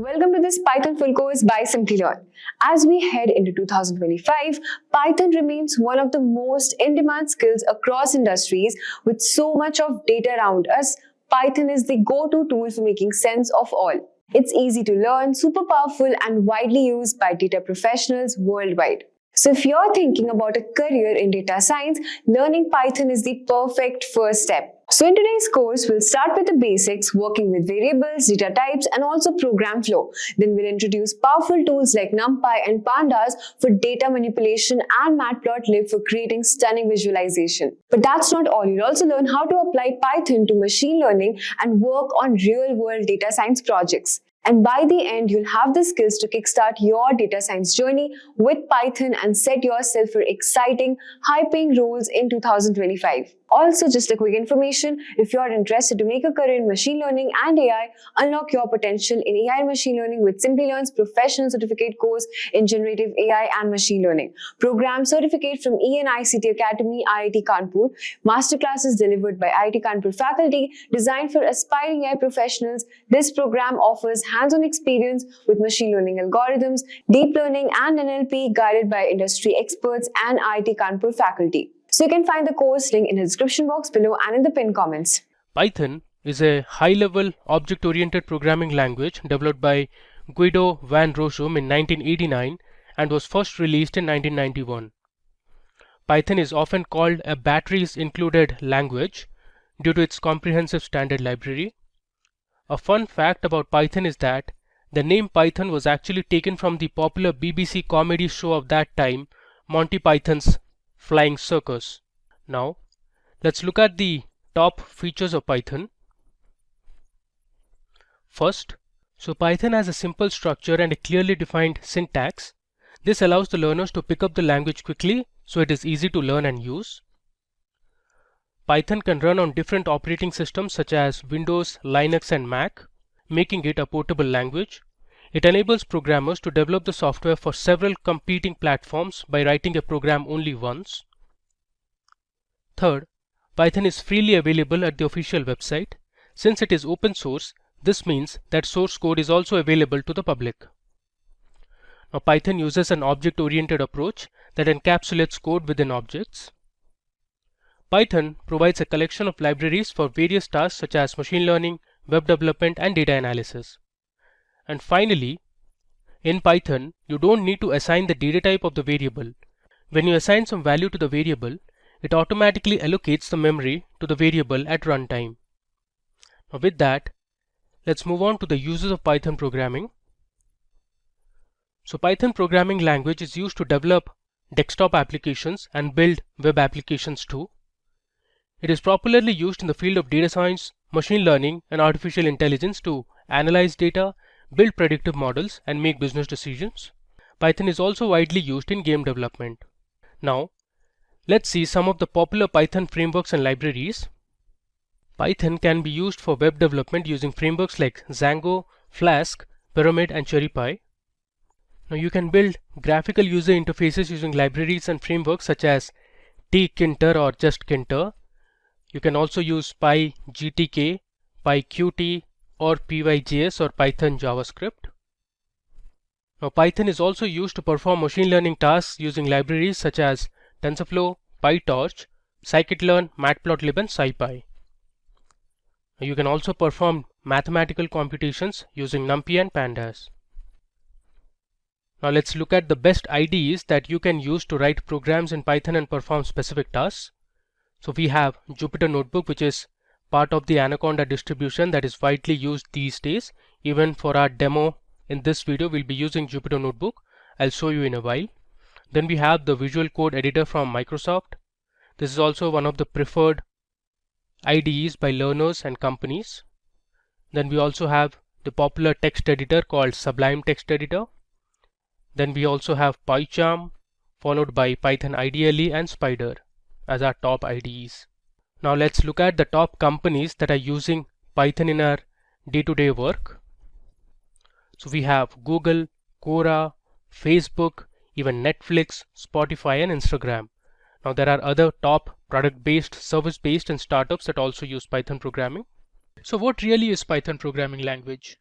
Welcome to this Python full course by Simplilearn. As we head into 2025, Python remains one of the most in-demand skills across industries. With so much of data around us, Python is the go-to tool for making sense of all. It's easy to learn, super powerful, and widely used by data professionals worldwide. So if you're thinking about a career in data science, learning Python is the perfect first step. So in today's course, we'll start with the basics, working with variables, data types, and also program flow. Then we'll introduce powerful tools like NumPy and Pandas for data manipulation and Matplotlib for creating stunning visualization. But that's not all. You'll also learn how to apply Python to machine learning and work on real-world data science projects. And by the end, you'll have the skills to kickstart your data science journey with Python and set yourself for exciting, high-paying roles in 2025. Also, just a quick information, if you're interested to make a career in machine learning and AI, unlock your potential in AI and machine learning with Simplilearn's professional certificate course in generative AI and machine learning. Program certificate from ENICT Academy, IIT Kanpur. Masterclasses delivered by IIT Kanpur faculty designed for aspiring AI professionals. This program offers hands-on experience with machine learning algorithms, deep learning and NLP guided by industry experts and IIT Kanpur faculty. So you can find the course link in the description box below and in the pinned comments. Python is a high-level object-oriented programming language developed by Guido van Rossum in 1989 and was first released in 1991. Python is often called a batteries-included language due to its comprehensive standard library. A fun fact about Python is that the name Python was actually taken from the popular BBC comedy show of that time, Monty Python's Flying Circus. Now, let's look at the top features of Python. First, Python has a simple structure and a clearly defined syntax. This allows the learners to pick up the language quickly, so it is easy to learn and use. Python can run on different operating systems such as Windows, Linux, and Mac, making it a portable language. It enables programmers to develop the software for several competing platforms by writing a program only once. Third, Python is freely available at the official website. Since it is open source, this means that source code is also available to the public. Now, Python uses an object-oriented approach that encapsulates code within objects. Python provides a collection of libraries for various tasks such as machine learning, web development, and data analysis. And finally, in Python, you don't need to assign the data type of the variable. When you assign some value to the variable, it automatically allocates the memory to the variable at runtime. Now with that, let's move on to the uses of Python programming. So Python programming language is used to develop desktop applications and build web applications too. It is popularly used in the field of data science, machine learning, and artificial intelligence to analyze data, build predictive models, and make business decisions. Python is also widely used in game development. Now, let's see some of the popular Python frameworks and libraries. Python can be used for web development using frameworks like Django, Flask, Pyramid, and CherryPy. Now, you can build graphical user interfaces using libraries and frameworks such as tkinter or just Kinter. You can also use PyGTK, PyQt, or PyJS or Python JavaScript. Now, Python is also used to perform machine learning tasks using libraries such as TensorFlow, PyTorch, Scikit-learn, Matplotlib, and SciPy. You can also perform mathematical computations using NumPy and Pandas. Now let's look at the best IDEs that you can use to write programs in Python and perform specific tasks. So we have Jupyter Notebook, which is part of the Anaconda distribution that is widely used these days. Even for our demo in this video, we'll be using Jupyter Notebook. I'll show you in a while. Then we have the Visual Code Editor from Microsoft. This is also one of the preferred IDEs by learners and companies. Then we also have the popular text editor called Sublime Text Editor. Then we also have PyCharm, followed by Python IDLE and Spider as our top IDEs. Now let's look at the top companies that are using Python in our day-to-day work. So we have Google, Quora, Facebook, even Netflix, Spotify, and Instagram. Now there are other top product-based, service-based, and startups that also use Python programming. So what really is Python programming language?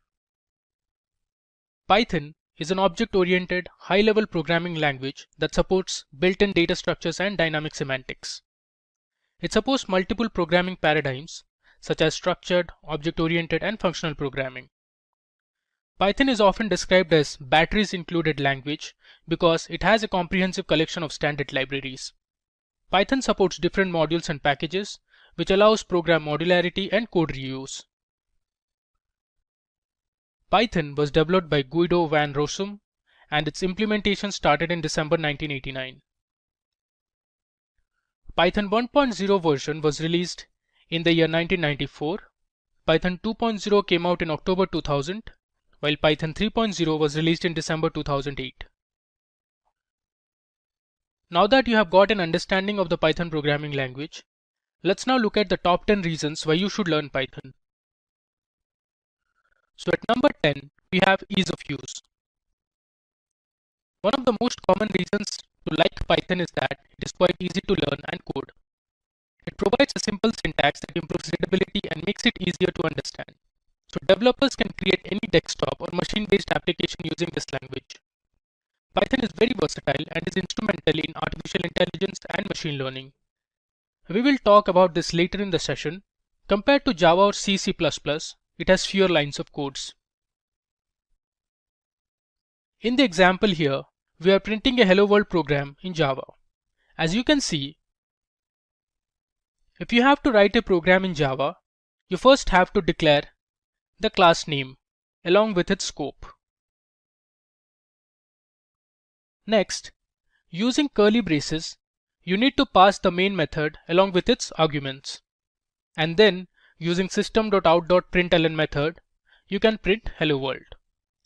Python is an object-oriented, high-level programming language that supports built-in data structures and dynamic semantics. It supports multiple programming paradigms such as structured, object-oriented, and functional programming. Python is often described as batteries included language because it has a comprehensive collection of standard libraries. Python supports different modules and packages, which allows program modularity and code reuse. Python was developed by Guido van Rossum, and its implementation started in December 1989. Python 1.0 version was released in the year 1994. Python 2.0 came out in October 2000, while Python 3.0 was released in December 2008. Now that you have got an understanding of the Python programming language, let's now look at the top 10 reasons why you should learn Python. So at number 10, we have ease of use. One of the most common reasons to like Python is that it is quite easy to learn and code. It provides a simple syntax that improves readability and makes it easier to understand. So developers can create any desktop or machine-based application using this language. Python is very versatile and is instrumental in artificial intelligence and machine learning. We will talk about this later in the session. Compared to Java or C++, it has fewer lines of codes. In the example here, we are printing a hello world program in Java. As you can see, if you have to write a program in Java, you first have to declare the class name along with its scope. Next, using curly braces, you need to pass the main method along with its arguments. And then, using system.out.println method, you can print hello world.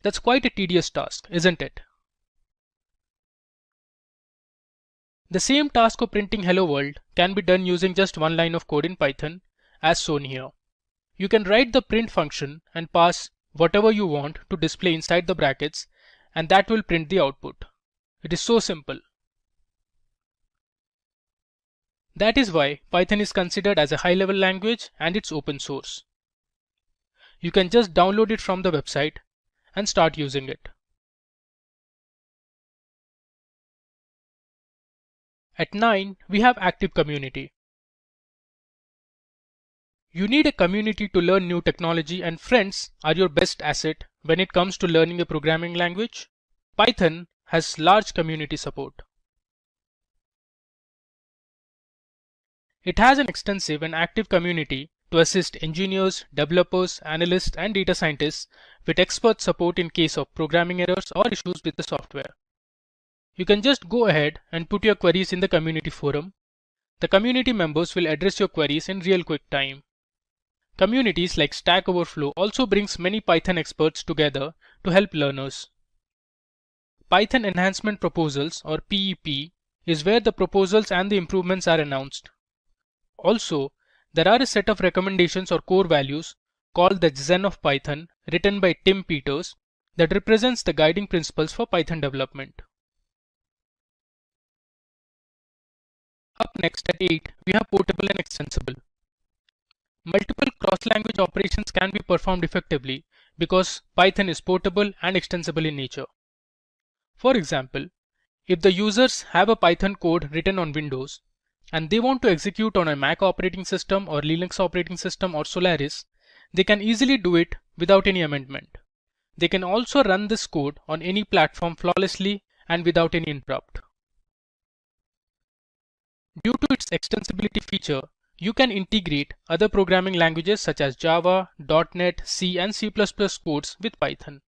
That's quite a tedious task, isn't it? The same task of printing hello world can be done using just one line of code in Python, as shown here. You can write the print function and pass whatever you want to display inside the brackets, and that will print the output. It is so simple. That is why Python is considered as a high-level language and it's open source. You can just download it from the website and start using it. At 9, we have active community. You need a community to learn new technology, and friends are your best asset when it comes to learning a programming language. Python has large community support. It has an extensive and active community to assist engineers, developers, analysts, and data scientists with expert support in case of programming errors or issues with the software. You can just go ahead and put your queries in the community forum. The community members will address your queries in real quick time. Communities like Stack Overflow also brings many Python experts together to help learners. Python Enhancement Proposals, or PEP, is where the proposals and the improvements are announced. Also, there are a set of recommendations or core values called the Zen of Python, written by Tim Peters, that represents the guiding principles for Python development. Up next at 8, we have portable and extensible. Multiple cross-language operations can be performed effectively because Python is portable and extensible in nature. For example, if the users have a Python code written on Windows and they want to execute on a Mac operating system or Linux operating system or Solaris, they can easily do it without any amendment. They can also run this code on any platform flawlessly and without any interrupt. Due to its extensibility feature, you can integrate other programming languages such as Java, .NET, C, and C++ codes with Python.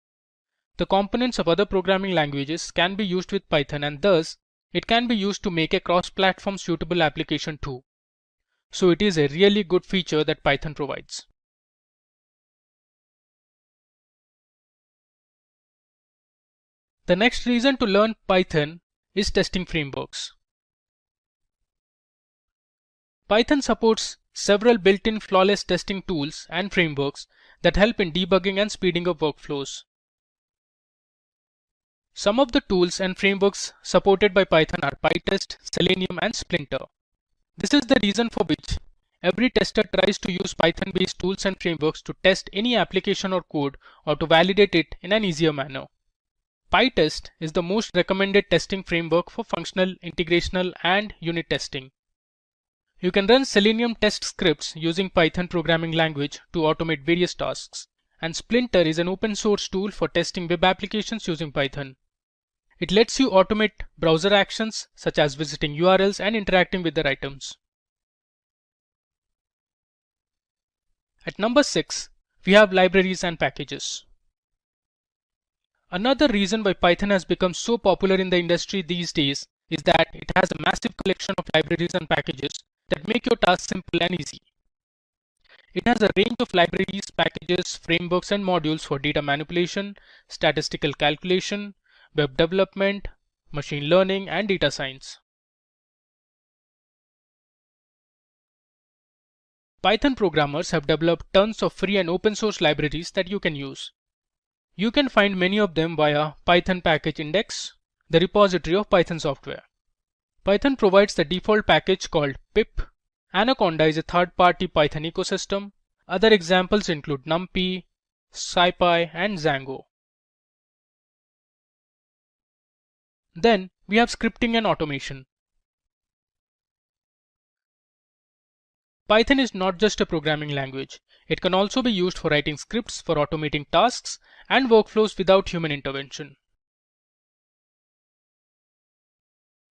The components of other programming languages can be used with Python, and thus it can be used to make a cross-platform suitable application too. So it is a really good feature that Python provides. The next reason to learn Python is testing frameworks. Python supports several built-in flawless testing tools and frameworks that help in debugging and speeding up workflows. Some of the tools and frameworks supported by Python are PyTest, Selenium, and Splinter. This is the reason for which every tester tries to use Python-based tools and frameworks to test any application or code or to validate it in an easier manner. PyTest is the most recommended testing framework for functional, integrational, and unit testing. You can run Selenium test scripts using Python programming language to automate various tasks. And Splinter is an open source tool for testing web applications using Python. It lets you automate browser actions such as visiting URLs and interacting with their items. At number 6, we have libraries and packages. Another reason why Python has become so popular in the industry these days is that it has a massive collection of libraries and packages that make your task simple and easy. It has a range of libraries, packages, frameworks, and modules for data manipulation, statistical calculation, web development, machine learning, and data science. Python programmers have developed tons of free and open source libraries that you can use. You can find many of them via Python Package Index, the repository of Python software. Python provides the default package called pip. Anaconda is a third-party Python ecosystem. Other examples include NumPy, SciPy, and Django. Then we have scripting and automation. Python is not just a programming language. It can also be used for writing scripts for automating tasks and workflows without human intervention.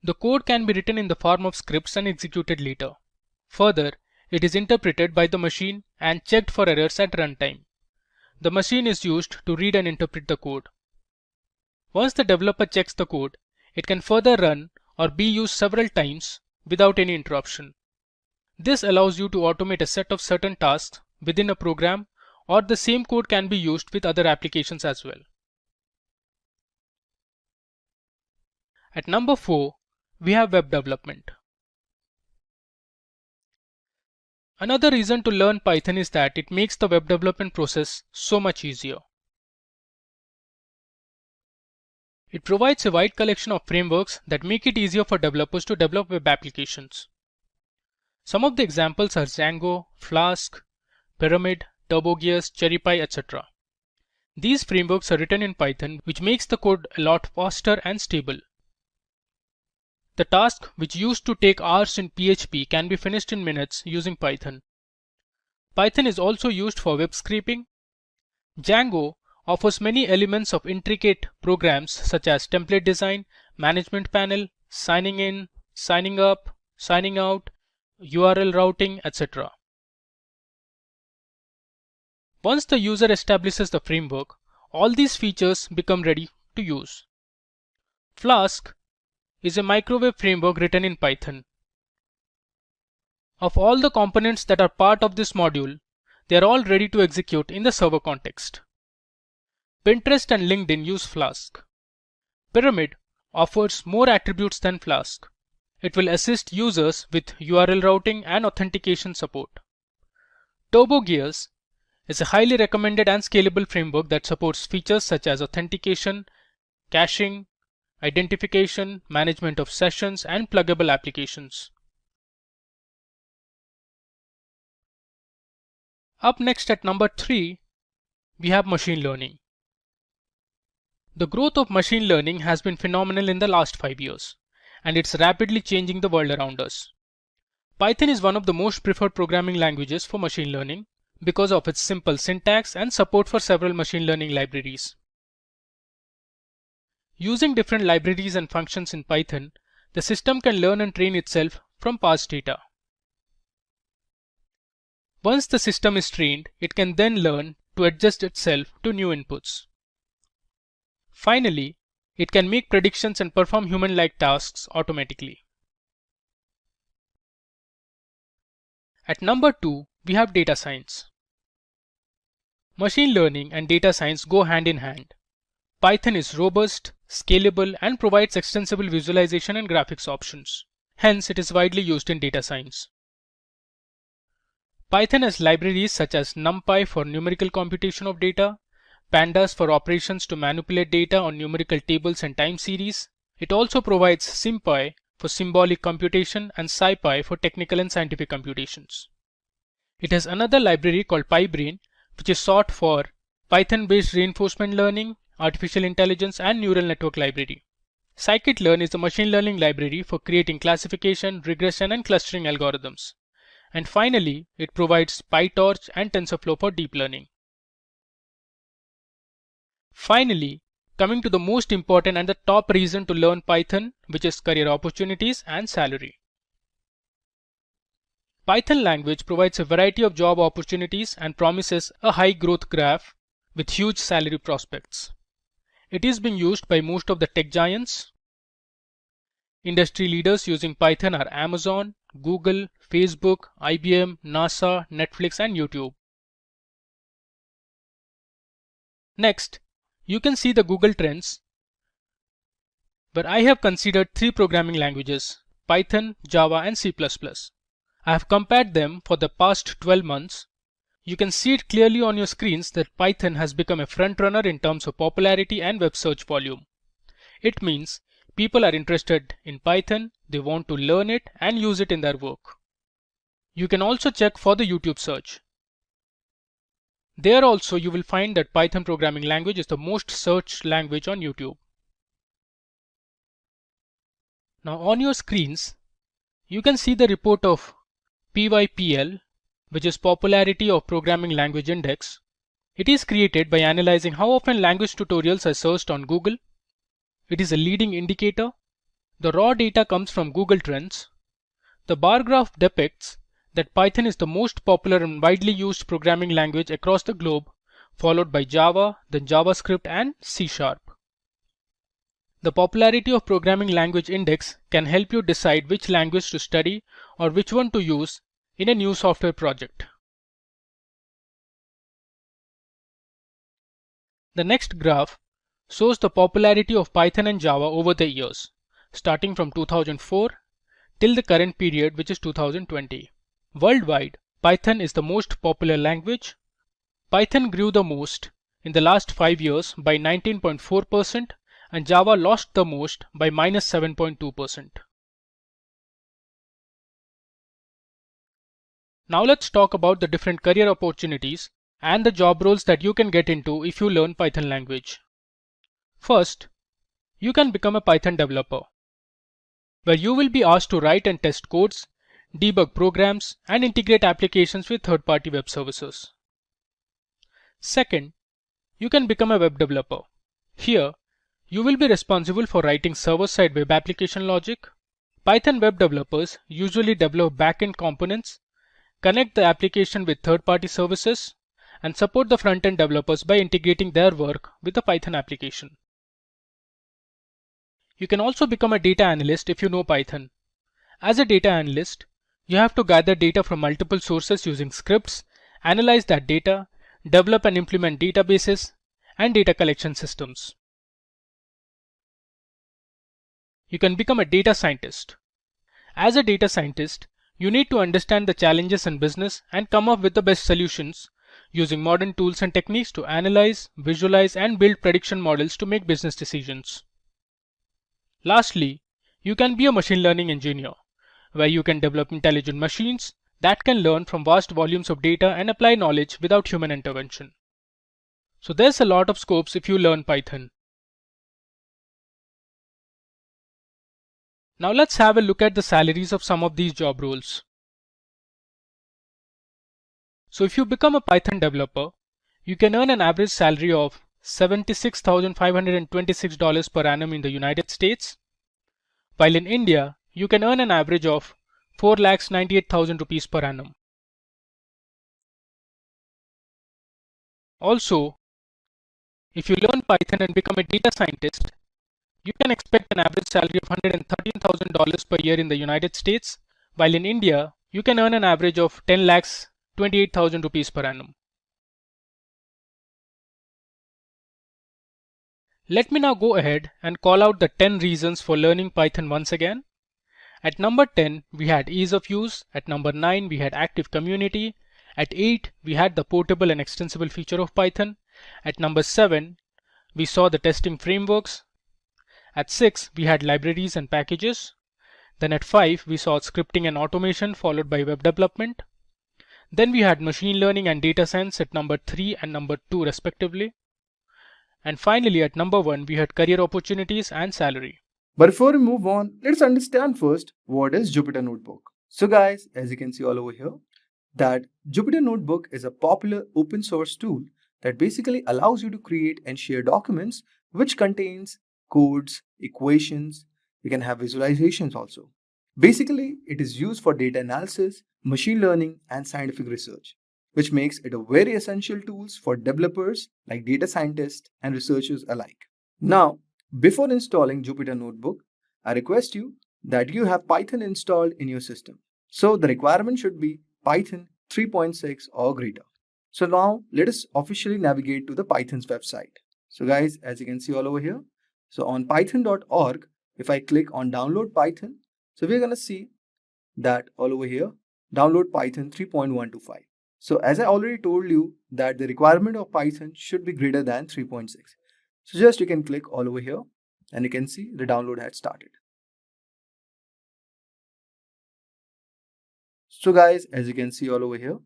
The code can be written in the form of scripts and executed later. Further, it is interpreted by the machine and checked for errors at runtime. The machine is used to read and interpret the code. Once the developer checks the code, it can further run or be used several times without any interruption. This allows you to automate a set of certain tasks within a program, or the same code can be used with other applications as well. At number 4, we have web development. Another reason to learn Python is that it makes the web development process so much easier. It provides a wide collection of frameworks that make it easier for developers to develop web applications. Some of the examples are Django, Flask, Pyramid, TurboGears, CherryPy, etc. These frameworks are written in Python, which makes the code a lot faster and stable. The task which used to take hours in PHP can be finished in minutes using Python. Python is also used for web scraping. Django offers many elements of intricate programs such as template design, management panel, signing in, signing up, signing out, URL routing, etc. Once the user establishes the framework, all these features become ready to use. Flask is a microwave framework written in Python. Of all the components that are part of this module, they are all ready to execute in the server context. Pinterest and LinkedIn use Flask. Pyramid offers more attributes than Flask. It will assist users with URL routing and authentication support. TurboGears is a highly recommended and scalable framework that supports features such as authentication, caching, identification, management of sessions, and pluggable applications. Up next at number 3, we have machine learning. The growth of machine learning has been phenomenal in the last 5 years, and it's rapidly changing the world around us. Python is one of the most preferred programming languages for machine learning because of its simple syntax and support for several machine learning libraries. Using different libraries and functions in Python, the system can learn and train itself from past data. Once the system is trained, it can then learn to adjust itself to new inputs. Finally, it can make predictions and perform human-like tasks automatically. At number 2, we have data science. Machine learning and data science go hand in hand. Python is robust, scalable, and provides extensible visualization and graphics options. Hence, it is widely used in data science. Python has libraries such as NumPy for numerical computation of data, Pandas for operations to manipulate data on numerical tables and time series. It also provides SymPy for symbolic computation and SciPy for technical and scientific computations. It has another library called PyBrain, which is sought for Python-based reinforcement learning, artificial intelligence, and neural network library. Scikit-learn is the machine learning library for creating classification, regression, and clustering algorithms. And finally, it provides PyTorch and TensorFlow for deep learning. Finally, coming to the most important and the top reason to learn Python, which is career opportunities and salary. Python language provides a variety of job opportunities and promises a high growth graph with huge salary prospects. It is being used by most of the tech giants. Industry leaders using Python are Amazon, Google, Facebook, IBM, NASA, Netflix, and YouTube. Next, you can see the Google Trends, where I have considered 3 programming languages: Python, Java, and C++. I have compared them for the past 12 months. You can see it clearly on your screens that Python has become a frontrunner in terms of popularity and web search volume. It means people are interested in Python, they want to learn it and use it in their work. You can also check for the YouTube search. There also you will find that Python programming language is the most searched language on YouTube. Now on your screens, you can see the report of PYPL, which is Popularity of Programming Language Index. It is created by analyzing how often language tutorials are searched on Google. It is a leading indicator. The raw data comes from Google Trends. The bar graph depicts that Python is the most popular and widely used programming language across the globe, followed by Java, then JavaScript, and C#. The Popularity of Programming Language Index can help you decide which language to study or which one to use in a new software project. The next graph shows the popularity of Python and Java over the years, starting from 2004 till the current period, which is 2020. Worldwide, Python is the most popular language. Python grew the most in the last 5 years by 19.4%, and Java lost the most by -7.2%. Now let's talk about the different career opportunities and the job roles that you can get into if you learn Python language. First, you can become a Python developer, where you will be asked to write and test codes, debug programs, and integrate applications with third-party web services. Second, you can become a web developer. Here, you will be responsible for writing server-side web application logic. Python web developers usually develop backend components, connect the application with third-party services, and support the front-end developers by integrating their work with the Python application. You can also become a data analyst if you know Python. As a data analyst, you have to gather data from multiple sources using scripts, analyze that data, develop and implement databases, and data collection systems. You can become a data scientist. As a data scientist, you need to understand the challenges in business and come up with the best solutions using modern tools and techniques to analyze, visualize, and build prediction models to make business decisions. Lastly, you can be a machine learning engineer, where you can develop intelligent machines that can learn from vast volumes of data and apply knowledge without human intervention. So there's a lot of scopes if you learn Python. Now let's have a look at the salaries of some of these job roles. So if you become a Python developer, you can earn an average salary of $76,526 per annum in the United States, while in India, you can earn an average of 4,98,000 rupees per annum. Also, if you learn Python and become a data scientist, you can expect an average salary of $113,000 per year in the United States, while in India, you can earn an average of 10,28,000 rupees per annum. Let me now go ahead and call out the 10 reasons for learning Python once again. At number 10, we had ease of use. At number 9, we had active community. At 8, we had the portable and extensible feature of Python. At number 7, we saw the testing frameworks. At 6, we had libraries and packages. Then at 5, we saw scripting and automation followed by web development. Then we had machine learning and data science at number 3 and number 2 respectively. And finally, at number 1, we had career opportunities and salary. But before we move on, let's understand first what is Jupyter Notebook. So guys, as you can see all over here, that Jupyter Notebook is a popular open source tool that basically allows you to create and share documents which contains codes, equations, you can have visualizations also. Basically, it is used for data analysis, machine learning, and scientific research, which makes it a very essential tool for developers like data scientists and researchers alike. Now, before installing Jupyter Notebook, I request you that you have Python installed in your system. So the requirement should be Python 3.6 or greater. So now let us officially navigate to the Python's website. So guys, as you can see all over here, so on python.org, if I click on download Python, so we're going to see that all over here, download Python 3.125. So as I already told you that the requirement of Python should be greater than 3.6. So just you can click all over here and you can see the download had started. So guys, as you can see all over here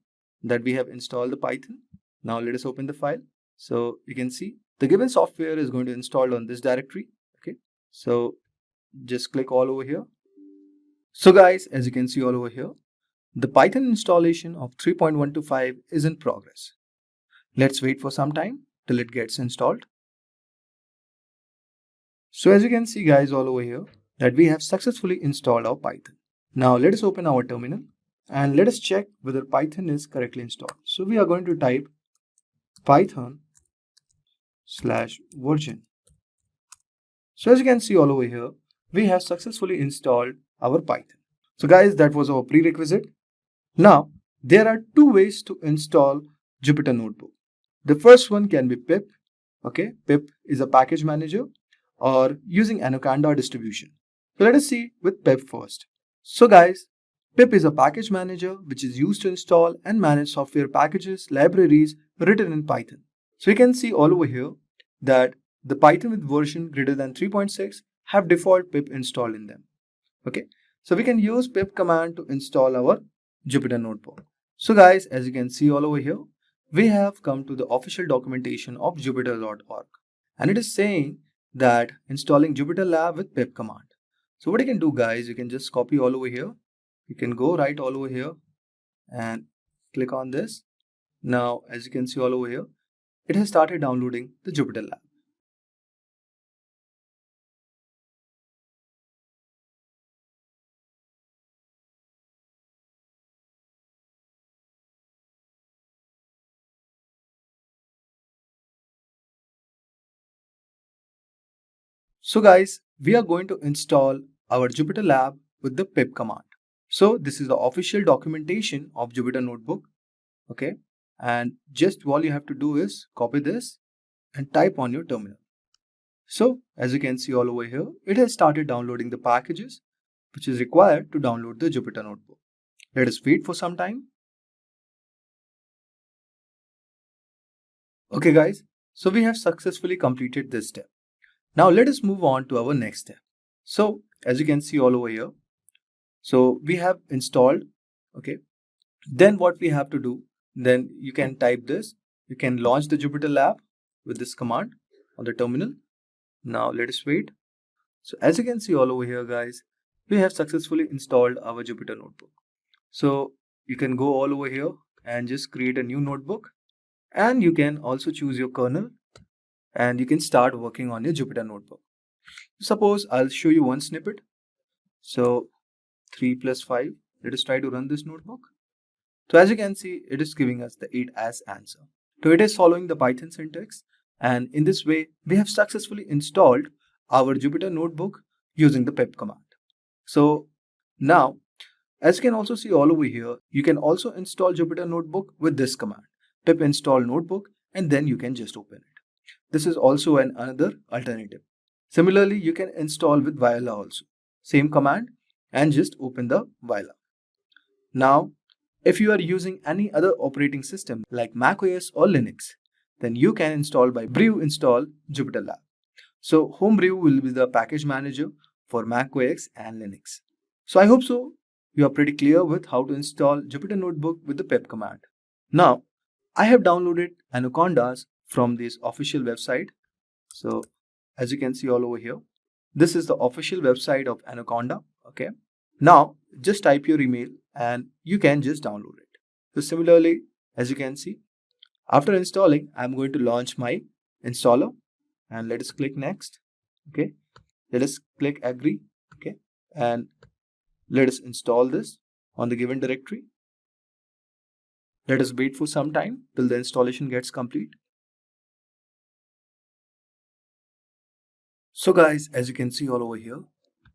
that we have installed the Python. Now let us open the file. So you can see the given software is going to install on this directory. Okay, so just click all over here. So guys, as you can see all over here, the Python installation of 3.125 is in progress. Let's wait for some time till it gets installed. So as you can see guys all over here that we have successfully installed our Python. Now let us open our terminal and let us check whether Python is correctly installed. So we are going to type python/version. So as you can see all over here, we have successfully installed our Python. So guys, that was our prerequisite. Now there are two ways to install Jupyter Notebook. The first one can be pip. Okay, pip is a package manager or using Anaconda distribution. So let us see with pip first. So guys, pip is a package manager which is used to install and manage software packages, libraries written in Python. So you can see all over here that the Python with version greater than 3.6 have default pip installed in them. Okay, so we can use pip command to install our Jupyter Notebook. So guys, as you can see all over here, we have come to the official documentation of jupyter.org and it is saying that installing Jupyter Lab with pip command. So what you can do guys, you can just copy all over here. You can go right all over here and click on this. Now as you can see all over here, it has started downloading the Jupyter Lab. So guys, we are going to install our Jupyter Lab with the pip command. So this is the official documentation of Jupyter Notebook. Okay, and just all you have to do is copy this and type on your terminal. So as you can see all over here, it has started downloading the packages which is required to download the Jupyter Notebook. Let us wait for some time. Okay guys, so we have successfully completed this step. Now let us move on to our next step. So as you can see all over here, so we have installed, okay, then what we have to do, then you can type this, you can launch the Jupyter Lab with this command on the terminal. Now let us wait. So as you can see all over here guys, we have successfully installed our Jupyter Notebook. So you can go all over here and just create a new notebook and you can also choose your kernel and you can start working on your Jupyter Notebook. Suppose I'll show you one snippet. So 3 plus 5, let us try to run this notebook. So as you can see, it is giving us the 8 as answer. So it is following the Python syntax and in this way, we have successfully installed our Jupyter Notebook using the pip command. So now, as you can also see all over here, you can also install Jupyter Notebook with this command, pip install notebook, and then you can just open it. This is also another alternative. Similarly, you can install with Viola also. Same command and just open the Viola. Now, if you are using any other operating system like macOS or Linux, then you can install by brew install Jupyter Lab. So Homebrew will be the package manager for macOS and Linux. So I hope so you are pretty clear with how to install Jupyter Notebook with the pip command. Now, I have downloaded Anacondas from this official website So as you can see all over here, this is the official website of Anaconda. Okay. Now just type your email and you can just download it. So similarly, as you can see, after installing, I'm going to launch my installer and let us click next. Okay. Let us click agree. Okay. And let us install this on the given directory. Let us wait for some time till the installation gets complete. So guys, as you can see all over here,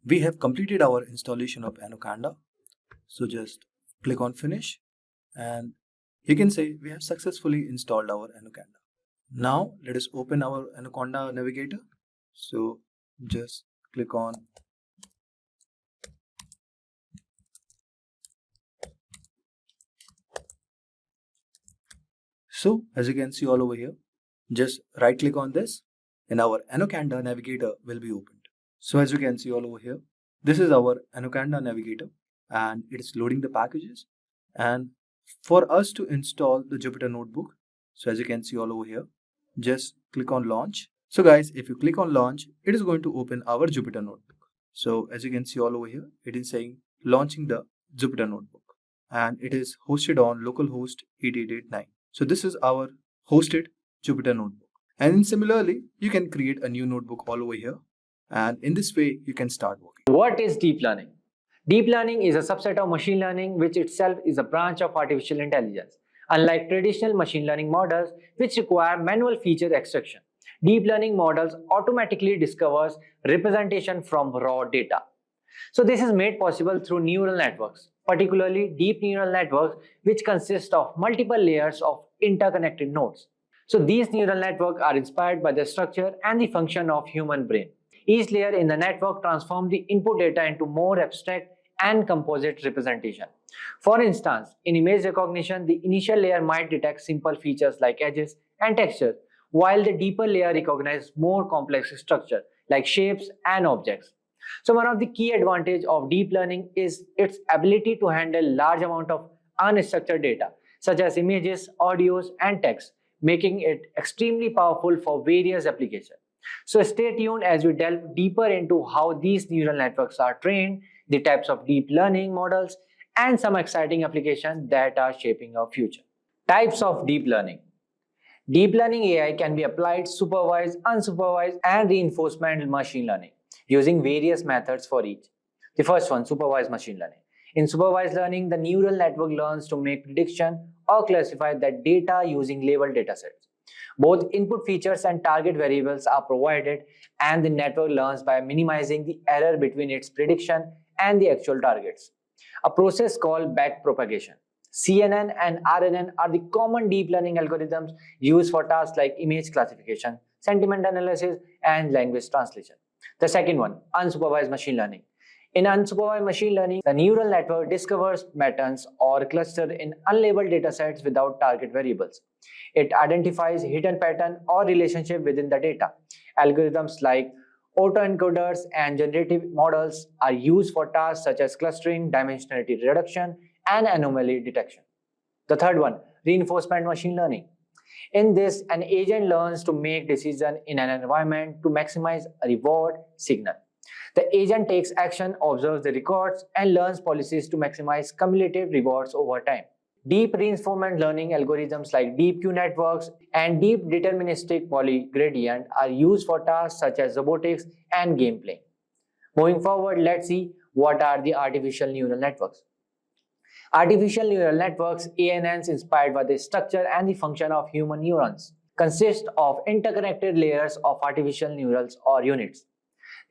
we have completed our installation of Anaconda. So just click on finish and you can say we have successfully installed our Anaconda. Now let us open our Anaconda navigator. So just click on So as you can see all over here, just right click on this and our Anaconda navigator will be opened. So as you can see all over here, this is our Anaconda navigator and it is loading the packages. And for us to install the Jupyter notebook, so as you can see all over here, just click on launch. So guys, if you click on launch, it is going to open our Jupyter notebook. So as you can see all over here, it is saying launching the Jupyter notebook and it is hosted on localhost 8889. So this is our hosted Jupyter notebook. And similarly, you can create a new notebook all over here. And in this way, you can start working. What is deep learning? Deep learning is a subset of machine learning which itself is a branch of artificial intelligence. Unlike traditional machine learning models which require manual feature extraction, deep learning models automatically discovers representation from raw data. So this is made possible through neural networks, particularly deep neural networks which consist of multiple layers of interconnected nodes. So these neural networks are inspired by the structure and the function of human brain. Each layer in the network transforms the input data into more abstract and composite representation. For instance, in image recognition, the initial layer might detect simple features like edges and textures, while the deeper layer recognizes more complex structure like shapes and objects. So one of the key advantages of deep learning is its ability to handle large amount of unstructured data, such as images, audios, and text, making it extremely powerful for various applications. So stay tuned as we delve deeper into how these neural networks are trained, the types of deep learning models, and some exciting applications that are shaping our future. Types of deep learning. Deep learning AI can be applied supervised, unsupervised, and reinforcement machine learning using various methods for each. The first one, supervised machine learning. In supervised learning, the neural network learns to make prediction or classify that data using labeled datasets. Both input features and target variables are provided, and the network learns by minimizing the error between its prediction and the actual targets. A process called backpropagation. CNN and RNN are the common deep learning algorithms used for tasks like image classification, sentiment analysis, and language translation. The second one, unsupervised machine learning. In unsupervised machine learning, the neural network discovers patterns or clusters in unlabeled datasets without target variables. It identifies hidden pattern or relationship within the data. Algorithms like autoencoders and generative models are used for tasks such as clustering, dimensionality reduction, and anomaly detection. The third one, reinforcement machine learning. In this, an agent learns to make decisions in an environment to maximize a reward signal. The agent takes action, observes the records, and learns policies to maximize cumulative rewards over time. Deep reinforcement learning algorithms like deep Q networks and deep deterministic polygradient are used for tasks such as robotics and gameplay. Moving forward, let's see what are the artificial neural networks. Artificial neural networks, ANNs, inspired by the structure and the function of human neurons, consist of interconnected layers of artificial neurals or units.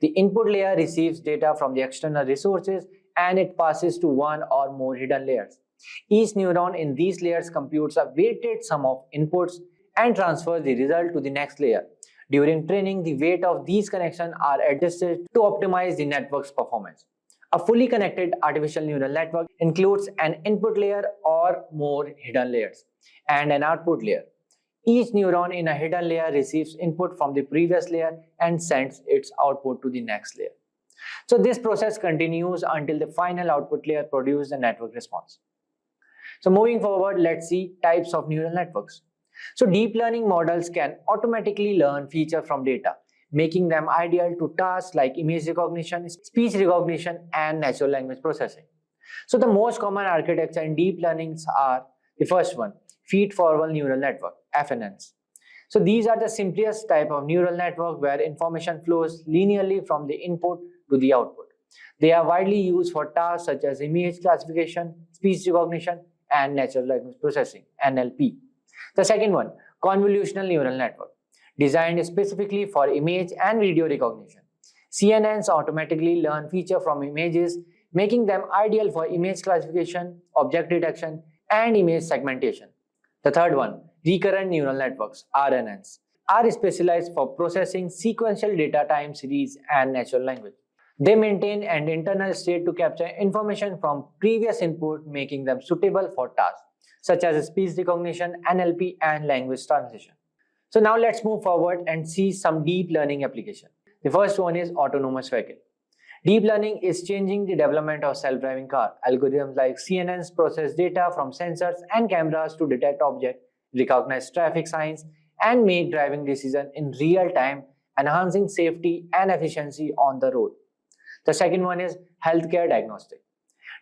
The input layer receives data from the external resources and it passes to one or more hidden layers. Each neuron in these layers computes a weighted sum of inputs and transfers the result to the next layer. During training, the weight of these connections are adjusted to optimize the network's performance. A fully connected artificial neural network includes an input layer or more hidden layers and an output layer. Each neuron in a hidden layer receives input from the previous layer and sends its output to the next layer. So this process continues until the final output layer produces a network response. So moving forward, let's see types of neural networks. So deep learning models can automatically learn features from data. making them ideal to tasks like image recognition, speech recognition, and natural language processing. So the most common architecture in deep learnings are the first one, feed-forward neural network, FNNs. So these are the simplest type of neural network where information flows linearly from the input to the output. They are widely used for tasks such as image classification, speech recognition, and natural language processing, NLP. The second one, convolutional neural network, designed specifically for image and video recognition. CNNs automatically learn features from images, making them ideal for image classification, object detection, and image segmentation. The third one, recurrent neural networks, RNNs, are specialized for processing sequential data time series and natural language. They maintain an internal state to capture information from previous input, making them suitable for tasks such as speech recognition, NLP, and language translation. So now let's move forward and see some deep learning application. The first one is autonomous vehicle. Deep learning is changing the development of self-driving car. Algorithms like CNNs process data from sensors and cameras to detect objects, recognize traffic signs, and make driving decisions in real time, enhancing safety and efficiency on the road. The second one is healthcare diagnostic.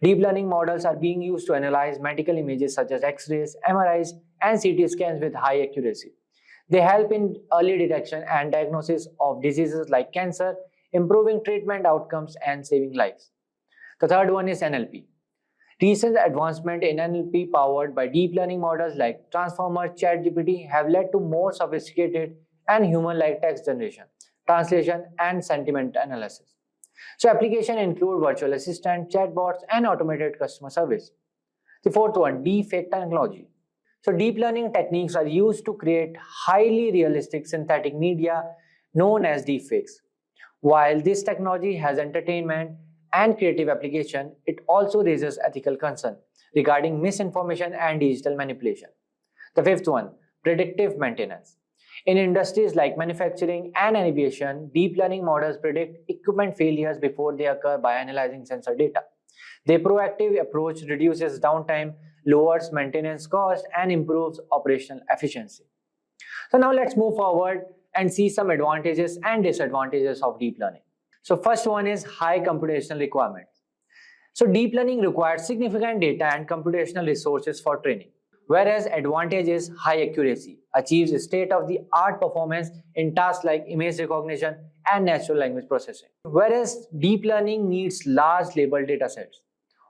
Deep learning models are being used to analyze medical images such as X-rays, MRIs, and CT scans with high accuracy. They help in early detection and diagnosis of diseases like cancer, improving treatment outcomes and saving lives. The third one is NLP. Recent advancement in NLP powered by deep learning models like Transformer, ChatGPT have led to more sophisticated and human-like text generation, translation, and sentiment analysis. So applications include virtual assistant, chatbots, and automated customer service. The fourth one, deepfake technology. So deep learning techniques are used to create highly realistic synthetic media known as deepfakes. While this technology has entertainment and creative application, it also raises ethical concern regarding misinformation and digital manipulation. The fifth one, predictive maintenance. In industries like manufacturing and aviation, deep learning models predict equipment failures before they occur by analyzing sensor data. Their proactive approach reduces downtime, lowers maintenance costs, and improves operational efficiency. So now let's move forward and see some advantages and disadvantages of deep learning. So first one is high computational requirements. So deep learning requires significant data and computational resources for training. Whereas advantage is high accuracy, achieves state-of-the-art performance in tasks like image recognition and natural language processing. Whereas deep learning needs large labeled datasets,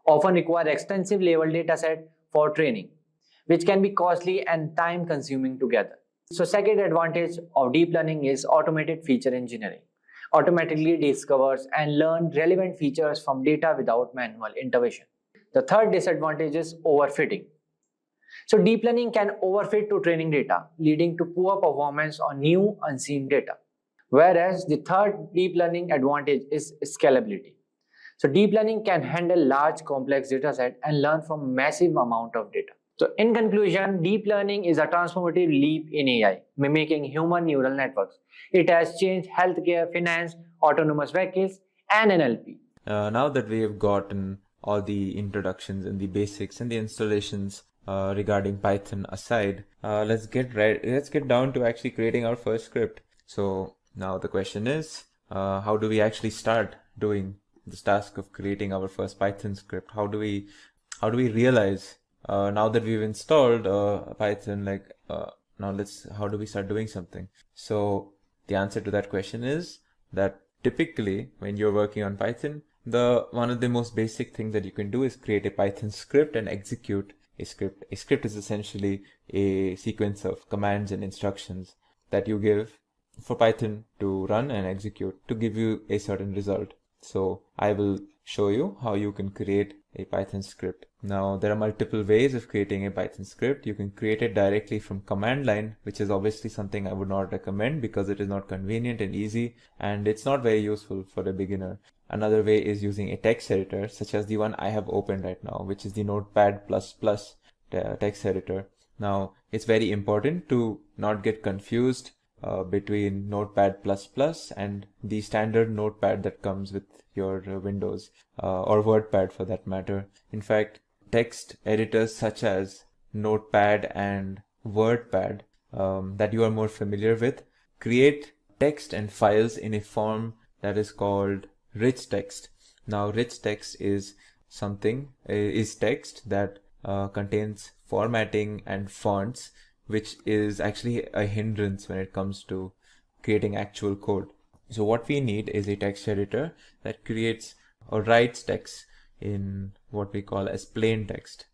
often require extensive labeled dataset for training, which can be costly and time-consuming together. So second advantage of deep learning is automated feature engineering. Automatically discovers and learns relevant features from data without manual intervention. The third disadvantage is overfitting. So deep learning can overfit to training data, leading to poor performance on new unseen data. Whereas the third deep learning advantage is scalability. So deep learning can handle large complex dataset and learn from massive amount of data. So in conclusion, deep learning is a transformative leap in AI, mimicking human neural networks. It has changed healthcare, finance, autonomous vehicles, and NLP. Now that we have gotten all the introductions and the basics and the installations regarding Python aside, let's get down to actually creating our first script. So now the question is, how do we actually start doing this task of creating our first Python script? How do we realize now that we've installed Python, how do we start doing something? So the answer to that question is that typically when you're working on Python, one of the most basic things that you can do is create a Python script and execute a script. A script is essentially a sequence of commands and instructions that you give for Python to run and execute to give you a certain result. So I will show you how you can create a Python script. Now there are multiple ways of creating a Python script. You can create it directly from command line, which is obviously something I would not recommend because it is not convenient and easy, and it's not very useful for a beginner. Another way is using a text editor, such as the one I have opened right now, which is the Notepad++ text editor. Now it's very important to not get confused between Notepad++ and the standard Notepad that comes with your Windows or WordPad for that matter. In fact, text editors such as Notepad and WordPad that you are more familiar with create text and files in a form that is called rich text. Now, rich text is text that contains formatting and fonts, which is actually a hindrance when it comes to creating actual code. So what we need is a text editor that creates or writes text in what we call as plain text.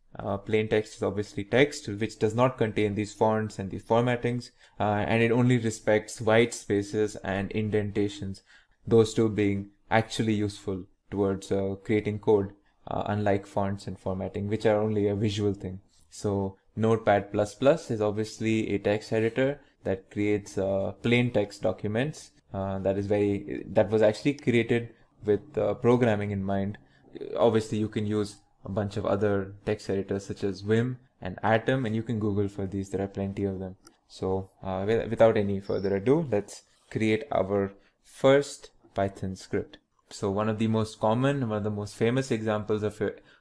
Plain text is obviously text which does not contain these fonts and these formattings, and it only respects white spaces and indentations, those two being actually useful towards creating code, unlike fonts and formatting, which are only a visual thing. So Notepad++ is obviously a text editor that creates plain text documents. That was actually created with programming in mind. Obviously, you can use a bunch of other text editors such as Vim and Atom, and you can Google for these. There are plenty of them. So without any further ado, let's create our first Python script. So one of the most common, one of the most famous examples of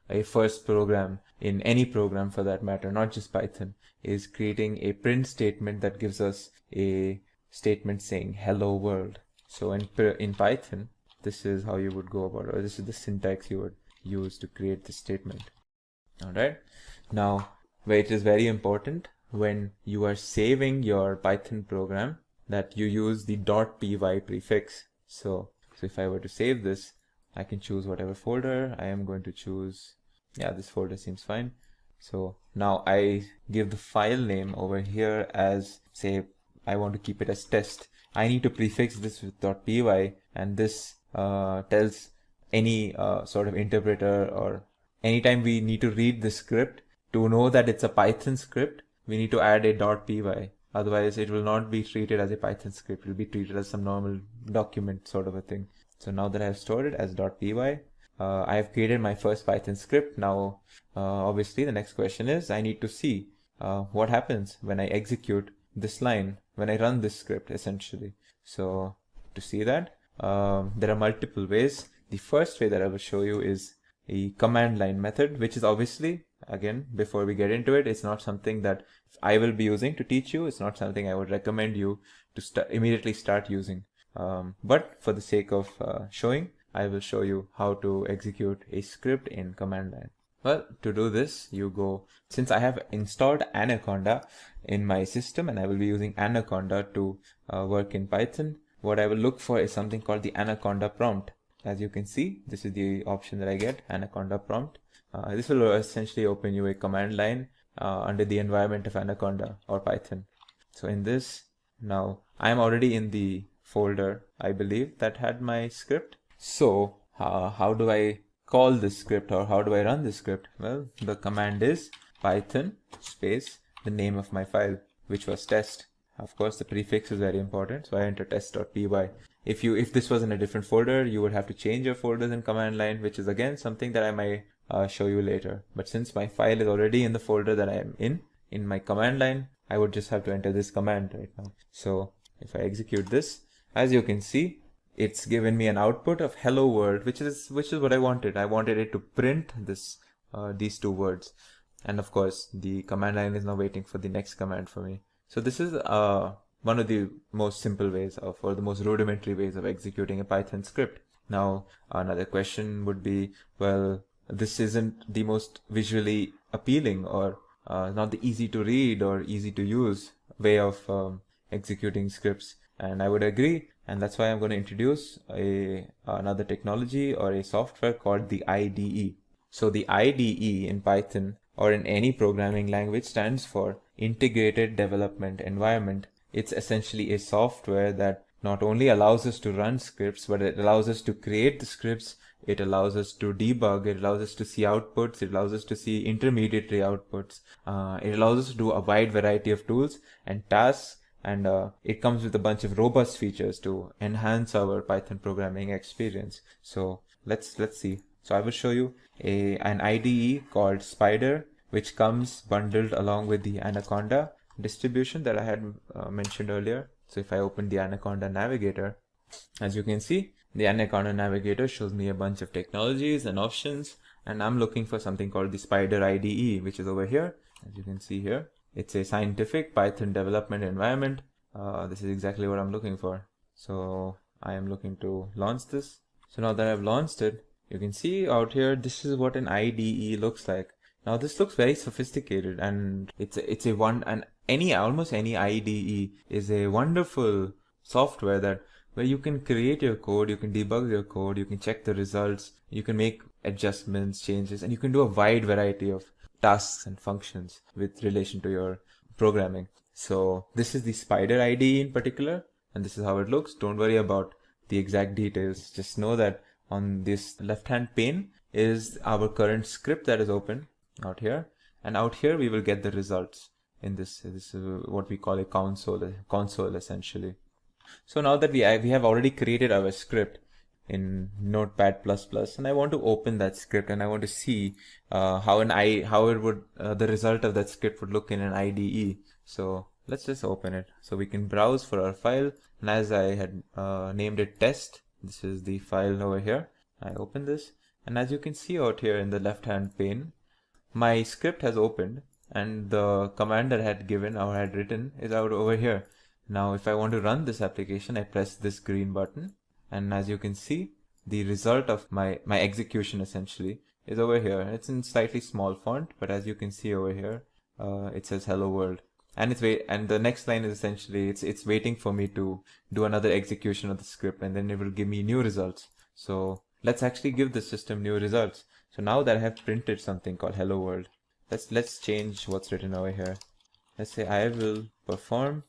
a first program in any program for that matter, not just Python, is creating a print statement that gives us a statement saying hello world. So in Python, this is how you would go about it, or this is the syntax you would use to create this statement. All right. Now, where it is very important when you are saving your Python program that you use the .py prefix. So if I were to save this, I can choose whatever folder. I am going to choose, this folder seems fine. So now I give the file name over here as, say, I want to keep it as test. I need to prefix this with .py, and this tells any sort of interpreter, or anytime we need to read the script to know that it's a Python script, we need to add a .py. Otherwise, it will not be treated as a Python script. It will be treated as some normal document sort of a thing. So now that I have stored it as .py, I have created my first Python script. Now, obviously, the next question is I need to see what happens when I execute this line, when I run this script, essentially. So to see that, there are multiple ways. The first way that I will show you is a command line method, which is obviously, again, before we get into it, it's not something that I will be using to teach you. It's not something I would recommend you to immediately start using. But for the sake of showing, I will show you how to execute a script in command line. Well, to do this, you go, since I have installed Anaconda in my system and I will be using Anaconda to work in Python, what I will look for is something called the Anaconda prompt. As you can see, this is the option that I get, Anaconda prompt. This will essentially open you a command line under the environment of Anaconda or Python. So in this, now I am already in the folder, I believe, that had my script. So how do I call this script, or how do I run this script? Well, the command is Python space the name of my file, which was test. Of course, the prefix is very important, so I enter test.py. If this was in a different folder, you would have to change your folders in command line, which is again something that I might show you later. But since my file is already in the folder that I am in my command line, I would just have to enter this command right now. So if I execute this, as you can see, it's given me an output of hello world, which is what I wanted. I wanted it to print this these two words, and of course the command line is now waiting for the next command for me. So this is one of the most simple ways of, or the most rudimentary ways of executing a Python script. Now another question would be, well, this isn't the most visually appealing, or not the easy to read or easy to use way of executing scripts. And I would agree, and that's why I'm going to introduce another technology or a software called the IDE. So the IDE in Python or in any programming language stands for Integrated Development Environment. It's essentially a software that not only allows us to run scripts, but it allows us to create the scripts, it allows us to debug, it allows us to see outputs, it allows us to see intermediary outputs, it allows us to do a wide variety of tools and tasks, and it comes with a bunch of robust features to enhance our Python programming experience. So let's see. So I will show you an IDE called Spider, which comes bundled along with the Anaconda distribution that I had mentioned earlier. So if I open the Anaconda Navigator, as you can see, the Anaconda Navigator shows me a bunch of technologies and options, and I'm looking for something called the Spider IDE, which is over here. As you can see here, it's a scientific Python development environment. This is exactly what I'm looking for. So I am looking to launch this. So now that I've launched it, you can see out here, this is what an IDE looks like. Now this looks very sophisticated, and almost any IDE is a wonderful software where you can create your code, you can debug your code, you can check the results, you can make adjustments, changes, and you can do a wide variety of tasks and functions with relation to your programming. So this is the Spider IDE in particular, and this is how it looks. Don't worry about the exact details. Just know that on this left-hand pane is our current script that is open out here, and out here we will get the results in this is what we call a console essentially. So now that we have already created our script in Notepad++, and I want to open that script and I want to see how the result of that script would look in an IDE. So let's just open it. So we can browse for our file, and as I had named it test, this is the file over here. I open this, and as you can see out here in the left hand pane, my script has opened, and the command that I had given or had written is out over here. Now if I want to run this application, I press this green button, and as you can see, the result of my execution essentially is over here. It's in slightly small font, but as you can see over here, it says hello world. And the next line is essentially it's waiting for me to do another execution of the script, and then it will give me new results. So let's actually give the system new results. So now that I have printed something called hello world, let's change what's written over here. Let's say I will perform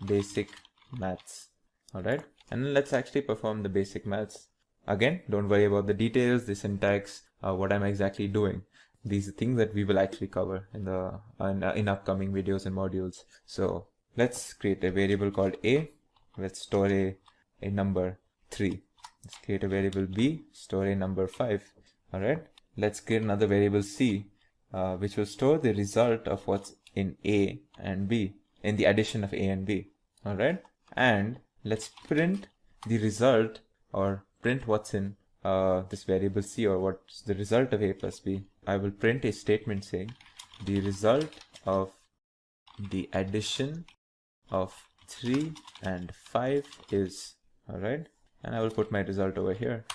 basic maths. All right, and let's actually perform the basic maths. Again, don't worry about the details, the syntax, what I'm exactly doing. These are things that we will actually cover in upcoming videos and modules. So let's create a variable called a. Let's store a number 3. Let's create a variable b, store a number 5. All right. Let's create another variable c, which will store the result of what's in a and b, in the addition of a and b. All right. And let's print the result, or print what's in this variable c, or what's the result of a plus b. I will print a statement saying the result of the addition of 3 and 5 is, all right, and I will put my result over here.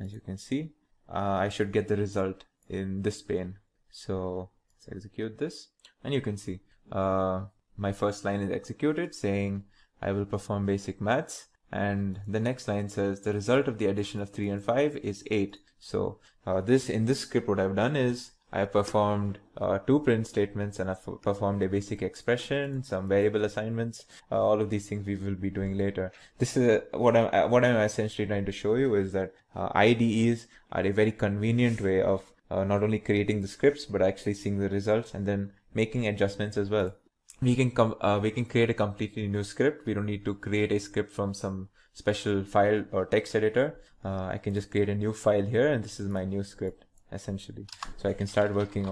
As you can see, I should get the result in this pane. So let's execute this, and you can see my first line is executed saying I will perform basic maths, and the next line says the result of the addition of 3 and 5 is 8. So in this script, what I've done is I have performed 2 print statements, and I've performed a basic expression, some variable assignments. All of these things we will be doing later. This is what I'm essentially trying to show you is that IDEs are a very convenient way of not only creating the scripts but actually seeing the results and then making adjustments as well. We can create a completely new script. We don't need to create a script from some special file or text editor. I can just create a new file here, and this is my new script essentially. So I can start working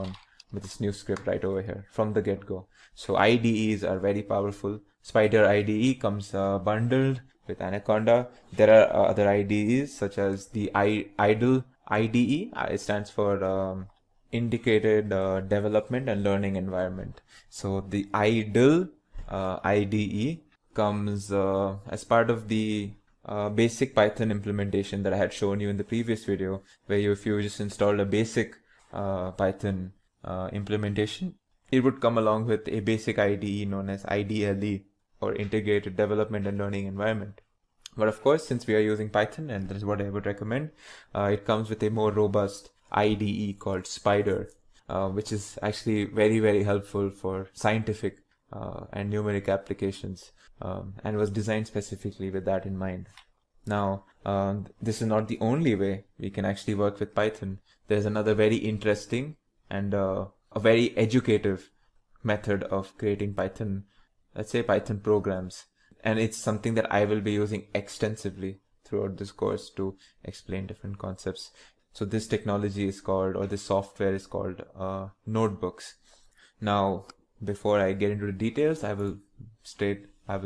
with this new script right over here from the get-go. So IDEs are very powerful. Spider IDE comes bundled with Anaconda. There are other IDEs such as the IDLE IDE. It stands for Integrated Development and Learning Environment. So the IDLE IDE comes as part of the basic Python implementation that I had shown you in the previous video, where if you just installed a basic Python implementation, it would come along with a basic IDE known as IDLE, or Integrated Development and Learning Environment. But of course, since we are using Python, and that is what I would recommend, it comes with a more robust IDE called Spider, which is actually very, very helpful for scientific and numeric applications, and was designed specifically with that in mind. Now, this is not the only way we can actually work with Python. There's another very interesting and a very educative method of creating Python, let's say Python programs. And it's something that I will be using extensively throughout this course to explain different concepts. So this technology is called, or this software is called notebooks. Now, before I get into the details, I will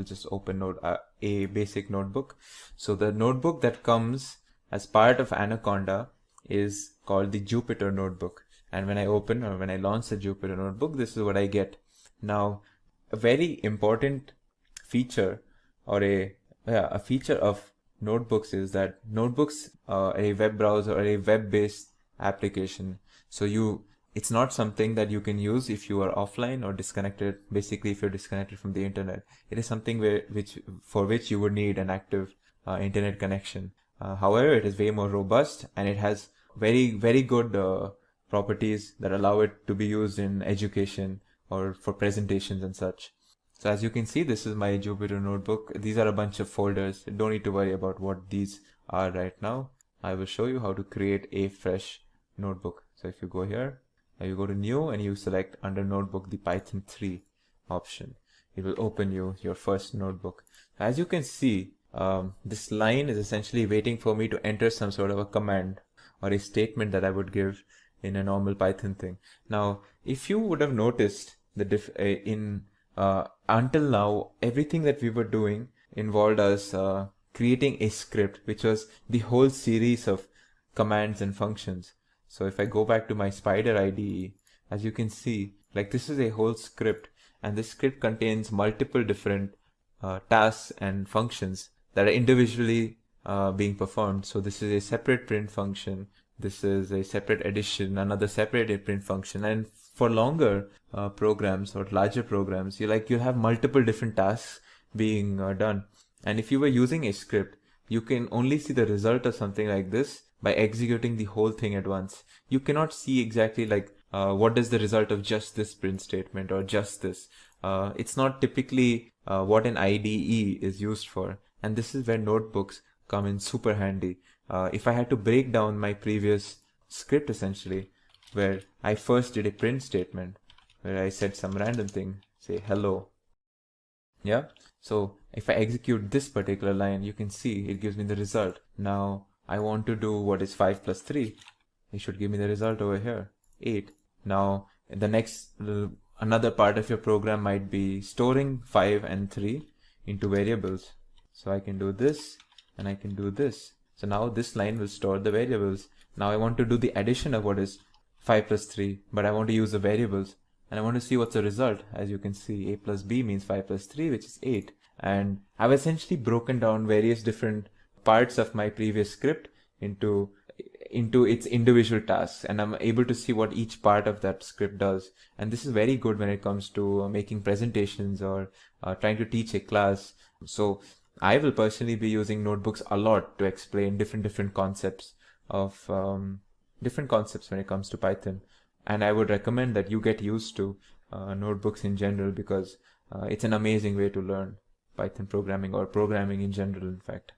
just open a basic notebook. So the notebook that comes as part of Anaconda is called the Jupyter notebook. And when I launch the Jupyter notebook, this is what I get. Now, a very important feature or a a feature of notebooks is that notebooks are a web browser or a web-based application. So it's not something that you can use if you are offline or disconnected. Basically, if you're disconnected from the internet, it is something for which you would need an active internet connection. However, it is way more robust, and it has very, very good properties that allow it to be used in education or for presentations and such. So as you can see, this is my Jupyter notebook. These are a bunch of folders. Don't need to worry about what these are right now. I will show you how to create a fresh notebook. So if you go here, you go to new and you select under notebook the Python 3 option. It will open your first notebook. As you can see, this line is essentially waiting for me to enter some sort of a command or a statement that I would give in a normal Python thing. Now, if you would have noticed until now, everything that we were doing involved us creating a script, which was the whole series of commands and functions. So if I go back to my Spider IDE, as you can see, like this is a whole script, and this script contains multiple different tasks and functions that are individually being performed. So this is a separate print function, this is a separate addition, another separate print function, and for longer programs or larger programs, you have multiple different tasks being done. And if you were using a script, you can only see the result of something like this by executing the whole thing at once. You cannot see exactly what is the result of just this print statement or just this. It's not typically what an IDE is used for. And this is where notebooks come in super handy. If I had to break down my previous script essentially, where I first did a print statement, where I said some random thing, say hello. Yeah. So if I execute this particular line, you can see it gives me the result. Now I want to do what is 5 plus 3. It should give me the result over here, 8. Now the next, another part of your program might be storing 5 and 3 into variables. So I can do this and I can do this. So now this line will store the variables. Now I want to do the addition of what is 5 plus 3, but I want to use the variables and I want to see what's the result. As you can see, a plus b means 5 plus 3, which is 8. And I've essentially broken down various different parts of my previous script into its individual tasks, and I'm able to see what each part of that script does. And this is very good when it comes to making presentations or trying to teach a class. So I will personally be using notebooks a lot to explain different concepts when it comes to Python. And I would recommend that you get used to notebooks in general, because it's an amazing way to learn Python programming, or programming in general, in fact.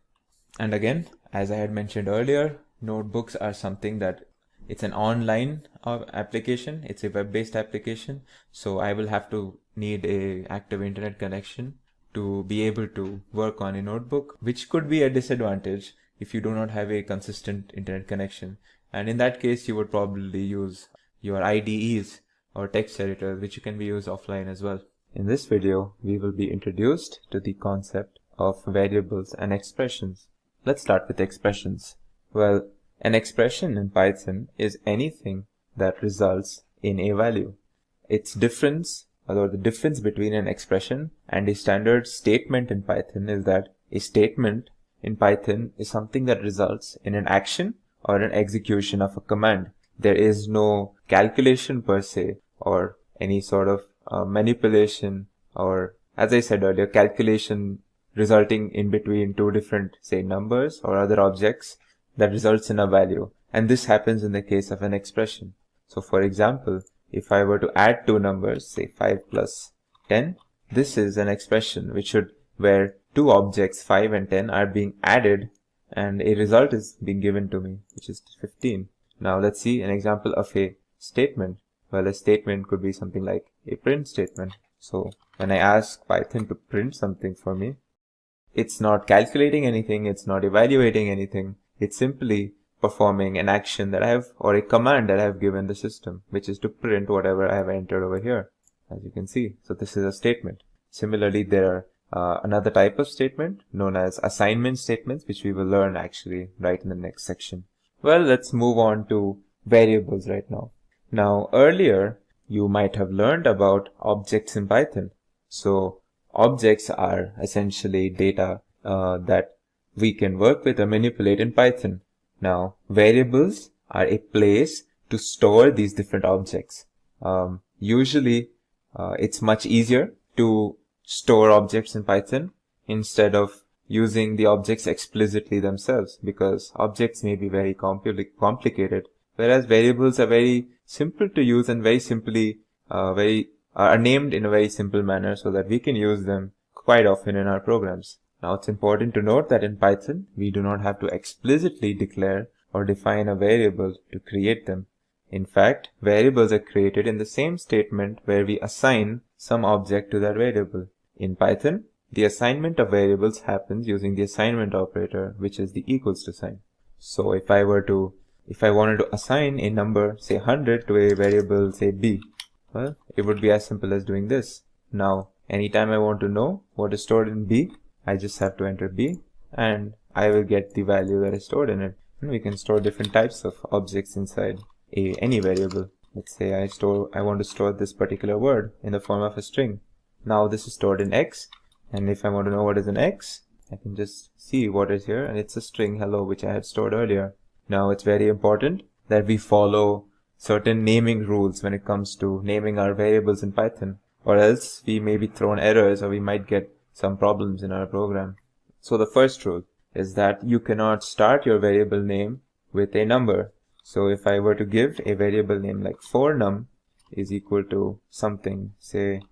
And again, as I had mentioned earlier, notebooks are something that it's an online application. It's a web-based application. So I will have to need a active internet connection to be able to work on a notebook, which could be a disadvantage if you do not have a consistent internet connection. And in that case, you would probably use your IDEs or text editors, which can be used offline as well. In this video, we will be introduced to the concept of variables and expressions. Let's start with expressions. Well, an expression in Python is anything that results in a value. Its difference, or the difference between an expression and a standard statement in Python, is that a statement in Python is something that results in an action or an execution of a command. There is no calculation per se, or any sort of manipulation, or, as I said earlier, calculation resulting in between two different, say, numbers or other objects that results in a value. And this happens in the case of an expression. So for example, if I were to add two numbers, say 5 plus 10, this is an expression where two objects, 5 and 10, are being added and a result is being given to me, which is 15. Now let's see an example of a statement. Well, a statement could be something like a print statement. So when I ask Python to print something for me, it's not calculating anything, it's not evaluating anything, it's simply performing an action that I have, or a command that I have given the system, which is to print whatever I have entered over here, as you can see. So this is a statement. Similarly, there are another type of statement known as assignment statements, which we will learn actually right in the next section. Well, let's move on to variables right now. Now, earlier, you might have learned about objects in Python. So objects are essentially data that we can work with or manipulate in Python. Now, variables are a place to store these different objects. Usually, it's much easier to store objects in Python instead of using the objects explicitly themselves, because objects may be very complicated, whereas variables are very simple to use and very simply are named in a very simple manner so that we can use them quite often in our programs. Now, it's important to note that in Python, we do not have to explicitly declare or define a variable to create them. In fact, variables are created in the same statement where we assign some object to that variable. In Python, the assignment of variables happens using the assignment operator, which is the equals to sign. So if I wanted to assign a number, say 100, to a variable, say b, well, it would be as simple as doing this. Now, anytime I want to know what is stored in b, I just have to enter b and I will get the value that is stored in it. And we can store different types of objects inside any variable. Let's say I want to store this particular word in the form of a string. Now this is stored in x, and if I want to know what is in x, I can just see what is here, and it's a string hello which I had stored earlier. Now it's very important that we follow certain naming rules when it comes to naming our variables in Python, or else we may be thrown errors or we might get some problems in our program. So the first rule is that you cannot start your variable name with a number. So if I were to give a variable name like forNum is equal to something, say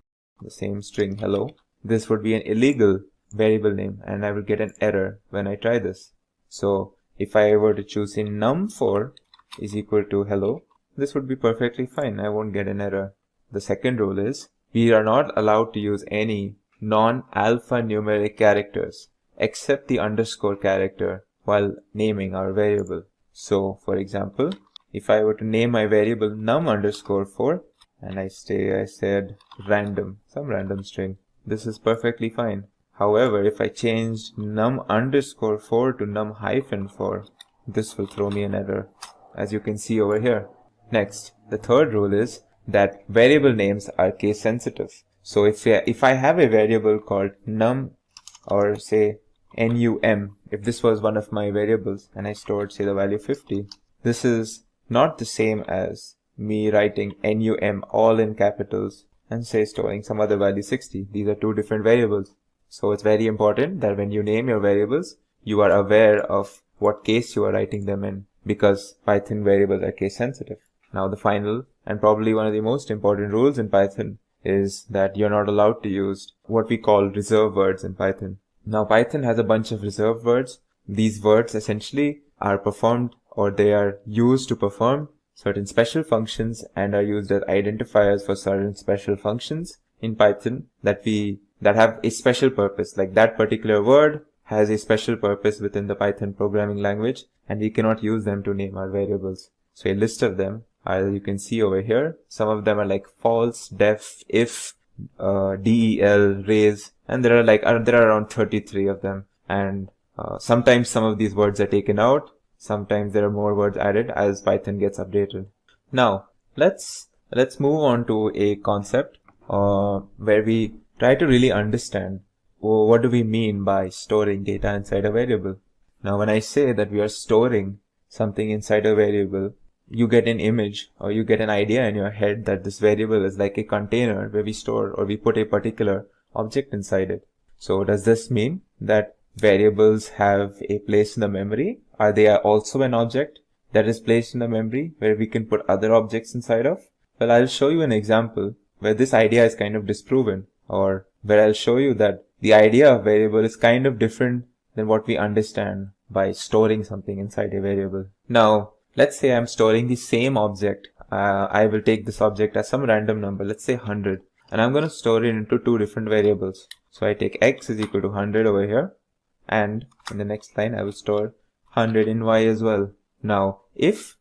the same string hello, this would be an illegal variable name and I will get an error when I try this. So if I were to choose in num4 is equal to hello, this would be perfectly fine. I won't get an error. The second rule is we are not allowed to use any non-alphanumeric characters except the underscore character while naming our variable. So for example, if I were to name my variable num_4 and I said random, some random string, this is perfectly fine. However, if I changed num_4 to num-4, this will throw me an error, as you can see over here. Next, the third rule is that variable names are case sensitive. So if I have a variable called num, or say num, if this was one of my variables and I stored, say, the value 50, this is not the same as me writing num all in capitals and say storing some other value 60. These are two different variables. So it's very important that when you name your variables, you are aware of what case you are writing them in, because Python variables are case sensitive. Now the final and probably one of the most important rules in Python is that you're not allowed to use what we call reserve words in Python. Now Python has a bunch of reserved words. These words essentially are performed, or they are used to perform certain special functions and are used as identifiers for certain special functions in Python that have a special purpose. Like that particular word has a special purpose within the Python programming language, and we cannot use them to name our variables. So a list of them, as you can see over here, some of them are like false, def, if, del, raise, and there are around 33 of them. And sometimes some of these words are taken out. Sometimes there are more words added as Python gets updated. Now let's move on to a concept where we try to really understand what do we mean by storing data inside a variable. Now when I say that we are storing something inside a variable, you get an image or you get an idea in your head that this variable is like a container where we store or we put a particular object inside it. So does this mean that variables have a place in the memory? Are they also an object that is placed in the memory where we can put other objects inside of? Well, I'll show you an example where this idea is kind of disproven, or where I'll show you that the idea of variable is kind of different than what we understand by storing something inside a variable. Now, let's say I'm storing the same object. I will take this object as some random number, let's say 100, and I'm going to store it into two different variables. So I take x is equal to 100 over here, and in the next line I will store 100 in y as well. Now, if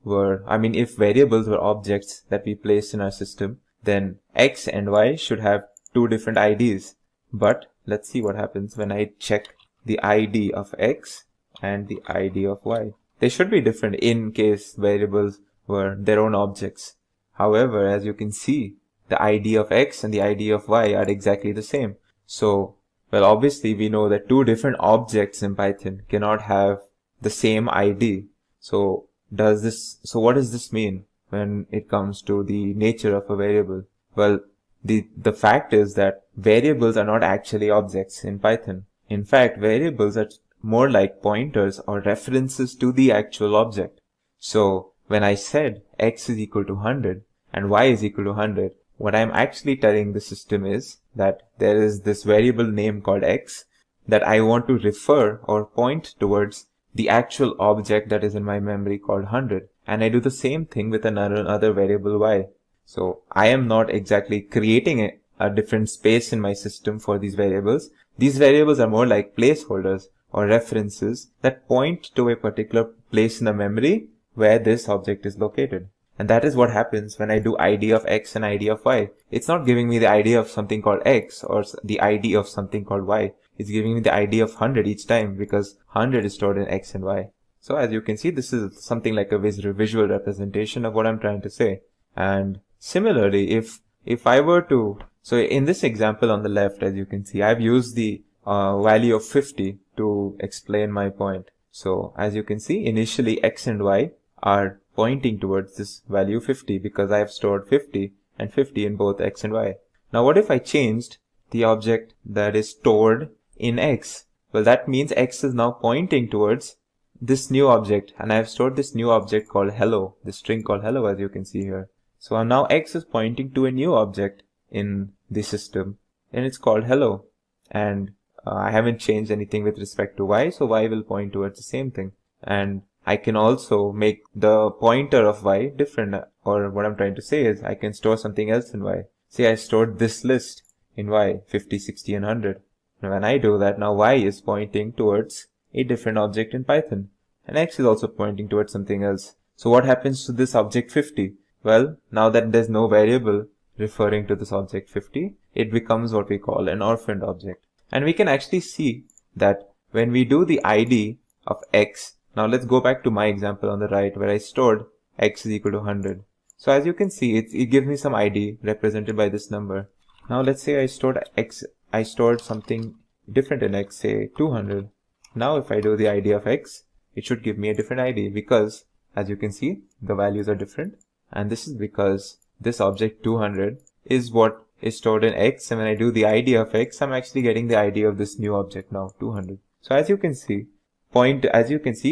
variables were objects that we placed in our system, then x and y should have two different IDs. But let's see what happens when I check the ID of x and the ID of y. They should be different in case variables were their own objects. However, as you can see, the ID of x and the ID of y are exactly the same. So Well, obviously we know that two different objects in Python cannot have the same ID. So what does this mean when it comes to the nature of a variable? Well, the fact is that variables are not actually objects in Python. In fact, variables are more like pointers or references to the actual object. So when I said x is equal to 100 and y is equal to 100, what I'm actually telling the system is that there is this variable name called x that I want to refer or point towards the actual object that is in my memory called 100. And I do the same thing with another variable y. So I am not exactly creating a different space in my system for these variables. These variables are more like placeholders or references that point to a particular place in the memory where this object is located. And that is what happens when I do ID of x and ID of y. It's not giving me the ID of something called x or the ID of something called y. It's giving me the ID of 100 each time because 100 is stored in x and y. So as you can see, this is something like a visual representation of what I'm trying to say. And similarly, if I were to, so in this example on the left, as you can see, I've used the value of 50 to explain my point. So as you can see, initially x and y are pointing towards this value 50 because I have stored 50 and 50 in both x and y. Now what if I changed the object that is stored in x? Well, that means x is now pointing towards this new object, and I have stored this new object called hello, this string called hello, as you can see here. So now x is pointing to a new object in the system and it's called hello, and I haven't changed anything with respect to y, so y will point towards the same thing. And I can also make the pointer of y different, or what I'm trying to say is I can store something else in y. Say I stored this list in y, 50, 60 and 100. And when I do that, now y is pointing towards a different object in Python, and x is also pointing towards something else. So what happens to this object 50? Well, now that there's no variable referring to this object 50, it becomes what we call an orphaned object. And we can actually see that when we do the ID of x, now let's go back to my example on the right where I stored x is equal to 100. So as you can see, it gives me some ID represented by this number. Now let's say I stored something different in x, say 200. Now if I do the ID of x, it should give me a different ID because as you can see, the values are different. And this is because this object 200 is what is stored in x, and when I do the ID of x, I'm actually getting the ID of this new object now, 200. So as you can see,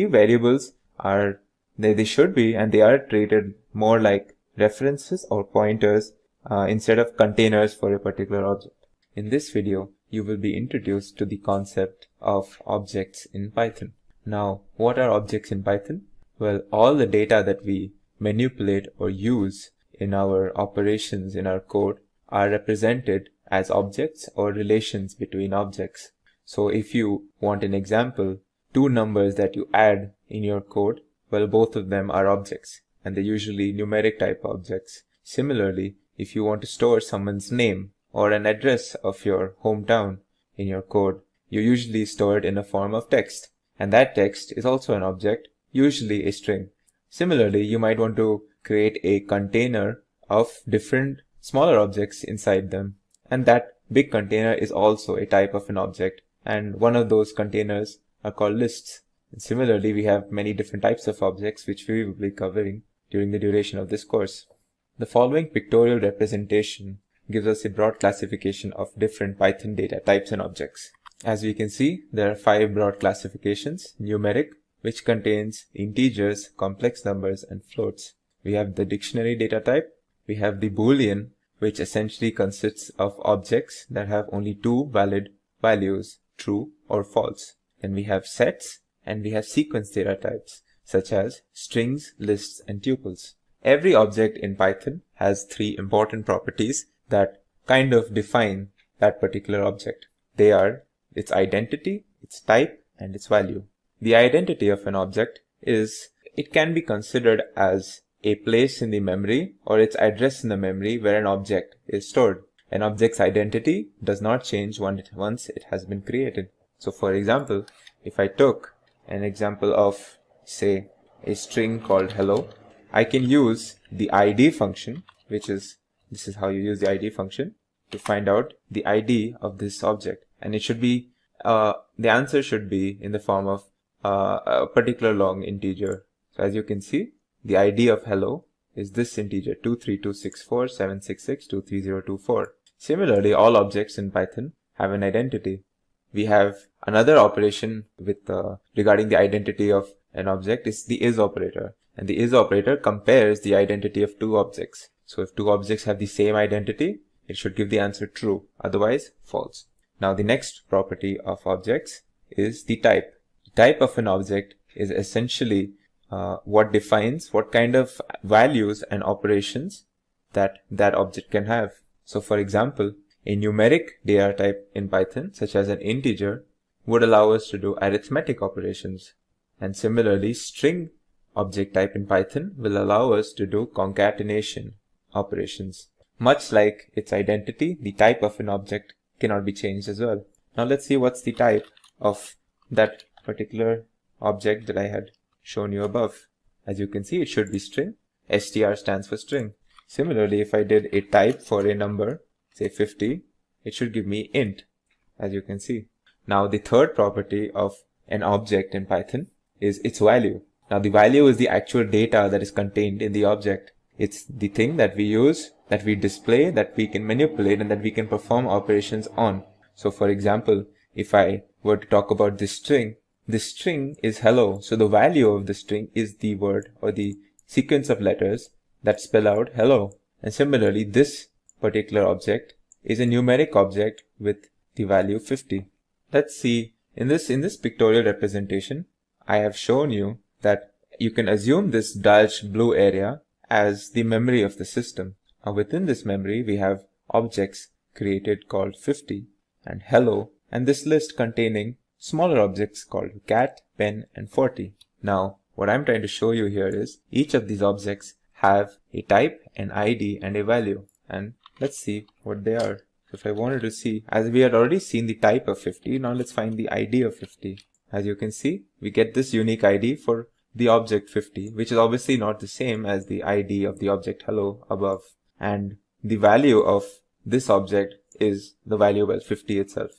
variables are, they should be, and they are treated more like references or pointers instead of containers for a particular object. In this video, you will be introduced to the concept of objects in Python. Now, what are objects in Python? Well, all the data that we manipulate or use in our operations in our code are represented as objects or relations between objects. So if you want an example, two numbers that you add in your code, well, both of them are objects, and they're usually numeric type objects. Similarly, if you want to store someone's name or an address of your hometown in your code, you usually store it in a form of text, and that text is also an object, usually a string. Similarly, you might want to create a container of different smaller objects inside them, and that big container is also a type of an object, and one of those containers are called lists. And similarly, we have many different types of objects which we will be covering during the duration of this course. The following pictorial representation gives us a broad classification of different Python data types and objects. As we can see, there are 5 broad classifications: numeric, which contains integers, complex numbers, and floats. We have the dictionary data type. We have the Boolean, which essentially consists of objects that have only 2 valid values, true or false. Then we have sets, and we have sequence data types, such as strings, lists, and tuples. Every object in Python has 3 important properties that kind of define that particular object. They are its identity, its type, and its value. The identity of an object is, it can be considered as a place in the memory or its address in the memory where an object is stored. An object's identity does not change once it has been created. So for example, if I took an example of, say, a string called hello, I can use the ID function, this is how you use the ID function, to find out the ID of this object. and it should be the answer should be in the form of a particular long integer. So as you can see, the ID of hello is this integer 2326476623024. Similarly, all objects in Python have an identity. We have another operation with regarding the identity of an object is the is operator, and the is operator compares the identity of two objects. So if two objects have the same identity, it should give the answer true, otherwise false. Now the next property of objects is the type. The type of an object is essentially what defines what kind of values and operations that object can have. So for example, a numeric data type in Python, such as an integer, would allow us to do arithmetic operations. And similarly, string object type in Python will allow us to do concatenation operations. Much like its identity, the type of an object cannot be changed as well. Now let's see what's the type of that particular object that I had shown you above. As you can see, it should be string. str stands for string. Similarly, if I did a type for a number, say 50, it should give me int, as you can see. Now the third property of an object in Python is its value. Now the value is the actual data that is contained in the object. It's the thing that we use, that we display, that we can manipulate, and that we can perform operations on. So for example, if I were to talk about this string is hello. So the value of the string is the word or the sequence of letters that spell out hello. And similarly, this particular object is a numeric object with the value 50. Let's see, in this pictorial representation, I have shown you that you can assume this dashed blue area as the memory of the system. Now within this memory, we have objects created called 50 and hello, and this list containing smaller objects called cat, pen, and 40. Now, what I'm trying to show you here is each of these objects have a type, an ID, and a value. And let's see what they are. So if I wanted to see, as we had already seen the type of 50, now let's find the ID of 50. As you can see, we get this unique ID for the object 50, which is obviously not the same as the ID of the object hello above. And the value of this object is the value 50 itself.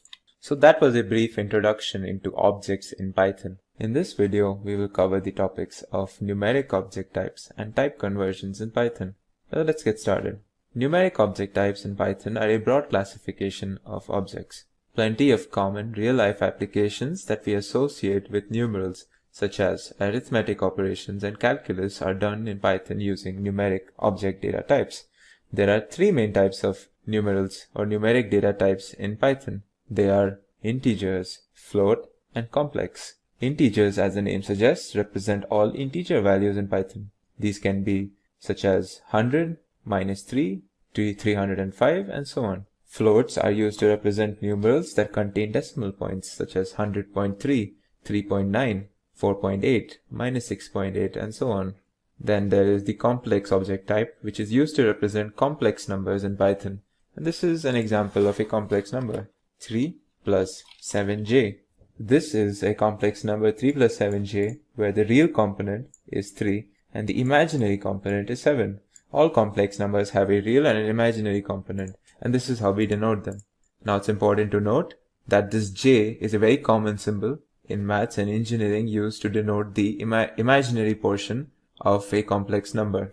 So that was a brief introduction into objects in Python. In this video, we will cover the topics of numeric object types and type conversions in Python. So let's get started. Numeric object types in Python are a broad classification of objects. Plenty of common real-life applications that we associate with numerals, such as arithmetic operations and calculus, are done in Python using numeric object data types. There are three main types of numerals or numeric data types in Python. They are integers, float, and complex. Integers, as the name suggests, represent all integer values in Python. These can be such as 100, -3, 305, and so on. Floats are used to represent numerals that contain decimal points, such as 100.3, 3.9, 4.8, -6.8, and so on. Then there is the complex object type, which is used to represent complex numbers in Python. And this is an example of a complex number, 3 plus 7j. This is a complex number 3 plus 7j, where the real component is 3 and the imaginary component is 7. All complex numbers have a real and an imaginary component, and this is how we denote them. Now it's important to note that this j is a very common symbol in maths and engineering used to denote the imaginary portion of a complex number.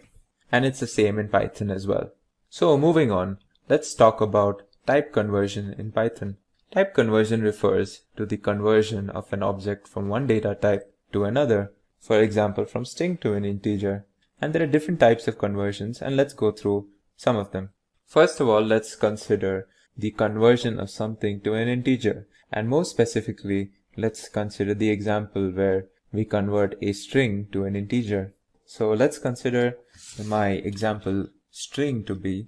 And it's the same in Python as well. So moving on, let's talk about type conversion in Python. Type conversion refers to the conversion of an object from one data type to another, for example from string to an integer. And there are different types of conversions, and let's go through some of them. First of all, let's consider the conversion of something to an integer, and more specifically, let's consider the example where we convert a string to an integer. So let's consider my example string to be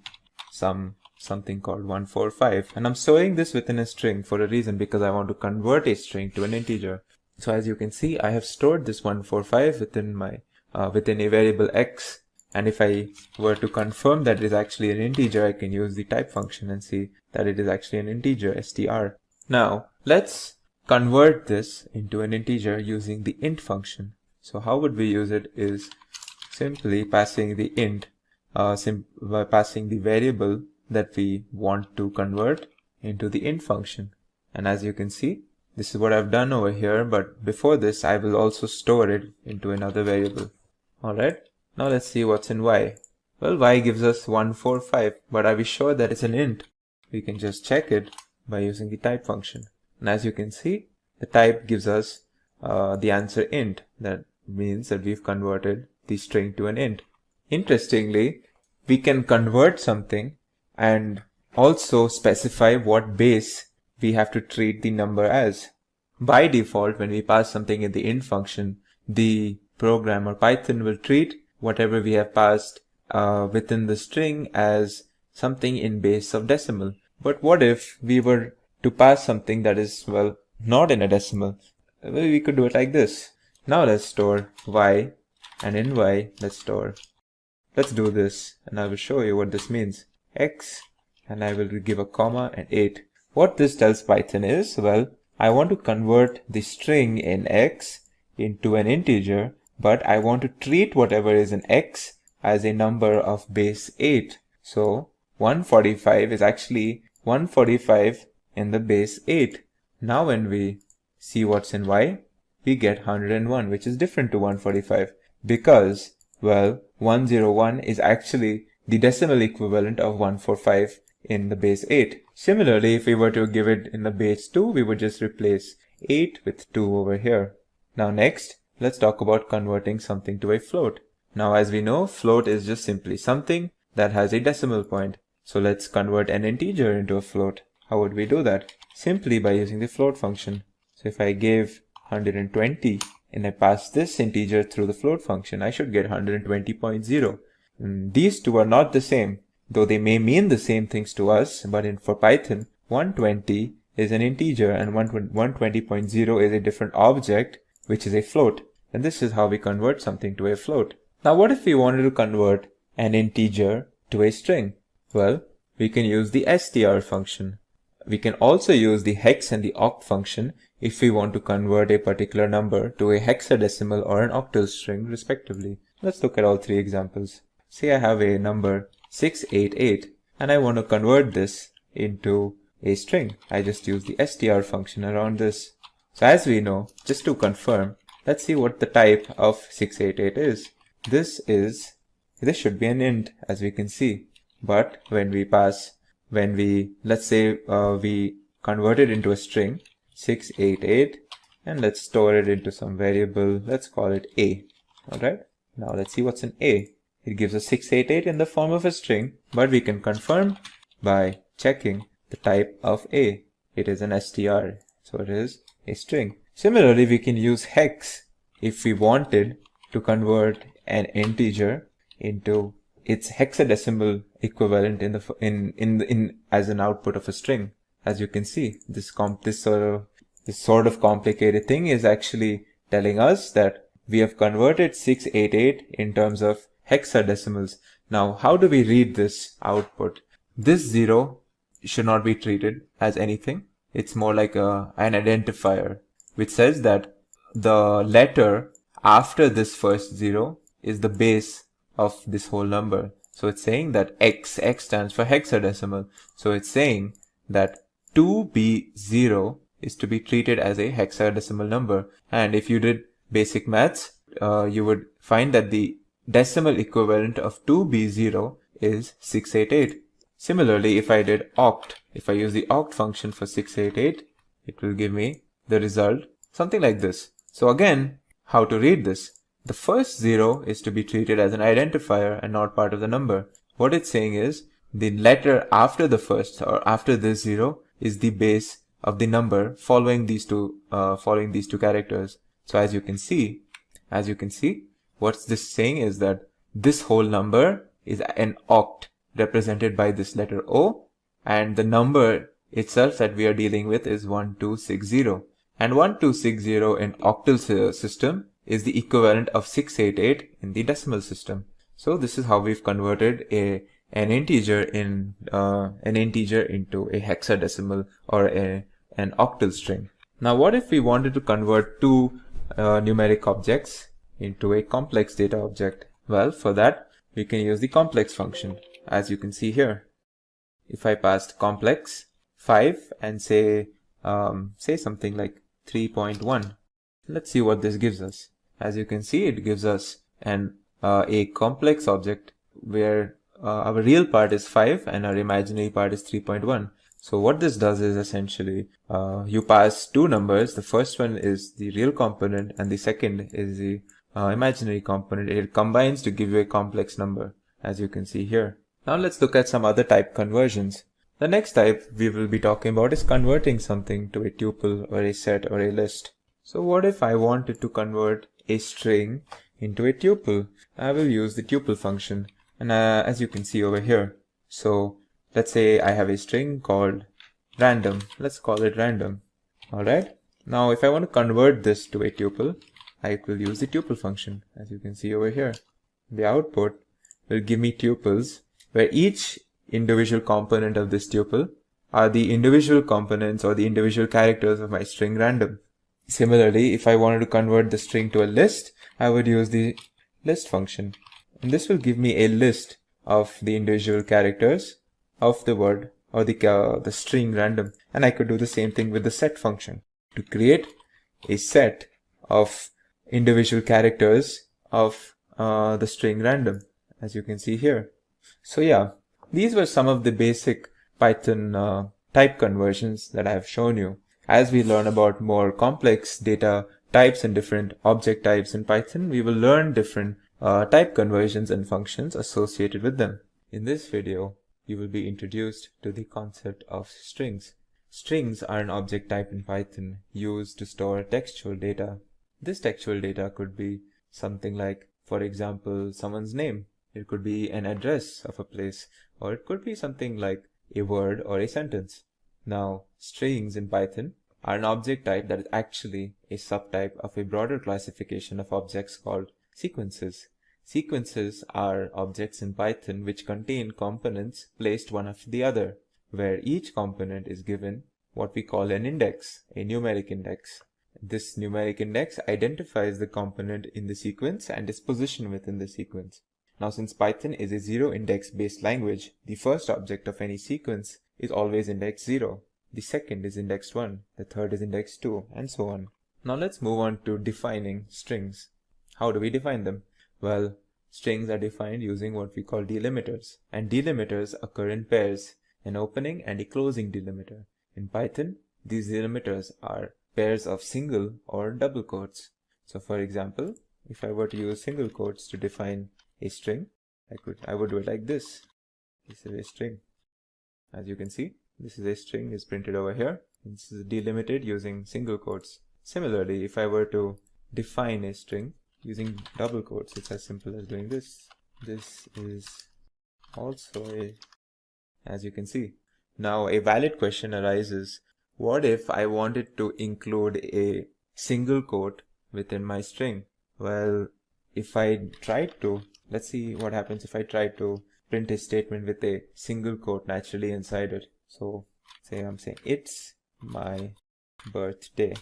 something called 145, and I'm storing this within a string for a reason, because I want to convert a string to an integer. So as you can see, I have stored this 145 within a variable x, and if I were to confirm that it is actually an integer, I can use the type function and see that it is actually an integer, str. Now let's convert this into an integer using the int function. So how would we use it is simply passing the int, by passing the variable that we want to convert into the int function. And as you can see, this is what I've done over here, but before this I will also store it into another variable. Alright, now let's see what's in y. Well, y gives us 145, but are we sure that it's an int? We can just check it by using the type function. And as you can see, the type gives us the answer int. That means that we've converted the string to an int. Interestingly, we can convert something and also specify what base we have to treat the number as. By default, when we pass something in the int function, the program or Python will treat whatever we have passed within the string as something in base of decimal. But what if we were to pass something that is, well, not in a decimal? Well, we could do it like this. Now let's store y, and in y, let's do this, and I will show you what this means. X, and I will give a comma and 8. What this tells Python is, well, I want to convert the string in X into an integer, but I want to treat whatever is in X as a number of base 8. So 145 is actually 145 in the base 8. Now when we see what's in y, we get 101, which is different to 145 because, well, 101 is actually the decimal equivalent of 145 in the base 8. Similarly, if we were to give it in the base 2, we would just replace 8 with 2 over here. Now next, let's talk about converting something to a float. Now as we know, float is just simply something that has a decimal point. So let's convert an integer into a float. How would we do that? Simply by using the float function. So if I gave 120 and I pass this integer through the float function, I should get 120.0. These two are not the same, though they may mean the same things to us, but for Python, 120 is an integer and 120.0 is a different object, which is a float. And this is how we convert something to a float. Now what if we wanted to convert an integer to a string? Well, we can use the str function. We can also use the hex and the oct function if we want to convert a particular number to a hexadecimal or an octal string respectively. Let's look at all three examples. Say I have a number 688 and I want to convert this into a string. I just use the str function around this. So as we know, just to confirm, let's see what the type of 688 is. This should be an int, as we can see. But let's say we convert it into a string 688 and let's store it into some variable. Let's call it a. Alright, now let's see what's in a. It gives us 688 in the form of a string, but we can confirm by checking the type of a. It is an str, so it is a string. Similarly, we can use hex if we wanted to convert an integer into its hexadecimal equivalent as an output of a string. As you can see, this sort of complicated thing is actually telling us that we have converted 688 in terms of hexadecimals. Now, how do we read this output? This 0 should not be treated as anything. It's more like an identifier, which says that the letter after this first 0 is the base of this whole number. So it's saying that X stands for hexadecimal. So it's saying that 2B0 is to be treated as a hexadecimal number. And if you did basic maths, you would find that the decimal equivalent of 2B0 is 688. Similarly, if I did oct, if I use the oct function for 688, it will give me the result something like this. So again, how to read this? The first 0 is to be treated as an identifier and not part of the number. What it's saying is the letter after the first or after this 0 is the base of the number following these two characters. So as you can see, what's this saying is that this whole number is an oct represented by this letter O, and the number itself that we are dealing with is 1260. And 1260 in octal system is the equivalent of 688 in the decimal system. So this is how we've converted an integer into a hexadecimal or an octal string. Now what if we wanted to convert two numeric objects into a complex data object? Well, for that we can use the complex function, as you can see here. If I passed complex 5 and say say something like 3.1. Let's see what this gives us. As you can see, it gives us a complex object where our real part is 5 and our imaginary part is 3.1. So what this does is essentially you pass two numbers. The first one is the real component and the second is the imaginary component. It combines to give you a complex number, as you can see here. Now let's look at some other type conversions. The next type we will be talking about is converting something to a tuple or a set or a list. So what if I wanted to convert a string into a tuple? I will use the tuple function, and as you can see over here. So let's say I have a string called random. Let's call it random. Alright. Now if I want to convert this to a tuple, I will use the tuple function, as you can see over here. The output will give me tuples where each individual component of this tuple are the individual components or the individual characters of my string random. Similarly, if I wanted to convert the string to a list, I would use the list function. And this will give me a list of the individual characters of the word or the string random. And I could do the same thing with the set function to create a set of individual characters of the string random, as you can see here. So yeah, these were some of the basic Python type conversions that I have shown you. As we learn about more complex data types and different object types in Python, we will learn different type conversions and functions associated with them. In this video, you will be introduced to the concept of strings. Strings are an object type in Python used to store textual data. This textual data could be something like, for example, someone's name. It could be an address of a place, or it could be something like a word or a sentence. Now, strings in Python are an object type that is actually a subtype of a broader classification of objects called sequences. Sequences are objects in Python which contain components placed one after the other, where each component is given what we call an index, a numeric index. This numeric index identifies the component in the sequence and its position within the sequence. Now, since Python is a zero index based language, the first object of any sequence is always index 0. The second is index 1, the third is index 2, and so on. Now let's move on to defining strings. How do we define them? Well, strings are defined using what we call delimiters, and delimiters occur in pairs, an opening and a closing delimiter. In Python, these delimiters are pairs of single or double quotes. So for example, if I were to use single quotes to define a string, I would do it like this. This is a string. As you can see, this is a string is printed over here. This is delimited using single quotes. Similarly, if I were to define a string using double quotes, it's as simple as doing this. This is also a, as you can see. Now a valid question arises. What if I wanted to include a single quote within my string? Well, if I tried to, let's see what happens if I try to print a statement with a single quote naturally inside it. So say I'm saying it's my birthday.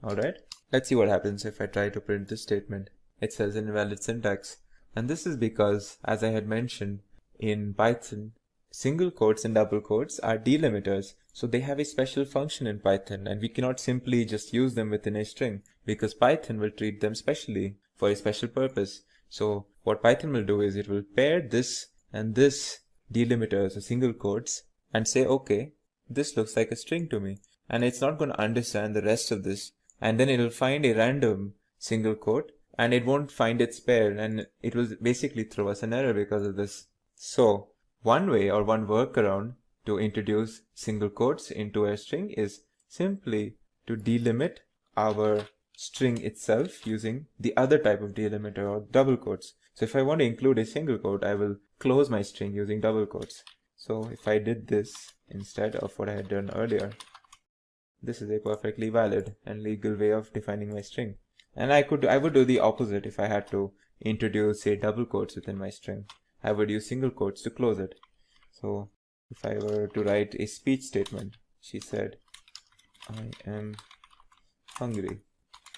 Alright, let's see what happens if I try to print this statement. It says invalid syntax, and this is because, as I had mentioned, in Python single quotes and double quotes are delimiters, so they have a special function in Python, and we cannot simply just use them within a string because Python will treat them specially for a special purpose. So what Python will do is it will pair this and this delimiters or single quotes and say, okay, this looks like a string to me, and it's not going to understand the rest of this, and then it will find a random single quote and it won't find its pair, and it will basically throw us an error because of this. So one way or one workaround to introduce single quotes into a string is simply to delimit our string itself using the other type of delimiter or double quotes. So if I want to include a single quote, I will close my string using double quotes. So if I did this instead of what I had done earlier, this is a perfectly valid and legal way of defining my string. And I would do the opposite if I had to introduce, say, double quotes within my string. I would use single quotes to close it. So if I were to write a speech statement, she said, I am hungry.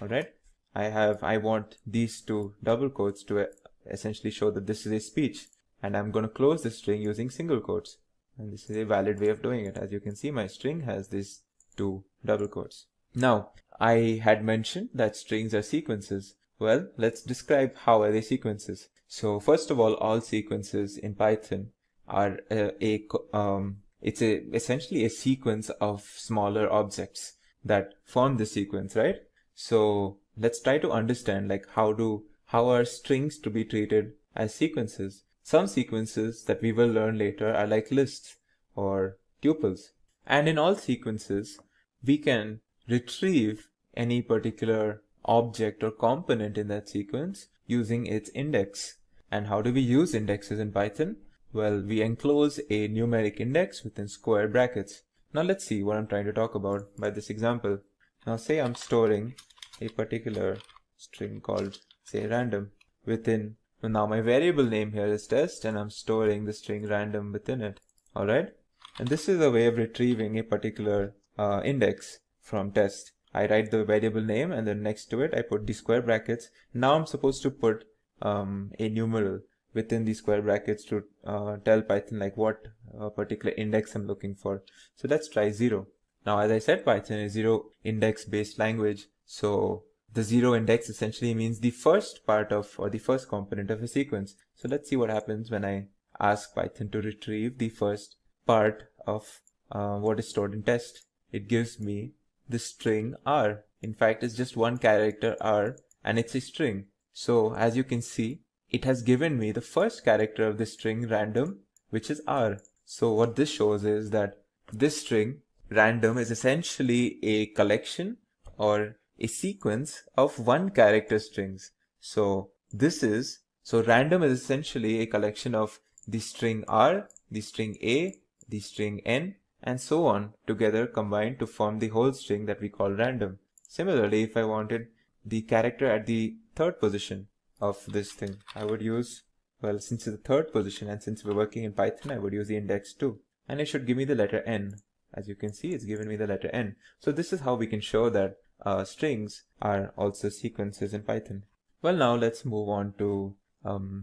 Alright, I want these two double quotes to essentially show that this is a speech, and I'm going to close the string using single quotes, and this is a valid way of doing it. As you can see, my string has these two double quotes. Now, I had mentioned that strings are sequences. Well, let's describe how are they sequences. So first of all sequences in Python are essentially a sequence of smaller objects that form the sequence, right? So let's try to understand like how are strings to be treated as sequences. Some sequences that we will learn later are like lists or tuples. And in all sequences, we can retrieve any particular object or component in that sequence using its index. And how do we use indexes in Python? Well, we enclose a numeric index within square brackets. Now let's see what I'm trying to talk about by this example. Now say I'm storing a particular string called, say, random within. Now my variable name here is test, and I'm storing the string random within it. Alright? And this is a way of retrieving a particular index from test. I write the variable name, and then next to it I put the square brackets. Now I'm supposed to put a numeral within the square brackets to tell Python like what particular index I'm looking for. So let's try 0. Now, as I said, Python is 0 index based language. So the 0 index essentially means the first part of, or the first component of a sequence. So let's see what happens when I ask Python to retrieve the first part of what is stored in test. It gives me the string R. In fact, it's just one character R, and it's a string. So as you can see, it has given me the first character of the string random, which is R. So what this shows is that this string random is essentially a collection or a sequence of one character strings. So random is essentially a collection of the string R, the string A, the string N, and so on together combined to form the whole string that we call random. Similarly, if I wanted the character at the third position of this thing, I would use, well, since it's the third position and since we're working in Python, I would use the index 2, and it should give me the letter N. As you can see, it's given me the letter N. So this is how we can show that strings are also sequences in Python. Well, now let's move on to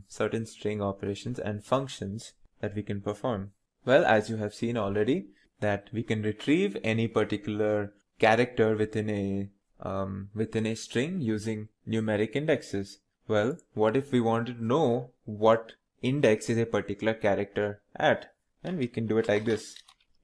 certain string operations and functions that we can perform. Well, as you have seen already, that we can retrieve any particular character within a string using numeric indexes. Well, what if we wanted to know what index is a particular character at? And we can do it like this.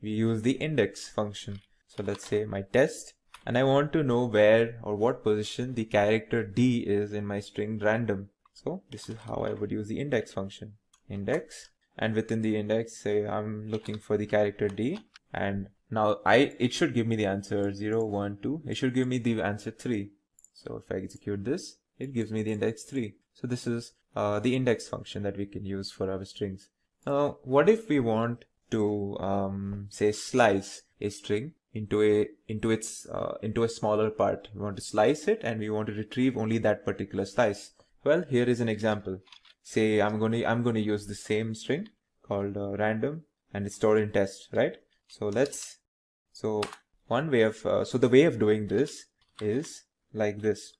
We use the index function. So let's say my test, and I want to know where or what position the character D is in my string random. So this is how I would use the index function. Index, and within the index, say I'm looking for the character D, and now it should give me the answer 0, 1, 2. It should give me the answer 3. So if I execute this, it gives me the index 3. So this is the index function that we can use for our strings. Now, what if we want to say slice a string into a smaller part? We want to slice it, and we want to retrieve only that particular slice. Well, here is an example. Say I'm going to use the same string called random, and it's stored in test, right? So the way of doing this is like this.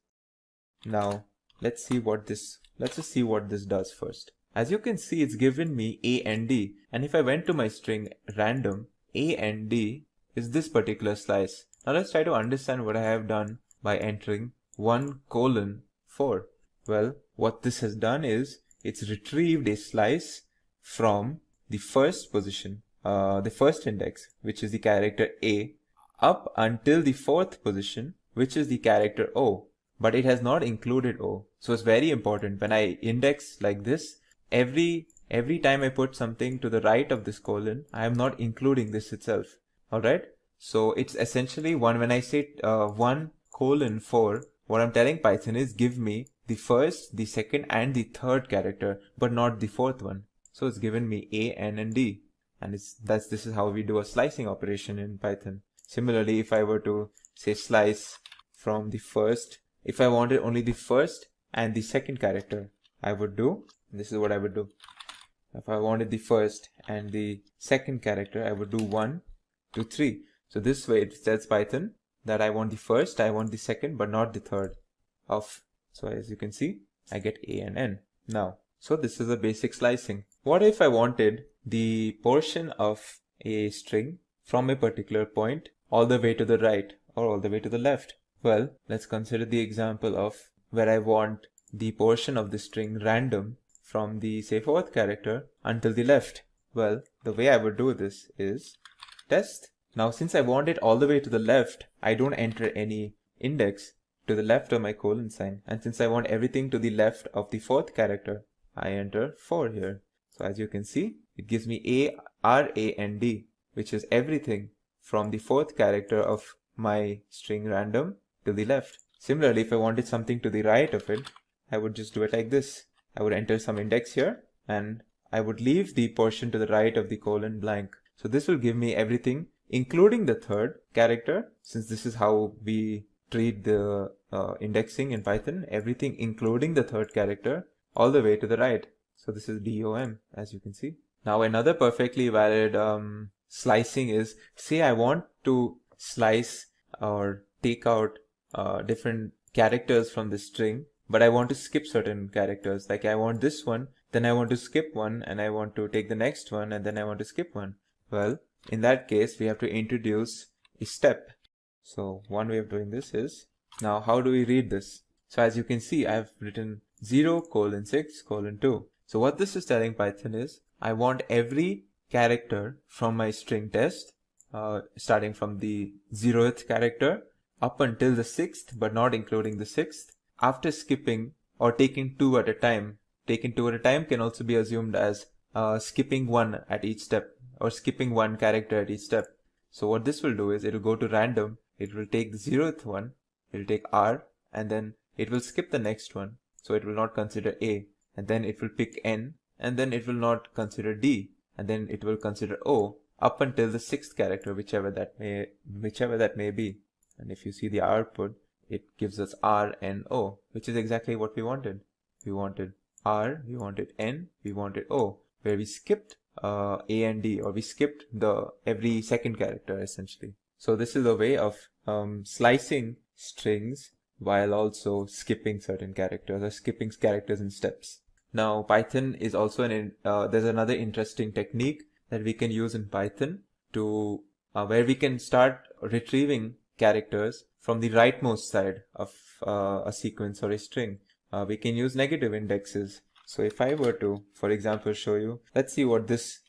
Now let's just see what this does first. As you can see, it's given me A and D, and if I went to my string random, A and D is this particular slice. Now let's try to understand what I have done by entering 1:4. Well, what this has done is it's retrieved a slice from the first position, the first index, which is the character A, up until the fourth position, which is the character O, but it has not included O. So it's very important when I index like this, every time I put something to the right of this colon, I am not including this itself. Alright? So it's essentially when I say 1:4, what I'm telling Python is give me the first, the second, and the third character, but not the fourth one. So it's given me A, N, and D. And this is how we do a slicing operation in Python. Similarly, if I were to say slice from the first, if I wanted only the first and the second character, this is what I would do. If I wanted the first and the second character, I would do 1, 2, 3. So this way it tells Python that I want the first, I want the second, but not the third of. So as you can see, I get A and N. Now, so this is a basic slicing. What if I wanted the portion of a string from a particular point all the way to the right or all the way to the left? Well, let's consider the example of where I want the portion of the string random from the, say, 4th character until the left. Well, the way I would do this is test. Now, since I want it all the way to the left, I don't enter any index to the left of my colon sign. And since I want everything to the left of the 4th character, I enter 4 here. So as you can see, it gives me A, R, A, and D, which is everything from the 4th character of my string random to the left. Similarly, if I wanted something to the right of it, I would just do it like this. I would enter some index here, and I would leave the portion to the right of the colon blank. So this will give me everything, including the 3rd character, since this is how we treat the indexing in Python, everything including the 3rd character all the way to the right. So this is DOM, as you can see. Now another perfectly valid slicing is, say I want to slice or take out different characters from the string, but I want to skip certain characters. Like I want this one, then I want to skip one, and I want to take the next one, and then I want to skip one. Well, in that case, we have to introduce a step. So one way of doing this is, now how do we read this? So as you can see, I've written 0:6:2. So what this is telling Python is, I want every character from my string test, starting from the 0th character up until the 6th, but not including the 6th, after skipping or taking 2 at a time. Taking 2 at a time can also be assumed as skipping 1 at each step, or skipping 1 character at each step. So what this will do is, it will go to random, it will take the 0th one, it will take R, and then it will skip the next one. So it will not consider A, and then it will pick N, and then it will not consider D, and then it will consider O, up until the 6th character, whichever that may be. And if you see the output, it gives us R, N, O, which is exactly what we wanted. We wanted R, we wanted N, we wanted O, where we skipped A and D, or we skipped every 2nd character essentially. So this is a way of slicing strings while also skipping certain characters, or skipping characters in steps. Now Python is also there's another interesting technique that we can use in Python to where we can start retrieving characters from the rightmost side of a sequence or a string. We can use negative indexes. So if I were to, for example, show you, let's see what this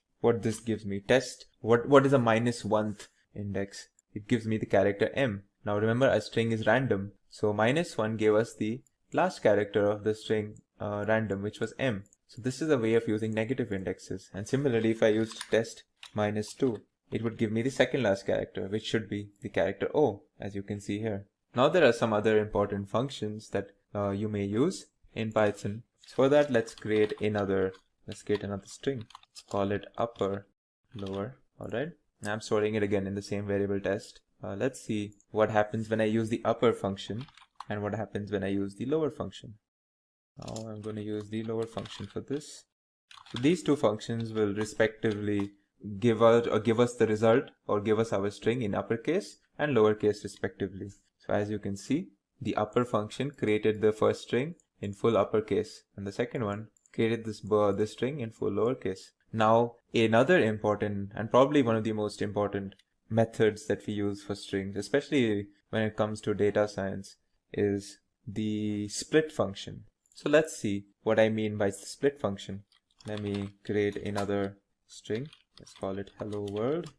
gives me. Test what is a -1th index. It gives me the character M. Now remember, a string is random, so -1 gave us the last character of the string random, which was M. So this is a way of using negative indexes. And similarly, if I used test -2, it would give me the 2nd last character, which should be the character O, as you can see here. Now there are some other important functions that you may use in Python. So for that, let's create another string. Let's call it upper, lower. Alright. Now I'm storing it again in the same variable test. Let's see what happens when I use the upper function and what happens when I use the lower function. Now I'm going to use the lower function for this. So these two functions will respectively give us the result, or give us our string in uppercase and lowercase respectively. So as you can see, the upper function created the first string in full uppercase, and the second one created this string in full lowercase. Now another important, and probably one of the most important methods that we use for strings, especially when it comes to data science, is the split function. So let's see what I mean by the split function. Let me create another string. Let's call it hello world.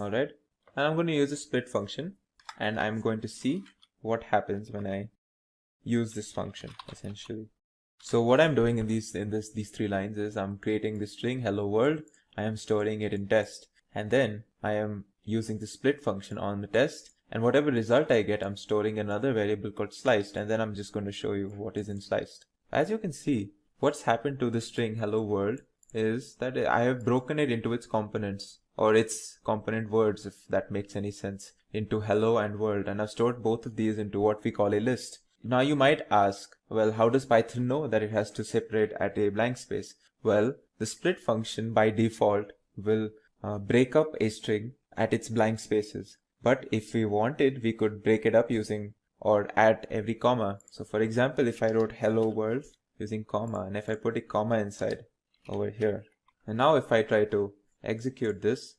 Alright, and I'm going to use a split function, and I'm going to see what happens when I use this function essentially. So what I'm doing in these 3 lines is, I'm creating the string hello world, I am storing it in test, and then I am using the split function on the test, and whatever result I get, I'm storing another variable called sliced, and then I'm just going to show you what is in sliced. As you can see, what's happened to the string hello world is that I have broken it into its components, or its component words, if that makes any sense, into hello and world, and I've stored both of these into what we call a list. Now you might ask, well, how does Python know that it has to separate at a blank space? Well, the split function by default will break up a string at its blank spaces. But if we wanted, we could break it up using or at every comma. So for example, if I wrote hello world using comma, and if I put a comma inside over here, and now if I try to execute this,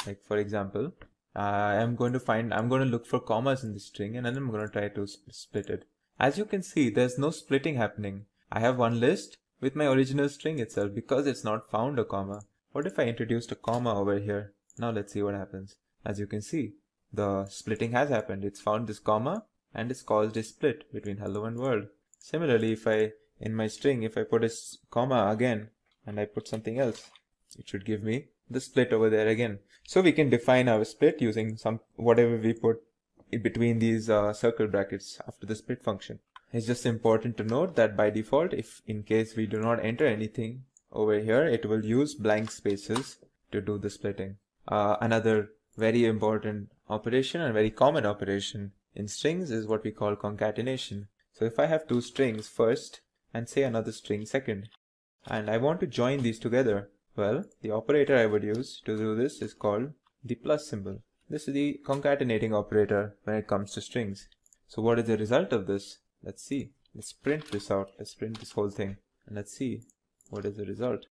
like for example, I'm going to look for commas in the string, and then I'm going to try to split it. As you can see, there's no splitting happening. I have one list with my original string itself because it's not found a comma. What if I introduced a comma over here? Now let's see what happens. As you can see, the splitting has happened. It's found this comma and it's caused a split between hello and world. Similarly, in my string, if I put a comma again and I put something else, it should give me the split over there again. So we can define our split using whatever we put in between these circle brackets after the split function. It's just important to note that by default, if in case we do not enter anything over here, it will use blank spaces to do the splitting. Another very important operation and very common operation in strings is what we call concatenation. So if I have two strings first and say another string second, and I want to join these together, well, the operator I would use to do this is called the plus symbol. This is the concatenating operator when it comes to strings. So what is the result of this? Let's see. Let's print this out. Let's print this whole thing and let's see what is the result.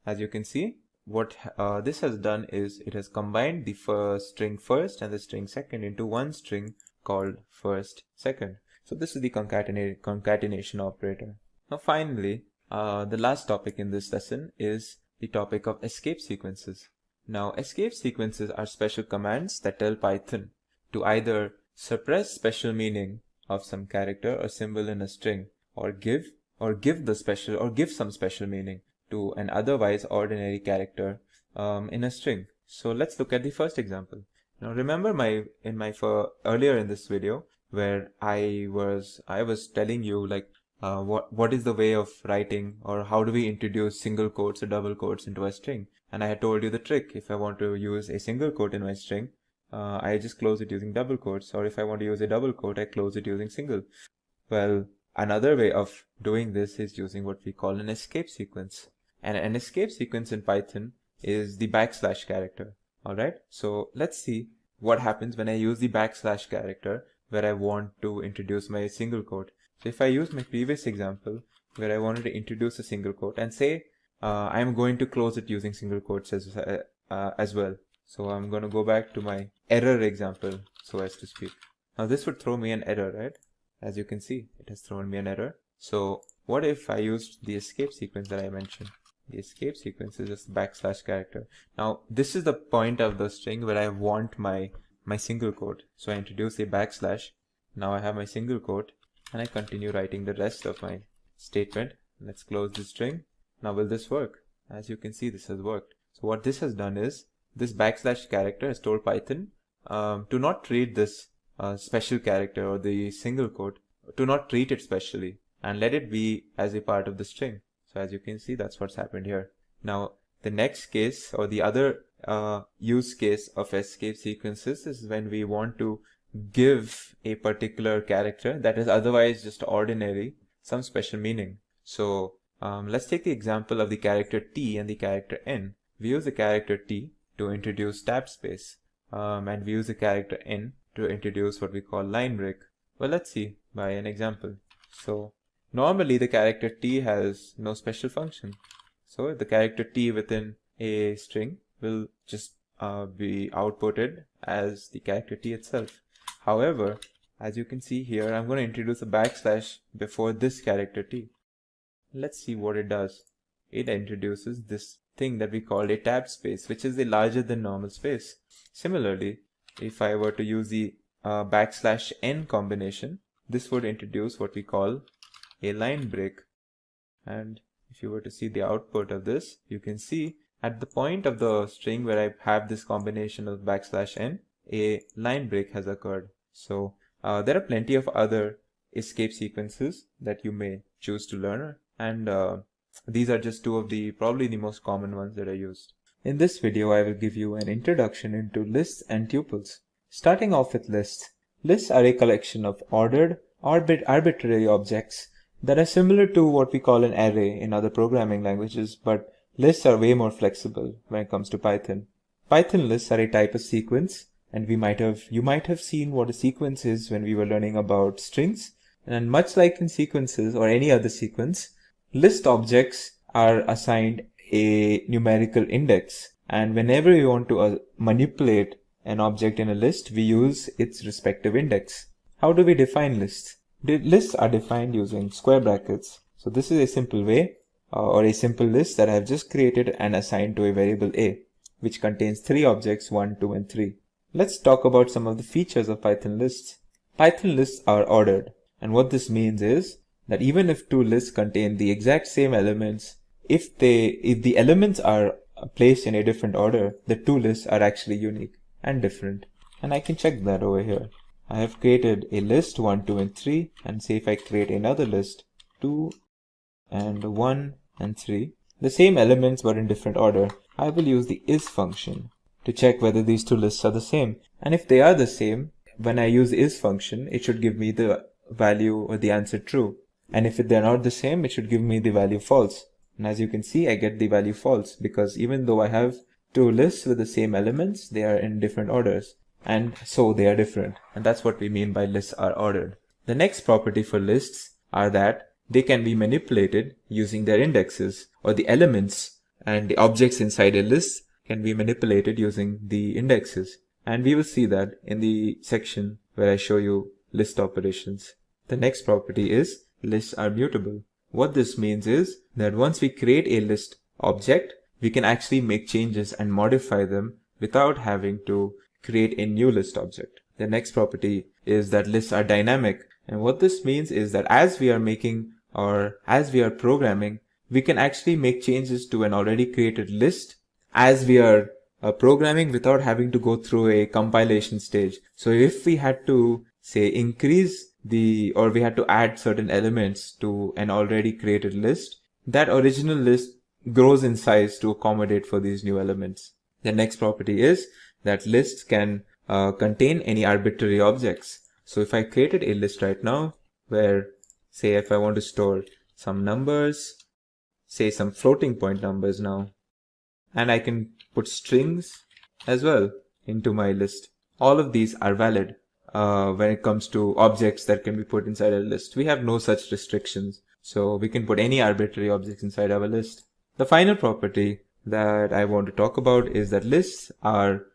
As you can see, what this has done is it has combined the string first and the string second into one string called first second. So this is the concatenation operator. Now finally, the last topic in this lesson is the topic of escape sequences. Now escape sequences are special commands that tell Python to either suppress special meaning of some character or symbol in a string, or give some special meaning to an otherwise ordinary character in a string. So let's look at the first example. Now remember earlier in this video where I was telling you like what is the way of writing, or how do we introduce single quotes or double quotes into a string, and I had told you the trick. If I want to use a single quote in my string, I just close it using double quotes, or if I want to use a double quote, I close it using single. Well, another way of doing this is using what we call an escape sequence. And an escape sequence in Python is the backslash character. Alright, so let's see what happens when I use the backslash character where I want to introduce my single quote. So if I use my previous example where I wanted to introduce a single quote and say I'm going to close it using single quotes as well. So I'm going to go back to my error example, so as to speak. Now this would throw me an error, right? As you can see, it has thrown me an error. So what if I used the escape sequence that I mentioned? The escape sequence is just backslash character. Now this is the point of the string where I want my single quote. So I introduce a backslash. Now I have my single quote and I continue writing the rest of my statement. Let's close the string. Now will this work? As you can see, this has worked. So what this has done is this backslash character has told Python to not treat this special character or the single quote, to not treat it specially and let it be as a part of the string. So as you can see, that's what's happened here. Now the next case, or the other use case of escape sequences, is when we want to give a particular character that is otherwise just ordinary some special meaning. So let's take the example of the character T and the character N. We use the character T to introduce tab space, and we use the character N to introduce what we call line break. Well, let's see by an example. So normally the character T has no special function. So the character T within a string will just be outputted as the character T itself. However, as you can see here, I'm going to introduce a backslash before this character T. Let's see what it does. It introduces this thing that we call a tab space, which is a larger than normal space. Similarly, if I were to use the backslash n combination, this would introduce what we call a line break. And if you were to see the output of this, you can see at the point of the string where I have this combination of backslash n, a line break has occurred. So there are plenty of other escape sequences that you may choose to learn, and these are just two of the probably the most common ones that are used. In this video, I will give you an introduction into lists and tuples. Starting off with lists. Lists are a collection of ordered, arbitrary objects that are similar to what we call an array in other programming languages, but lists are way more flexible when it comes to Python. Python lists are a type of sequence, and you might have seen what a sequence is when we were learning about strings. And much like in sequences or any other sequence, list objects are assigned a numerical index, and whenever we want to manipulate an object in a list, we use its respective index. How do we define lists? The lists are defined using square brackets. So this is a simple way or a simple list that I have just created and assigned to a variable a, which contains 3 objects, 1, 2, and 3. Let's talk about some of the features of Python lists. Python lists are ordered, and what this means is that even if 2 lists contain the exact same elements, if the elements are placed in a different order, the 2 lists are actually unique and different. And I can check that over here. I have created a list 1, 2, and 3, and say if I create another list 2 and 1 and 3, the same elements but in different order, I will use the is function to check whether these 2 lists are the same. And if they are the same, when I use the is function, it should give me the value or the answer true. And if they're not the same, it should give me the value false. And as you can see, I get the value false because even though I have 2 lists with the same elements, they are in different orders. And so they are different. And that's what we mean by lists are ordered. The next property for lists are that they can be manipulated using their indexes, or the elements and the objects inside a list can be manipulated using the indexes. And we will see that in the section where I show you list operations. The next property is lists are mutable. What this means is that once we create a list object, we can actually make changes and modify them without having to create a new list object. The next property is that lists are dynamic. And what this means is that as we are making or as we are programming, we can actually make changes to an already created list as we are programming without having to go through a compilation stage. So if we had to say increase or we had to add certain elements to an already created list, that original list grows in size to accommodate for these new elements. The next property is that lists can contain any arbitrary objects. So if I created a list right now where, say, if I want to store some numbers, say some floating point numbers now, and I can put strings as well into my list. All of these are valid when it comes to objects that can be put inside a list. We have no such restrictions, so we can put any arbitrary objects inside our list. The final property that I want to talk about is that lists are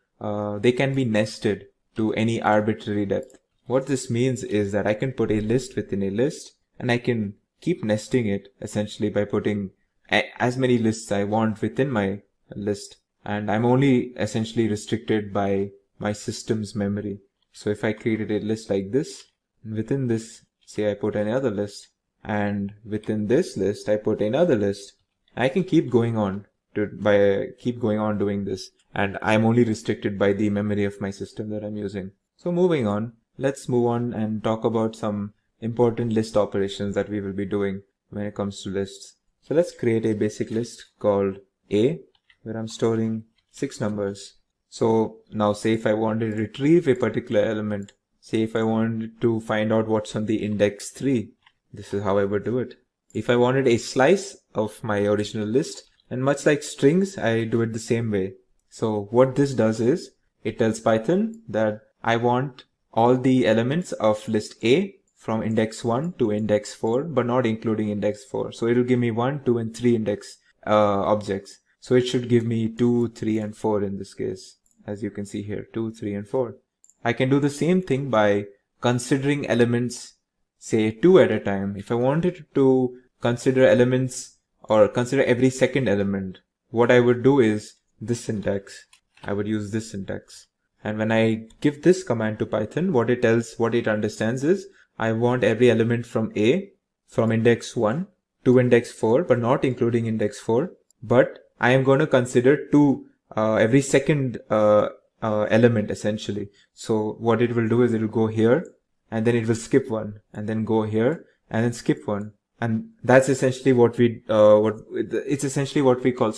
they can be nested to any arbitrary depth. What this means is that I can put a list within a list, and I can keep nesting it essentially by putting as many lists I want within my list, and I'm only essentially restricted by my system's memory. So if I created a list like this, within this, say I put another list, and within this list I put another list, I can keep going on doing this, and I'm only restricted by the memory of my system that I'm using. So moving on, let's move on and talk about some important list operations that we will be doing when it comes to lists. So let's create a basic list called A, where I'm storing 6 numbers. So now say if I wanted to retrieve a particular element, say if I wanted to find out what's on the index 3, this is how I would do it. If I wanted a slice of my original list, and much like strings, I do it the same way. So what this does is, it tells Python that I want all the elements of list A from index 1 to index 4, but not including index 4. So it will give me 1, 2, and 3 index objects. So it should give me 2, 3, and 4 in this case. As you can see here, 2, 3, and 4. I can do the same thing by considering elements, say 2 at a time. If I wanted to consider elements or consider every second element, what I would do is this syntax. I would use this syntax. And when I give this command to Python, what it understands is I want every element from A, from index 1 to index 4, but not including index 4. But I am going to consider 2 every second element essentially. So what it will do is it will go here, and then it will skip 1, and then go here, and then skip 1. And that's essentially what we call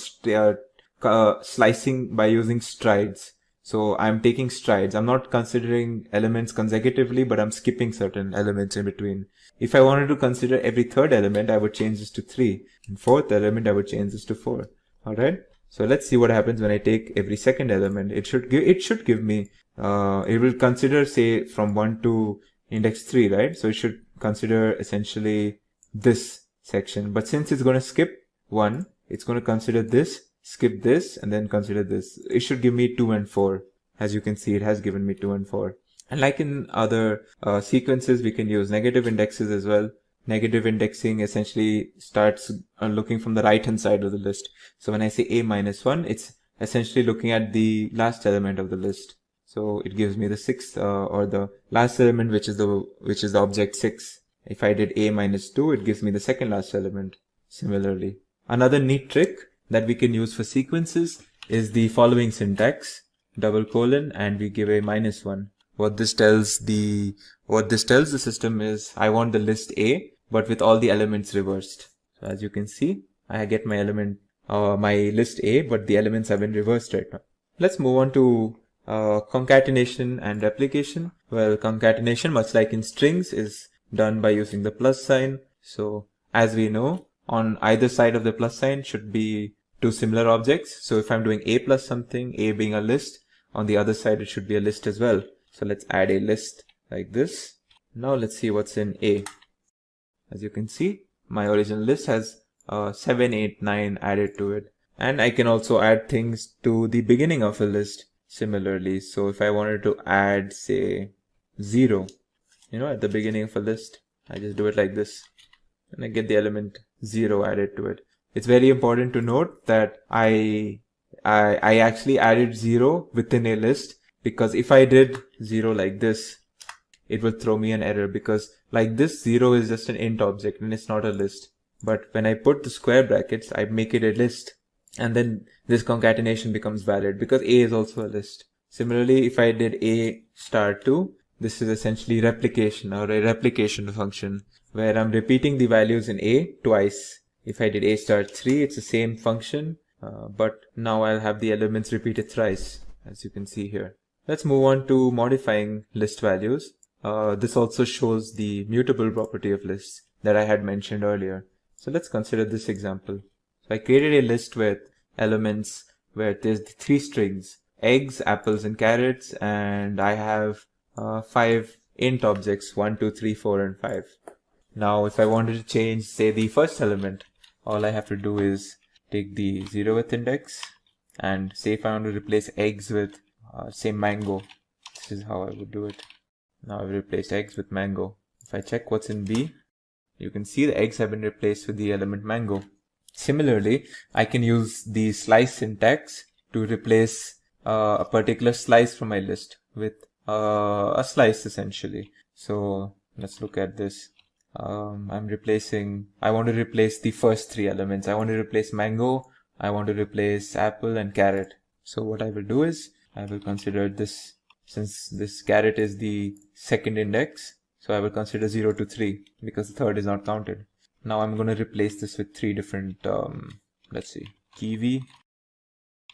slicing by using strides. So I'm taking strides. I'm not considering elements consecutively, but I'm skipping certain elements in between. If I wanted to consider every third element, I would change this to 3. And fourth element, I would change this to 4. Alright. So let's see what happens when I take every second element. It should give me, it will consider, say, from 1 to index 3, right? So it should consider essentially this section. But since it's going to skip 1, it's going to consider this, skip this, and then consider this. It should give me 2 and 4. As you can see, it has given me 2 and 4. And like in other sequences, we can use negative indexes as well. Negative indexing essentially starts looking from the right hand side of the list. So when I say a minus 1, it's essentially looking at the last element of the list. So it gives me the 6th or the last element, which is the object 6. If I did a minus 2, it gives me the second last element. Similarly, another neat trick that we can use for sequences is the following syntax: double colon, and we give a minus 1. What this tells the system is I want the list A, but with all the elements reversed. So as you can see, I get my list A, but the elements have been reversed right now. Let's move on to concatenation and replication. Well, concatenation, much like in strings, is done by using the plus sign. So as we know, on either side of the plus sign should be two similar objects. So if I'm doing A plus something, A being a list, on the other side it should be a list as well. So let's add a list like this. Now let's see what's in A. As you can see, my original list has 7, 8, 9 added to it. And I can also add things to the beginning of a list similarly. So if I wanted to add, say, 0, at the beginning of a list, I just do it like this. And I get the element 0 added to it. It's very important to note that I actually added 0 within a list, because if I did 0 like this, it will throw me an error, because like this 0 is just an int object and it's not a list. But when I put the square brackets, I make it a list, and then this concatenation becomes valid because A is also a list. Similarly, if I did A star 2, this is essentially replication, or a replication function, where I'm repeating the values in A twice. If I did A star 3, it's the same function, but now I'll have the elements repeated thrice, as you can see here. Let's move on to modifying list values. This also shows the mutable property of lists that I had mentioned earlier. So let's consider this example. So I created a list with elements where there's the 3 strings: eggs, apples, and carrots, and I have 5 int objects, 1, 2, 3, 4, and 5. Now if I wanted to change, say, the first element, all I have to do is take the 0th index, and say if I want to replace eggs with say mango, this is how I would do it. Now I've replaced eggs with mango. If I check what's in B, you can see the eggs have been replaced with the element mango. Similarly, I can use the slice syntax to replace a particular slice from my list with a slice essentially. So let's look at this. I want to replace the first 3 elements. I want to replace mango, I want to replace apple and carrot. So what I will do is, I will consider this, since this carrot is the second index, so I will consider 0 to 3 because the third is not counted. Now I'm going to replace this with 3 different, let's see, kiwi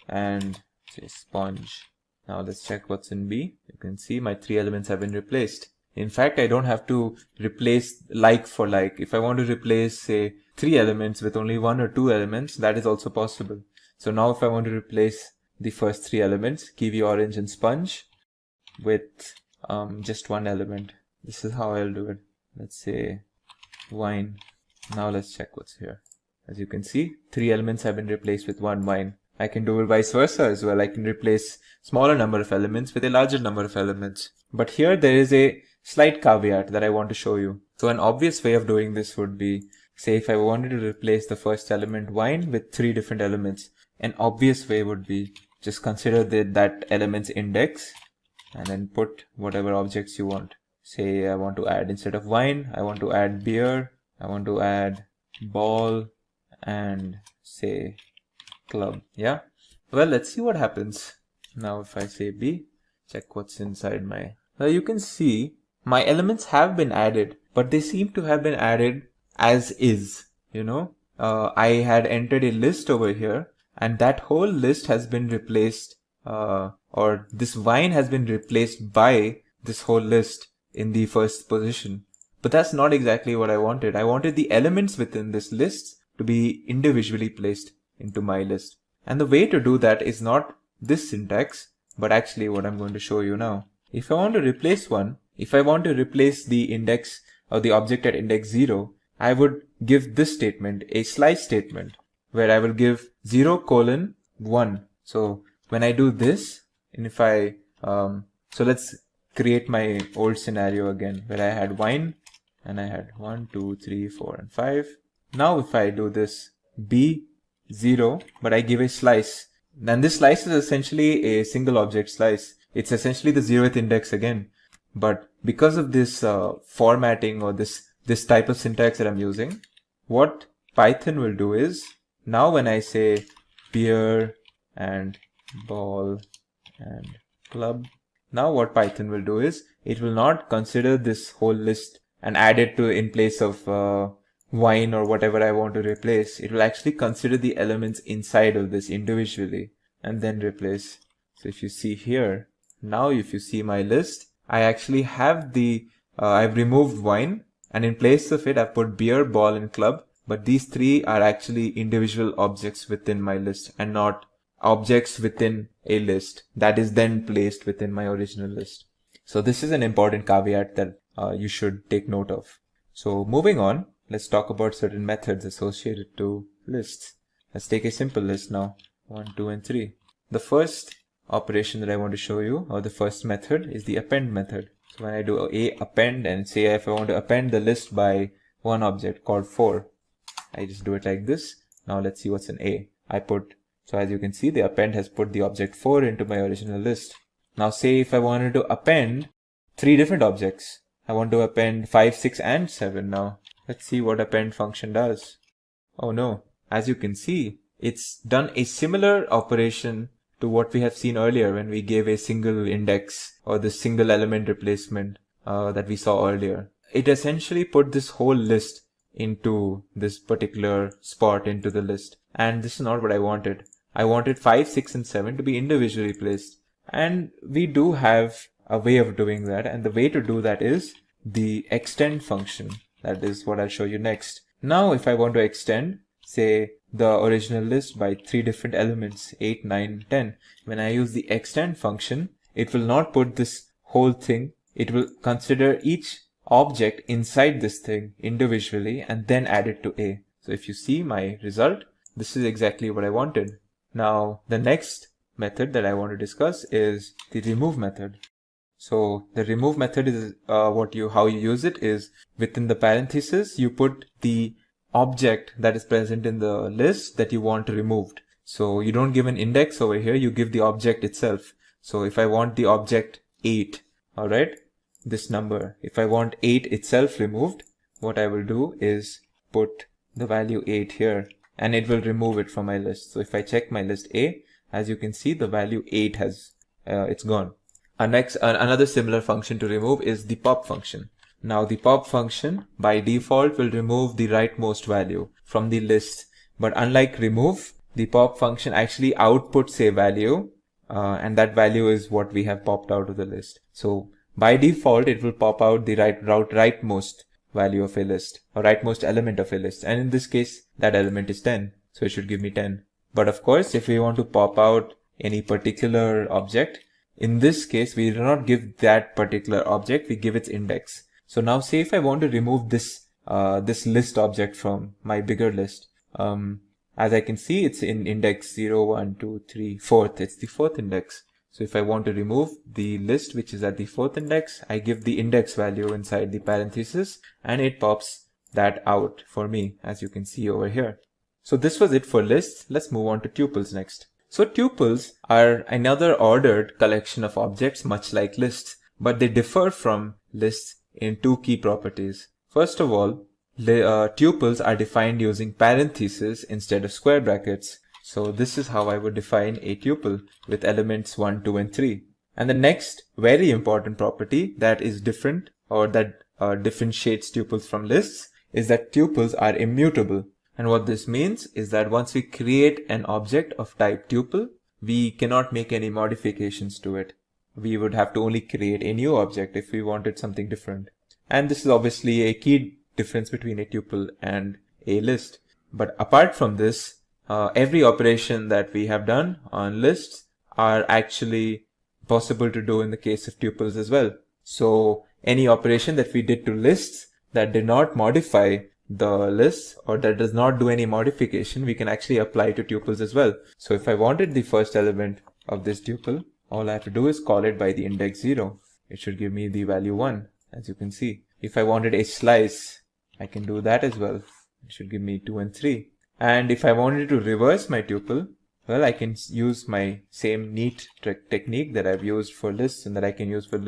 and say sponge. Now let's check what's in B. You can see my 3 elements have been replaced. In fact, I don't have to replace like for like. If I want to replace, say, 3 elements with only 1 or 2 elements, that is also possible. So now if I want to replace the first 3 elements, kiwi, orange, and sponge, with just 1 element, this is how I'll do it. Let's say wine. Now let's check what's here. As you can see, 3 elements have been replaced with 1 wine. I can do it vice versa as well. I can replace smaller number of elements with a larger number of elements. But here there is a slight caveat that I want to show you. So an obvious way of doing this would be, say if I wanted to replace the first element wine with 3 different elements, an obvious way would be just consider that element's index and then put whatever objects you want. Say I want to add, instead of wine, I want to add beer, I want to add ball, and say club. Yeah, well, let's see what happens. Now if I say B, check what's inside my, you can see my elements have been added, but they seem to have been added as is. I had entered a list over here, and that whole list has been replaced, or this wine has been replaced by this whole list in the first position. But that's not exactly what I wanted. I wanted the elements within this list to be individually placed into my list. And the way to do that is not this syntax, but actually what I'm going to show you now. If I want to replace one, if I want to replace the index or the object at index 0, I would give this statement, a slice statement, where I will give 0:1. So when I do this, and if I So let's create my old scenario again where I had wine and I had 1, 2, 3, 4, and 5. Now if I do this B0, but I give a slice, then this slice is essentially a single object slice. It's essentially the 0th index again. But because of this formatting or this type of syntax that I'm using, what Python will do is, now when I say beer and ball and club, now what Python will do is, it will not consider this whole list and add it to in place of wine or whatever I want to replace. It will actually consider the elements inside of this individually and then replace. So if you see here, now if you see my list, I actually have I've removed wine, and in place of it I've put beer, ball, and club, but these three are actually individual objects within my list and not objects within a list that is then placed within my original list. So this is an important caveat that you should take note of. So moving on, let's talk about certain methods associated to lists. Let's take a simple list now, 1, 2, and 3. The first operation that I want to show you, or the first method, is the append method. So when I do a append, and say if I want to append the list by one object called 4, I just do it like this. Now let's see what's in A. So as you can see, the append has put the object 4 into my original list. Now say if I wanted to append 3 different objects. I want to append 5, 6, and 7 now. Let's see what append function does. Oh no, as you can see, it's done a similar operation to what we have seen earlier when we gave a single index or the single element replacement that we saw earlier. It essentially put this whole list into this particular spot into the list. And this is not what I wanted. I wanted 5, 6, and 7 to be individually placed. And we do have a way of doing that. And the way to do that is the extend function. That is what I'll show you next. Now, if I want to extend, say, the original list by 3 different elements, 8, 9, 10, when I use the extend function, it will not put this whole thing. It will consider each object inside this thing individually and then add it to A. So if you see my result, this is exactly what I wanted. Now, the next method that I want to discuss is the remove method. So the remove method is how you use it is within the parentheses, you put the object that is present in the list that you want removed. So you don't give an index over here, you give the object itself. So if I want the object 8, all right, this number, if I want 8 itself removed, what I will do is put the value 8 here and it will remove it from my list. So if I check my list A, as you can see, the value 8 it's gone. Another similar function to remove is the pop function. Now the pop function by default will remove the rightmost value from the list. But unlike remove, the pop function actually outputs a value and that value is what we have popped out of the list. So by default, it will pop out the rightmost value of a list or rightmost element of a list. And in this case, that element is 10. So it should give me 10. But of course, if we want to pop out any particular object, in this case, we do not give that particular object, we give its index. So now say if I want to remove this list object from my bigger list, as I can see, it's in index 0, 1, 2, 3, 4th. It's the 4th index. So if I want to remove the list which is at the 4th index, I give the index value inside the parenthesis and it pops that out for me, as you can see over here. So this was it for lists. Let's move on to tuples next. So tuples are another ordered collection of objects much like lists, but they differ from lists in 2 key properties. First of all, tuples are defined using parentheses instead of square brackets. So this is how I would define a tuple with elements 1, 2, and 3. And the next very important property that is different or that differentiates tuples from lists is that tuples are immutable. And what this means is that once we create an object of type tuple, we cannot make any modifications to it. We would have to only create a new object if we wanted something different. And this is obviously a key difference between a tuple and a list. But apart from this, every operation that we have done on lists are actually possible to do in the case of tuples as well. So any operation that we did to lists that did not modify the list or that does not do any modification, we can actually apply to tuples as well. So if I wanted the first element of this tuple all I have to do is call it by the index 0. It should give me the value 1, as you can see. If I wanted a slice, I can do that as well. It should give me 2 and 3. And if I wanted to reverse my tuple, well, I can use my same neat technique that I've used for lists and that I can use for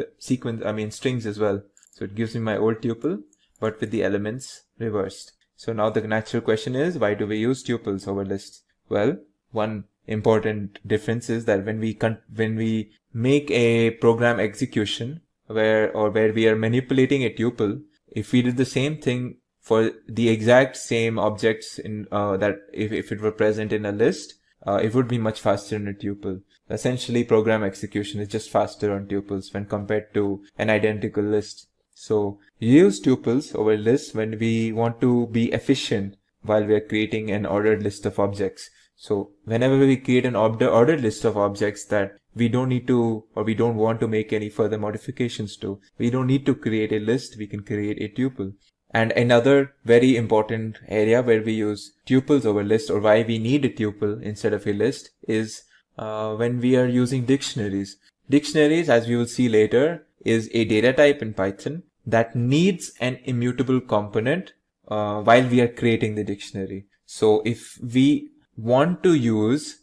strings as well. So it gives me my old tuple, but with the elements reversed. So now the natural question is, why do we use tuples over lists? Well, one important difference is that when we make a program execution where we are manipulating a tuple, if we did the same thing for the exact same objects in that if it were present in a list, it would be much faster in a tuple. Essentially, program execution is just faster on tuples when compared to an identical list. So you use tuples over lists when we want to be efficient while we are creating an ordered list of objects. So whenever we create an ordered list of objects that we don't need to, or we don't want to make any further modifications to, we don't need to create a list, we can create a tuple. And another very important area where we use tuples over lists, or why we need a tuple instead of a list, is when we are using dictionaries. Dictionaries, as we will see later, is a data type in Python that needs an immutable component while we are creating the dictionary. So if we want to use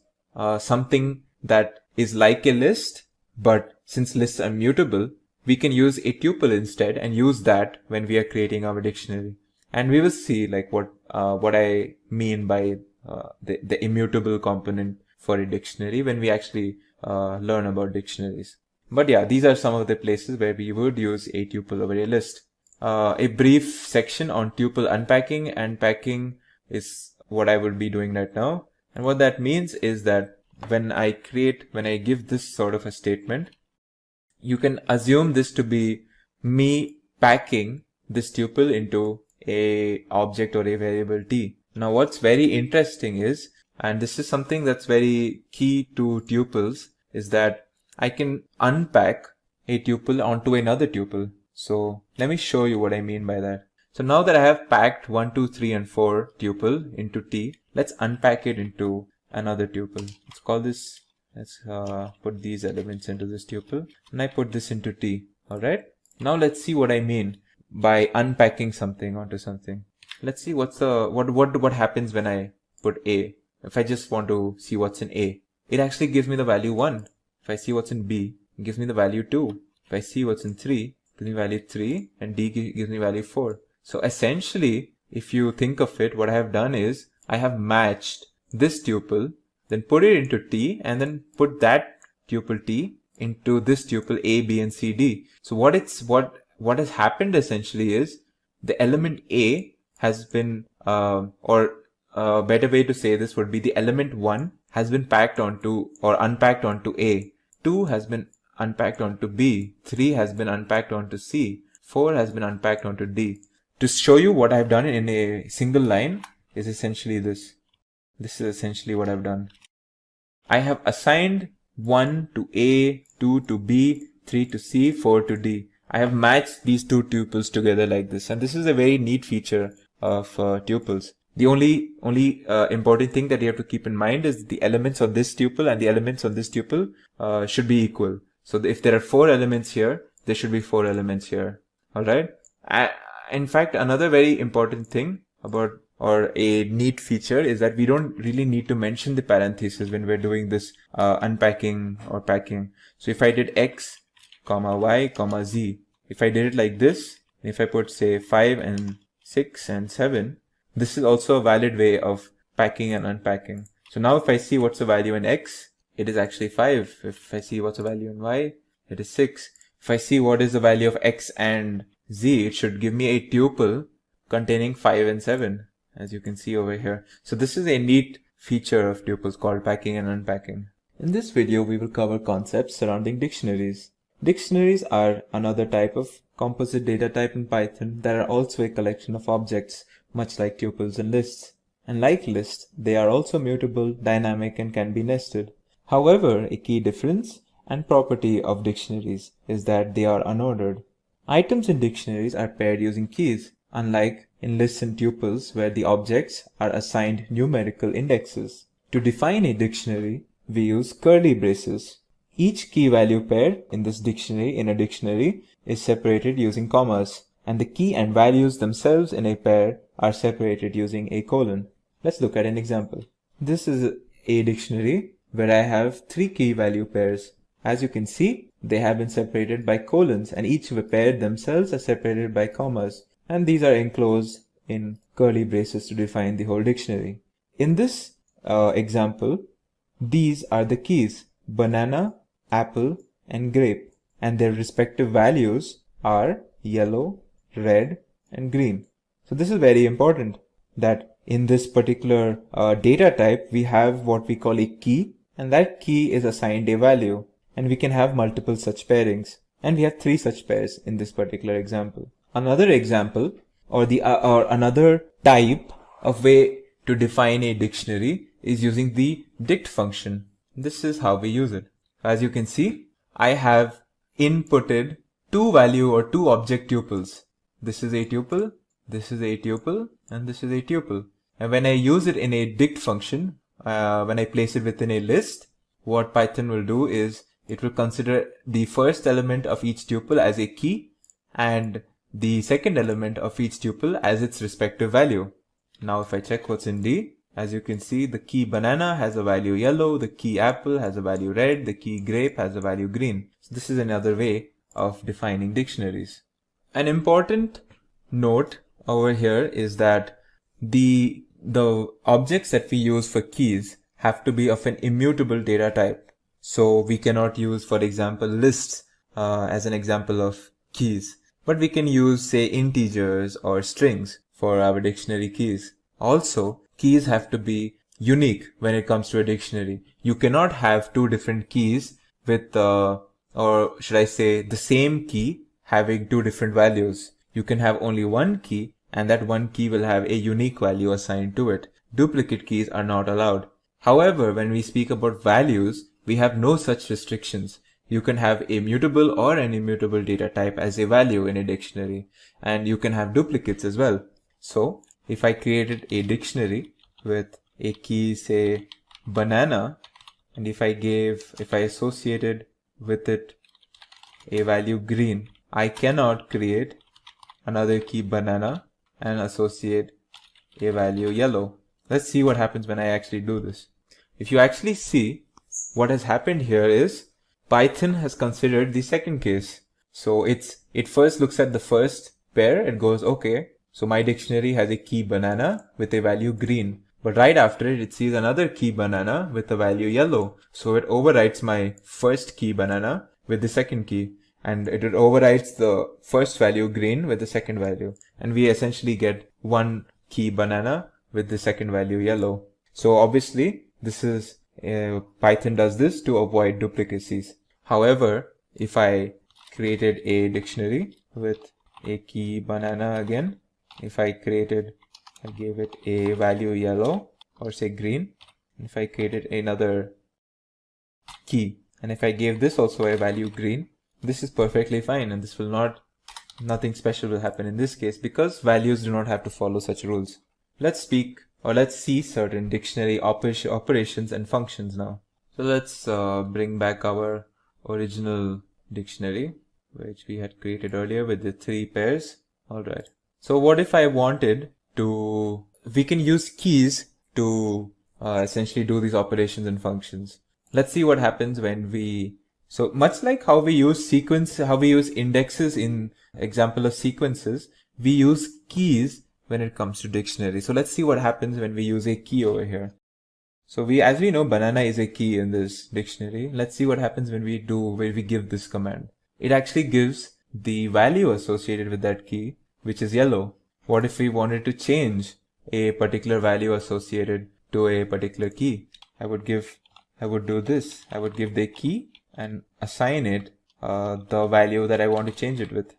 something that is like a list, but since lists are mutable, we can use a tuple instead and use that when we are creating our dictionary. And we will see like what I mean by the immutable component for a dictionary when we actually learn about dictionaries. But yeah, these are some of the places where we would use a tuple over a list. A brief section on tuple unpacking and packing is what I will be doing right now. And what that means is that when I give this sort of a statement, you can assume this to be me packing this tuple into a object or a variable t. Now what's very interesting is, and this is something that's very key to tuples, is that I can unpack a tuple onto another tuple. So let me show you what I mean by that. So now that I have packed 1, 2, 3 and 4 tuple into t, let's unpack it into another tuple. Let's put these elements into this tuple, and I put this into t. Alright, now let's see what I mean by unpacking something onto something. Let's see what happens when I put a. If I just want to see what's in a, it actually gives me the value 1. If I see what's in b, it gives me the value 2. If I see what's in 3, it gives me value 3, and d gives me value 4. So essentially, if you think of it, what I have done is I have matched this tuple, then put it into t, and then put that tuple t into this tuple a, b, and c, d. So what has happened essentially is the element a has been, or a better way to say this would be the element 1 has been packed onto or unpacked onto a, 2 has been unpacked onto b, 3 has been unpacked onto c, 4 has been unpacked onto d. To show you what I've done in a single line is essentially this. This is essentially what I've done. I have assigned 1 to a, 2 to b, 3 to c, 4 to d. I have matched these two tuples together like this, and this is a very neat feature of tuples. The only important thing that you have to keep in mind is the elements of this tuple and the elements of this tuple should be equal. So if there are 4 elements here, there should be 4 elements here. Alright? In fact, another very important thing about, or a neat feature, is that we don't really need to mention the parentheses when we're doing this unpacking or packing. So if I did x, comma y, comma z, if I did it like this, if I put say 5 and 6 and 7, this is also a valid way of packing and unpacking. So now if I see what's the value in x, it is actually 5. If I see what's the value in y, it is 6. If I see what is the value of x and z, it should give me a tuple containing 5 and 7, as you can see over here. So this is a neat feature of tuples called packing and unpacking. In this video, we will cover concepts surrounding dictionaries. Dictionaries are another type of composite data type in Python that are also a collection of objects, much like tuples and lists. And like lists, they are also mutable, dynamic, and can be nested. However, a key difference and property of dictionaries is that they are unordered. Items in dictionaries are paired using keys, unlike in lists and tuples where the objects are assigned numerical indexes. To define a dictionary, we use curly braces. Each key value pair in this dictionary, in a dictionary, is separated using commas, and the key and values themselves in a pair are separated using a colon. Let's look at an example. This is a dictionary where I have 3 key value pairs. As you can see, they have been separated by colons, and each pair themselves are separated by commas, and these are enclosed in curly braces to define the whole dictionary. In this example, these are the keys: banana, apple, and grape, and their respective values are yellow, red, and green. So this is very important, that in this particular data type, we have what we call a key, and that key is assigned a value, and we can have multiple such pairings, and we have 3 such pairs in this particular example. Another example, or another type of way to define a dictionary is using the dict function. This is how we use it. As you can see, I have inputted 2 value or 2 object tuples. This is a tuple, this is a tuple, and this is a tuple. And when I use it in a dict function, when I place it within a list, what Python will do is it will consider the first element of each tuple as a key and the second element of each tuple as its respective value. Now if I check what's in D, as you can see, the key banana has a value yellow, the key apple has a value red, the key grape has a value green. So this is another way of defining dictionaries. An important note over here is that the objects that we use for keys have to be of an immutable data type. So we cannot use, for example, lists as an example of keys, but we can use, say, integers or strings for our dictionary keys. Also, keys have to be unique when it comes to a dictionary. You cannot have 2 different keys with, or should I say, the same key having 2 different values. You can have only one key, and that one key will have a unique value assigned to it. Duplicate keys are not allowed. However, when we speak about values, we have no such restrictions. You can have a mutable or an immutable data type as a value in a dictionary, and you can have duplicates as well. So, if I created a dictionary with a key, say, banana, and if I associated with it a value green, I cannot create another key banana and associate a value yellow. Let's see what happens when I actually do this. If you actually see, what has happened here is Python has considered the second case. So it first looks at the first pair, it goes, okay, so my dictionary has a key banana with a value green. But right after it, it sees another key banana with a value yellow. So it overwrites my first key banana with the second key, and it overwrites the first value green with the second value. And we essentially get one key banana with the second value yellow. So obviously, this is Python does this to avoid duplicacies. However, if I created a dictionary with a key banana again, if I gave it a value yellow or say green, and if I created another key, and if I gave this also a value green, this is perfectly fine, and this will nothing special will happen in this case because values do not have to follow such rules. Let's see certain dictionary operations and functions now. So let's bring back our original dictionary, which we had created earlier with the 3 pairs. Alright. So what if I wanted to, we can use keys to essentially do these operations and functions. Let's see what happens when so much like how we use indexes in example of sequences, we use keys when it comes to dictionary. So let's see what happens when we use a key over here. So as we know, banana is a key in this dictionary. Let's see what happens when we give this command. It actually gives the value associated with that key, which is yellow. What if we wanted to change a particular value associated to a particular key? I would do this. I would give the key and assign it the value that I want to change it with.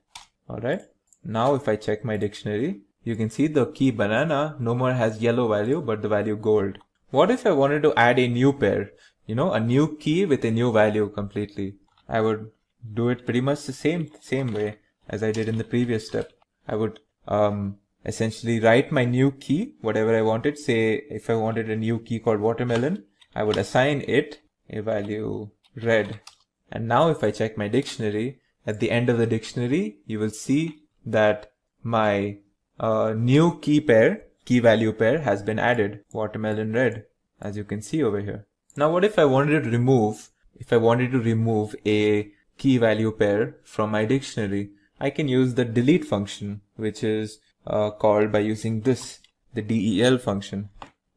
Alright. Now if I check my dictionary, you can see the key banana no more has yellow value but the value gold. What if I wanted to add a new pair? A new key with a new value completely. I would do it pretty much the same way as I did in the previous step. I would essentially write my new key, whatever I wanted. Say if I wanted a new key called watermelon, I would assign it a value red. And now if I check my dictionary, at the end of the dictionary, you will see that my new key value pair has been added, watermelon red, as you can see over here. Now what if I wanted to remove a key value pair from my dictionary? I can use the delete function, which is called by using this, the del function.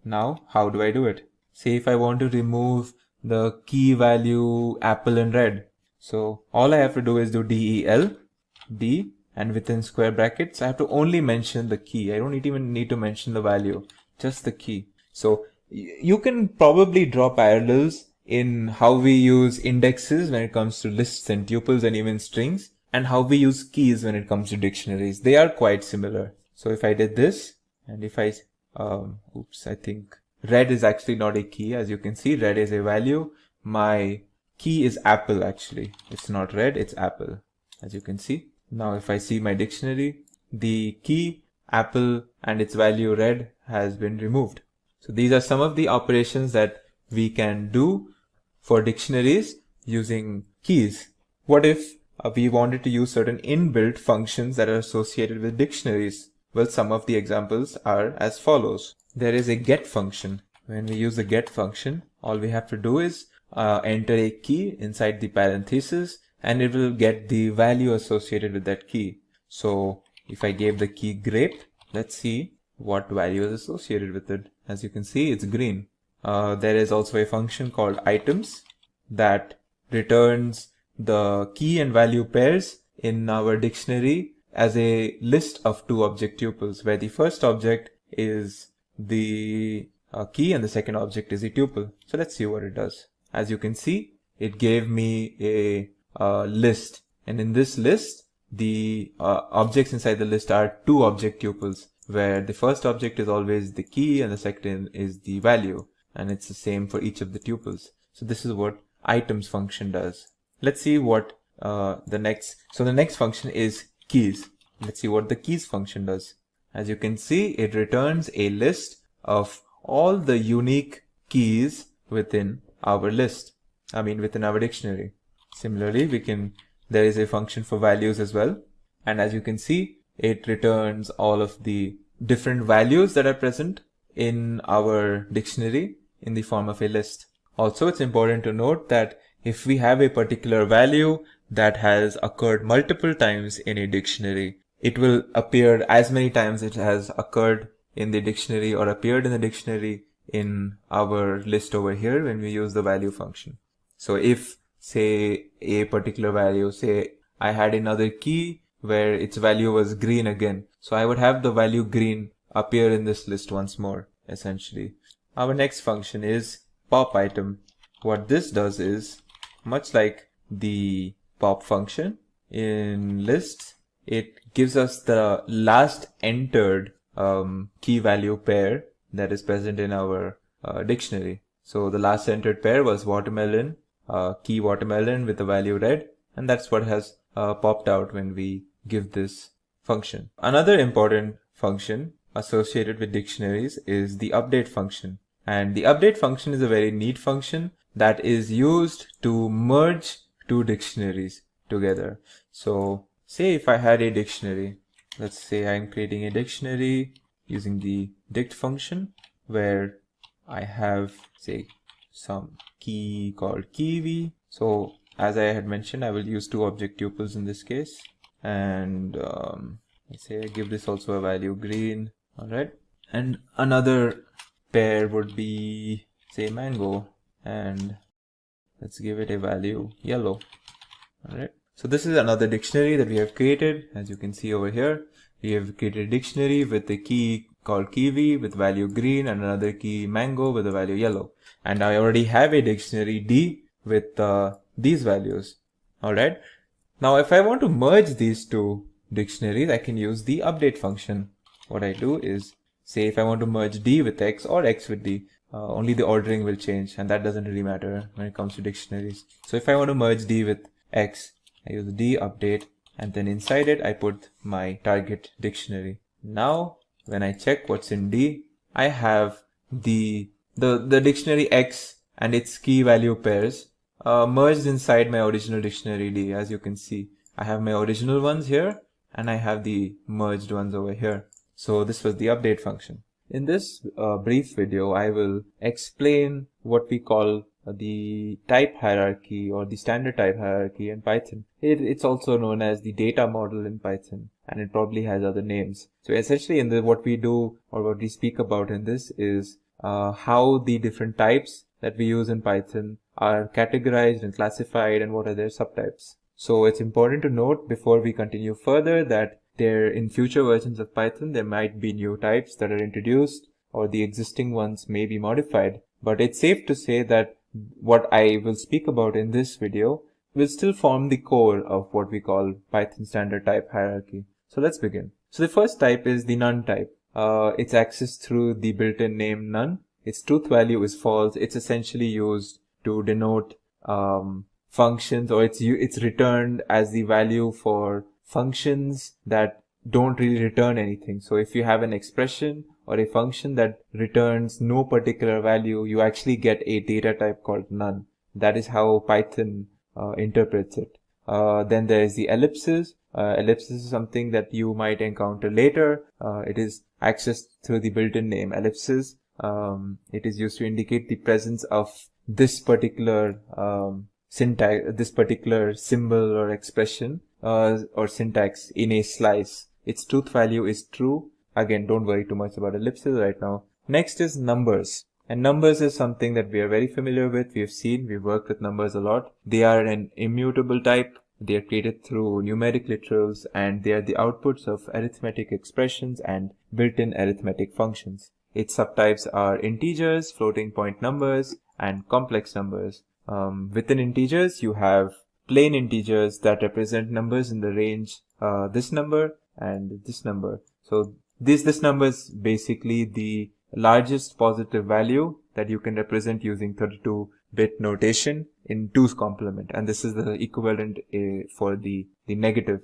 Now how do I do it? Say if I want to remove the key value apple and red. So all I have to do is do del, d, and within square brackets, I have to only mention the key. I don't even need to mention the value, just the key. So you can probably draw parallels in how we use indexes when it comes to lists and tuples and even strings, and how we use keys when it comes to dictionaries. They are quite similar. So if I did this, and if I, I think red is actually not a key. As you can see, red is a value. My key is apple actually. It's not red, it's apple, as you can see. Now if I see my dictionary, the key apple and its value red has been removed. So these are some of the operations that we can do for dictionaries using keys. What if we wanted to use certain inbuilt functions that are associated with dictionaries? Well, some of the examples are as follows. There is a get function. When we use the get function, all we have to do is enter a key inside the parenthesis, and it will get the value associated with that key. So if I gave the key grape, let's see what value is associated with it. As you can see, it's green. There is also a function called items that returns the key and value pairs in our dictionary as a list of two object tuples, where the first object is the key and the second object is a tuple. So let's see what it does. As you can see, it gave me a list, and in this list, the objects inside the list are two object tuples, where the first object is always the key and the second is the value, and it's the same for each of the tuples. So this is what items function does. Let's see what the next function is keys. Let's see what the keys function does. As you can see, it returns a list of all the unique keys within our list. Within our dictionary. Similarly, there is a function for values as well. And as you can see, it returns all of the different values that are present in our dictionary in the form of a list. Also, it's important to note that if we have a particular value that has occurred multiple times in a dictionary, it will appear as many times it has occurred in the dictionary or appeared in the dictionary in our list over here when we use the value function. So if, say, a particular value, say I had another key where its value was green again, so I would have the value green appear in this list once more, essentially. Our next function is pop item. What this does is, much like the pop function in lists, it gives us the last entered key value pair that is present in our dictionary. So the last entered pair was watermelon, key watermelon with the value red, and that's what has popped out when we give this function. Another important function associated with dictionaries is the update function. And the update function is a very neat function that is used to merge two dictionaries together. So say if I had a dictionary, let's say I'm creating a dictionary using the dict function where I have, say, some key called kiwi. So as I had mentioned, I will use two object tuples in this case. And let's say I give this also a value green. All right. And another pair would be, say, mango. And let's give it a value yellow. All right. So this is another dictionary that we have created. As you can see over here, we have created a dictionary with a key called kiwi with value green and another key mango with a value yellow. And I already have a dictionary D with these values. All right. Now, if I want to merge these two dictionaries, I can use the update function. What I do is, say if I want to merge D with X or X with D, only the ordering will change, and that doesn't really matter when it comes to dictionaries. So if I want to merge D with X, I use D update, and then inside it, I put my target dictionary. Now, when I check what's in D, I have the dictionary X and its key value pairs merged inside my original dictionary D. As you can see, I have my original ones here and I have the merged ones over here. So this was the update function. In this brief video, I will explain what we call the type hierarchy or the standard type hierarchy in Python. It's also known as the data model in Python, and it probably has other names. So essentially what we do or what we speak about in this is how the different types that we use in Python are categorized and classified and what are their subtypes. So it's important to note before we continue further that in future versions of Python, there might be new types that are introduced or the existing ones may be modified. But it's safe to say that what I will speak about in this video will still form the core of what we call Python standard type hierarchy. So let's begin. So the first type is the none type. It's accessed through the built-in name none. Its truth value is false. It's essentially used to denote functions, or it's returned as the value for functions that don't really return anything. So if you have an expression or a function that returns no particular value, you actually get a data type called none. That is how Python interprets it. Then there is the ellipses. Ellipses is something that you might encounter later. It is accessed through the built-in name ellipses. It is used to indicate the presence of this particular syntax, this particular symbol or expression or syntax in a slice. Its truth value is true. Again, don't worry too much about ellipses right now. Next is numbers. And numbers is something that we are very familiar with. We've worked with numbers a lot. They are an immutable type. They are created through numeric literals, and they are the outputs of arithmetic expressions and built-in arithmetic functions. Its subtypes are integers, floating point numbers, and complex numbers. Within integers, you have plain integers that represent numbers in the range this number and this number. So this number is basically the largest positive value that you can represent using 32-bit notation in 2's complement, and this is the equivalent for the negative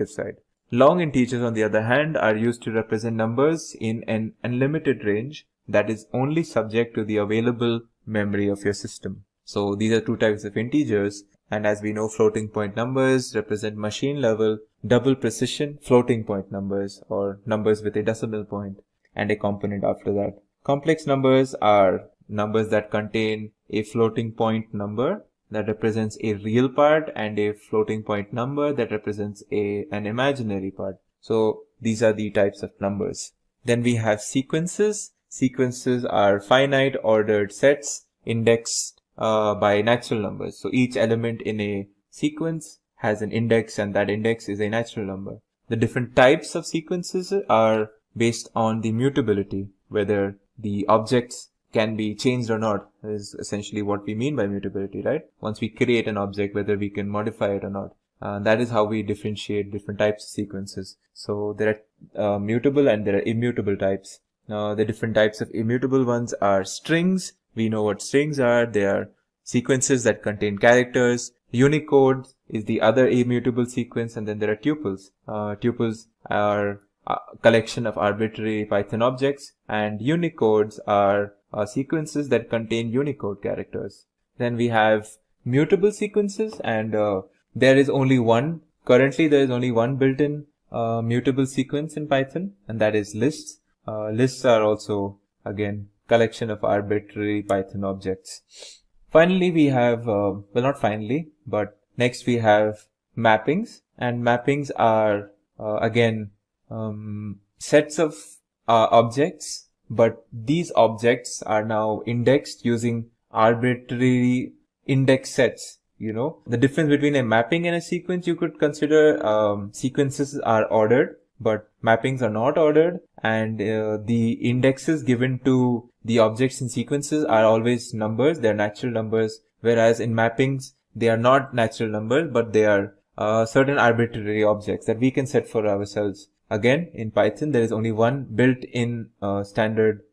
side. Long integers, on the other hand, are used to represent numbers in an unlimited range that is only subject to the available memory of your system. So these are two types of integers, and as we know, floating point numbers represent machine level double precision floating point numbers, or numbers with a decimal point and a component after that. Complex numbers are numbers that contain a floating point number that represents a real part and a floating point number that represents an imaginary part. So these are the types of numbers. Then we have sequences. Sequences are finite ordered sets indexed by natural numbers. So each element in a sequence has an index, and that index is a natural number. The different types of sequences are based on the mutability, whether the objects can be changed or not, is essentially what we mean by mutability, right? Once we create an object, whether we can modify it or not. That is how we differentiate different types of sequences. So there are mutable and there are immutable types. The different types of immutable ones are strings. We know what strings are. They are sequences that contain characters. Unicode is the other immutable sequence, and then there are tuples. Tuples are a collection of arbitrary Python objects, and unicodes are sequences that contain Unicode characters. Then we have mutable sequences, and there is only one. Currently, there is only one built-in mutable sequence in Python, and that is lists. Lists are also, again, collection of arbitrary Python objects. Finally, we have, well, not finally, but next we have mappings, and mappings are, again, sets of objects, but these objects are now indexed using arbitrary index sets. You know, the difference between a mapping and a sequence, you could consider sequences are ordered, but mappings are not ordered, and the indexes given to the objects in sequences are always numbers. They're natural numbers, whereas in mappings, they are not natural numbers, but they are certain arbitrary objects that we can set for ourselves. Again, in Python, there is only one built-in standard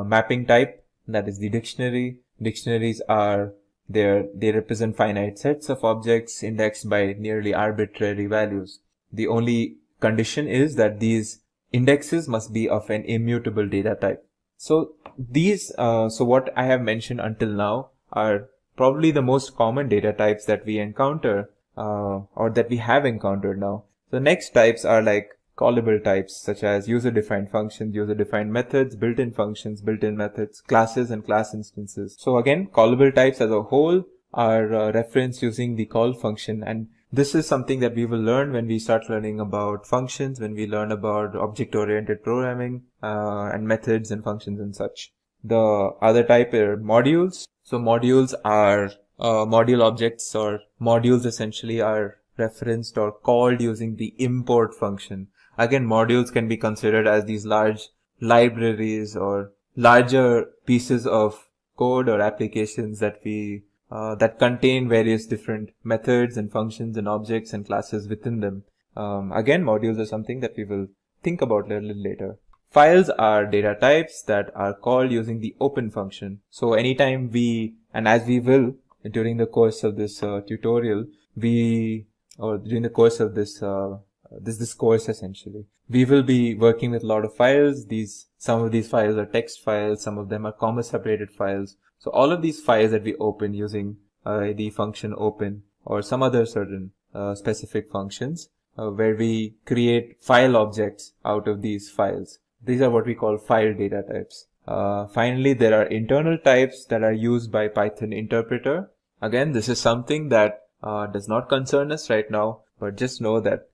mapping type, that is the dictionary. Dictionaries are they represent finite sets of objects indexed by nearly arbitrary values. The only condition is that these indexes must be of an immutable data type. So these, so what I have mentioned until now are probably the most common data types that we encounter or that we have encountered now. The next types are like callable types such as user-defined functions, user-defined methods, built-in functions, built-in methods, classes and class instances. So again, callable types as a whole are referenced using the call function, and this is something that we will learn when we start learning about functions, when we learn about object-oriented programming and methods and functions and such. The other type are modules. So modules are module objects, or modules essentially are referenced or called using the import function. Again, modules can be considered as these large libraries or larger pieces of code or applications that that contain various different methods and functions and objects and classes within them. Again, modules are something that we will think about a little later. Files are data types that are called using the open function. So anytime and as we will during the course of this tutorial, during the course of this course essentially, we will be working with a lot of files. Some of these files are text files, some of them are comma separated files. So all of these files that we open using the function open or some other certain specific functions where we create file objects out of these files. These are what we call file data types. Finally, there are internal types that are used by Python interpreter. Again, this is something that does not concern us right now, but just know that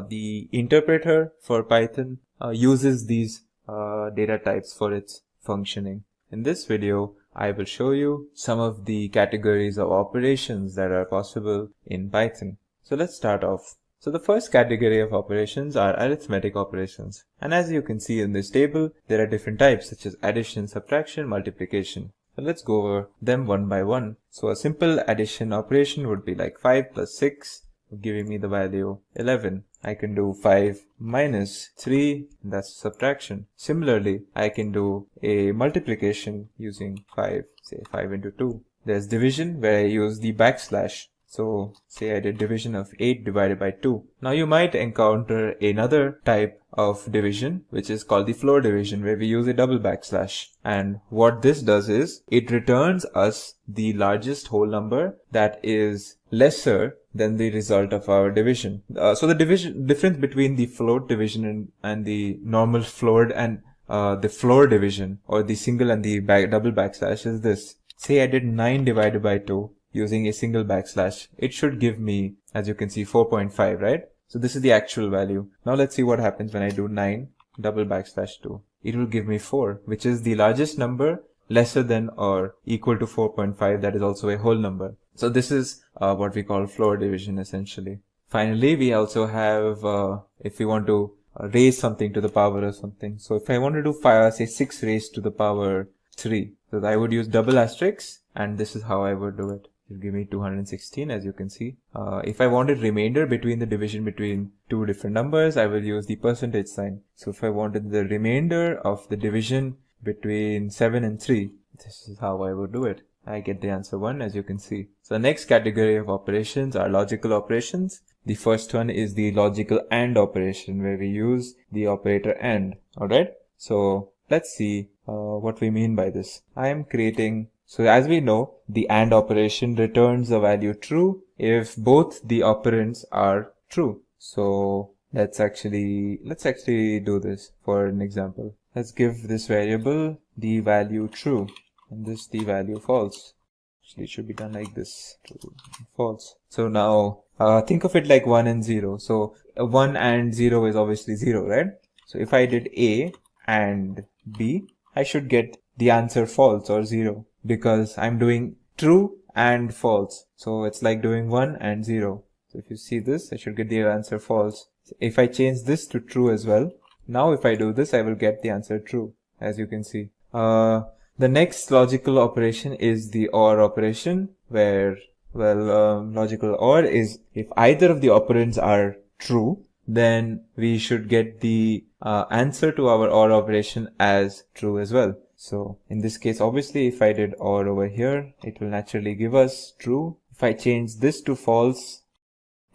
the interpreter for Python uses these data types for its functioning. In this video, I will show you some of the categories of operations that are possible in Python. So let's start off. So the first category of operations are arithmetic operations. And as you can see in this table, there are different types such as addition, subtraction, multiplication. So let's go over them one by one. So a simple addition operation would be like 5 plus 6, giving me the value 11. I can do 5 minus 3, that's subtraction. Similarly, I can do a multiplication using 5, say 5 into 2. There's division where I use the backslash. So say I did division of 8 divided by 2. Now you might encounter another type of division which is called the floor division, where we use a double backslash. And what this does is it returns us the largest whole number that is lesser than the result of our division. So the difference between the float division and the normal floored and the floor division, or the single and the double backslash, is this. Say I did 9 divided by 2 using a single backslash. It should give me, as you can see, 4.5, right? So this is the actual value. Now let's see what happens when I do 9 double backslash 2. It will give me 4, which is the largest number lesser than or equal to 4.5. That is also a whole number. So this is what we call floor division essentially. Finally, we also have, if we want to raise something to the power of something. So if I want to do say 6 raised to the power 3, so I would use double asterisk, and this is how I would do it. It will give me 216, as you can see. If I wanted remainder between the division between two different numbers, I will use the percentage sign. So if I wanted the remainder of the division between 7 and 3, this is how I would do it. I get the answer 1, as you can see. So the next category of operations are logical operations. The first one is the logical AND operation, where we use the operator AND. Alright, so let's see what we mean by this. So as we know, the AND operation returns the value true if both the operands are true. So let's actually do this for an example. Let's give this variable the value true and this the value false. Actually, it should be done like this, true, false. So now think of it like 1 and 0. So 1 and 0 is obviously 0, right? So if I did A and B, I should get the answer false or 0, because I'm doing true and false. So it's like doing 1 and 0. So if you see this, I should get the answer false. If I change this to true as well, now if I do this, I will get the answer true, as you can see. The next logical operation is the OR operation, where, logical OR is if either of the operands are true, then we should get the answer to our OR operation as true as well. So in this case, obviously, if I did OR over here, it will naturally give us true. If I change this to false,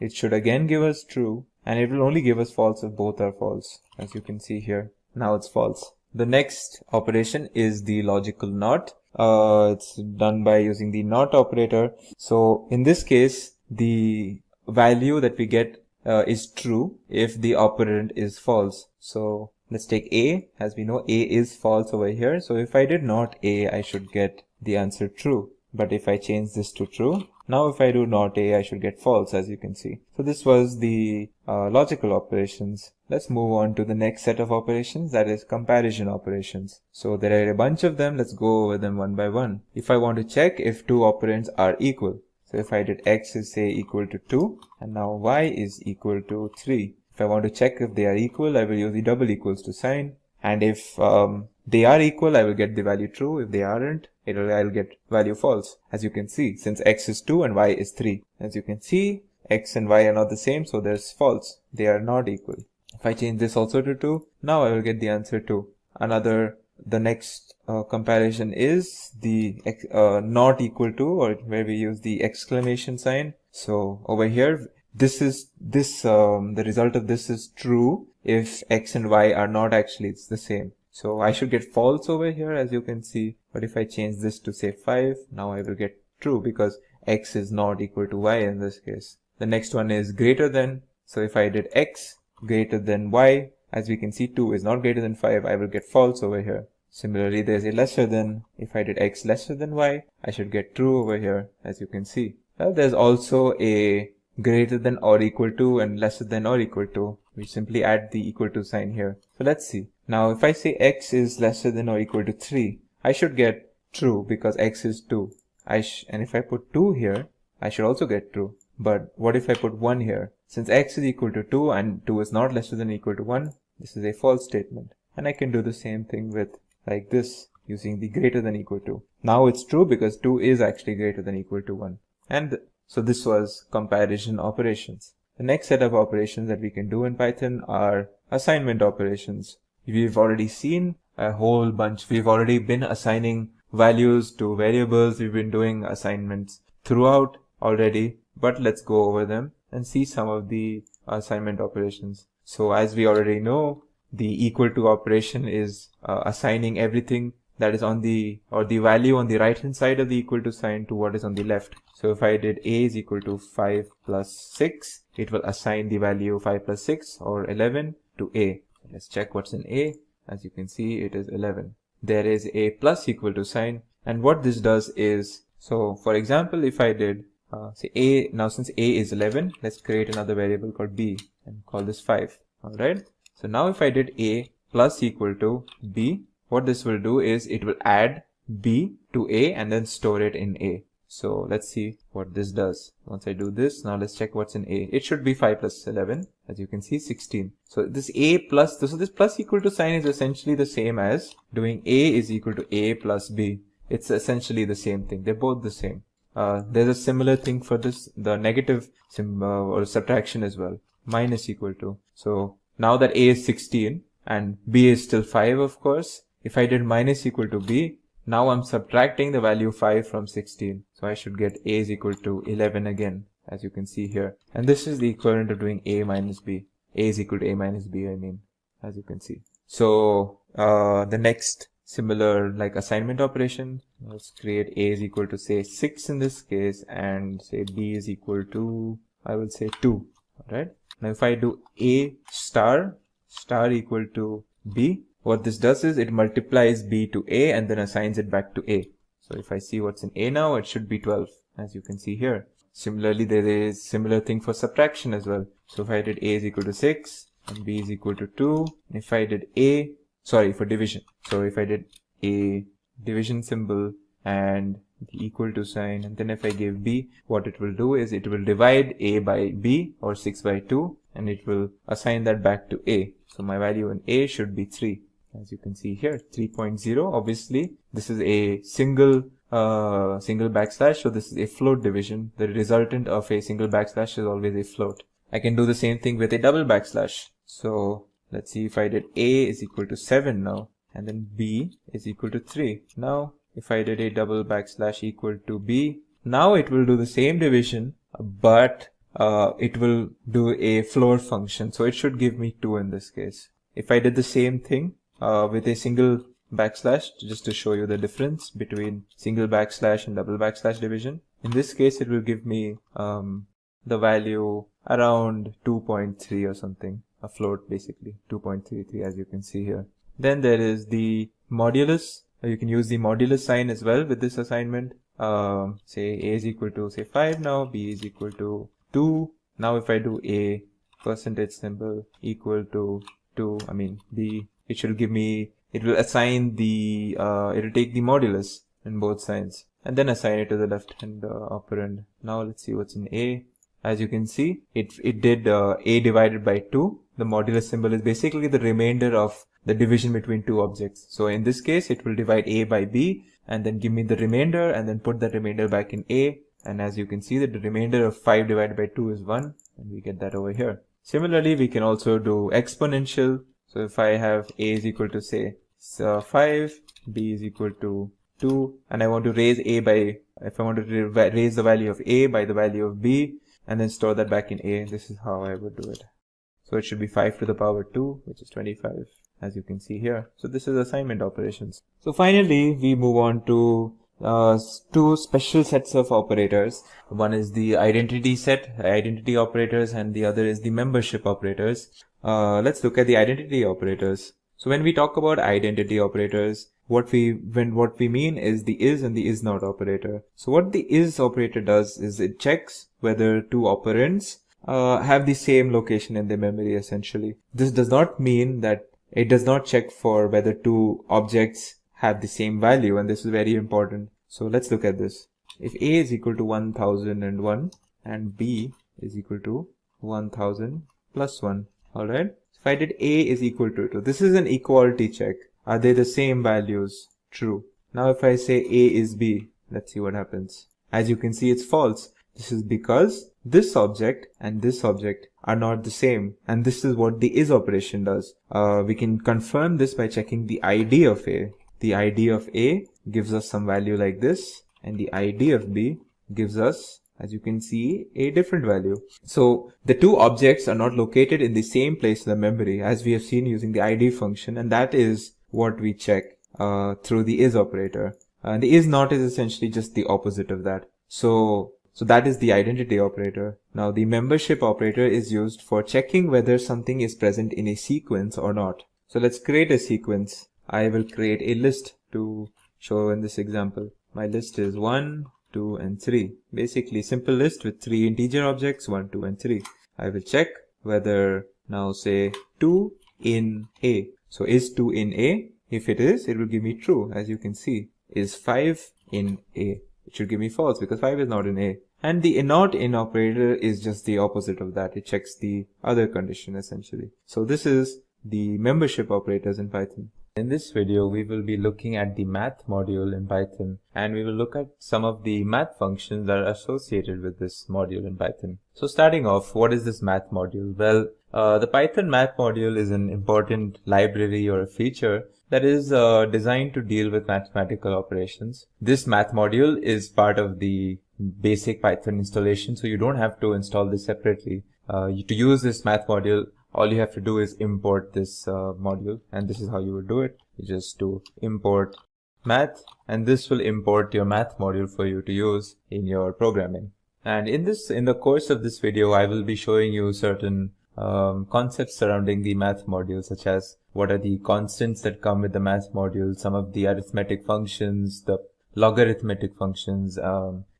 it should again give us true, and it will only give us false if both are false, as you can see here. Now it's false. The next operation is the logical NOT. It's done by using the not operator. So in this case, the value that we get is true if the operand is false. So let's take A. As we know, A is false over here. So if I did not A, I should get the answer true. But if I change this to true, now if I do not A, I should get false, as you can see. So this was the logical operations. Let's move on to the next set of operations, that is comparison operations. So there are a bunch of them. Let's go over them one by one. If I want to check if two operands are equal, so if I did x is say equal to 2 and now y is equal to 3. If I want to check if they are equal, I will use the double equals to sign. And if they are equal, I will get the value true. If they aren't, I'll get value false. As you can see, since x is 2 and y is 3. As you can see, x and y are not the same, so there's false. They are not equal. If I change this also to 2, now I will get the answer 2. The next comparison is the not equal to, or where we use the exclamation sign. So over here, the result of this is true if x and y are not actually the same. So I should get false over here, as you can see. But if I change this to say 5, now I will get true because x is not equal to y in this case. The next one is greater than. So if I did x greater than y, as we can see 2 is not greater than 5, I will get false over here. Similarly, there's a lesser than. If I did x lesser than y, I should get true over here, as you can see. There's also a greater than or equal to and lesser than or equal to. We simply add the equal to sign here. So let's see. Now if I say x is lesser than or equal to 3, I should get true because x is 2. And if I put 2 here, I should also get true. But what if I put 1 here? Since x is equal to 2 and 2 is not lesser than or equal to 1, this is a false statement. And I can do the same thing with like this, using the greater than equal to. Now it's true because 2 is actually greater than equal to 1. And so this was comparison operations. The next set of operations that we can do in Python are assignment operations. We've already seen a whole bunch. We've already been assigning values to variables. We've been doing assignments throughout already, but let's go over them and see some of the assignment operations. So as we already know, the equal to operation is assigning everything that is on the value on the right hand side of the equal to sign to what is on the left. So if I did a is equal to 5 plus 6, it will assign the value 5 plus 6 or 11 to a. Let's check what's in a. As you can see, it is 11. There is a plus equal to sign, and what this does is, so for example, if I did say a, now since a is 11, let's create another variable called b and call this 5. Alright. So now if I did a plus equal to b, what this will do is it will add b to a and then store it in a. So let's see what this does. Once I do this, now let's check what's in a. It should be 5 plus 11. As you can see, 16. So this a plus, so this plus equal to sign is essentially the same as doing a is equal to a plus b. It's essentially the same thing. They're both the same. There's a similar thing for this, the negative or subtraction as well. Minus equal to. So now that a is 16 and b is still 5, of course, if I did minus equal to b, now I'm subtracting the value 5 from 16. So I should get a is equal to 11 again, as you can see here. And this is the equivalent of doing a minus b. A is equal to a minus b, I mean, as you can see. So the next similar like assignment operation, let's create a is equal to say 6 in this case, and say b is equal to, I will say 2. Alright. Now if I do a star equal to b, what this does is it multiplies b to a and then assigns it back to a. So if I see what's in a now, it should be 12, as you can see here. Similarly, there is similar thing for subtraction as well. So if I did a is equal to 6 and b is equal to 2, if I did for division. So if I did a division symbol and the equal to sign, and then if I give b, what it will do is it will divide a by b or 6 by 2 and it will assign that back to a. So my value in a should be 3. As you can see here, 3.0. Obviously, this is a single backslash, so this is a float division. The resultant of a single backslash is always a float. I can do the same thing with a double backslash. So let's see if I did a is equal to 7 now, and then b is equal to 3. Now, if I did a double backslash equal to b, now it will do the same division, but it will do a float function. So it should give me 2 in this case. If I did the same thing with a single backslash just to show you the difference between single backslash and double backslash division. In this case, it will give me the value around 2.3 or something, a float basically, 2.33 as you can see here. Then there is the modulus. You can use the modulus sign as well with this assignment. Say a is equal to say 5 now, b is equal to 2. Now if I do a percentage symbol equal to 2, I mean b, it should give me, it will assign the, it will take the modulus in both signs and then assign it to the left hand operand. Now let's see what's in a. As you can see, it did a divided by 2. The modulus symbol is basically the remainder of the division between two objects. So in this case, it will divide a by b and then give me the remainder and then put that remainder back in a. And as you can see that the remainder of 5 divided by 2 is 1, and we get that over here. Similarly, we can also do exponential. So if I have a is equal to say 5, b is equal to 2, and I want to raise a by, if I want to raise the value of a by the value of b and then store that back in a, this is how I would do it. So it should be 5 to the power 2, which is 25, as you can see here. So this is assignment operations. So finally, we move on to two special sets of operators. One is the identity set, identity operators, and the other is the membership operators. Let's look at the identity operators. So when we talk about identity operators, what we mean is the is and the is not operator. So what the is operator does is it checks whether two operands have the same location in the memory essentially. This does not mean that it does not check for whether two objects have the same value, and this is very important. So let's look at this. If a is equal to 1001 and b is equal to 1000 plus 1, alright? If I did a is equal to 2, this is an equality check. Are they the same values? True. Now if I say a is b, let's see what happens. As you can see, it's false. This is because this object and this object are not the same, and this is what the is operation does. We can confirm this by checking the ID of a. The ID of a gives us some value like this, and the ID of b gives us, as you can see, a different value. So the two objects are not located in the same place in the memory, as we have seen using the ID function, and that is what we check through the is operator. And the is not is essentially just the opposite of that. So that is the identity operator. Now the membership operator is used for checking whether something is present in a sequence or not. So let's create a sequence. I will create a list to show in this example. My list is 1, 2, and 3. Basically simple list with 3 integer objects, 1, 2, and 3. I will check whether now say 2 in a. So is 2 in a? If it is, it will give me true, as you can see. Is 5 in a? It should give me false because 5 is not in a. And the not in operator is just the opposite of that. It checks the other condition essentially. So this is the membership operators in Python. In this video, we will be looking at the math module in Python, and we will look at some of the math functions that are associated with this module in Python. So starting off, what is this math module? Well, the Python math module is an important library or a feature that is designed to deal with mathematical operations. This math module is part of the basic Python installation, so you don't have to install this separately. To use this math module, all you have to do is import this module, and this is how you would do it. You just do import math, and this will import your math module for you to use in your programming. And in the course of this video, I will be showing you certain concepts surrounding the math module, such as what are the constants that come with the math module, some of the arithmetic functions, the logarithmic functions,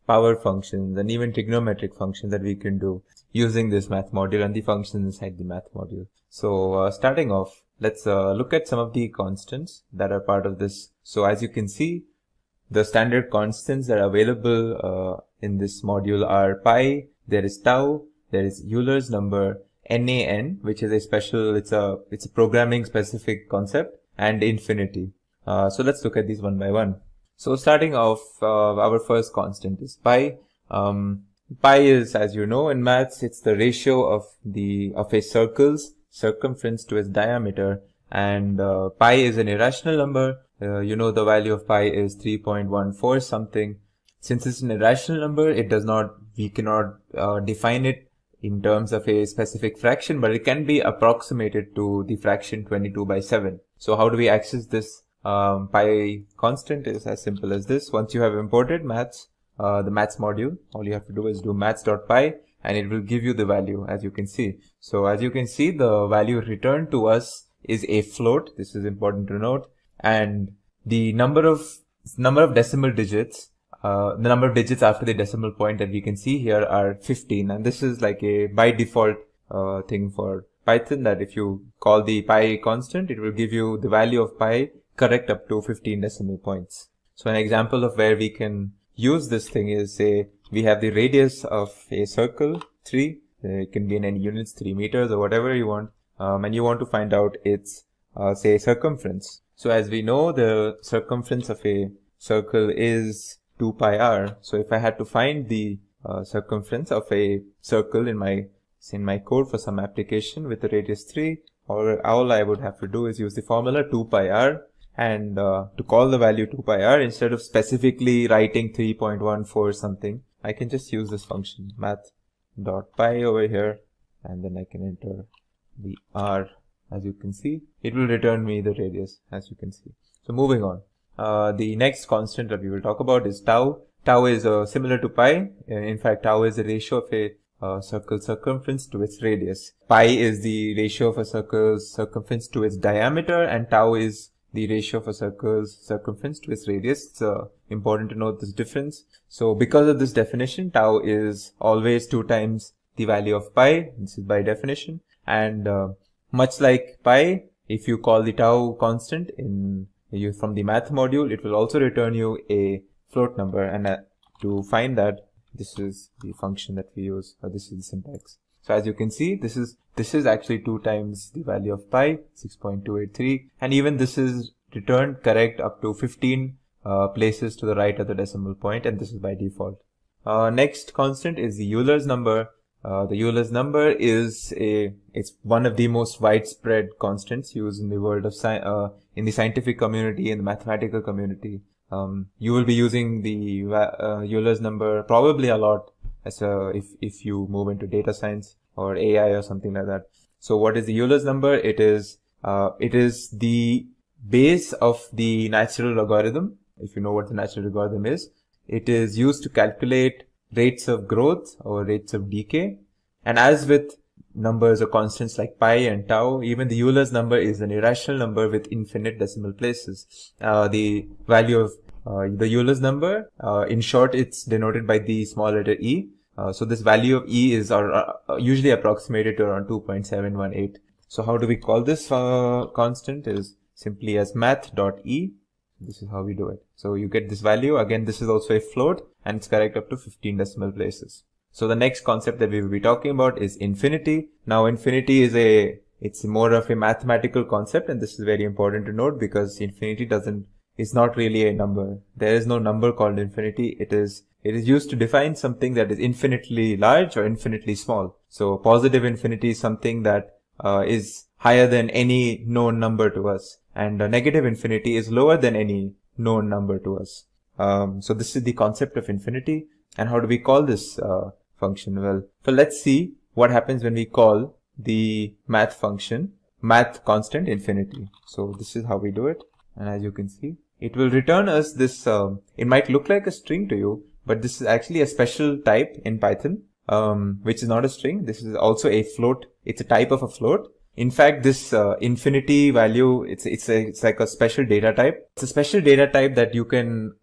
power functions, and even trigonometric functions that we can do using this math module and the functions inside the math module. So starting off, let's look at some of the constants that are part of this. So as you can see, the standard constants that are available in this module are pi, there is tau, there is Euler's number, NaN, which is a special, it's a programming specific concept, and infinity. So let's look at these one by one. So starting off, our first constant is pi. Pi is, as you know, in maths, it's the ratio of a circle's circumference to its diameter, and pi is an irrational number. You know the value of pi is 3.14 something. Since it's an irrational number, we cannot define it in terms of a specific fraction, but it can be approximated to the fraction 22 by 7. So how do we access this Pi constant is as simple as this. Once you have imported maths, the maths module, all you have to do is do maths.py and it will give you the value, as you can see. So as you can see, the value returned to us is a float. This is important to note. And the number of decimal digits, the number of digits after the decimal point that we can see here are 15. And this is like a by default thing for Python, that if you call the pi constant, it will give you the value of pi correct up to 15 decimal points. So an example of where we can use this thing is, say we have the radius of a circle 3, it can be in any units, 3 meters or whatever you want, and you want to find out its say circumference. So as we know, the circumference of a circle is 2 pi r. So if I had to find the circumference of a circle in my code for some application with a radius 3, all I would have to do is use the formula 2 pi r, and to call the value 2 pi r, instead of specifically writing 3.14 something, I can just use this function math.py over here, and then I can enter the r. As you can see, it will return me the radius, as you can see. So moving on, the next constant that we will talk about is tau. Tau is similar to pi. In fact, tau is the ratio of a circle's circumference to its radius. Pi is the ratio of a circle's circumference to its diameter, and tau is the ratio of a circle's circumference to its radius. It's important to note this difference. So because of this definition, tau is always 2 times the value of pi. This is by definition. And much like pi, if you call the tau constant from the math module, it will also return you a float number. And to find that, this is the function that we use, or this is the syntax. So as you can see, this is actually 2 times the value of pi, 6.283, and even this is returned correct up to 15 places to the right of the decimal point, and this is by default. Next constant is the Euler's number. The Euler's number is it's one of the most widespread constants used in the world of in the scientific community, in the mathematical community. You will be using the Euler's number probably a lot as if you move into data science or AI or something like that. So what is the Euler's number? It is the base of the natural logarithm. If you know what the natural logarithm is, it is used to calculate rates of growth or rates of decay. And as with numbers or constants like pi and tau, even the Euler's number is an irrational number with infinite decimal places. The value of the Euler's number, in short, it's denoted by the small letter e. So this value of e is usually approximated to around 2.718. So how do we call this constant? Is simply as math.e. This is how we do it. So you get this value. Again, this is also a float, and it's correct up to 15 decimal places. So the next concept that we will be talking about is infinity. Now infinity it's more of a mathematical concept, and this is very important to note because infinity is not really a number. There is no number called infinity. It is used to define something that is infinitely large or infinitely small. So positive infinity is something that is higher than any known number to us, and negative infinity is lower than any known number to us. So this is the concept of infinity. And how do we call this function? Well, let's see what happens when we call the math function math constant infinity. So this is how we do it. And as you can see, it will return us this, it might look like a string to you, but this is actually a special type in Python, which is not a string. This is also a float. It's a type of a float. In fact, this infinity value, it's like a special data type. It's a special data type that you can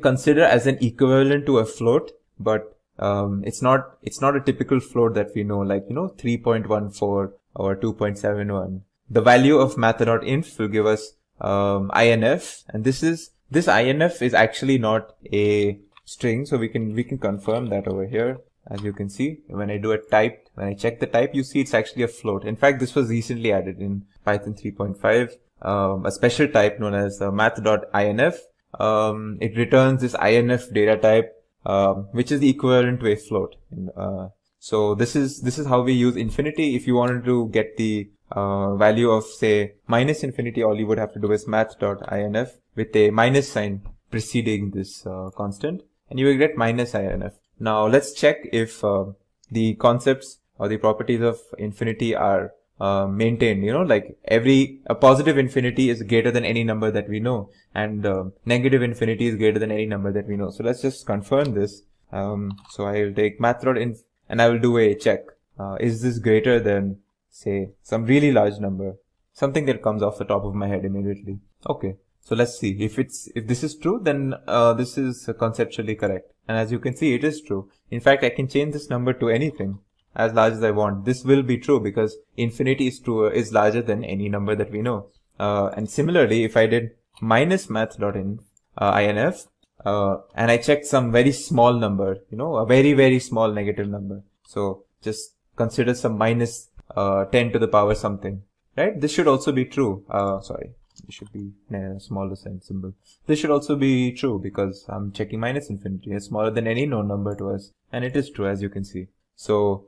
consider as an equivalent to a float, but it's not a typical float that we know, like 3.14 or 2.71. The value of math.inf will give us INF, and this INF is actually not a string, so we can confirm that over here. As you can see, when I check the type, you see it's actually a float. In fact, this was recently added in Python 3.5, a special type known as math.inf. It returns this INF data type, which is the equivalent to a float. So this is how we use infinity. If you wanted to get the value of, say, minus infinity, all you would have to do is math.inf with a minus sign preceding this constant, and you will get minus INF. Now let's check if the concepts or the properties of infinity are maintained, you know, like a positive infinity is greater than any number that we know, and negative infinity is greater than any number that we know. So let's just confirm this. So I will take math.inf and I will do a check. Is this greater than, say, some really large number? Something that comes off the top of my head immediately. Okay. So let's see if this is true, then this is conceptually correct. And as you can see, it is true. In fact, I can change this number to anything as large as I want. This will be true because infinity is larger than any number that we know. And similarly, if I did minus math.inf and I checked some very small number, you know, a very, very small negative number. So just consider some minus 10 to the power something, right? This should also be true. Sorry. It should be a smaller sign symbol. This should also be true because I'm checking minus infinity. It's smaller than any known number to us, and it is true, as you can see. So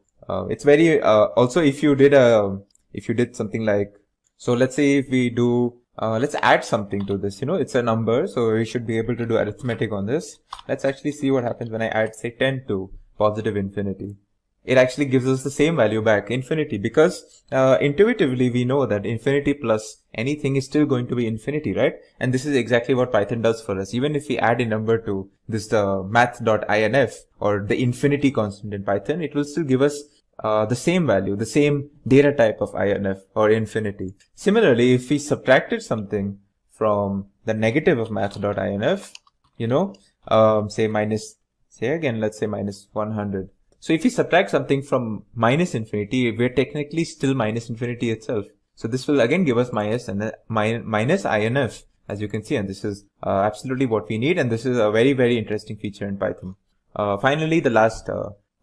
it's very also if you did something like, so let's say if we do let's add something to this. You know, it's a number, so we should be able to do arithmetic on this. Let's actually see what happens when I add, say, 10 to positive infinity. It actually gives us the same value back, infinity, because intuitively we know that infinity plus anything is still going to be infinity, right? And this is exactly what Python does for us. Even if we add a number to this math.inf or the infinity constant in Python, it will still give us the same value, the same data type of inf or infinity. Similarly, if we subtracted something from the negative of math.inf, you know, let's say minus 100. So if we subtract something from minus infinity, we're technically still minus infinity itself. So this will again give us minus INF, as you can see, and this is absolutely what we need, and this is a very, very interesting feature in Python. Finally, the last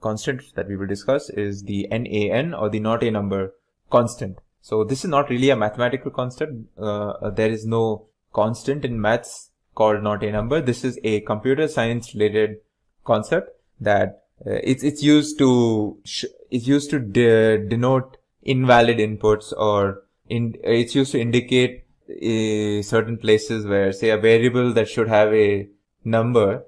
constant that we will discuss is the NaN, or the not a number constant. So this is not really a mathematical constant. There is no constant in maths called not a number. This is a computer science related concept that it's used to denote invalid inputs, or it's used to indicate certain places where, say, a variable that should have a number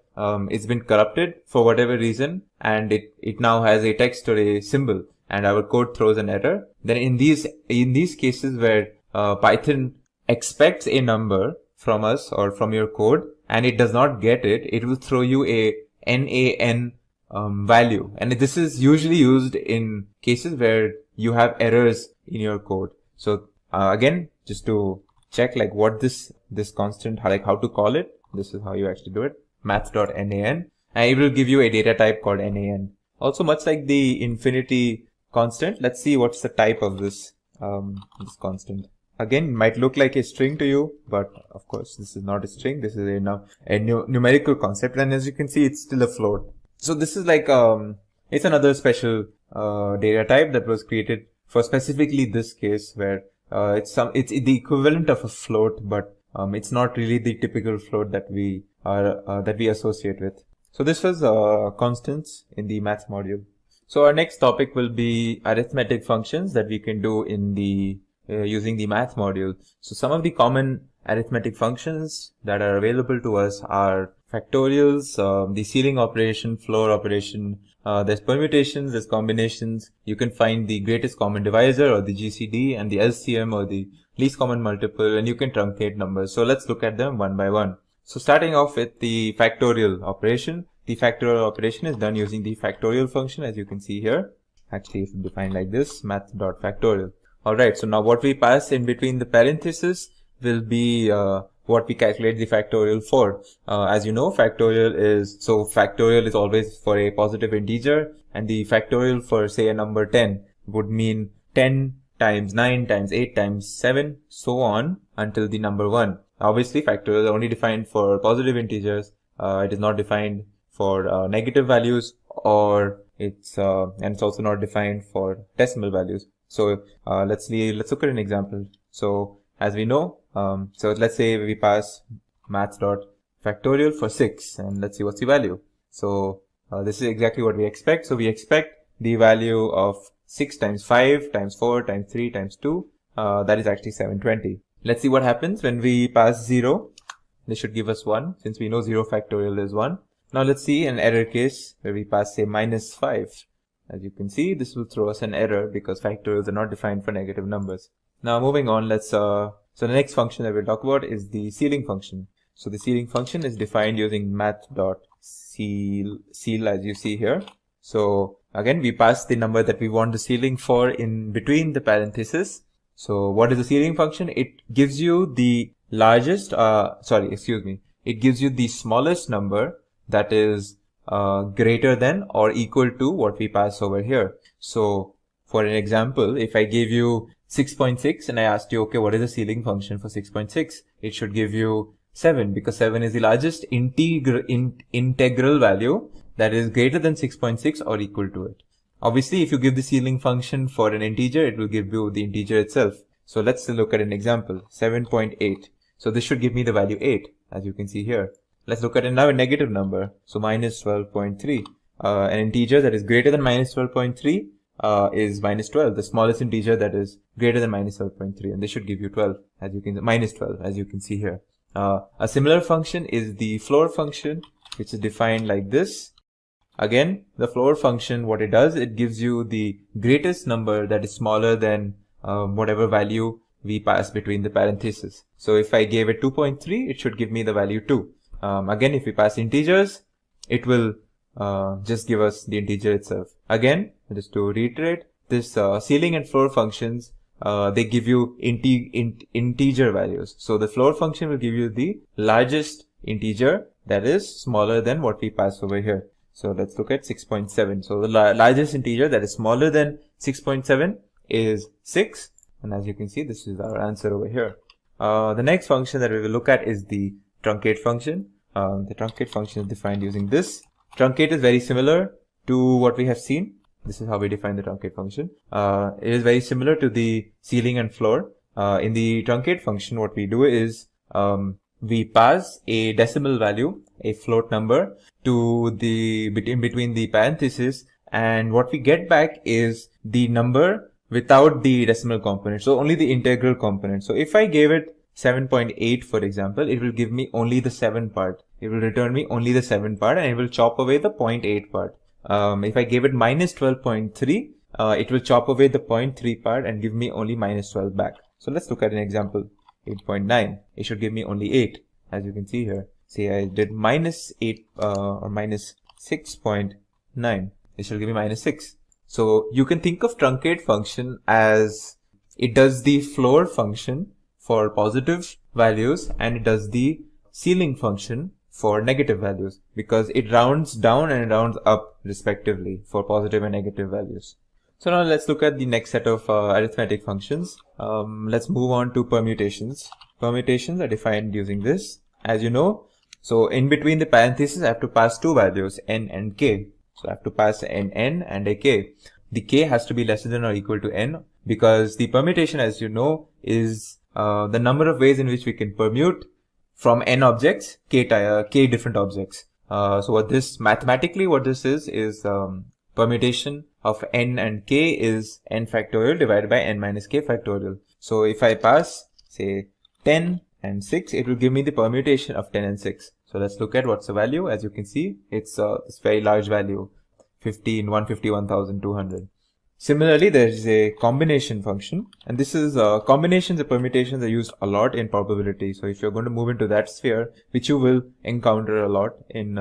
it's been corrupted for whatever reason, and it now has a text or a symbol, and our code throws an error. Then in these cases where Python expects a number from us or from your code and it does not get it, it will throw you a NaN value, and this is usually used in cases where you have errors in your code. So again, just to check like what this constant, how to call it, this is how you actually do it, math.nan, and it will give you a data type called nan. Also, much like the infinity constant, let's see what's the type of this constant. Again, it might look like a string to you, but of course this is not a string. This is a numerical concept, and as you can see, it's still a float. So this is like it's another special data type that was created for specifically this case, where it's the equivalent of a float, but it's not really the typical float that we associate with. So this was constants in the math module. So our next topic will be arithmetic functions that we can do in the using the math module. So some of the common arithmetic functions that are available to us are factorials, the ceiling operation, floor operation, there's permutations, there's combinations. You can find the greatest common divisor, or the GCD, and the LCM, or the least common multiple, and you can truncate numbers. So let's look at them one by one. So starting off with the factorial operation. The factorial operation is done using the factorial function, as you can see here. Actually, it's defined like this, math.factorial. Alright, so now what we pass in between the parentheses will be what we calculate the factorial for. As you know, factorial is always for a positive integer, and the factorial for, say, a number 10 would mean 10 times 9 times 8 times 7, so on until the number 1. Obviously, factorial is only defined for positive integers. It is not defined for negative values, or and it's also not defined for decimal values. So let's look at an example. So as we know, so let's say we pass math.factorial for 6, and let's see what's the value. So this is exactly what we expect. So we expect the value of 6 times 5 times 4 times 3 times 2, that is actually 720. Let's see what happens when we pass 0. This should give us 1, since we know 0 factorial is 1. Now let's see an error case where we pass, say, minus 5. As you can see, this will throw us an error because factorials are not defined for negative numbers. Now moving on, so the next function that we'll talk about is the ceiling function. So the ceiling function is defined using math.ceil as you see here. So again, we pass the number that we want the ceiling for in between the parentheses. So what is the ceiling function? It gives you the largest, it gives you the smallest number that is greater than or equal to what we pass over here. So for an example, if I gave you 6.6 and I asked you, okay, what is the ceiling function for 6.6? It should give you 7 because 7 is the largest integral value that is greater than 6.6 or equal to it. Obviously, if you give the ceiling function for an integer, it will give you the integer itself. So let's look at an example, 7.8. So this should give me the value 8, as you can see here. Let's look at another negative number. So minus 12.3. An integer that is greater than minus 12.3 is minus 12, the smallest integer that is greater than minus 12.3, and this should give you 12, as you can minus 12, as you can see here. A similar function is the floor function, which is defined like this. Again, the floor function, what it does, it gives you the greatest number that is smaller than whatever value we pass between the parentheses. So if I gave it 2.3, it should give me the value 2. Again, if we pass integers, it will just give us the integer itself. Again, just to reiterate, this ceiling and floor functions, they give you integer values. So the floor function will give you the largest integer that is smaller than what we pass over here. So let's look at 6.7. So the largest integer that is smaller than 6.7 is 6. And as you can see, this is our answer over here. The next function that we will look at is the truncate function. The truncate function is defined using this. Truncate is very similar to what we have seen. This is how we define the truncate function. It is very similar to the ceiling and floor. In the truncate function, what we do is we pass a decimal value, a float number, to the between the parentheses, and what we get back is the number without the decimal component. So only the integral component. So if I gave it 7.8, for example, it will give me only the 7 part. It will return me only the 7 part, and it will chop away the 0.8 part. If I gave it minus 12.3, it will chop away the 0.3 part and give me only minus 12 back. So let's look at an example. 8.9. It should give me only 8, as you can see here. Say I did minus 8 or minus 6.9. It should give me minus 6. So you can think of truncate function as it does the floor function for positive values and it does the ceiling function for negative values, because it rounds down and rounds up respectively for positive and negative values. So now let's look at the next set of arithmetic functions. Let's move on to permutations. Permutations are defined using this, as you know. So in between the parentheses, I have to pass two values, n and k. So I have to pass an n and a k. The k has to be lesser than or equal to n, because the permutation, as you know, is the number of ways in which we can permute from n objects, k different objects. So what this mathematically, what this is permutation of n and k is n factorial divided by n minus k factorial. So if I pass, say, 10 and 6, it will give me the permutation of 10 and 6. So let's look at what's the value. As you can see, it's this very large value, 151,200. Similarly, there is a combination function, and this is combinations and permutations are used a lot in probability. So if you're going to move into that sphere, which you will encounter a lot in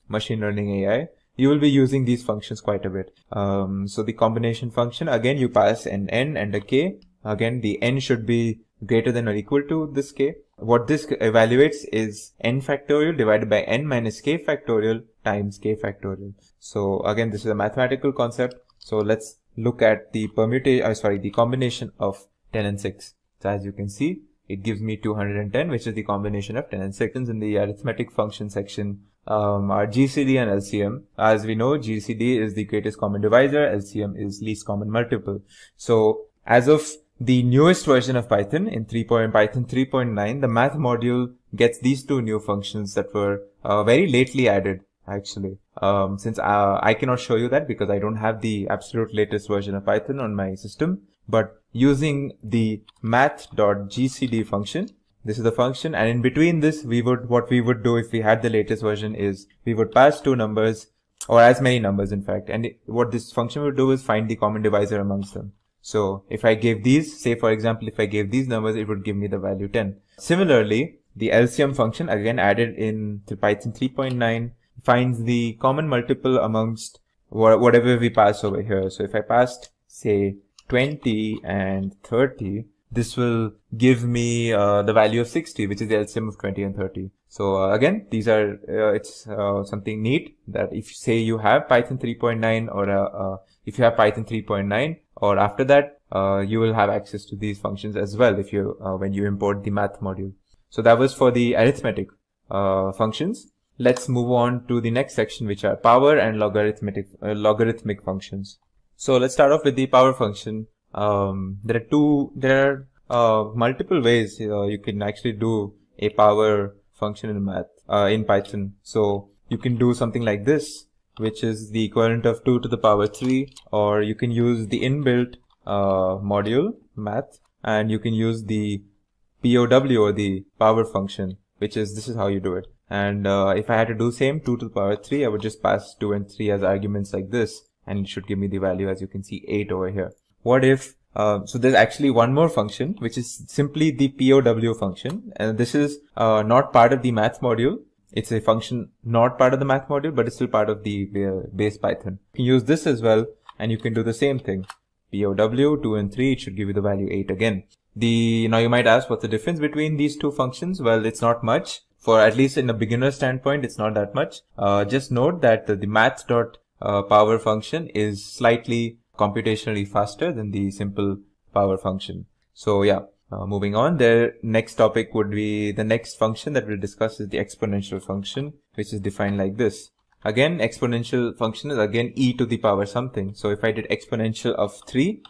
machine learning AI, you will be using these functions quite a bit. So the combination function, again, you pass an n and a k. Again, the n should be greater than or equal to this k. What this evaluates is n factorial divided by n minus k factorial times k factorial. So again, this is a mathematical concept. So let's look at the the combination of 10 and 6. So as you can see, it gives me 210, which is the combination of 10 and 6. In the arithmetic function section, are GCD and LCM. As we know, GCD is the greatest common divisor, LCM is least common multiple. So as of the newest version of Python, in Python 3.9, the math module gets these two new functions that were very lately added, actually. Since I cannot show you that because I don't have the absolute latest version of Python on my system, but using the math.gcd function, this is the function, and in between this, what we would do if we had the latest version is we would pass two numbers or as many numbers in fact. And what this function will do is find the common divisor amongst them. So if I gave these, say for example, if I gave these numbers, it would give me the value 10. Similarly, the LCM function, again added in to Python 3.9, finds the common multiple amongst whatever we pass over here. So if I passed, say, 20 and 30, this will give me the value of 60, which is the LCM of 20 and 30. So again, these are it's something neat that if you say you have Python 3.9 or if you have Python 3.9 or after that, you will have access to these functions as well if you when you import the math module. So that was for the arithmetic functions. Let's move on to the next section, which are power and logarithmic functions. So let's start off with the power function. There are multiple ways you can actually do a power function in math in Python. So you can do something like this, which is the equivalent of 2 to the power 3, or you can use the inbuilt module math, and you can use the POW or the power function, which is this is how you do it. And if I had to do same 2 to the power 3, I would just pass 2 and 3 as arguments like this, and it should give me the value, as you can see, 8 over here. What if so there's actually one more function, which is simply the POW function, and this is not part of the math module. It's a function not part of the math module, but it's still part of the base Python. You can use this as well, and you can do the same thing. POW 2 and 3, it should give you the value 8 again. Now you might ask, what's the difference between these two functions? Well, it's not much. For at least in a beginner standpoint, it's not that much. Just note that the math.power function is slightly computationally faster than the simple power function. So yeah, moving on, the next topic would be the next function that we'll discuss is the exponential function, which is defined like this. Again, exponential function is again e to the power something. So if I did exponential of 3,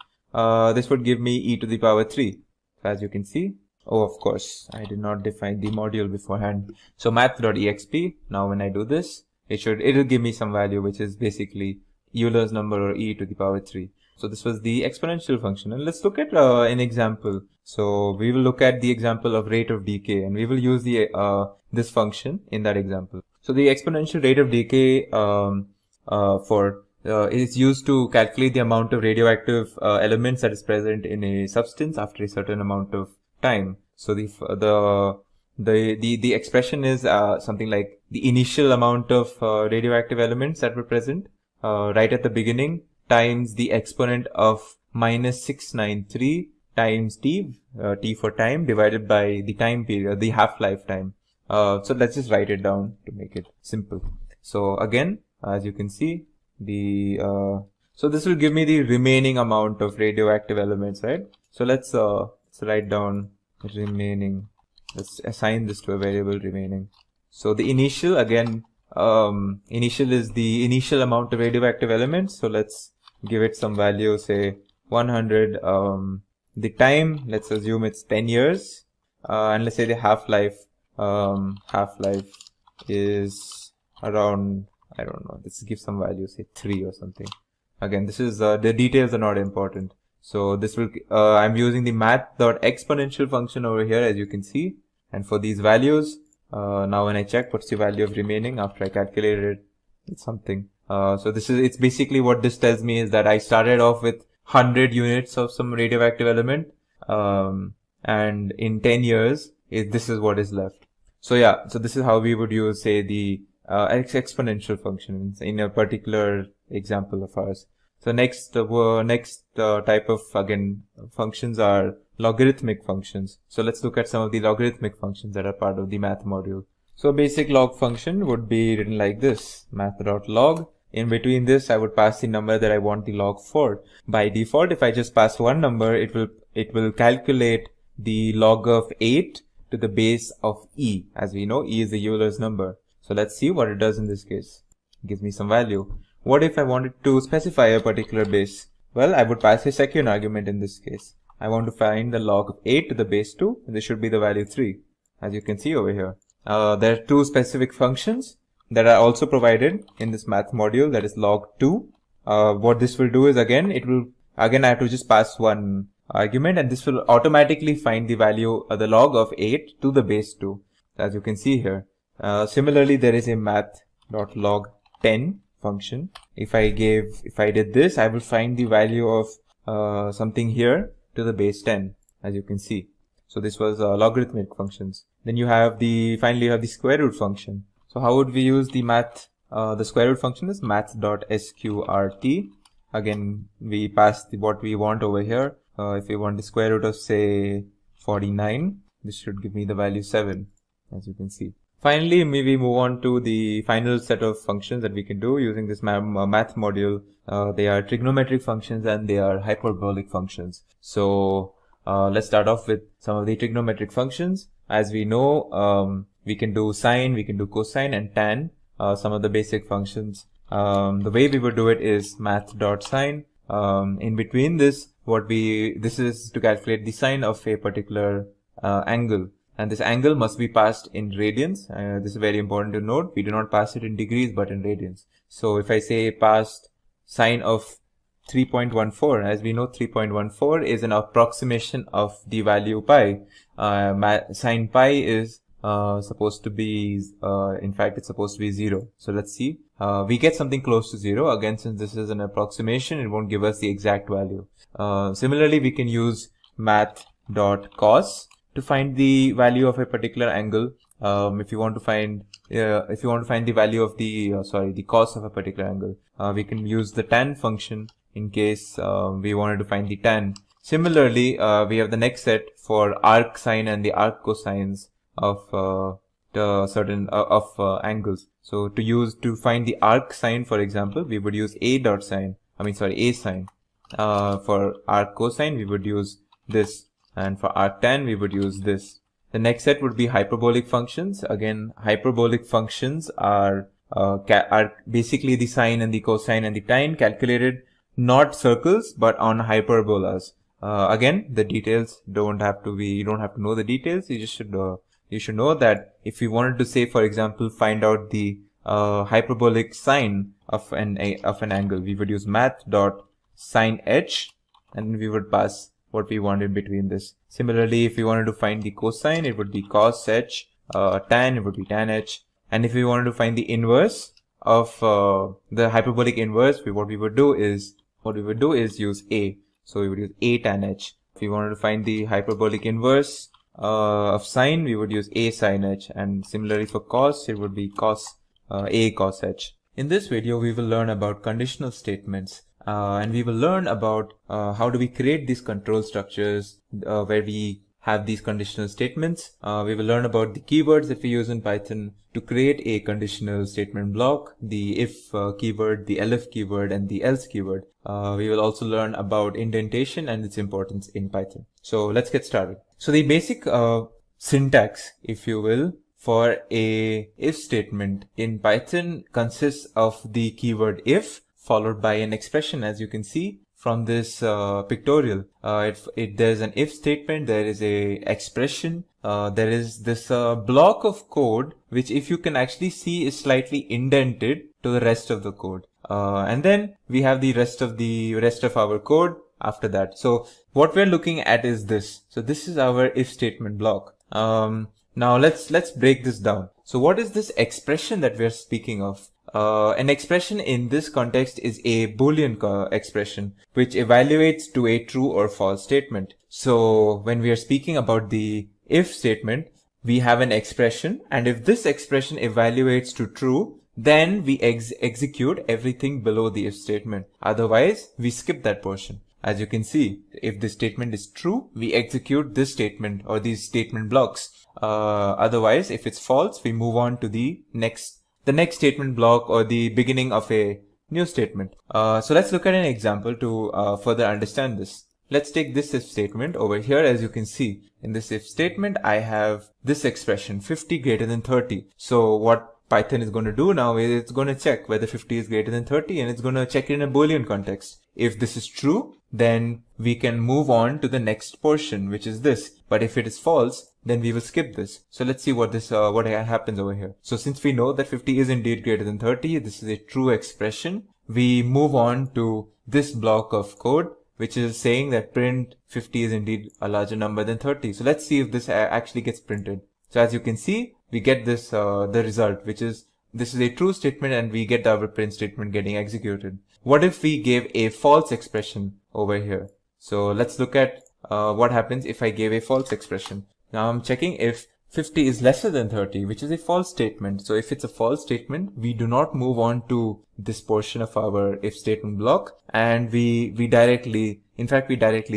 this would give me e to the power 3. So as you can see, oh, of course, I did not define the module beforehand. So math.exp, now when I do this, it'll give me some value, which is basically Euler's number or e to the power 3. So this was the exponential function, and let's look at an example. So we will look at the example of rate of decay, and we will use the this function in that example. So the exponential rate of decay is used to calculate the amount of radioactive elements that is present in a substance after a certain amount of time. So the expression is something like the initial amount of radioactive elements that were present right at the beginning times the exponent of minus 693 times t for time divided by the time period, the half-life time. So let's just write it down to make it simple. So again, as you can see, so this will give me the remaining amount of radioactive elements, right? So let's write down remaining. Let's assign this to a variable remaining. So the initial, again, initial is the initial amount of radioactive elements. So let's give it some value, say 100. The time, let's assume it's 10 years. And let's say the half-life is around, I don't know, let's give some value, say 3 or something. Again, this is, the details are not important. So this will, I'm using the math.exponential function over here, as you can see. And for these values, now when I check what's the value of remaining after I calculated it, it's something. So it's basically what this tells me is that I started off with 100 units of some radioactive element. And in 10 years, this is what is left. So yeah, so this is how we would use, say, the exponential function in a particular example of ours. So next type of, again, functions are logarithmic functions. So let's look at some of the logarithmic functions that are part of the math module. So a basic log function would be written like this, math.log. In between this, I would pass the number that I want the log for. By default, if I just pass one number, it will calculate the log of 8 to the base of e. As we know, e is the Euler's number. So let's see what it does in this case. It gives me some value. What if I wanted to specify a particular base? Well, I would pass a second argument in this case. I want to find the log of 8 to the base 2. This should be the value 3, as you can see over here. There are two specific functions that are also provided in this math module, that is log2. What this will do is, again, I have to just pass one argument, and this will automatically find the value of the log of 8 to the base 2, as you can see here. Similarly, there is a math.log10 function. If I did this, I will find the value of something here to the base 10, as you can see. So this was logarithmic functions. Then finally you have the square root function. So how would we use the math? The square root function is math.sqrt. Again, we pass what we want over here. If we want the square root of, say, 49, this should give me the value 7, as you can see. Finally, we move on to the final set of functions that we can do using this math module. They are trigonometric functions and they are hyperbolic functions. So let's start off with some of the trigonometric functions. As we know, we can do sine, we can do cosine and tan, some of the basic functions. The way we would do it is math.sine. In between this, this is to calculate the sine of a particular angle. And this angle must be passed in radians. This is very important to note. We do not pass it in degrees, but in radians. So if I say passed sine of 3.14, as we know, 3.14 is an approximation of the value pi. Sine pi is supposed to be, in fact, it's supposed to be 0. So let's see. We get something close to 0. Again, since this is an approximation, it won't give us the exact value. Similarly, we can use math.cos to find the value of a particular angle. If you want to find the value of the cos of a particular angle, we can use the tan function in case we wanted to find the tan. Similarly, we have the next set for arc sine and the arc cosines of angles. So to find the arc sine, for example, we would use a sine. For arc cosine, we would use this. And for arctan, we would use this. The next set would be hyperbolic functions. Again, hyperbolic functions are basically the sine and the cosine and the tan calculated not circles but on hyperbolas. Again, the details you don't have to know the details. You should know that if you wanted to say, for example, find out the hyperbolic sine of an angle, we would use math.sine h, and we would pass what we want in between this. Similarly, if we wanted to find the cosine, it would be cos h, tan, it would be tan h. And if we wanted to find the inverse of the hyperbolic inverse, what we would do is use a. So we would use a tan h. If we wanted to find the hyperbolic inverse of sine, we would use a sin h. And similarly for cos, it would be a cos h. In this video, we will learn about conditional statements. And we will learn about how do we create these control structures where we have these conditional statements. We will learn about the keywords that we use in Python to create a conditional statement block, the if keyword, the elif keyword, and the else keyword. We will also learn about indentation and its importance in Python. So let's get started. So the basic syntax, if you will, for a if statement in Python consists of the keyword if, followed by an expression, as you can see from this pictorial. There's an if statement, there is a expression, there is this block of code, which if you can actually see is slightly indented to the rest of the code. And then we have the rest of our code after that. So what we're looking at is this. So this is our if statement block. Now let's break this down. So what is this expression that we're speaking of? An expression in this context is a Boolean expression which evaluates to a true or false statement. So when we are speaking about the if statement, we have an expression, and if this expression evaluates to true, then we execute everything below the if statement. Otherwise, we skip that portion. As you can see, if this statement is true, we execute this statement or these statement blocks. Otherwise, if it's false, we move on to the next statement block or the beginning of a new statement. So let's look at an example to further understand this. Let's take this if statement over here. As you can see, in this if statement, I have this expression 50 greater than 30. So what Python is going to do now is it's going to check whether 50 is greater than 30, and it's going to check it in a Boolean context. If this is true, then we can move on to the next portion, which is this. But if it is false, then we will skip this. So let's see what happens over here. So since we know that 50 is indeed greater than 30, this is a true expression, we move on to this block of code, which is saying that print 50 is indeed a larger number than 30. So let's see if this actually gets printed. So as you can see, we get this the result, which is this is a true statement and we get our print statement getting executed. What if we gave a false expression over here? So let's look at what happens if I gave a false expression. Now I'm checking if 50 is lesser than 30, which is a false statement. So if it's a false statement, we do not move on to this portion of our if statement block, and we directly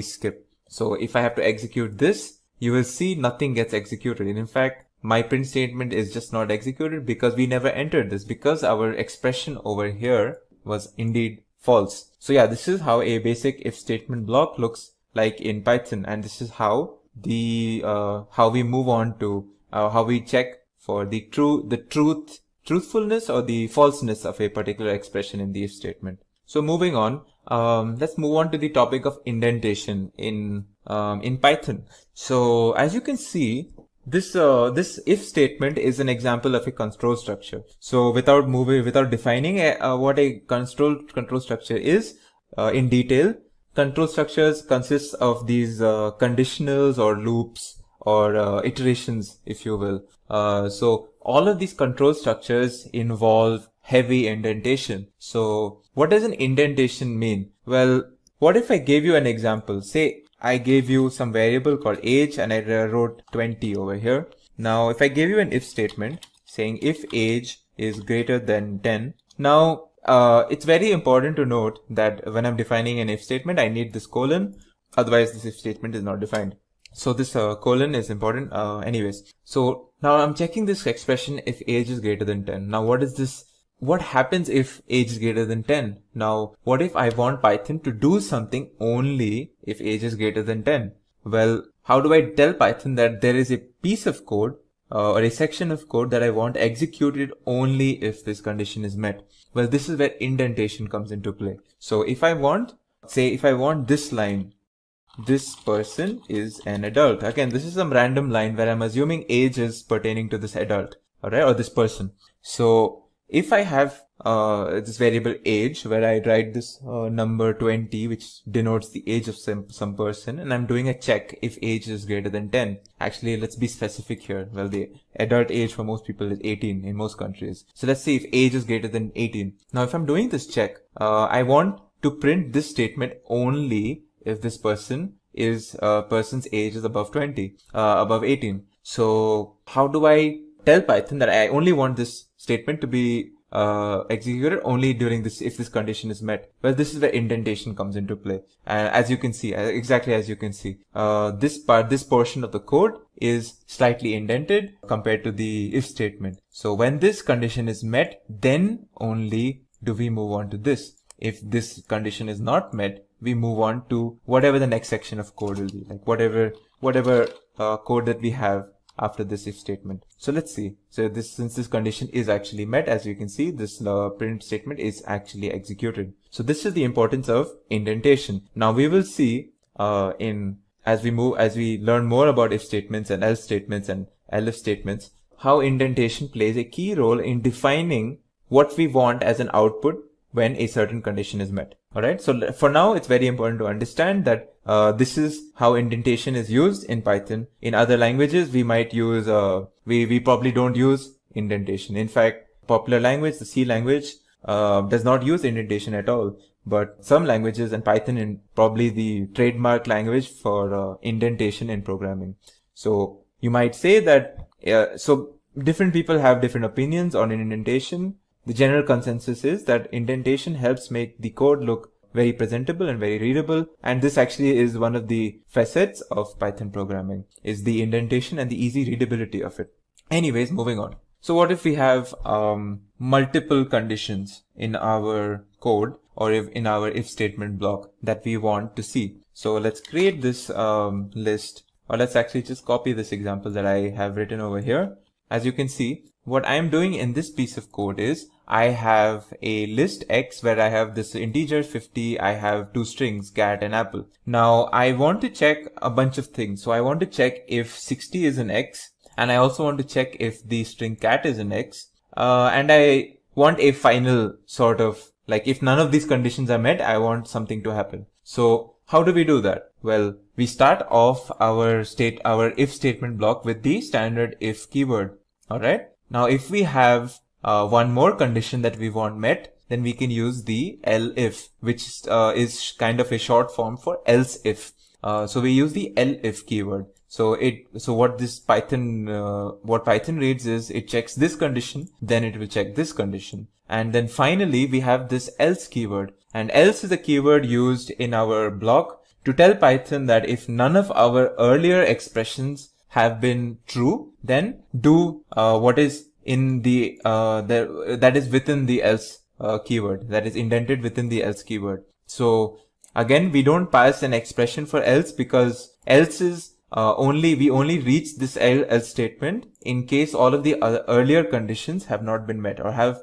skip. So if I have to execute this, you will see nothing gets executed. And in fact, my print statement is just not executed because we never entered this, because our expression over here was indeed false. So yeah, this is how a basic if statement block looks like in Python, and this is how how we move on to how we check for the truthfulness or the falseness of a particular expression in the if statement. So moving on, let's move on to the topic of indentation in Python. So as you can see, this if statement is an example of a control structure. So without defining what a control structure is in detail, control structures consists of these conditionals or loops or iterations, if you will. So all of these control structures involve heavy indentation. So what does an indentation mean? Well, what if I gave you an example? Say I gave you some variable called age and I wrote 20 over here. Now if I gave you an if statement saying if age is greater than 10, now it's very important to note that when I'm defining an if statement, I need this colon, otherwise this if statement is not defined. So this colon is important anyways. So now I'm checking this expression if age is greater than 10. Now what happens if age is greater than 10? Now what if I want Python to do something only if age is greater than 10? Well, how do I tell Python that there is a piece of code or a section of code that I want executed only if this condition is met? Well, this is where indentation comes into play. So if I want this line, this person is an adult. Again, this is some random line where I'm assuming age is pertaining to this adult, alright, or this person. So if I have this variable age where I write this number 20, which denotes the age of some person, and I'm doing a check if age is greater than 10. Actually, let's be specific here. Well, the adult age for most people is 18 in most countries. So let's see if age is greater than 18. Now, if I'm doing this check, I want to print this statement only if this person's age is above 18. So how do I tell Python that I only want this statement to be executed only during this if this condition is met? Well, this is where indentation comes into play. And as you can see, exactly as you can see, this portion of the code is slightly indented compared to the if statement. So when this condition is met, then only do we move on to this. If this condition is not met, we move on to whatever the next section of code will be, like whatever code that we have after this if statement. So let's see. So since this condition is actually met, as you can see, this print statement is actually executed. So this is the importance of indentation. Now we will see as we learn more about if statements and else statements and elif statements, how indentation plays a key role in defining what we want as an output when a certain condition is met. Alright, so for now, it's very important to understand that this is how indentation is used in Python. In other languages, we might use, we probably don't use indentation. In fact, popular language, the C language, does not use indentation at all. But some languages, and Python is probably the trademark language for indentation in programming. So you might say that, so different people have different opinions on indentation. The general consensus is that indentation helps make the code look very presentable and very readable. And this actually is one of the facets of Python programming, is the indentation and the easy readability of it. Anyways, moving on. So what if we have multiple conditions in our code or in our if statement block that we want to see? So let's create this list, or let's actually just copy this example that I have written over here. As you can see, what I am doing in this piece of code is I have a list X where I have this integer 50, I have two strings, cat and apple. Now I want to check a bunch of things. So I want to check if 60 is an X, and I also want to check if the string cat is an X, and I want a final sort of, like, if none of these conditions are met, I want something to happen. So how do we do that? Well, we start off our if statement block with the standard if keyword. Alright. Now, if we have one more condition that we want met, then we can use the elif, which is kind of a short form for else if. So we use the elif keyword. So what Python reads is it checks this condition, then it will check this condition. And then finally we have this else keyword, and else is a keyword used in our block to tell Python that if none of our earlier expressions have been true, then do what is in the that is within the else keyword, that is indented within the else keyword. So again, we don't pass an expression for else because else is we only reach this else statement in case all of the earlier conditions have not been met or have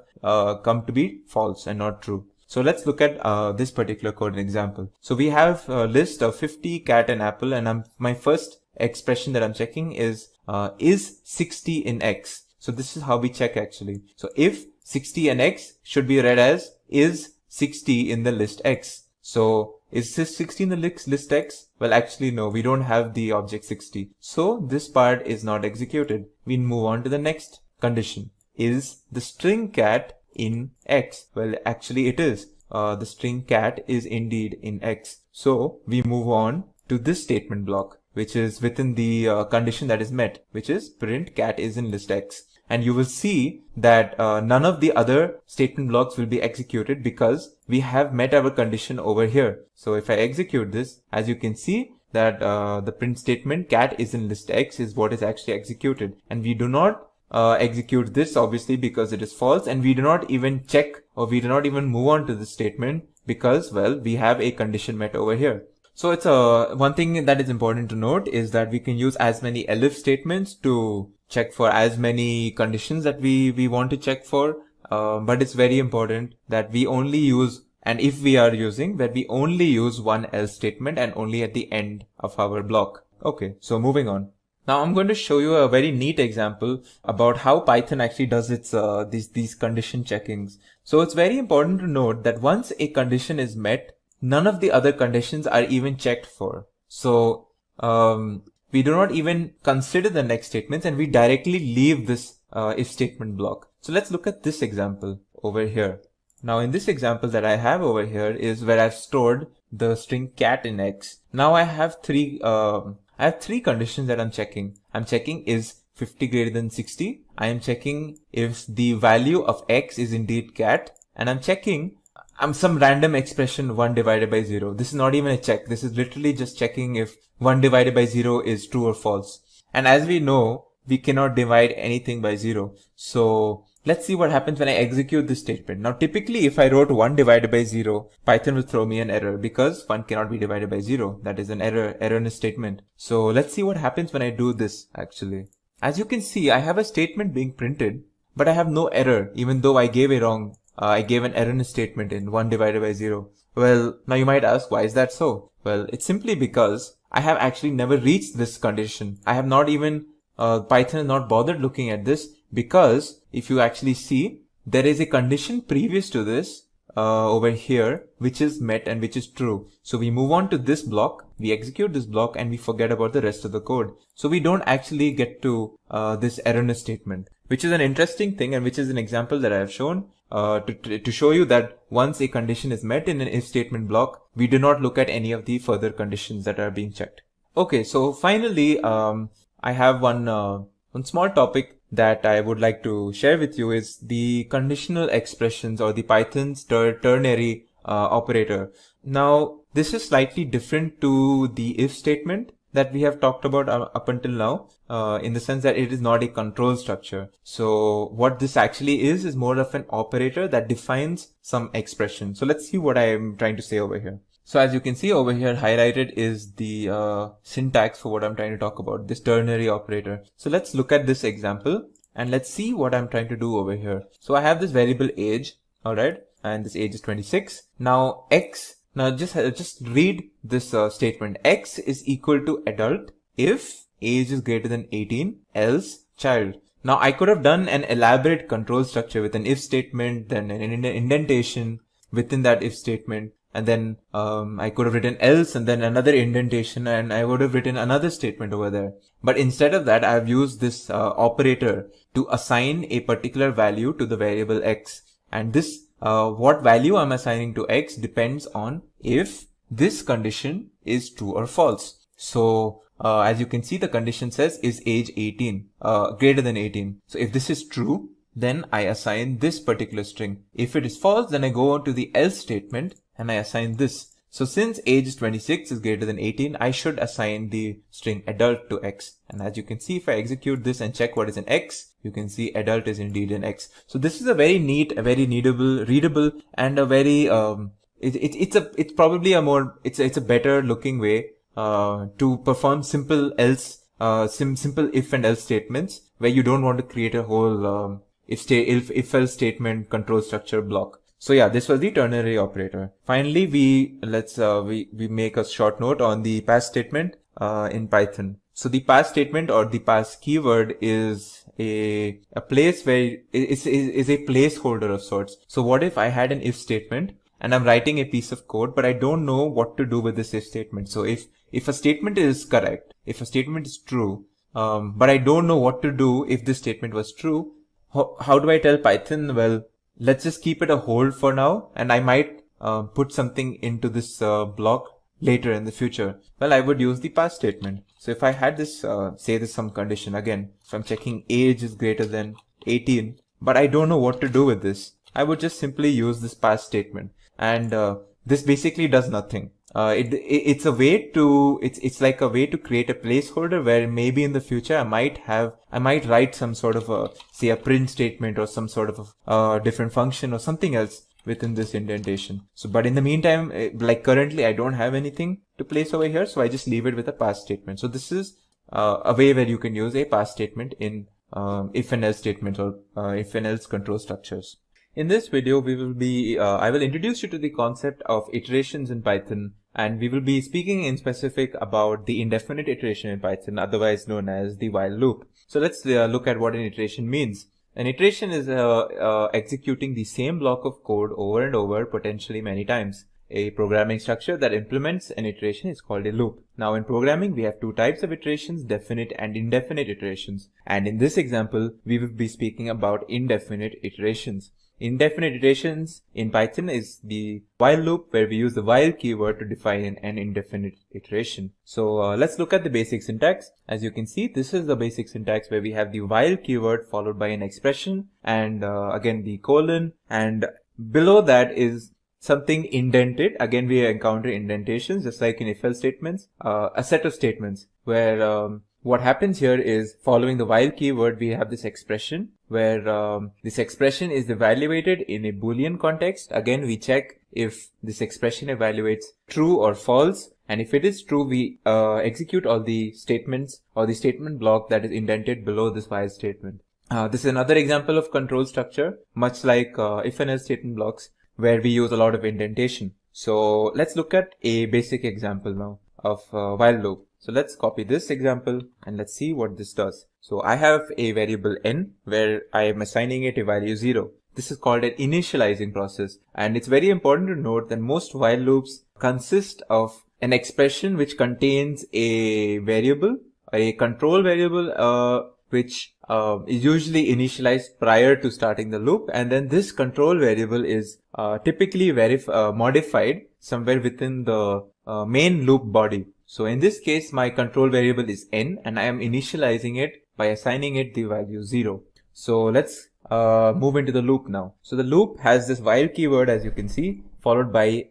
come to be false and not true. So let's look at this particular code example. So we have a list of 50, cat and apple, and my first expression that I'm checking is 60 in x. So this is how we check actually. So if 60 and x should be read as is 60 in the list x. So is this 60 in the list x? Well, actually no, we don't have the object 60. So this part is not executed. We move on to the next condition. Is the string cat in x? Well, actually it is. The string cat is indeed in x. So we move on to this statement block, which is within the condition that is met, which is print cat is in list x. And you will see that none of the other statement blocks will be executed because we have met our condition over here. So if I execute this, as you can see that the print statement cat is in list x is what is actually executed. And we do not execute this obviously because it is false, and we do not even check or we do not even move on to this statement because, well, we have a condition met over here. So it's one thing that is important to note is that we can use as many elif statements to check for as many conditions that we want to check for, but it's very important that we only use, and if we are using, that we only use one else statement and only at the end of our block. Okay, so moving on. Now I'm going to show you a very neat example about how Python actually does its these condition checkings. So it's very important to note that once a condition is met, none of the other conditions are even checked for. So we do not even consider the next statements and we directly leave this if statement block. So let's look at this example over here. Now in this example that I have over here is where I've stored the string cat in x. Now I have three conditions that I'm checking. I'm checking is 50 greater than 60. I am checking if the value of x is indeed cat, and I'm checking some random expression 1 divided by 0. This is not even a check. This is literally just checking if 1 divided by 0 is true or false. And as we know, we cannot divide anything by 0. So let's see what happens when I execute this statement. Now typically if I wrote 1 divided by 0, Python will throw me an error because 1 cannot be divided by 0. That is an erroneous statement. So let's see what happens when I do this actually. As you can see, I have a statement being printed, but I have no error even though I gave an erroneous statement in 1 divided by 0. Well, now you might ask, why is that so? Well, it's simply because I have actually never reached this condition. I have not even, Python has not bothered looking at this because if you actually see, there is a condition previous to this over here, which is met and which is true. So we move on to this block, we execute this block and we forget about the rest of the code. So we don't actually get to this erroneous statement, which is an interesting thing and which is an example that I have shown to show you that once a condition is met in an if statement block, we do not look at any of the further conditions that are being checked. Okay, so finally, I have one small topic that I would like to share with you is the conditional expressions or the Python's ternary operator. Now, this is slightly different to the if statement that we have talked about up until now, in the sense that it is not a control structure. So what this actually is more of an operator that defines some expression. So let's see what I am trying to say over here. So as you can see over here, highlighted is the syntax for what I'm trying to talk about, this ternary operator. So let's look at this example and let's see what I'm trying to do over here. So I have this variable age, alright, and this age is 26. Now just read this statement. X is equal to adult if age is greater than 18, else child. Now I could have done an elaborate control structure with an if statement, then an indentation within that if statement. and then I could have written else and then another indentation, and I would have written another statement over there. But instead of that, I've used this operator to assign a particular value to the variable x. And this, what value I'm assigning to x depends on if this condition is true or false. So as you can see, the condition says is age 18, greater than 18. So if this is true, then I assign this particular string. If it is false, then I go on to the else statement and I assign this. So since age 26 is greater than 18, I should assign the string adult to x. And as you can see, if I execute this and check what is an x, you can see adult is indeed an x. So this is a very neat, a very readable, and a very it's a better looking way to perform simple else, simple if and else statements, where you don't want to create a whole if else statement control structure block. So yeah, this was the ternary operator. Finally, we make a short note on the pass statement in Python. So the pass statement or the pass keyword is a place where is a placeholder of sorts. So what if I had an if statement and I'm writing a piece of code, but I don't know what to do with this if statement. So if a statement is correct, if a statement is true, but I don't know what to do if this statement was true, how do I tell Python, well, let's just keep it a hold for now, and I might put something into this block later in the future? Well, I would use the pass statement. So if I had this, say this some condition again, if I'm checking age is greater than 18, but I don't know what to do with this, I would just simply use this pass statement. And this basically does nothing. It's a way to, it's like a way to create a placeholder where maybe in the future I might write some sort of say a print statement or some sort of a different function or something else within this indentation. So, but in the meantime, like currently I don't have anything to place over here, so I just leave it with a pass statement. So this is a way where you can use a pass statement in if and else statements or if and else control structures. In this video, I will introduce you to the concept of iterations in Python, and we will be speaking in specific about the indefinite iteration in Python, otherwise known as the while loop. So let's look at what an iteration means. An iteration is executing the same block of code over and over, potentially many times. A programming structure that implements an iteration is called a loop. Now in programming, we have two types of iterations, definite and indefinite iterations. And in this example, we will be speaking about indefinite iterations. Indefinite iterations in Python is the while loop, where we use the while keyword to define an indefinite iteration. So let's look at the basic syntax. As you can see, this is the basic syntax where we have the while keyword followed by an expression and again the colon, and below that is something indented. Again, we encounter indentations just like in if-else statements, a set of statements where what happens here is, following the while keyword, we have this expression where this expression is evaluated in a Boolean context. Again, we check if this expression evaluates true or false, and if it is true, we execute all the statements or the statement block that is indented below this while statement. This is another example of control structure, much like if and else statement blocks, where we use a lot of indentation. So let's look at a basic example now of while loop. So let's copy this example and let's see what this does. So I have a variable n where I am assigning it a value 0. This is called an initializing process, and it's very important to note that most while loops consist of an expression which contains a variable, a control variable, which is usually initialized prior to starting the loop, and then this control variable is typically modified somewhere within the main loop body. So in this case, my control variable is n, and I am initializing it by assigning it the value 0. So let's move into the loop now. So the loop has this while keyword, as you can see, followed by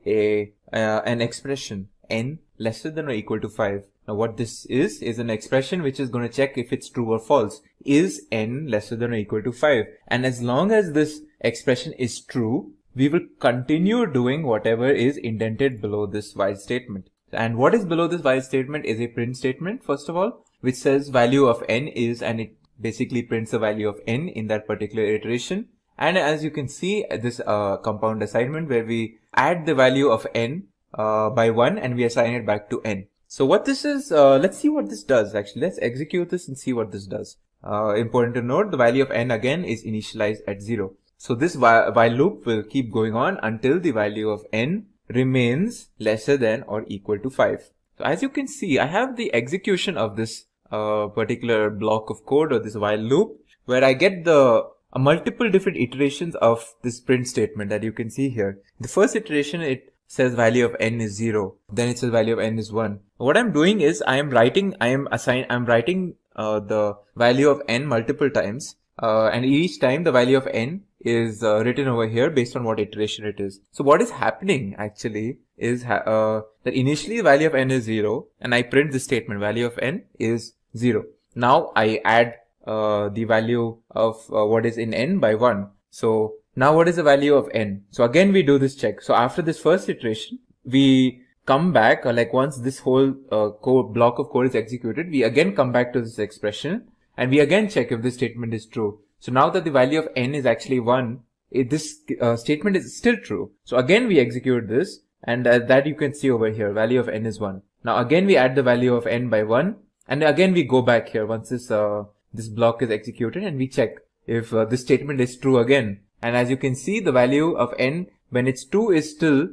an expression n lesser than or equal to 5. Now what this is an expression which is going to check if it's true or false. Is n lesser than or equal to 5? And as long as this expression is true, we will continue doing whatever is indented below this while statement. And what is below this while statement is a print statement, first of all, which says value of n is, and it basically prints the value of n in that particular iteration. And as you can see, this compound assignment where we add the value of n by 1 and we assign it back to n. So what this is, let's see what this does actually. Let's execute this and see what this does. Important to note, the value of n again is initialized at 0. So this while loop will keep going on until the value of n remains lesser than or equal to 5. So as you can see, I have the execution of this particular block of code, or this while loop, where I get the multiple different iterations of this print statement that you can see here. The first iteration, it says value of n is 0. Then it says value of n is 1. What I'm doing is I'm writing the value of n multiple times, and each time the value of n is written over here based on what iteration it is. So what is happening actually is that initially the value of n is 0, and I print this statement value of n is 0. Now I add the value of what is in n by 1. So now what is the value of n? So again we do this check. So after this first iteration, we come back, or like once this whole block of code is executed, we again come back to this expression and we again check if this statement is true. So now that the value of n is actually 1, this statement is still true. So again we execute this, and that you can see over here, value of n is 1. Now again we add the value of n by 1, and again we go back here once this block is executed, and we check if this statement is true again. And as you can see, the value of n when it's 2 is still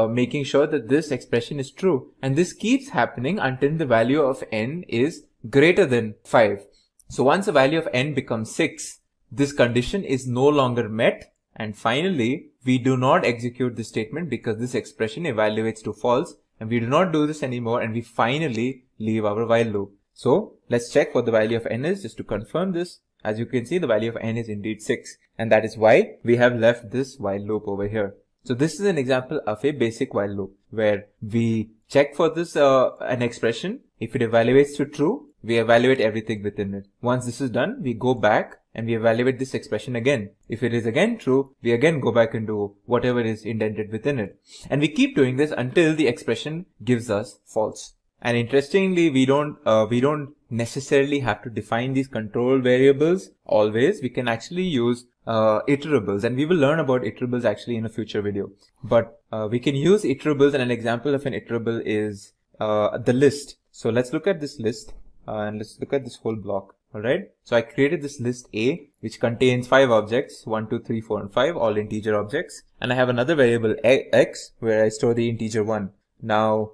making sure that this expression is true. And this keeps happening until the value of n is greater than 5. So once the value of n becomes 6, this condition is no longer met. And finally, we do not execute this statement because this expression evaluates to false. And we do not do this anymore, and we finally leave our while loop. So let's check what the value of n is just to confirm this. As you can see, the value of n is indeed 6. And that is why we have left this while loop over here. So this is an example of a basic while loop where we check for this an expression. If it evaluates to true, we evaluate everything within it. Once this is done, we go back and we evaluate this expression again. If it is again true, we again go back and do whatever is indented within it. And we keep doing this until the expression gives us false. And interestingly, we don't necessarily have to define these control variables always. We can actually use iterables, and we will learn about iterables actually in a future video. But we can use iterables, and an example of an iterable is the list. So let's look at this list and let's look at this whole block. Alright, so I created this list A, which contains 5 objects, 1, 2, 3, 4, and 5, all integer objects. And I have another variable x where I store the integer 1. Now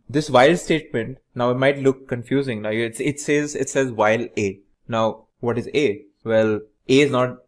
this while statement, now it might look confusing. Now it says while A. Now what is A? Well, A is not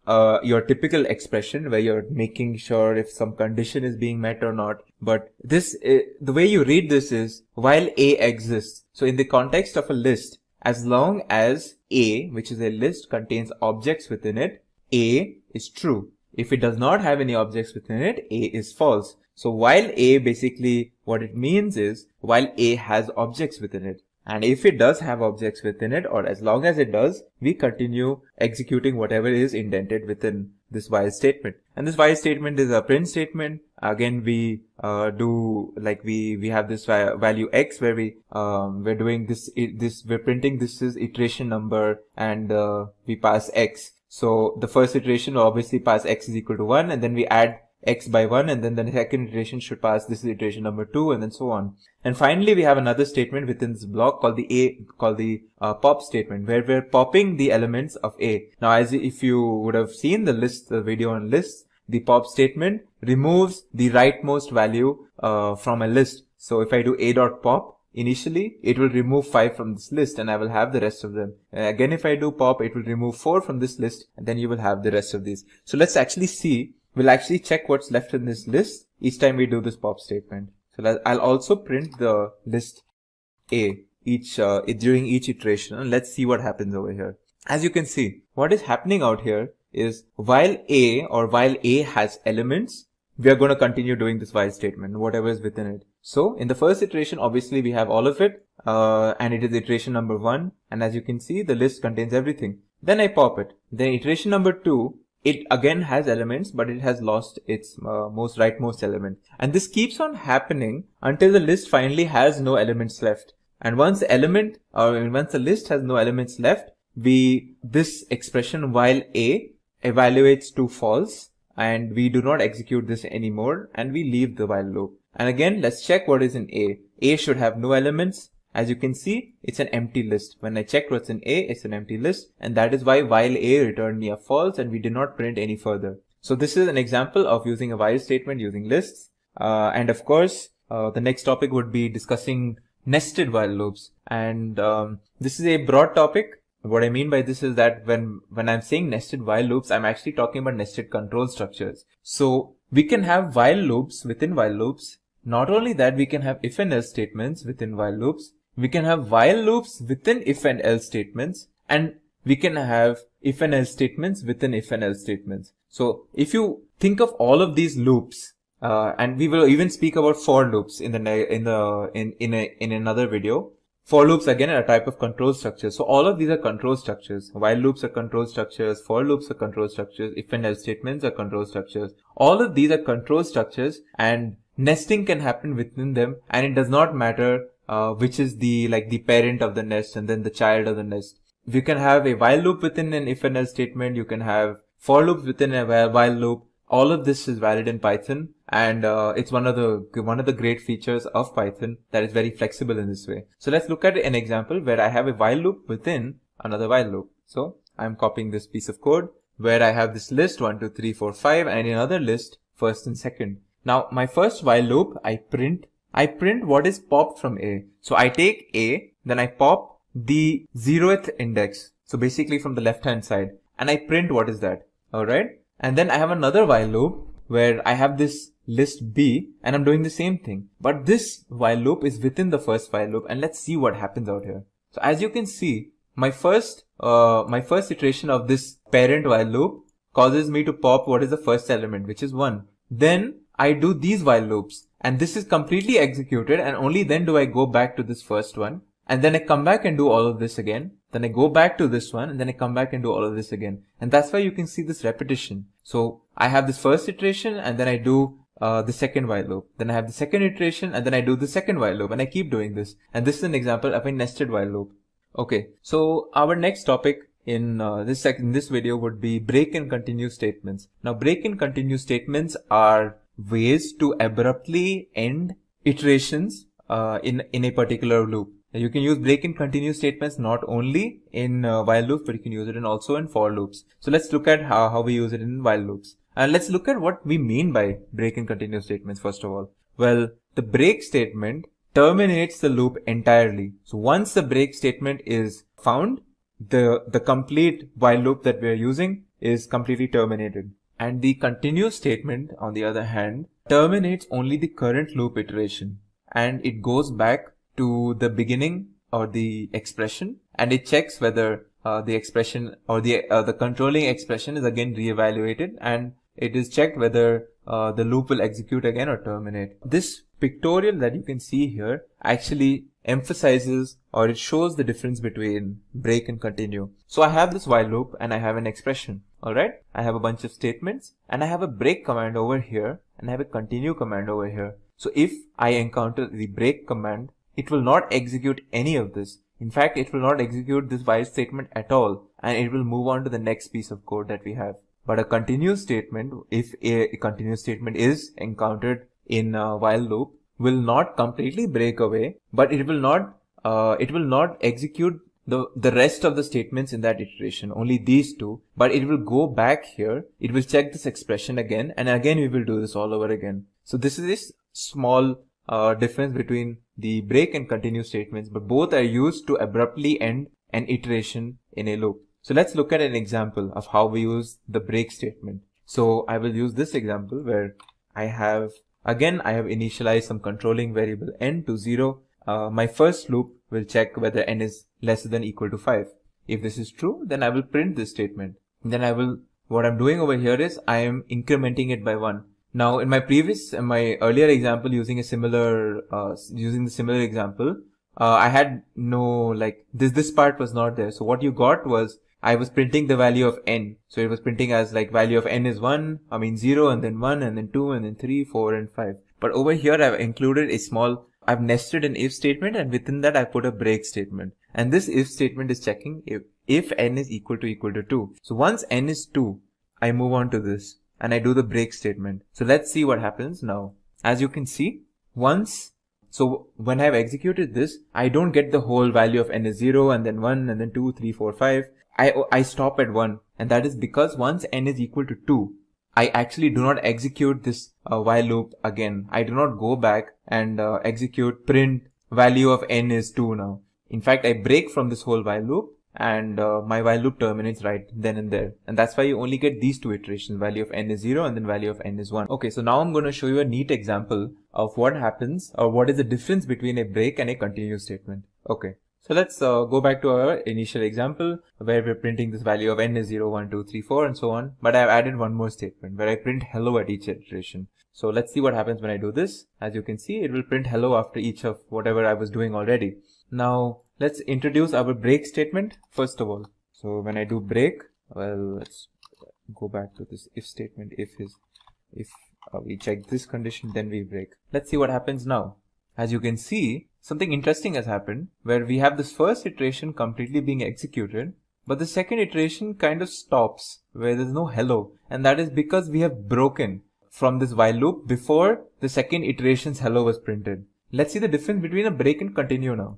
your typical expression where you're making sure if some condition is being met or not. But this, the way you read this is while A exists. So in the context of a list, as long as A, which is a list, contains objects within it, A is true. If it does not have any objects within it, A is false. So while A, basically what it means is while A has objects within it. And if it does have objects within it, or as long as it does, we continue executing whatever is indented within this while statement. And this while statement is a print statement. Again, we we have this value x where we're doing we're printing this is iteration number, and we pass x. So the first iteration will obviously pass x is equal to 1, and then we add x by 1, and then the second iteration should pass this is iteration number 2, and then so on. And finally, we have another statement within this block called the pop statement, where we're popping the elements of A. Now, as if you would have seen the video on lists, the pop statement removes the rightmost value from a list. So if I do a.pop, initially it will remove 5 from this list, and I will have the rest of them. Again, if I do pop, it will remove 4 from this list, and then you will have the rest of these. So let's actually see. We'll actually check what's left in this list each time we do this pop statement. So I'll also print the list A during each iteration, and let's see what happens over here. As you can see, what is happening out here is while A has elements, we are going to continue doing this while statement, whatever is within it. So in the first iteration, obviously we have all of it, and it is iteration number 1. And as you can see, the list contains everything. Then I pop it. Then iteration number 2, it again has elements, but it has lost its rightmost element. And this keeps on happening until the list finally has no elements left. And once the list has no elements left, this expression while A evaluates to false, and we do not execute this anymore, and we leave the while loop. And again, let's check what is in A. A should have no elements. As you can see, it's an empty list. When I checked what's in A, it's an empty list. And that is why while A returned me a false, and we did not print any further. So this is an example of using a while statement using lists. And of course, the next topic would be discussing nested while loops. And this is a broad topic. What I mean by this is that when I'm saying nested while loops, I'm actually talking about nested control structures. So we can have while loops within while loops. Not only that, we can have if and else statements within while loops. We can have while loops within if and else statements. And we can have if and else statements within if and else statements. So if you think of all of these loops, and we will even speak about for loops in another video. For loops again are a type of control structure. So all of these are control structures. While loops are control structures. For loops are control structures. If and else statements are control structures. All of these are control structures, and nesting can happen within them. And it does not matter which is the parent of the nest and then the child of the nest. You can have a while loop within an if and else statement. You can have for loops within a while loop. All of this is valid in Python, and it's one of the great features of Python that is very flexible in this way. So let's look at an example where I have a while loop within another while loop. So I'm copying this piece of code where I have this list 1, 2, 3, 4, 5, and another list first and second. Now my first while loop, I print what is popped from A. So I take A, then I pop the 0th index. So basically from the left hand side, and I print what is that. Alright. And then I have another while loop where I have this list B and I'm doing the same thing. But this while loop is within the first while loop, and let's see what happens out here. So as you can see, my first iteration of this parent while loop causes me to pop what is the first element, which is 1. Then I do these while loops and this is completely executed, and only then do I go back to this first one. And then I come back and do all of this again. Then I go back to this one and then I come back and do all of this again. And that's why you can see this repetition. So I have this first iteration and then I do the second while loop. Then I have the second iteration and then I do the second while loop, and I keep doing this. And this is an example of a nested while loop. Okay, so our next topic in this video would be break and continue statements. Now break and continue statements are ways to abruptly end iterations in a particular loop. You can use break and continue statements not only in while loops, but you can use it also in for loops. So let's look at how we use it in while loops. And let's look at what we mean by break and continue statements first of all. Well, the break statement terminates the loop entirely. So once the break statement is found, the complete while loop that we are using is completely terminated. And the continue statement, on the other hand, terminates only the current loop iteration, and it goes back to the beginning or the expression, and it checks whether the expression or the controlling expression is again reevaluated, and it is checked whether the loop will execute again or terminate. This pictorial that you can see here actually emphasizes, or it shows the difference between break and continue. So I have this while loop and I have an expression. Alright, I have a bunch of statements and I have a break command over here and I have a continue command over here. So if I encounter the break command, it will not execute any of this. In fact, it will not execute this while statement at all, and it will move on to the next piece of code that we have. But a continue statement, if a continuous statement is encountered in a while loop, will not completely break away, but it will not execute the rest of the statements in that iteration, only these two, but it will go back here, it will check this expression again, and again we will do this all over again. So this is this small difference between the break and continue statements, but both are used to abruptly end an iteration in a loop. So let's look at an example of how we use the break statement. So I will use this example where I have initialized some controlling variable n to 0. My first loop will check whether n is less than or equal to 5. If this is true, then I will print this statement. Then what I'm doing over here is I am incrementing it by 1. Now in my earlier example using the similar example, I had no, this part was not there. So what you got was, I was printing the value of n. So it was printing as value of n is 0 and then 1 and then 2 and then 3, 4 and 5. But over here I've included I've nested an if statement, and within that I put a break statement. And this if statement is checking if n is equal to 2. So once n is 2, I move on to this and I do the break statement. So let's see what happens now. As you can see, so when I have executed this, I don't get the whole value of n is 0 and then 1 and then 2, 3, 4, 5. I stop at 1, and that is because once n is equal to 2, I actually do not execute this while loop again. I do not go back and execute print value of n is 2 now. In fact, I break from this whole while loop and my while loop terminates right then and there. And that's why you only get these two iterations, value of n is 0 and then value of n is 1. Okay, so now I'm going to show you a neat example of what happens or what is the difference between a break and a continue statement. Okay. So let's go back to our initial example where we're printing this value of n is 0, 1, 2, 3, 4 and so on. But I've added one more statement where I print hello at each iteration. So let's see what happens when I do this. As you can see, it will print hello after each of whatever I was doing already. Now let's introduce our break statement first of all. So when I do break, well, let's go back to this if statement. If we check this condition, then we break. Let's see what happens now. As you can see, something interesting has happened where we have this first iteration completely being executed, but the second iteration kind of stops where there's no hello, and that is because we have broken from this while loop before the second iteration's hello was printed. Let's see the difference between a break and continue now.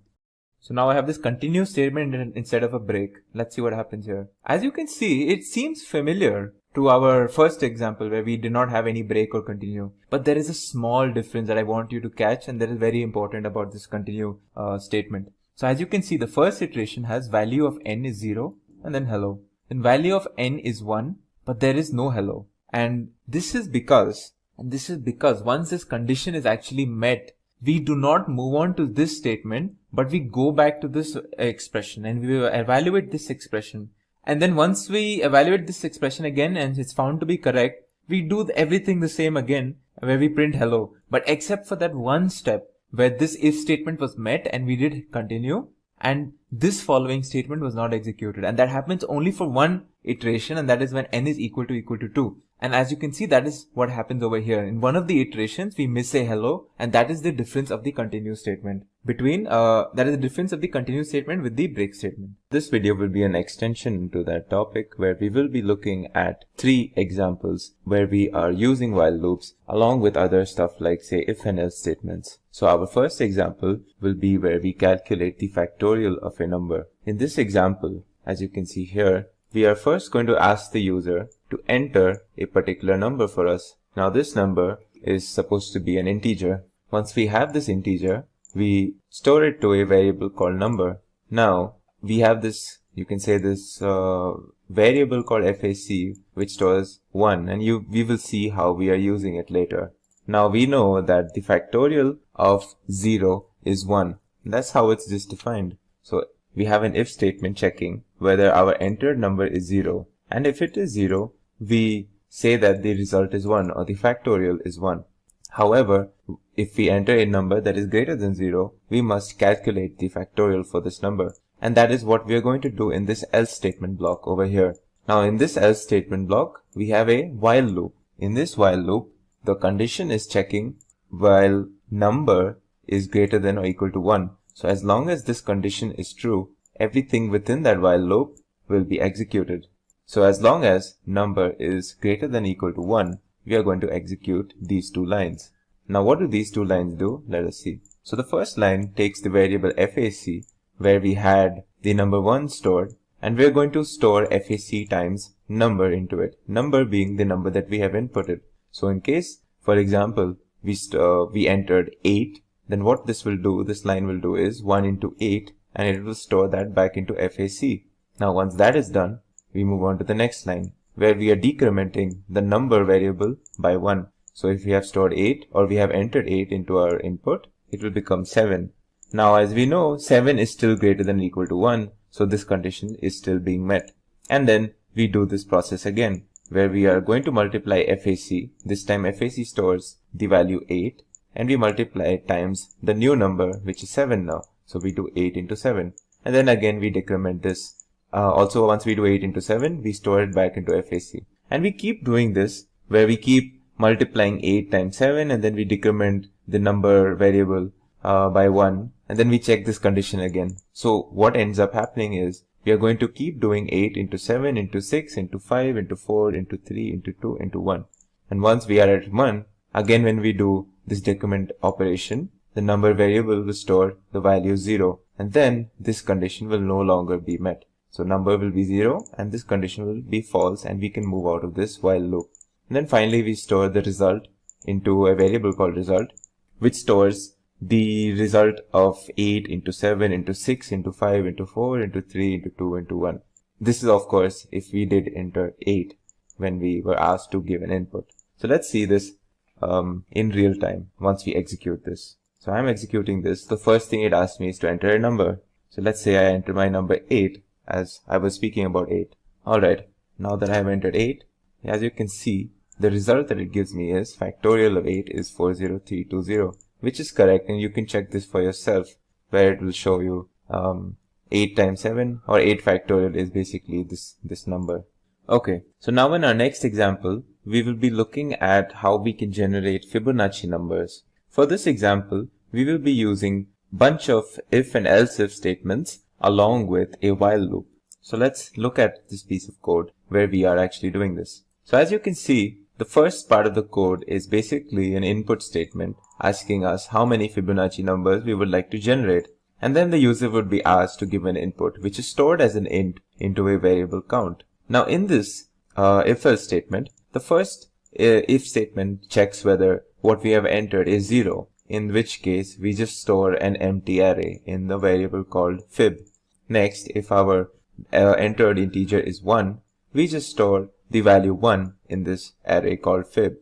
So now I have this continue statement instead of a break. Let's see what happens here. As you can see, it seems familiar to our first example where we did not have any break or continue. But there is a small difference that I want you to catch, and that is very important about this continue statement. So as you can see, the first iteration has value of n is 0 and then hello. Then value of n is 1, but there is no hello. And this is because once this condition is actually met, we do not move on to this statement, but we go back to this expression and we evaluate this expression. And then once we evaluate this expression again and it's found to be correct, we do everything the same again where we print hello. But except for that one step where this if statement was met and we did continue, and this following statement was not executed. And that happens only for one iteration, and that is when n is equal to 2. And as you can see, that is what happens over here. In one of the iterations, we miss a hello, and that is the difference of the continue statement between, that is the difference of the continue statement with the break statement. This video will be an extension to that topic where we will be looking at 3 examples where we are using while loops along with other stuff like say if and else statements. So our first example will be where we calculate the factorial of a number. In this example, as you can see here, we are first going to ask the user to enter a particular number for us. Now this number is supposed to be an integer. Once we have this integer, we store it to a variable called number. Now we have this, you can say this variable called FAC which stores 1, and we will see how we are using it later. Now we know that the factorial of 0 is 1. That's how it's just defined. So we have an if statement checking whether our entered number is 0, and if it is 0, we say that the result is 1 or the factorial is 1. However, if we enter a number that is greater than 0, we must calculate the factorial for this number, and that is what we are going to do in this else statement block over here. Now in this else statement block, we have a while loop. In this while loop, the condition is checking while number is greater than or equal to 1. So as long as this condition is true, everything within that while loop will be executed. So as long as number is greater than or equal to 1, we are going to execute these 2 lines. Now what do these 2 lines do? Let us see. So the first line takes the variable FAC where we had the number 1 stored, and we are going to store FAC times number into it, number being the number that we have inputted. So in case, for example, we entered 8, then what this line will do is 1 into 8, and it will store that back into FAC. Now once that is done, we move on to the next line where we are decrementing the number variable by 1. So if we have stored 8 or we have entered 8 into our input, it will become 7. Now as we know, 7 is still greater than or equal to 1, so this condition is still being met. And then we do this process again where we are going to multiply FAC. This time FAC stores the value 8, and we multiply it times the new number, which is 7 now. So we do 8 into 7. And then again we decrement this. Also once we do 8 into 7, we store it back into FAC. And we keep doing this where we keep multiplying 8 times 7, and then we decrement the number variable by 1. And then we check this condition again. So what ends up happening is we are going to keep doing 8 into 7 into 6 into 5 into 4 into 3 into 2 into 1. And once we are at 1, again when we do this decrement operation, the number variable will store the value 0, and then this condition will no longer be met. So number will be 0 and this condition will be false, and we can move out of this while loop. And then finally we store the result into a variable called result, which stores the result of 8 into 7 into 6 into 5 into 4 into 3 into 2 into 1. This is of course if we did enter 8 when we were asked to give an input. So let's see this in real time once we execute this. So I'm executing this. The first thing it asks me is to enter a number. So let's say I enter my number 8, as I was speaking about 8. Alright, now that I have entered 8, as you can see, the result that it gives me is factorial of 8 is 40320, which is correct, and you can check this for yourself, where it will show you 8 times 7, or 8 factorial is basically this number. Okay, so now in our next example, we will be looking at how we can generate Fibonacci numbers. For this example, we will be using bunch of if and else if statements along with a while loop. So let's look at this piece of code where we are actually doing this. So as you can see, the first part of the code is basically an input statement asking us how many Fibonacci numbers we would like to generate. And then the user would be asked to give an input, which is stored as an int into a variable count. Now in this if-else statement, the first if statement checks whether what we have entered is 0, in which case we just store an empty array in the variable called fib. Next, if our entered integer is 1, we just store the value 1 in this array called fib.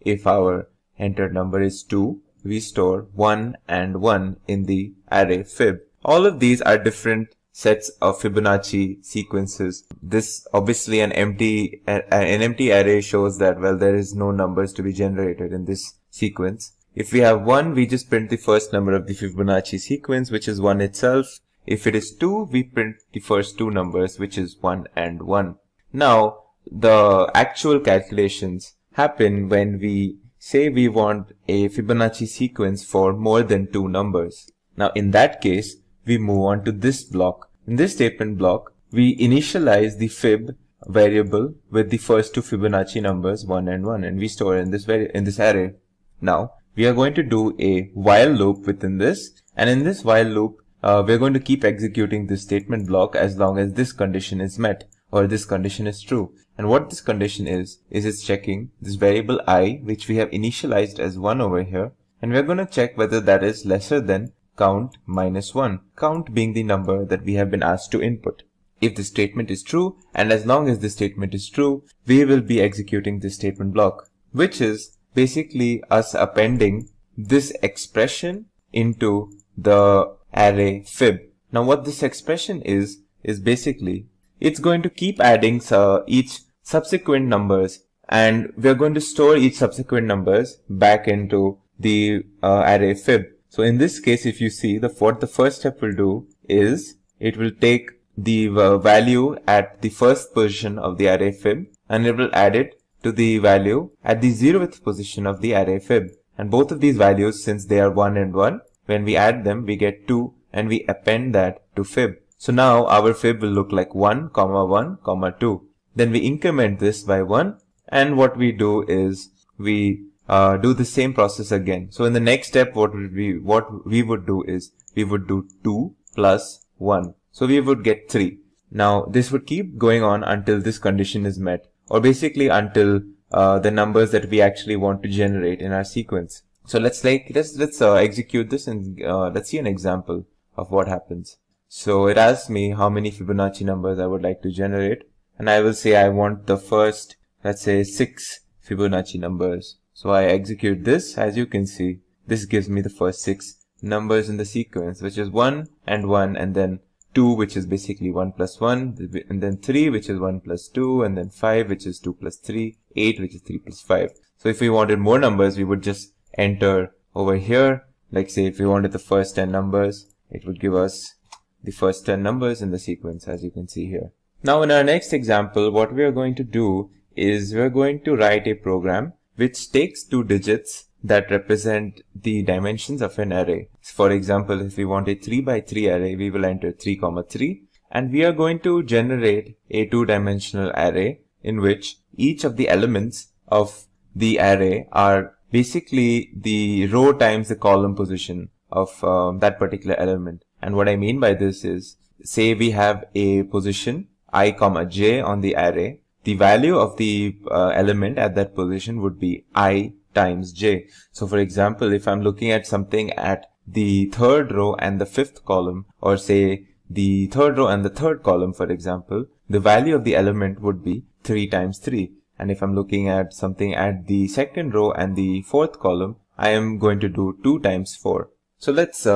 If our entered number is 2, we store 1 and 1 in the array fib. All of these are different sets of Fibonacci sequences. This obviously an empty array shows that, well, there is no numbers to be generated in this sequence. If we have 1, we just print the first number of the Fibonacci sequence, which is 1 itself. If it is 2, we print the first two numbers, which is 1 and 1. Now, the actual calculations happen when we say we want a Fibonacci sequence for more than 2 numbers. Now, in that case, we move on to this block. In this statement block, we initialize the fib variable with the first two Fibonacci numbers 1 and 1, and we store in this array. Now, we are going to do a while loop within this, and in this while loop, we're going to keep executing this statement block as long as this condition is met, or this condition is true. And what this condition is it's checking this variable I, which we have initialized as 1 over here, and we're going to check whether that is lesser than count minus 1, count being the number that we have been asked to input. If the statement is true, and as long as the statement is true, we will be executing this statement block, which is basically us appending this expression into the array fib. Now what this expression is basically, it's going to keep adding each subsequent numbers, and we're going to store each subsequent numbers back into the array fib. So in this case, if you see, what the first step will do is it will take the value at the first position of the array fib, and it will add it to the value at the 0th position of the array fib. And both of these values, since they are 1 and 1, when we add them, we get 2, and we append that to fib. So now our fib will look like 1, 1, 2. Then we increment this by 1, and what we do is we do the same process again. So in the next step, what we would do is we would do 2 plus 1. So we would get 3. Now this would keep going on until this condition is met, or basically until the numbers that we actually want to generate in our sequence. So let's execute this, and let's see an example of what happens. So it asks me how many Fibonacci numbers I would like to generate, and I will say I want the first, let's say 6 Fibonacci numbers. So I execute this. As you can see, this gives me the first 6 numbers in the sequence, which is 1 and 1, and then 2, which is basically 1 plus 1, and then 3, which is 1 plus 2, and then 5, which is 2 plus 3, 8, which is 3 plus 5. So if we wanted more numbers, we would just enter over here. Like say if we wanted the first 10 numbers, it would give us the first 10 numbers in the sequence, as you can see here. Now in our next example, what we are going to do is we're going to write a program which takes 2 digits that represent the dimensions of an array. For example, if we want a 3 by 3 array, we will enter 3, 3, and we are going to generate a 2-dimensional array in which each of the elements of the array are basically the row times the column position of that particular element. And what I mean by this is, say we have a position I, j on the array. the value of the element at that position would be I times j. So for example, if I'm looking at something at the third row and the fifth column, or say the third row and the third column, for example, the value of the element would be 3 times 3. And if I'm looking at something at the second row and the fourth column, I am going to do 2 times 4. So let's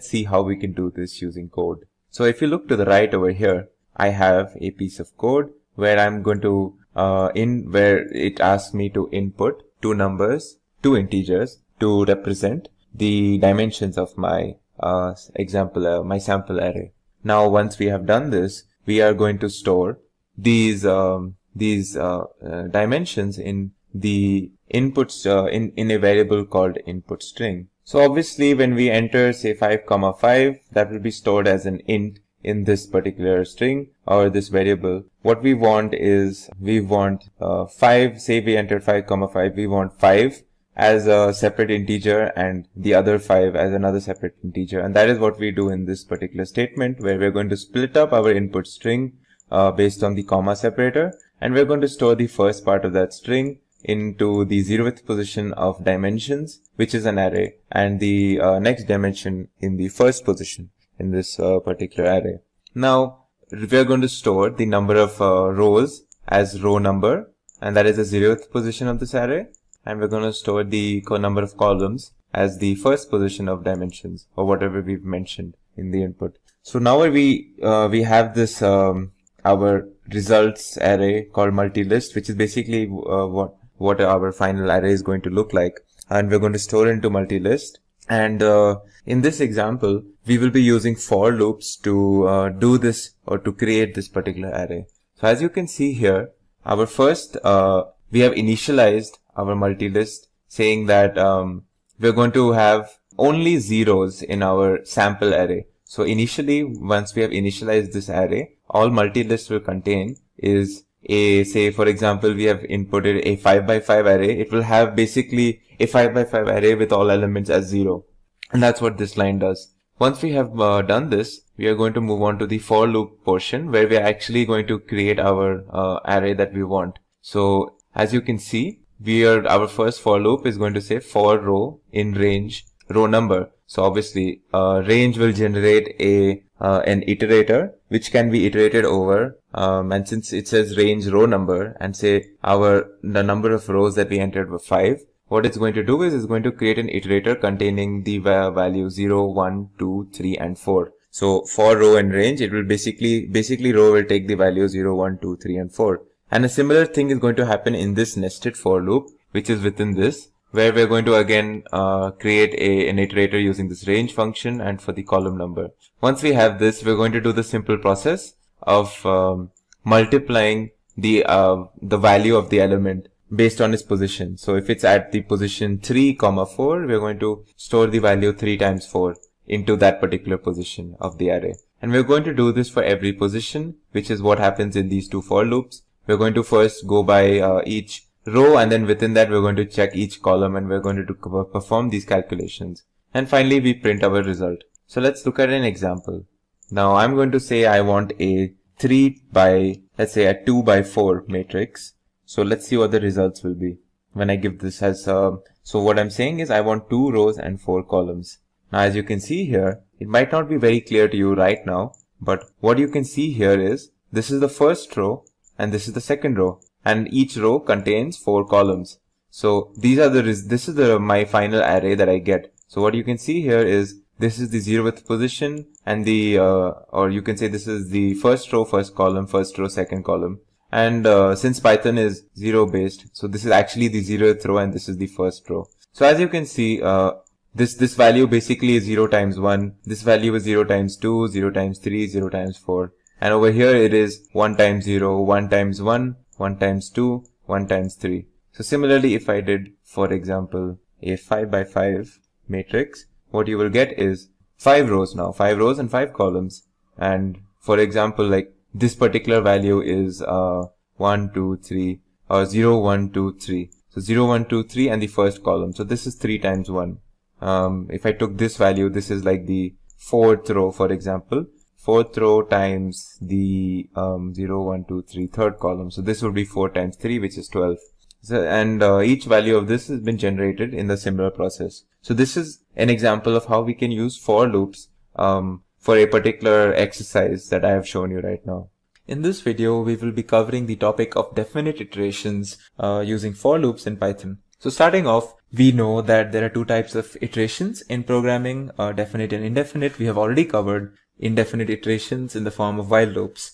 see how we can do this using code. So if you look to the right over here, I have a piece of code where I'm going to where it asks me to input two numbers, two integers, to represent the dimensions of my my sample array. Now once we have done this, we are going to store these dimensions in the inputs in a variable called input string. So obviously when we enter say 5, 5, that will be stored as an int in this particular string or this variable. What we want is, we want 5, say we entered 5, 5, we want 5 as a separate integer and the other 5 as another separate integer. And that is what we do in this particular statement, where we're going to split up our input string based on the comma separator, and we're going to store the first part of that string into the 0th position of dimensions, which is an array, and the next dimension in the first position in this particular array. Now we're going to store the number of rows as row number, and that is the 0th position of this array, and we're going to store the number of columns as the first position of dimensions, or whatever we've mentioned in the input. So now we have this our results array called multi-list, which is basically what our final array is going to look like, and we're going to store into multi-list. And in this example, we will be using for loops to do this, or to create this particular array. So as you can see here, our first we have initialized our multi-list, saying that we're going to have only zeros in our sample array. So initially, once we have initialized this array, all multi-list will contain is a, say for example, we have inputted a 5 by 5 array. It will have basically a 5 by 5 array with all elements as 0. And that's what this line does. Once we have done this, we are going to move on to the for loop portion, where we are actually going to create our array that we want. So as you can see, our first for loop is going to say for row in range row number. So obviously range will generate an iterator which can be iterated over, and since it says range row number and say the number of rows that we entered were 5, what it's going to do is it's going to create an iterator containing the value 0, 1, 2, 3 and 4. So for row and range, it will basically row will take the value 0, 1, 2, 3 and 4. And a similar thing is going to happen in this nested for loop, which is within this, where we're going to again create an iterator using this range function and for the column number. Once we have this, we're going to do the simple process of multiplying the value of the element based on its position. So if it's at the position 3, 4, we're going to store the value 3 times 4 into that particular position of the array. And we're going to do this for every position, which is what happens in these two for loops. We're going to first go by each row, and then within that we're going to check each column, and we're going to perform these calculations. And finally we print our result. So let's look at an example. Now I'm going to say I want a 3 by, let's say a 2 by 4 matrix. So let's see what the results will be when I give this as so what I'm saying is I want 2 rows and 4 columns. Now as you can see here, it might not be very clear to you right now, but what you can see here is this is the first row and this is the second row, and each row contains 4 columns. So these are this is my final array that I get. So what you can see here is this is the 0th position, and the or you can say this is the first row, first column, first row, second column. And since Python is 0 based, so this is actually the 0th row and this is the first row. So as you can see, this value basically is 0 times 1. This value is 0 times 2, 0 times 3, 0 times 4. And over here it is 1 times 0, 1 times 1, 1 times 2, 1 times 3. So similarly, if I did, for example, a 5 by 5 matrix, what you will get is 5 rows now, 5 rows and 5 columns. And for example, like this particular value is 1, 2, 3, or 0, 1, 2, 3. So 0, 1, 2, 3 and the first column. So this is 3 times 1. If I took this value, this is like the 4th row, for example. fourth row times the 0, 1, 2, 3 third column. So this would be 4 times 3, which is 12. So, and each value of this has been generated in the similar process. So this is an example of how we can use for loops for a particular exercise that I have shown you right now. In this video, we will be covering the topic of definite iterations using for loops in Python. So starting off, we know that there are two types of iterations in programming, definite and indefinite. We have already covered indefinite iterations in the form of while loops.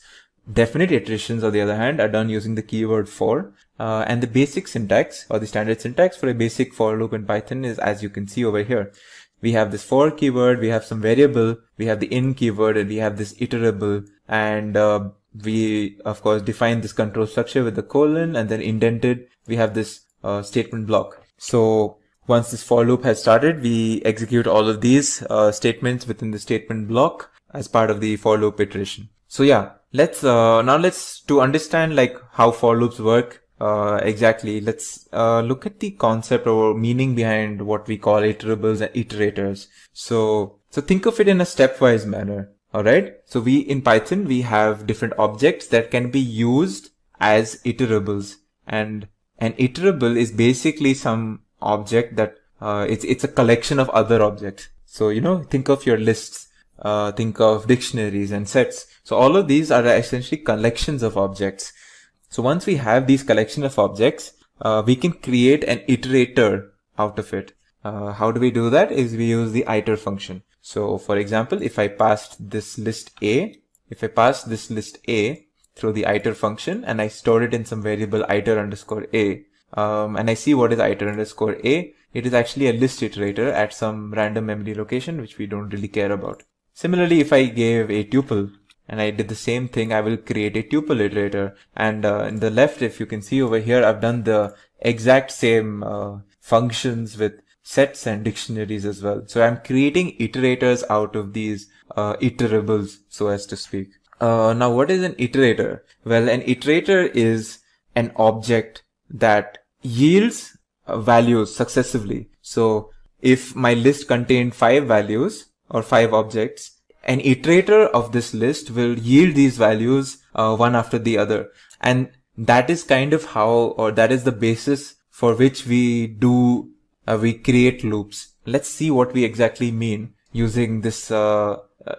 Definite iterations, on the other hand, are done using the keyword for, and the basic syntax or the standard syntax for a basic for loop in Python is as you can see over here. We have this for keyword, we have some variable, we have the in keyword, and we have this iterable, and we of course define this control structure with the colon, and then indented we have this statement block. So once this for loop has started, we execute all of these statements within the statement block as part of the for loop iteration. So yeah, let's to understand like how for loops work exactly, let's look at the concept or meaning behind what we call iterables and iterators. So think of it in a stepwise manner. Alright, so in Python, we have different objects that can be used as iterables, and an iterable is basically some object that it's a collection of other objects. So, you know, think of your lists, think of dictionaries and sets. So all of these are essentially collections of objects. So once we have these collection of objects, we can create an iterator out of it. How do we do that? Is we use the iter function. So for example, if I passed this list A through the iter function and I store it in some variable iter underscore A, and I see what is iter underscore A, it is actually a list iterator at some random memory location, which we don't really care about. Similarly, if I gave a tuple and I did the same thing, I will create a tuple iterator. And in the left, if you can see over here, I've done the exact same functions with sets and dictionaries as well. So I'm creating iterators out of these iterables, so as to speak. Now, what is an iterator? Well, an iterator is an object that yields values successively. So if my list contained 5 values or 5 objects, an iterator of this list will yield these values one after the other. And that is kind of how, or that is the basis for which we create loops. Let's see what we exactly mean using this,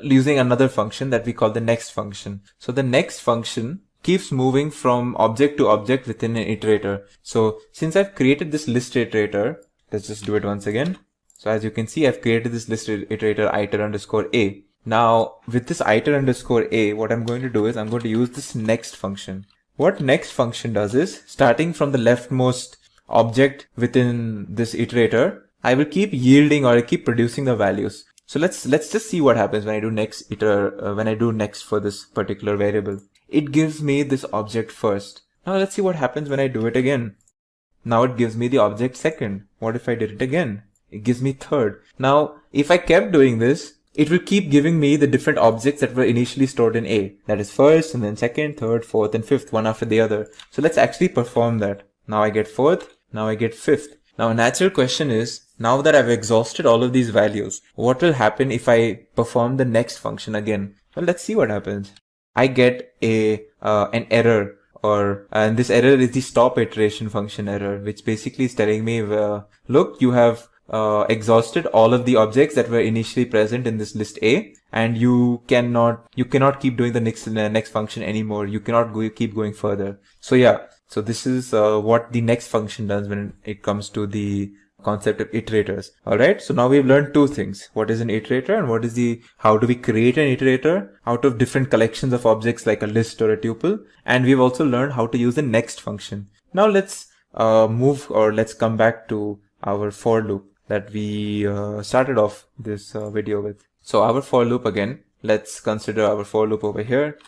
using another function that we call the next function. So the next function keeps moving from object to object within an iterator. So since I've created this list iterator, let's just do it once again. So as you can see, I've created this list iterator iter underscore A. Now with this iter underscore A, what I'm going to do is I'm going to use this next function. What next function does is, starting from the leftmost object within this iterator, I will keep yielding or I keep producing the values. So let's just see what happens when I do next for this particular variable. It gives me this object first. Now let's see what happens when I do it again. Now it gives me the object second. What if I did it again? It gives me third. Now if I kept doing this, it will keep giving me the different objects that were initially stored in A. That is first, and then second, third, fourth, and fifth, one after the other. So let's actually perform that. Now I get fourth, now I get fifth. Now a natural question is, now that I've exhausted all of these values, what will happen if I perform the next function again? Well, let's see what happens. I get an error, and this error is the stop iteration function error, which basically is telling me, look, you have exhausted all of the objects that were initially present in this list A, and you cannot keep doing the next function anymore. You cannot keep going further. So yeah, so this is what the next function does when it comes to the concept of iterators. Alright, so now we've learned two things. What is an iterator, and how do we create an iterator out of different collections of objects like a list or a tuple, and we've also learned how to use the next function. Now let's come back to our for loop that we started off this video with. So our for loop again, let's consider our for loop over here.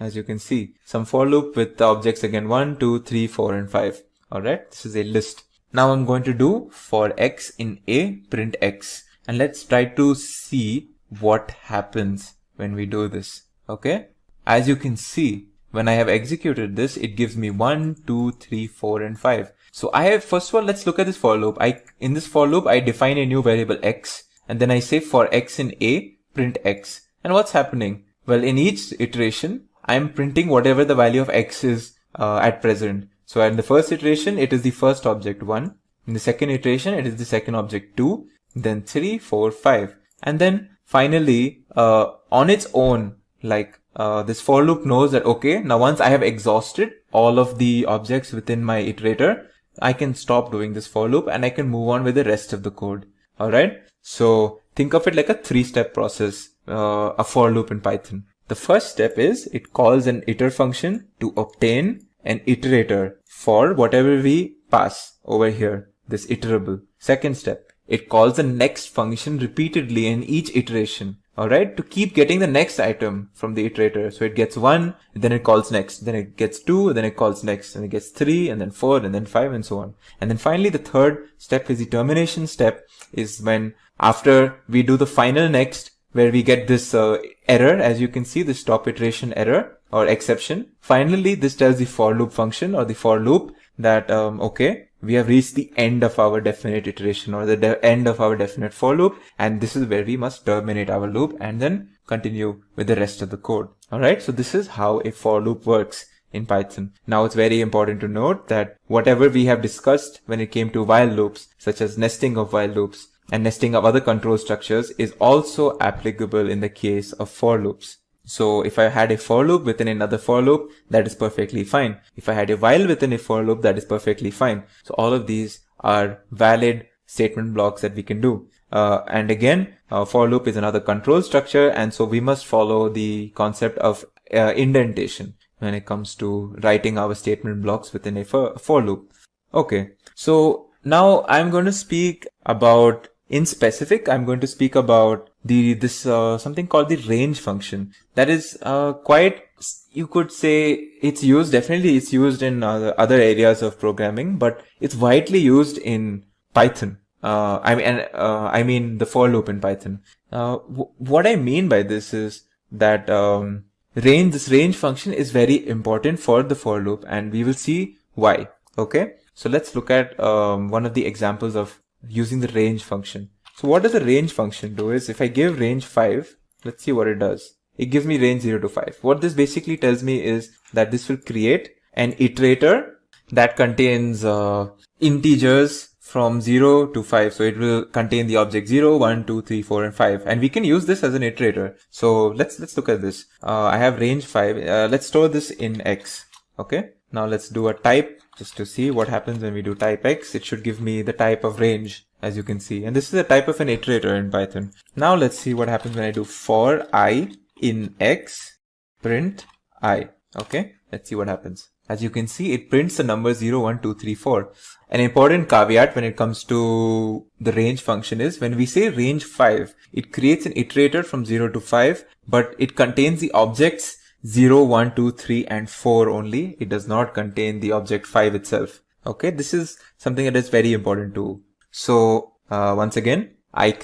As you can see, some for loop with the objects again 1, 2, 3, 4, and 5. Alright, this is a list. Now I'm going to do for x in A, print x. And let's try to see what happens when we do this. Okay, as you can see, when I have executed this, it gives me 1, 2, 3, 4, and 5. So first of all, let's look at this for loop. In this for loop, I define a new variable x, and then I say for x in A, print x. And what's happening? Well, in each iteration, I'm printing whatever the value of x is at present. So in the first iteration, it is the first object 1. In the second iteration, it is the second object 2, then 3, 4, 5. And then finally, on its own, like this for loop knows that, okay, now once I have exhausted all of the objects within my iterator, I can stop doing this for loop and I can move on with the rest of the code. Alright, so think of it like a 3-step process, a for loop in Python. The first step is it calls an iter function to obtain an iterator for whatever we pass over here, this iterable. Second step, it calls the next function repeatedly in each iteration. Alright, to keep getting the next item from the iterator. So it gets 1, then it calls next, then it gets 2, then it calls next, and it gets 3, and then 4, and then 5, and so on. And then finally, the third step is the termination step, is when after we do the final next, where we get this error, as you can see, this stop iteration error or exception. Finally, this tells the for loop function or the for loop that, okay, we have reached the end of our definite iteration or the end of our definite for loop, and this is where we must terminate our loop and then continue with the rest of the code. Alright, so this is how a for loop works in Python. Now it's very important to note that whatever we have discussed when it came to while loops, such as nesting of while loops and nesting of other control structures, is also applicable in the case of for loops. So if I had a for loop within another for loop, that is perfectly fine. If I had a while within a for loop, that is perfectly fine. So all of these are valid statement blocks that we can do. And again, for loop is another control structure, and so we must follow the concept of indentation when it comes to writing our statement blocks within a for loop. Okay, so now I'm going to speak about, in specific, I'm going to speak about this something called the range function. That is quite, you could say, it's used, definitely it's used in other areas of programming, but it's widely used in Python. I mean the for loop in Python. What I mean by this is that this range function is very important for the for loop, and we will see why. Okay, so let's look at one of the examples of using the range function. So what does the range function do is, if I give range 5, let's see what it does. It gives me range 0 to 5. What this basically tells me is that this will create an iterator that contains integers from 0 to 5. So it will contain the object 0, 1, 2, 3, 4, and 5. And we can use this as an iterator. So let's look at this. I have range 5. Let's store this in X. Okay. Now let's do a type just to see what happens when we do type X. It should give me the type of range, as you can see. And this is a type of an iterator in Python. Now let's see what happens when I do for I in X print I. Okay. Let's see what happens. As you can see, it prints the number 0, 1, 2, 3, 4. An important caveat when it comes to the range function is when we say range 5, it creates an iterator from 0 to 5, but it contains the objects 0, 1, 2, 3, and 4 only. It does not contain the object 5 itself. Okay, this is something that is very important too. So once again, I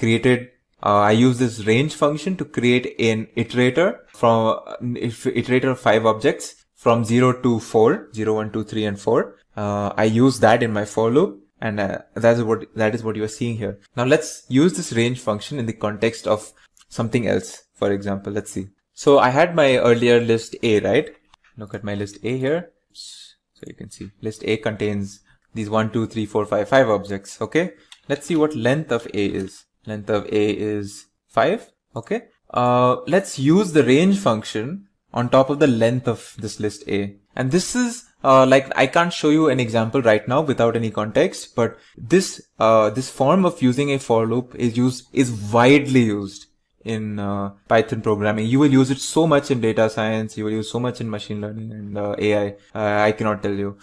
use this range function to create an iterator iterator of 5 objects from 0 to 4, 0, 1, 2, 3, and 4. I use that in my for loop, and that is what you are seeing here. Now let's use this range function in the context of something else. For example, let's see. So I had my earlier list A, right? Look at my list A here. So you can see list A contains these 1, 2, 3, 4, 5 objects. Okay. Let's see what length of A is. Length of A is 5. Okay. Let's use the range function on top of the length of this list A. And this is like, I can't show you an example right now without any context, but this form of using a for loop is widely used in Python programming. You will use it so much in data science. You will use so much in machine learning and AI. I cannot tell you.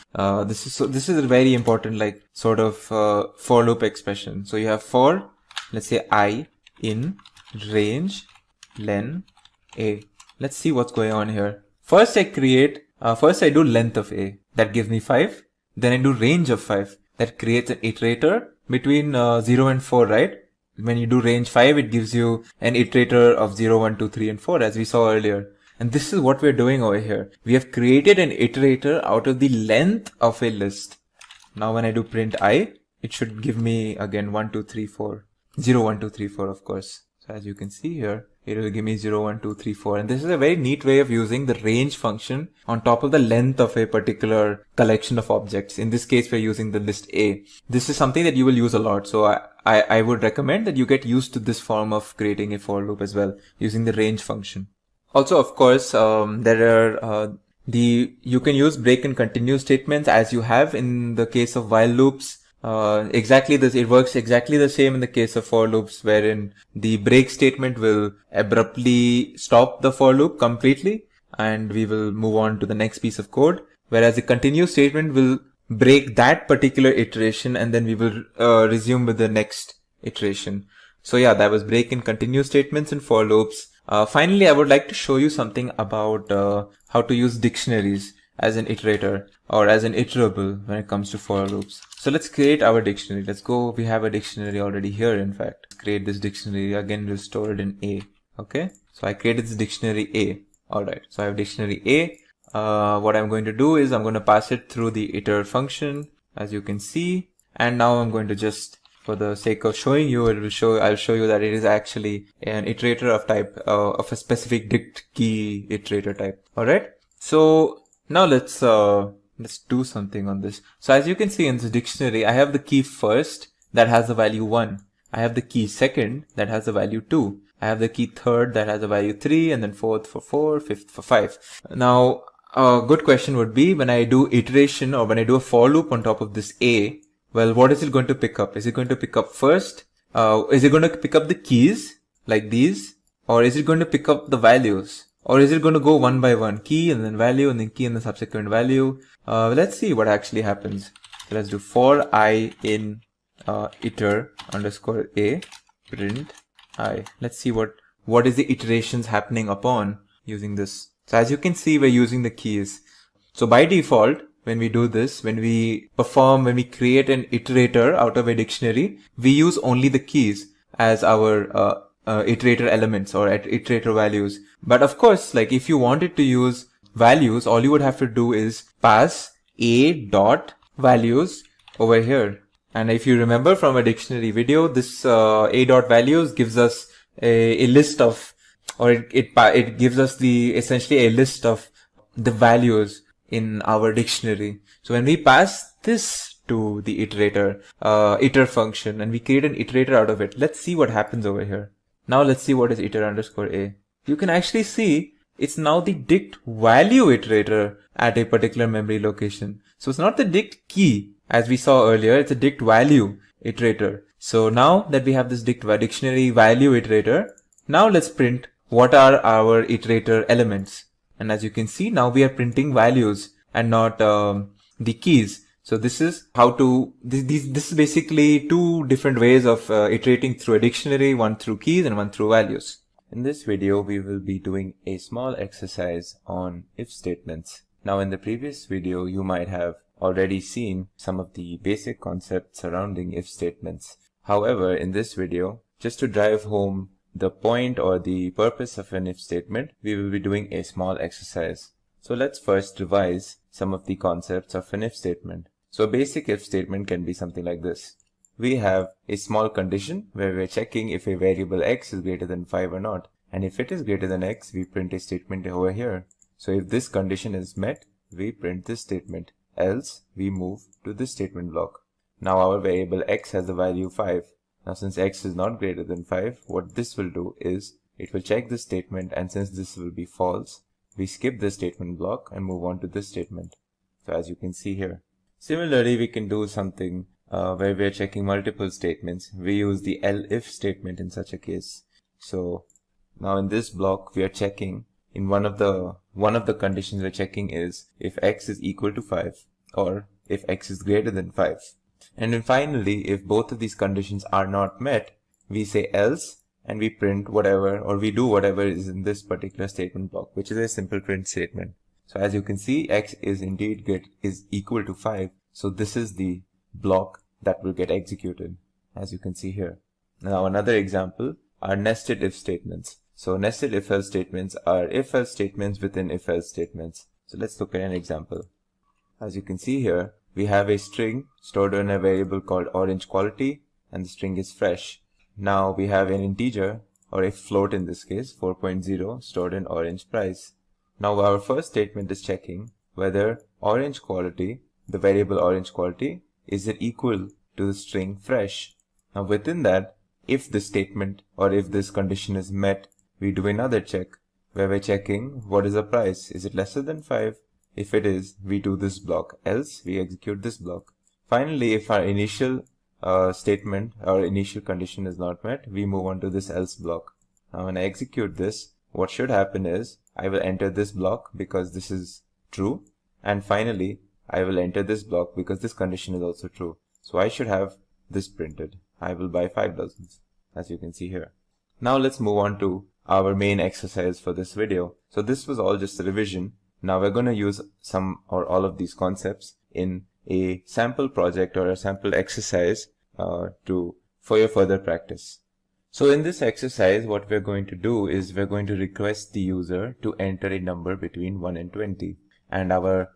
This is a very important, like, sort of for loop expression. So you have for, let's say, I in range len A. Let's see what's going on here. First I do length of A. That gives me 5. Then I do range of 5. That creates an iterator between 0 and 4, right? When you do range 5, it gives you an iterator of 0, 1, 2, 3, and 4, as we saw earlier. And this is what we're doing over here. We have created an iterator out of the length of a list. Now when I do print I, it should give me again 1, 2, 3, 4. 0, 1, 2, 3, 4, of course. So as you can see here, it will give me 0, 1, 2, 3, 4. And this is a very neat way of using the range function on top of the length of a particular collection of objects. In this case, we're using the list A. This is something that you will use a lot. So I would recommend that you get used to this form of creating a for loop as well, using the range function. Also, of course, there are you can use break and continue statements as you have in the case of while loops. It works exactly the same in the case of for loops, wherein the break statement will abruptly stop the for loop completely and we will move on to the next piece of code, whereas the continue statement will break that particular iteration and then we will resume with the next iteration. So yeah, that was break and continue statements in for loops. Finally, I would like to show you something about how to use dictionaries as an iterator or as an iterable when it comes to for loops. So let's create our dictionary. Let's go. We have a dictionary already here. In fact, let's create this dictionary. Again, we'll store it in A. Okay. So I created this dictionary A. All right. So I have dictionary A. What I'm going to do is I'm going to pass it through the iter function, as you can see. And now I'm going to just, for the sake of showing you, I'll show you that it is actually an iterator of type, of a specific dict key iterator type. All right. So now let's do something on this. So as you can see in this dictionary, I have the key first that has the value 1. I have the key second that has the value 2. I have the key third that has a value 3, and then fourth for 4, fifth for 5. Now, a good question would be, when I do iteration or when I do a for loop on top of this A, well, what is it going to pick up? Is it going to pick up first? Is it going to pick up the keys like these? Or is it going to pick up the values? Or is it going to go one by one? Key and then value and then key and the subsequent value. Let's see what actually happens. So let's do for I in iter underscore A print I. Let's see what is the iterations happening upon using this. So as you can see, we're using the keys. So by default, when we do this, when we create an iterator out of a dictionary, we use only the keys as our iterator elements or iterator values. But of course, like if you wanted to use values, all you would have to do is pass a dot values over here. And if you remember from a dictionary video, this a dot values gives us a list of, or it gives us essentially a list of the values in our dictionary. So when we pass this to the iter function, and we create an iterator out of it, let's see what happens over here. Now let's see what is iter underscore A. You can actually see it's now the dict value iterator at a particular memory location. So it's not the dict key as we saw earlier, it's a dict value iterator. So now that we have this dictionary value iterator, now let's print what are our iterator elements. And as you can see, now we are printing values and not the keys. So this is this is basically two different ways of iterating through a dictionary, one through keys and one through values. In this video, we will be doing a small exercise on if statements. Now in the previous video, you might have already seen some of the basic concepts surrounding if statements. However, in this video, just to drive home the point or the purpose of an if statement, we will be doing a small exercise. So let's first revise some of the concepts of an if statement. So a basic if statement can be something like this. We have a small condition where we're checking if a variable x is greater than 5 or not. And if it is greater than x, we print a statement over here. So if this condition is met, we print this statement. Else, we move to this statement block. Now our variable x has the value 5. Now since x is not greater than 5, what this will do is it will check this statement, and since this will be false, we skip this statement block and move on to this statement. So as you can see here. Similarly, we can do something where we are checking multiple statements. We use the elif statement in such a case. So now in this block, we are checking in one of the conditions we're checking is if x is equal to 5 or if x is greater than 5. And then finally, if both of these conditions are not met, we say else and we print whatever, or we do whatever is in this particular statement block, which is a simple print statement. So as you can see, x is indeed is equal to 5. So this is the block that will get executed, as you can see here. Now another example are nested if statements. So nested if else statements are if else statements within if else statements. So let's look at an example. As you can see here, we have a string stored in a variable called orange quality, and the string is fresh. Now we have an integer or a float in this case, 4.0 stored in orange price. Now our first statement is checking whether orange quality, the variable orange quality, is it equal to the string fresh. Now within that, if this statement or if this condition is met, we do another check where we're checking what is the price. Is it lesser than 5? If it is, we do this block, else we execute this block. Finally, if our initial statement or initial condition is not met, we move on to this else block. Now when I execute this, what should happen is I will enter this block because this is true, and finally I will enter this block because this condition is also true. So I should have this printed. I will buy 5 dozens, as you can see here. Now let's move on to our main exercise for this video. So this was all just a revision. Now we're going to use some or all of these concepts in a sample project or a sample exercise for your further practice. So in this exercise, what we're going to do is we're going to request the user to enter a number between 1 and 20. And our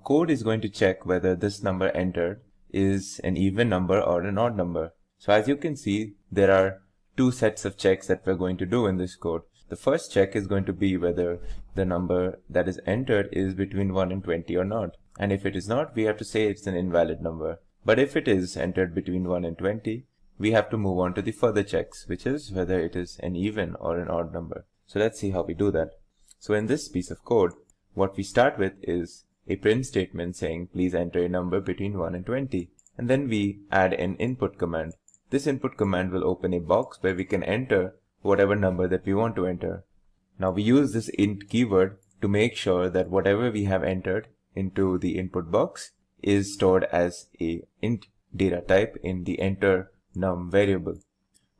code is going to check whether this number entered is an even number or an odd number. So as you can see, there are 2 sets of checks that we're going to do in this code. The first check is going to be whether the number that is entered is between 1 and 20 or not. And if it is not, we have to say it's an invalid number. But if it is entered between 1 and 20, we have to move on to the further checks, which is whether it is an even or an odd number. So let's see how we do that. So in this piece of code, what we start with is a print statement saying, please enter a number between 1 and 20. And then we add an input command. This input command will open a box where we can enter whatever number that we want to enter. Now we use this int keyword to make sure that whatever we have entered into the input box is stored as a int data type in the enter num variable.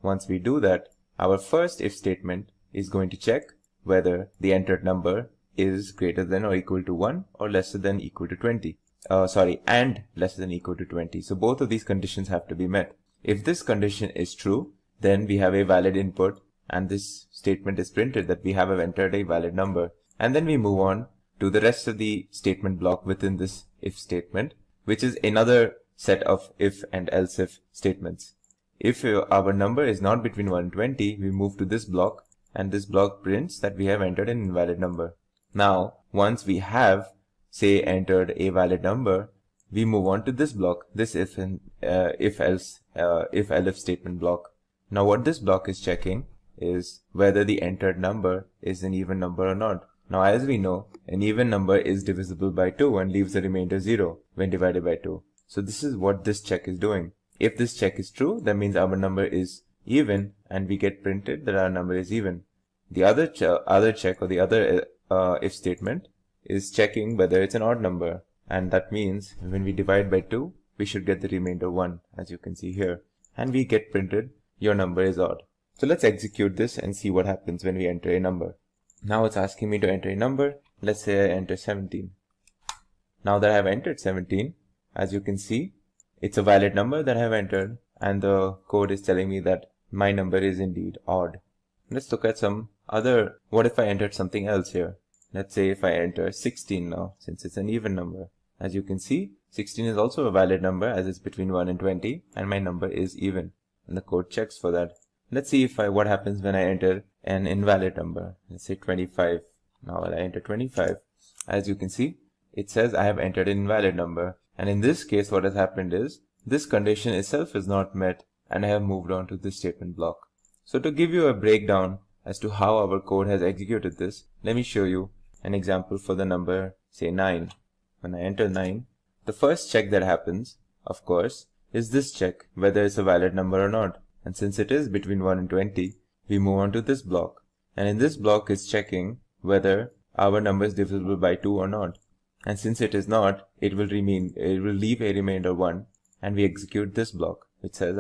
Once we do that, our first if statement is going to check whether the entered number is greater than or equal to 1 or lesser than equal to 20. And lesser than equal to 20. So both of these conditions have to be met. If this condition is true, then we have a valid input and this statement is printed that we have entered a valid number. And then we move on to the rest of the statement block within this if statement, which is another set of if and else if statements. If our number is not between 1 and 20, we move to this block and this block prints that we have entered an invalid number. Now, once we have, say, entered a valid number, we move on to this block, this if else statement block. Now what this block is checking is whether the entered number is an even number or not. Now as we know, an even number is divisible by 2 and leaves the remainder 0 when divided by 2. So this is what this check is doing. If this check is true, that means our number is even and we get printed that our number is even. The other check or the other if statement is checking whether it's an odd number, and that means when we divide by 2, we should get the remainder 1, as you can see here, and we get printed your number is odd. So let's execute this and see what happens when we enter a number. Now it's asking me to enter a number. Let's say I enter 17. Now that I have entered 17, as you can see, it's a valid number that I have entered, and the code is telling me that my number is indeed odd. Let's look at some other, what if I entered something else here? Let's say if I enter 16 now, since it's an even number. As you can see, 16 is also a valid number as it's between 1 and 20, and my number is even, and the code checks for that. Let's see what happens when I enter an invalid number. Let's say 25. Now when I enter 25, as you can see, it says I have entered an invalid number. And in this case, what has happened is this condition itself is not met, and I have moved on to this statement block. So to give you a breakdown as to how our code has executed this, let me show you an example for the number, say 9. When I enter 9, the first check that happens, of course, is this check, whether it's a valid number or not. And since it is between 1 and 20, we move on to this block. And in this block is checking whether our number is divisible by 2 or not. And since it is not, it will leave a remainder 1, and we execute this block, which says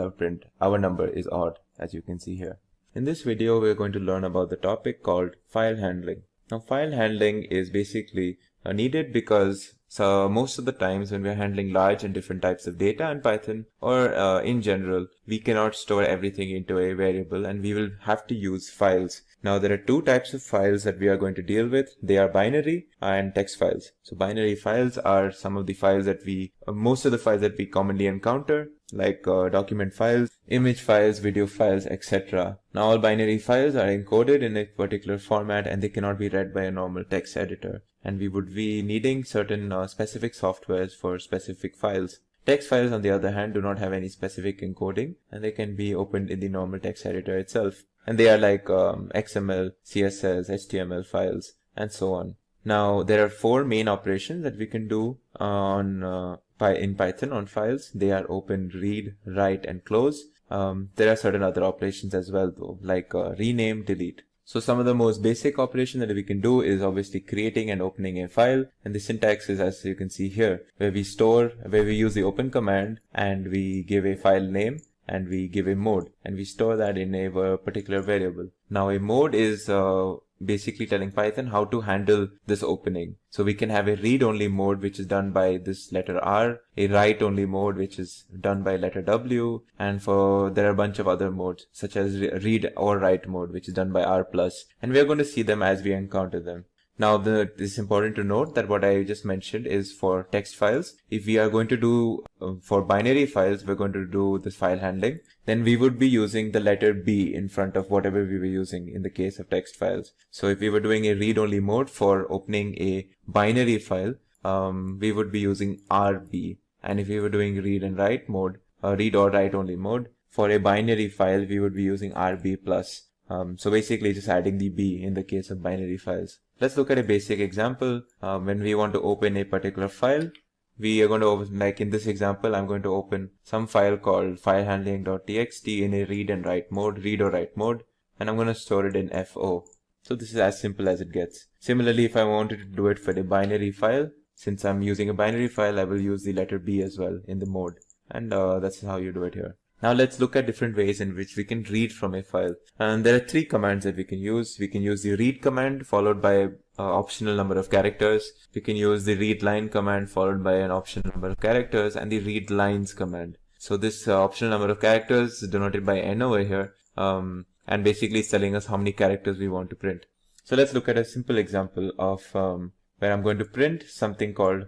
our number is odd, as you can see here. In this video, we are going to learn about the topic called file handling. Now, file handling is basically needed because So most of the times when we're handling large and different types of data in Python, or in general, we cannot store everything into a variable, and we will have to use files. Now there are two types of files that we are going to deal with. They are binary and text files. So binary files are some of the files that most of the files that we commonly encounter, like document files, image files, video files, etc. Now all binary files are encoded in a particular format and they cannot be read by a normal text editor. And we would be needing certain specific softwares for specific files. Text files, on the other hand, do not have any specific encoding and they can be opened in the normal text editor itself. And they are like XML, CSS, HTML files, and so on. Now, there are four main operations that we can do in Python on files. They are open, read, write, and close. There are certain other operations as well, though, like rename, delete. So some of the most basic operation that we can do is obviously creating and opening a file. And the syntax is, as you can see here, where we use the open command and we give a file name and we give a mode and we store that in a particular variable. Now a mode is basically telling Python how to handle this opening. So we can have a read-only mode, which is done by this letter R, a write-only mode, which is done by letter W, and there are a bunch of other modes, such as read or write mode, which is done by R+. And we are going to see them as we encounter them. Now, it's important to note that what I just mentioned is for text files. If we are going to do, for binary files, we're going to do this file handling, then we would be using the letter B in front of whatever we were using in the case of text files. So if we were doing a read-only mode for opening a binary file, we would be using RB. And if we were doing read and write mode, read or write only mode, for a binary file, we would be using RB+. So basically just adding the B in the case of binary files. Let's look at a basic example. When we want to open a particular file, we are going to open, like in this example, I'm going to open some file called filehandling.txt in a read and write mode, read or write mode, and I'm going to store it in FO. So this is as simple as it gets. Similarly, if I wanted to do it for a binary file, since I'm using a binary file, I will use the letter B as well in the mode. And that's how you do it here. Now let's look at different ways in which we can read from a file. And there are three commands that we can use. We can use the read command followed by an optional number of characters. We can use the read line command followed by an optional number of characters, and the read lines command. So this optional number of characters is denoted by n over here, and basically it's telling us how many characters we want to print. So let's look at a simple example of where I'm going to print something called,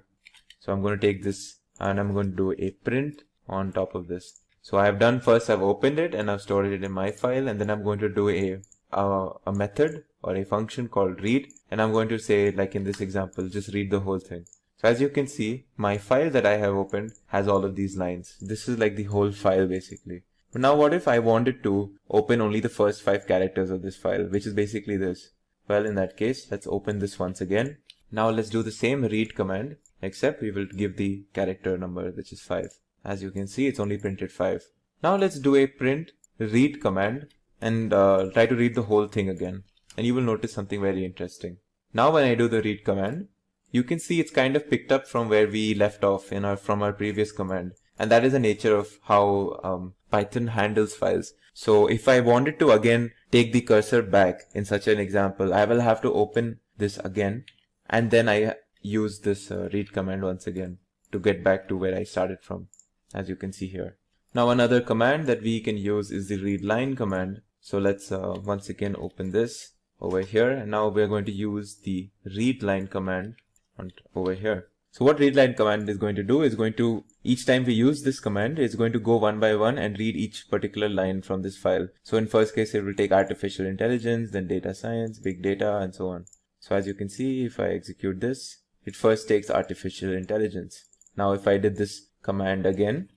so I'm going to take this and I'm going to do a print on top of this. So I've opened it and I've stored it in my file, and then I'm going to do a method or a function called read, and I'm going to say, like in this example, just read the whole thing. So as you can see, my file that I have opened has all of these lines. This is like the whole file basically. But now what if I wanted to open only the first 5 characters of this file, which is basically this? Well, in that case, let's open this once again. Now let's do the same read command, except we will give the character number, which is 5. As you can see, it's only printed 5. Now let's do a print read command and try to read the whole thing again. And you will notice something very interesting. Now when I do the read command, you can see it's kind of picked up from where we left off from our previous command. And that is the nature of how Python handles files. So if I wanted to again take the cursor back in such an example, I will have to open this again. And then I use this read command once again to get back to where I started from, as you can see here. Now another command that we can use is the read line command. So let's once again open this over here, and now we're going to use the read line command over here. So what read line command is going to do is each time we use this command, it's going to go one by one and read each particular line from this file. So in first case, it will take artificial intelligence, then data science, big data, and so on. So as you can see, if I execute this, it first takes artificial intelligence. Now if I did this command again,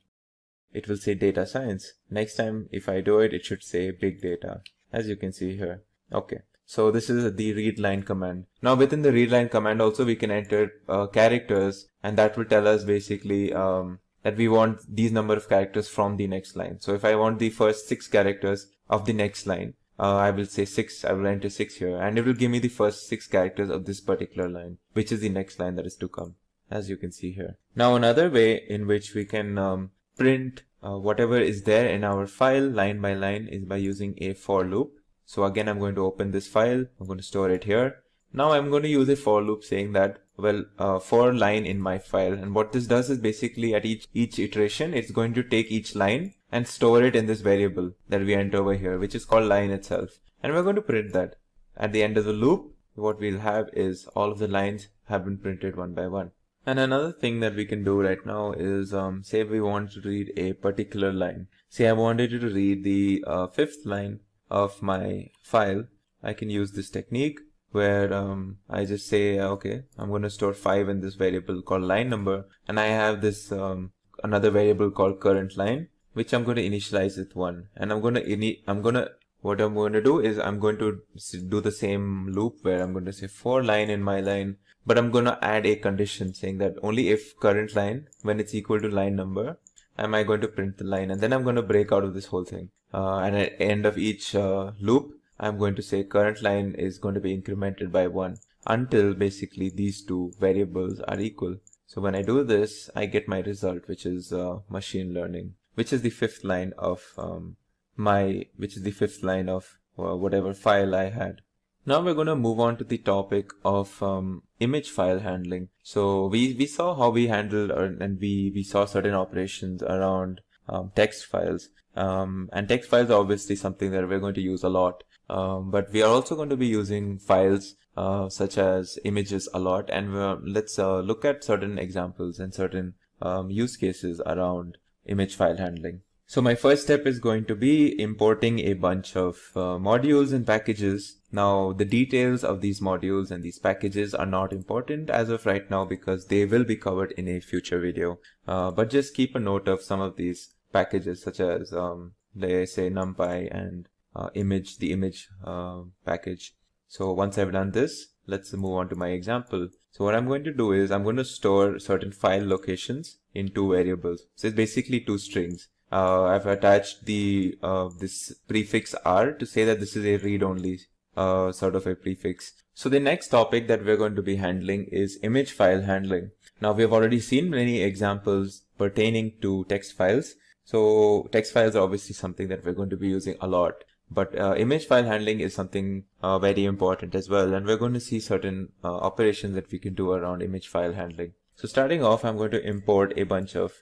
it will say data science. Next time if I do it, it should say big data, as you can see here. Okay, so this is the read line command. Now within the read line command also we can enter characters, and that will tell us basically that we want these number of characters from the next line. So if I want the first 6 characters of the next line, I will say 6, I will enter 6 here, and it will give me the first 6 characters of this particular line, which is the next line that is to come, as you can see here. Now another way in which we can print whatever is there in our file line by line is by using a for loop. So again, I'm going to open this file, I'm going to store it here, Now I'm going to use a for loop saying that, well, for line in my file. And what this does is basically at each iteration, it's going to take each line and store it in this variable that we enter over here, which is called line itself. And we're going to print that. At the end of the loop, what we'll have is all of the lines have been printed one by one. And another thing that we can do right now is, say we want to read a particular line. Say I wanted you to read the fifth line of my file. I can use this technique where I just say, okay, I'm going to store 5 in this variable called line number. And I have this another variable called current line, which I'm going to initialize with 1. And what I'm going to do is I'm going to do the same loop where I'm going to say for line in my line, but I'm going to add a condition saying that only if current line, when it's equal to line number, am I going to print the line. And then I'm going to break out of this whole thing. And at the end of each loop, I'm going to say current line is going to be incremented by 1 until basically these two variables are equal. So when I do this, I get my result, which is machine learning, which is the fifth line of whatever file I had. Now we're going to move on to the topic of image file handling. So we saw how we handled and we saw certain operations around text files. And text files are obviously something that we're going to use a lot. But we are also going to be using files such as images a lot. And let's look at certain examples and certain use cases around image file handling. So my first step is going to be importing a bunch of modules and packages. Now the details of these modules and these packages are not important as of right now because they will be covered in a future video. But just keep a note of some of these packages such as let's say NumPy and the image package. So once I've done this, let's move on to my example. So what I'm going to do is I'm going to store certain file locations in two variables. So it's basically two strings. I've attached the this prefix R to say that this is a read-only sort of a prefix. So the next topic that we're going to be handling is image file handling. Now we have already seen many examples pertaining to text files. So text files are obviously something that we're going to be using a lot. But image file handling is something very important as well. And we're going to see certain operations that we can do around image file handling. So starting off, I'm going to import a bunch of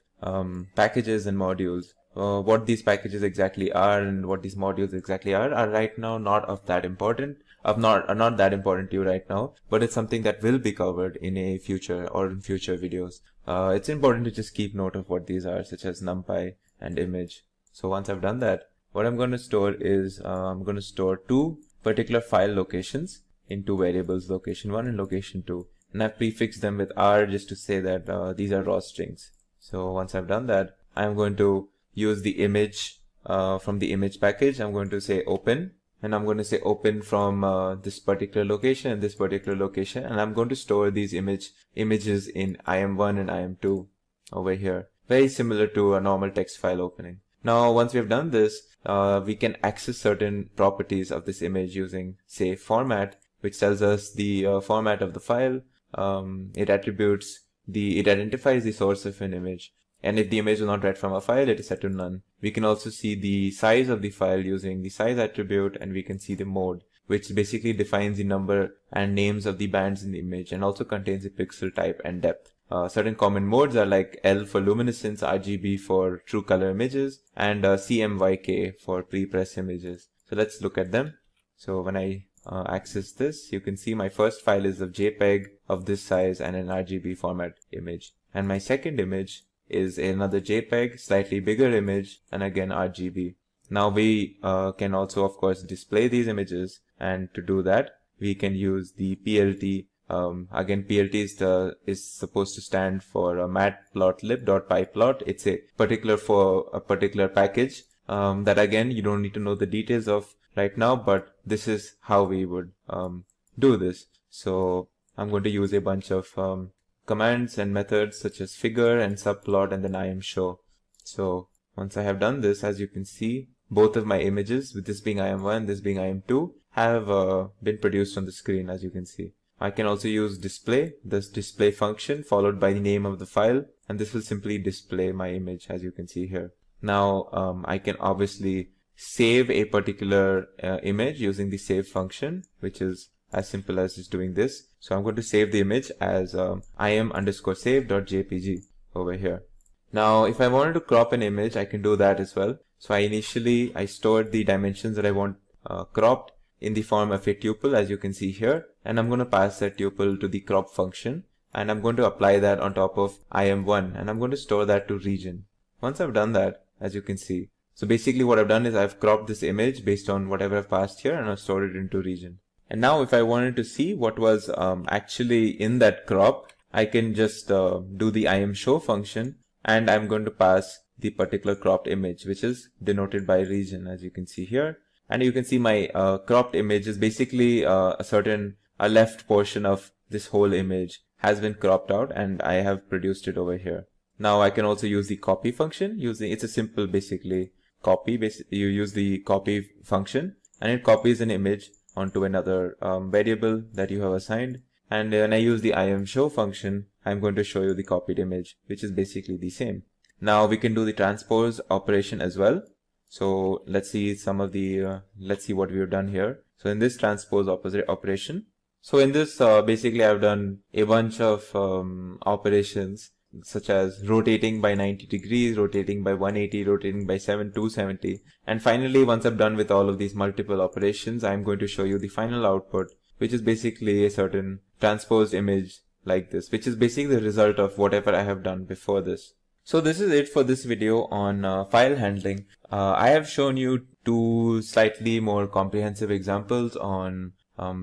packages and modules. What these packages exactly are and what these modules exactly are right now not that important to you right now, but it's something that will be covered in a future videos. It's important to just keep note of what these are, such as NumPy and image. So once I've done that, what I'm going to store is I'm going to store two particular file locations in two variables, location 1 and location 2, and I've prefixed them with R just to say that these are raw strings. So once I've done that, I'm going to use the image from the image package. I'm going to say open, and I'm going to say open from this particular location and this particular location, and I'm going to store these images in IM1 and IM2 over here, very similar to a normal text file opening. Now once we've done this, we can access certain properties of this image using, say, format, which tells us the format of the file. It identifies the source of an image, and if the image is not read from a file, it is set to none. We can also see the size of the file using the size attribute, and we can see the mode, which basically defines the number and names of the bands in the image and also contains the pixel type and depth. Certain common modes are like L for luminescence, RGB for true color images, and CMYK for pre-press images. So let's look at them. So when I access this, you can see my first file is of JPEG of this size and an RGB format image. And my second image is another JPEG, slightly bigger image, and again RGB. Now we can also, of course, display these images, and to do that, we can use the PLT. Again, PLT is supposed to stand for matplotlib.pyplot. It's a particular package that, again, you don't need to know the details of right now, but this is how we would do this. So I'm going to use a bunch of commands and methods such as figure and subplot and then IMShow. So once I have done this, as you can see, both of my images, with this being IM1, this being IM2, have been produced on the screen, as you can see. I can also use display, this display function followed by the name of the file, and this will simply display my image, as you can see here. Now I can obviously save a particular image using the save function, which is as simple as just doing this. So I'm going to save the image as im_save.jpg over here. Now, if I wanted to crop an image, I can do that as well. So I stored the dimensions that I want cropped in the form of a tuple, as you can see here, and I'm going to pass that tuple to the crop function, and I'm going to apply that on top of im1, and I'm going to store that to region. Once I've done that, as you can see, so basically what I've done is I've cropped this image based on whatever I've passed here, and I've stored it into region. And now if I wanted to see what was actually in that crop, I can just do the imShow function, and I'm going to pass the particular cropped image, which is denoted by region, as you can see here. And you can see my cropped image is basically a left portion of this whole image has been cropped out, and I have produced it over here. Now I can also use the copy function. It's a simple basically copy. You use the copy function, and it copies an image onto another variable that you have assigned. And when I use the imShow function, I'm going to show you the copied image, which is basically the same. Now we can do the transpose operation as well. So let's see let's see what we have done here. So in this transpose operation, so in this basically I've done a bunch of operations, such as rotating by 90 degrees, rotating by 180, rotating by 270. And finally, once I've done with all of these multiple operations, I'm going to show you the final output, which is basically a certain transposed image like this, which is basically the result of whatever I have done before this. So this is it for this video on file handling. I have shown you two slightly more comprehensive examples on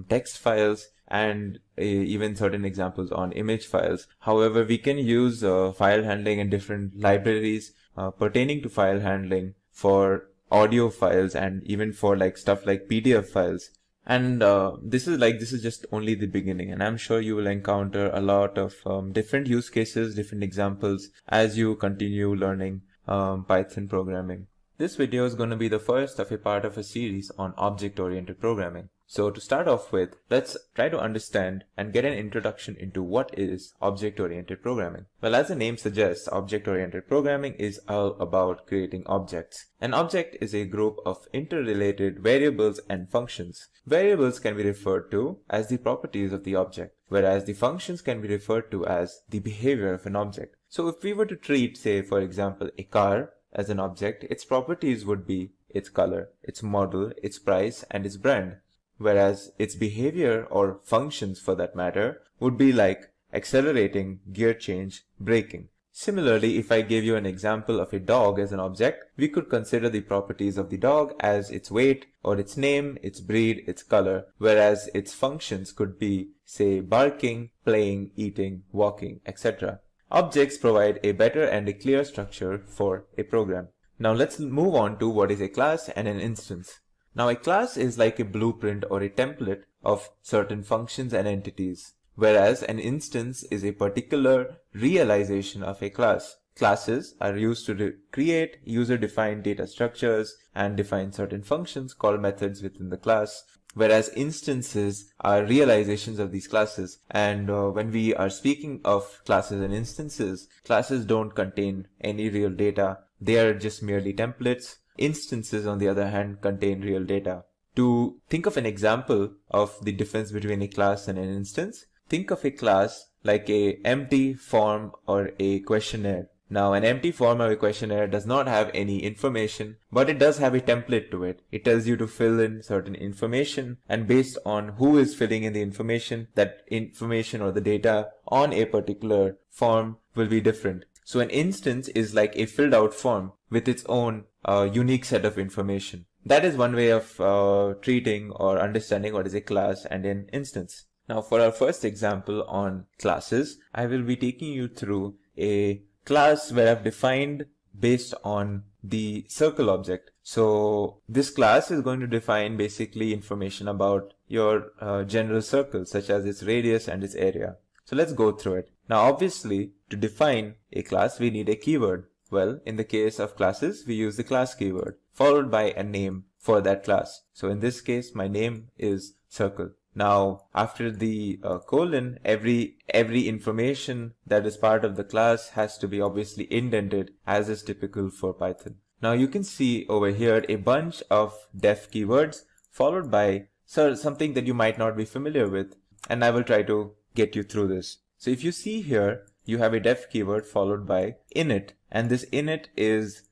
text files and even certain examples on image files. However, we can use file handling and different libraries pertaining to file handling for audio files and even for stuff like PDF files. And this is just only the beginning, and I'm sure you will encounter a lot of different use cases, different examples as you continue learning Python programming. This video is going to be the first of a part of a series on object-oriented programming. So to start off with, let's try to understand and get an introduction into what is object-oriented programming. Well, as the name suggests, object-oriented programming is all about creating objects. An object is a group of interrelated variables and functions. Variables can be referred to as the properties of the object, whereas the functions can be referred to as the behavior of an object. So if we were to treat, say, for example, a car as an object, its properties would be its color, its model, its price, and its brand. Whereas its behavior, or functions for that matter, would be like accelerating, gear change, braking. Similarly, if I gave you an example of a dog as an object, we could consider the properties of the dog as its weight, or its name, its breed, its color, whereas its functions could be, say, barking, playing, eating, walking, etc. Objects provide a better and a clear structure for a program. Now let's move on to what is a class and an instance. Now a class is like a blueprint or a template of certain functions and entities, whereas an instance is a particular realization of a class. Classes are used to create user-defined data structures and define certain functions called methods within the class, whereas instances are realizations of these classes. And when we are speaking of classes and instances, classes don't contain any real data. They are just merely templates. Instances, on the other hand, contain real data. To think of an example of the difference between a class and an instance, think of a class like a empty form or a questionnaire. Now, an empty form or a questionnaire does not have any information, but it does have a template to it. It tells you to fill in certain information, and based on who is filling in the information, that information or the data on a particular form will be different. So an instance is like a filled out form with its own unique set of information. That is one way of treating or understanding what is a class and an instance. Now for our first example on classes, I will be taking you through a class where I've defined based on the circle object. So this class is going to define basically information about your general circle, such as its radius and its area. So let's go through it. Now obviously, to define a class we need a keyword. Well, in the case of classes, we use the class keyword followed by a name for that class. So in this case, my name is circle. Now after the colon, every information that is part of the class has to be obviously indented, as is typical for Python. Now you can see over here a bunch of def keywords followed by something that you might not be familiar with, and I will try to get you through this. So if you see here, you have a def keyword followed by init, and this init is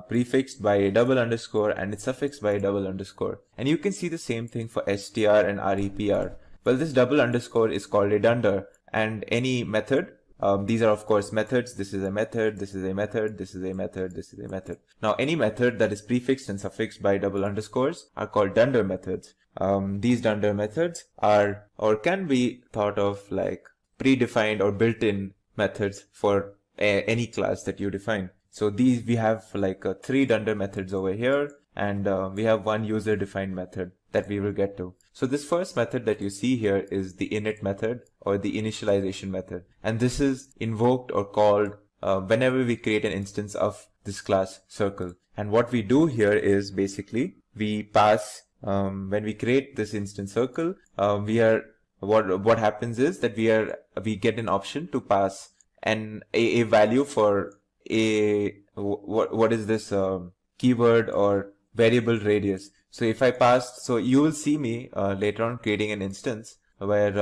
prefixed by a double underscore and it's suffixed by a double underscore. And you can see the same thing for str and repr. Well, this double underscore is called a dunder, and any method, these are of course methods. This is a method, this is a method, this is a method, this is a method. Now any method that is prefixed and suffixed by double underscores are called dunder methods. These dunder methods are or can be thought of like predefined or built-in methods for any class that you define. So these we have like 3 dunder methods over here, and we have one user defined method that we will get to. So this first method that you see here is the init method or the initialization method, and this is invoked or called whenever we create an instance of this class circle. And what we do here is basically we pass when we create this instance circle, what happens is that we get an option to pass a value for what is this keyword or variable radius. So if I pass, so you will see me later on creating an instance where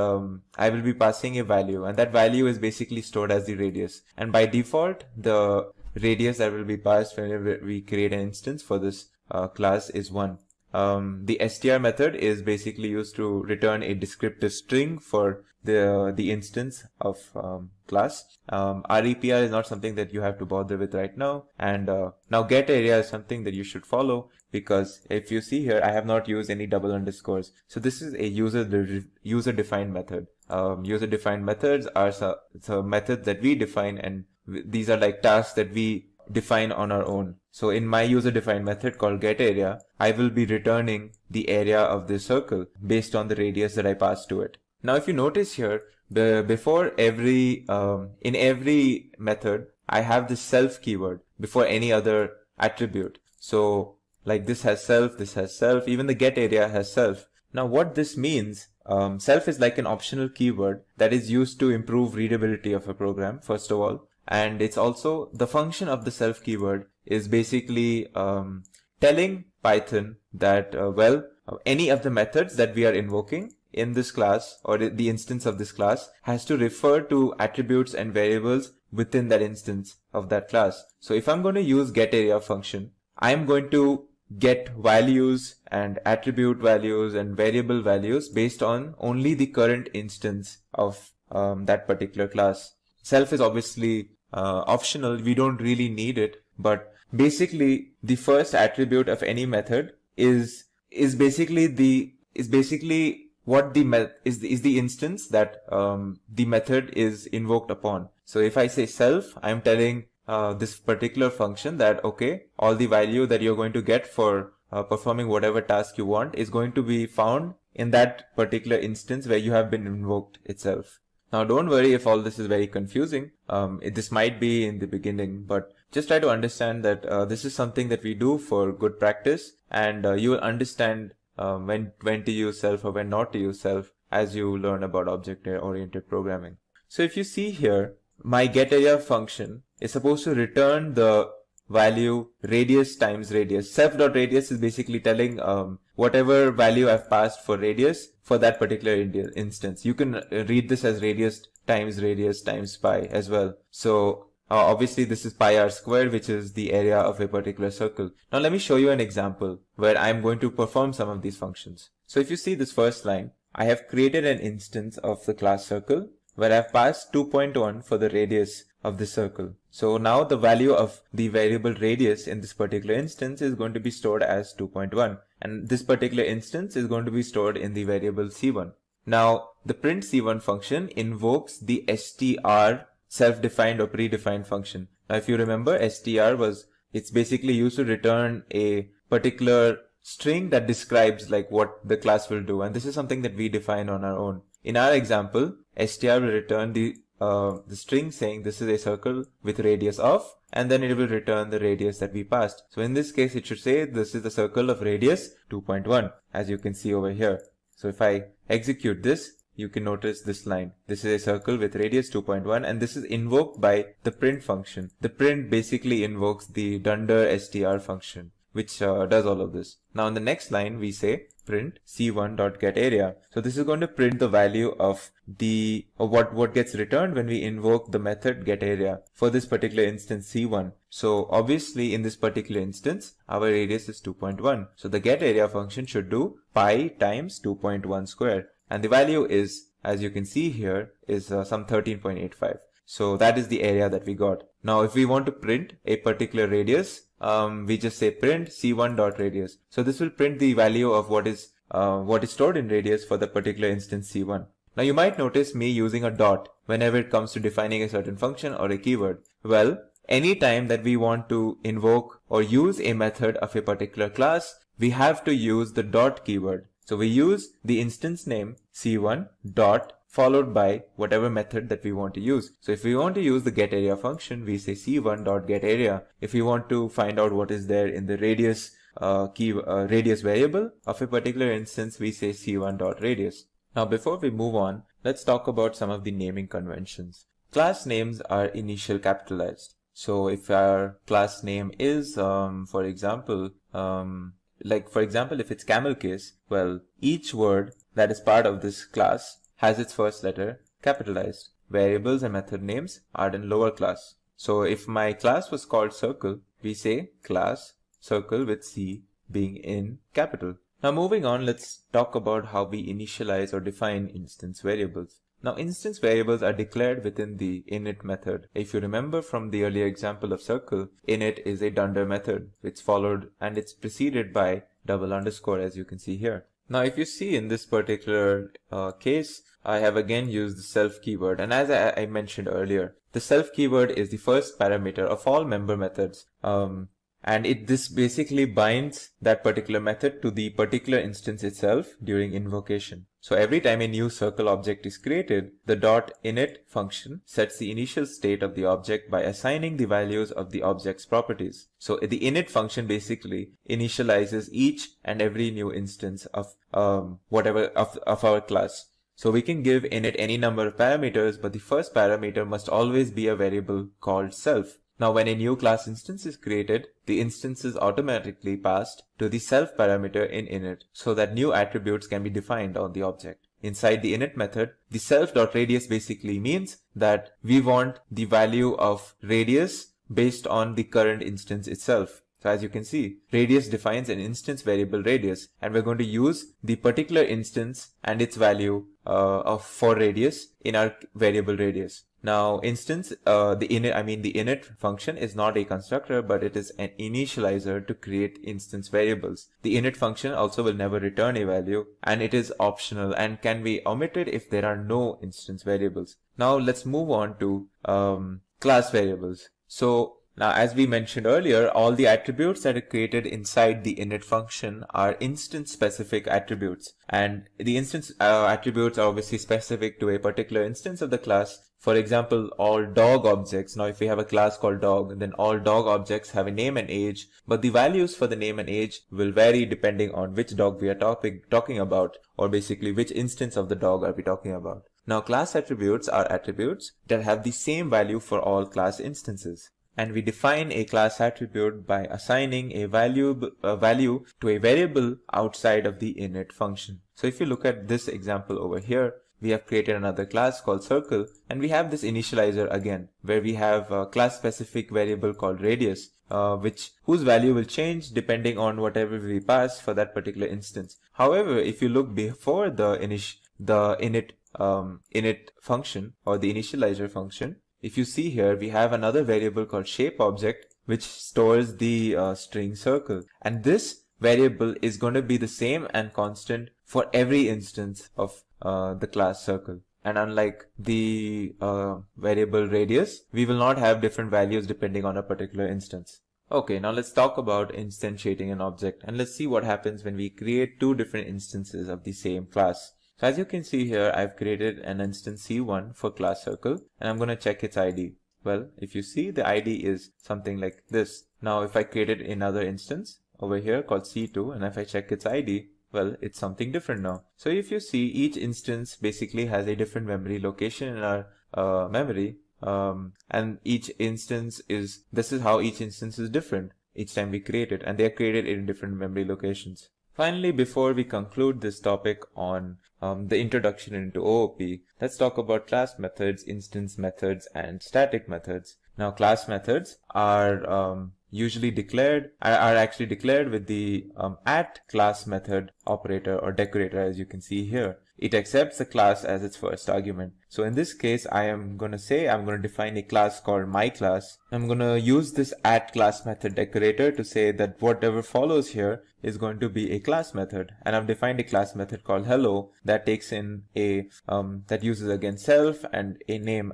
I will be passing a value, and that value is basically stored as the radius. And by default, the radius that will be passed whenever we create an instance for this class is 1. The str method is basically used to return a descriptive string for the instance of class. repr is not something that you have to bother with right now. And now get area is something that you should follow, because if you see here, I have not used any double underscores. So this is a user defined method. User defined methods are methods that we define, and these are like tasks that we define on our own. So in my user defined method called getArea, I will be returning the area of this circle based on the radius that I pass to it. Now if you notice here, before in every method, I have this self keyword before any other attribute. So like this has self, even the getArea has self. Now what this means, self is like an optional keyword that is used to improve readability of a program, first of all. And it's also the function of the self keyword is basically telling Python that, any of the methods that we are invoking in this class or the instance of this class has to refer to attributes and variables within that instance of that class. So if I'm going to use getArea function, I'm going to get values and attribute values and variable values based on only the current instance of that particular class. Self is obviously optional. We don't really need it, but basically the first attribute of any method is basically the instance that the method is invoked upon. So if I say self, I'm telling this particular function that, okay, all the value that you're going to get for performing whatever task you want is going to be found in that particular instance where you have been invoked itself. Now don't worry if all this is very confusing. This might be in the beginning, but just try to understand that this is something that we do for good practice, and you will understand when to use self or when not to use self as you learn about object-oriented programming. So if you see here, my getArea function is supposed to return the value radius times radius. Self.radius is basically telling whatever value I've passed for radius for that particular instance. You can read this as radius times pi as well. So obviously this is pi r squared, which is the area of a particular circle. Now let me show you an example where I'm going to perform some of these functions. So if you see this first line, I have created an instance of the class circle where I've passed 2.1 for the radius of the circle. So now the value of the variable radius in this particular instance is going to be stored as 2.1, and this particular instance is going to be stored in the variable c1. Now the print c1 function invokes the str self-defined or predefined function. Now if you remember, it's basically used to return a particular string that describes like what the class will do, and this is something that we define on our own. In our example, str will return the string saying this is a circle with radius of, and then it will return the radius that we passed. So in this case, it should say this is the circle of radius 2.1, as you can see over here. So if I execute this, you can notice this line. This is a circle with radius 2.1, and this is invoked by the print function. The print basically invokes the dunder str function. which does all of this. Now in the next line, we say print c1.getArea. So this is going to print the value of what gets returned when we invoke the method getArea for this particular instance c1. So obviously in this particular instance, our radius is 2.1. So the getArea function should do pi times 2.1 square. And the value is, as you can see here, is some 13.85. So that is the area that we got. Now if we want to print a particular radius, we just say print c1.radius. So this will print the value of what is stored in radius for the particular instance c1. Now you might notice me using a dot whenever it comes to defining a certain function or a keyword. Well, anytime that we want to invoke or use a method of a particular class, we have to use the dot keyword. So we use the instance name c1 dot followed by whatever method that we want to use. So if we want to use the getArea function, we say c1.getArea. If we want to find out what is there in the radius radius variable of a particular instance, we say c1.radius. Now before we move on, let's talk about some of the naming conventions. Class names are initial capitalized. So if our class name is, for example, if it's camel case, well, each word that is part of this class has its first letter capitalized. Variables and method names are in lower class. So if my class was called circle, we say class circle with C being in capital. Now moving on, let's talk about how we initialize or define instance variables. Now instance variables are declared within the init method. If you remember from the earlier example of circle, init is a dunder method. It's followed and it's preceded by double underscore, as you can see here. Now if you see in this particular case, I have again used the self keyword, and as I mentioned earlier, the self keyword is the first parameter of all member methods, and this basically binds that particular method to the particular instance itself during invocation. So every time a new circle object is created, the .init function sets the initial state of the object by assigning the values of the object's properties. So the init function basically initializes each and every new instance of of our class. So we can give init any number of parameters, but the first parameter must always be a variable called self. Now when a new class instance is created, the instance is automatically passed to the self parameter in init so that new attributes can be defined on the object. Inside the init method, the self.radius basically means that we want the value of radius based on the current instance itself. So as you can see, radius defines an instance variable radius, and we're going to use the particular instance and its value for radius in our variable radius. Now instance, the init function is not a constructor, but it is an initializer to create instance variables. The init function also will never return a value, and it is optional and can be omitted if there are no instance variables. Now let's move on to class variables. So now, as we mentioned earlier, all the attributes that are created inside the init function are instance specific attributes, and the instance attributes are obviously specific to a particular instance of the class. For example, all dog objects. Now if we have a class called dog, then all dog objects have a name and age, but the values for the name and age will vary depending on which dog we are talking about, or basically which instance of the dog are we talking about. Now class attributes are attributes that have the same value for all class instances. And we define a class attribute by assigning a value to a variable outside of the init function. So if you look at this example over here, we have created another class called circle, and we have this initializer again, where we have a class specific variable called radius, whose value will change depending on whatever we pass for that particular instance. However, if you look before the init function or the initializer function, if you see here, we have another variable called shape object, which stores the string circle. And this variable is going to be the same and constant for every instance of the class circle. And unlike the variable radius, we will not have different values depending on a particular instance. Okay, now let's talk about instantiating an object, and let's see what happens when we create two different instances of the same class. So as you can see here, I've created an instance C1 for class circle, and I'm going to check its ID. Well, if you see, the ID is something like this. Now, if I created another instance over here called C2, and if I check its ID, well, it's something different now. So if you see, each instance basically has a different memory location in our memory, and this is how each instance is different. each time we create it, and they are created in different memory locations. Finally, before we conclude this topic on the introduction into OOP, let's talk about class methods, instance methods, and static methods. Now, class methods are usually actually declared with the at class method operator or decorator, as you can see here. It accepts the class as its first argument. So in this case, I'm going to define a class called my class. I'm going to use this at class method decorator to say that whatever follows here is going to be a class method. And I've defined a class method called hello that takes in a, that uses again self and a name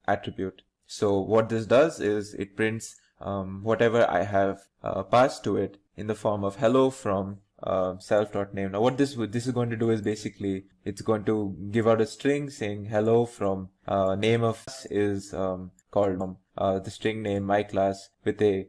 attribute. So what this does is it prints whatever I have passed to it in the form of hello from self.name. Now what this is going to do is basically it's going to give out a string saying hello from name of is called the string name my class with a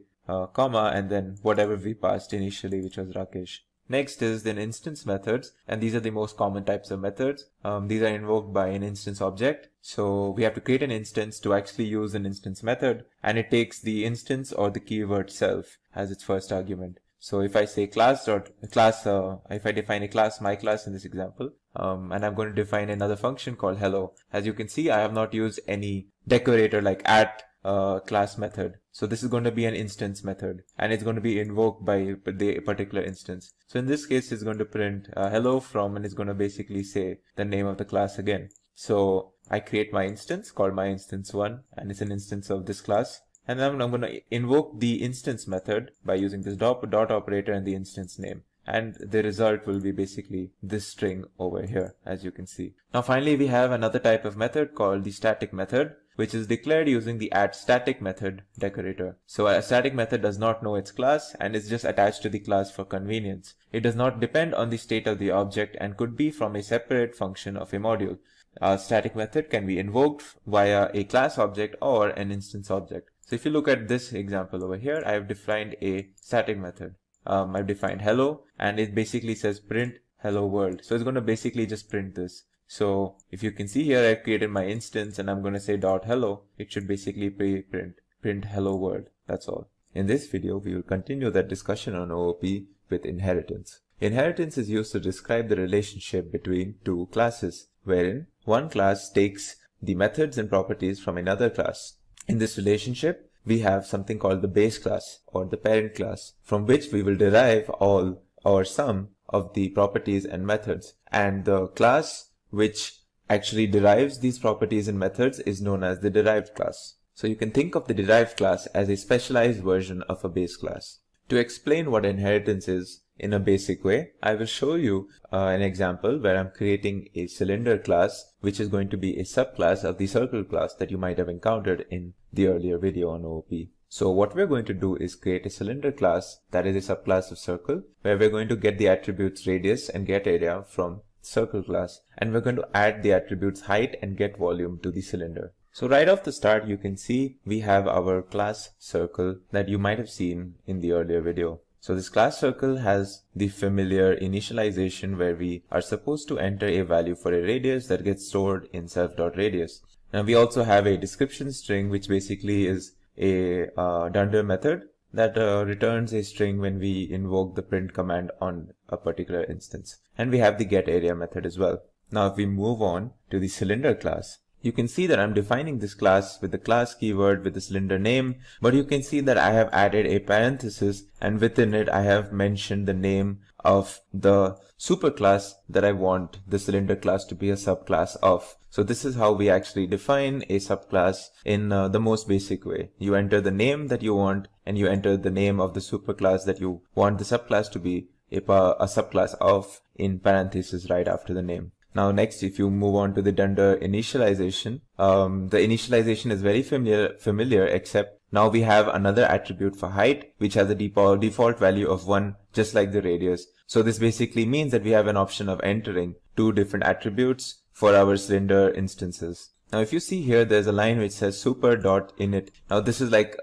comma and then whatever we passed initially, which was Rakesh. Next is then instance methods, and these are the most common types of methods. These are invoked by an instance object. So we have to create an instance to actually use an instance method, and it takes the instance or the keyword self as its first argument. So if I say if I define a class, my class in this example, and I'm going to define another function called hello. As you can see, I have not used any decorator like at class method. So this is going to be an instance method, and it's going to be invoked by the particular instance. So in this case, it's going to print hello from, and it's going to basically say the name of the class again. So I create my instance called my instance1, and it's an instance of this class. And then I'm going to invoke the instance method by using this dot operator and the instance name. And the result will be basically this string over here, as you can see. Now finally, we have another type of method called the static method, which is declared using the addStatic method decorator. So a static method does not know its class and is just attached to the class for convenience. It does not depend on the state of the object and could be from a separate function of a module. A static method can be invoked via a class object or an instance object. So if you look at this example over here, I have defined a static method. I've defined hello, and it basically says print hello world. So it's going to basically just print this. So if you can see here, I've created my instance and I'm going to say dot hello. It should basically print hello world. That's all. In this video, we will continue that discussion on OOP with inheritance. Inheritance is used to describe the relationship between two classes, wherein one class takes the methods and properties from another class. In this relationship, we have something called the base class or the parent class, from which we will derive all or some of the properties and methods. And the class which actually derives these properties and methods is known as the derived class. So you can think of the derived class as a specialized version of a base class. To explain what inheritance is in a basic way, I will show you an example where I'm creating a cylinder class, which is going to be a subclass of the circle class that you might have encountered in the earlier video on OOP. So what we're going to do is create a cylinder class that is a subclass of circle, where we're going to get the attributes radius and get area from circle class, and we're going to add the attributes height and get volume to the cylinder. So right off the start, you can see we have our class circle that you might have seen in the earlier video. So this class circle has the familiar initialization where we are supposed to enter a value for a radius that gets stored in self.radius. Now we also have a description string, which basically is a dunder method that returns a string when we invoke the print command on a particular instance. And we have the getArea method as well. Now if we move on to the cylinder class, you can see that I'm defining this class with the class keyword with the cylinder name, but you can see that I have added a parenthesis, and within it I have mentioned the name of the superclass that I want the cylinder class to be a subclass of. So this is how we actually define a subclass in the most basic way. You enter the name that you want, and you enter the name of the superclass that you want the subclass to be a subclass of in parentheses right after the name. Now next, if you move on to the dunder initialization, the initialization is very familiar, except now we have another attribute for height, which has a default value of 1, just like the radius. So this basically means that we have an option of entering two different attributes for our cylinder instances. Now if you see here, there's a line which says super.init. Now this is like,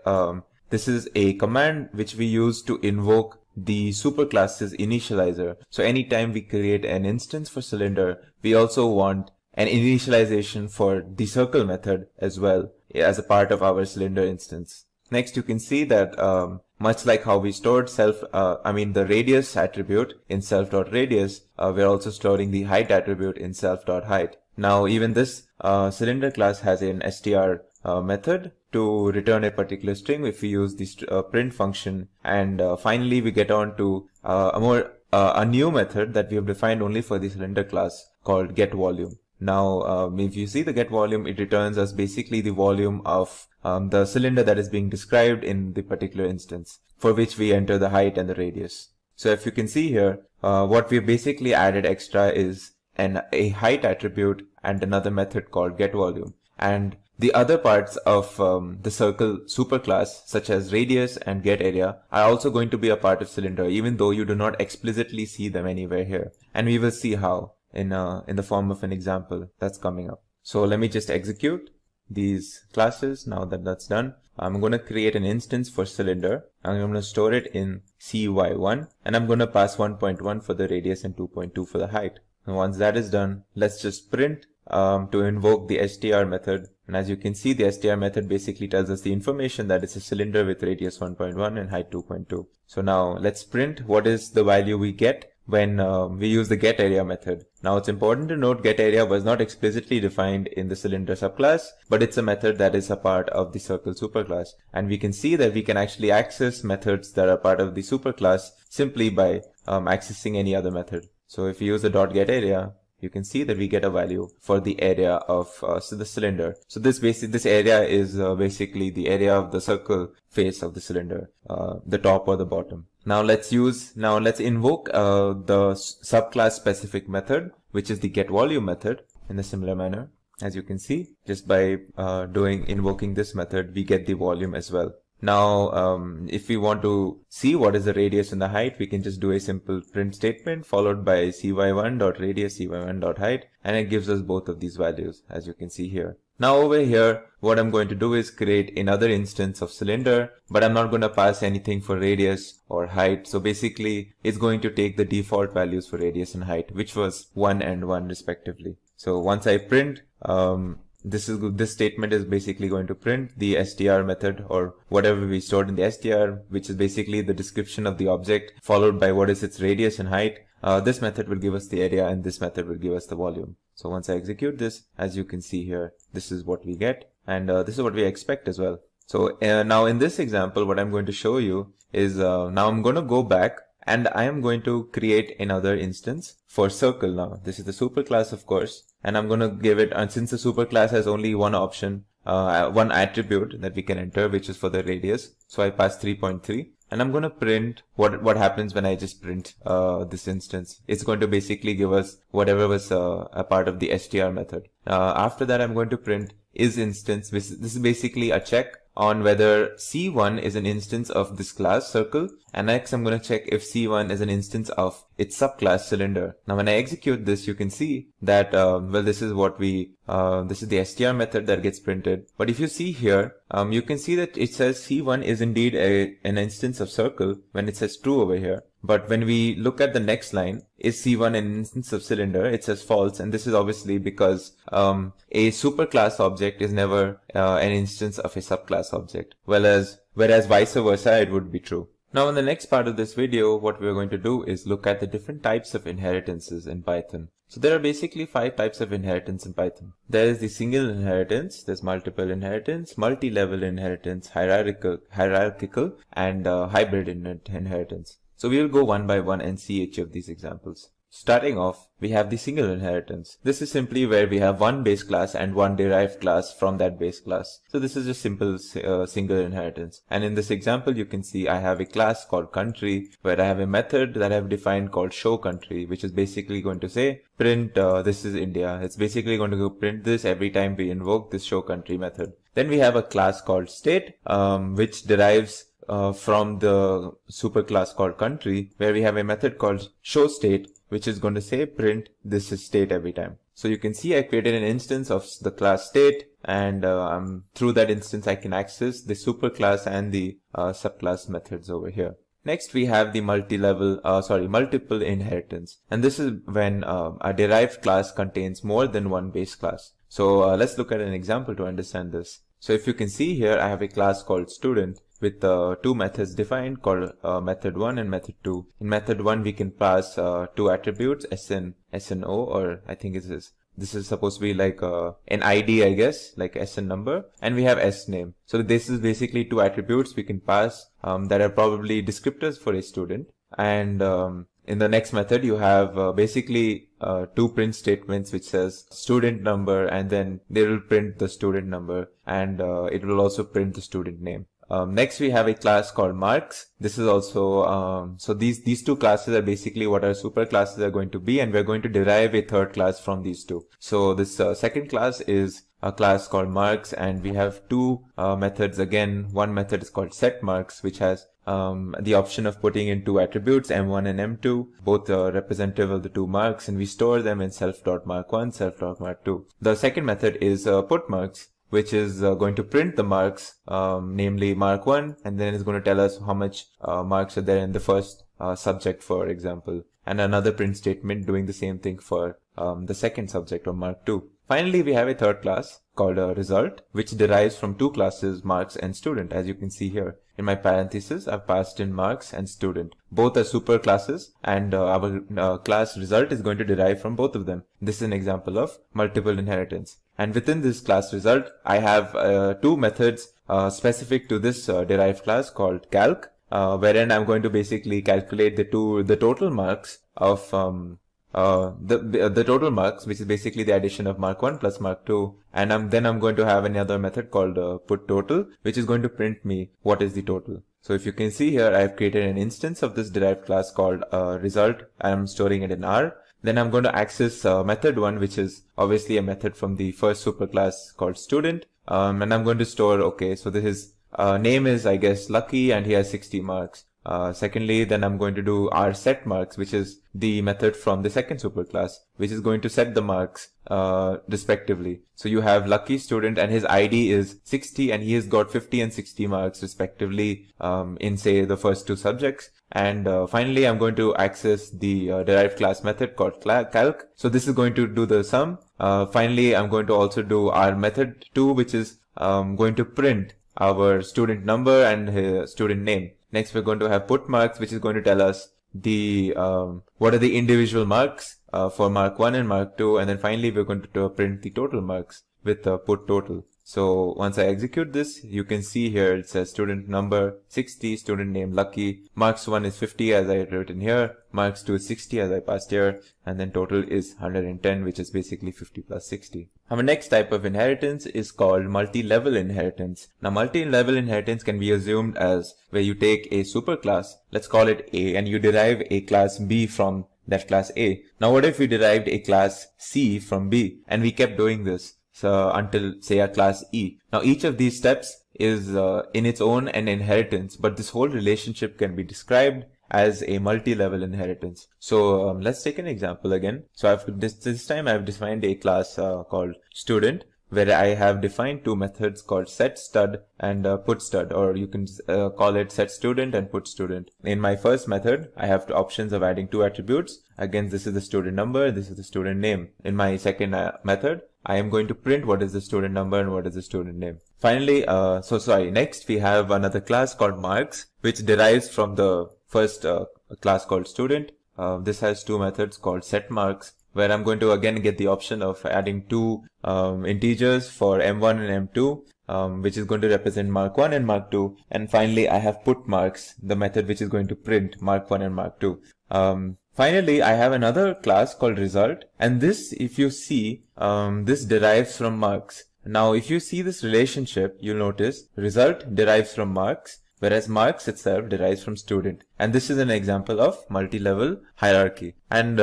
this is a command which we use to invoke the superclass's initializer. So anytime we create an instance for cylinder, we also want an initialization for the circle method as well as a part of our cylinder instance. Next, you can see that much like how we stored the radius attribute in self.radius, we're also storing the height attribute in self.height. Now, even this cylinder class has an str method to return a particular string if we use this print function. And finally, we get on to a new method that we have defined only for the cylinder class called getVolume. Now, if you see the getVolume, it returns us basically the volume of the cylinder that is being described in the particular instance, for which we enter the height and the radius. So if you can see here, what we've basically added extra is a height attribute and another method called getVolume. And the other parts of the circle superclass, such as radius and getArea, are also going to be a part of cylinder, even though you do not explicitly see them anywhere here. And we will see how in the form of an example that's coming up. So let me just execute these classes. Now that that's done, I'm going to create an instance for cylinder. I'm going to store it in cy1, and I'm going to pass 1.1 for the radius and 2.2 for the height. And once that is done, let's just print to invoke the str method. And as you can see, the str method basically tells us the information that it's a cylinder with radius 1.1 and height 2.2. So now let's print what is the value we get when we use the getArea method. Now it's important to note getArea was not explicitly defined in the cylinder subclass, but it's a method that is a part of the circle superclass. And we can see that we can actually access methods that are part of the superclass simply by accessing any other method. So if we use the .getArea, you can see that we get a value for the area of the cylinder. So this area is basically the area of the circle face of the cylinder, the top or the bottom. Now let's invoke the subclass specific method, which is the getVolume method, in a similar manner. As you can see, just by invoking this method, we get the volume as well. Now, if we want to see what is the radius and the height, we can just do a simple print statement followed by cy1.radius, cy1.height, and it gives us both of these values, as you can see here. Now over here, what I'm going to do is create another instance of cylinder, but I'm not going to pass anything for radius or height. So basically, it's going to take the default values for radius and height, which was 1 and 1 respectively. So once I print, this statement is basically going to print the str method, or whatever we stored in the str, which is basically the description of the object followed by what is its radius and height. This method will give us the area, and this method will give us the volume. So once I execute this, as you can see here, this is what we get, and this is what we expect as well. So now in this example, what I'm going to show you is now I'm going to go back and I am going to create another instance for circle. Now this is the superclass, of course, and I'm going to give it, and since the superclass has only one option, one attribute that we can enter, which is for the radius, so I pass 3.3, and I'm going to print what happens when I just print this instance. It's going to basically give us whatever was a part of the str method. After that, I'm going to print isInstance. This is basically a check on whether C1 is an instance of this class circle, and next I'm going to check if C1 is an instance of its subclass cylinder. Now when I execute this, you can see that this is the str method that gets printed. But if you see here, you can see that it says C1 is indeed an instance of circle when it says true over here. But when we look at the next line, is C1 an instance of cylinder? It says false, and this is obviously because a superclass object is never an instance of a subclass object, whereas vice versa, it would be true. Now in the next part of this video, what we're going to do is look at the different types of inheritances in Python. So there are basically 5 types of inheritance in Python. There is the single inheritance, there's multiple inheritance, multi-level inheritance, hierarchical, and hybrid inheritance. So we will go one by one and see each of these examples. Starting off, we have the single inheritance. This is simply where we have one base class and one derived class from that base class. So this is just simple single inheritance. And in this example, you can see I have a class called country, where I have a method that I have defined called show country, which is basically going to say print this is India. It's basically going to go print this every time we invoke this show country method. Then we have a class called state, which derives from the superclass called country, where we have a method called show state, which is going to say print this is state every time. So you can see I created an instance of the class state, and through that instance I can access the superclass and the subclass methods over here. Next we have the multiple inheritance, and this is when a derived class contains more than one base class. So let's look at an example to understand this. So if you can see here, I have a class called student, with two methods defined called method 1 and method 2. In method 1, we can pass two attributes, SN O, or I think this is supposed to be like an ID, I guess, like SN number, and we have S name. So this is basically two attributes we can pass that are probably descriptors for a student. And in the next method, you have basically two print statements which says student number, and then they will print the student number, and it will also print the student name. Next, we have a class called marks. This is also, so these two classes are basically what our super classes are going to be, and we're going to derive a third class from these two. So this second class is a class called marks, and we have two methods again. One method is called setMarks, which has the option of putting in two attributes, M1 and M2, both representative of the two marks, and we store them in self.mark1, self.mark2. The second method is putMarks, which is going to print the marks, namely mark 1, and then it's going to tell us how much marks are there in the first subject, for example, and another print statement doing the same thing for the second subject, or mark 2. Finally, we have a third class called result, which derives from two classes, marks and student, as you can see here. In my parenthesis, I've passed in marks and student. Both are super classes, and our class result is going to derive from both of them. This is an example of multiple inheritance. And within this class result, I have two methods specific to this derived class called calc, wherein I'm going to basically calculate the total marks of the total marks, which is basically the addition of mark 1 plus mark 2, and then I'm going to have another method called put total, which is going to print me what is the total. So if you can see here, I've created an instance of this derived class called result, and I'm storing it in R. Then I'm going to access method 1, which is obviously a method from the first superclass called student, and I'm going to store, okay, so this is name is, I guess, Lucky, and he has 60 marks. Secondly, then I'm going to do our set marks, which is the method from the second superclass, which is going to set the marks respectively. So you have Lucky student, and his ID is 60, and he has got 50 and 60 marks respectively in, say, the first two subjects. And finally, I'm going to access the derived class method called calc. So this is going to do the sum. Finally, I'm going to also do our method 2, which is going to print our student number and his student name. Next, we're going to have put marks, which is going to tell us the what are the individual marks for mark 1 and mark 2. And then finally, we're going to print the total marks with put total. So once I execute this, you can see here it says student number 60, student name Lucky, marks 1 is 50 as I wrote in here, marks 2 is 60 as I passed here, and then total is 110, which is basically 50 plus 60. Our next type of inheritance is called multi-level inheritance. Now, multi-level inheritance can be assumed as where you take a superclass, let's call it A, and you derive a class B from that class A. Now, what if we derived a class C from B, and we kept doing this? So until, say, a class E. Now each of these steps is in its own an inheritance, but this whole relationship can be described as a multi-level inheritance. So let's take an example again. So this time I've defined a class called student, where I have defined two methods called setStud and putStud, or you can call it setStudent and putStudent. In my first method, I have two options of adding two attributes. Again, this is the student number, this is the student name. In my second method, I am going to print what is the student number and what is the student name. Finally, next we have another class called marks, which derives from the first class called student. This has two methods called setMarks, where I'm going to again get the option of adding two integers for M1 and M2, which is going to represent mark 1 and mark 2. And finally, I have putMarks, the method which is going to print mark 1 and mark 2. Finally, I have another class called result, and this, if you see, this derives from marks. Now, if you see this relationship, you'll notice result derives from marks, whereas marks itself derives from student. And this is an example of multi-level hierarchy. And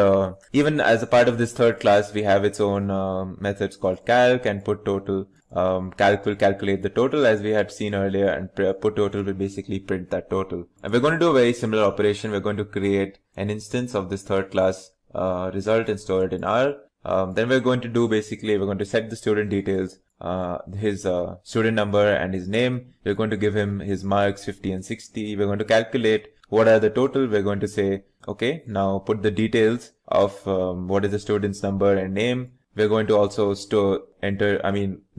even as a part of this third class, we have its own methods called calc and put total. Calc will calculate the total as we had seen earlier, and put total will basically print that total. And we're going to do a very similar operation. We're going to create an instance of this third class result and store it in R. Then we're going to do basically, we're going to set the student details, his student number and his name. We're going to give him his marks 50 and 60. We're going to calculate what are the total. We're going to say, okay, now put the details of what is the student's number and name. We're going to also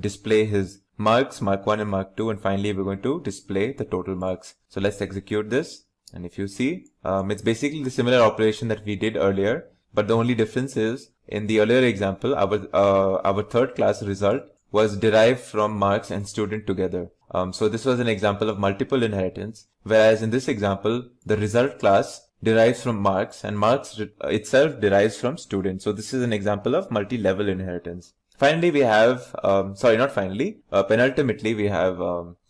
display his marks, mark 1 and mark 2, and finally we're going to display the total marks. So let's execute this. And if you see, it's basically the similar operation that we did earlier, but the only difference is in the earlier example, our third class result was derived from marks and student together. So this was an example of multiple inheritance, whereas in this example, the result class derives from marks and marks itself derives from student. So this is an example of multi-level inheritance. Finally, we have, penultimately we have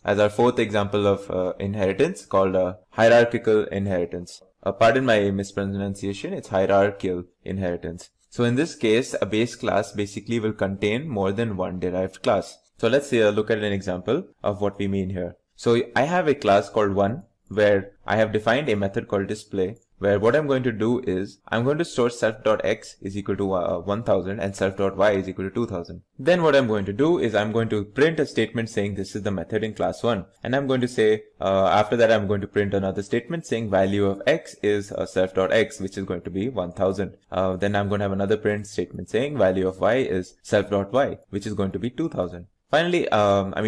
as our fourth example of inheritance called hierarchical inheritance. Pardon my mispronunciation, it's hierarchical inheritance. So in this case, a base class basically will contain more than one derived class. So let's look at an example of what we mean here. So I have a class called 1 where I have defined a method called display, where what I'm going to do is I'm going to store self.x is equal to 1000 and self.y is equal to 2000. Then what I'm going to do is I'm going to print a statement saying this is the method in class 1, and I'm going to say after that I'm going to print another statement saying value of x is self.x, which is going to be 1000. Then I'm going to have another print statement saying value of y is self.y, which is going to be 2000. Finally,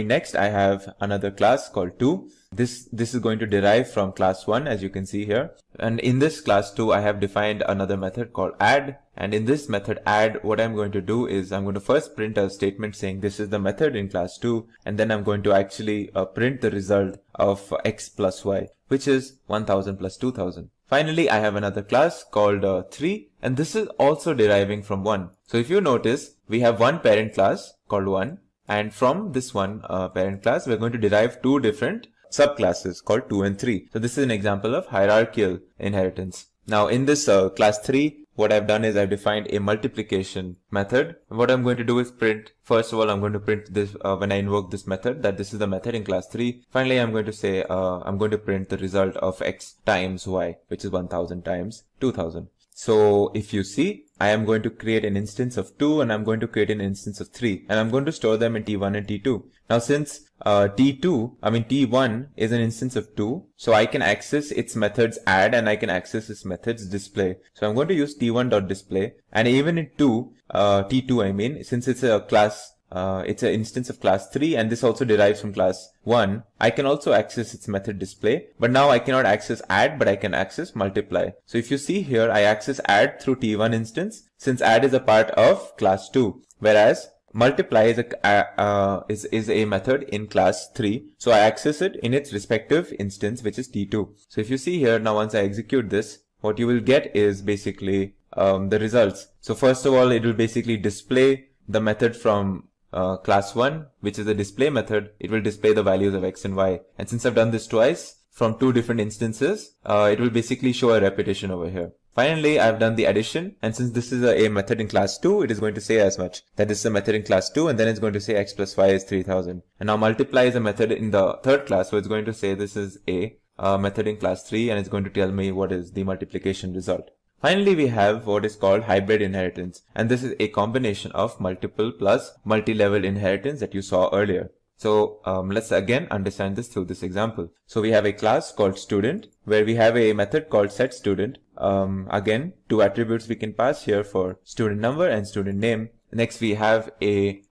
next I have another class called 2. This is going to derive from class 1, as you can see here. And in this class 2, I have defined another method called add. And in this method add, what I'm going to do is I'm going to first print a statement saying this is the method in class 2. And then I'm going to actually print the result of x plus y, which is 1000 plus 2000. Finally, I have another class called 3, and this is also deriving from 1. So if you notice, we have one parent class called 1. And from this one parent class, we're going to derive two different subclasses called 2 and 3. So this is an example of hierarchical inheritance. Now in this class 3, what I've done is I've defined a multiplication method. What I'm going to do is print, first of all, I'm going to print this when I invoke this method, that this is the method in class 3. Finally, I'm going to say, I'm going to print the result of x times y, which is 1000 times 2000. So if you see, I am going to create an instance of 2 and I'm going to create an instance of 3, and I'm going to store them in T1 and T2. Now since T1 is an instance of 2, so I can access its methods add and I can access its methods display. So I'm going to use T1.display, and even in T2, since it's a class, it's an instance of class 3 and this also derives from class 1, I can also access its method display, but now I cannot access add, but I can access multiply. So if you see here, I access add through T1 instance, since add is a part of class 2, whereas multiply is a method in class 3. So I access it in its respective instance, which is T2. So if you see here, now once I execute this, what you will get is basically the results. So first of all, it will basically display the method from class 1, which is the display method. It will display the values of x and y. And since I've done this twice from two different instances, it will basically show a repetition over here. Finally, I've done the addition, and since this is a method in class 2, it is going to say as much, that this is a method in class 2, and then it's going to say x plus y is 3000. And now multiply is a method in the third class, so it's going to say this is a method in class 3, and it's going to tell me what is the multiplication result. Finally, we have what is called hybrid inheritance, and this is a combination of multiple plus multi-level inheritance that you saw earlier. So let's again understand this through this example. So we have a class called student, where we have a method called setStudent. Again, two attributes we can pass here for student number and student name. Next, we have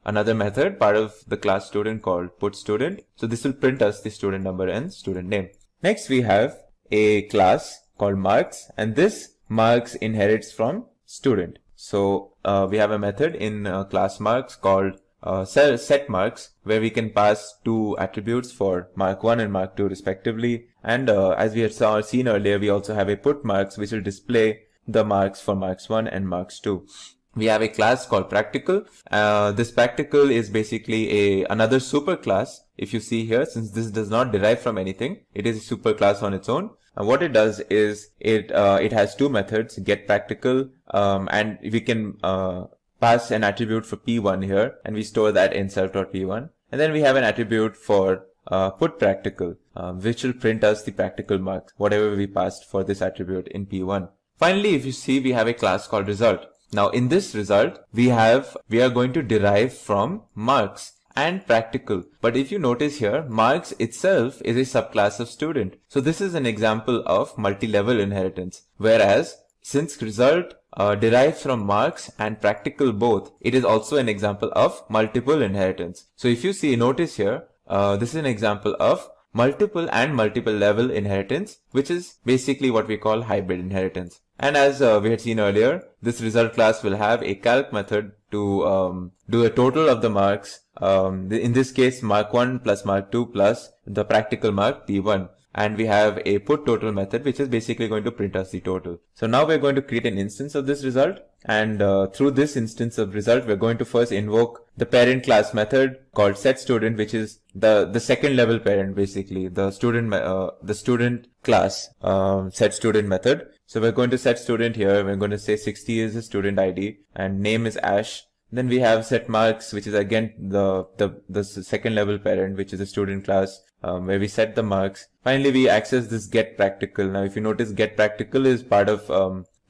another method, part of the class student, called putStudent. So this will print us the student number and student name. Next, we have a class called marks, and this marks inherits from student. So we have a method in class marks called setMarks, where we can pass two attributes for mark 1 and mark 2 respectively. And as we had seen earlier, we also have a putMarks, which will display the marks for marks 1 and marks 2. We have a class called practical. This practical is basically another superclass. If you see here, since this does not derive from anything, it is a superclass on its own. And what it does is it has two methods, get practical, and we can pass an attribute for p1 here, and we store that in self.p1. And then we have an attribute for put practical, which will print us the practical marks, whatever we passed for this attribute in p1. Finally, if you see, we have a class called result. Now in this result, we are going to derive from marks and practical. But if you notice here, marks itself is a subclass of student. So this is an example of multi-level inheritance. Whereas since result derives from marks and practical both, it is also an example of multiple inheritance. So if you see, notice here, this is an example of multiple and multiple level inheritance, which is basically what we call hybrid inheritance. And as we had seen earlier, this result class will have a calc method to do a total of the marks. In this case, mark 1 plus mark 2 plus the practical mark P1. And we have a put total method, which is basically going to print us the total. So now we're going to create an instance of this result. And through this instance of result, we're going to first invoke the parent class method called setStudent, which is the second level parent, basically the student class setStudent method. So we're going to setStudent here. We're going to say 60 is the student ID and name is Ash. Then we have setMarks, which is again the second level parent, which is a student class, where we set the marks. Finally, we access this getPractical. Now, if you notice, getPractical is part of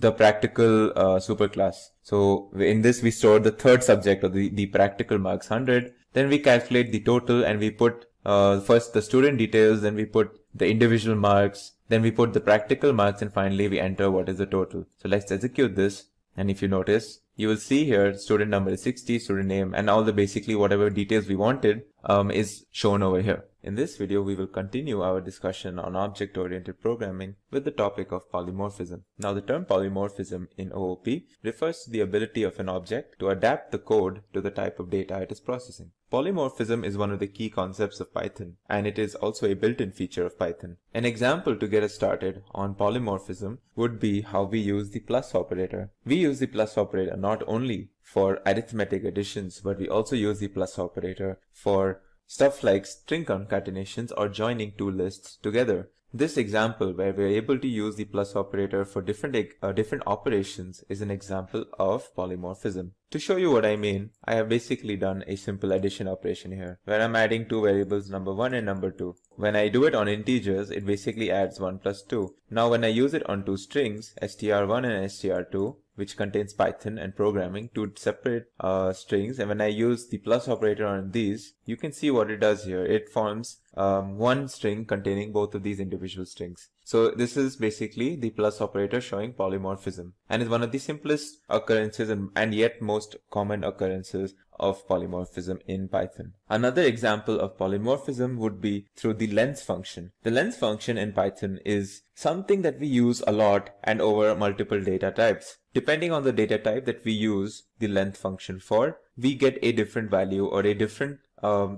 the practical superclass. So in this, we store the third subject of the practical marks 100. Then we calculate the total and we put first the student details, then we put the individual marks, then we put the practical marks, and finally we enter what is the total. So let's execute this. And if you notice, you will see here student number is 60, student name, and all the basically whatever details we wanted is shown over here. In this video, we will continue our discussion on object-oriented programming with the topic of polymorphism. Now, the term polymorphism in OOP refers to the ability of an object to adapt the code to the type of data it is processing. Polymorphism is one of the key concepts of Python, and it is also a built-in feature of Python. An example to get us started on polymorphism would be how we use the plus operator. We use the plus operator not only for arithmetic additions, but we also use the plus operator for stuff like string concatenations or joining two lists together. This example where we are able to use the plus operator for different operations is an example of polymorphism. To show you what I mean, I have basically done a simple addition operation here where I'm adding two variables, number 1 and number 2. When I do it on integers, it basically adds 1 plus 2. Now when I use it on two strings, str1 and str2, which contains Python and programming, two separate strings, and when I use the plus operator on these, you can see what it does here. It forms one string containing both of these individual strings. So this is basically the plus operator showing polymorphism, and is one of the simplest occurrences and yet most common occurrences of polymorphism in Python. Another example of polymorphism would be through the length function. The length function in Python is something that we use a lot and over multiple data types. Depending on the data type that we use the length function for, we get a different value or a different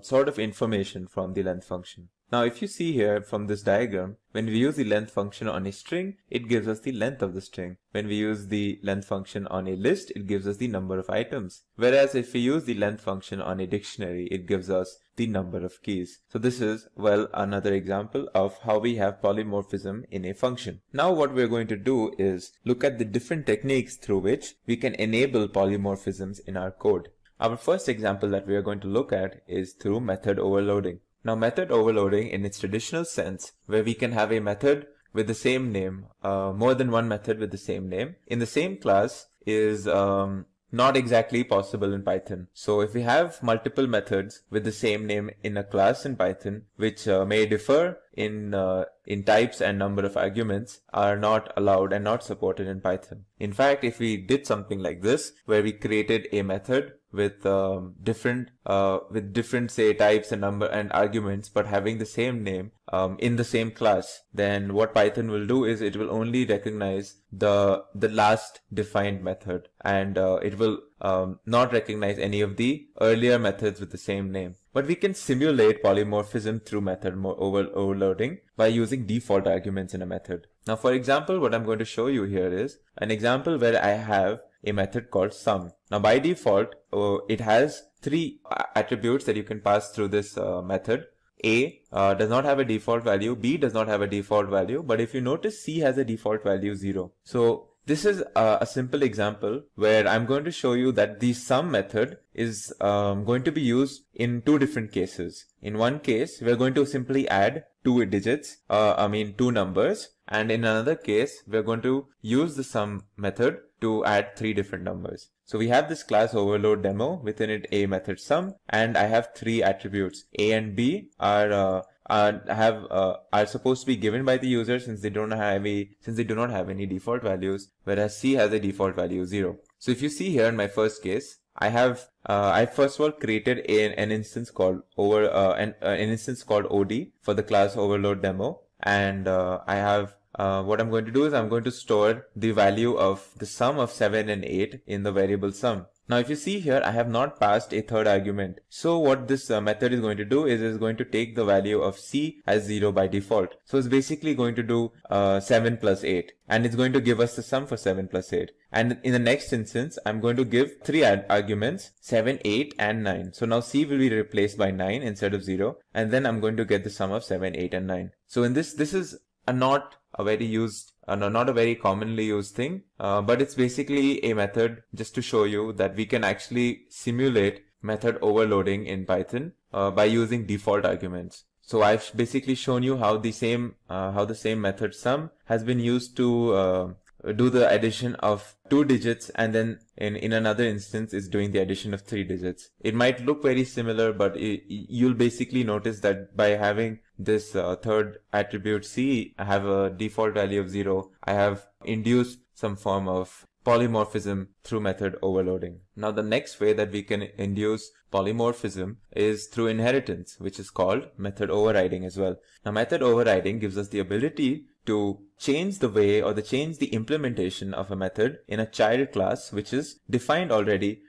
sort of information from the length function. Now, if you see here from this diagram, when we use the length function on a string, it gives us the length of the string. When we use the length function on a list, it gives us the number of items. Whereas if we use the length function on a dictionary, it gives us the number of keys. So this is, well, another example of how we have polymorphism in a function. Now what we're going to do is look at the different techniques through which we can enable polymorphisms in our code. Our first example that we are going to look at is through method overloading. Now, method overloading in its traditional sense, where we can have a method with the same name, more than one method with the same name in the same class, is not exactly possible in Python. So if we have multiple methods with the same name in a class in Python, which may differ in types and number of arguments, are not allowed and not supported in Python. In fact, if we did something like this, where we created a method with different say types and number and arguments, but having the same name in the same class, then what Python will do is it will only recognize the last defined method, and it will not recognize any of the earlier methods with the same name. But we can simulate polymorphism through method overloading by using default arguments in a method. Now, for example, what I'm going to show you here is an example where I have a method called sum. Now, by default, it has three attributes that you can pass through this method. A does not have a default value, B does not have a default value, but if you notice, C has a default value 0. So this is a simple example where I'm going to show you that the sum method is going to be used in two different cases. In one case, we're going to simply add two numbers, and in another case, we're going to use the sum method to add three different numbers. So we have this class overload demo, within it a method sum, and I have three attributes. A and B are are supposed to be given by the user since they do not have any default values, whereas C has a default value 0. So if you see here in my first case, I first of all created an instance called an instance called OD for the class overload demo, and what I'm going to do is I'm going to store the value of the sum of 7 and 8 in the variable sum. Now if you see here, I have not passed a third argument. So what this method is going to do is it's going to take the value of C as 0 by default. So it's basically going to do 7 plus 8, and it's going to give us the sum for 7 plus 8. And in the next instance, I'm going to give 3 arguments, 7, 8 and 9. So now C will be replaced by 9 instead of 0, and then I'm going to get the sum of 7, 8 and 9. So in this is not a very commonly used thing, but it's basically a method just to show you that we can actually simulate method overloading in Python by using default arguments. So I've basically shown you how the same method sum has been used to do the addition of 2 digits, and then in another instance is doing the addition of 3 digits. It might look very similar, but you'll basically notice that by having this third attribute C, I have a default value of 0. I have induced some form of polymorphism through method overloading. Now the next way that we can induce polymorphism is through inheritance, which is called method overriding as well. Now method overriding gives us the ability to change the way or change the implementation of a method in a child class which is defined already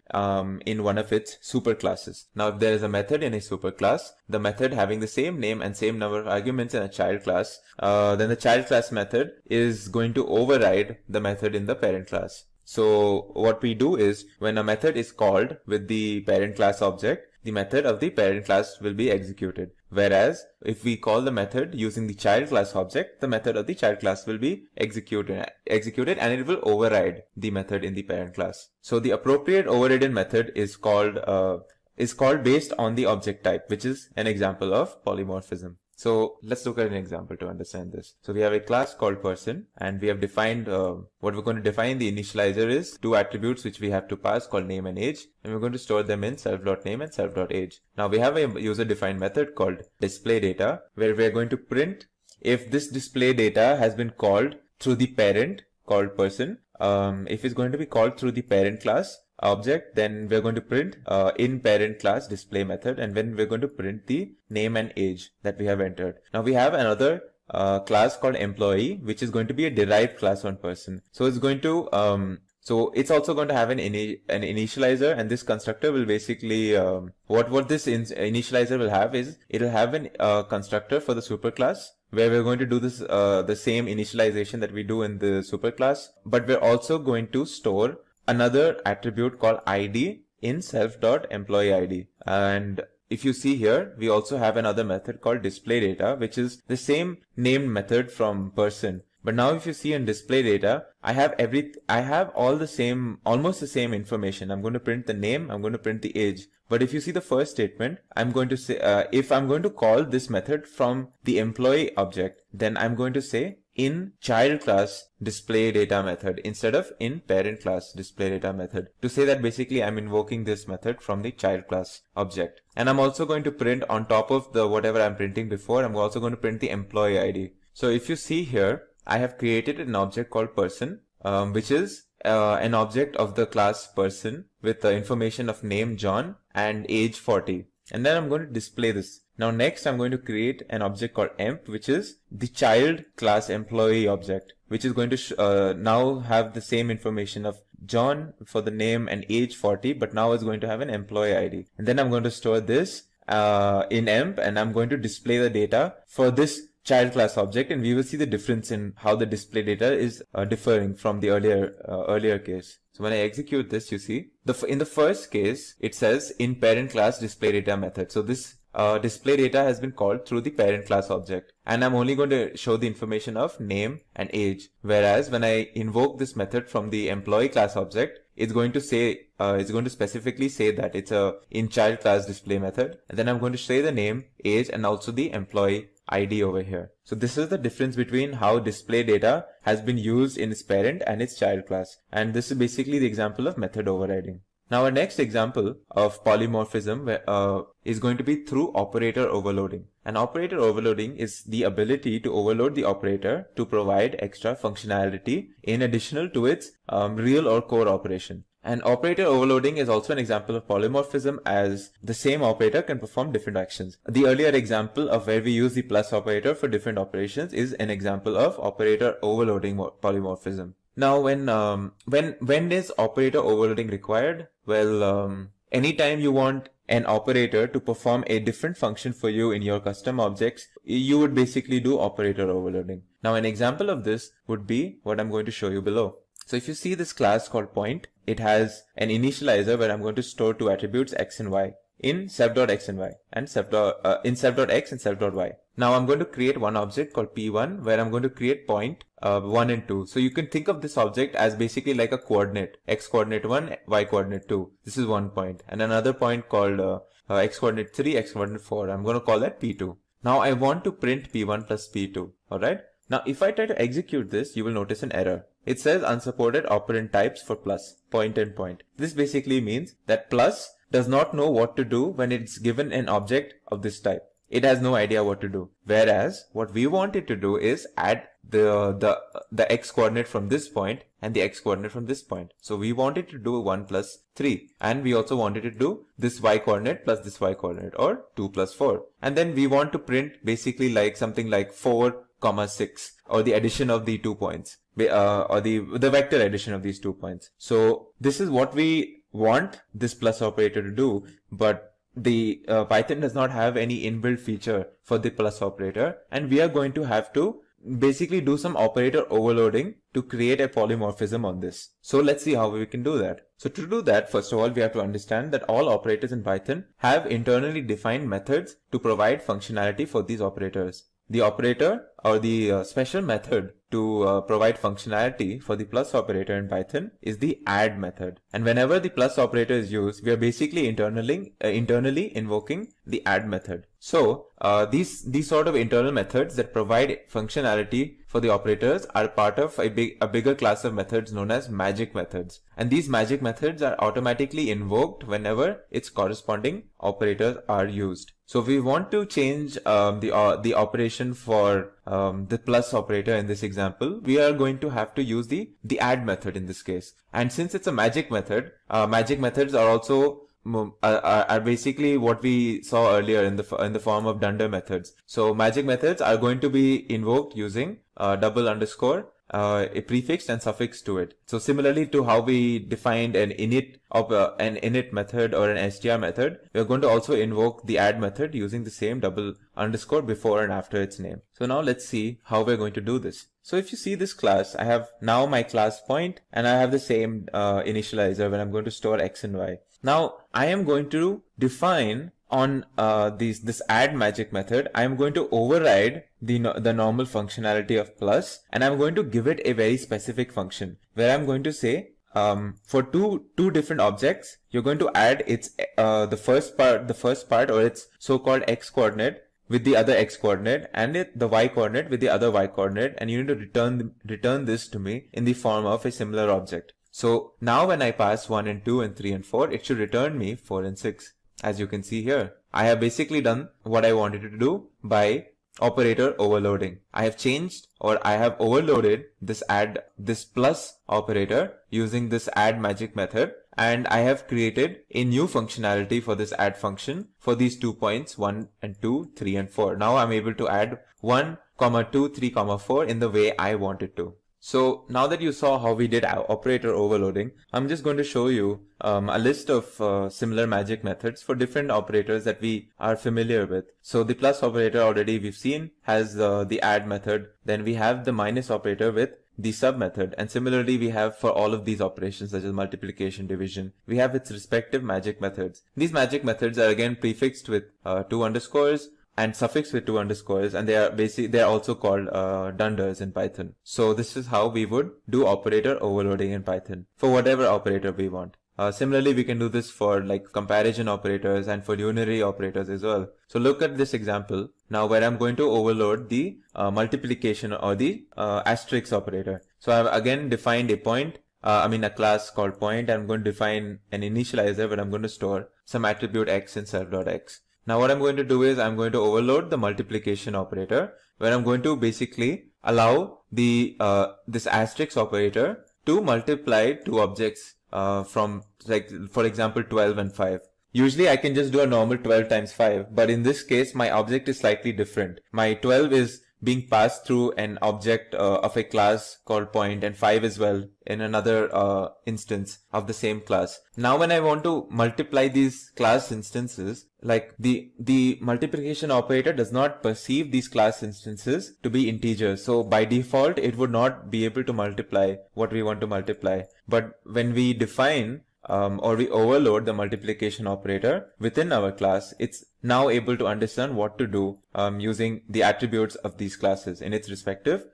in one of its superclasses. Now if there is a method in a superclass, the method having the same name and same number of arguments in a child class, then the child class method is going to override the method in the parent class. So what we do is when a method is called with the parent class object, the method of the parent class will be executed. Whereas if we call the method using the child class object, the method of the child class will be executed and it will override the method in the parent class. So the appropriate overridden method is called based on the object type, which is an example of polymorphism. So let's look at an example to understand this. So we have a class called person, and we have defined what we're going to define the initializer is 2 attributes which we have to pass called name and age, and we're going to store them in self.name and self.age. Now we have a user defined method called display data, where we're going to print if this display data has been called through the parent called person. If it's going to be called through the parent class object, then we're going to print in parent class display method, and then we're going to print the name and age that we have entered. Now we have another class called employee, which is going to be a derived class on person. So it's going to so it's also going to have an initializer, and this constructor will basically what this initializer will have is it'll have an constructor for the superclass, where we're going to do this the same initialization that we do in the superclass, but we're also going to store another attribute called ID in self.employeeID. And if you see here, we also have another method called display data, which is the same named method from person. But now if you see in display data, I have almost the same information. I'm going to print the name, I'm going to print the age. But if you see the first statement, I'm going to say, if I'm going to call this method from the employee object, then I'm going to say in child class display data method instead of in parent class display data method, to say that basically I'm invoking this method from the child class object. And I'm also going to print on top of the whatever I'm printing before, I'm also going to print the employee ID. So if you see here, I have created an object called person, which is an object of the class person with the information of name John and age 40. And then I'm going to display this. Now next I'm going to create an object called emp, which is the child class employee object, which is going to now have the same information of John for the name and age 40, but now it's going to have an employee ID. And then I'm going to store this in emp, and I'm going to display the data for this child class object, and we will see the difference in how the display data is differing from the earlier case. So when I execute this, you see in the first case it says in parent class display data method. So this display data has been called through the parent class object, and I'm only going to show the information of name and age. Whereas when I invoke this method from the employee class object, it's going to say it's going to specifically say that it's a in child class display method, and then I'm going to say the name, age, and also the employee ID over here. So this is the difference between how display data has been used in its parent and its child class, and this is basically the example of method overriding. Now our next example of polymorphism is going to be through operator overloading. And operator overloading is the ability to overload the operator to provide extra functionality in addition to its real or core operation. And operator overloading is also an example of polymorphism, as the same operator can perform different actions. The earlier example of where we use the plus operator for different operations is an example of operator overloading polymorphism. Now, when is operator overloading required? Well, anytime you want an operator to perform a different function for you in your custom objects, you would basically do operator overloading. Now, an example of this would be what I'm going to show you below. So if you see this class called point, it has an initializer where I'm going to store two attributes x and y in self.x and y, and in self.x and self.y. Now I'm going to create one object called p1 where I'm going to create point 1 and 2. So you can think of this object as basically like a coordinate, x coordinate 1, y coordinate 2. This is one point, and another point called x coordinate 3, x coordinate 4. I'm going to call that p2. Now I want to print p1 plus p2. Alright. Now if I try to execute this, you will notice an error. It says unsupported operand types for plus, point and point. This basically means that plus does not know what to do when it's given an object of this type. It has no idea what to do. Whereas what we want it to do is add the x coordinate from this point and the x coordinate from this point. So we want it to do 1 plus 3, and we also wanted to do this y coordinate plus this y coordinate, or 2 plus 4. And then we want to print basically like something like 4, 6, or the addition of the 2 points, or the vector addition of these 2 points. So this is what we want this plus operator to do, but the Python does not have any inbuilt feature for the plus operator, and we are going to have to basically do some operator overloading to create a polymorphism on this. So let's see how we can do that. So to do that, first of all, we have to understand that all operators in Python have internally defined methods to provide functionality for these operators. The operator, or the special method to provide functionality for the plus operator in Python, is the add method. And whenever the plus operator is used, we are basically internally invoking the add method. So these sort of internal methods that provide functionality for the operators are part of a bigger class of methods known as magic methods. And these magic methods are automatically invoked whenever its corresponding operators are used. So if we want to change the operation for the plus operator in this example, we are going to have to use the add method in this case. And since it's a magic method, magic methods are also are basically what we saw earlier in the form of dunder methods. So magic methods are going to be invoked using double underscore, a prefix and suffix to it. So similarly to how we defined an init method or an str method, we are going to also invoke the add method using the same double underscore before and after its name. So now let's see how we're going to do this. So if you see this class, I have now my class point, and I have the same initializer when I'm going to store x and y. Now I am going to define on this add magic method, I am going to override the normal functionality of plus, and I'm going to give it a very specific function where I'm going to say for two different objects, you're going to add its the first part or its so-called x coordinate with the other x coordinate, and the y coordinate with the other y coordinate, and you need to return this to me in the form of a similar object. So now when I pass 1 and 2 and 3 and 4, it should return me 4 and 6. As you can see here, I have basically done what I wanted to do by operator overloading. I have changed, or I have overloaded this plus operator using this add magic method, and I have created a new functionality for this add function for these 2 points 1 and 2, 3 and 4. Now I'm able to add 1, 2, 3, 4 in the way I wanted to. So now that you saw how we did operator overloading, I'm just going to show you a list of similar magic methods for different operators that we are familiar with. So the plus operator already we've seen has the add method. Then we have the minus operator with the sub method. And similarly, we have for all of these operations such as multiplication, division, we have its respective magic methods. These magic methods are again prefixed with 2 underscores and suffixed with 2 underscores, and they are also called dunders in Python. So this is how we would do operator overloading in Python for whatever operator we want. Similarly, we can do this for like comparison operators and for unary operators as well. So look at this example now where I'm going to overload the multiplication or the asterisk operator. So I've again defined a point a class called point. I'm going to define an initializer where I'm going to store some attribute x in self.x. Now what I'm going to do is I'm going to overload the multiplication operator, where I'm going to basically allow the this asterisk operator to multiply two objects from, like, for example, 12 and 5. Usually I can just do a normal 12 times 5, but in this case my object is slightly different. My 12 is being passed through an object of a class called point, and 5 as well in another instance of the same class. Now when I want to multiply these class instances, like the multiplication operator does not perceive these class instances to be integers. So by default it would not be able to multiply what we want to multiply. But when we define or we overload the multiplication operator within our class, it's now able to understand what to do using the attributes of these classes in its respective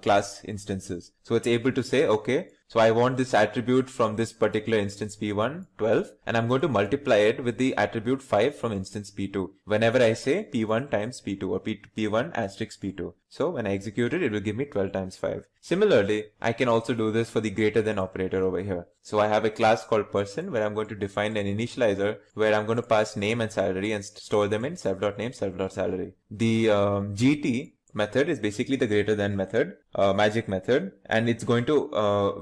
class instances. So it's able to say, okay, so I want this attribute from this particular instance P1, 12, and I'm going to multiply it with the attribute 5 from instance P2 whenever I say P1 times P2 or P1 asterisk P2. So when I execute it, it will give me 12 times 5. Similarly, I can also do this for the greater than operator over here. So I have a class called person where I'm going to define an initializer where I'm going to pass name and salary and store them in self.name, self.salary. The GT method is basically the greater than method, magic method, and it's going to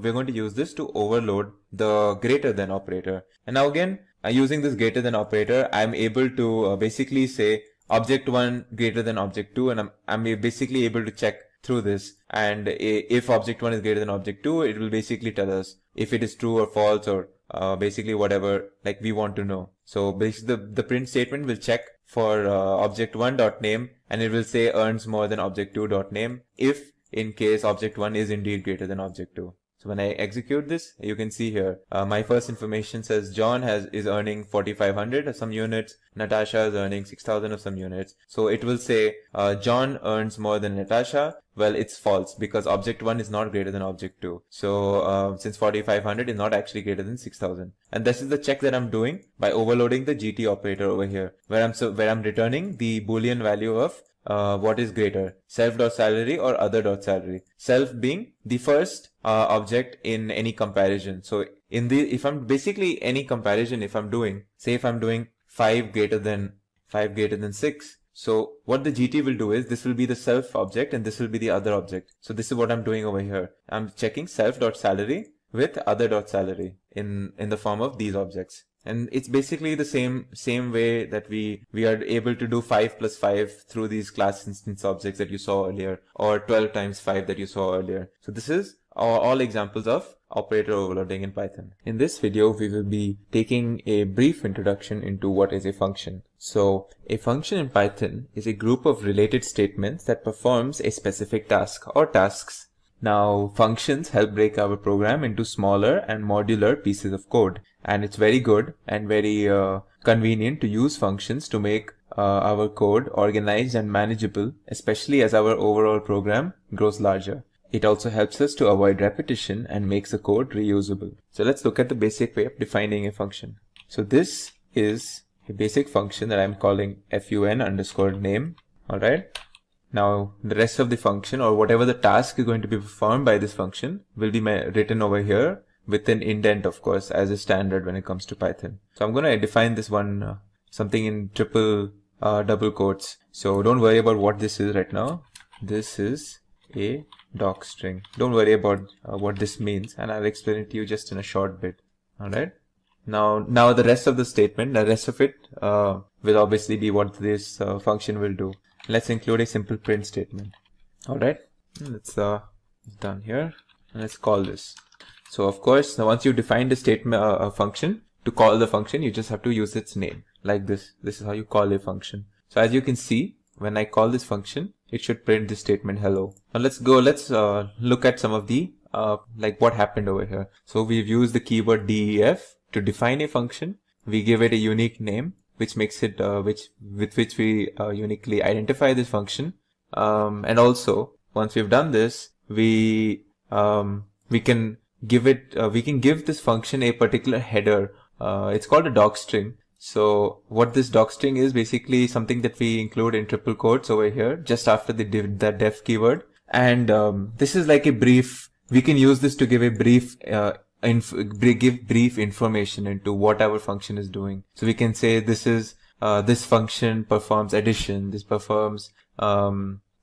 we're going to use this to overload the greater than operator. And now again, using this greater than operator, I'm able to basically say object 1 greater than object 2, and I'm basically able to check through this, and if object 1 is greater than object 2, it will basically tell us if it is true or false, or basically whatever like we want to know. So basically the print statement will check for object 1 dot name, and it will say earns more than object 2 dot name if in case object 1 is indeed greater than object 2. So when I execute this, you can see here my first information says John is earning 4,500 of some units, Natasha is earning 6,000 of some units. So it will say John earns more than Natasha. Well, it's false because object 1 is not greater than object 2. So since 4,500 is not actually greater than 6,000. And this is the check that I'm doing by overloading the GT operator over here, where I'm returning the Boolean value of what is greater, self.salary or other.salary. Self being the first object in any comparison. So if I'm basically any comparison, if I'm doing 5 greater than 6. So what the GT will do is this will be the self object and this will be the other object. So this is what I'm doing over here. I'm checking self.salary with other.salary in the form of these objects. And it's basically the same way that we are able to do 5 plus 5 through these class instance objects that you saw earlier, or 12 times 5 that you saw earlier. So this is all examples of operator overloading in Python. In this video, we will be taking a brief introduction into what is a function. So a function in Python is a group of related statements that performs a specific task or tasks. Now, functions help break our program into smaller and modular pieces of code. And it's very good and very convenient to use functions to make our code organized and manageable, especially as our overall program grows larger. It also helps us to avoid repetition and makes the code reusable. So let's look at the basic way of defining a function. So this is a basic function that I'm calling fun_name. Alright. Now the rest of the function, or whatever the task is going to be performed by this function, will be written over here with an indent, of course, as a standard when it comes to Python. So I'm going to define this one something in triple double quotes. So don't worry about what this is right now. This is a doc string. Don't worry about what this means, and I'll explain it to you just in a short bit. Alright. Now the rest of the statement, the rest of it will obviously be what this function will do. Let's include a simple print statement. Alright. Let's done here, and let's call this. So of course, now once you define the statement, a function, to call the function, you just have to use its name like this. This is how you call a function. So as you can see, when I call this function, it should print the statement hello. Now let's look at some of the like what happened over here. So we've used the keyword def to define a function. We give it a unique name, which makes it with which we uniquely identify this function. And also, once we've done this, we can give this function a particular header. It's called a doc string. So what this doc string is basically something that we include in triple quotes over here just after the def keyword. And this is like a brief. We can use this to give a brief give brief information into what our function is doing. So we can say this function performs addition, this performs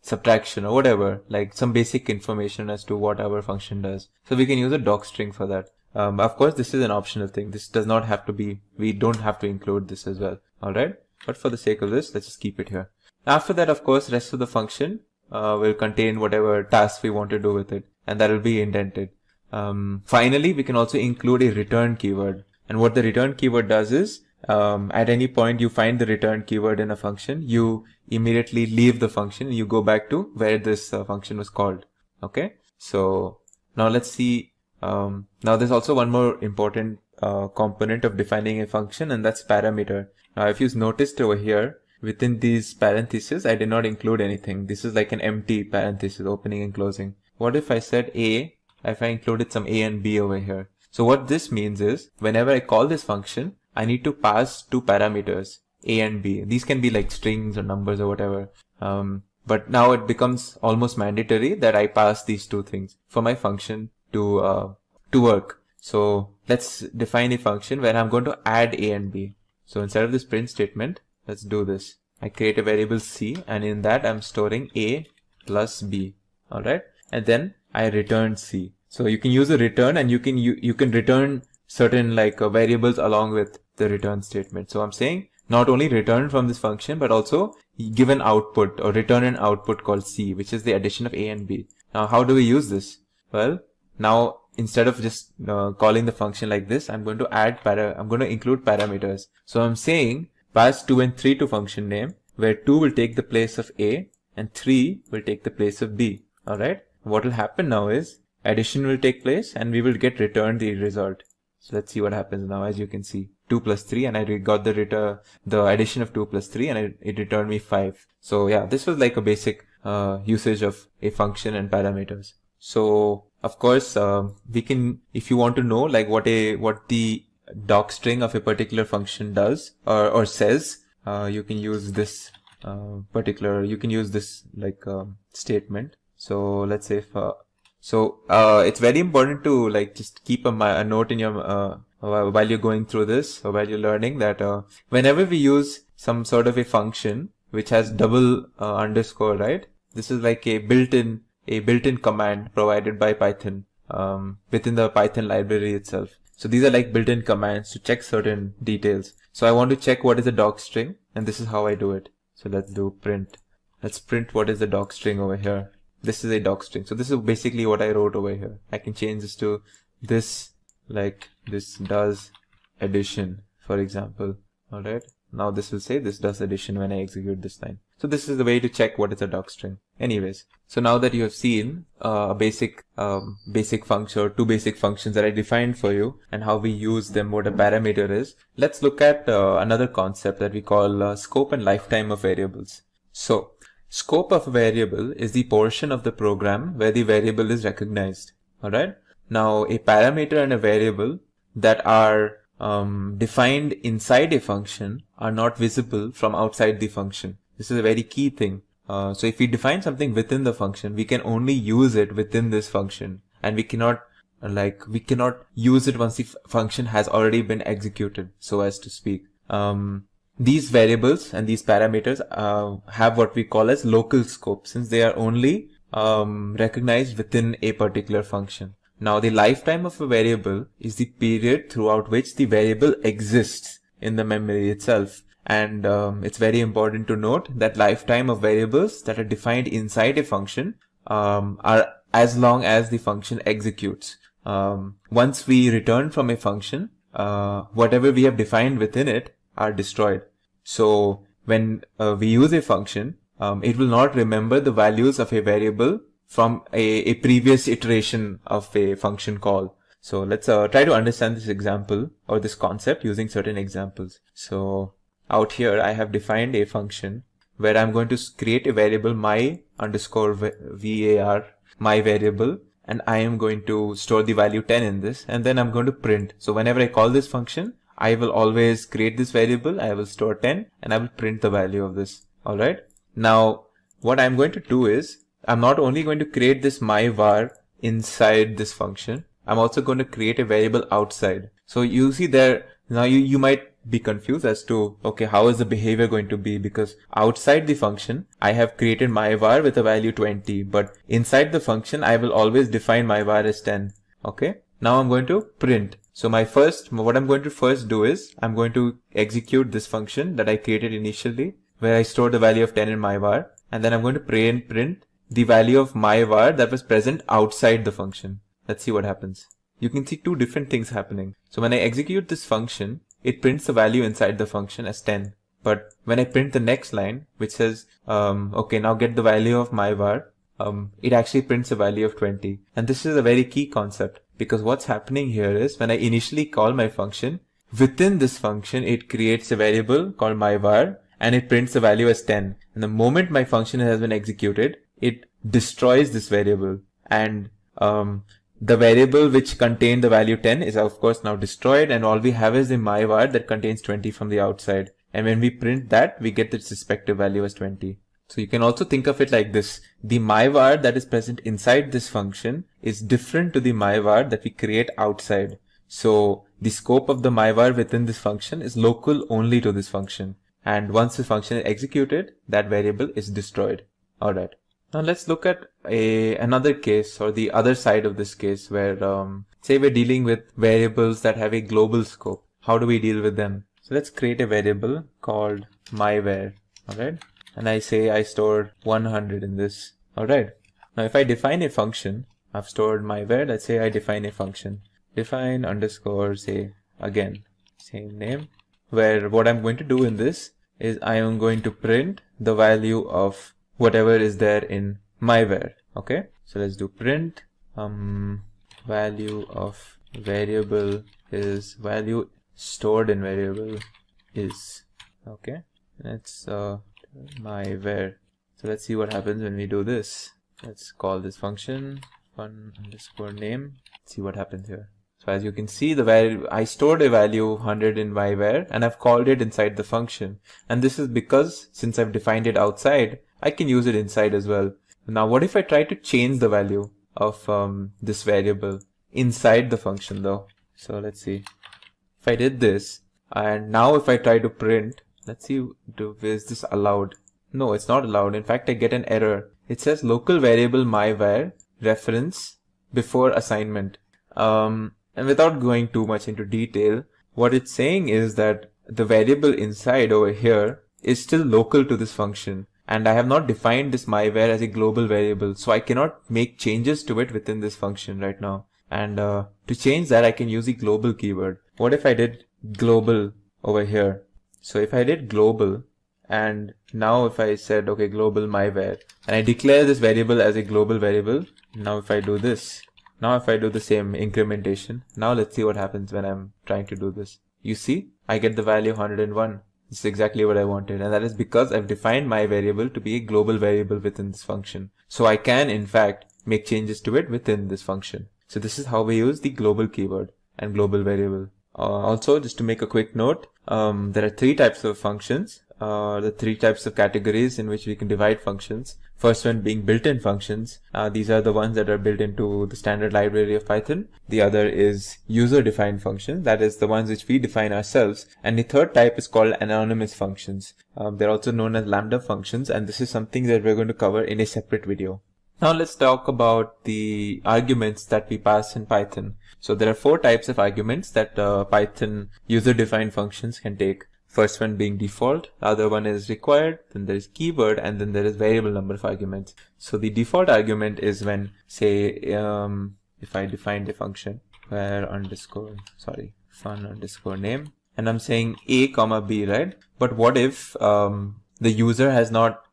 subtraction or whatever, like some basic information as to what our function does. So we can use a docstring for that. Of course, this is an optional thing. This does not have to be, we don't have to include this as well. All right. But for the sake of this, let's just keep it here. After that, of course, rest of the function will contain whatever task we want to do with it, and that will be indented. Finally, we can also include a return keyword. And what the return keyword does is, at any point you find the return keyword in a function, you immediately leave the function and you go back to where this function was called. Okay. So now let's see. Now there's also one more important component of defining a function, and that's parameter. Now if you've noticed over here, within these parentheses, I did not include anything. This is like an empty parenthesis, opening and closing. What if I said A, if I included some A and B over here? So what this means is, whenever I call this function, I need to pass two parameters, A and B. These can be like strings or numbers or whatever. But now it becomes almost mandatory that I pass these two things for my function to work. So let's define a function where I'm going to add A and B. So instead of this print statement, let's do this. I create a variable C, and in that I'm storing A plus B. All right. And then I return C. So you can use a return, and you can return certain like variables along with the return statement. So I'm saying not only return from this function, but also give an output or return an output called C, which is the addition of A and B. Now, how do we use this? Well, now instead of just calling the function like this, I'm going to include parameters. So I'm saying pass 2 and 3 to function name, where 2 will take the place of A and 3 will take the place of B. All right. What will happen now is addition will take place and we will get returned the result. So let's see what happens now. As you can see, 2 plus 3, and I got the addition of 2 plus 3, and it returned me 5. So yeah, this was like a basic usage of a function and parameters. So of course, we can, if you want to know like what the docstring of a particular function does or says, you can use this statement. So let's say it's very important to like just keep a note in your while you're going through this or while you're learning that whenever we use some sort of a function which has double underscore, right? This is like a built-in command provided by Python within the Python library itself. So these are like built-in commands to check certain details. So I want to check what is the docstring, and this is how I do it. So let's do print. Let's print what is the docstring over here. This is a docstring. So this is basically what I wrote over here. I can change this to this, like this does addition, for example. All right. Now this will say this does addition when I execute this line. So this is the way to check what is a docstring. Anyways, so now that you have seen a basic function or two basic functions that I defined for you and how we use them, what a parameter is, let's look at another concept that we call scope and lifetime of variables. So scope of a variable is the portion of the program where the variable is recognized. All right. Now a parameter and a variable that are defined inside a function are not visible from outside the function. This is a very key thing. So if we define something within the function, we can only use it within this function, and we cannot use it once the function has already been executed, so as to speak. These variables and these parameters have what we call as local scope, since they are only recognized within a particular function. Now the lifetime of a variable is the period throughout which the variable exists in the memory itself. And it's very important to note that lifetime of variables that are defined inside a function are as long as the function executes. Once we return from a function, whatever we have defined within it are destroyed. So when we use a function, it will not remember the values of a variable from a previous iteration of a function call. So let's try to understand this example or this concept using certain examples. So out here, I have defined a function where I'm going to create a variable my underscore var, my variable, and I am going to store the value 10 in this, and then I'm going to print. So whenever I call this function, I will always create this variable, I will store 10, and I will print the value of this. All right. Now, what I'm going to do is, I'm not only going to create this my var inside this function, I'm also going to create a variable outside. So you see there, now you might be confused as to, okay, how is the behavior going to be? Because outside the function, I have created my var with a value 20, but inside the function, I will always define my var as 10. Okay. Now I'm going to print. So what I'm going to first do is I'm going to execute this function that I created initially, where I store the value of 10 in my var. And then I'm going to print the value of my var that was present outside the function. Let's see what happens. You can see two different things happening. So when I execute this function, it prints the value inside the function as 10. But when I print the next line, which says, okay, now get the value of my var, it actually prints a value of 20. And this is a very key concept, because what's happening here is when I initially call my function, within this function, it creates a variable called my var, and it prints the value as 10. And the moment my function has been executed, it destroys this variable. And the variable which contained the value 10 is of course now destroyed, and all we have is the my var that contains 20 from the outside. And when we print that, we get its respective value as 20. So you can also think of it like this. The my var that is present inside this function is different to the my var that we create outside. So the scope of the my var within this function is local only to this function. And once the function is executed, that variable is destroyed. Alright. Now let's look at another case, or the other side of this case, where say we're dealing with variables that have a global scope. How do we deal with them? So let's create a variable called myvar. Alright. And I say I stored 100 in this. Alright. Now if I define a function, I've stored myvar. Let's say I define a function. Define underscore, say again, same name, where what I'm going to do in this is I am going to print the value of whatever is there in myvar. Okay. So let's do print, value of variable is value stored in variable is, okay. Let's, myvar. So let's see what happens when we do this. Let's call this function fun underscore name. See what happens here. So as you can see, the value, I stored a value 100 in myvar and I've called it inside the function. And this is because since I've defined it outside, I can use it inside as well. Now, what if I try to change the value of this variable inside the function though? So let's see. If I did this, and now if I try to print, let's see, is this allowed? No, it's not allowed. In fact, I get an error. It says local variable myvar reference before assignment. And without going too much into detail, what it's saying is that the variable inside over here is still local to this function. And I have not defined this myvar as a global variable. So I cannot make changes to it within this function right now. And to change that, I can use the global keyword. What if I did global over here? So if I did global, and now if I said, okay, global myvar, and I declare this variable as a global variable. Now if I do this, now if I do the same incrementation, now let's see what happens when I'm trying to do this. You see, I get the value 101. This is exactly what I wanted. And that is because I've defined my variable to be a global variable within this function. So I can, in fact, make changes to it within this function. So this is how we use the global keyword and global variable. Also, just to make a quick note, there are three types of functions, the three types of categories in which we can divide functions. First one being built-in functions. These are the ones that are built into the standard library of Python. The other is user-defined functions. That is the ones which we define ourselves. And the third type is called anonymous functions. They're also known as lambda functions. And this is something that we're going to cover in a separate video. Now let's talk about the arguments that we pass in Python. So there are four types of arguments that Python user-defined functions can take. First one being default, the other one is required, then there is keyword, and then there is variable number of arguments. So the default argument is when, say, if I defined a function where fun underscore name, and I'm saying a comma b, right? But what if the user has not,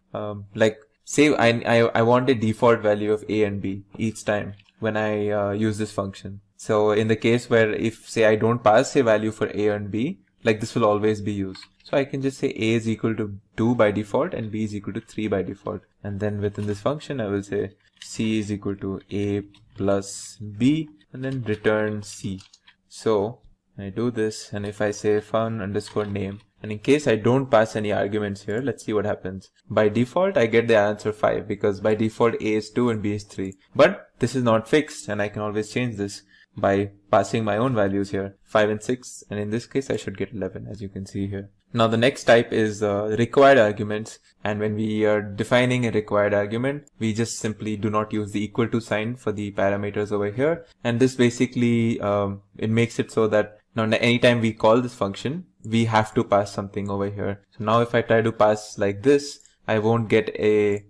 say I want a default value of a and b each time when I use this function. So in the case where if, say, I don't pass a value for a and b, like this will always be used. So I can just say a is equal to 2 by default and b is equal to 3 by default. And then within this function, I will say c is equal to a plus b and then return c. So I do this, and if I say fun underscore name, and in case I don't pass any arguments here, let's see what happens. By default, I get the answer 5 because by default a is 2 and b is 3. But this is not fixed and I can always change this. by passing my own values here, 5 and 6, and in this case I should get 11, as you can see here. Now the next type is required arguments, and when we are defining a required argument, we just simply do not use the equal to sign for the parameters over here, and this basically it makes it so that now anytime we call this function, we have to pass something over here. So now if I try to pass like this, I won't get a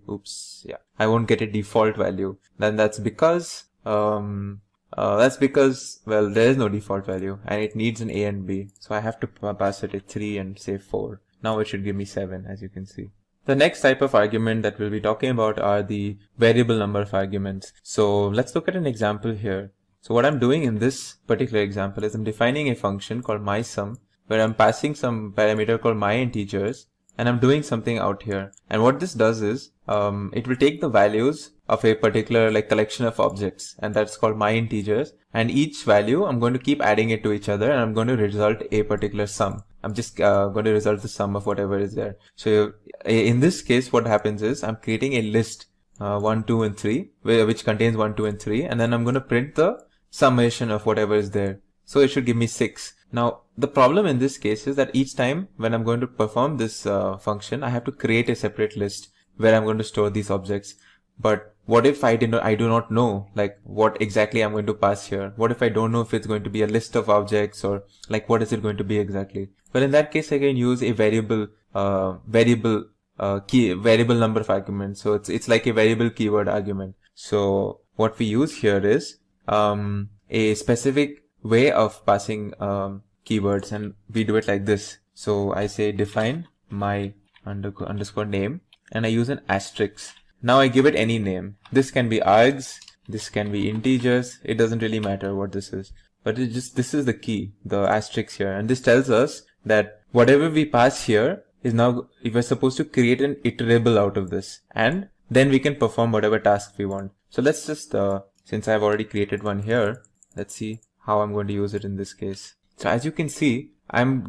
default value. Then that's because well, there is no default value and it needs an a and b. So I have to pass it a 3 and say 4. Now it should give me 7, as you can see. The next type of argument that we'll be talking about are the variable number of arguments. So let's look at an example here. So what I'm doing in this particular example is I'm defining a function called mySum, where I'm passing some parameter called myIntegers, and I'm doing something out here. And what this does is, it will take the values of a particular collection of objects, and that's called myIntegers. And each value, I'm going to keep adding it to each other, and I'm going to result a particular sum. I'm just going to result the sum of whatever is there. So in this case, what happens is I'm creating a list 1, 2, and 3, which contains 1, 2, and 3, and then I'm going to print the summation of whatever is there. So it should give me 6. Now, the problem in this case is that each time when I'm going to perform this function, I have to create a separate list where I'm going to store these objects. But what if I do not know what exactly I'm going to pass here? What if I don't know if it's going to be a list of objects or what is it going to be exactly? Well, in that case, I can use a variable number of arguments. So it's like a variable keyword argument. So what we use here is a specific way of passing keywords, and we do it like this. So I say define my underscore name, and I use an asterisk. Now I give it any name. This can be args, this can be integers. It doesn't really matter what this is, but this is the key, the asterisk here, and this tells us that whatever we pass here is now we're supposed to create an iterable out of this, and then we can perform whatever task we want. So let's just since I've already created one here, let's see how I'm going to use it in this case. So as you can see, I'm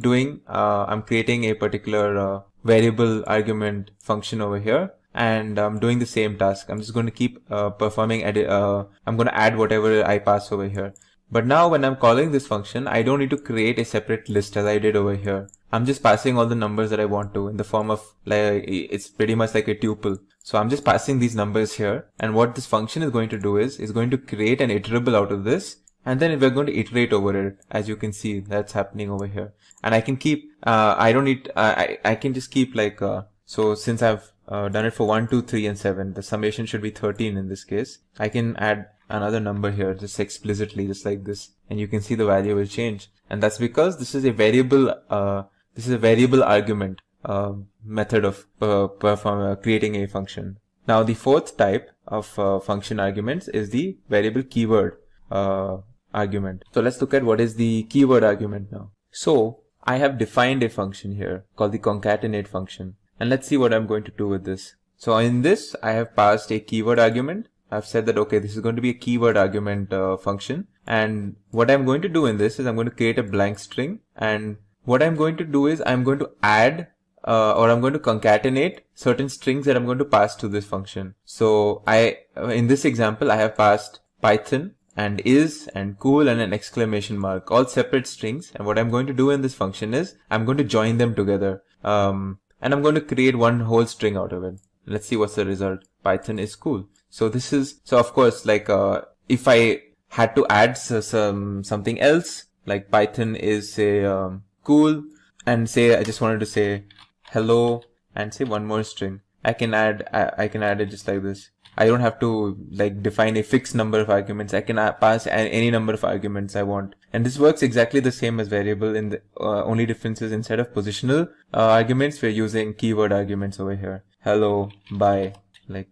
creating a particular variable argument function over here, and I'm doing the same task. I'm just going to keep performing I'm going to add whatever I pass over here. But now when I'm calling this function, I don't need to create a separate list as I did over here. I'm just passing all the numbers that I want to in the form of it's pretty much like a tuple. So I'm just passing these numbers here, and what this function is going to do is going to create an iterable out of this, and then we're going to iterate over it. As you can see, that's happening over here. And I can keep, I can just keep so since I've done it for 1, 2, 3, and 7, the summation should be 13 in this case. I can add another number here just explicitly, just like this, and you can see the value will change. And that's because this is a variable, argument method of creating a function. Now the fourth type of function arguments is the variable keyword argument. So let's look at what is the keyword argument now. So I have defined a function here called the concatenate function, and let's see what I'm going to do with this. So in this, I have passed a keyword argument. I've said that, okay, this is going to be a keyword argument function, and what I'm going to do in this is I'm going to create a blank string, and what I'm going to do is I'm going to add or I'm going to concatenate certain strings that I'm going to pass to this function. So in this example, I have passed Python and is and cool and an exclamation mark, all separate strings. And what I'm going to do in this function is I'm going to join them together. And I'm going to create one whole string out of it. Let's see what's the result. Python is cool. So this is, so of course, if I had to add something else, like Python is say cool, and say I just wanted to say hello and say one more string, I can add it just like this. I don't have to define a fixed number of arguments. I can pass any number of arguments I want. And this works exactly the same as variable. In the only difference is instead of positional arguments, we're using keyword arguments over here. Hello, bye.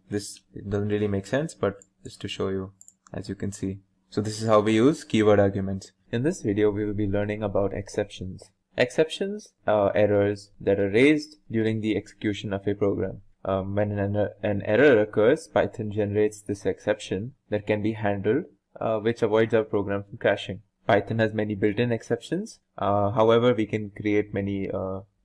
This, it doesn't really make sense, but just to show you, as you can see. So this is how we use keyword arguments. In this video, we will be learning about exceptions. Exceptions are errors that are raised during the execution of a program. When an error occurs, Python generates this exception that can be handled, which avoids our program from crashing. Python has many built-in exceptions. However, we can create many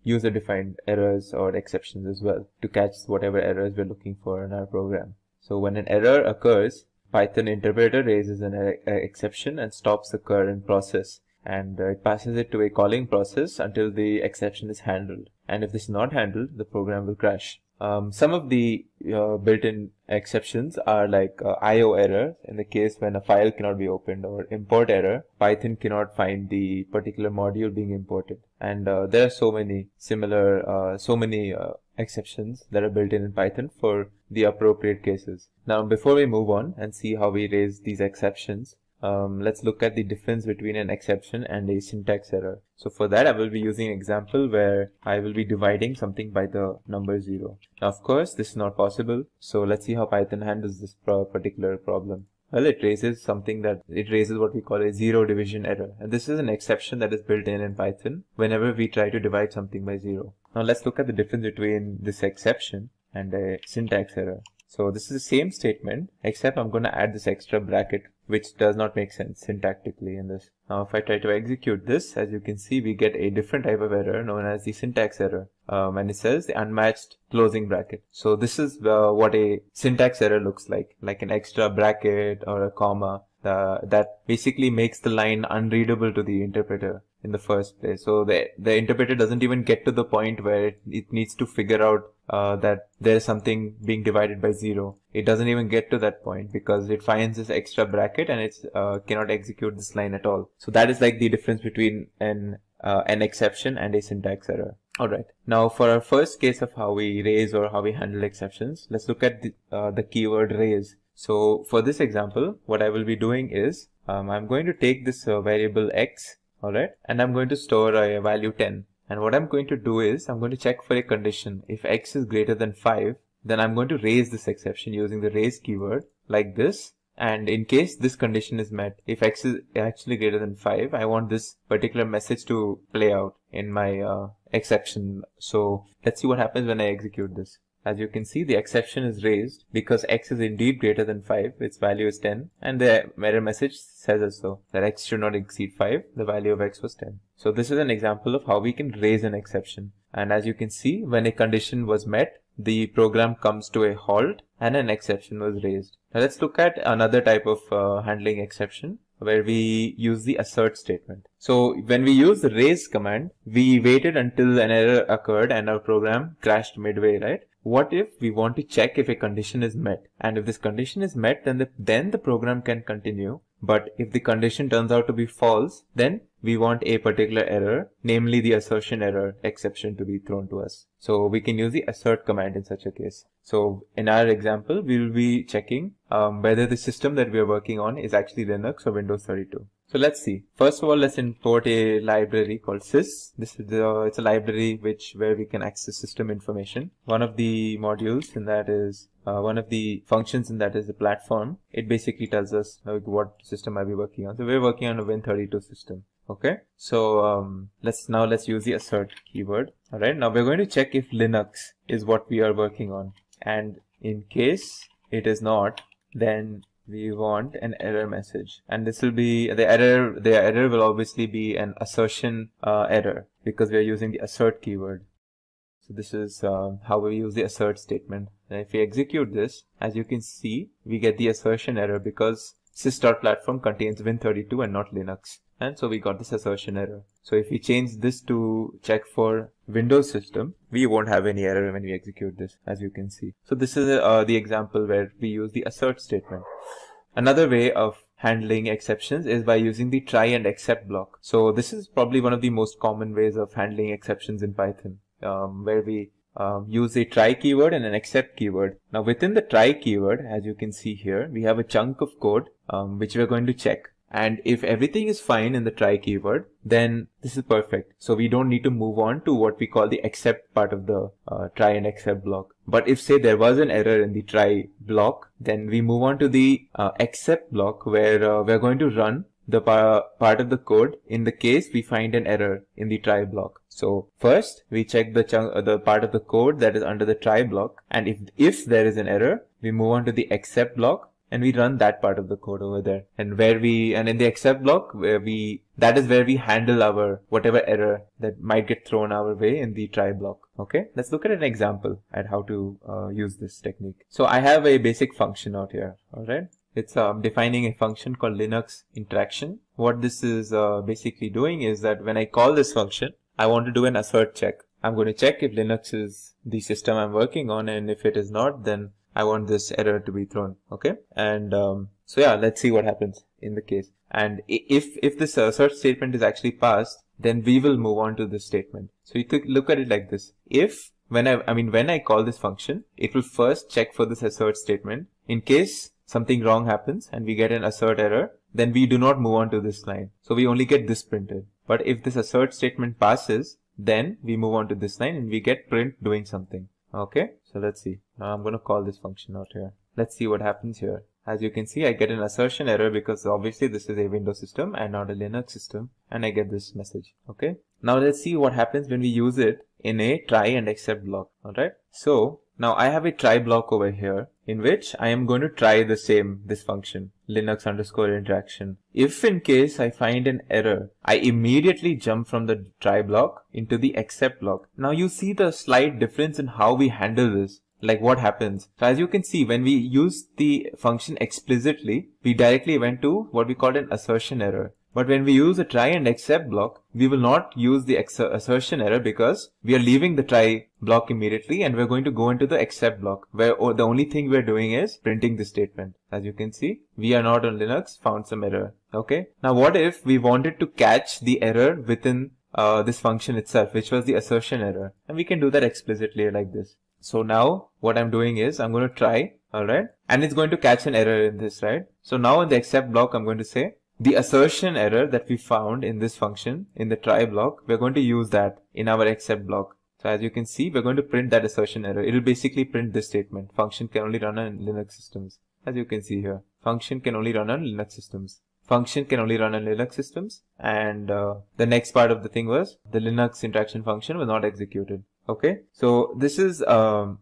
user-defined errors or exceptions as well to catch whatever errors we're looking for in our program. So when an error occurs, Python interpreter raises an exception and stops the current process, and it passes it to a calling process until the exception is handled. And if this is not handled, the program will crash. Some of the built-in exceptions are like IO error, in the case when a file cannot be opened, or import error, Python cannot find the particular module being imported. And there are so many similar, exceptions that are built in Python for the appropriate cases. Now, before we move on and see how we raise these exceptions, let's look at the difference between an exception and a syntax error. So for that, I will be using an example where I will be dividing something by the number 0. Now, of course, this is not possible. So let's see how Python handles this particular problem. Well, it raises what we call a zero division error. And this is an exception that is built in Python whenever we try to divide something by 0. Now let's look at the difference between this exception and a syntax error. So this is the same statement, except I'm going to add this extra bracket, which does not make sense syntactically in this. Now, if I try to execute this, as you can see, we get a different type of error known as the syntax error. And it says the unmatched closing bracket. So this is what a syntax error looks like an extra bracket or a comma that basically makes the line unreadable to the interpreter in the first place. So the interpreter doesn't even get to the point where it needs to figure out that there's something being divided by 0. It doesn't even get to that point because it finds this extra bracket and it cannot execute this line at all. So that is like the difference between an exception and a syntax error. Alright, now for our first case of how we raise or how we handle exceptions, let's look at the keyword raise. So for this example, what I will be doing is I'm going to take this variable x, alright, and I'm going to store a value 10. And what I'm going to do is I'm going to check for a condition. If x is greater than 5, then I'm going to raise this exception using the raise keyword like this. And in case this condition is met, if x is actually greater than 5, I want this particular message to play out in my exception. So let's see what happens when I execute this. As you can see, the exception is raised because x is indeed greater than 5, its value is 10, and the error message says as so, that x should not exceed 5, the value of x was 10. So this is an example of how we can raise an exception. And as you can see, when a condition was met, the program comes to a halt and an exception was raised. Now let's look at another type of handling exception, where we use the assert statement. So when we use the raise command, we waited until an error occurred and our program crashed midway, right? What if we want to check if a condition is met? And if this condition is met, then the program can continue. But if the condition turns out to be false, then we want a particular error, namely the assertion error exception, to be thrown to us. So we can use the assert command in such a case. So in our example, we will be checking whether the system that we are working on is actually Linux or Windows 32. So let's see. First of all, let's import a library called sys. This is it's a library where we can access system information. One of the modules in that is one of the functions in that is the platform. It basically tells us what system are we working on. So we're working on a Win32 system. Okay. So let's use the assert keyword. All right. Now we're going to check if Linux is what we are working on, and in case it is not, then we want an error message, and this will be the error will obviously be an assertion error because we are using the assert keyword. So this is how we use the assert statement. And if we execute this, as you can see, we get the assertion error because sys.platform contains Win32 and not Linux. And so we got this assertion error. So if we change this to check for Windows system, we won't have any error when we execute this, as you can see. So this is the example where we use the assert statement. Another way of handling exceptions is by using the try and except block. So this is probably one of the most common ways of handling exceptions in Python, where we use a try keyword and an except keyword. Now within the try keyword, as you can see here, we have a chunk of code which we're going to check. And if everything is fine in the try keyword, then this is perfect. So we don't need to move on to what we call the except part of the try and except block. But if say there was an error in the try block, then we move on to the except block where we're going to run the part of the code in the case we find an error in the try block. So first we check the part of the code that is under the try block, and if there is an error, we move on to the except block and we run that part of the code over there. And in the except block, that is where we handle our whatever error that might get thrown our way in the try block. Okay, let's look at an example at how to use this technique. So I have a basic function out here. All right. It's defining a function called Linux interaction. What this is basically doing is that when I call this function, I want to do an assert check. I'm going to check if Linux is the system I'm working on, and if it is not, then I want this error to be thrown. Okay, and so yeah, let's see what happens in the case. And if this assert statement is actually passed, then we will move on to this statement. So you could look at it like this: if when I call this function, it will first check for this assert statement. In case something wrong happens and we get an assert error, then we do not move on to this line. So we only get this printed. But if this assert statement passes, then we move on to this line and we get print doing something. Okay, so let's see. Now I'm going to call this function out here. Let's see what happens here. As you can see, I get an assertion error because obviously this is a Windows system and not a Linux system, and I get this message. Okay, now let's see what happens when we use it in a try and except block. Alright, so now I have a try block over here in which I am going to try this function Linux underscore interaction. If in case I find an error, I immediately jump from the try block into the except block. Now you see the slight difference in how we handle this. Like what happens. So as you can see, when we use the function explicitly, we directly went to what we call an assertion error. But when we use a try and except block, we will not use the assertion error because we are leaving the try block immediately and we're going to go into the except block where the only thing we're doing is printing the statement. As you can see, we are not on Linux, found some error. Okay. Now what if we wanted to catch the error within this function itself, which was the assertion error? And we can do that explicitly like this. So now what I'm doing is I'm going to try, alright, and it's going to catch an error in this, right? So now in the except block, I'm going to say the assertion error that we found in this function in the try block, we're going to use that in our except block. So as you can see, we're going to print that assertion error. It'll basically print this statement. Function can only run on Linux systems. As you can see here, function can only run on Linux systems. Function can only run on Linux systems. And the next part of the thing was the Linux interaction function was not executed. Okay, so this is something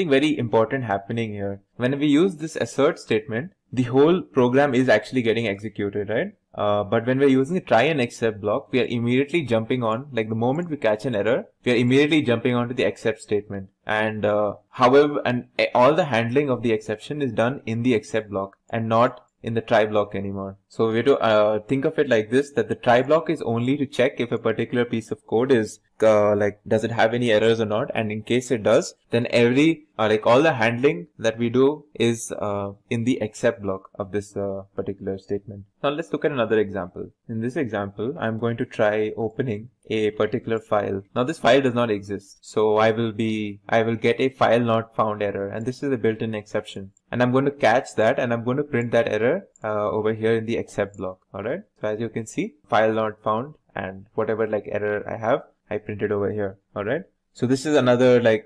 very important happening here. When we use this assert statement, the whole program is actually getting executed, right? But when we're using the try and except block, we are immediately jumping on, like the moment we catch an error, we are immediately jumping onto the except statement. And all the handling of the exception is done in the except block and not in the try block anymore. So we have to think of it like this, that the try block is only to check if a particular piece of code is does it have any errors or not, and in case it does, then all the handling that we do is in the except block of this particular statement. Now let's look at another example. In this example, I'm going to try opening a particular file. Now this file does not exist, so I will get a file not found error, and this is a built-in exception. And I'm going to catch that and I'm going to print that error over here in the except block. Alright, so as you can see, file not found, and whatever error I have, I printed over here. Alright, so this is another a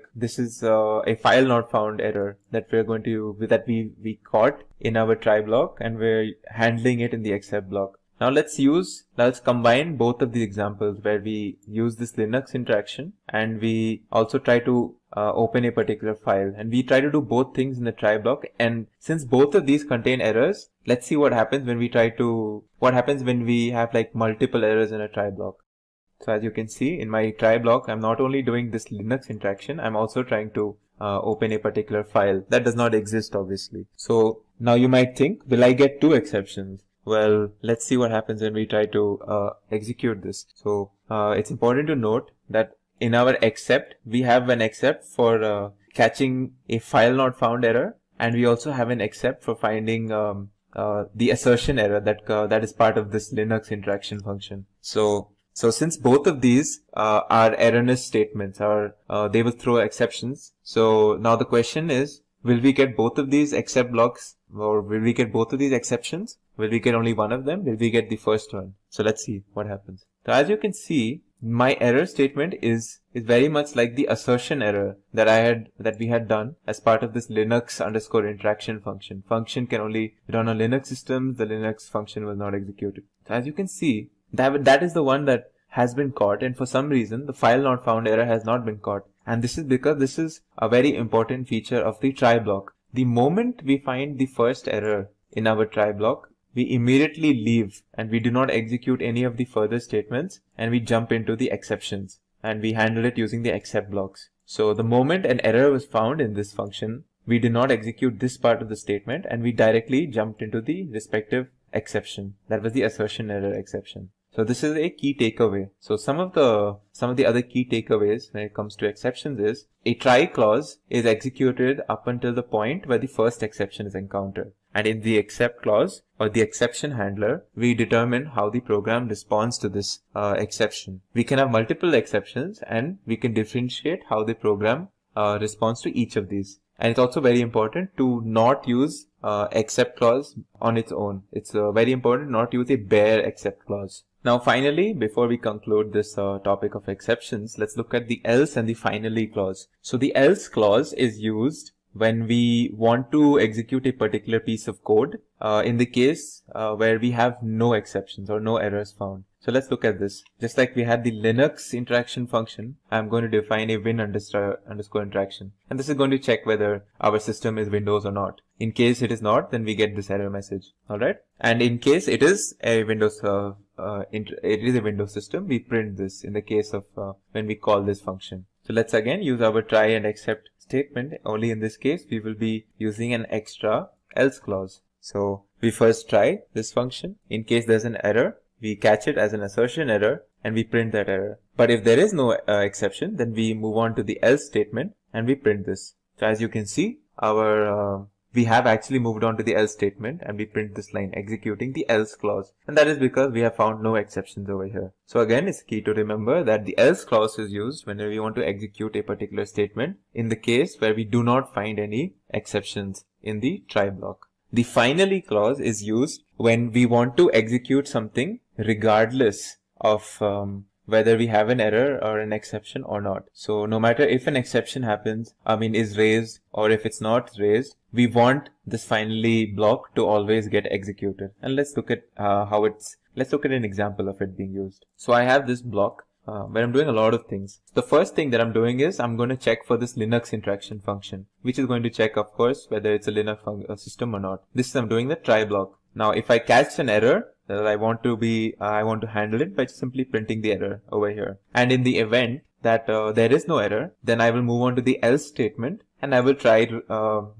file not found error that we caught in our try block, and we're handling it in the except block. Now let's combine both of these examples where we use this Linux interaction and we also try to open a particular file, and we try to do both things in the try block. And since both of these contain errors, let's see what happens when we have multiple errors in a try block. So as you can see, in my try block, I'm not only doing this Linux interaction, I'm also trying to open a particular file that does not exist, obviously. So now you might think, will I get 2 exceptions? Well, let's see what happens when we try to execute this. So it's important to note that in our except, we have an except for catching a file not found error, and we also have an except for finding the assertion error that is part of this Linux interaction function. So since both of these are erroneous statements, they will throw exceptions. So now the question is, will we get both of these except blocks, or will we get both of these exceptions? Will we get only one of them? Will we get the first one? So let's see what happens. So as you can see, my error statement is very much like the assertion error that we had done as part of this Linux underscore interaction function. Function can only run on Linux systems. The Linux function was not executed. So as you can see, that is the one that has been caught, and for some reason the file not found error has not been caught. And this is because this is a very important feature of the try block. The moment we find the first error in our try block, we immediately leave and we do not execute any of the further statements, and we jump into the exceptions and we handle it using the except blocks. So the moment an error was found in this function, we did not execute this part of the statement and we directly jumped into the respective exception. That was the assertion error exception. So this is a key takeaway. So some of the other key takeaways when it comes to exceptions is a try clause is executed up until the point where the first exception is encountered. And in the except clause or the exception handler, we determine how the program responds to this exception. We can have multiple exceptions and we can differentiate how the program responds to each of these. And it's also very important to not use except clause on its own. It's very important not to use a bare except clause. Now finally, before we conclude this topic of exceptions, let's look at the else and the finally clause. So the else clause is used when we want to execute a particular piece of code in the case where we have no exceptions or no errors found. So let's look at this. Just like we had the Linux interaction function, I'm going to define a win underscore interaction. And this is going to check whether our system is Windows or not. In case it is not, then we get this error message. Alright. And in case it is a Windows system, we print this in the case of when we call this function. So let's again use our try and except statement. Only in this case, we will be using an extra else clause. So we first try this function. In case there's an error, we catch it as an assertion error and we print that error. But if there is no exception, then we move on to the else statement and we print this. So as you can see, we have actually moved on to the else statement and we print this line executing the else clause. And that is because we have found no exceptions over here. So again, it's key to remember that the else clause is used whenever we want to execute a particular statement in the case where we do not find any exceptions in the try block. The finally clause is used when we want to execute something regardless of whether we have an error or an exception or not. So no matter if an exception happens, is raised or if it's not raised, we want this finally block to always get executed. And let's look at let's look at an example of it being used. So I have this block where I'm doing a lot of things. The first thing that I'm doing is I'm going to check for this Linux interaction function, which is going to check, of course, whether it's a Linux system or not. This is I'm doing the try block. Now, if I catch an error, I want to handle it by simply printing the error over here. And in the event that there is no error, then I will move on to the else statement and I will try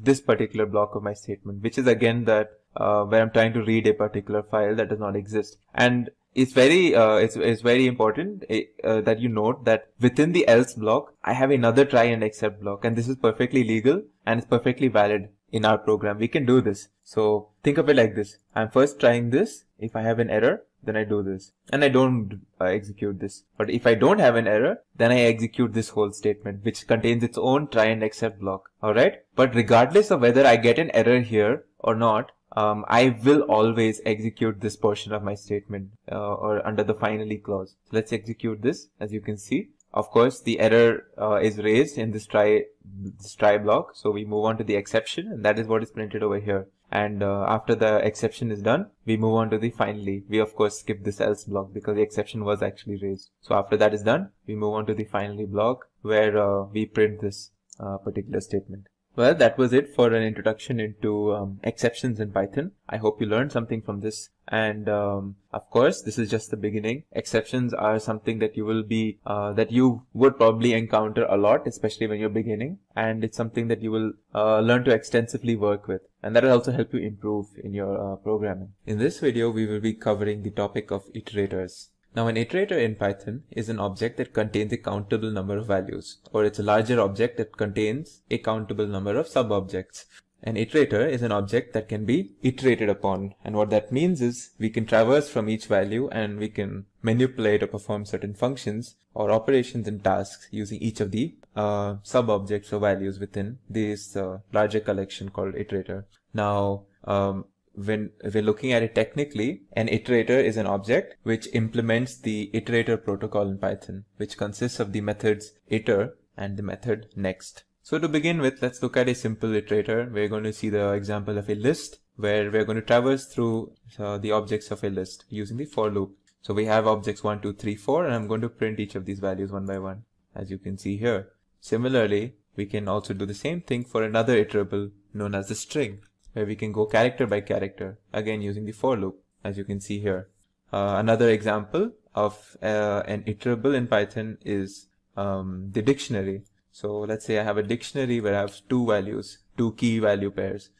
this particular block of my statement, which is again that where I'm trying to read a particular file that does not exist. And it's very important that you note that within the else block, I have another try and except block, and this is perfectly legal and it's perfectly valid in our program. We can do this. So think of it like this. I'm first trying this. If I have an error, then I do this and I don't execute this. But if I don't have an error, then I execute this whole statement, which contains its own try and except block. Alright. But regardless of whether I get an error here or not, I will always execute this portion of my statement or under the finally clause. So let's execute this. As you can see, of course, the error is raised in this try block. So we move on to the exception, and that is what is printed over here. And after the exception is done, we move on to the finally. We of course skip this else block because the exception was actually raised. So after that is done, we move on to the finally block where we print this particular statement. Well, that was it for an introduction into exceptions in Python. I hope you learned something from this. And of course, this is just the beginning. Exceptions are something that you would probably encounter a lot, especially when you're beginning. And it's something that you will learn to extensively work with. And that will also help you improve in your programming. In this video, we will be covering the topic of iterators. Now, an iterator in Python is an object that contains a countable number of values, or it's a larger object that contains a countable number of sub-objects. An iterator is an object that can be iterated upon, and what that means is we can traverse from each value and we can manipulate or perform certain functions or operations and tasks using each of the sub-objects or values within this larger collection called iterator. Now, when we're looking at it technically, an iterator is an object which implements the iterator protocol in Python, which consists of the methods iter and the method next. So to begin with, let's look at a simple iterator. We're going to see the example of a list where we're going to traverse through the objects of a list using the for loop. So we have objects 1, 2, 3, 4, and I'm going to print each of these values one by one, as you can see here. Similarly, we can also do the same thing for another iterable known as the string, where we can go character by character, again using the for loop, as you can see here. Another example of an iterable in Python is the dictionary. So let's say I have a dictionary where I have two values, two key value pairs,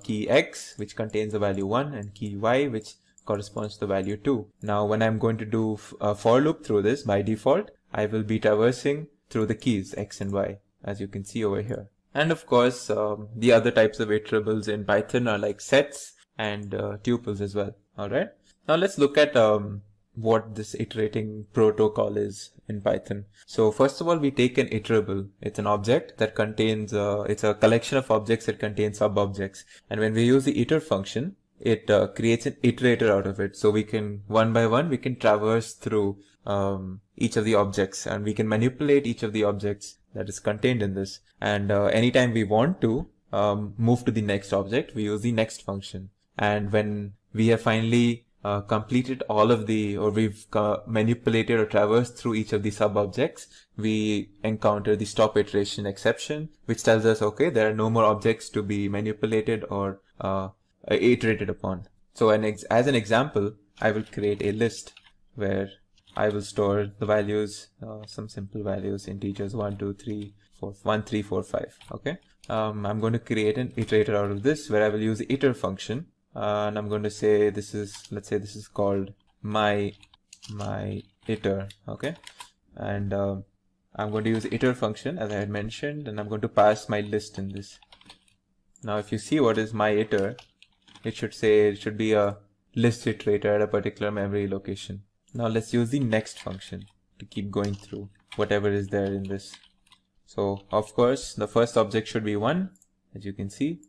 key X, which contains the value 1, and key Y, which corresponds to the value 2. Now, when I'm going to do a for loop through this, by default, I will be traversing through the keys X and Y, as you can see over here. And of course, the other types of iterables in Python are like sets and tuples as well. All right. Now let's look at what this iterating protocol is in Python. So first of all, we take an iterable. It's an object that contains, it's a collection of objects that contain sub-objects. And when we use the iter function, it creates an iterator out of it. So we can, one by one, we can traverse through each of the objects, and we can manipulate each of the objects that is contained in this. And anytime we want to move to the next object, we use the next function. And when we have finally completed all of the, or we've manipulated or traversed through each of the sub-objects, we encounter the stop iteration exception, which tells us, okay, there are no more objects to be manipulated or iterated upon. So as an example, I will create a list where I will store the values, some simple values, integers 1, 2, 3, 4, 1, 3, 4, 5. Okay. I'm going to create an iterator out of this where I will use the iter function. And I'm going to say this is, let's say this is called my iter. Okay. And I'm going to use the iter function as I had mentioned, and I'm going to pass my list in this. Now, if you see what is my iter, it should be a list iterator at a particular memory location. Now let's use the next function to keep going through whatever is there in this. So of course, the first object should be 1, as you can see.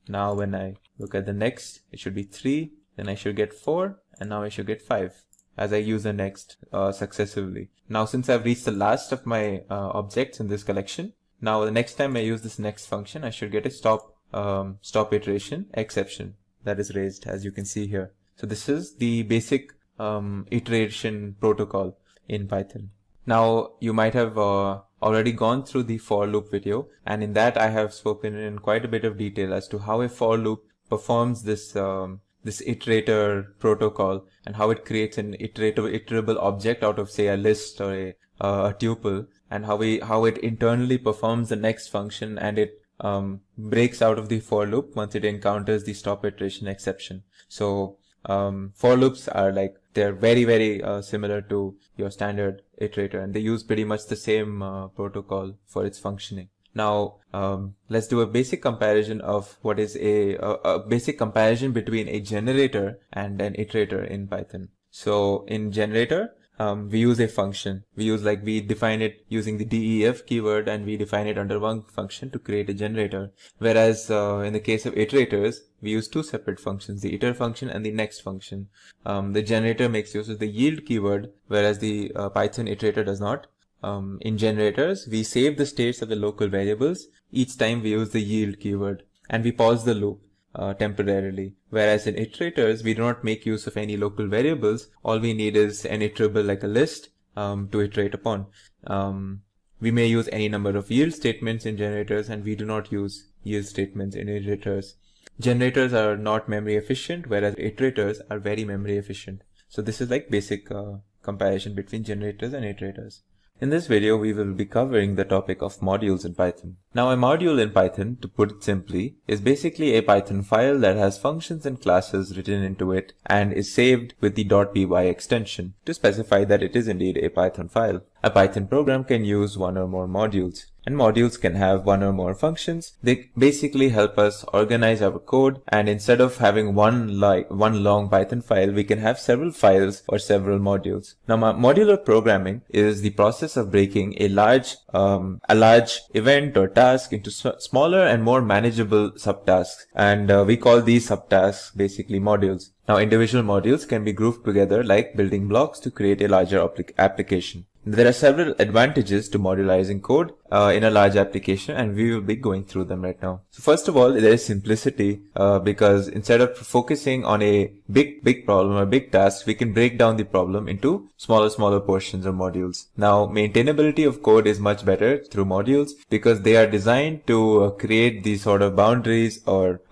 Now when I look at the next, it should be 3, then I should get 4, and now I should get 5 as I use the next successively. Now since I've reached the last of my objects in this collection, now the next time I use this next function, I should get a stop iteration exception that is raised, as you can see here. So this is the basic iteration protocol in Python. Now you might have already gone through the for loop video, and in that I have spoken in quite a bit of detail as to how a for loop performs this iterator protocol and how it creates an iterable object out of, say, a list or a tuple, and how it internally performs the next function, and it breaks out of the for loop once it encounters the stop iteration exception. So for loops are like, they're very, very similar to your standard iterator, and they use pretty much the same protocol for its functioning. Now let's do a basic comparison of what is a basic comparison between a generator and an iterator in Python. So in generator, we use a function. We define it using the def keyword, and we define it under one function to create a generator. Whereas in the case of iterators, we use two separate functions, the iter function and the next function. The generator makes use of the yield keyword, whereas the Python iterator does not. In generators, we save the states of the local variables each time we use the yield keyword, and we pause the loop temporarily. Whereas in iterators, we do not make use of any local variables. All we need is an iterable like a list to iterate upon. We may use any number of yield statements in generators, and we do not use yield statements in iterators. Generators are not memory efficient, whereas iterators are very memory efficient. So this is like basic comparison between generators and iterators. In this video, we will be covering the topic of modules in Python. Now, a module in Python, to put it simply, is basically a Python file that has functions and classes written into it and is saved with the .py extension to specify that it is indeed a Python file. A Python program can use one or more modules, and modules can have one or more functions. They basically help us organize our code, and instead of having one long Python file, we can have several files or several modules. Now, modular programming is the process of breaking a large event or task into smaller and more manageable subtasks, and we call these subtasks basically modules. Now, individual modules can be grouped together like building blocks to create a larger application. There are several advantages to modularizing code in a large application, and we will be going through them right now. So first of all, there is simplicity because instead of focusing on a big problem or big task, we can break down the problem into smaller portions or modules. Now, maintainability of code is much better through modules because they are designed to create these sort of boundaries or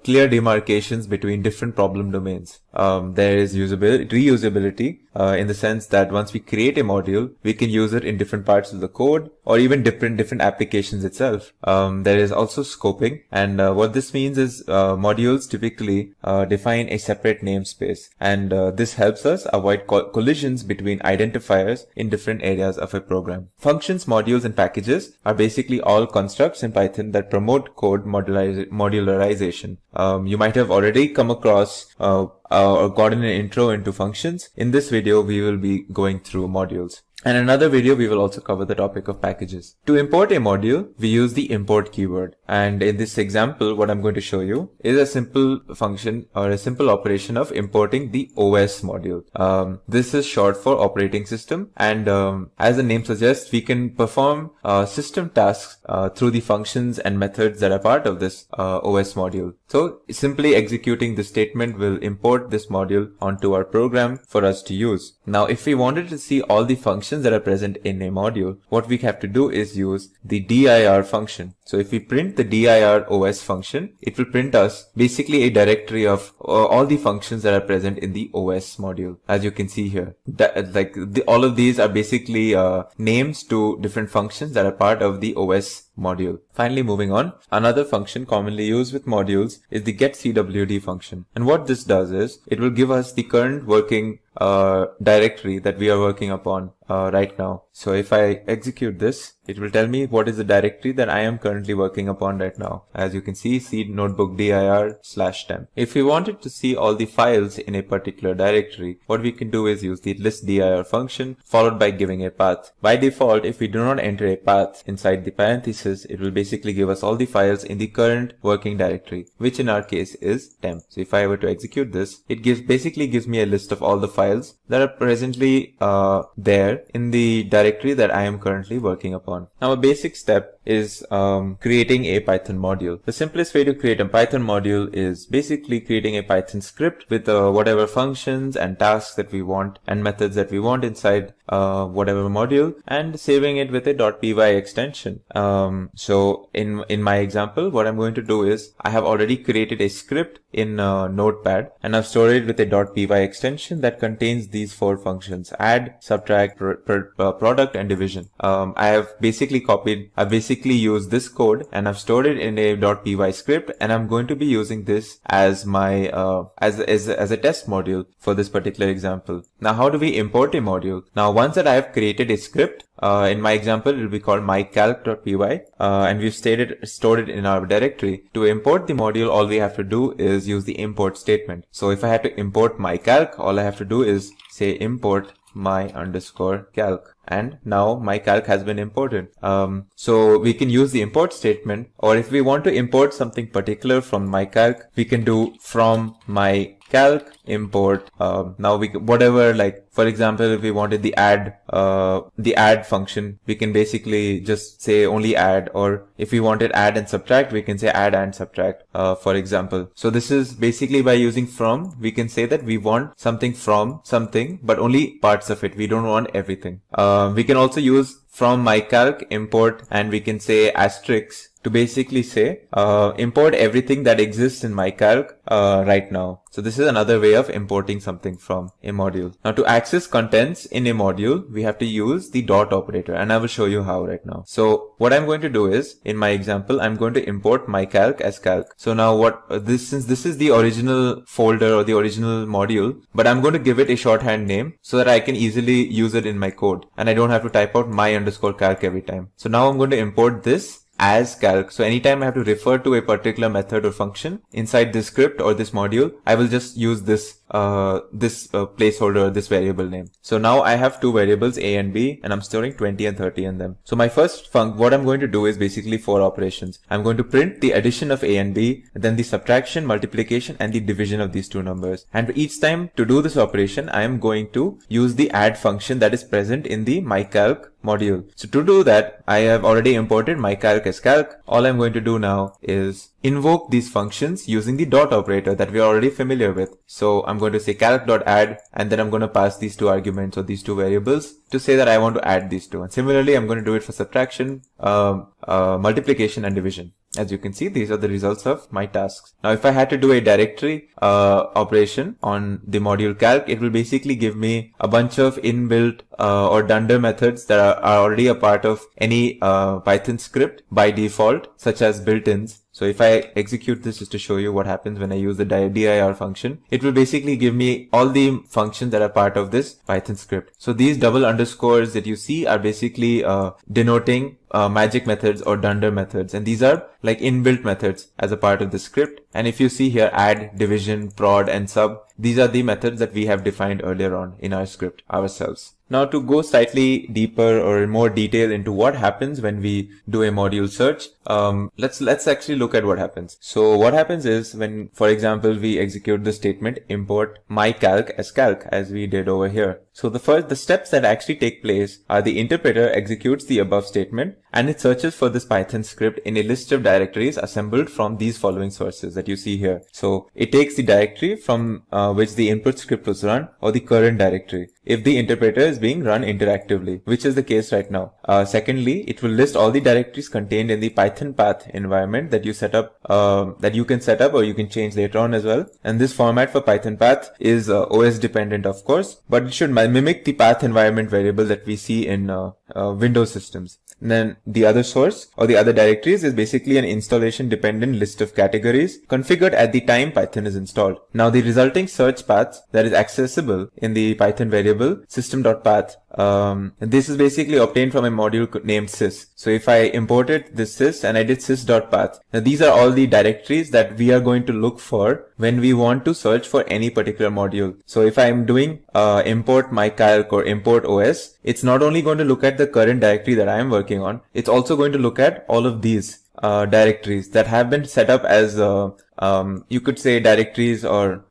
clear demarcations between different problem domains. there is reusability in the sense that once we create a module, we can use it in different parts of the code or even different applications itself. There is also scoping, and what this means is modules typically define a separate namespace, and this helps us avoid collisions between identifiers in different areas of a program. Functions, modules, and packages are basically all constructs in Python that promote code modularization. You might have already come across or gotten an intro into functions. In this video, we will be going through modules. In another video, we will also cover the topic of packages. To import a module, we use the import keyword. And in this example, what I'm going to show you is a simple function or a simple operation of importing the OS module. This is short for operating system. And as the name suggests, we can perform system tasks through the functions and methods that are part of this OS module. So simply executing this statement will import this module onto our program for us to use. Now, if we wanted to see all the functions that are present in a module, what we have to do is use the dir function. So if we print the dir OS function, it will print us basically a directory of all the functions that are present in the OS module. As you can see here, all of these are basically names to different functions that are part of the OS module. Finally, moving on, another function commonly used with modules is the getCwd function. And what this does is it will give us the current working directory that we are working upon right now. So if I execute this, it will tell me what is the directory that I am currently working upon right now. As you can see, C notebook dir/temp. If we wanted to see all the files in a particular directory, what we can do is use the listdir function followed by giving a path. By default, if we do not enter a path inside the parenthesis, it will basically give us all the files in the current working directory, which in our case is temp. So if I were to execute this, it basically gives me a list of all the files that are presently there in the directory that I am currently working upon. Now, a basic step is creating a Python module. The simplest way to create a Python module is basically creating a Python script with whatever functions and tasks that we want and methods that we want inside whatever module, and saving it with a .py extension. So in my example, what I'm going to do is I have already created a script in Notepad, and I've stored it with a .py extension that contains these 4 functions: add, subtract, product, and division. I've basically used this code and I've stored it in a .py script, and I'm going to be using this as my as a test module for this particular example. Now, how do we import a module? Now, once that I have created a script, in my example, it will be called mycalc.py, and we've stored it in our directory. To import the module, all we have to do is use the import statement. So if I have to import mycalc, all I have to do is say import my_calc, and now my calc has been imported. So we can use the import statement, or if we want to import something particular from mycalc, we can do from mycalc import whatever, like for example, if we wanted the add function, we can basically just say only add, or if we wanted add and subtract, we can say add and subtract, for example. So this is basically by using from, we can say that we want something from something, but only parts of it. We don't want everything. We can also use from mycalc import, and we can say asterisk to basically say import everything that exists in mycalc right now. So this is another way of importing something from a module. Now, to access contents in a module, we have to use the dot operator, and I will show you how right now. So what I'm going to do is, in my example, I'm going to import mycalc as calc. So now since this is the original folder or the original module, but I'm going to give it a shorthand name so that I can easily use it in my code, and I don't have to type out my_calc every time. So now I'm going to import this as calc. So anytime I have to refer to a particular method or function inside this script or this module, I will just use this placeholder or this variable name. So now I have 2 variables, a and b, and I'm storing 20 and 30 in them. So my first what I'm going to do is basically 4 operations. I'm going to print the addition of a and b, then the subtraction, multiplication, and the division of these 2 numbers. And each time to do this operation, I am going to use the add function that is present in the mycalc module. So to do that, I have already imported mycalc as calc. All I'm going to do now is invoke these functions using the dot operator that we are already familiar with. So I'm going to say calc.add, and then I'm going to pass these 2 arguments or these 2 variables to say that I want to add these two. And similarly, I'm going to do it for subtraction, multiplication and division. As you can see, these are the results of my tasks. Now, if I had to do a directory operation on the module calc, it will basically give me a bunch of inbuilt or dunder methods that are already a part of any Python script by default, such as built-ins. So if I execute this just to show you what happens when I use the dir function, it will basically give me all the functions that are part of this Python script. So these double underscores that you see are basically denoting magic methods or dunder methods, and these are like inbuilt methods as a part of the script. And if you see here, add, division, prod and sub, these are the methods that we have defined earlier on in our script ourselves. Now, to go slightly deeper or in more detail into what happens when we do a module search, let's actually look at what happens. So what happens is when, for example, we execute the statement import myCalc as calc, as we did over here. So the steps that actually take place are the interpreter executes the above statement and it searches for this Python script in a list of directories assembled from these following sources that you see here. So it takes the directory from which the input script was run, or the current directory, if the interpreter is being run interactively, which is the case right now. Secondly, it will list all the directories contained in the Python path environment that you set up, that you can set up or you can change later on as well. And this format for Python path is OS dependent, of course, but it should mimic the path environment variable that we see in Windows systems. And then the other source or the other directories is basically an installation dependent list of categories configured at the time Python is installed. Now the resulting search path that is accessible in the Python variable system.path, this is basically obtained from a module named sys. So if I imported this sys and I did sys.path, now these are all the directories that we are going to look for when we want to search for any particular module. So if I'm doing import myCalc or import OS, it's not only going to look at the current directory that I am working on, it's also going to look at all of these directories that have been set up as you could say directories or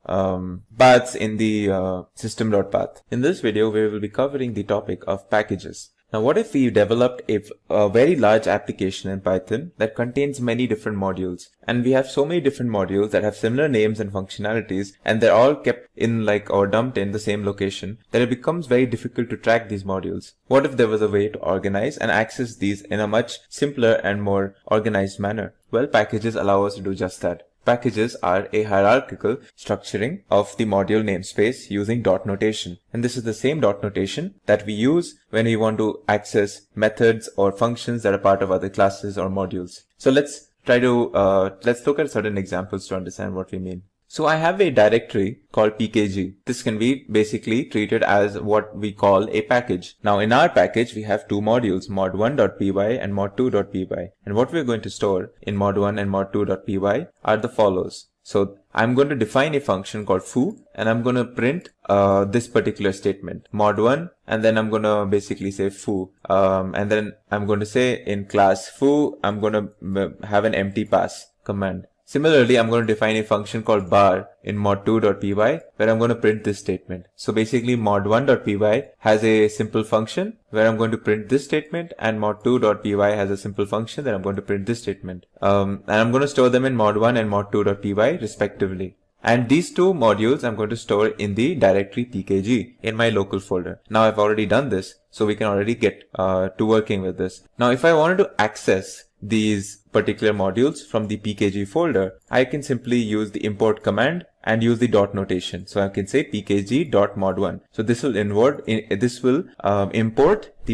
paths in the system.path. In this video, we will be covering the topic of packages. Now, what if we developed a very large application in Python that contains many different modules, and we have so many different modules that have similar names and functionalities, and they're all kept in or dumped in the same location, that it becomes very difficult to track these modules? What if there was a way to organize and access these in a much simpler and more organized manner? Well, packages allow us to do just that. Packages are a hierarchical structuring of the module namespace using dot notation. And this is the same dot notation that we use when we want to access methods or functions that are part of other classes or modules. So let's look at certain examples to understand what we mean. So I have a directory called pkg. This can be basically treated as what we call a package. Now in our package, we have two modules, mod1.py and mod2.py. And what we're going to store in mod1 and mod2.py are the follows. So I'm going to define a function called foo, and I'm going to print this particular statement, mod1, and then I'm going to basically say foo. And then I'm going to say in class foo, I'm going to have an empty pass command. Similarly, I'm going to define a function called bar in mod2.py where I'm going to print this statement. So basically mod1.py has a simple function where I'm going to print this statement, and mod2.py has a simple function that I'm going to print this statement. And I'm going to store them in mod1 and mod2.py respectively. And these two modules I'm going to store in the directory pkg in my local folder. Now I've already done this, so we can already get to working with this. Now if I wanted to access these particular modules from the pkg folder, I can simply use the import command and use the dot notation. So I can say pkg.mod1. So this will import the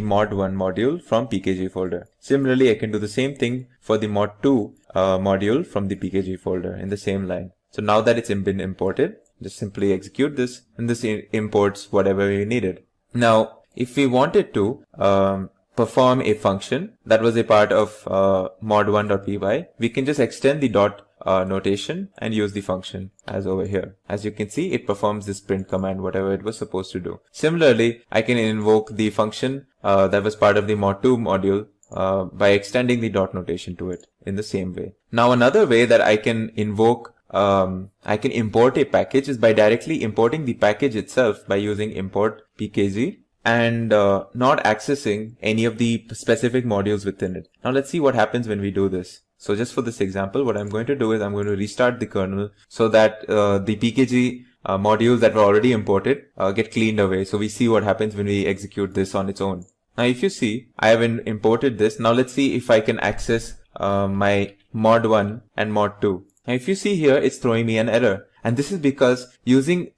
mod1 module from pkg folder. Similarly, I can do the same thing for the mod2 module from the pkg folder in the same line. So now that it's been imported, just simply execute this, and this imports whatever we needed. Now, if we wanted to perform a function that was a part of mod1.py, we can just extend the dot notation and use the function as over here. As you can see, it performs this print command, whatever it was supposed to do. Similarly, I can invoke the function that was part of the mod2 module by extending the dot notation to it in the same way. Now, another way that I can invoke I can import a package is by directly importing the package itself by using import pkg and not accessing any of the specific modules within it. Now let's see what happens when we do this. So just for this example, what I'm going to do is I'm going to restart the kernel so that the pkg modules that were already imported get cleaned away. So we see what happens when we execute this on its own. Now if you see, I have imported this. Now let's see if I can access my mod 1 and mod 2. Now if you see here, it's throwing me an error. And this is because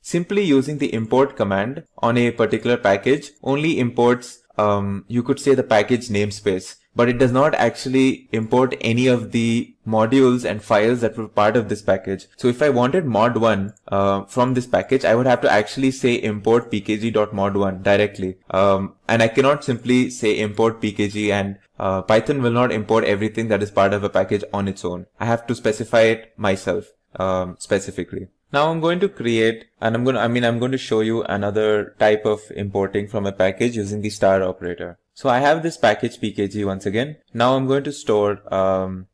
simply using the import command on a particular package only imports, you could say, the package namespace, but it does not actually import any of the modules and files that were part of this package. So if I wanted mod 1 from this package, I would have to actually say import pkg.mod1 directly. And I cannot simply say import pkg, and Python will not import everything that is part of a package on its own. I have to specify it myself specifically. Now I'm going to create, and I'm going to show you another type of importing from a package using the star operator. So I have this package pkg once again. Now I'm going to store 4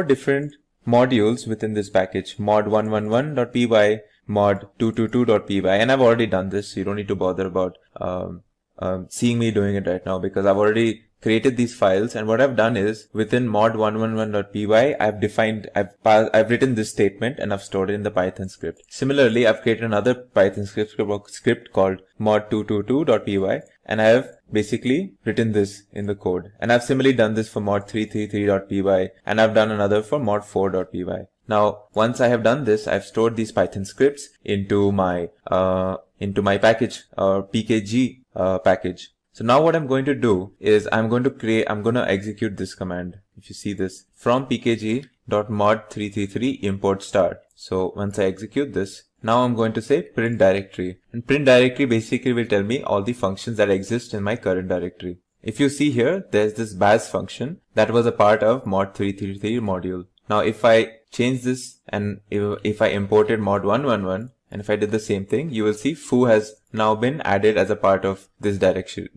different modules within this package: mod111.py, mod222.py, and I've already done this. So you don't need to bother about seeing me doing it right now, because I've already created these files. And what I've done is, within mod111.py, I've written this statement and I've stored it in the Python script. Similarly, I've created another Python script called mod222.py, and I have basically written this in the code. And I've similarly done this for mod333.py, and I've done another for mod4.py. Now, once I have done this, I've stored these Python scripts into my package or pkg package. So now what I'm going to do is I'm going to execute this command. If you see this, from pkg.mod333 import star. So once I execute this, now I'm going to say print directory, and print directory basically will tell me all the functions that exist in my current directory. If you see here, there's this baz function that was a part of mod333 module. Now if I change this, and if I imported mod111, and if I did the same thing, you will see foo has now been added as a part of this directory.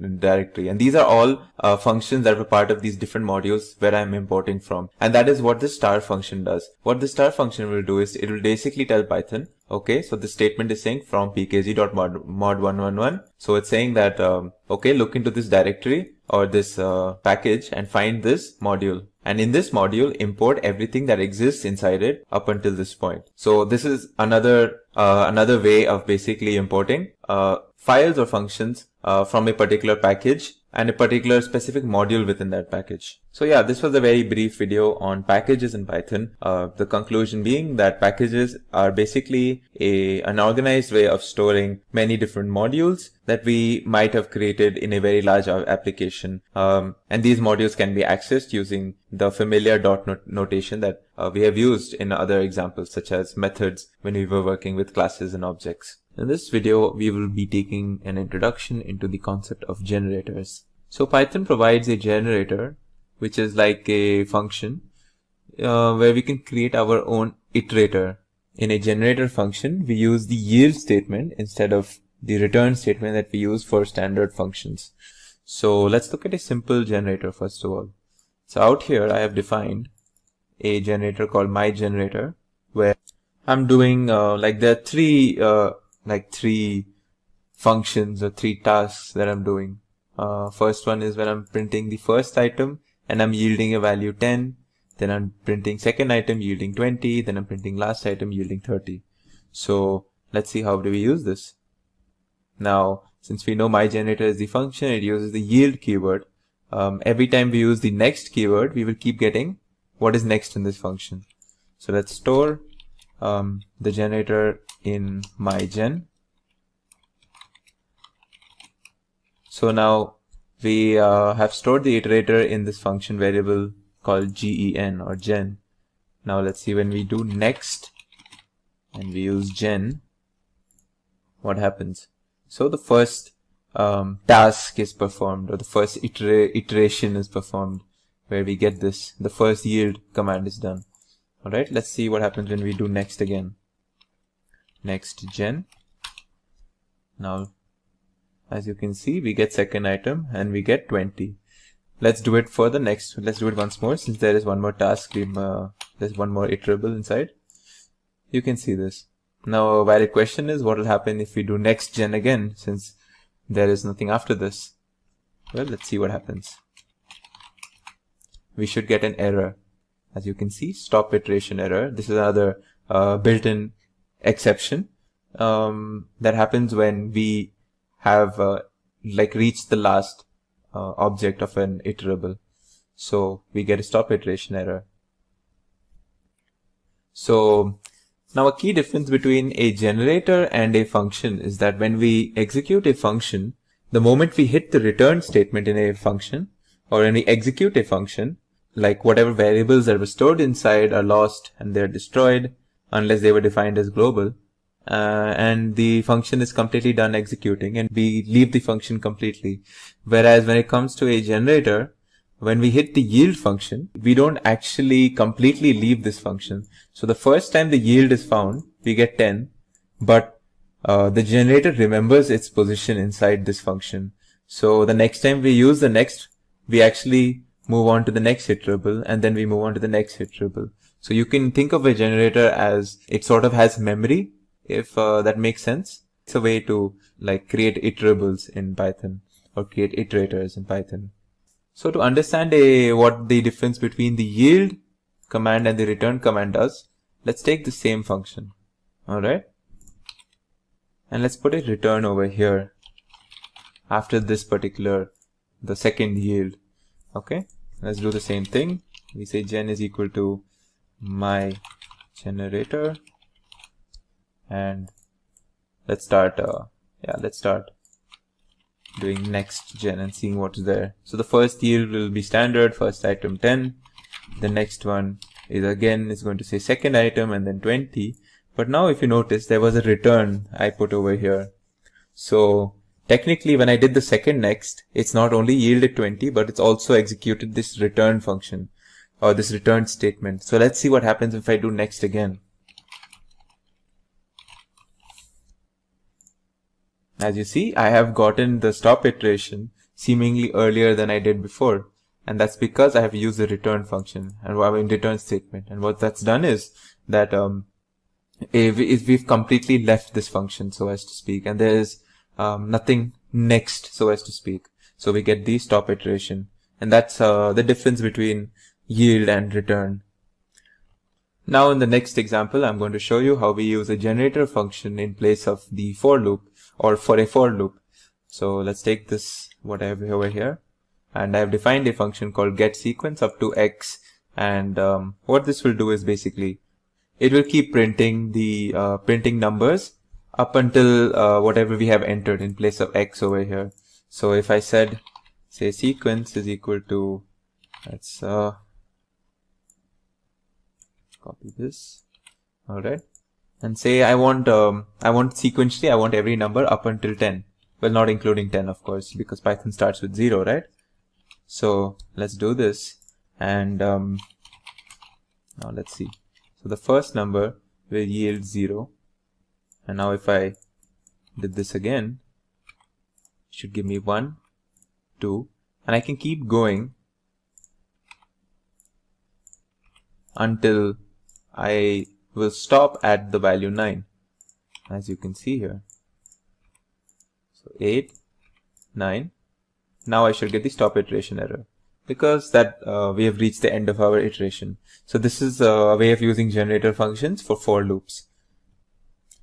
And these are all functions that were part of these different modules where I'm importing from. And that is what the star function does. What the star function will do is, it will basically tell Python, okay, so the statement is saying from pkg.mod111. So it's saying that, okay, look into this directory or this package and find this module. And in this module, import everything that exists inside it up until this point. So this is another way of basically importing files or functions from a particular package and a particular specific module within that package. So yeah, this was a very brief video on packages in Python. The conclusion being that packages are basically an organized way of storing many different modules that we might have created in a very large application. And these modules can be accessed using the familiar dot notation that we have used in other examples, such as methods when we were working with classes and objects. In this video, we will be taking an introduction into the concept of generators. So Python provides a generator, which is like a function where we can create our own iterator. In a generator function, we use the yield statement instead of the return statement that we use for standard functions. So let's look at a simple generator first of all. So out here, I have defined a generator called myGenerator, where I'm doing there are three functions or three tasks that I'm doing. First one is when I'm printing the first item and I'm yielding a value 10. Then I'm printing second item yielding 20. Then I'm printing last item yielding 30. So let's see how do we use this. Now, since we know myGenerator is the function, it uses the yield keyword. Every time we use the next keyword, we will keep getting what is next in this function. So let's store the generator in mygen. So now we have stored the iterator in this function variable called gen or gen. Now let's see, when we do next and we use gen, what happens? So the first task is performed, or the first iteration is performed, where we get this, the first yield command is done. Alright, let's see what happens when we do next again. Next gen. Now, as you can see, we get second item and we get 20. Let's do it for the next. Let's do it once more, since there is one more task. There's one more iterable inside. You can see this. Now, a valid question is, what will happen if we do next gen again, since there is nothing after this? Well, let's see what happens. We should get an error. As you can see, stop iteration error. This is another built-in exception that happens when we have reached the last object of an iterable. So we get a stop iteration error. So now a key difference between a generator and a function is that when we execute a function, the moment we hit the return statement in a function, or when we execute a function, like whatever variables that were stored inside are lost and they're destroyed unless they were defined as global, and the function is completely done executing and we leave the function completely. Whereas when it comes to a generator, when we hit the yield function, we don't actually completely leave this function. So the first time the yield is found, we get 10, but the generator remembers its position inside this function. So the next time we use the next, we actually move on to the next iterable, and then we move on to the next iterable. So you can think of a generator as it sort of has memory, if that makes sense. It's a way to create iterables in Python or create iterators in Python. So to understand what the difference between the yield command and the return command does, let's take the same function. Alright. And let's put a return over here after this particular, the second yield. Okay. Let's do the same thing. We say gen is equal to my generator, and let's start doing next gen and seeing what's there. So the first yield will be standard, first item 10. The next one is again, it's going to say second item and then 20. But now if you notice, there was a return I put over here. So technically when I did the second next, it's not only yielded 20, but it's also executed this return function or this return statement. So let's see what happens if I do next again. As you see, I have gotten the stop iteration seemingly earlier than I did before. And that's because I have used the return function and return statement. And what that's done is that we've completely left this function, so as to speak, and there is nothing next, so as to speak. So we get the stop iteration. And that's the difference between yield and return. Now in the next example, I'm going to show you how we use a generator function in place of the for loop, or for a for loop. So let's take this, what I have over here, and I have defined a function called getSequence up to x, and what this will do is basically it will keep printing the printing numbers up until whatever we have entered in place of x over here. So if I said, say, sequence is equal to, let's copy this, all right, and say I want sequentially, I want every number up until 10. Well, not including 10, of course, because Python starts with 0, right? So let's do this, and now let's see. So the first number will yield 0, and now if I did this again, it should give me 1, 2, and I can keep going until I will stop at the value 9, as you can see here. So 8, 9. Now I should get the stop iteration error, because that we have reached the end of our iteration. So this is a way of using generator functions for loops.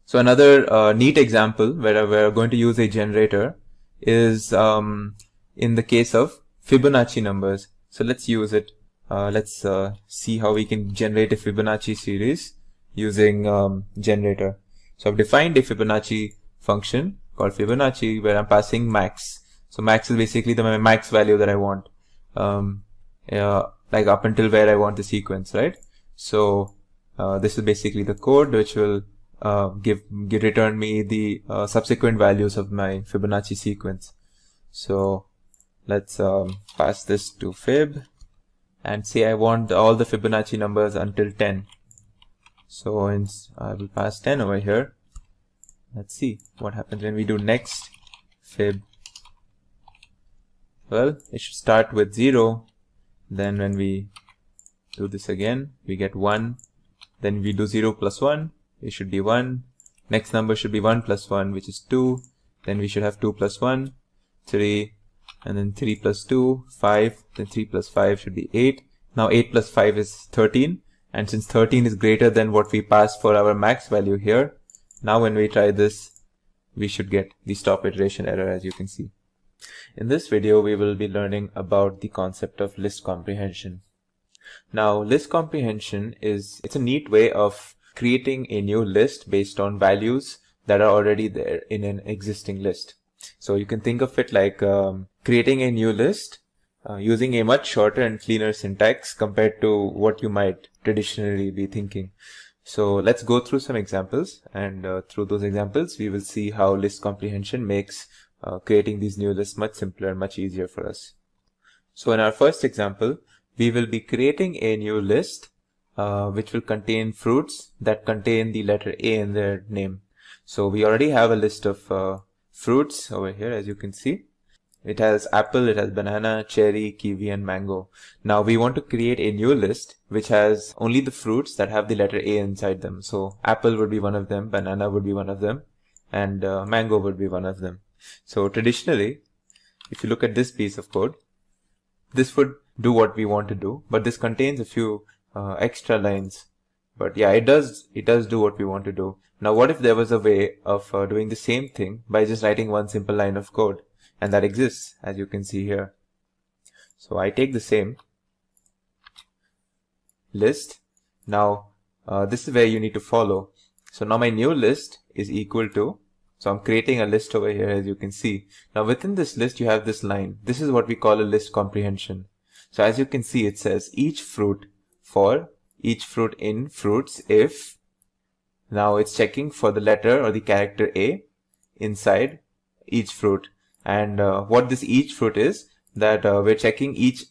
So another neat example where we're going to use a generator is in the case of Fibonacci numbers. So let's use it. Let's see how we can generate a Fibonacci series using generator. So I've defined a Fibonacci function called Fibonacci where I'm passing max. So max is basically the max value that I want, like up until where I want the sequence, right? So this is basically the code which will return me the subsequent values of my Fibonacci sequence. So let's pass this to fib and say I want all the Fibonacci numbers until 10. So I will pass 10 over here. Let's see what happens when we do next fib. Well, it should start with 0. Then when we do this again, we get 1. Then we do 0 plus 1. It should be 1. Next number should be 1 plus 1, which is 2. Then we should have 2 plus 1, 3. And then 3 plus 2, 5. Then 3 plus 5 should be 8. Now 8 plus 5 is 13. And since 13 is greater than what we passed for our max value here, Now when we try this, we should get the stop iteration error, as you can see. In this video, we will be learning about the concept of list comprehension. Now, list comprehension it's a neat way of creating a new list based on values that are already there in an existing list. So you can think of it like creating a new list using a much shorter and cleaner syntax compared to what you might traditionally be thinking. So let's go through some examples, and through those examples we will see how list comprehension makes creating these new lists much simpler and much easier for us. So in our first example, we will be creating a new list which will contain fruits that contain the letter A in their name. So we already have a list of fruits over here, as you can see. It has apple, it has banana, cherry, kiwi, and mango. Now we want to create a new list which has only the fruits that have the letter A inside them. So apple would be one of them, banana would be one of them, and mango would be one of them. So traditionally, if you look at this piece of code, this would do what we want to do, but this contains a few extra lines. But yeah, it does do what we want to do. Now what if there was a way of doing the same thing by just writing one simple line of code? And that exists, as you can see here. So I take the same list. Now this is where you need to follow. So now my new list is equal to, so I'm creating a list over here, as you can see. Now within this list you have this line. This is what we call a list comprehension. So as you can see, it says each fruit for each fruit in fruits if, now it's checking for the letter or the character A inside each fruit. And what this each fruit is, that we're checking each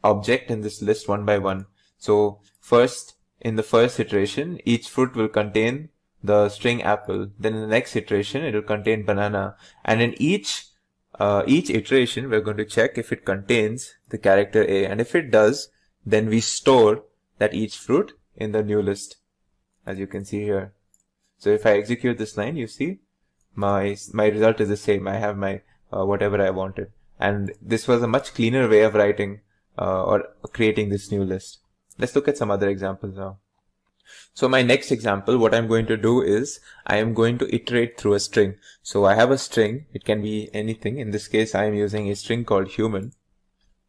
object in this list one by one. So first, in the first iteration, each fruit will contain the string apple. Then in the next iteration, it will contain banana. And in each iteration, we're going to check if it contains the character A. And if it does, then we store that each fruit in the new list, as you can see here. So if I execute this line, you see my result is the same. I have my whatever I wanted. And this was a much cleaner way of writing or creating this new list. Let's look at some other examples now. So my next example, what I'm going to do is I am going to iterate through a string. So I have a string. It can be anything. In this case, I am using a string called human.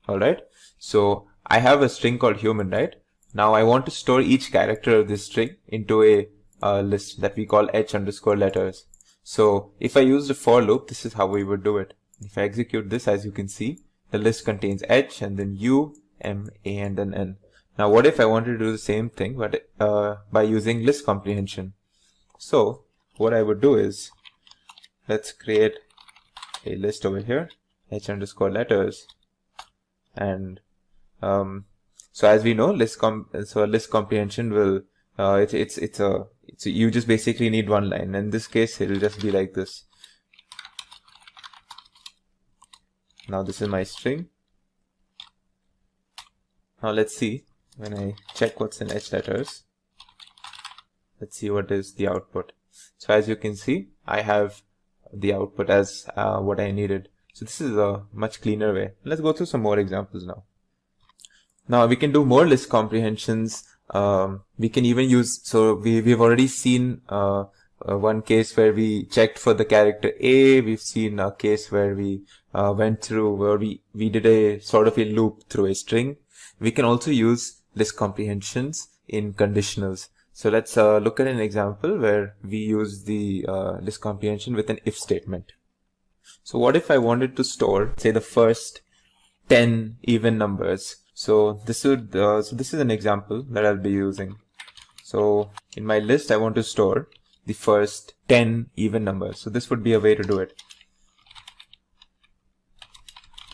Alright. So I have a string called human, right? Now I want to store each character of this string into a list that we call h_letters. So if I used a for loop, this is how we would do it. If I execute this, as you can see, the list contains h and then u, m, a, and then n. Now what if I wanted to do the same thing, but by using list comprehension? So what I would do is, let's create a list over here, h_letters, and so as we know, list comprehension will you just basically need one line. In this case, it'll just be like this. Now this is my string. Now let's see, when I check what's in h letters, let's see what is the output. So as you can see, I have the output as what I needed. So this is a much cleaner way. Let's go through some more examples now. Now we can do more list comprehensions. We can even use, so we've already seen one case where we checked for the character A. We've seen a case where we went through, where we did a sort of a loop through a string. We can also use list comprehensions in conditionals. So let's look at an example where we use the list comprehension with an if statement. So what if I wanted to store, say, the first 10 even numbers? So this would this is an example that I'll be using. So in my list, I want to store the first 10 even numbers. So this would be a way to do it.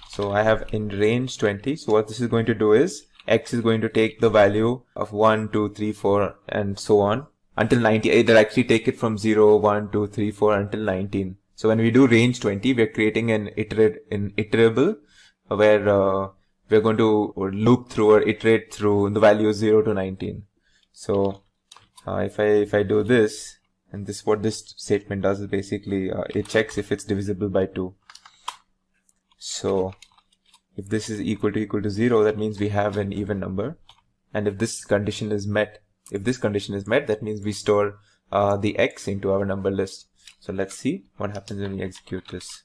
So I have in range 20. So what this is going to do is x is going to take the value of 1, 2, 3, 4, and so on until 90. It'll actually take it from 0, 1, 2, 3, 4 until 19. So when we do range 20, we're creating an iterable where we're going to loop through or iterate through the values 0 to 19. So if I do this, and this what this statement does is basically it checks if it's divisible by 2. So if this is equal to 0, that means we have an even number. And if this condition is met, that means we store the X into our number list. So let's see what happens when we execute this.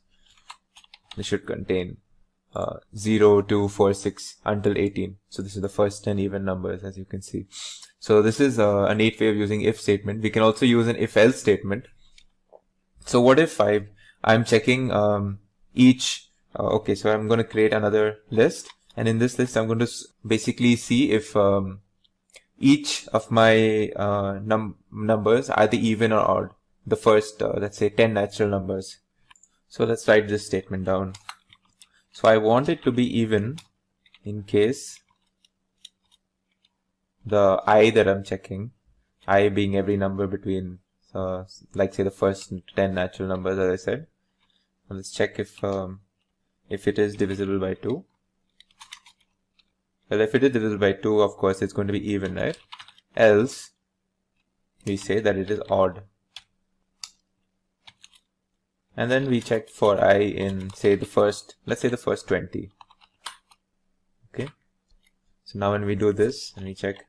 This should contain 0, 2, 4, 6 until 18. So this is the first 10 even numbers, as you can see. So this is a neat way of using if statement. We can also use an if else statement. So what if I'm checking each, okay, so I'm going to create another list, and in this list I'm going to basically see if each of my numbers are the even or odd, the first let's say 10 natural numbers. So let's write this statement down. So I want it to be even in case the I that I'm checking, I being every number between like say the first 10 natural numbers, as I said. Now let's check if it is divisible by 2. Well, if it is divisible by 2, of course it's going to be even, right? Else we say that it is odd. And then we check for I in say the first, let's say the first 20. Okay. So now when we do this and we check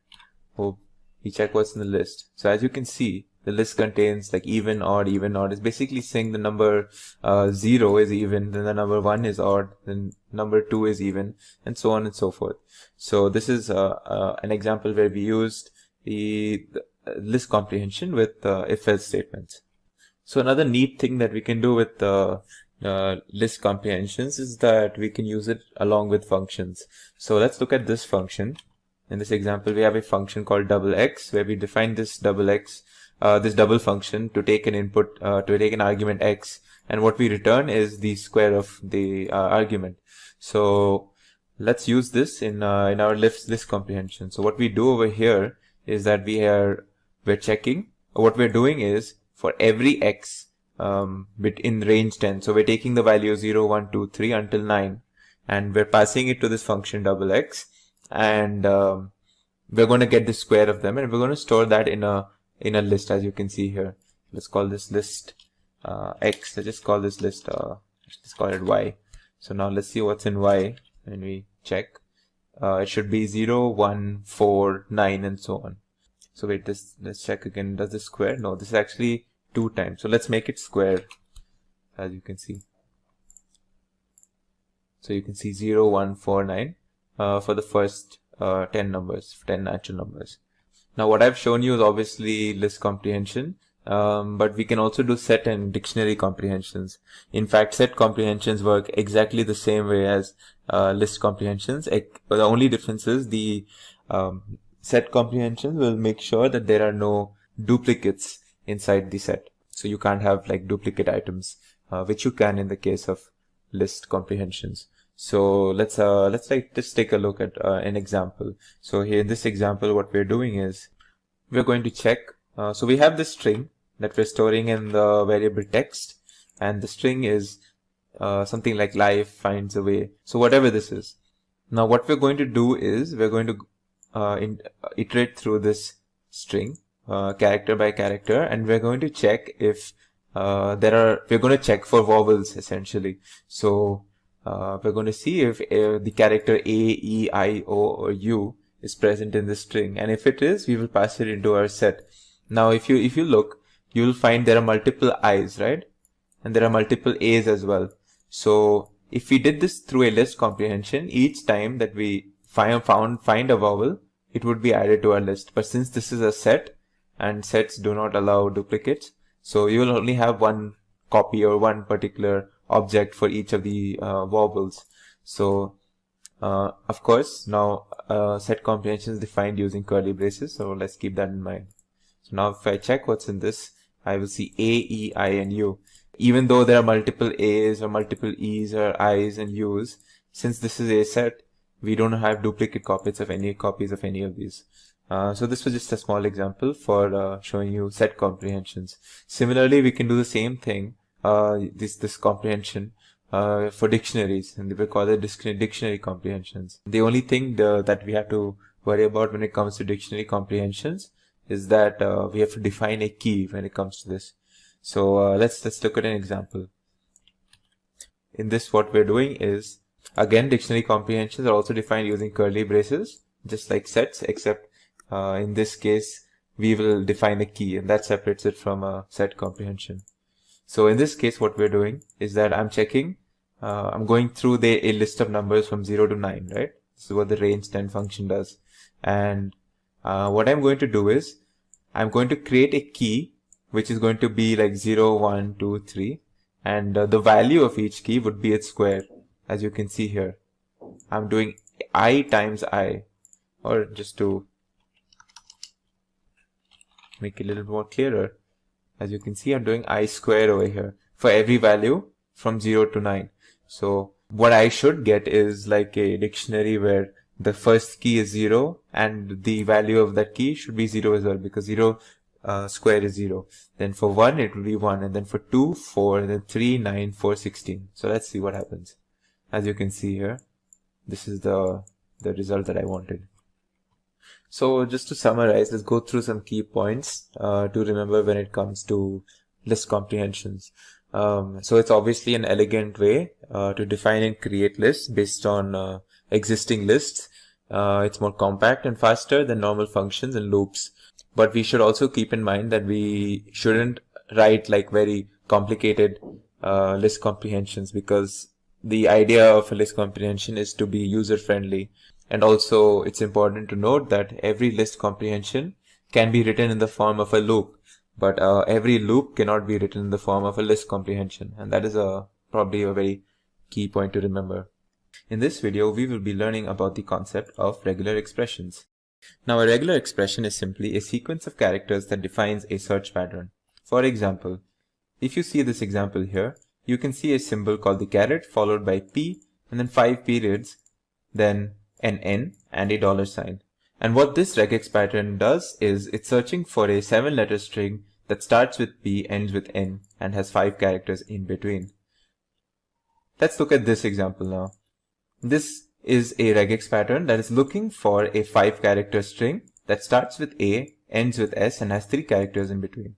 what's in the list. So as you can see, the list contains like even, odd. It's basically saying the number 0 is even, then the number 1 is odd, then number 2 is even, and so on and so forth. So this is an example where we used the list comprehension with if-else statements. So another neat thing that we can do with list comprehensions is that we can use it along with functions. So let's look at this function. In this example, we have a function called double x, where we define this double x, this double function to take an input, to take an argument x, and what we return is the square of the argument. So let's use this in our list comprehension. So what we do over here is that we're checking, what we're doing is for every x bit in range 10. So we're taking the value 0, 1, 2, 3 until 9, and we're passing it to this function double x, and we're going to get the square of them, and we're going to store that in a list, as you can see here. Let's call this list x. Let's just call this list let's call it y. So now let's see what's in y when we check. It should be 0, 1, 4, 9 and so on. So wait, let's check again. Does this square? No, this is actually 2 times. So let's make it square, as you can see. So you can see 0, 1, 4, 9 for the first 10 numbers, 10 natural numbers. Now what I've shown you is obviously list comprehension, but we can also do set and dictionary comprehensions. In fact, set comprehensions work exactly the same way as list comprehensions. The only difference is the set comprehensions will make sure that there are no duplicates inside the set. So you can't have like duplicate items, which you can in the case of list comprehensions. So let's just take a look at an example. So here in this example, what we're doing is we're going to check. So we have this string that we're storing in the variable text, and the string is something like life finds a way. So whatever this is. Now what we're going to do is we're going to iterate through this string character by character, and we're going to check if we're going to check for vowels essentially. So we're going to see if the character A, E, I, O or U is present in the string, and if it is, we will pass it into our set. Now if you look, you will find there are multiple I's, right? And there are multiple A's as well. So if we did this through a list comprehension, each time that we find a vowel, it would be added to our list. But since this is a set and sets do not allow duplicates, so you will only have one copy or one particular object for each of the vowels. So of course now set comprehension is defined using curly braces, so let's keep that in mind. So now if I check what's in this, I will see A, E, I and U. Even though there are multiple A's or multiple E's or I's and U's, since this is a set, we don't have duplicate copies of any of these. So this was just a small example for showing you set comprehensions. Similarly, we can do the same thing, this comprehension for dictionaries, and we call it dictionary comprehensions. The only thing that we have to worry about when it comes to dictionary comprehensions is that we have to define a key when it comes to this. So let's look at an example. In this, what we're doing is, again, dictionary comprehensions are also defined using curly braces, just like sets, except in this case, we will define a key, and that separates it from a set comprehension. So in this case, what we're doing is that I'm checking, I'm going through a list of numbers from 0 to 9, right? This is what the range 10 function does. And what I'm going to do is I'm going to create a key which is going to be like 0, 1, 2, 3, and the value of each key would be its square, as you can see here. I'm doing I times I, or just to make it a little more clearer, as you can see, I'm doing I square over here for every value from 0 to 9. So what I should get is like a dictionary where the first key is 0 and the value of that key should be 0 as well, because 0 square is 0. Then for 1 it will be 1, and then for 2, 4, and then 3, 9, 4, 16. So let's see what happens. As you can see here, this is the result that I wanted. So just to summarize, let's go through some key points to remember when it comes to list comprehensions. So it's obviously an elegant way to define and create lists based on existing lists. It's more compact and faster than normal functions and loops. But we should also keep in mind that we shouldn't write like very complicated list comprehensions, because the idea of a list comprehension is to be user friendly. And also it's important to note that every list comprehension can be written in the form of a loop, but every loop cannot be written in the form of a list comprehension. And that is probably a very key point to remember. In this video, we will be learning about the concept of regular expressions. Now, a regular expression is simply a sequence of characters that defines a search pattern. For example, if you see this example here, you can see a symbol called the caret followed by P and then 5 periods, then an N and a $sign. And what this regex pattern does is it's searching for a 7-letter string that starts with P, ends with N, and has 5 characters in between. Let's look at this example now. This is a regex pattern that is looking for a 5-character string that starts with A, ends with S, and has 3 characters in between.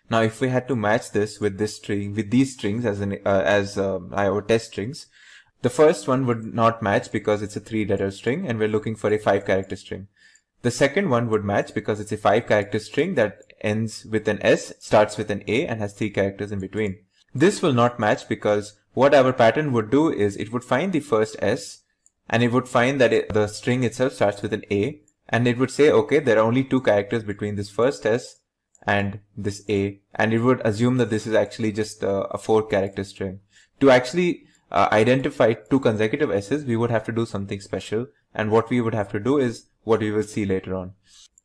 Now, if we had to match this with this string, with these strings as our test strings, the first one would not match because it's a 3-letter string and we're looking for a 5-character string. The second one would match because it's a 5-character string that ends with an S, starts with an A, and has 3 characters in between. This will not match because what our pattern would do is it would find the first S, and it would find that the string itself starts with an A, and it would say, okay, there are only 2 characters between this first S and this A, and it would assume that this is actually just a 4-character string. To actually identify 2 consecutive S's, we would have to do something special, and what we would have to do is what we will see later on.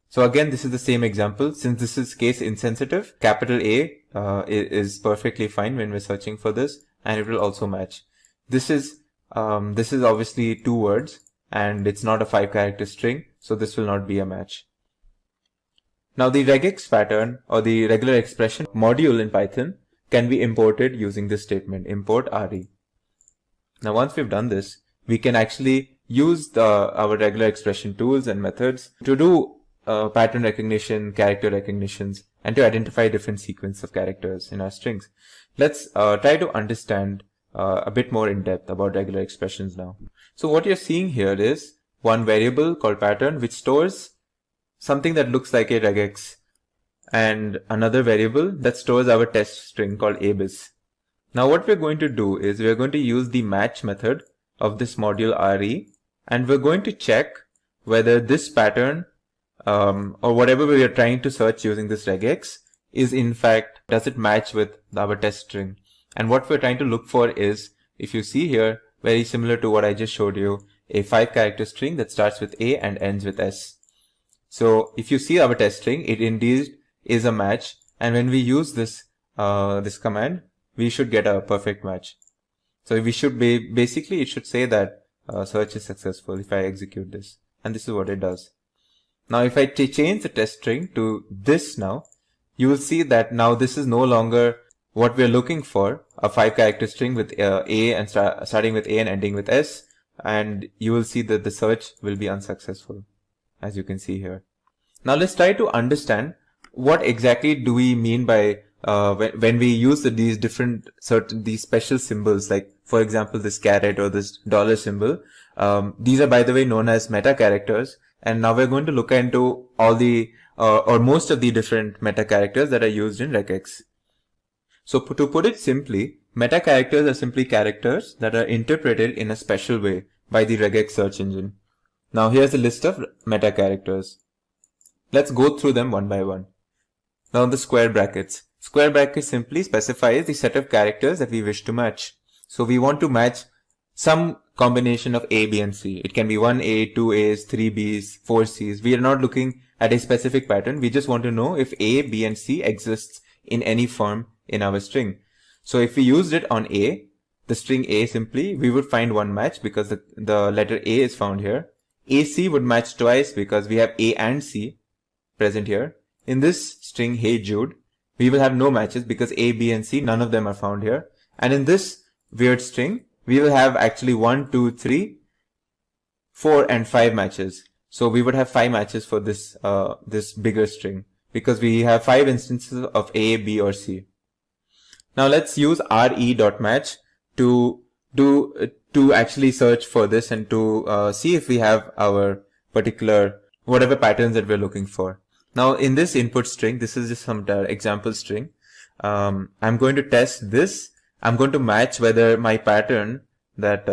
So again, this is the same example. Since this is case insensitive, capital A is perfectly fine when we're searching for this, and it will also match. This is obviously 2 words, and it's not a 5-character string, so this will not be a match. Now, the regex pattern or the regular expression module in Python can be imported using this statement, import re. Now, once we've done this, we can actually use our regular expression tools and methods to do pattern recognition, character recognitions, and to identify different sequence of characters in our strings. Let's try to understand a bit more in depth about regular expressions now. So what you're seeing here is one variable called pattern, which stores something that looks like a regex, and another variable that stores our test string called abis. Now what we're going to do is we're going to use the match method of this module re, and we're going to check whether this pattern or whatever we are trying to search using this regex is in fact, does it match with our test string. And what we're trying to look for is, if you see here, very similar to what I just showed you, a 5-character string that starts with A and ends with S. So if you see our test string, it indeed is a match, and when we use this this command, we should get a perfect match. So we should basically it should say that search is successful if I execute this, and this is what it does. Now if I change the test string to this now, you will see that now this is no longer what we are looking for, a 5-character string with A and starting with A and ending with S, and you will see that the search will be unsuccessful, as you can see here. Now let's try to understand what exactly do we mean by when we use these special symbols, like for example this caret or this dollar symbol. These are, by the way, known as meta characters, and now we're going to look into all the or most of the different meta characters that are used in regex. So to put it simply, meta characters are simply characters that are interpreted in a special way by the regex search engine. Now here's a list of meta characters. Let's go through them one by one. Now the square brackets. Square brackets simply specifies the set of characters that we wish to match. So we want to match some combination of A, B and C. It can be 1A, 2A's, 3B's, 4C's. We are not looking at a specific pattern. We just want to know if A, B and C exists in any form in our string. So if we used it on A, the string A simply, we would find one match because the letter A is found here. AC would match twice because we have A and C present here. In this string, Hey Jude, we will have no matches because A, B and C, none of them are found here. And in this weird string, we will have actually 1, 2, 3, 4 and 5 matches. So we would have 5 matches for this this bigger string because we have 5 instances of A, B or C. Now let's use re.match to actually search for this and to see if we have our particular whatever patterns that we're looking for. Now in this input string, this is just some example string. I'm going to test this. I'm going to match whether my pattern that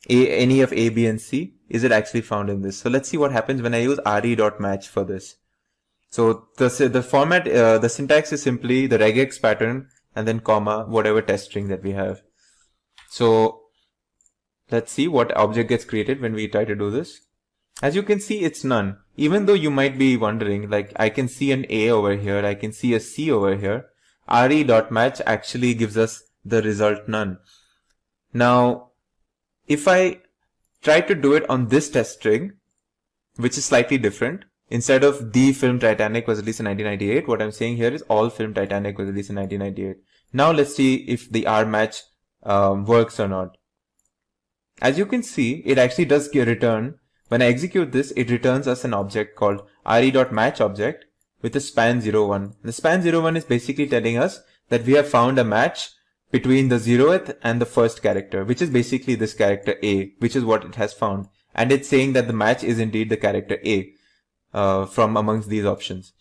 any of A, B and C, is it actually found in this. So let's see what happens when I use re.match for this. So the format, the syntax is simply the regex pattern and then comma, whatever test string that we have. So let's see what object gets created when we try to do this. As you can see, it's none. Even though you might be wondering, like I can see an A over here, I can see a C over here. re.match actually gives us the result none. Now, if I try to do it on this test string, which is slightly different, instead of the film Titanic was released in 1998, what I'm saying here is all film Titanic was released in 1998. Now let's see if the R match works or not. As you can see, it actually does return. When I execute this, it returns us an object called re.match object with a span 01. The span 01 is basically telling us that we have found a match between the 0th and the first character, which is basically this character A, which is what it has found. And it's saying that the match is indeed the character A from amongst these options.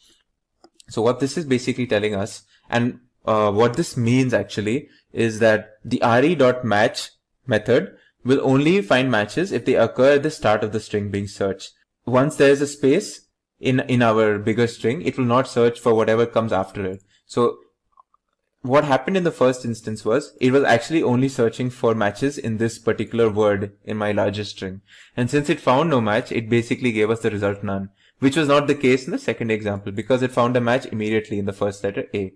So what this is basically telling us, and what this means actually, is that the re.match method will only find matches if they occur at the start of the string being searched. Once there is a space in our bigger string, it will not search for whatever comes after it. So what happened in the first instance was, it was actually only searching for matches in this particular word in my larger string. And since it found no match, it basically gave us the result none, which was not the case in the second example because it found a match immediately in the first letter A.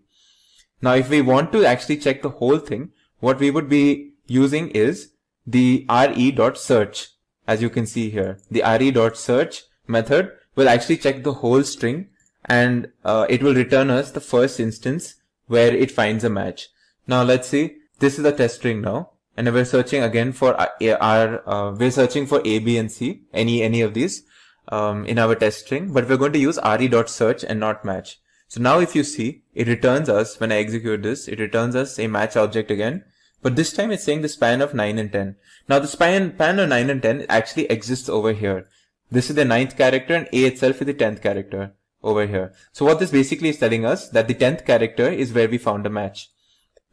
Now, if we want to actually check the whole thing, what we would be using is the re.search. As you can see here, the re.search method will actually check the whole string and it will return us the first instance where it finds a match. Now let's see, this is the test string now, and we're searching again for we're searching for A, B and C, any of these in our test string, but we're going to use re.search and not match. So now if you see, it returns us, when I execute this, it returns us a match object again, but this time it's saying the span of 9 and 10. Now the span of 9 and 10 actually exists over here. This is the 9th character and A itself is the 10th character over here. So what this basically is telling us that the 10th character is where we found a match,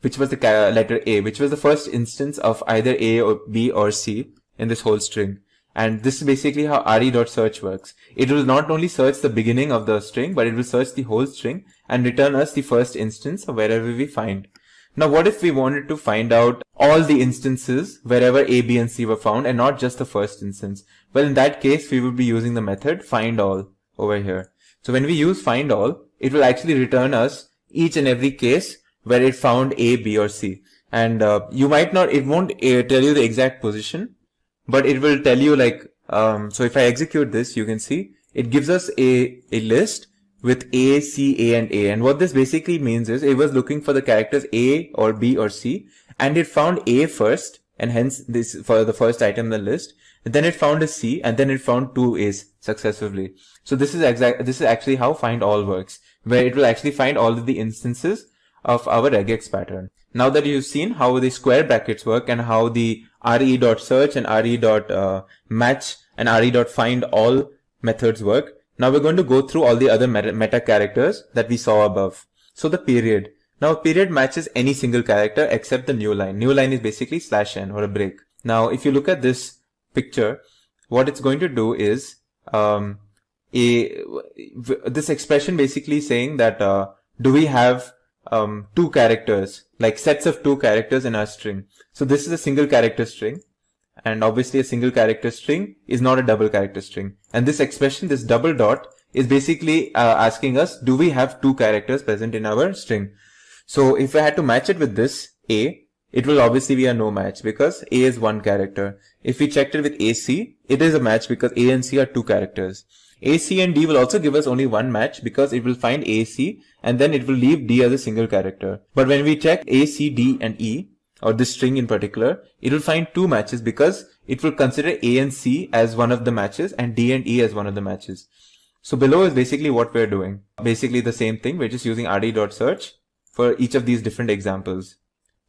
which was the letter A, which was the first instance of either A or B or C in this whole string. And this is basically how re.search works. It will not only search the beginning of the string, but it will search the whole string and return us the first instance of wherever we find. Now, what if we wanted to find out all the instances wherever A, B, and C were found and not just the first instance? Well, in that case, we would be using the method findAll over here. So when we use findAll, it will actually return us each and every case where it found A, B, or C. And you might not, it won't tell you the exact position, but it will tell you like, so if I execute this, you can see it gives us a list with A, C, A, and A. And what this basically means is it was looking for the characters A or B or C, and it found A first, and hence this for the first item in the list. And then it found a C, and then it found 2 A's successively. So this is actually how findAll works, where it will actually find all of the instances of our regex pattern. Now that you've seen how the square brackets work and how the re.search and re.match and re.findAll methods work, Now we're going to go through all the other meta characters that we saw above. So the period. Now a period matches any single character except the new line. New line is basically /n or a break. Now if you look at this picture, what it's going to do is this expression basically saying that do we have two characters, like sets of two characters in our string. So this is a single character string, and obviously a single character string is not a double character string. And this expression, this double dot, is basically asking us, do we have two characters present in our string? So if I had to match it with this A, it will obviously be a no match because A is one character. If we checked it with AC, it is a match because A and C are two characters. A, C and D will also give us only one match because it will find A, C and then it will leave D as a single character. But when we check A, C, D and E, or this string in particular, it will find two matches because it will consider A and C as one of the matches and D and E as one of the matches. So below is basically what we're doing. Basically the same thing, we're just using rd.search for each of these different examples.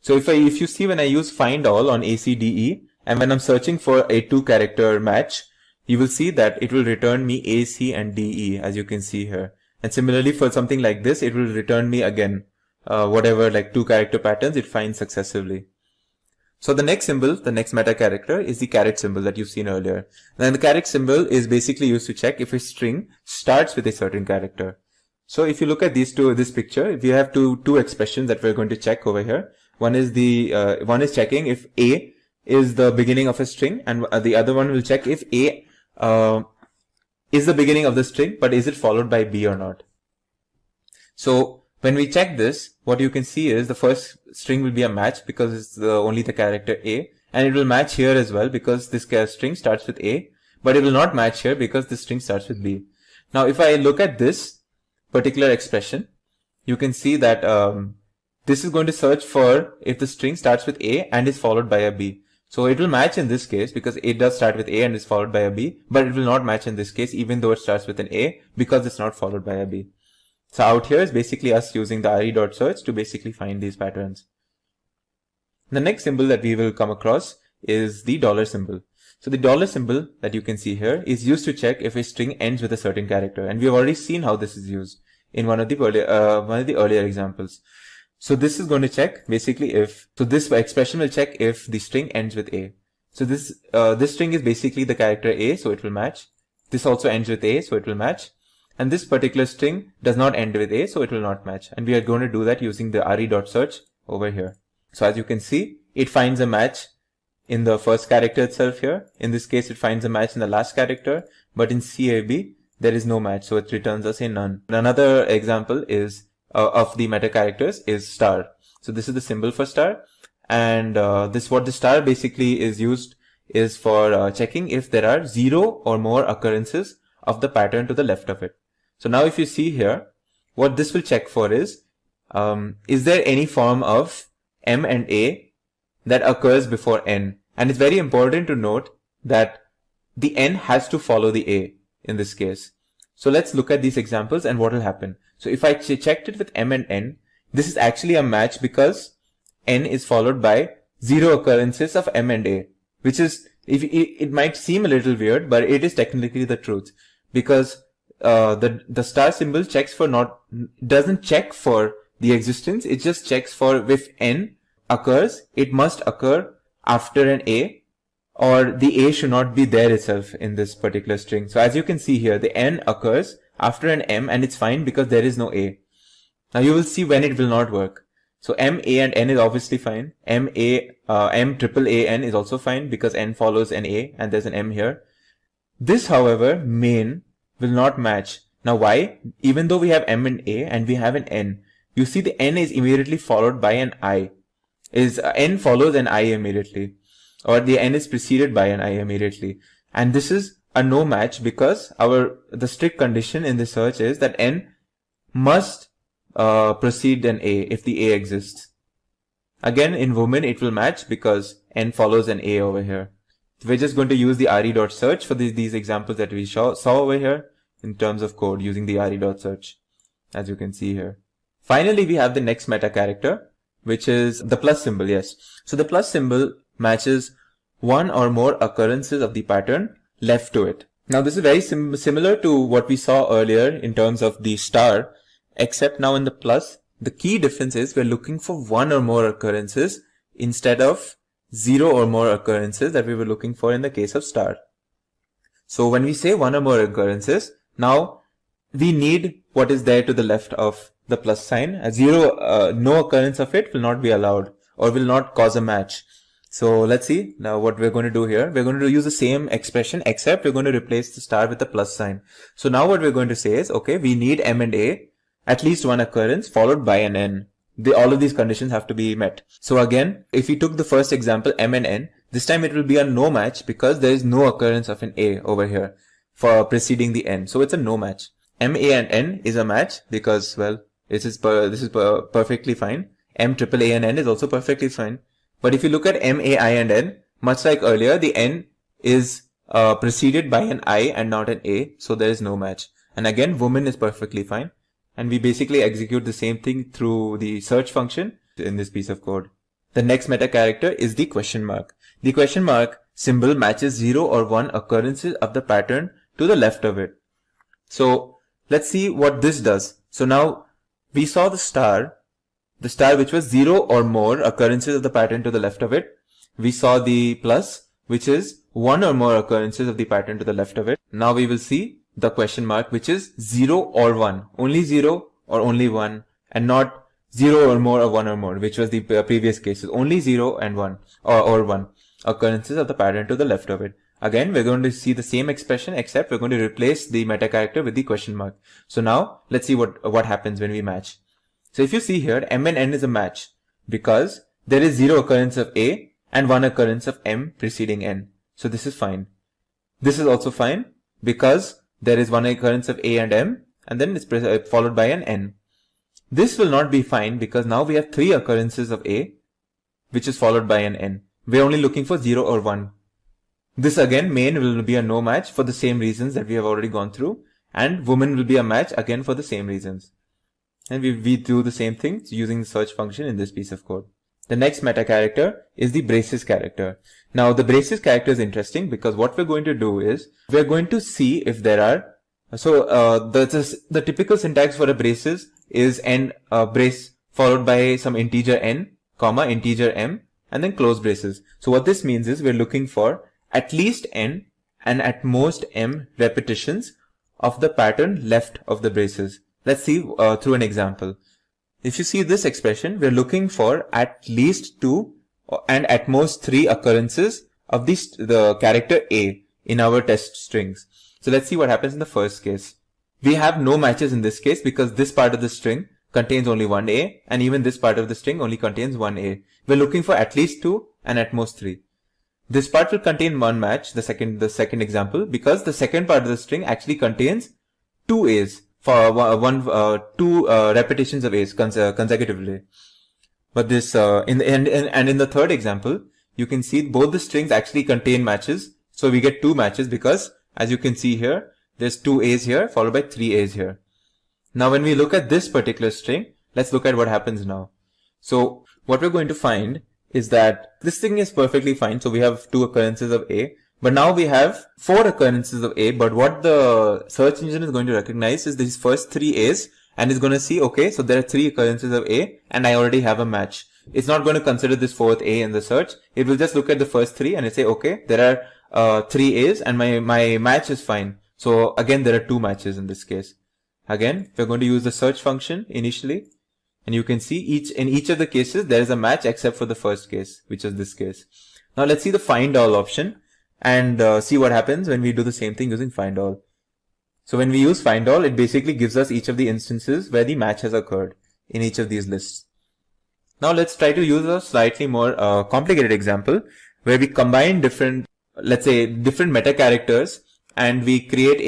So if you see when I use find all on A, C, D, E, and when I'm searching for a two character match, you will see that it will return me A, C and D, E, as you can see here. And similarly for something like this, it will return me again whatever like two character patterns it finds successively. So the next symbol, the next meta character is the caret symbol that you've seen earlier. Then the caret symbol is basically used to check if a string starts with a certain character. So if you look at this picture, we have two expressions that we're going to check over here. One is one is checking if A is the beginning of a string, and the other one will check if A is the beginning of the string, but is it followed by B or not. So when we check this, what you can see is the first string will be a match because it's only the character A, and it will match here as well because this string starts with A, but it will not match here because this string starts with B. Now if I look at this particular expression, you can see that this is going to search for if the string starts with A and is followed by a B. So it will match in this case because it does start with A and is followed by a B, but it will not match in this case even though it starts with an A because it's not followed by a B. So out here is basically us using the re.search to basically find these patterns. The next symbol that we will come across is the dollar symbol. So the dollar symbol that you can see here is used to check if a string ends with a certain character, and we have already seen how this is used in one of the earlier examples. So this is going to check basically this expression will check if the string ends with A. So this string is basically the character A, so it will match. This also ends with A, so it will match. And this particular string does not end with A, so it will not match. And we are going to do that using the re.search over here. So as you can see, it finds a match in the first character itself here. In this case, it finds a match in the last character, but in CAB, there is no match, so it returns us a none. Another example is of the meta characters is star. So this is the symbol for star, and what the star basically is used is for checking if there are 0 or more occurrences of the pattern to the left of it. So now if you see here, what this will check for is there any form of M and A that occurs before N? And it's very important to note that the N has to follow the A in this case. So let's look at these examples and what will happen. So if I checked it with M and N, this is actually a match because N is followed by 0 occurrences of M and A, which is, it might seem a little weird, but it is technically the truth, because the star symbol doesn't check for the existence, it just checks for if N occurs, it must occur after an A, or the A should not be there itself in this particular string. So as you can see here, the N occurs after an M, and it's fine because there is no A. Now you will see when it will not work. So M, A and N is obviously fine. M triple A N is also fine because N follows an A and there's an M here. This, however, main will not match. Now why? Even though we have M and A and we have an N, you see the N is immediately followed by an I. N follows an I immediately, or the N is preceded by an I immediately. And this is a no match because the strict condition in the search is that N must precede an A if the A exists. Again, in woman it will match because N follows an A over here. We're just going to use the re.search for these examples that we saw over here in terms of code using the re.search, as you can see here. Finally, we have the next meta character, which is the plus symbol. Yes. So the plus symbol matches one or more occurrences of the pattern left to it. Now this is very similar to what we saw earlier in terms of the star, except now in the plus, the key difference is we're looking for one or more occurrences instead of 0 or more occurrences that we were looking for in the case of star. So when we say one or more occurrences, now we need what is there to the left of the plus sign. A 0, no occurrence of it will not be allowed or will not cause a match. So let's see now what we're going to do here. We're going to use the same expression, except we're going to replace the star with the plus sign. So now what we're going to say is, okay, we need M and A, at least one occurrence followed by an N. All of these conditions have to be met. So again, if we took the first example, M and N, this time it will be a no match because there is no occurrence of an A over here for preceding the N. So it's a no match. M, A and N is a match because, well, this is perfectly fine. M, triple A and N is also perfectly fine. But if you look at M, A, I and N, much like earlier, the N is preceded by an I and not an A. So there is no match. And again, woman is perfectly fine. And we basically execute the same thing through the search function in this piece of code. The next meta character is the question mark. The question mark symbol matches 0 or 1 occurrences of the pattern to the left of it. So let's see what this does. So now we saw the star which was 0 or more occurrences of the pattern to the left of it. We saw the plus, which is 1 or more occurrences of the pattern to the left of it. Now we will see the question mark, which is 0 or 1. Only 0 or only 1, and not 0 or more or 1 or more, which was the previous cases. Only 0 and 1 or 1 occurrences of the pattern to the left of it. Again, we're going to see the same expression, except we're going to replace the meta character with the question mark. So now let's see what happens when we match. So if you see here, M and N is a match because there is 0 occurrence of A and 1 occurrence of M preceding N. So this is fine. This is also fine because there is 1 occurrence of A and M and then it's followed by an N. This will not be fine because now we have 3 occurrences of A which is followed by an N. We're only looking for 0 or 1. This again, main will be a no match for the same reasons that we have already gone through, and woman will be a match again for the same reasons. And we do the same thing using the search function in this piece of code. The next meta character is the braces character. Now the braces character is interesting because what we're going to do is we're going to see if there are, the typical syntax for a braces is n brace followed by some integer n, comma, integer m, and then close braces. So what this means is we're looking for at least n and at most m repetitions of the pattern left of the braces. Let's see through an example. If you see this expression, we're looking for at least 2 and at most 3 occurrences of the character A in our test strings. So let's see what happens in the first case. We have no matches in this case because this part of the string contains only one A, and even this part of the string only contains one A. We're looking for at least 2 and at most 3. This part will contain one match, the second example, because the second part of the string actually contains 2 A's for two repetitions of A's consecutively. But this in the third example, you can see both the strings actually contain matches. So we get 2 matches because, as you can see here, there's 2 A's here followed by 3 A's here. Now when we look at this particular string, let's look at what happens now. So what we're going to find is that this thing is perfectly fine. So we have 2 occurrences of A, but now we have 4 occurrences of A. But what the search engine is going to recognize is these first 3 A's, and it's going to see, okay, so there are 3 occurrences of A and I already have a match. It's not going to consider this 4th A in the search. It will just look at the first 3 and it say, okay, there are 3 A's and my match is fine. So again, there are 2 matches in this case. Again, we're going to use the search function initially, and you can see in each of the cases there is a match except for the first case, which is this case. Now let's see the find all option and see what happens when we do the same thing using find all. So when we use find all, it basically gives us each of the instances where the match has occurred in each of these lists. Now let's try to use a slightly more complicated example where we combine different meta characters and we create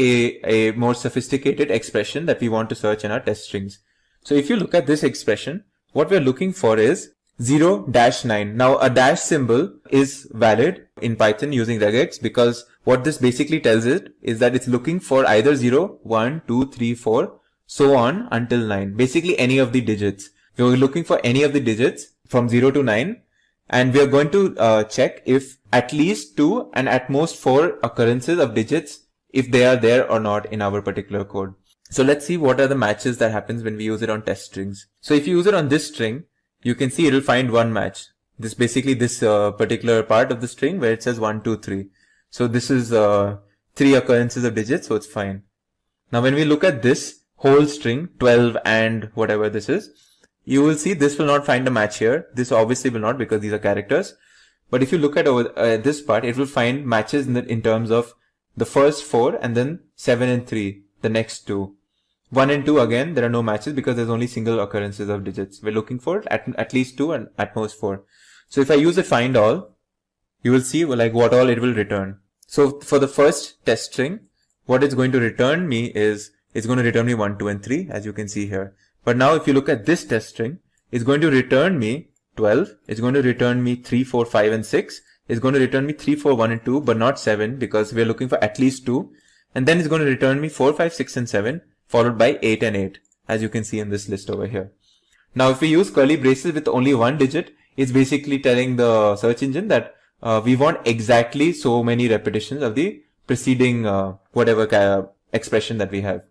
a more sophisticated expression that we want to search in our test strings. So if you look at this expression, what we're looking for is 0-9. Now a dash symbol is valid in Python using regex because what this basically tells it is that it's looking for either 0, 1, 2, 3, 4, so on until 9. Basically any of the digits. We're looking for any of the digits from 0 to 9, and we are going to check if at least 2 and at most 4 occurrences of digits if they are there or not in our particular code. So let's see what are the matches that happens when we use it on test strings. So if you use it on this string, you can see it will find one match. This basically this particular part of the string where it says 1, 2, 3. So this is 3 occurrences of digits, so it's fine. Now when we look at this whole string, 12 and whatever this is, you will see this will not find a match here. This obviously will not, because these are characters. But if you look at over this part, it will find matches in terms of the first 4 and then 7 and 3, the next 2. 1 and 2 again, there are no matches because there's only single occurrences of digits. We're looking for at least 2 and at most 4. So if I use a find all, you will see like what all it will return. So for the first test string, what it's going to return me is, it's going to return me 1, 2 and 3, as you can see here. But now if you look at this test string, it's going to return me 12. It's going to return me 3, 4, 5 and 6. It's going to return me 3, 4, 1 and 2, but not 7 because we're looking for at least 2. And then it's going to return me 4, 5, 6 and 7. Followed by 8 and 8, as you can see in this list over here. Now, if we use curly braces with only one digit, it's basically telling the search engine that we want exactly so many repetitions of the preceding whatever expression that we have.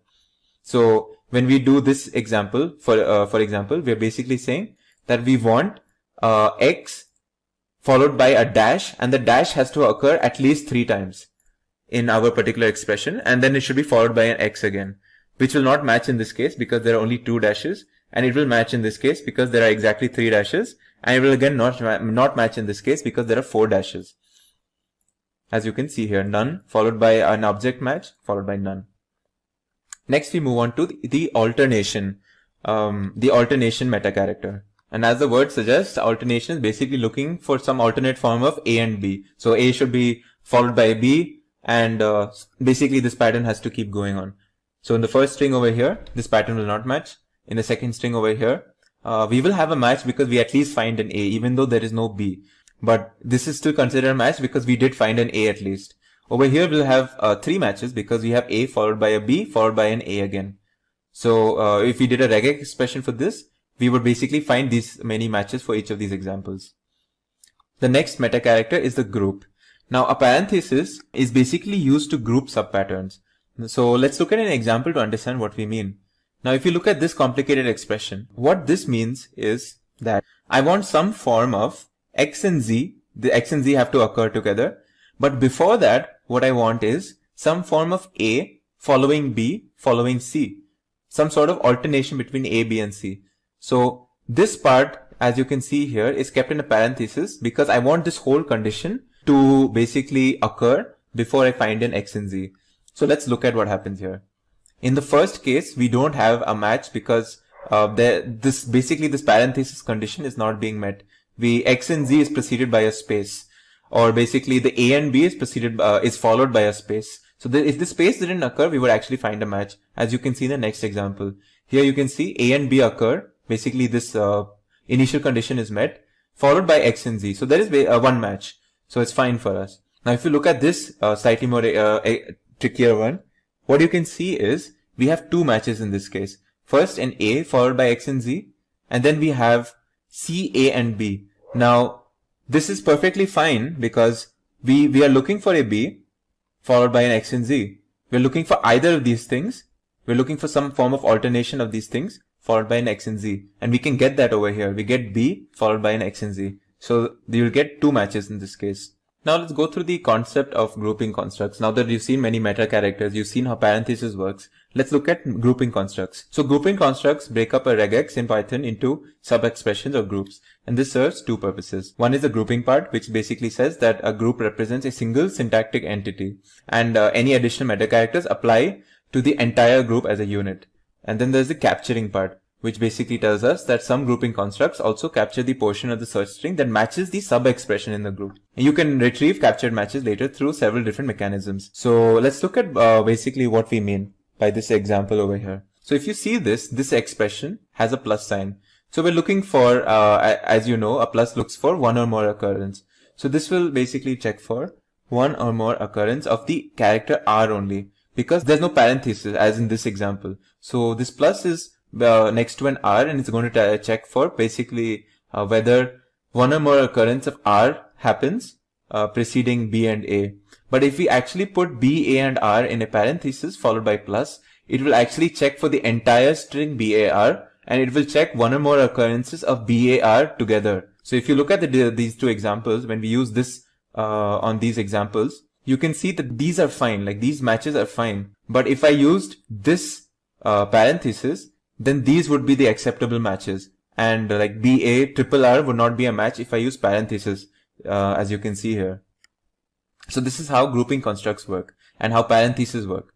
So when we do this example, for example, we're basically saying that we want x followed by a dash, and the dash has to occur at least 3 times in our particular expression, and then it should be followed by an x again, which will not match in this case because there are only 2 dashes, and it will match in this case because there are exactly 3 dashes, and it will again not match in this case because there are 4 dashes. As you can see here, none followed by an object match followed by none. Next we move on to the alternation meta character. And as the word suggests, alternation is basically looking for some alternate form of A and B. So A should be followed by B, and basically this pattern has to keep going on. So in the first string over here, this pattern will not match. In the second string over here, we will have a match because we at least find an A, even though there is no B. But this is still considered a match because we did find an A at least. Over here, we'll have 3 matches because we have A followed by a B followed by an A again. So if we did a regex expression for this, we would basically find these many matches for each of these examples. The next meta character is the group. Now a parenthesis is basically used to group subpatterns. So let's look at an example to understand what we mean. Now if you look at this complicated expression, what this means is that I want some form of x and z. The x and z have to occur together. But before that, what I want is some form of A following B following C. Some sort of alternation between A, B and C. So this part, as you can see here, is kept in a parenthesis because I want this whole condition to basically occur before I find an x and z. So let's look at what happens here. In the first case, we don't have a match because this parenthesis condition is not being met. X and z is preceded by a space, or basically the A and B is followed by a space. So if the space didn't occur, we would actually find a match, as you can see in the next example. Here you can see A and B occur. Basically this initial condition is met, followed by x and z. So there is one match. So it's fine for us. Now if you look at this slightly more trickier one, what you can see is we have 2 matches in this case. First an A followed by x and z, and then we have C, A and B. Now this is perfectly fine because we are looking for a B followed by an x and z. We're looking for either of these things. We're looking for some form of alternation of these things followed by an x and z. And we can get that over here. We get B followed by an x and z. So you'll get 2 matches in this case. Now let's go through the concept of grouping constructs. Now that you've seen many meta characters, you've seen how parenthesis works. Let's look at grouping constructs. So grouping constructs break up a regex in Python into sub-expressions or groups. And this serves 2 purposes. One is the grouping part, which basically says that a group represents a single syntactic entity. And any additional meta characters apply to the entire group as a unit. And then there's the capturing part, which basically tells us that some grouping constructs also capture the portion of the search string that matches the sub-expression in the group. You can retrieve captured matches later through several different mechanisms. So let's look at basically what we mean by this example over here. So if you see this expression has a plus sign. So we're looking for, as you know, a plus looks for 1 or more occurrence. So this will basically check for 1 or more occurrence of the character R only, because there's no parenthesis as in this example. So this plus is next to an R, and it's going to check for basically whether 1 or more occurrence of R happens preceding B and A. But if we actually put B, A and R in a parenthesis followed by plus, it will actually check for the entire string BAR, and it will check one or more occurrences of BAR together. So if you look at these two examples, when we use this on these examples, you can see that these are fine, like these matches are fine. But if I used this parenthesis, then these would be the acceptable matches. And like BARR would not be a match if I use parenthesis, as you can see here. So this is how grouping constructs work and how parentheses work.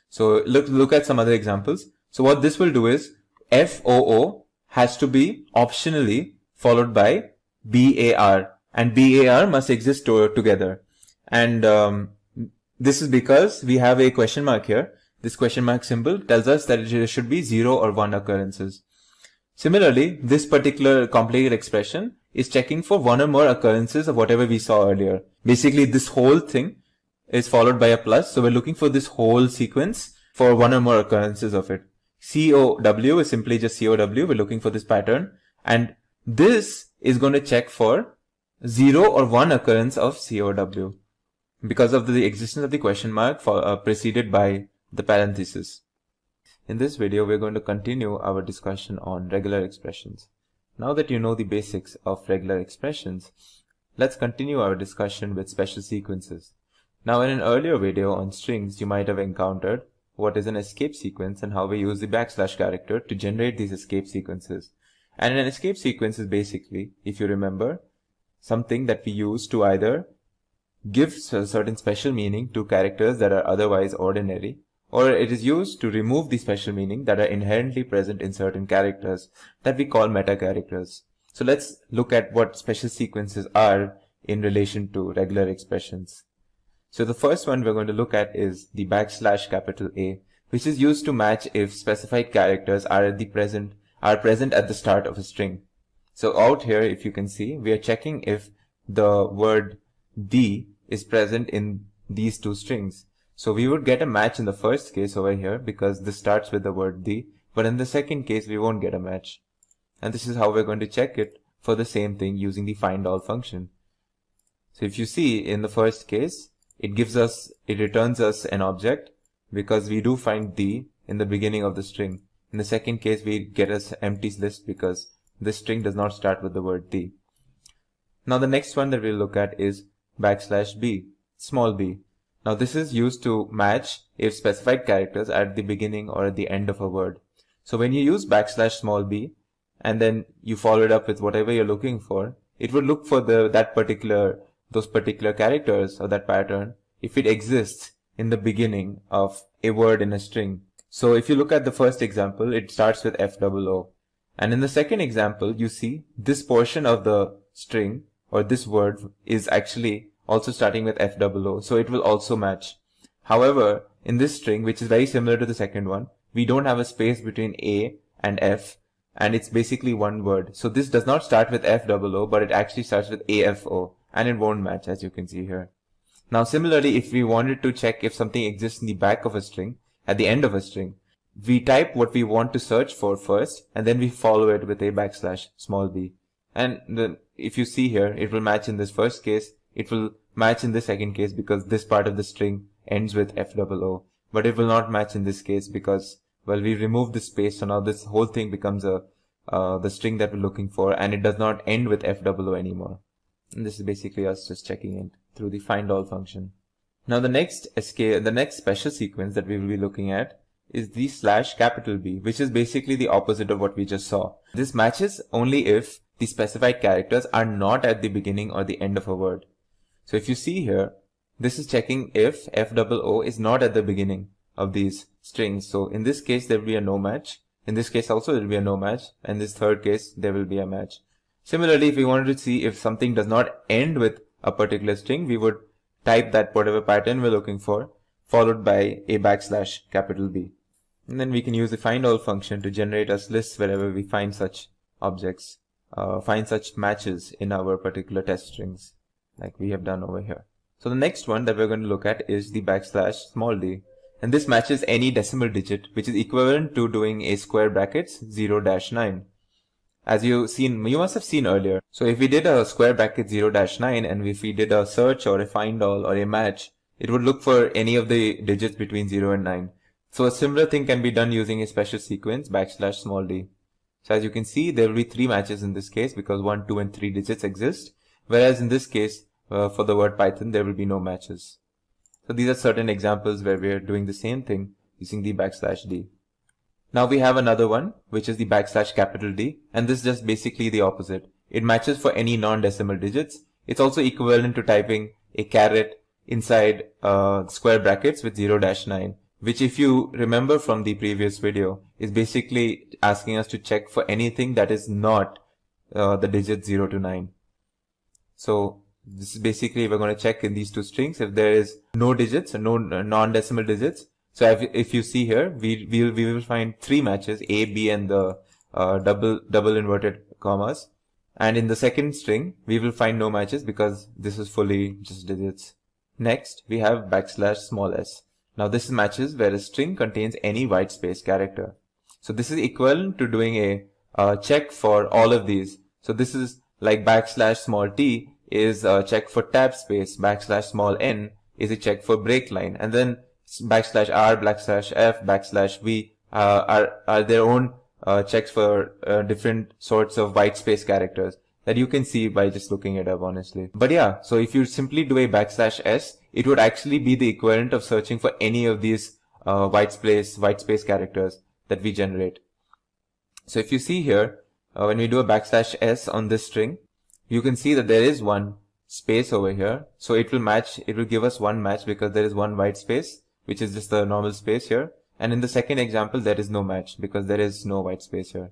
So look at some other examples. So what this will do is FOO has to be optionally followed by BAR, and BAR must exist together. And this is because we have a question mark here. This question mark symbol tells us that there should be 0 or 1 occurrences. Similarly, this particular complicated expression is checking for one or more occurrences of whatever we saw earlier. Basically, this whole thing is followed by a plus. So we're looking for this whole sequence for one or more occurrences of it. COW is simply just COW. We're looking for this pattern. And this is going to check for 0 or 1 occurrence of COW because of the existence of the question mark preceded by the parenthesis. In this video, we're going to continue our discussion on regular expressions. Now that you know the basics of regular expressions, let's continue our discussion with special sequences. Now, in an earlier video on strings, you might have encountered what is an escape sequence and how we use the backslash character to generate these escape sequences. And an escape sequence is basically, if you remember, something that we use to either give a certain special meaning to characters that are otherwise ordinary, or it is used to remove the special meaning that are inherently present in certain characters that we call meta characters. So let's look at what special sequences are in relation to regular expressions. So the first one we're going to look at is the backslash capital A, which is used to match if specified characters are present at the start of a string. So out here, if you can see, we are checking if the word the is present in these two strings. So we would get a match in the first case over here because this starts with the word the, but in the second case we won't get a match. And this is how we're going to check it for the same thing using the findAll function. So if you see in the first case, it returns us an object because we do find the in the beginning of the string. In the second case, we get us empty list because this string does not start with the word the. Now the next one that we'll look at is backslash b, small b. Now this is used to match if specified characters are at the beginning or at the end of a word. So when you use backslash small b and then you follow it up with whatever you're looking for, it would look for those particular characters or that pattern if it exists in the beginning of a word in a string. So if you look at the first example, it starts with FOO. And in the second example, you see this portion of the string or this word is actually also starting with FOO. So it will also match. However, in this string, which is very similar to the second one, we don't have a space between A and F, and it's basically one word. So this does not start with FOO, but it actually starts with AFO, and it won't match, as you can see here. Now similarly, if we wanted to check if something exists in the back of a string, at the end of a string, we type what we want to search for first, and then we follow it with a backslash small b. And if you see here, it will match in this first case, it will match in the second case because this part of the string ends with FOO, but it will not match in this case because, well, we removed the space, so now this whole thing becomes the string that we're looking for, and it does not end with FOO anymore. And this is basically us just checking it through the findAll function. Now the next special sequence that we will be looking at is the slash capital B, which is basically the opposite of what we just saw. This matches only if the specified characters are not at the beginning or the end of a word. So if you see here, this is checking if FOO is not at the beginning of these strings. So in this case, there will be a no match. In this case also, there will be a no match. In this third case, there will be a match. Similarly, if we wanted to see if something does not end with a particular string, we would type that whatever pattern we're looking for, followed by a backslash capital B. And then we can use the findAll function to generate us lists wherever we find such objects, find such matches in our particular test strings, like we have done over here. So the next one that we're going to look at is the backslash small d. And this matches any decimal digit, which is equivalent to doing a square brackets 0-9. As you must have seen earlier. So if we did a square bracket 0-9 and if we did a search or a findAll or a match it would look for any of the digits between 0 and 9. So a similar thing can be done using a special sequence \small d. So as you can see, there will be 3 matches in this case because 1, 2 and 3 digits exist. Whereas in this case, for the word Python, there will be no matches. So these are certain examples where we are doing the same thing using the \d. Now we have another one, which is the \D, and this is just basically the opposite. It matches for any non-decimal digits. It's also equivalent to typing a caret inside square brackets with 0-9, which, if you remember from the previous video, is basically asking us to check for anything that is not the digits 0 to 9. So this is basically, we're going to check in these two strings if there is no digits and no non-decimal digits. So if you see here, we will find 3 matches, A, B, and the double inverted commas. And in the second string, we will find no matches because this is fully just digits. Next, we have \s. Now this matches where a string contains any white space character. So this is equivalent to doing a check for all of these. So this is like \t is a check for tab space, \n is a check for break line, and then /r, /f, /v are their own checks for different sorts of white space characters that you can see by just looking it up, honestly. But yeah, so if you simply do a \s, it would actually be the equivalent of searching for any of these white space characters that we generate. So if you see here, when we do a \s on this string, you can see that there is one space over here. So it will match, it will give us one match because there is one white space, which is just the normal space here. And in the second example, there is no match because there is no white space here.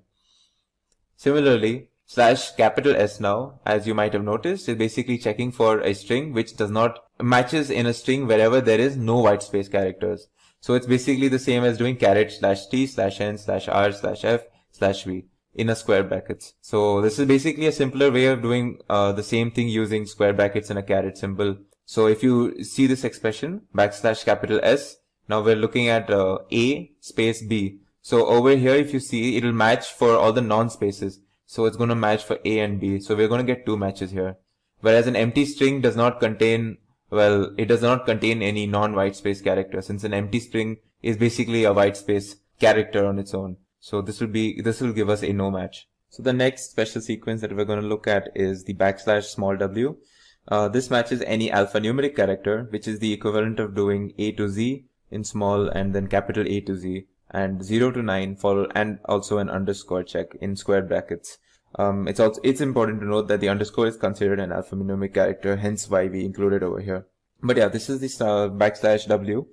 Similarly, /S now, as you might have noticed, is basically checking for a string which does not matches in a string wherever there is no white space characters. So it's basically the same as doing caret /t, /n, /r, /f, /v in a square brackets. So this is basically a simpler way of doing the same thing using square brackets and a caret symbol. So if you see this expression, \S, now we're looking at A space B. So over here, if you see, it will match for all the non-spaces. So it's going to match for A and B. So we're going to get 2 matches here. Whereas an empty string does not contain, well, it does not contain any non-white space character, since an empty string is basically a white space character on its own. So this will give us a no match. So the next special sequence that we're going to look at is the \w. This matches any alphanumeric character, which is the equivalent of doing A to Z in small and then capital A to Z, and 0 to 9 and also an underscore check in square brackets. It's important to note that the underscore is considered an alphanumeric character, hence why we include it over here. But yeah, this is the \w,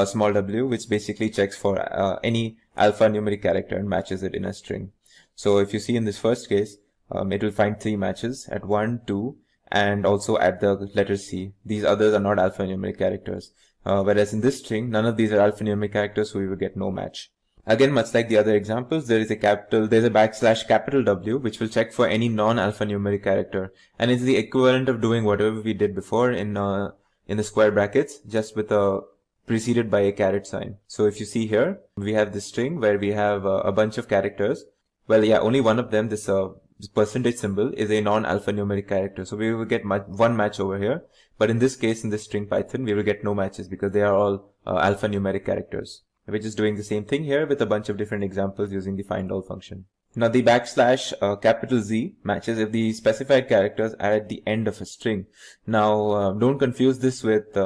small w, which basically checks for any alphanumeric character and matches it in a string. So if you see in this first case, it will find 3 matches at 1, 2, and also at the letter C. These others are not alphanumeric characters. Whereas in this string, none of these are alphanumeric characters, so we will get no match. Again, much like the other examples, there's a \W, which will check for any non-alphanumeric character, and it's the equivalent of doing whatever we did before in the square brackets, just with preceded by a caret sign. So if you see here, we have this string where we have a bunch of characters. Well, yeah, only one of them, this percentage symbol, is a non-alphanumeric character. So we will get one match over here. But in this case, in this string Python, we will get no matches because they are all alphanumeric characters. We're just doing the same thing here with a bunch of different examples using the findAll function. Now the \Z matches if the specified characters are at the end of a string. Now don't confuse this with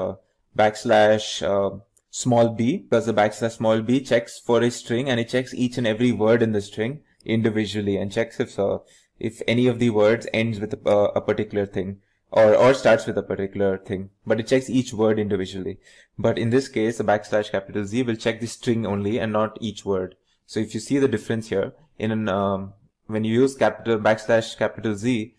small b, because the small b checks for a string and it checks each and every word in the string individually and checks if any of the words ends with a particular thing or starts with a particular thing, but it checks each word individually. But in this case, the \Z will check the string only and not each word. So if you see the difference here, when you use \Z,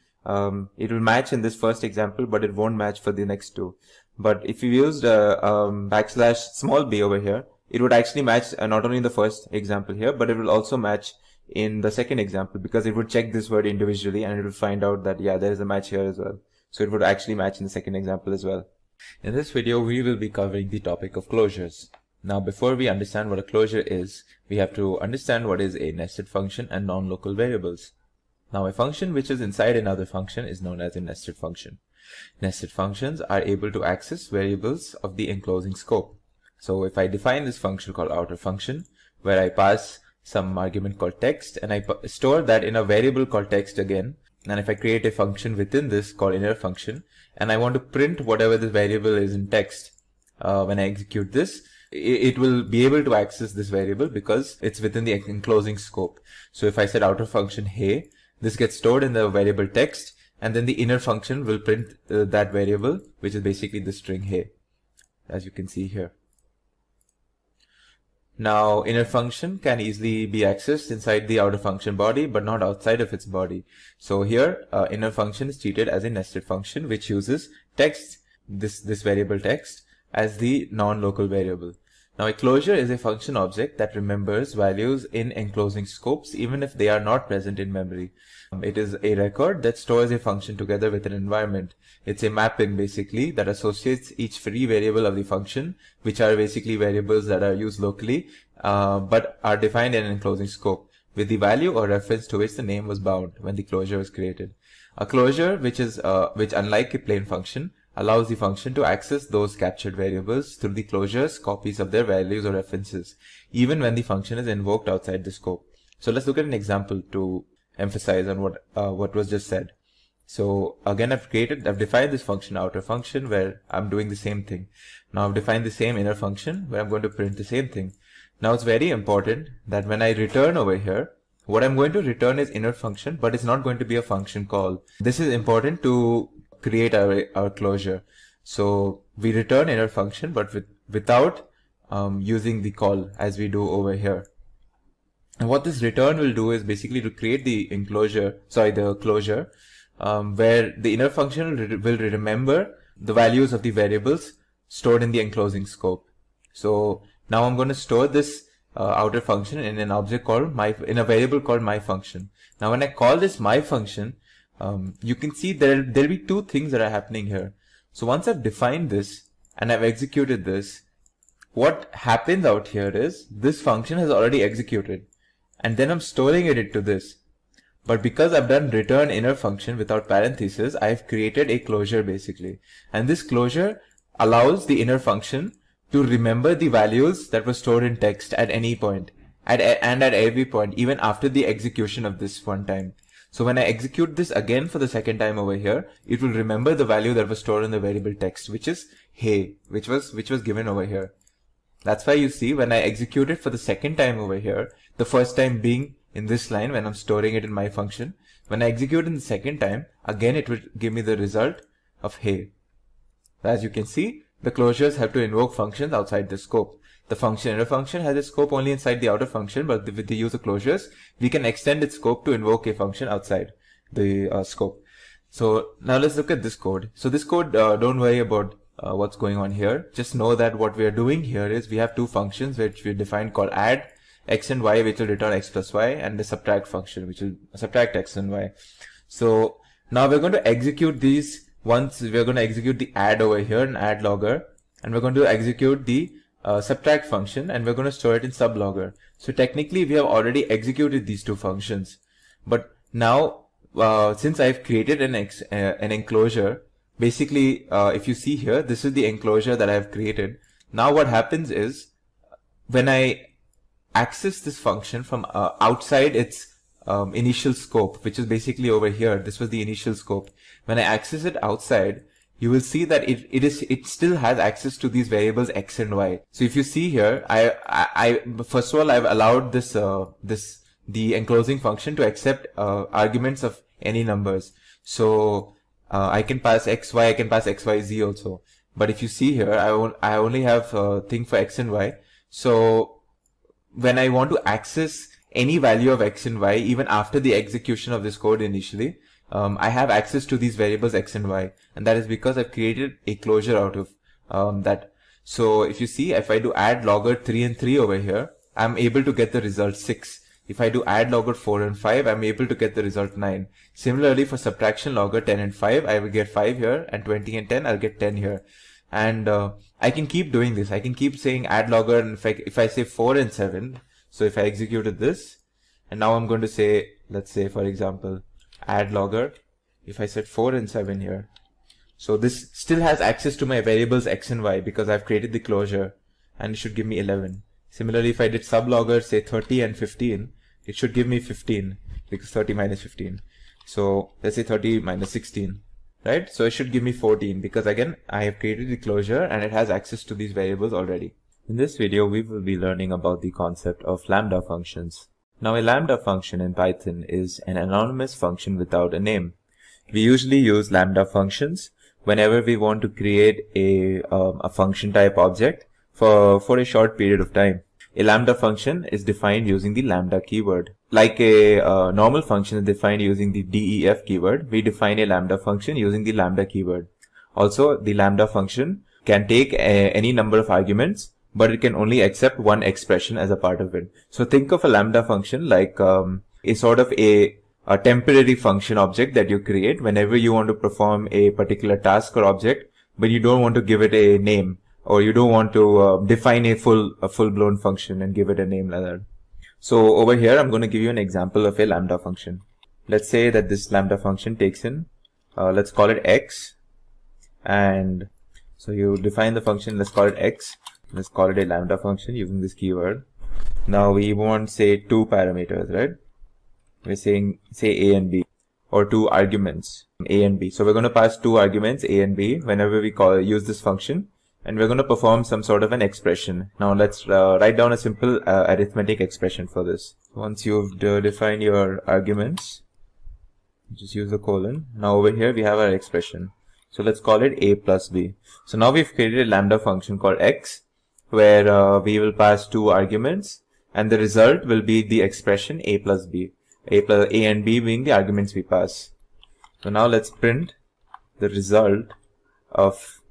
it will match in this first example, but it won't match for the next two. But if you used \small b over here, it would actually match not only in the first example here, but it will also match in the second example, because it would check this word individually and it will find out that, yeah, there is a match here as well. So it would actually match in the second example as well. In this video, we will be covering the topic of closures. Now, before we understand what a closure is, we have to understand what is a nested function and non-local variables. Now, a function which is inside another function is known as a nested function. Nested functions are able to access variables of the enclosing scope. So if I define this function called outer function, where I pass some argument called text and I store that in a variable called text again, and if I create a function within this called inner function, and I want to print whatever this variable is in text, when I execute this, it will be able to access this variable because it's within the enclosing scope. So if I said outer function hey, this gets stored in the variable text, and then the inner function will print that variable, which is basically the string hey, as you can see here. Now, inner function can easily be accessed inside the outer function body, but not outside of its body. So here, inner function is treated as a nested function, which uses text, this variable text, as the non-local variable. Now, a closure is a function object that remembers values in enclosing scopes, even if they are not present in memory. It is a record that stores a function together with an environment. It's a mapping, basically, that associates each free variable of the function, which are basically variables that are used locally, but are defined in an enclosing scope, with the value or reference to which the name was bound when the closure was created. A closure, which unlike a plain function, allows the function to access those captured variables through the closure's copies of their values or references, even when the function is invoked outside the scope. So let's look at an example to emphasize on what was just said. So again, I've defined this function outer function where I'm doing the same thing. Now I've defined the same inner function where I'm going to print the same thing. Now it's very important that when I return over here, what I'm going to return is inner function, but it's not going to be a function call. This is important to create our closure. So we return inner function, but without using the call as we do over here. And what this return will do is basically to create the closure, where the inner function will remember the values of the variables stored in the enclosing scope. So now I'm going to store this outer function in an object called in a variable called my function. Now when I call this my function, you can see there'll be two things that are happening here. So once I've defined this and I've executed this, what happens out here is this function has already executed, and then I'm storing it into this. But because I've done return inner function without parentheses, I've created a closure basically. And this closure allows the inner function to remember the values that were stored in text at any point, and at every point, even after the execution of this one time. So when I execute this again for the second time over here, it will remember the value that was stored in the variable text, which is hey, which was given over here. That's why you see when I execute it for the second time over here, the first time being in this line when I'm storing it in my function, when I execute in the second time, again it will give me the result of hey. As you can see, the closures have to invoke functions outside the scope. The inner function has a scope only inside the outer function, but with the use of closures, we can extend its scope to invoke a function outside the scope. So now let's look at this code. So this code, don't worry about what's going on here. Just know that what we are doing here is we have two functions which we defined called add x and y, which will return x plus y, and the subtract function, which will subtract x and y. So now we're going to execute these. Once we're going to execute the add over here and add logger, and we're going to execute the subtract function, and we're going to store it in sublogger. So technically we have already executed these two functions, but now since I've created an enclosure, basically if you see here, this is the enclosure that I've created. Now what happens is when I access this function from outside its initial scope, which is basically over here, this was the initial scope. When I access it outside, you will see that it still has access to these variables x and y. So if you see here, I first of all I've allowed the enclosing function to accept arguments of any numbers. So I can pass xy, I can pass xyz also. But if you see here, I only have a thing for x and y. So when I want to access any value of x and y, even after the execution of this code initially, I have access to these variables x and y, and that is because I've created a closure out of that. So if you see, if I do add logger 3 and 3 over here, I'm able to get the result 6. If I do add logger 4 and 5, I'm able to get the result 9. Similarly, for subtraction logger 10 and 5, I will get 5 here, and 20 and 10, I'll get 10 here. And I can keep doing this. I can keep saying add logger, and if I say 4 and 7, so if I executed this, and now I'm going to say, let's say for example, add logger, if I said 4 and 7 here, So this still has access to my variables x and y because I've created the closure, and it should give me 11. Similarly, if I did sublogger, say 30 and 15, it should give me 15 because 30 minus 15. So let's say 30 minus 16, right? So it should give me 14 because again, I have created the closure and it has access to these variables already. In this video, we will be learning about the concept of lambda functions. Now, a lambda function in Python is an anonymous function without a name. We usually use lambda functions whenever we want to create a function type object for a short period of time. A lambda function is defined using the lambda keyword. Like a normal function is defined using the def keyword, we define a lambda function using the lambda keyword. Also, the lambda function can take any number of arguments, but it can only accept one expression as a part of it. So think of a lambda function like a sort of a temporary function object that you create whenever you want to perform a particular task or object, but you don't want to give it a name, or you don't want to define a full-blown function and give it a name like that. So over here, I'm going to give you an example of a lambda function. Let's say that this lambda function takes in, let's call it x, and so you define the function, let's call it x, let's call it a lambda function using this keyword. Now we want, say, 2 parameters, right? We're saying, say, a and b, or 2 arguments, a and b. So we're going to pass 2 arguments, a and b, whenever we use this function, and we're going to perform some sort of an expression. Now let's write down a simple arithmetic expression for this. Once you've defined your arguments, just use a colon. Now over here we have our expression. So let's call it a plus b. So now we've created a lambda function called x, where we will pass 2 arguments, and the result will be the expression a plus b. A and b being the arguments we pass. So now let's print the result of,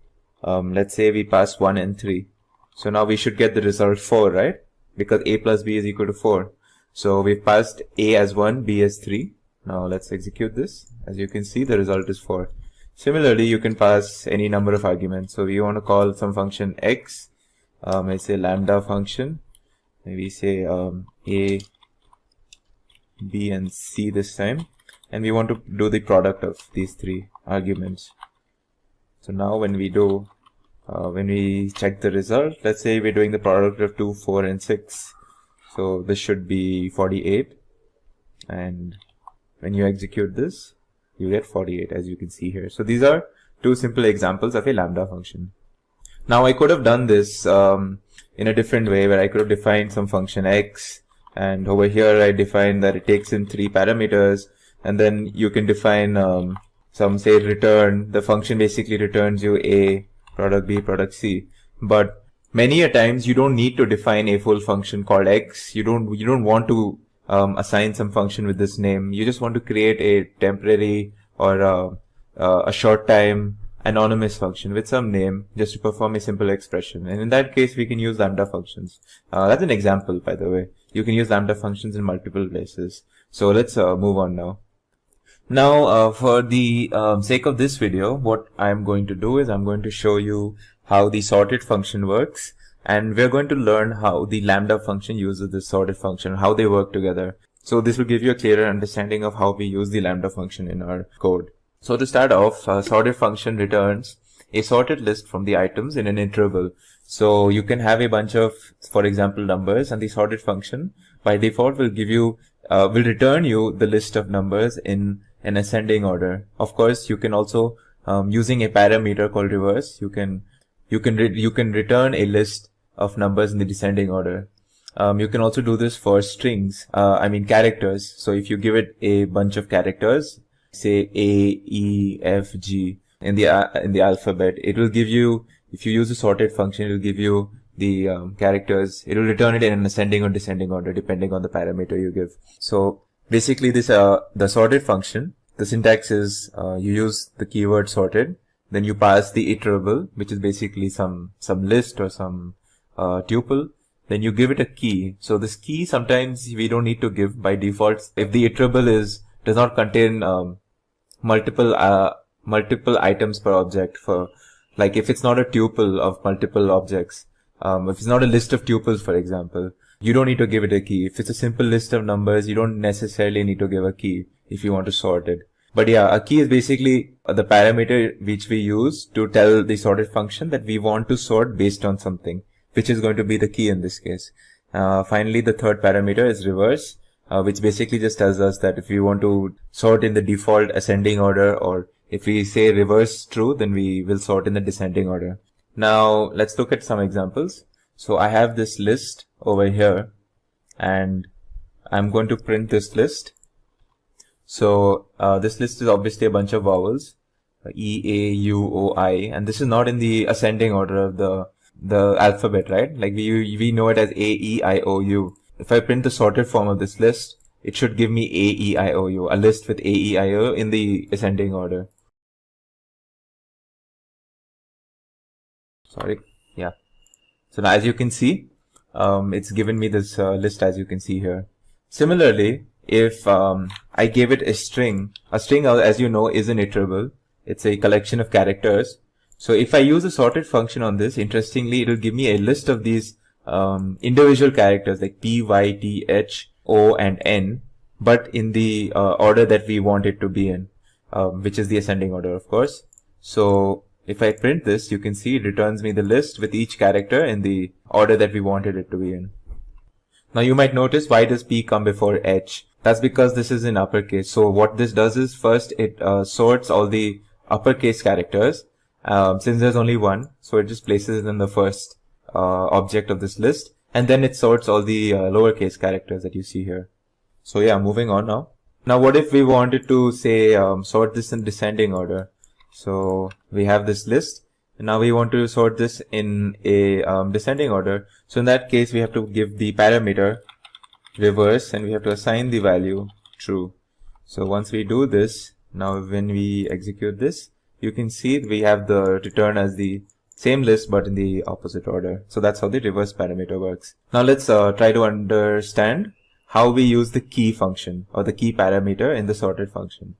let's say we pass 1 and 3. So now we should get the result 4, right? Because a plus b is equal to 4. So we've passed a as 1, b as 3. Now let's execute this. As you can see, the result is 4. Similarly, you can pass any number of arguments. So we want to call some function x, let's say lambda function. Maybe say a, b and c this time, and we want to do the product of these 3 arguments. So now when we check the result, let's say we're doing the product of 2, 4 and 6. So this should be 48, and when you execute this, you get 48, as you can see here. So these are 2 simple examples of a lambda function. Now I could have done this in a different way, where I could have defined some function x, and over here I define that it takes in 3 parameters, and then you can define some, say, return. The function basically returns you a, product b, product c. But many a times you don't need to define a full function called x. You don't want to assign some function with this name. You just want to create a temporary or a short time anonymous function with some name just to perform a simple expression. And in that case, we can use lambda functions. That's an example, by the way. You can use lambda functions in multiple places. So let's move on now. Now, for the sake of this video, what I'm going to do is I'm going to show you how the sorted function works, and we're going to learn how the lambda function uses this sorted function, how they work together. So this will give you a clearer understanding of how we use the lambda function in our code. So to start off, sorted function returns a sorted list from the items in an interval. So you can have a bunch of, for example, numbers, and the sorted function by default will give you, will return you the list of numbers in an ascending order. Of course, you can also, using a parameter called reverse, you can return a list of numbers in the descending order. You can also do this for strings, characters. So if you give it a bunch of characters, say A, E, F, G in the alphabet, it will give you, if you use a sorted function, it will give you the characters. It will return it in an ascending or descending order depending on the parameter you give. So basically this, the sorted function, the syntax is, you use the keyword sorted, then you pass the iterable, which is basically some list or some tuple. Then you give it a key. So this key sometimes we don't need to give by default. If the iterable does not contain multiple items per object, for like if it's not a tuple of multiple objects, if it's not a list of tuples, for example, you don't need to give it a key. If it's a simple list of numbers, you don't necessarily need to give a key if you want to sort it. But yeah, a key is basically the parameter which we use to tell the sorted function that we want to sort based on something, which is going to be the key in this case. Finally, the third parameter is reverse, which basically just tells us that if we want to sort in the default ascending order, or if we say reverse true, then we will sort in the descending order. Now let's look at some examples. So I have this list over here, and I'm going to print this list. So this list is obviously a bunch of vowels, E, A, U, O, I, and this is not in the ascending order of the alphabet, right? Like we know it as A, E, I, O, U. If I print the sorted form of this list, it should give me A, E, I, O, U, a list with A, E, I, O in the ascending order. Sorry, yeah. So now as you can see, it's given me this list as you can see here. Similarly, if I gave it a string as you know is an iterable. It's a collection of characters. So if I use a sorted function on this, interestingly, it will give me a list of these individual characters like P, Y, T, H, O, and N, but in the order that we want it to be in, which is the ascending order, of course. So if I print this, you can see it returns me the list with each character in the order that we wanted it to be in. Now you might notice, why does P come before H? That's because this is in uppercase. So what this does is, first it sorts all the uppercase characters. Since there's only one, so it just places it in the first object of this list, and then it sorts all the lowercase characters that you see here. So yeah, moving on now. Now what if we wanted to say sort this in descending order? So we have this list, and now we want to sort this in a descending order. So in that case, we have to give the parameter reverse, and we have to assign the value true. So once we do this, now when we execute this, you can see we have the return as the same list but in the opposite order. So that's how the reverse parameter works. Now let's try to understand how we use the key function or the key parameter in the sorted function.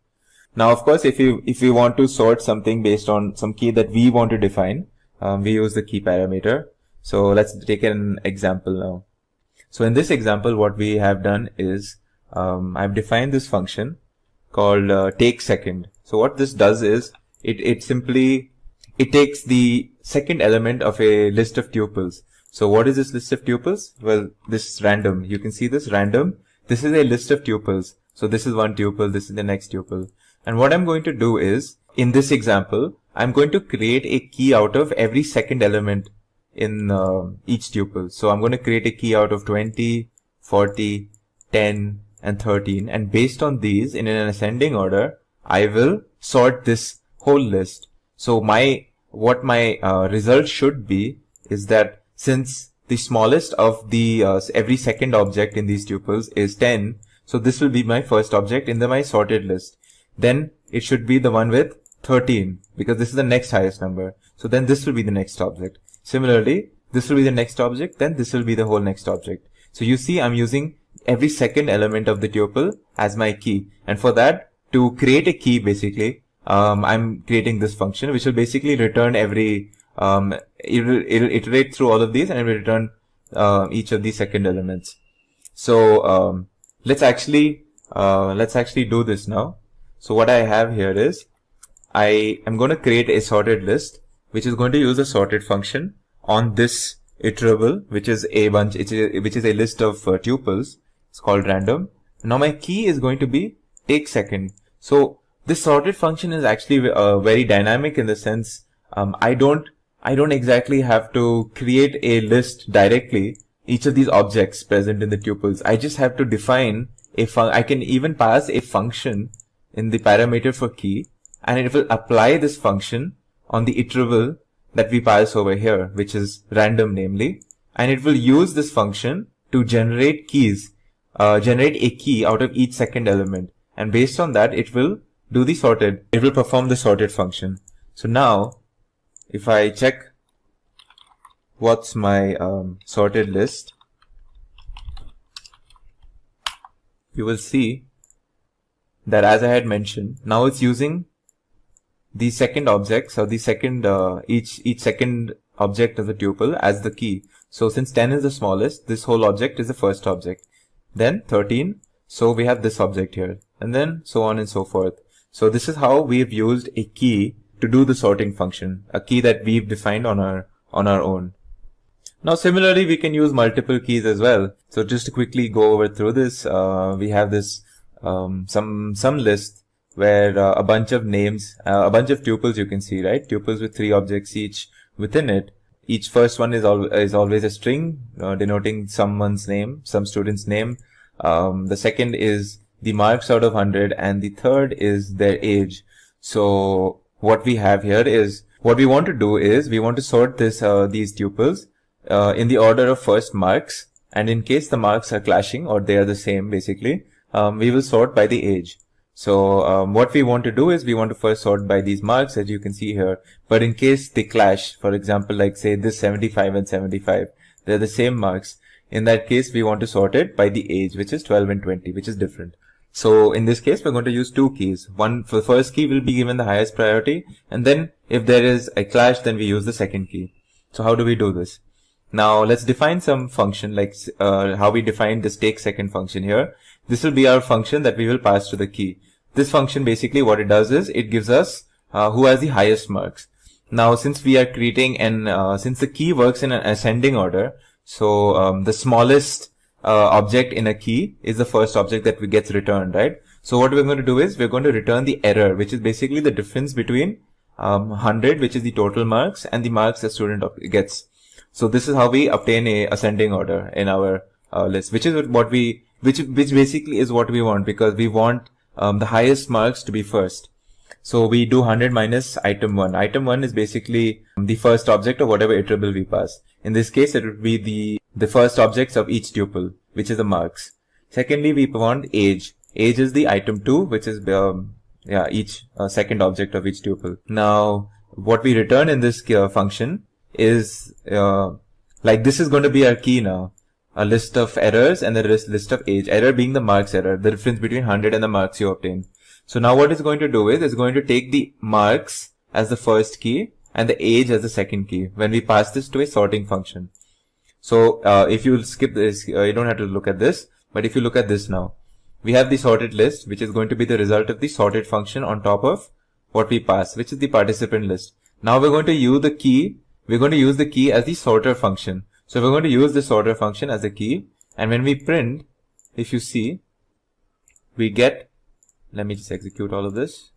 Now, of course, if we want to sort something based on some key that we want to define, we use the key parameter. So let's take an example now. So in this example, what we have done is I've defined this function called take second. So what this does is it simply takes the second element of a list of tuples. So what is this list of tuples? Well, this is random. You can see this random. This is a list of tuples. So this is one tuple, this is the next tuple. And what I'm going to do is, in this example, I'm going to create a key out of every second element in each tuple. So I'm going to create a key out of 20, 40, 10, and 13. And based on these, in an ascending order, I will sort this whole list. So what my result should be is that since the smallest of the every second object in these tuples is 10, so this will be my first object in my sorted list. Then it should be the one with 13, because this is the next highest number. So then this will be the next object. Similarly, this will be the next object, then this will be the whole next object. So you see, I'm using every second element of the tuple as my key. And for that, to create a key, basically, I'm creating this function, which will basically return every, it'll iterate through all of these, and it will return each of these second elements. So let's actually do this now. So what I have here is, I am going to create a sorted list, which is going to use a sorted function on this iterable, which is a bunch, which is a list of tuples. It's called random. Now my key is going to be take second. So this sorted function is actually very dynamic in the sense, I don't exactly have to create a list directly, each of these objects present in the tuples. I just have to define I can even pass a function in the parameter for key, and it will apply this function on the iterable that we pass over here, which is random namely, and it will use this function to generate keys, generate a key out of each second element, and based on that it will do the sorted, it will perform the sorted function. So now if I check what's my sorted list, you will see that, as I had mentioned, now it's using the second object, so the second each second object of the tuple as the key. So since 10 is the smallest, this whole object is the first object. Then 13, so we have this object here, and then so on and so forth. So this is how we've used a key to do the sorting function, a key that we've defined on our own. Now similarly, we can use multiple keys as well. So just to quickly go over through this, we have this some list where a bunch of names, a bunch of tuples you can see, right? Tuples with 3 objects each within it. Each first one is always a string denoting someone's name, some student's name. The second is the marks out of 100, and the third is their age. So what we have here is, what we want to do is we want to sort these tuples in the order of first marks, and in case the marks are clashing or they are the same, basically, we will sort by the age. So what we want to do is we want to first sort by these marks, as you can see here. But in case they clash, for example, like say this 75 and 75, they're the same marks. In that case, we want to sort it by the age, which is 12 and 20, which is different. So in this case, we're going to use 2 keys. One for the first key will be given the highest priority, and then if there is a clash, then we use the second key. So how do we do this? Now let's define some function, like how we defined this take second function here. This will be our function that we will pass to the key. This function, basically what it does is it gives us who has the highest marks. Now since we are creating since the key works in an ascending order, so the smallest object in a key is the first object that gets returned, right? So what we're going to do is we're going to return the error, which is basically the difference between 100, which is the total marks, and the marks the student gets. So this is how we obtain a ascending order in our list, which is which basically is what we want, because we want the highest marks to be first. So we do 100 minus item 1. Item 1 is basically the first object of whatever iterable we pass. In this case, it would be the first objects of each tuple, which is the marks. Secondly, we want age. Age is the item 2, which is each second object of each tuple. Now, what we return in this function is like this is going to be our key now. A list of errors and the list of age. Error being the marks error, the difference between 100 and the marks you obtain. So now what it's going to do is it's going to take the marks as the first key and the age as the second key when we pass this to a sorting function. So if you skip this, you don't have to look at this, but if you look at this now, we have the sorted list, which is going to be the result of the sorted function on top of what we pass, which is the participant list. Now we're going to use the key. We're going to use the key as the sorter function. So we're going to use the sorter function as a key, and when we print, if you see, we get, let me just execute all of this.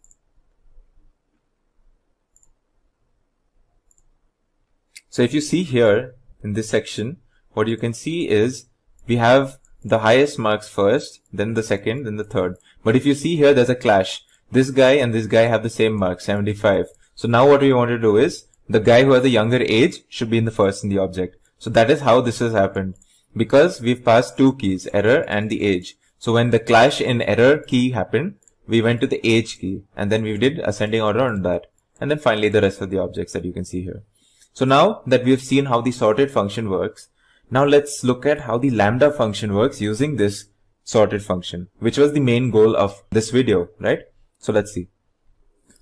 So if you see here in this section, what you can see is we have the highest marks first, then the second, then the third. But if you see here, there's a clash. This guy and this guy have the same mark, 75. So now what we want to do is the guy who has the younger age should be in the first in the object. So that is how this has happened, because we've passed 2 keys, error and the age. So when the clash in error key happened, we went to the age key, and then we did ascending order on that. And then finally the rest of the objects that you can see here. So now that we have seen how the sorted function works, now let's look at how the lambda function works using this sorted function, which was the main goal of this video, right? So let's see.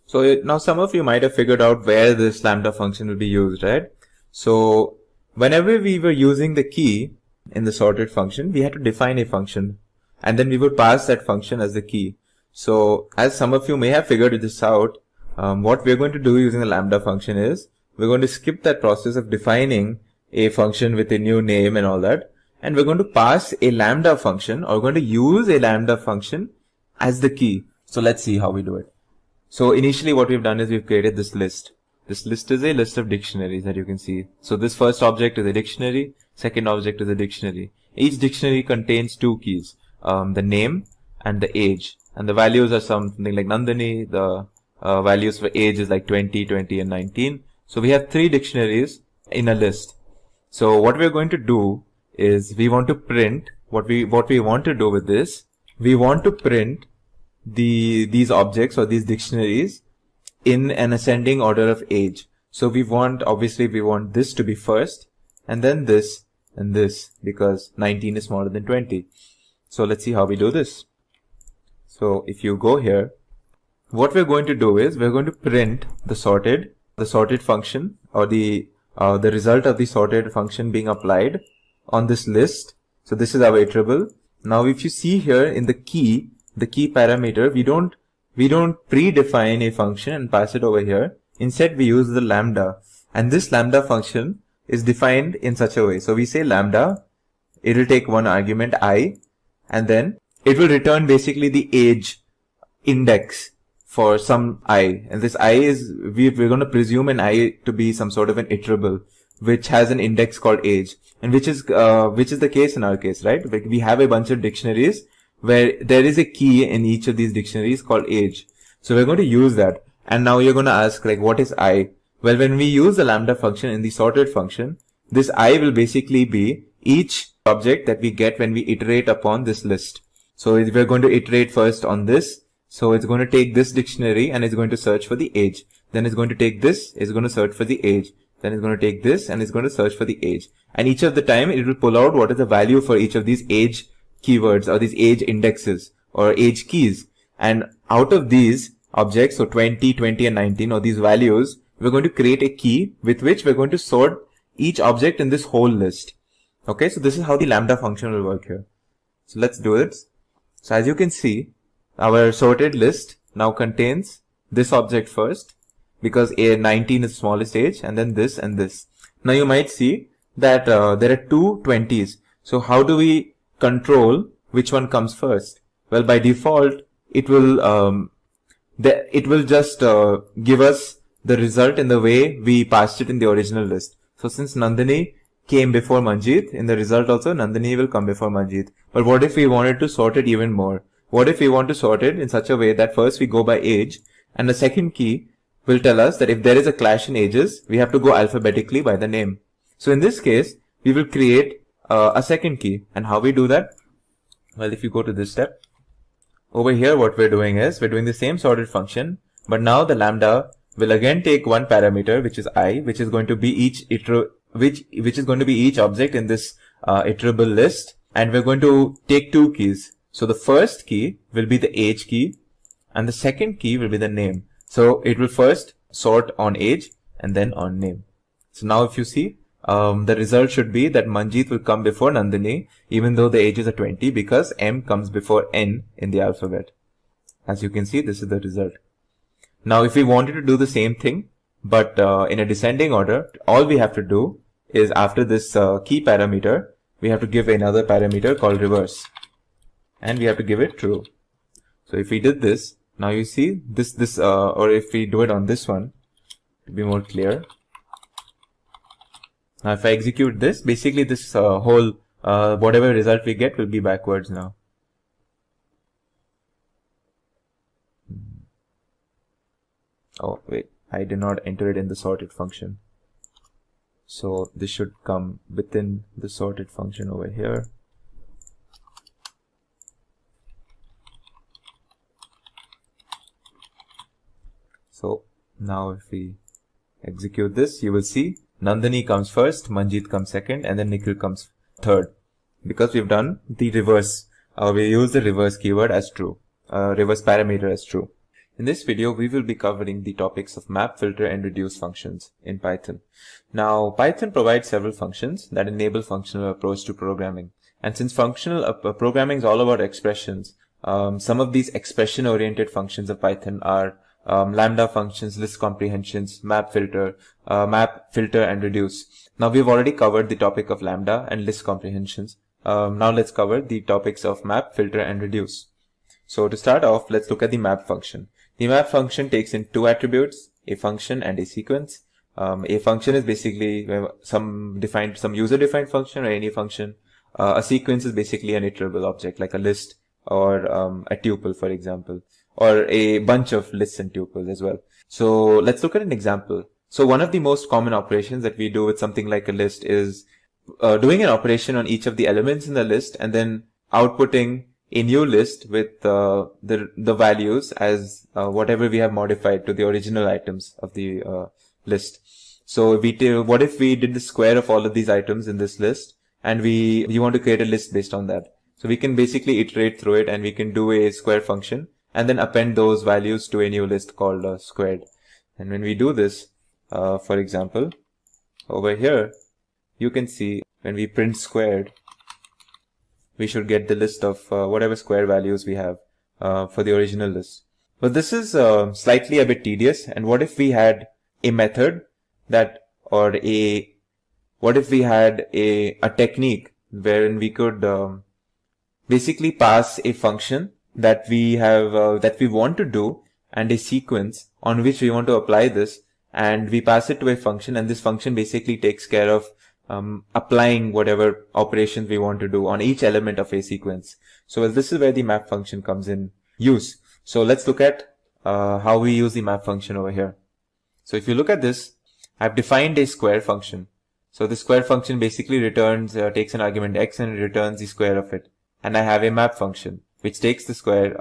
So now some of you might have figured out where this lambda function will be used, right? So whenever we were using the key in the sorted function, we had to define a function, and then we would pass that function as the key. So as some of you may have figured this out, what we're going to do using the lambda function is we're going to skip that process of defining a function with a new name and all that, and we're going to pass a lambda function, or we're going to use a lambda function as the key. So let's see how we do it. So initially what we've done is we've created this list. This list is a list of dictionaries that you can see. So this first object is a dictionary, second object is a dictionary. Each dictionary contains 2 keys, the name and the age. And the values are something like Nandini. The values for age is like 20, 20 and 19. So we have 3 dictionaries in a list. So what we're going to do is we want to print what we want to do with this. We want to print these objects or these dictionaries in an ascending order of age. So obviously we want this to be first, and then this and this, because 19 is smaller than 20. So let's see how we do this. So if you go here, what we're going to do is we're going to print the sorted function, or the result of the sorted function being applied on this list. So this is our iterable. Now if you see here in the key parameter, we don't we don't predefine a function and pass it over here. Instead, we use the lambda, and this lambda function is defined in such a way. So we say lambda, it will take one argument I, and then it will return basically the age index for some I, and this I is, we're going to presume an I to be some sort of an iterable which has an index called age, and which is the case in our case, right? Like we have a bunch of dictionaries where there is a key in each of these dictionaries called age. So we're going to use that. And now you're going to ask, like, what is I? Well, when we use the lambda function in the sorted function, this I will basically be each object that we get when we iterate upon this list. So we're going to iterate first on this. So it's going to take this dictionary and it's going to search for the age. Then it's going to take this, it's going to search for the age. Then it's going to take this and it's going to search for the age. And each of the time it will pull out what is the value for each of these age keywords or these age indexes or age keys. And out of these objects, so 20, 20 and 19, or these values, we're going to create a key with which we're going to sort each object in this whole list. Okay, so this is how the lambda function will work here. So let's do it. So as you can see, our sorted list now contains this object first, because 19 is the smallest age, and then this and this. Now you might see that there are two 20s. So how do we control which one comes first? Well, by default, it will just give us the result in the way we passed it in the original list. So since Nandini came before Manjeet, in the result also Nandini will come before Manjeet. But what if we wanted to sort it even more? What if we want to sort it in such a way that first we go by age, and the second key will tell us that if there is a clash in ages, we have to go alphabetically by the name. So in this case, we will create a second key. And how we do that? Well, if you go to this step, over here what we're doing is, we're doing the same sorted function, but now the lambda will again take one parameter, which is I, which is going to be each which is going to be each object in this iterable list, and we're going to take two keys. So the first key will be the age key, and the second key will be the name. So it will first sort on age and then on name. So now if you see, the result should be that Manjeet will come before Nandini, even though the ages are 20, because M comes before N in the alphabet. As you can see, this is the result. Now, if we wanted to do the same thing, but in a descending order, all we have to do is after this key parameter, we have to give another parameter called reverse. And we have to give it true. So if we did this, now you see this, or if we do it on this one, to be more clear. Now if I execute this, basically this whole, whatever result we get will be backwards now. Oh wait, I did not enter it in the sorted function. So this should come within the sorted function over here. So now if we execute this, you will see Nandini comes first, Manjeet comes second, and then Nikhil comes third. Because we've done the reverse, we use the reverse keyword as true, reverse parameter as true. In this video, we will be covering the topics of map, filter, and reduce functions in Python. Now, Python provides several functions that enable functional approach to programming. And since functional programming is all about expressions, some of these expression-oriented functions of Python are lambda functions, list comprehensions, map, filter, and reduce. Now we've already covered the topic of lambda and list comprehensions. Now let's cover the topics of map, filter, and reduce. So to start off, let's look at the map function. The map function takes in two attributes, a function and a sequence. A function is basically some user-defined function or any function. A sequence is basically an iterable object like a list or a tuple, for example, or a bunch of lists and tuples as well. So let's look at an example. So one of the most common operations that we do with something like a list is doing an operation on each of the elements in the list and then outputting a new list with the values as whatever we have modified to the original items of the list. So what if we did the square of all of these items in this list and we want to create a list based on that? So we can basically iterate through it and we can do a square function and then append those values to a new list called squared. And when we do this, for example, over here, you can see when we print squared, we should get the list of whatever square values we have for the original list. But this is slightly a bit tedious. And what if we had a method that, or what if we had a technique wherein we could basically pass a function that we have, that we want to do, and a sequence on which we want to apply this, and we pass it to a function, and this function basically takes care of applying whatever operations we want to do on each element of a sequence. So this is where the map function comes in use. So let's look at how we use the map function over here. So if you look at this, I've defined a square function. So the square function basically returns, takes an argument x and returns the square of it. And I have a map function which takes the square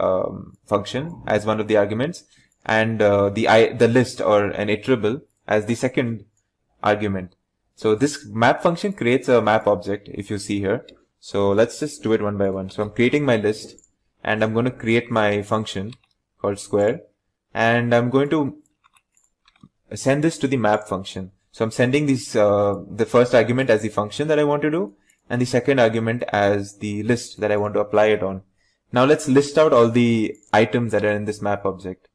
function as one of the arguments, and the list or an iterable as the second argument. So this map function creates a map object, if you see here. So let's just do it one by one. So I'm creating my list, and I'm going to create my function called square, and I'm going to send this to the map function. So I'm sending this the first argument as the function that I want to do, and the second argument as the list that I want to apply it on. Now let's list out all the items that are in this map object.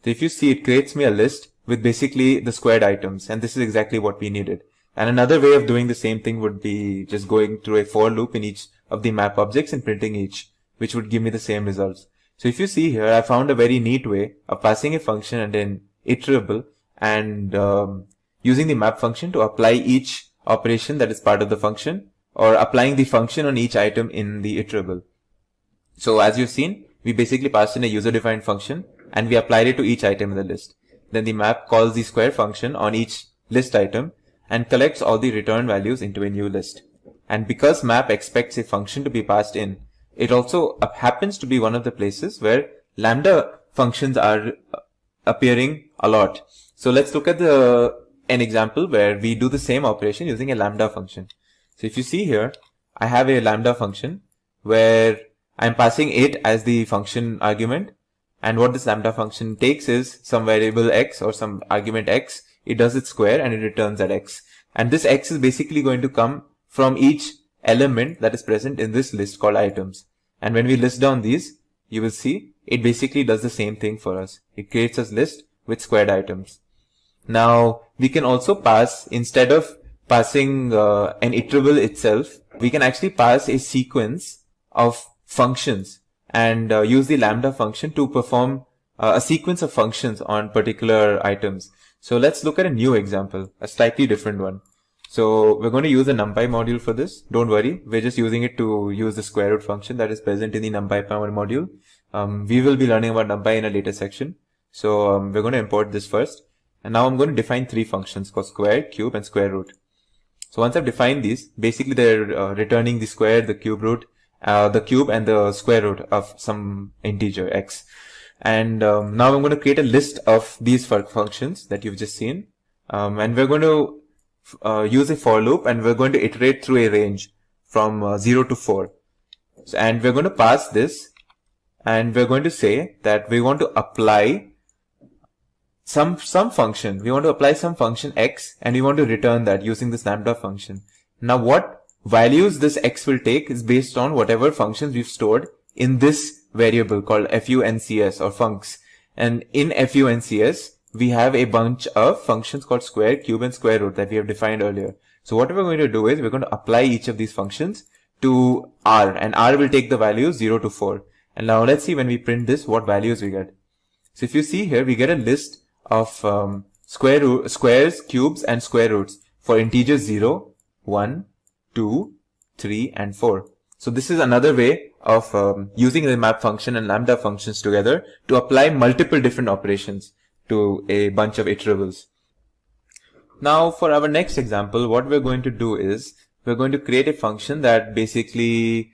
So if you see, it creates me a list with basically the squared items, and this is exactly what we needed. And another way of doing the same thing would be just going through a for loop in each of the map objects and printing each, which would give me the same results. So if you see here, I found a very neat way of passing a function and an iterable, and using the map function to apply each operation that is part of the function, or applying the function on each item in the iterable. So as you've seen, we basically passed in a user-defined function, and we applied it to each item in the list. Then the map calls the square function on each list item and collects all the return values into a new list. And because map expects a function to be passed in, it also happens to be one of the places where lambda functions are appearing a lot. So let's look at an example where we do the same operation using a lambda function. So if you see here, I have a lambda function where I'm passing it as the function argument, and what this lambda function takes is some variable x or some argument x, it does its square and it returns at x. And this x is basically going to come from each element that is present in this list called items. And when we list down these, you will see it basically does the same thing for us. It creates a list with squared items. Now we can also pass, instead of passing an iterable itself, we can actually pass a sequence of functions and use the lambda function to perform a sequence of functions on particular items. So let's look at a new example, a slightly different one. So we're going to use a numpy module for this. Don't worry, we're just using it to use the square root function that is present in the numpy module. We will be learning about numpy in a later section. So we're going to import this first. And now I'm going to define three functions called square, cube, and square root. So once I've defined these, basically they're returning the square, the cube root, the cube, and the square root of some integer x. And now I'm going to create a list of these functions that you've just seen. And we're going to use a for loop, and we're going to iterate through a range from 0 to 4. So, and we're going to pass this, and we're going to say that we want to apply some function. We want to apply some function x, and we want to return that using this lambda function. Now what values this x will take is based on whatever functions we've stored in this variable called funcs or funcs. And in funcs, we have a bunch of functions called square, cube, and square root that we have defined earlier. So what we're going to do is we're going to apply each of these functions to R, and R will take the values 0 to 4. And now let's see when we print this, what values we get. So if you see here, we get a list of squares, cubes, and square roots for integers 0, 1, 2, 3, and 4. So this is another way of using the map function and lambda functions together to apply multiple different operations to a bunch of iterables. Now for our next example, what we're going to do is we're going to create a function that basically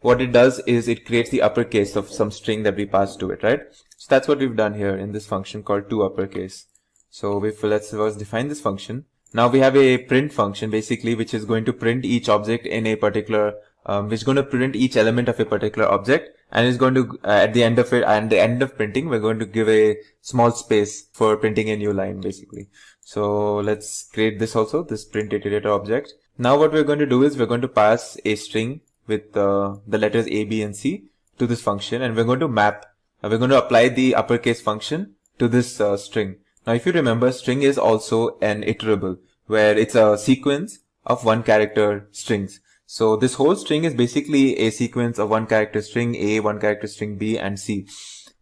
what it does is it creates the uppercase of some string that we pass to it, right? So that's what we've done here in this function called toUpperCase. So let's first define this function. Now we have a print function basically which is going to print each object in a particular which is going to print each element of a particular object, and is going to at the end of it, and the end of printing, we're going to give a small space for printing a new line basically. So let's create this also, this print iterator object. Now what we're going to do is we're going to pass a string with the letters A, B, and C to this function, and we're going to map we're going to apply the uppercase function to this string. Now, if you remember, string is also an iterable, where it's a sequence of one character strings. So this whole string is basically a sequence of one character string A, one character string B, and C.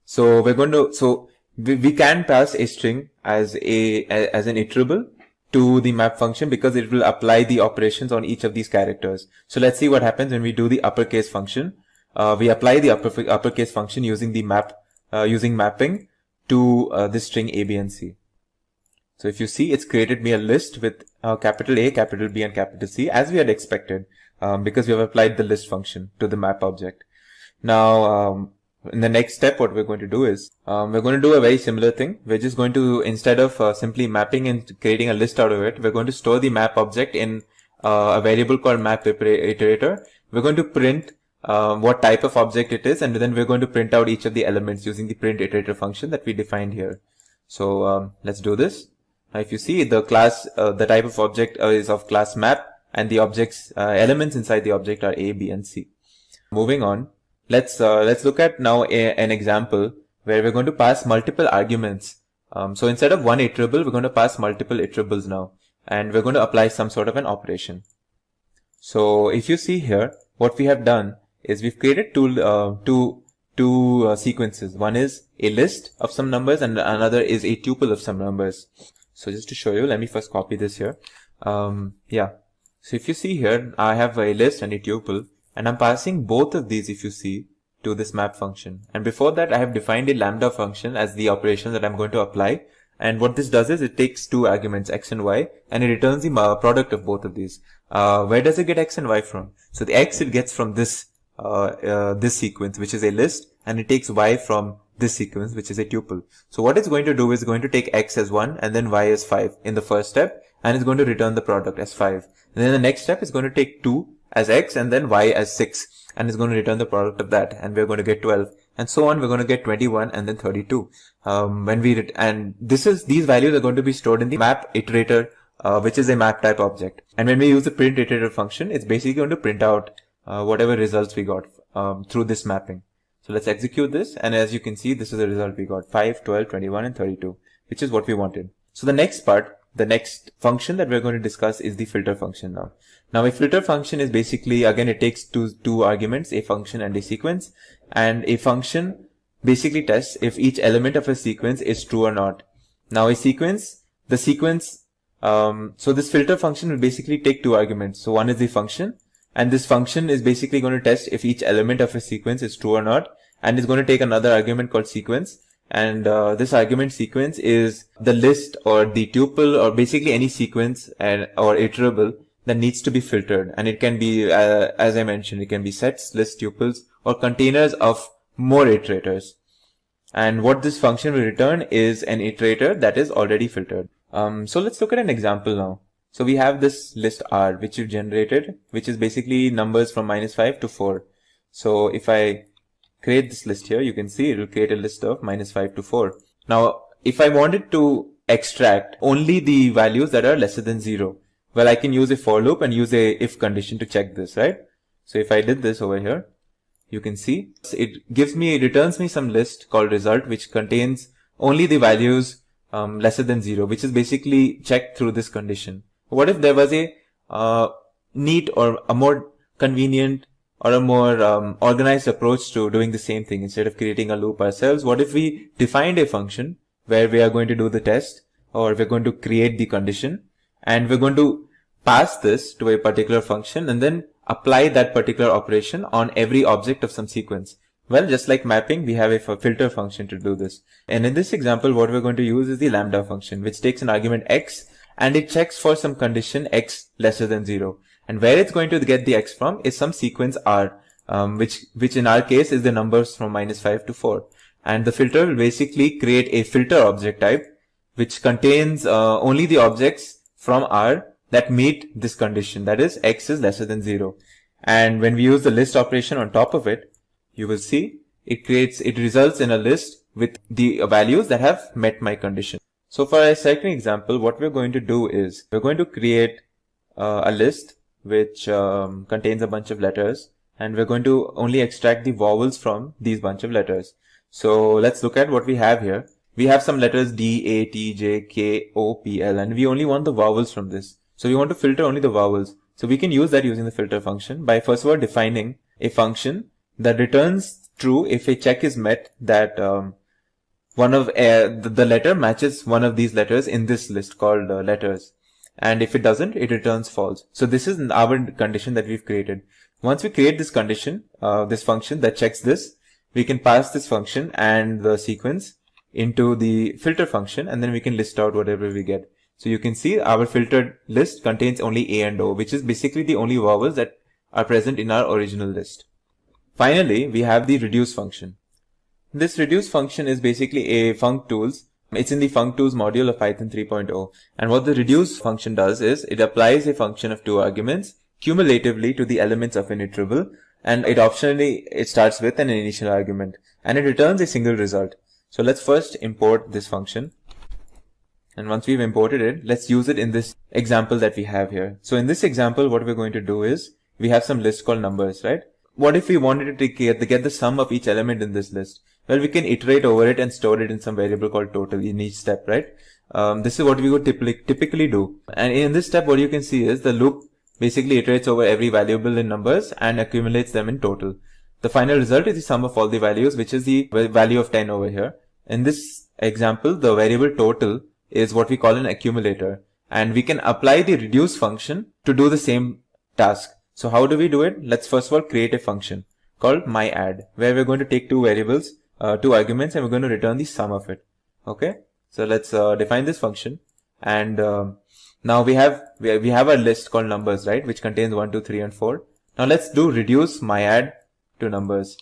So we're going to, we can pass a string as an iterable to the map function because it will apply the operations on each of these characters. So let's see what happens when we do the uppercase function. We apply the uppercase function using the using mapping to this string A, B, and C. So if you see, it's created me a list with capital A, capital B, and capital C, as we had expected, because we have applied the list function to the map object. Now, in the next step, what we're going to do is, we're going to do a very similar thing. We're just going to, instead of simply mapping and creating a list out of it, we're going to store the map object in a variable called map iterator. We're going to print what type of object it is, and then we're going to print out each of the elements using the print iterator function that we defined here. So let's do this. Now, if you see, the class, the type of object is of class map, and the objects elements inside the object are A, B, and C. Moving on, let's look at now an example where we're going to pass multiple arguments. So instead of one iterable, we're going to pass multiple iterables now, and we're going to apply some sort of an operation. So if you see here, what we have done is we've created two sequences. One is a list of some numbers, and another is a tuple of some numbers. So just to show you, let me first copy this here. Yeah. So if you see here, I have a list and a tuple, and I'm passing both of these, if you see, to this map function. And before that, I have defined a lambda function as the operation that I'm going to apply. And what this does is it takes two arguments, x and y, and it returns the product of both of these. Where does it get x and y from? So the x it gets from this sequence, which is a list, and it takes y from this sequence, which is a tuple. So what it's going to do is going to take x as 1 and then y as 5 in the first step, and it's going to return the product as 5. And then the next step is going to take 2 as x and then y as 6, and it's going to return the product of that, and we're going to get 12, and so on. We're going to get 21 and then 32. These values are going to be stored in the map iterator, which is a map type object. And when we use the print iterator function, it's basically going to print out whatever results we got through this mapping. So let's execute this, and as you can see, this is the result we got: 5, 12, 21, and 32, which is what we wanted. So the next function that we're going to discuss is the filter function now. Now a filter function is basically, again, it takes two arguments, a function and a sequence, and a function basically tests if each element of a sequence is true or not. Now so this filter function will basically take two arguments. So one is the function, and this function is basically going to test if each element of a sequence is true or not, and it's going to take another argument called sequence, and this argument sequence is the list or the tuple or basically any sequence or iterable that needs to be filtered. And it can be, as I mentioned, it can be sets, lists, tuples, or containers of more iterators. And what this function will return is an iterator that is already filtered. So let's look at an example now. So we have this list R, which you've generated, which is basically numbers from -5 to 4. So if I create this list here, you can see it will create a list of -5 to 4. Now, if I wanted to extract only the values that are lesser than 0, well, I can use a for loop and use a if condition to check this, right? So if I did this over here, you can see it returns me some list called result, which contains only the values lesser than 0, which is basically checked through this condition. What if there was a neat or a more convenient or a more organized approach to doing the same thing? Instead of creating a loop ourselves, what if we defined a function where we are going to do the test, or we're going to create the condition, and we're going to pass this to a particular function and then apply that particular operation on every object of some sequence? Well, just like mapping, we have a filter function to do this. And in this example, what we're going to use is the lambda function, which takes an argument x, and it checks for some condition x lesser than 0. And where it's going to get the x from is some sequence R, which in our case is the numbers from -5 to 4. And the filter will basically create a filter object type, which contains only the objects from R that meet this condition, that is, x is lesser than 0. And when we use the list operation on top of it, you will see it results in a list with the values that have met my condition. So for a second example, what we're going to do is we're going to create a list which contains a bunch of letters, and we're going to only extract the vowels from these bunch of letters. So let's look at what we have here. We have some letters D, A, T, J, K, O, P, L, and we only want the vowels from this. So we want to filter only the vowels. So we can use that using the filter function by first of all defining a function that returns true if a check is met that one of the letter matches one of these letters in this list called letters. And if it doesn't, it returns false. So this is our condition that we've created. Once we create this condition, this function that checks this, we can pass this function and the sequence into the filter function, and then we can list out whatever we get. So you can see our filtered list contains only A and O, which is basically the only vowels that are present in our original list. Finally, we have the reduce function. This reduce function is basically a functools. It's in the functools module of Python 3.0. And what the reduce function does is it applies a function of 2 arguments cumulatively to the elements of an iterable, and it starts with an initial argument, and it returns a single result. So let's first import this function. And once we've imported it, let's use it in this example that we have here. So in this example, what we're going to do is we have some list called numbers, right? What if we wanted to get the sum of each element in this list? Well, we can iterate over it and store it in some variable called total in each step, right? This is what we would typically do. And in this step, what you can see is the loop basically iterates over every variable in numbers and accumulates them in total. The final result is the sum of all the values, which is the value of 10 over here. In this example, the variable total is what we call an accumulator, and we can apply the reduce function to do the same task. So how do we do it? Let's first of all create a function called myAdd, where we're going to take 2 variables, 2 arguments, and we're going to return the sum of it. Okay, so let's define this function, and now we have our list called numbers, right, which contains 1, 2, 3, and 4. Now let's do reduce myAdd to numbers.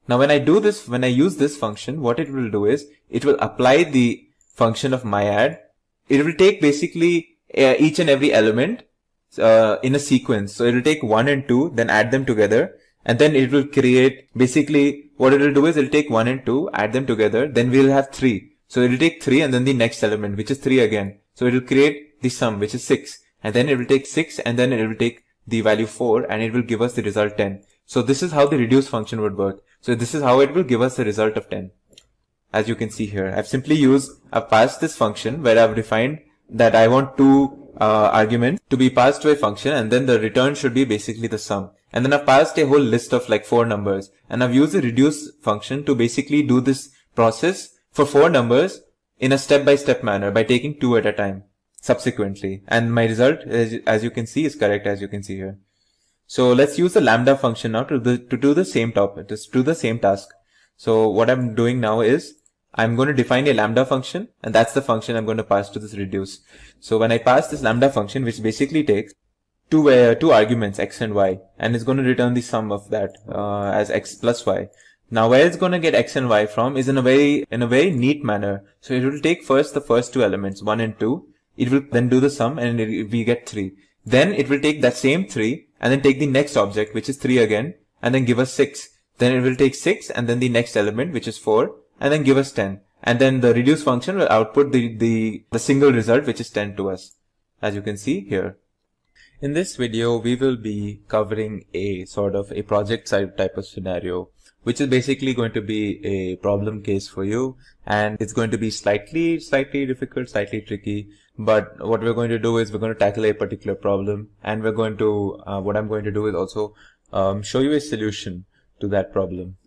Now when I use this function, what it will do is it will apply the function of myAdd. It will take basically each and every element in a sequence. So it will take 1 and 2, then add them together, and then it will create, basically what it will do is it will take 1 and 2, add them together, then we'll have 3. So it will take 3 and then the next element, which is 3 again. So it will create the sum, which is 6, and then it will take 6, and then it will take the value 4, and it will give us the result 10. So this is how the reduce function would work. So this is how it will give us the result of 10. As you can see here, I've passed this function where I've defined that I want 2 arguments to be passed to a function, and then the return should be basically the sum. And then I've passed a whole list of like 4 numbers, and I've used the reduce function to basically do this process for 4 numbers in a step-by-step manner by taking 2 at a time subsequently. And my result, as you can see, is correct, as you can see here. So let's use the lambda function now to do the same task. So what I'm doing now is I'm going to define a lambda function, and that's the function I'm going to pass to this reduce. So when I pass this lambda function, which basically takes 2 arguments, x and y, and it's going to return the sum of that as x plus y. Now where it's going to get x and y from is in a very neat manner. So it will take first the first 2 elements, 1 and 2. It will then do the sum, and we get 3. Then it will take that same 3 and then take the next object, which is 3 again, and then give us 6. Then it will take 6 and then the next element, which is 4, and then give us 10. And then the reduce function will output the single result, which is 10 to us, as you can see here. In this video, we will be covering a sort of a project side type of scenario, which is basically going to be a problem case for you, and it's going to be slightly difficult, slightly tricky. But what we're going to do is we're going to tackle a particular problem, and we're going to what I'm going to do is also show you a solution to that problem.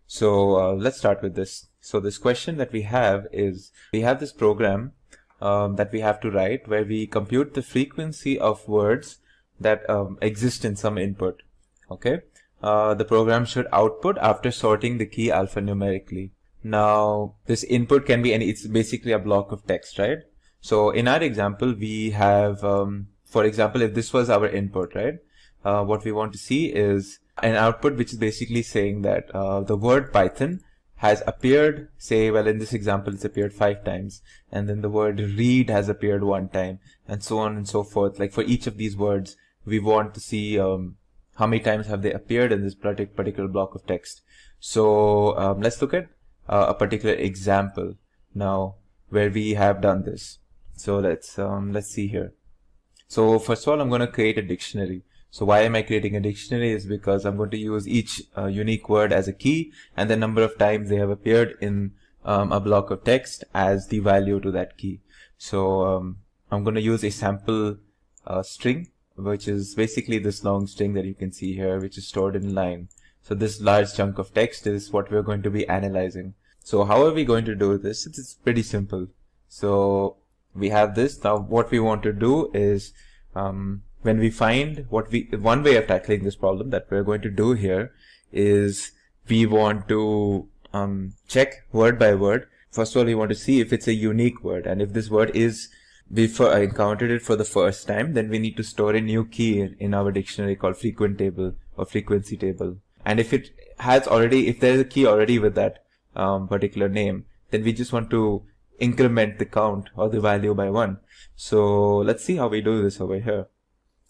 So let's start with this. So this question that we have is, we have this program that we have to write where we compute the frequency of words that exist in some input. Okay, the program should output after sorting the key alphanumerically. Now this input can be it's basically a block of text, right? So in our example, we have, for example, if this was our input, right? What we want to see is an output which is basically saying that the word Python has appeared, say, well, in this example, it's appeared 5 times, and then the word read has appeared 1 time, and so on and so forth. Like for each of these words, we want to see how many times have they appeared in this particular block of text. So let's look at a particular example now where we have done this. So let's see here. So first of all, I'm going to create a dictionary. So why am I creating a dictionary is because I'm going to use each unique word as a key and the number of times they have appeared in a block of text as the value to that key. So I'm going to use a sample string, which is basically this long string that you can see here, which is stored in line. So this large chunk of text is what we're going to be analyzing. So how are we going to do this? It's pretty simple. So we have this. Now what we want to do is when we find one way of tackling this problem that we're going to do here is we want to check word by word. First of all, we want to see if it's a unique word, and if this word is, before I encountered it for the first time, then we need to store a new key in our dictionary called frequent table or frequency table. And if it has already, if there is a key already with that particular name, then we just want to increment the count or the value by 1. So let's see how we do this over here.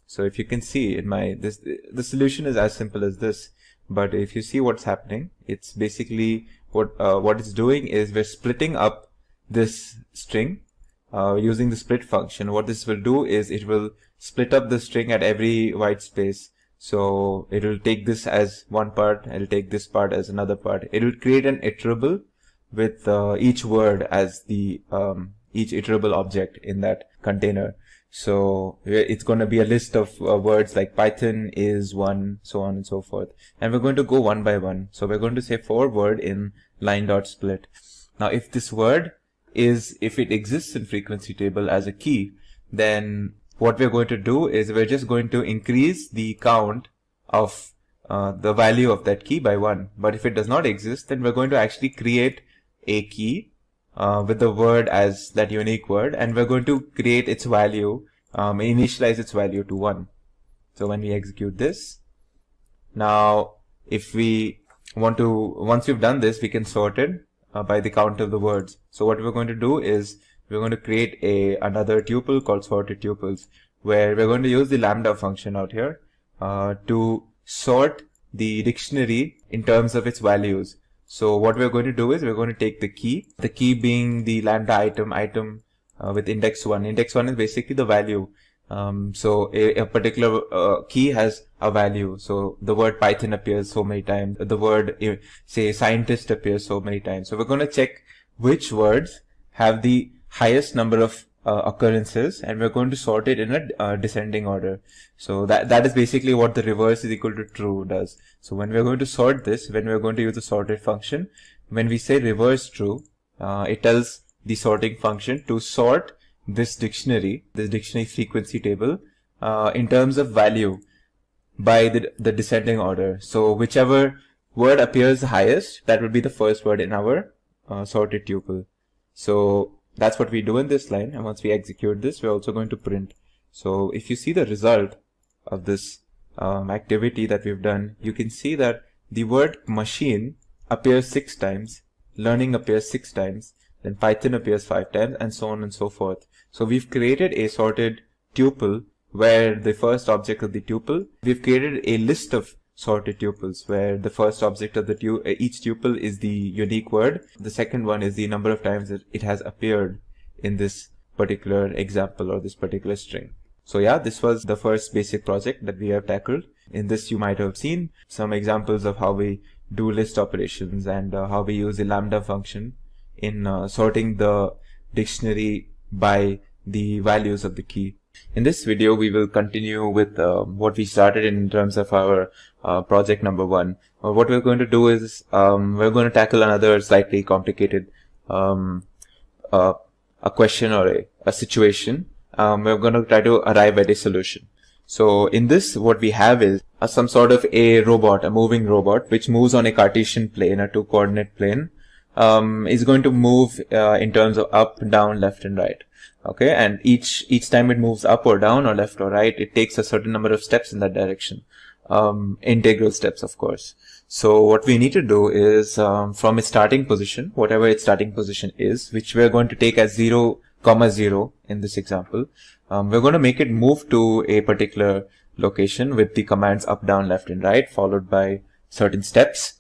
So if you can see in the solution is as simple as this, but if you see what's happening, it's basically what it's doing is we're splitting up this string using the split function. What this will do is it will split up the string at every white space. So it will take this as one part, it'll take this part as another part. It will create an iterable with each word as the each iterable object in that container. So it's going to be a list of words like Python is 1, so on and so forth. And we're going to go one by one. So we're going to say for word in line.split. Now if this word if it exists in frequency table as a key, then what we're going to do is we're just going to increase the count of the value of that key by 1. But if it does not exist, then we're going to actually create a key with the word as that unique word, and we're going to create its value, initialize its value to 1. So when we execute this, now if we want to, once we've done this, we can sort it by the count of the words. So what we're going to do is we're going to create another tuple called sorted tuples, where we're going to use the lambda function out here to sort the dictionary in terms of its values. So what we're going to do is we're going to take the key being the lambda item with index 1. Index 1 is basically the value. So a particular key has a value. So the word Python appears so many times. The word, say, scientist appears so many times. So we're going to check which words have the highest number of occurrences, and we're going to sort it in a descending order. So that is basically what the reverse is equal to true does. So when we're going to sort this, when we're going to use the sorted function, when we say reverse true, it tells the sorting function to sort this dictionary frequency table in terms of value by the descending order. So whichever word appears highest, that will be the first word in our sorted tuple. So that's what we do in this line, and once we execute this, we're also going to print. So if you see the result of this activity that we've done, you can see that the word machine appears 6 times, learning appears 6 times, then Python appears 5 times, and so on and so forth. So we've created a sorted tuple where the first object of the tuple, we've created a list of sorted tuples where the first object of each tuple is the unique word. The second one is the number of times that it has appeared in this particular example or this particular string. So yeah, this was the first basic project that we have tackled. In this, you might have seen some examples of how we do list operations and how we use the lambda function in sorting the dictionary by the values of the key. In this video, we will continue with what we started in terms of our project number 1. What we're going to do is we're going to tackle another slightly complicated a question or a situation. We're going to try to arrive at a solution. So in this, what we have is some sort of a robot, a moving robot, which moves on a Cartesian plane, a 2-coordinate plane, is going to move in terms of up, down, left, and right. Okay, and each time it moves up or down or left or right, it takes a certain number of steps in that direction. Integral steps, of course. So what we need to do is from its starting position, whatever its starting position is, which we're going to take as 0, 0 in this example, we're going to make it move to a particular location with the commands up, down, left, and right, followed by certain steps.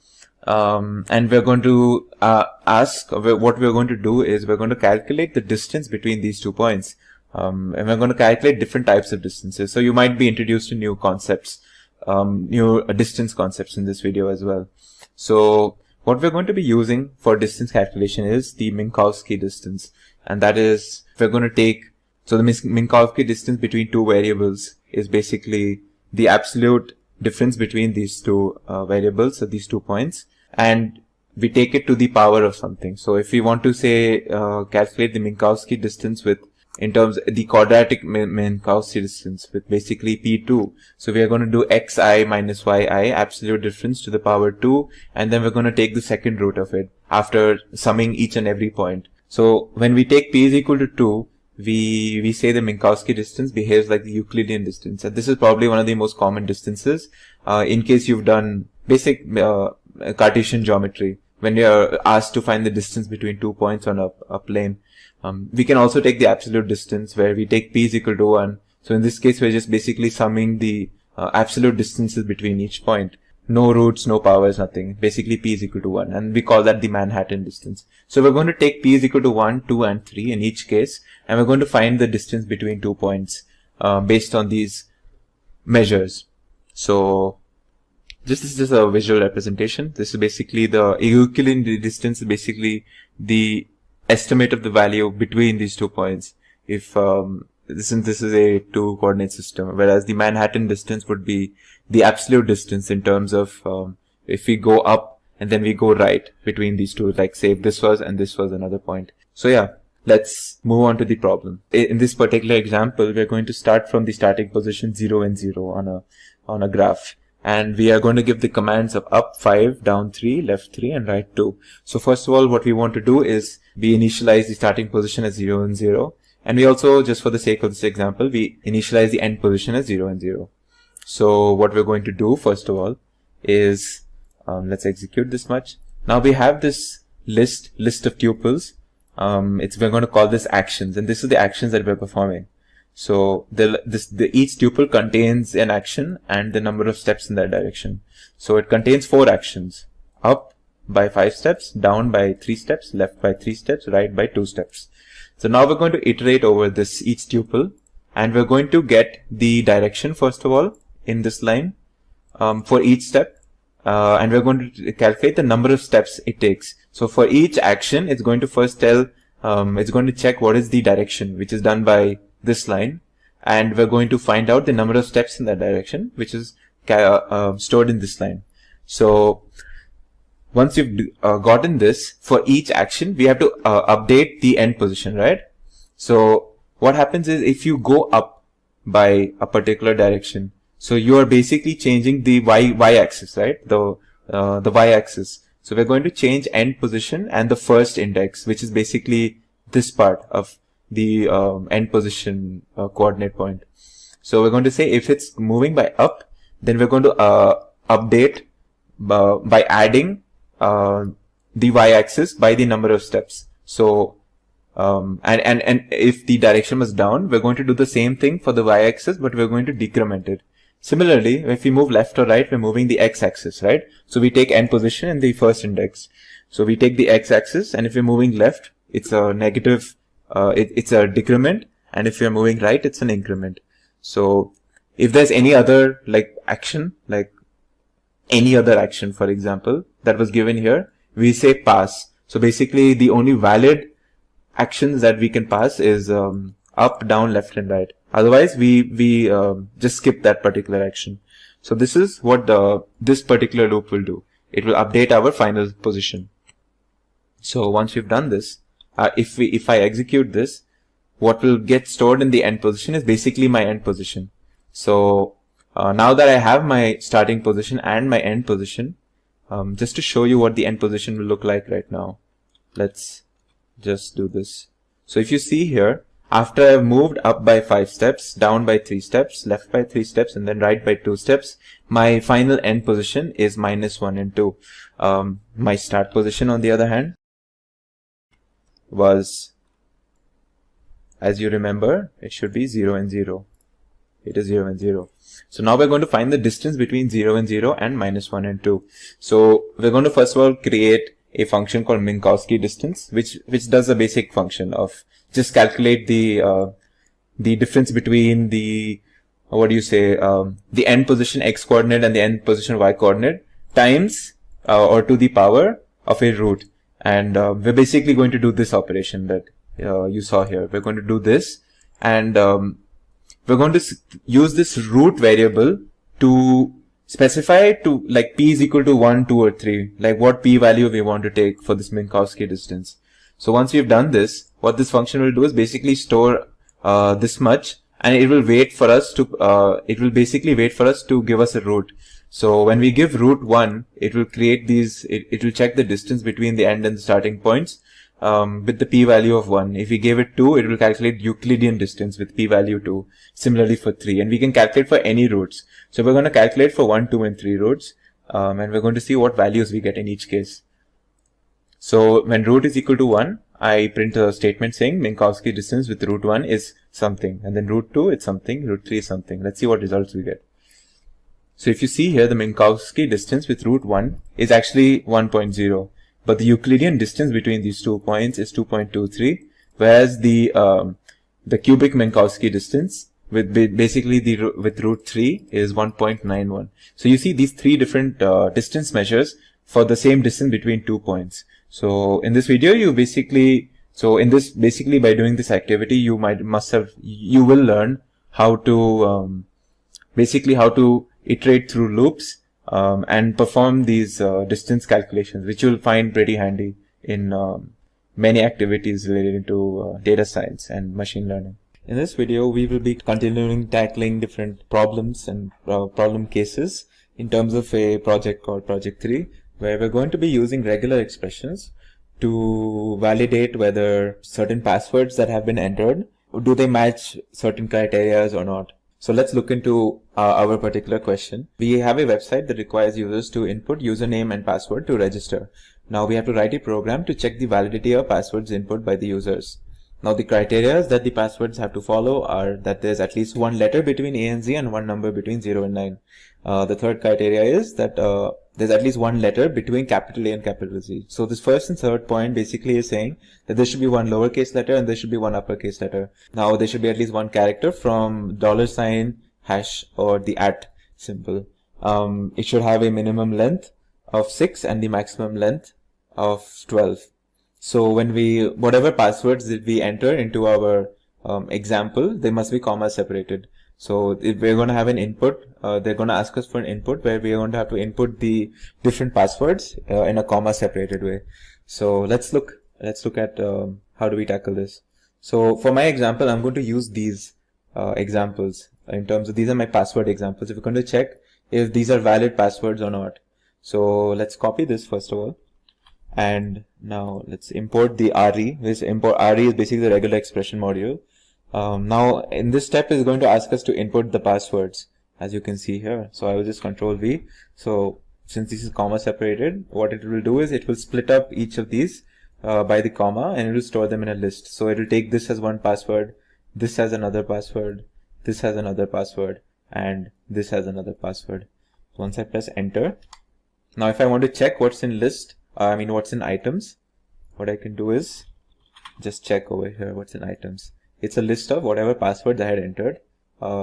And we're going to what we're going to do is we're going to calculate the distance between these 2 points And we're going to calculate different types of distances. So you might be introduced to new concepts, new distance concepts in this video as well. So what we're going to be using for distance calculation is the Minkowski distance. And that is, we're going to take, so the Minkowski distance between two variables is basically the absolute difference between these two variables, so these 2 points, and we take it to the power of something. So if we want to say calculate the Minkowski distance with, in terms the quadratic Minkowski distance with basically P2, so we are going to do xi minus yi, absolute difference to the power 2, and then we're going to take the second root of it after summing each and every point. So when we take p is equal to 2, we say the Minkowski distance behaves like the Euclidean distance, and this is probably one of the most common distances in case you've done basic Cartesian geometry. When you're asked to find the distance between 2 points on a plane, we can also take the absolute distance where we take p is equal to 1. So in this case, we're just basically summing the absolute distances between each point. No roots, no powers, nothing. Basically p is equal to 1, and we call that the Manhattan distance. So we're going to take p is equal to 1, 2 and 3 in each case, and we're going to find the distance between 2 points based on these measures. So this is just a visual representation. This is basically the Euclidean distance, is basically the estimate of the value between these 2 points. If since this is a 2 coordinate system, whereas the Manhattan distance would be the absolute distance in terms of if we go up and then we go right between these two, like say if this was and this was another point. So yeah, let's move on to the problem. In this particular example, we're going to start from the starting position 0 and 0 on a graph. And we are going to give the commands of up 5, down 3, left 3, and right 2. So first of all, what we want to do is we initialize the starting position as 0 and 0. And we also, just for the sake of this example, we initialize the end position as 0 and 0. So what we're going to do, first of all, is let's execute this much. Now we have this list of tuples. We're going to call this actions, and this is the actions that we're performing. So each tuple contains an action and the number of steps in that direction. So it contains 4 actions: up by 5 steps, down by 3 steps, left by 3 steps, right by 2 steps. So now we're going to iterate over this each tuple, and we're going to get the direction first of all in this line for each step, and we're going to calculate the number of steps it takes. So for each action, it's going to first tell, it's going to check what is the direction which is done by this line, and we're going to find out the number of steps in that direction which is stored in this line. So once you've gotten this, for each action we have to update the end position, right? So what happens is, if you go up by a particular direction, so you are basically changing the y axis, right? The y axis. So we're going to change end position and the first index, which is basically this part of the end position coordinate point. So we're going to say if it's moving by up, then we're going to update by adding the y-axis by the number of steps. So and if the direction was down, we're going to do the same thing for the y-axis, but we're going to decrement it. Similarly, if we move left or right, we're moving the x-axis, right? So we take end position and the first index. So we take the x-axis, and if we're moving left, it's a negative, it's a decrement, and if you're moving right, it's an increment. So if there's any other action, like any other action, for example, that was given here, we say pass. So basically the only valid actions that we can pass is up, down, left and right. Otherwise we just skip that particular action. So this is what this particular loop will do. It will update our final position. So once we've done this, if I execute this, what will get stored in the end position is basically my end position. So now that I have my starting position and my end position, just to show you what the end position will look like right now, let's just do this. So if you see here, after I've moved up by 5 steps, down by 3 steps, left by 3 steps, and then right by 2 steps, my final end position is -1 and 2. My start position, on the other hand, was, as you remember, it should be 0 and 0. It is 0 and 0. So now we're going to find the distance between 0 and 0 and -1 and 2. So we're going to first of all create a function called Minkowski distance, which does a basic function of just calculate the the difference between the the end position x coordinate and the end position y coordinate times or to the power of a root. And we're basically going to do this operation that you saw here. We're going to do this, and we're going to use this root variable to specify to like p is equal to 1, 2 or 3, like what p value we want to take for this Minkowski distance. So once we've done this, what this function will do is basically store this much, and it will wait for us to give us a root. So when we give root 1, it will create these, it will check the distance between the end and the starting points with the p-value of 1. If we gave it 2, it will calculate Euclidean distance with p-value 2. Similarly for 3. And we can calculate for any roots. So we're going to calculate for 1, 2 and 3 roots. And we're going to see what values we get in each case. So when root is equal to 1, I print a statement saying Minkowski distance with root 1 is something. And then root 2 is something, root 3 is something. Let's see what results we get. So if you see here, the Minkowski distance with root 1 is actually 1.0. But the Euclidean distance between these 2 points is 2.23. Whereas the cubic Minkowski distance with with root 3 is 1.91. So you see these 3 different distance measures for the same distance between 2 points. So in this video, by doing this activity, you will learn how to iterate through loops and perform these distance calculations, which you'll find pretty handy in many activities related to data science and machine learning. In this video, we will be continuing tackling different problems and problem cases in terms of a project called Project 3, where we're going to be using regular expressions to validate whether certain passwords that have been entered, do they match certain criteria or not. So let's look into our particular question. We have a website that requires users to input username and password to register. Now we have to write a program to check the validity of passwords input by the users. Now the criteria that the passwords have to follow are that there's at least one letter between A and Z and one number between 0 and 9. The third criteria is that there's at least one letter between capital A and capital Z. So this first and third point basically is saying that there should be one lowercase letter and there should be one uppercase letter. Now there should be at least one character from $, hash or the @ symbol. It should have a minimum length of 6 and the maximum length of 12. So when whatever passwords that we enter into our example, they must be comma separated. So if we're going to have an input, they're going to ask us for an input where we are going to have to input the different passwords in a comma separated way. So let's look at how do we tackle this. So for my example, I'm going to use these examples in terms of these are my password examples. If we're going to check if these are valid passwords or not. So let's copy this first of all. And now let's import the RE. This import RE is basically the regular expression module. Now in this step is going to ask us to input the passwords, as you can see here. So I will just Control V. So since this is comma separated, what it will do is it will split up each of these by the comma, and it will store them in a list. So it will take this as one password, this has another password, this has another password, and this has another password. Once I press enter, now if I want to check what's in list, what's in items, what I can do is just check over here what's in items. It's a list of whatever passwords I had entered.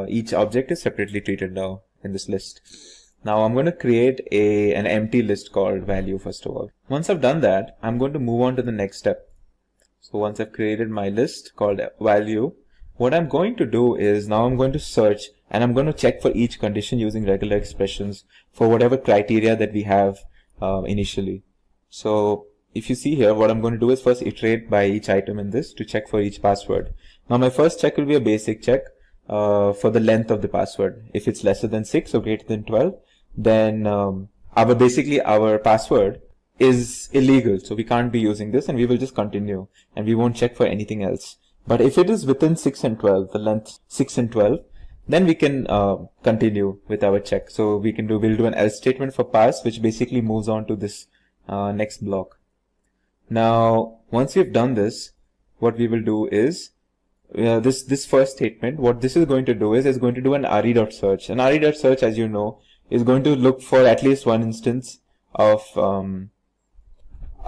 Each object is separately treated now in this list. Now I'm going to create an empty list called value first of all. Once I've done that, I'm going to move on to the next step. So once I've created my list called value, what I'm going to do is now I'm going to search and I'm going to check for each condition using regular expressions for whatever criteria that we have initially. So if you see here, what I'm going to do is first iterate by each item in this to check for each password. Now my first check will be a basic check for the length of the password. If it's lesser than 6 or greater than 12, then our password is illegal. So we can't be using this and we will just continue and we won't check for anything else. But if it is within 6 and 12, the length 6 and 12, then we can continue with our check. So we'll do an else statement for pass, which basically moves on to this next block. Now, once we've done this, what we will do is this first statement, what this is going to do is going to do an re.search. And re.search, as you know, is going to look for at least one instance of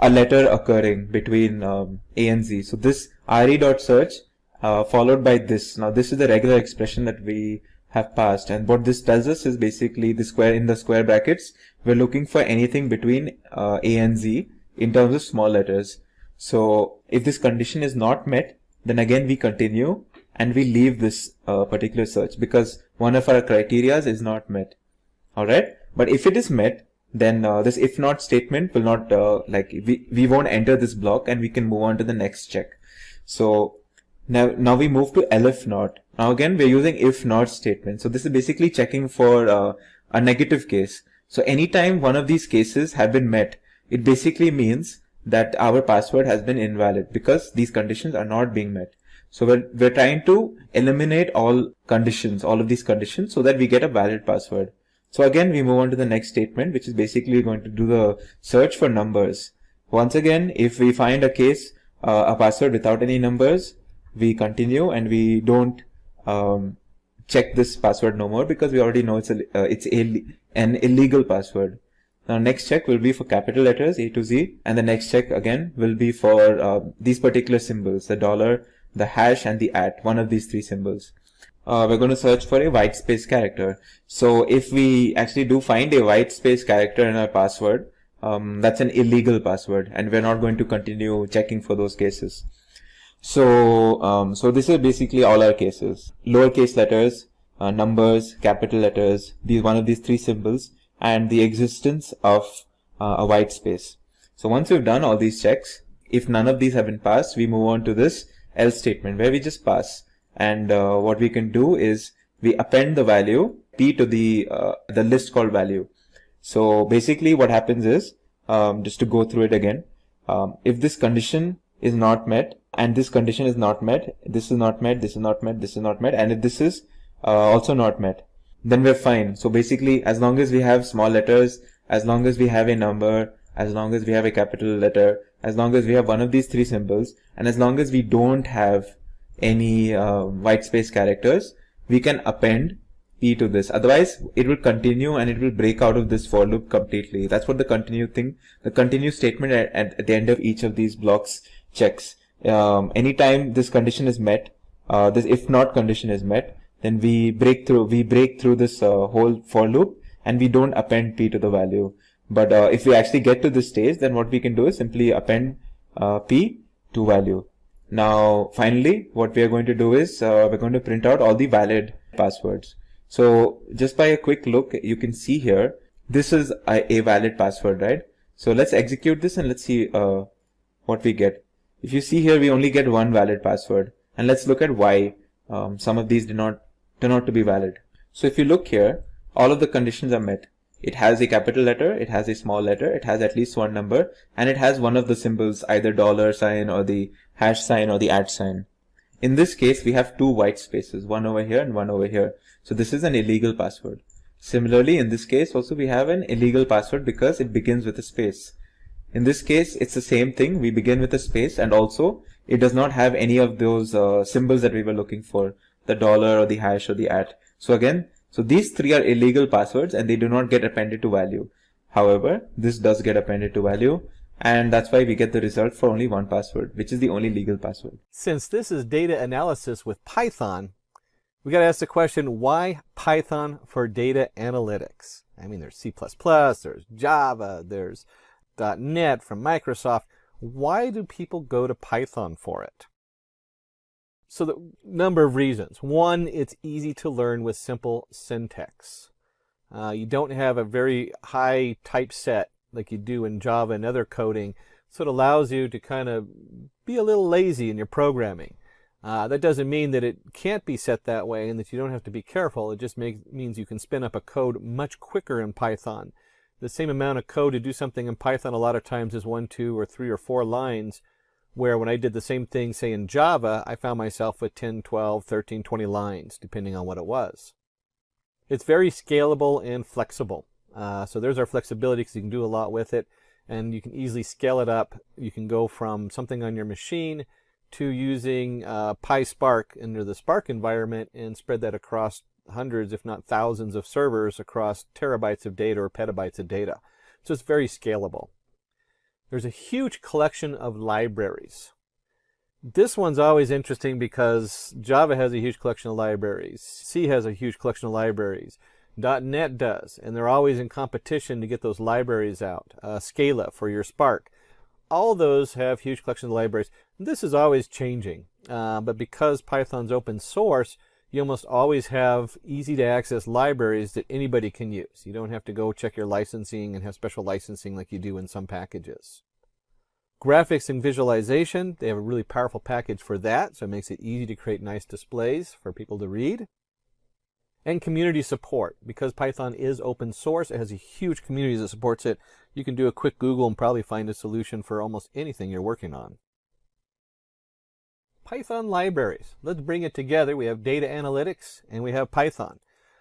a letter occurring between A and Z. So this re.search followed by this. Now this is the regular expression that we have passed, and what this tells us is basically the square in the square brackets. We're looking for anything between A and Z in terms of small letters. So if this condition is not met, then again we continue and we leave this particular search because one of our criterias is not met. Alright, but if it is met, then this if not statement will not we won't enter this block and we can move on to the next check. So now we move to elif not. Now again we're using if not statement. So this is basically checking for a negative case. So anytime one of these cases have been met, it basically means that our password has been invalid because these conditions are not being met. So we're trying to eliminate all conditions, all of these conditions, so that we get a valid password. So again we move on to the next statement, which is basically going to do the search for numbers. Once again, if we find a case, a password without any numbers, we continue and we don't check this password no more because we already know it's an illegal password. Now next check will be for capital letters A to Z, and the next check again will be for these particular symbols, the dollar, the hash and the @ one of these three symbols. We're going to search for a white space character. So if we actually do find a white space character in our password, that's an illegal password and we're not going to continue checking for those cases. So this is basically all our cases: lowercase letters, numbers, capital letters, one of these three symbols, and the existence of a white space. So once we've done all these checks, if none of these have been passed, we move on to this else statement where we just pass. And what we can do is we append the value p to the list called value. So basically what happens is, just to go through it again, if this condition is not met and this condition is not met, this is not met, this is not met, this is not met, and if this is also not met, then we're fine. So basically, as long as we have small letters, as long as we have a number, as long as we have a capital letter, as long as we have one of these three symbols, and as long as we don't have any white space characters, we can append p to this. Otherwise, it will continue and it will break out of this for loop completely. That's what the continue statement at the end of each of these blocks checks. Anytime this condition is met, this if not condition is met, then we break through this whole for loop and we don't append p to the value. But if we actually get to this stage, then what we can do is simply append p to value. Now finally what we are going to do is we're going to print out all the valid passwords. So just by a quick look, you can see here this is a valid password, right? So let's execute this and let's see what we get. If you see here, we only get one valid password, and let's look at why some of these turn out to be valid. So if you look here, all of the conditions are met. It has a capital letter, it has a small letter, it has at least one number, and it has one of the symbols, either $sign or the hash sign or the @ sign. In this case, we have two white spaces, one over here and one over here. So this is an illegal password. Similarly, in this case also we have an illegal password because it begins with a space. In this case, it's the same thing. We begin with a space, and also it does not have any of those symbols that we were looking for, the dollar or the hash or the @. So again, so these three are illegal passwords and they do not get appended to value. However, this does get appended to value, and that's why we get the result for only one password, which is the only legal password. Since this is data analysis with Python, we got to ask the question, why Python for data analytics? I mean, there's C++, there's Java, there's .NET from Microsoft. Why do people go to Python for it? So the number of reasons. One, it's easy to learn with simple syntax. You don't have a very high typeset like you do in Java and other coding, so it allows you to kind of be a little lazy in your programming. That doesn't mean that it can't be set that way and that you don't have to be careful. It just means you can spin up a code much quicker in Python. The same amount of code to do something in Python a lot of times is 1, 2, or 3 or 4 lines, where when I did the same thing, say in Java, I found myself with 10, 12, 13, 20 lines, depending on what it was. It's very scalable and flexible. So there's our flexibility because you can do a lot with it, and you can easily scale it up. You can go from something on your machine to using PySpark under the Spark environment and spread that across hundreds, if not thousands of servers across terabytes of data or petabytes of data. So it's very scalable. There's a huge collection of libraries. This one's always interesting because Java has a huge collection of libraries. C has a huge collection of libraries. .NET does, and they're always in competition to get those libraries out. Scala for your Spark. All those have huge collections of libraries. This is always changing, but because Python's open source, you almost always have easy to access libraries that anybody can use. You don't have to go check your licensing and have special licensing like you do in some packages. Graphics and visualization, they have a really powerful package for that, so it makes it easy to create nice displays for people to read. And community support. Because Python is open source, it has a huge community that supports it. You can do a quick Google and probably find a solution for almost anything you're working on. Python libraries. Let's bring it together. We have data analytics and we have Python.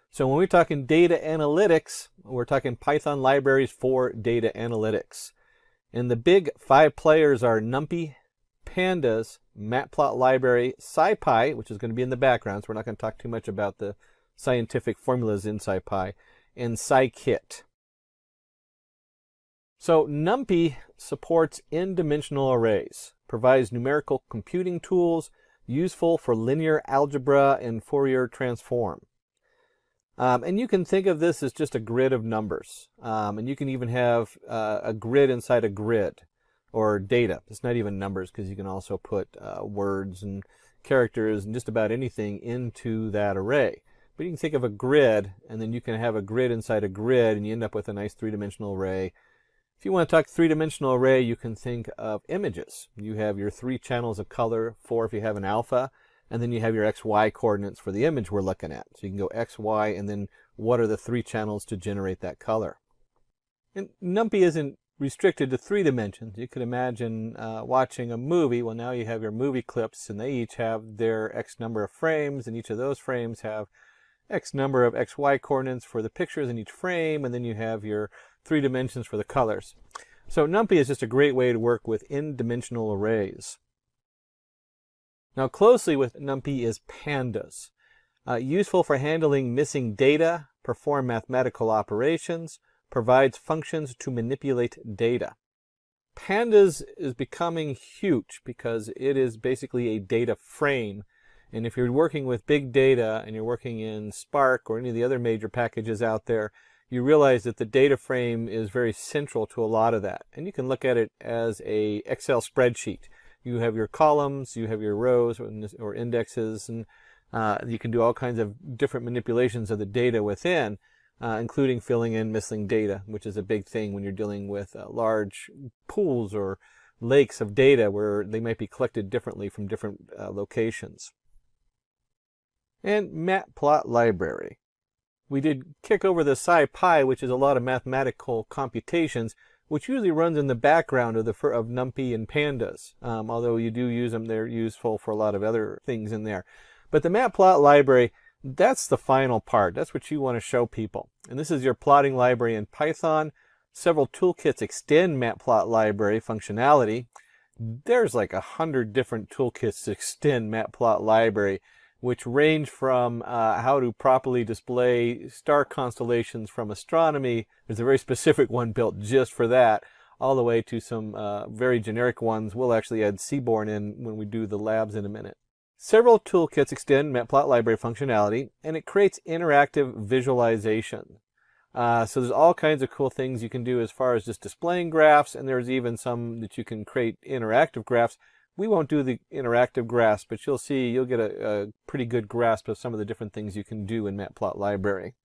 So when we're talking data analytics, we're talking Python libraries for data analytics. And the big 5 players are NumPy, Pandas, Matplot library, SciPy, which is going to be in the background, so we're not going to talk too much about the scientific formulas in SciPy, and scikit. So NumPy supports n-dimensional arrays, provides numerical computing tools useful for linear algebra and Fourier transform. And you can think of this as just a grid of numbers. And you can even have a grid inside a grid, or data. It's not even numbers, because you can also put words and characters and just about anything into that array. But you can think of a grid, and then you can have a grid inside a grid, and you end up with a nice 3-dimensional array. If you want to talk 3-dimensional array, you can think of images. You have your 3 channels of color, 4 if you have an alpha, and then you have your XY coordinates for the image we're looking at. So you can go X, Y, and then what are the 3 channels to generate that color. And NumPy isn't restricted to 3 dimensions. You could imagine watching a movie. Well, now you have your movie clips, and they each have their X number of frames, and each of those frames have X number of XY coordinates for the pictures in each frame, and then you have your 3 dimensions for the colors. So NumPy is just a great way to work with n-dimensional arrays. Now closely with NumPy is Pandas, useful for handling missing data, perform mathematical operations, provides functions to manipulate data. Pandas is becoming huge because it is basically a data frame. And if you're working with big data and you're working in Spark or any of the other major packages out there, you realize that the data frame is very central to a lot of that. And you can look at it as a Excel spreadsheet. You have your columns, you have your rows or indexes, and you can do all kinds of different manipulations of the data within, including filling in missing data, which is a big thing when you're dealing with large pools or lakes of data where they might be collected differently from different locations. And Matplot library. We did kick over the SciPy, which is a lot of mathematical computations, which usually runs in the background of NumPy and Pandas. Although you do use them, they're useful for a lot of other things in there. But the Matplot library, that's the final part. That's what you want to show people. And this is your plotting library in Python. Several toolkits extend Matplot library functionality. There's like 100 different toolkits to extend Matplot library, which range from how to properly display star constellations from astronomy. There's a very specific one built just for that, all the way to some very generic ones. We'll actually add Seaborn in when we do the labs in a minute. Several toolkits extend Matplot library functionality, and it creates interactive visualization. So there's all kinds of cool things you can do as far as just displaying graphs, and there's even some that you can create interactive graphs. We won't do the interactive graphs, but you'll see, you'll get a pretty good grasp of some of the different things you can do in Matplot library.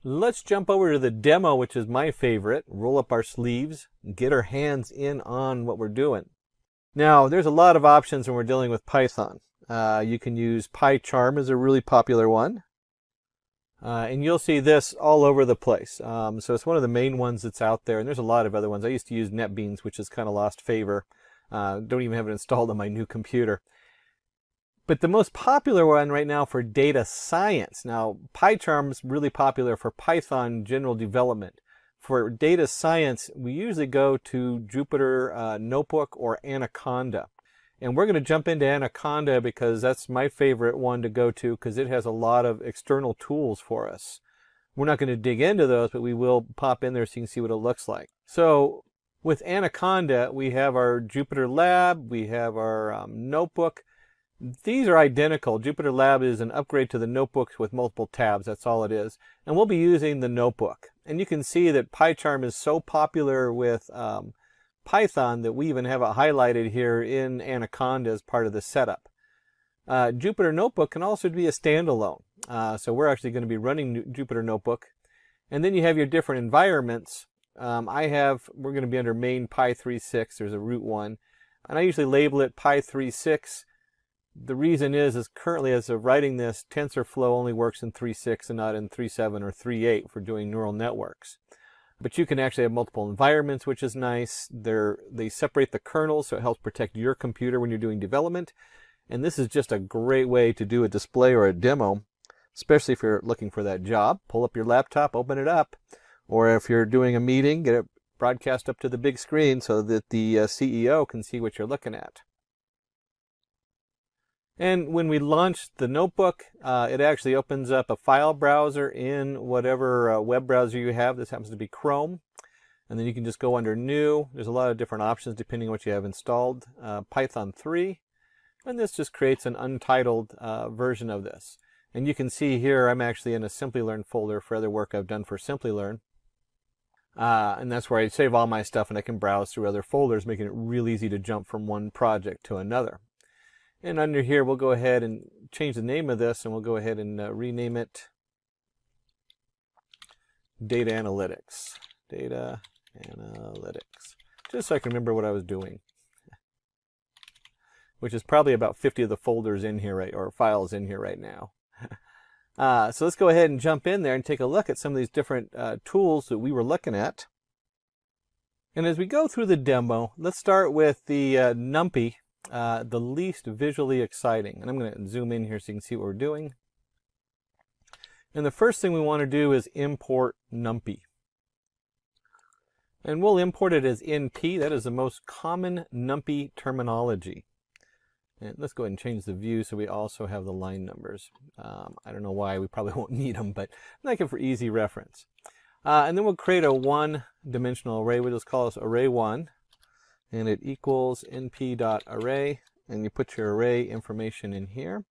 Let's jump over to the demo, which is my favorite. Roll up our sleeves, get our hands in on what we're doing. Now, there's a lot of options when we're dealing with Python. You can use PyCharm as a really popular one. And you'll see this all over the place. So it's one of the main ones that's out there, and there's a lot of other ones. I used to use NetBeans, which has kind of lost favor. Don't even have it installed on my new computer. But the most popular one right now for data science. Now, PyCharm's really popular for Python general development. For data science, we usually go to Jupyter Notebook or Anaconda. And we're going to jump into Anaconda because that's my favorite one to go to because it has a lot of external tools for us. We're not going to dig into those, but we will pop in there so you can see what it looks like. So With Anaconda, we have our Jupyter Lab, we have our notebook. These are identical. Jupyter Lab is an upgrade to the notebooks with multiple tabs. That's all it is. And we'll be using the notebook. And you can see that PyCharm is so popular with Python that we even have it highlighted here in Anaconda as part of the setup. Jupyter Notebook can also be a standalone. So we're actually going to be running Jupyter Notebook. And then you have your different environments. We're going to be under main Py36. There's a root one. And I usually label it Py36. The reason is currently as of writing this, TensorFlow only works in 3.6 and not in 3.7 or 3.8 for doing neural networks. But you can actually have multiple environments, which is nice. They separate the kernels, so it helps protect your computer when you're doing development. And this is just a great way to do a display or a demo, especially if you're looking for that job. Pull up your laptop, open it up. Or if you're doing a meeting, get it broadcast up to the big screen so that the CEO can see what you're looking at. And when we launch the notebook, it actually opens up a file browser in whatever web browser you have. This happens to be Chrome. And then you can just go under New. There's a lot of different options depending on what you have installed. Python 3. And this just creates an untitled version of this. And you can see here I'm actually in a Simplilearn folder for other work I've done for Simplilearn. And that's where I save all my stuff, and I can browse through other folders, making it real easy to jump from one project to another. And under here, we'll go ahead and change the name of this, and we'll go ahead and rename it Data Analytics. Data Analytics. Just so I can remember what I was doing. Which is probably about 50 of the folders in here, or files in here right now. So let's go ahead and jump in there and take a look at some of these different tools that we were looking at. And as we go through the demo, let's start with the NumPy. The least visually exciting. And I'm going to zoom in here so you can see what we're doing. And the first thing we want to do is import NumPy. And we'll import it as NP. That is the most common NumPy terminology. And let's go ahead and change the view so we also have the line numbers. I don't know why, we probably won't need them, but I like it for easy reference. And then we'll create a one-dimensional array. We'll just call this array1. And it equals np.array, and you put your array information in here.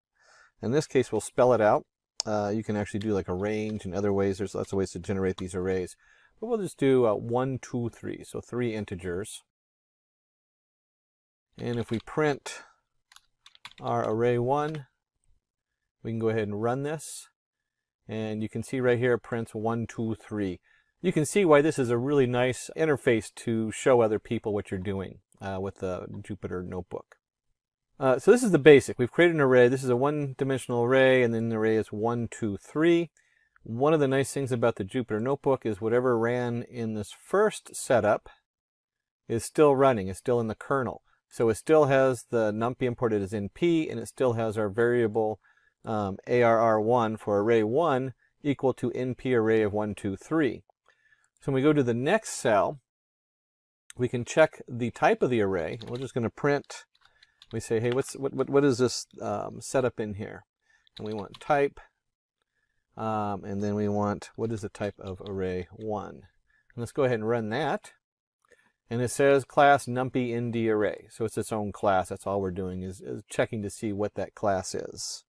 In this case, we'll spell it out. You can actually do like a range and other ways. There's lots of ways to generate these arrays. But we'll just do 1, 2, 3, so 3 integers. And if we print our array1, we can go ahead and run this. And you can see right here it prints 1, 2, 3. You can see why this is a really nice interface to show other people what you're doing with the Jupyter Notebook. So this is the basic. We've created an array. This is a one-dimensional array, and then the array is 1, 2, 3. One of the nice things about the Jupyter Notebook is whatever ran in this first setup is still running. It's still in the kernel. So it still has the NumPy imported as NP, and it still has our variable ARR1 for array1 equal to NP array of 1, 2, 3. So when we go to the next cell, we can check the type of the array. We're just going to print. We say, hey, what is this setup in here? And we want type. And then we want, what is the type of array1? And let's go ahead and run that. And it says class NumPy ND array. So it's its own class. That's all we're doing is checking to see what that class is.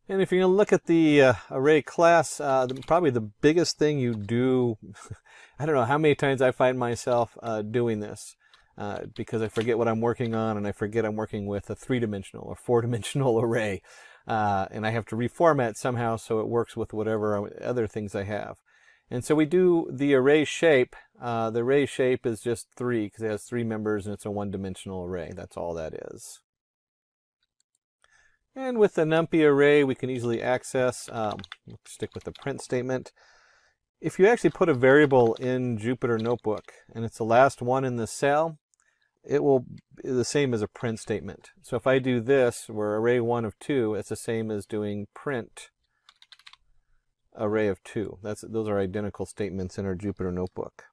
And if you're going to look at the array class, probably the biggest thing you do, I don't know how many times I find myself doing this because I forget what I'm working on, and I forget I'm working with a 3-dimensional or 4-dimensional array. And I have to reformat somehow so it works with whatever other things I have. And so we do the array shape. The array shape is just 3 because it has 3 members and it's a 1-dimensional array. That's all that is. And with the NumPy array, we can easily access, stick with the print statement. If you actually put a variable in Jupyter Notebook and it's the last one in the cell, it will be the same as a print statement. So if I do this, where array1 of 2, it's the same as doing print array of 2. Those are identical statements in our Jupyter Notebook.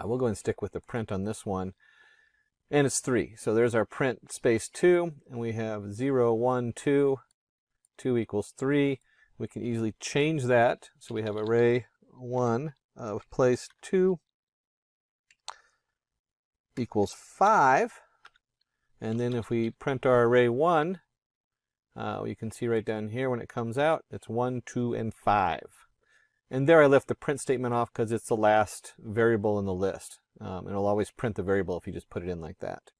We'll go and stick with the print on this one. And it's 3. So there's our print space 2. And we have 0, 1, 2. 2 equals 3. We can easily change that. So we have array 1 of place 2. equals 5. And then if we print our array 1, you can see right down here when it comes out, it's 1, 2, and 5. And there I left the print statement off because it's the last variable in the list. It'll always print the variable if you just put it in like that.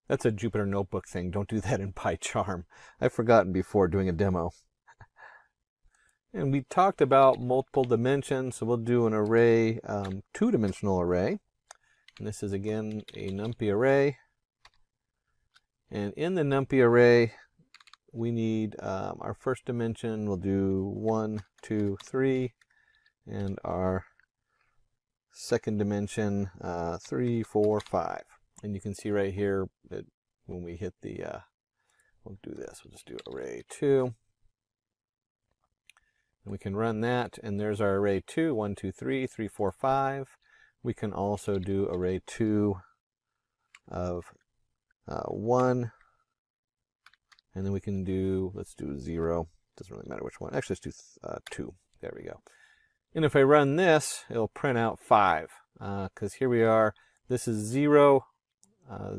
That's a Jupyter Notebook thing. Don't do that in PyCharm. I've forgotten before doing a demo. And we talked about multiple dimensions, so we'll do an array, two-dimensional array. And this is again a NumPy array. And in the NumPy array, we need our first dimension, we'll do 1, 2, 3. And our second dimension, 3, 4, 5. And you can see right here that when we hit the, we'll do this, we'll just do array 2. And we can run that, and there's our array 2, 1, 2, 3, 3, 4, 5. We can also do array 2 of 1. And then we can do, let's do 0. Doesn't really matter which one. Actually, let's do 2. There we go. And if I run this, it'll print out 5. Because here we are. This is 0.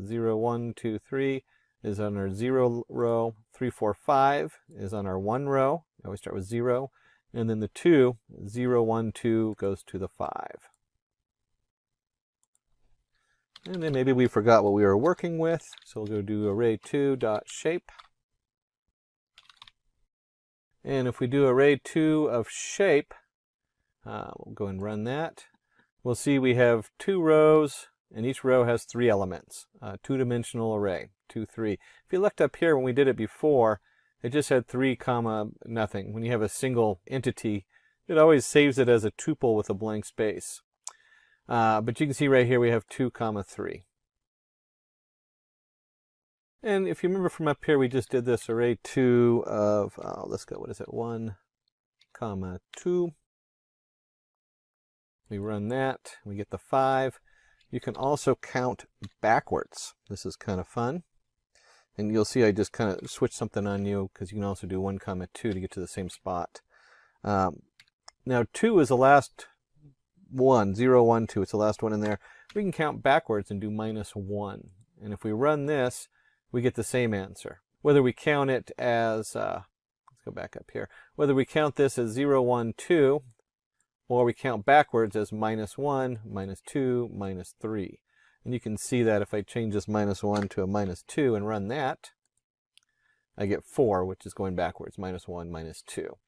0, 1, 2, 3 is on our 0 row. 3, 4, 5 is on our 1 row. I always start with 0. And then the 2, 0, 1, 2 goes to the 5. And then maybe we forgot what we were working with. So we'll go do array2.shape. And if we do array2 of shape, we'll go and run that. We'll see we have 2 rows, and each row has 3 elements. Two-dimensional array, 2, 3. If you looked up here when we did it before, it just had 3, nothing. When you have a single entity, it always saves it as a tuple with a blank space. But you can see right here we have 2, 3. And if you remember from up here, we just did this array 2 of, let's go, what is it, 1, 2. We run that, we get the 5. You can also count backwards. This is kind of fun. And you'll see I just kind of switched something on you because you can also do 1, 2 to get to the same spot. Now 2 is the last one, 0, 1, 2. It's the last one in there. We can count backwards and do -1. And if we run this, we get the same answer. Whether we count it as, let's go back up here. Whether we count this as 0, 1, 2, or we count backwards as -1, -2, -3. And you can see that if I change this -1 to a -2 and run that, I get 4, which is going backwards, -1, -2.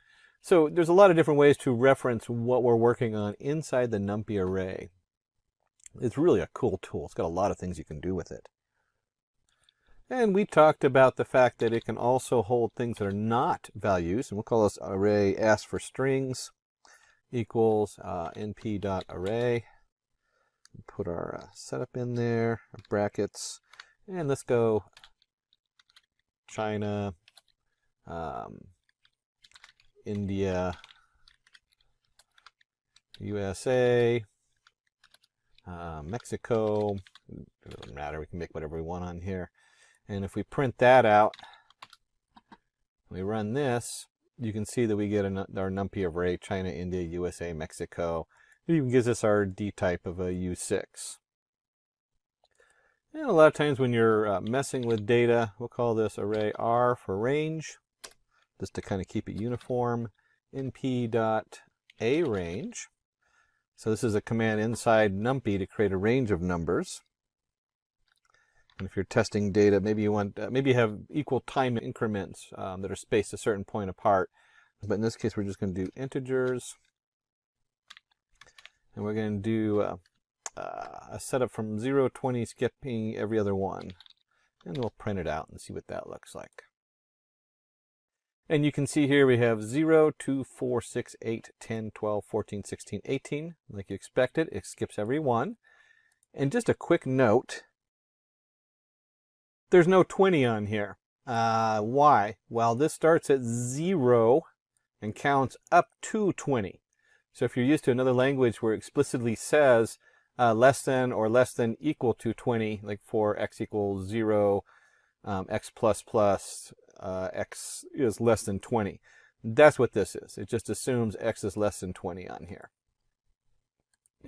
So there's a lot of different ways to reference what we're working on inside the NumPy array. It's really a cool tool. It's got a lot of things you can do with it. And we talked about the fact that it can also hold things that are not values, and we'll call this array ask for strings equals np.array. Put our setup in there, brackets, and let's go China, India, USA, Mexico. It doesn't matter, we can make whatever we want on here. And if we print that out, we run this, you can see that we get our NumPy array, China, India, USA, Mexico. It even gives us our D type of a U6. And a lot of times when you're messing with data, we'll call this array R for range, just to kind of keep it uniform. np.arange. So this is a command inside NumPy to create a range of numbers. And if you're testing data, maybe you want, maybe you have equal time increments that are spaced a certain point apart. But in this case, we're just going to do integers. And we're going to do a setup from 0, 20, skipping every other one. And we'll print it out and see what that looks like. And you can see here we have 0, 2, 4, 6, 8, 10, 12, 14, 16, 18. Like you expected, it skips every one. And just a quick note, there's no 20 on here. Why? Well, this starts at 0 and counts up to 20. So if you're used to another language where it explicitly says less than or less than equal to 20, like for x equals 0, x plus plus, x is less than 20. That's what this is. It just assumes x is less than 20 on here.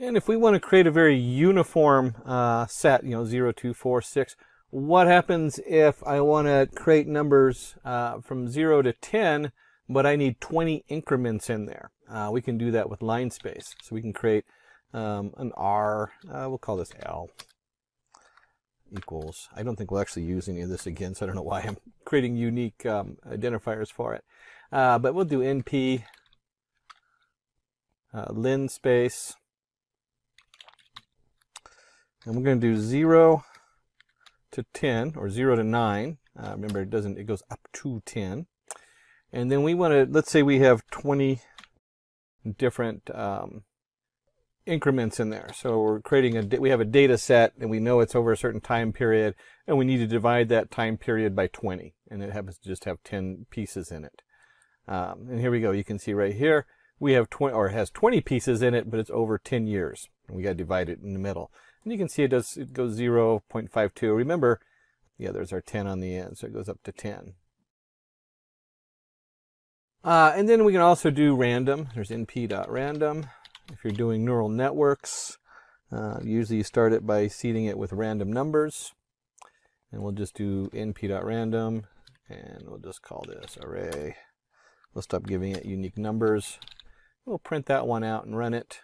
And if we want to create a very uniform set, 0, 2, 4, 6, what happens if I want to create numbers from 0 to 10, but I need 20 increments in there? We can do that with line space. So we can create an R, we'll call this L, equals, I don't think we'll actually use any of this again, so I don't know why I'm creating unique identifiers for it. But we'll do NP, lin space, and we're going to do 0 to 10, or 0 to 9. Remember, it goes up to 10. And then we want to, let's say we have 20 different increments in there. So we're creating we have a data set, and we know it's over a certain time period, and we need to divide that time period by 20. And it happens to just have 10 pieces in it. And here we go. You can see right here, we have 20, or it has 20 pieces in it, but it's over 10 years. And we got to divide it in the middle. And you can see it goes 0.52. Remember, yeah, there's our 10 on the end, so it goes up to 10. And then we can also do random. There's np.random. If you're doing neural networks, usually you start it by seeding it with random numbers. And we'll just do np.random, and we'll just call this array. We'll stop giving it unique numbers. We'll print that one out and run it.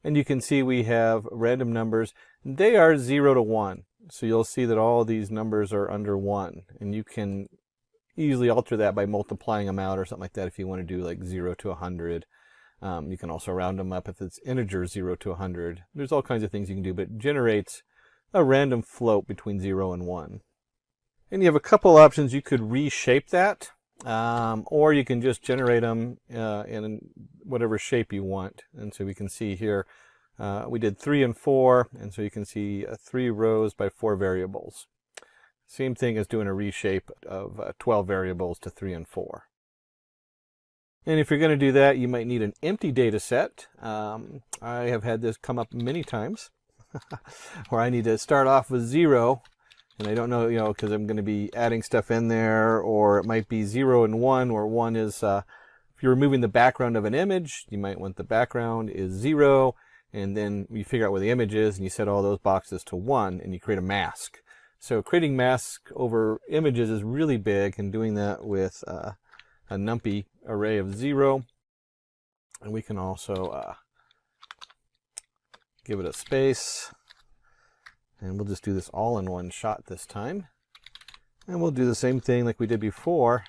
And you can see we have random numbers. They are 0 to 1. So you'll see that all these numbers are under 1. And you can easily alter that by multiplying them out or something like that if you want to do like 0 to 100. You can also round them up if it's integer 0 to 100. There's all kinds of things you can do, but it generates a random float between 0 and 1. And you have a couple options. You could reshape that, or you can just generate them in whatever shape you want. And so we can see here, we did 3 and 4, and so you can see 3 rows by 4 variables. Same thing as doing a reshape of 12 variables to 3 and 4. And if you're going to do that, you might need an empty data set. I have had this come up many times where I need to start off with 0, and I don't know, because I'm going to be adding stuff in there, or it might be 0 and 1, where 1 is, if you're removing the background of an image, you might want the background is 0, and then you figure out where the image is, and you set all those boxes to 1, and you create a mask. So creating masks over images is really big, and doing that with a numpy array of 0. And we can also give it a space. And we'll just do this all in one shot this time. And we'll do the same thing like we did before,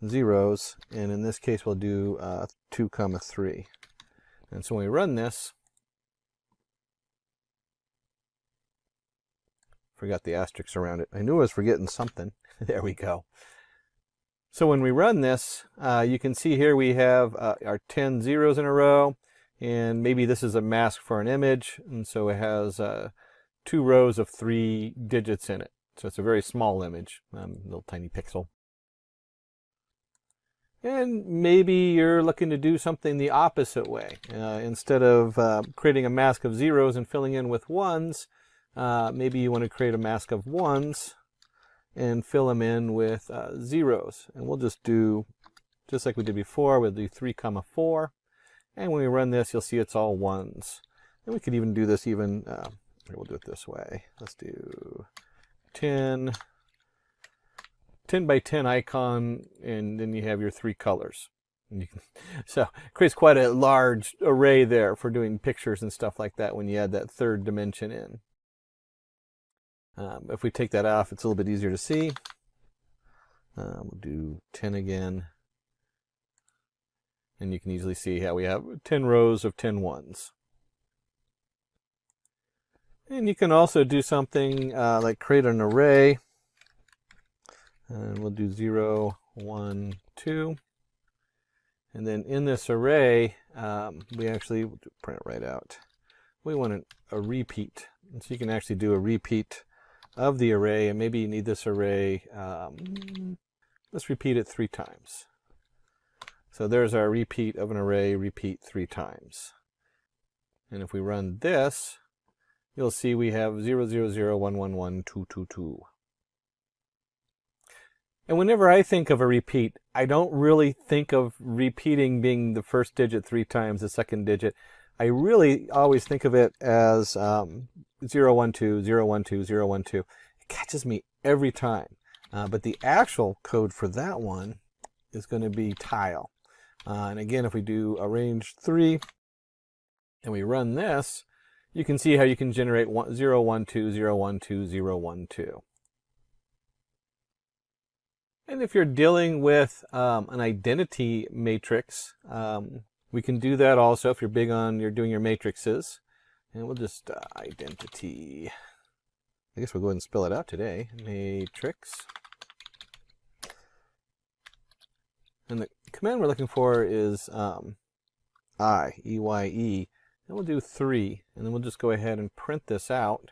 zeros. And in this case, we'll do 2, 3. And so when we run this, forgot the asterisks around it. I knew I was forgetting something. There we go. So when we run this, you can see here we have our 10 zeros in a row, and maybe this is a mask for an image, and so it has 2 rows of 3 digits in it. So it's a very small image, little tiny pixel. And maybe you're looking to do something the opposite way. Instead of creating a mask of zeros and filling in with ones, maybe you want to create a mask of ones and fill them in with zeros. And we'll just do, just like we did before, we'll do 3, 4. And when we run this, you'll see it's all ones. And we could even do this even, we'll do it this way. Let's do 10 by 10 icon, and then you have your 3 colors. And you can, so it creates quite a large array there for doing pictures and stuff like that when you add that 3rd dimension in. If we take that off, it's a little bit easier to see. We'll do 10 again. And you can easily see how we have 10 rows of 10 ones. And you can also do something like create an array. And we'll do 0, 1, 2. And then in this array, we actually, we'll print it right out. We want a repeat. And so you can actually do a repeat of the array, and maybe you need this array, let's repeat it 3 times. So there's our repeat of an array, repeat 3 times. And if we run this, you'll see we have 0, 0, 0, 1, 1, 1, 2, 2, 2. And whenever I think of a repeat, I don't really think of repeating being the first digit 3 times, the second digit. I really always think of it as 0, 1, 2, 0, 1, 2, 0, 1, 2. It catches me every time. But the actual code for that one is going to be tile. And again, if we do a range 3 and we run this, you can see how you can generate 0, 1, 2, 0, 1, 2, 0, 1, 2. And if you're dealing with an identity matrix, we can do that also if you're big on doing your matrices. And we'll just identity. I guess we'll go ahead and spell it out today. Matrix. And the command we're looking for is EYE. And we'll do 3. And then we'll just go ahead and print this out.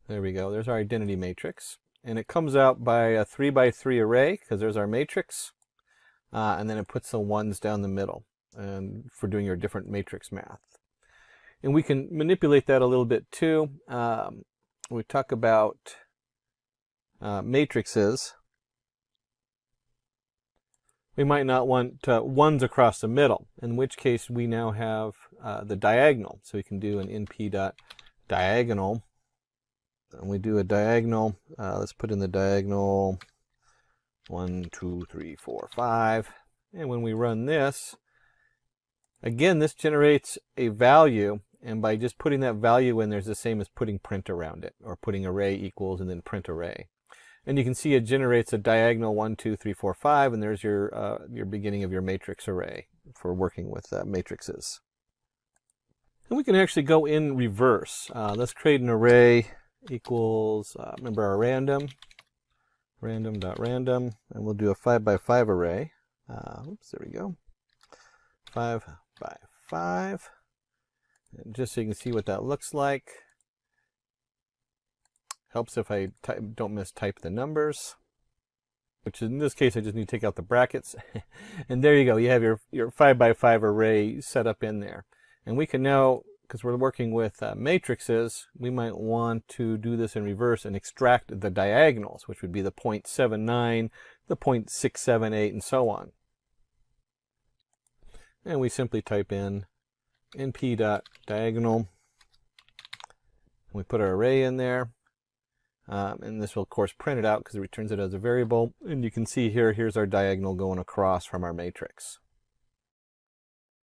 There we go. There's our identity matrix. And it comes out by a 3 by 3 array, because there's our matrix. And then it puts the ones down the middle and for doing your different matrix math. And we can manipulate that a little bit too. We talk about matrices. We might not want ones across the middle, in which case we now have the diagonal. So we can do an np.diagonal. And we do a diagonal. Let's put in the diagonal 1, 2, 3, 4, 5. And when we run this, again, this generates a value. And by just putting that value in, there's the same as putting print around it, or putting array equals and then print array. And you can see it generates a diagonal 1, 2, 3, 4, 5, and there's your beginning of your matrix array for working with matrices. And we can actually go in reverse. Let's create an array equals, remember our random random.random, and we'll do a 5 by 5 array. Oops, there we go. 5 by 5. And just so you can see what that looks like. Helps if I don't mistype the numbers, which in this case I just need to take out the brackets. And there you go. You have your 5 by 5 array set up in there. And we can now, because we're working with matrices, we might want to do this in reverse and extract the diagonals, which would be the 0.79, the 0.678, and so on. And we simply type in np.diagonal. We put our array in there. And this will, of course, print it out because it returns it as a variable. And you can see here, here's our diagonal going across from our matrix.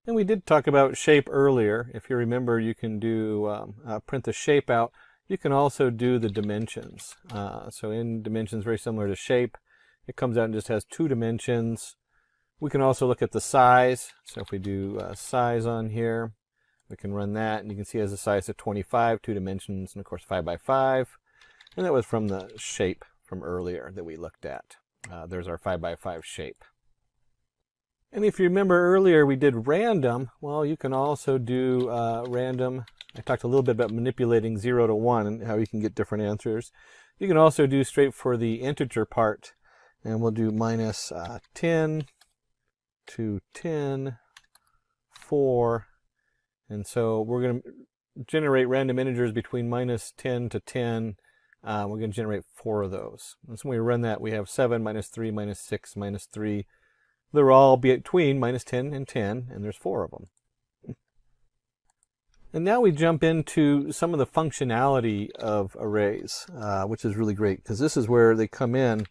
And we did talk about shape earlier. If you remember, you can do print the shape out. You can also do the dimensions. So in dimensions, very similar to shape, it comes out and just has 2 dimensions. We can also look at the size. So if we do size on here, we can run that. And you can see it has a size of 25, 2 dimensions, and of course 5 by 5. And that was from the shape from earlier that we looked at. There's our 5 by 5 shape. And if you remember earlier we did random, well, you can also do random. I talked a little bit about manipulating 0 to 1 and how you can get different answers. You can also do straight for the integer part. And we'll do minus 10 to 10, 4. And so we're going to generate random integers between minus 10 to 10. We're going to generate 4 of those. And so when we run that, we have 7, minus 3, minus 6, minus 3. They're all between minus 10 and 10, and there's 4 of them. And now we jump into some of the functionality of arrays, which is really great, because this is where they come in.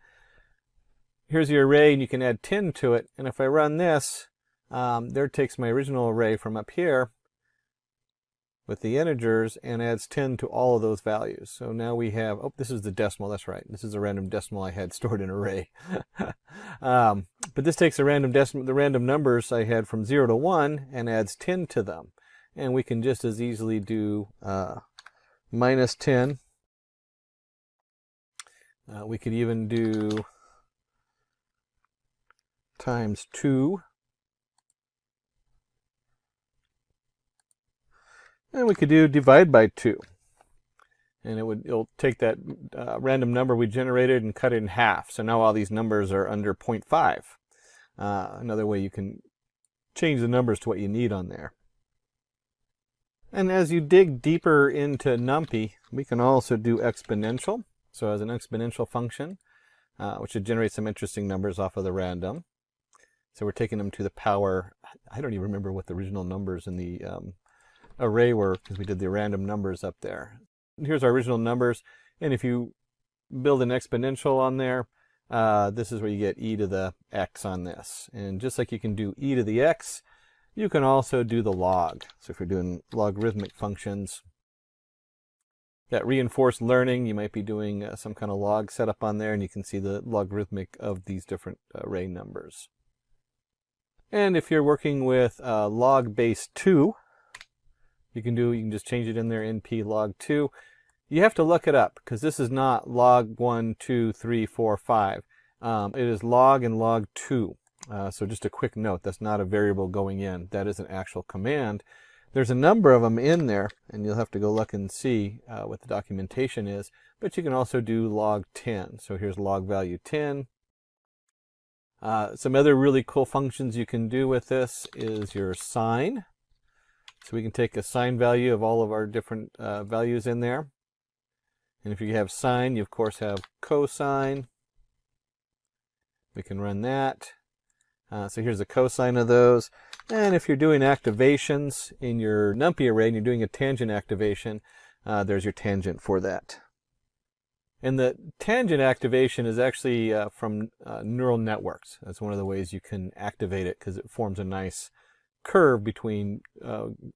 Here's your array, and you can add 10 to it. And if I run this, there it takes my original array from up here with the integers and adds 10 to all of those values. So now we have, oh, this is the decimal, that's right. This is a random decimal I had stored in an array. But this takes the random numbers I had from 0 to 1 and adds 10 to them. And we can just as easily do minus 10. We could even do times 2. And we could do divide by 2. And it'll take that random number we generated and cut it in half. So now all these numbers are under 0.5. Another way you can change the numbers to what you need on there. And as you dig deeper into NumPy, we can also do exponential. So as an exponential function, which should generate some interesting numbers off of the random. So we're taking them to the power. I don't even remember what the original numbers in the array were, because we did the random numbers up there. Here's our original numbers, and if you build an exponential on there, this is where you get e to the x on this. And just like you can do e to the x, you can also do the log. So if you're doing logarithmic functions, that reinforced learning, you might be doing some kind of log setup on there, and you can see the logarithmic of these different array numbers. And if you're working with log base 2, you can just change it in there, np log 2. You have to look it up, because this is not log 1, 2, 3, 4, 5. It is log and log 2. So just a quick note, that's not a variable going in. That is an actual command. There's a number of them in there, and you'll have to go look and see what the documentation is. But you can also do log 10. So here's log value 10. Some other really cool functions you can do with this is your sine. So we can take a sine value of all of our different values in there. And if you have sine, you of course have cosine. We can run that. So here's the cosine of those. And if you're doing activations in your NumPy array and you're doing a tangent activation, there's your tangent for that. And the tangent activation is actually from neural networks. That's one of the ways you can activate it, because it forms a nice curve between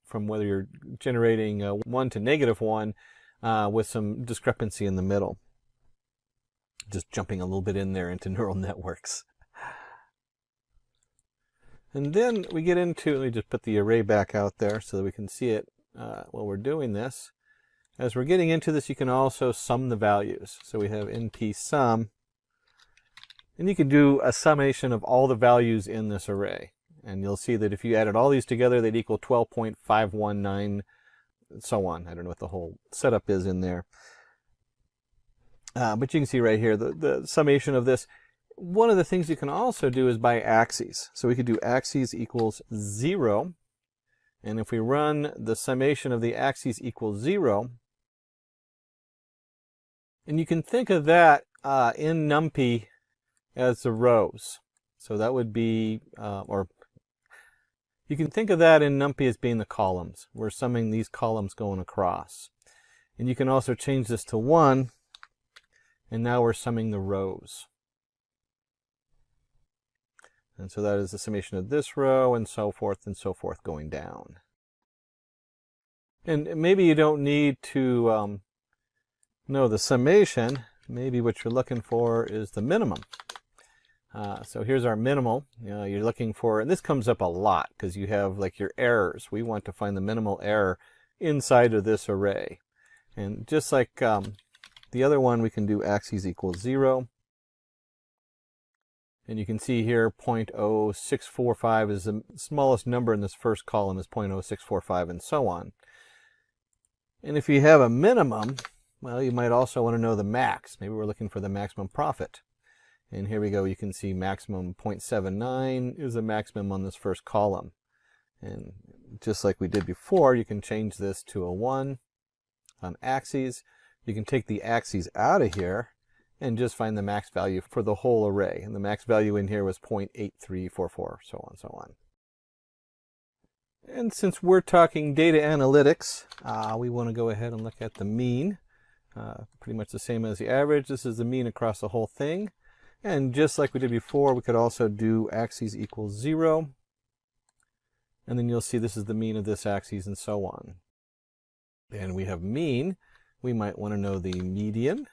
from whether you're generating 1 to -1 with some discrepancy in the middle. Just jumping a little bit in there into neural networks. And then we get into, let me just put the array back out there so that we can see it while we're doing this. As we're getting into this, you can also sum the values. So we have np sum, and you can do a summation of all the values in this array. And you'll see that if you added all these together, they'd equal 12.519, so on. I don't know what the whole setup is in there. But you can see right here the summation of this. One of the things you can also do is by axes. So we could do axes equals 0. And if we run the summation of the axes equals 0, and you can think of that in NumPy as the rows. So that would be, or you can think of that in NumPy as being the columns. We're summing these columns going across. And you can also change this to 1, and now we're summing the rows. And so that is the summation of this row, and so forth going down. And maybe you don't need to know the summation. Maybe what you're looking for is the minimum. So here's our minimal. You're looking for, and this comes up a lot because you have like your errors. We want to find the minimal error inside of this array. And just like the other one, we can do axes equals 0. And you can see here 0.0645 is the smallest number in this first column is 0.0645, and so on. And if you have a minimum, well, you might also want to know the max. Maybe we're looking for the maximum profit. And here we go. You can see maximum 0.79 is the maximum on this first column. And just like we did before, you can change this to a 1 on axes. You can take the axes out of here and just find the max value for the whole array. And the max value in here was 0.8344, so on and so on. And since we're talking data analytics, we want to go ahead and look at the mean. Pretty much the same as the average. This is the mean across the whole thing. And just like we did before, we could also do axes equals 0. And then you'll see this is the mean of this axis, and so on. And we have mean. We might want to know the median.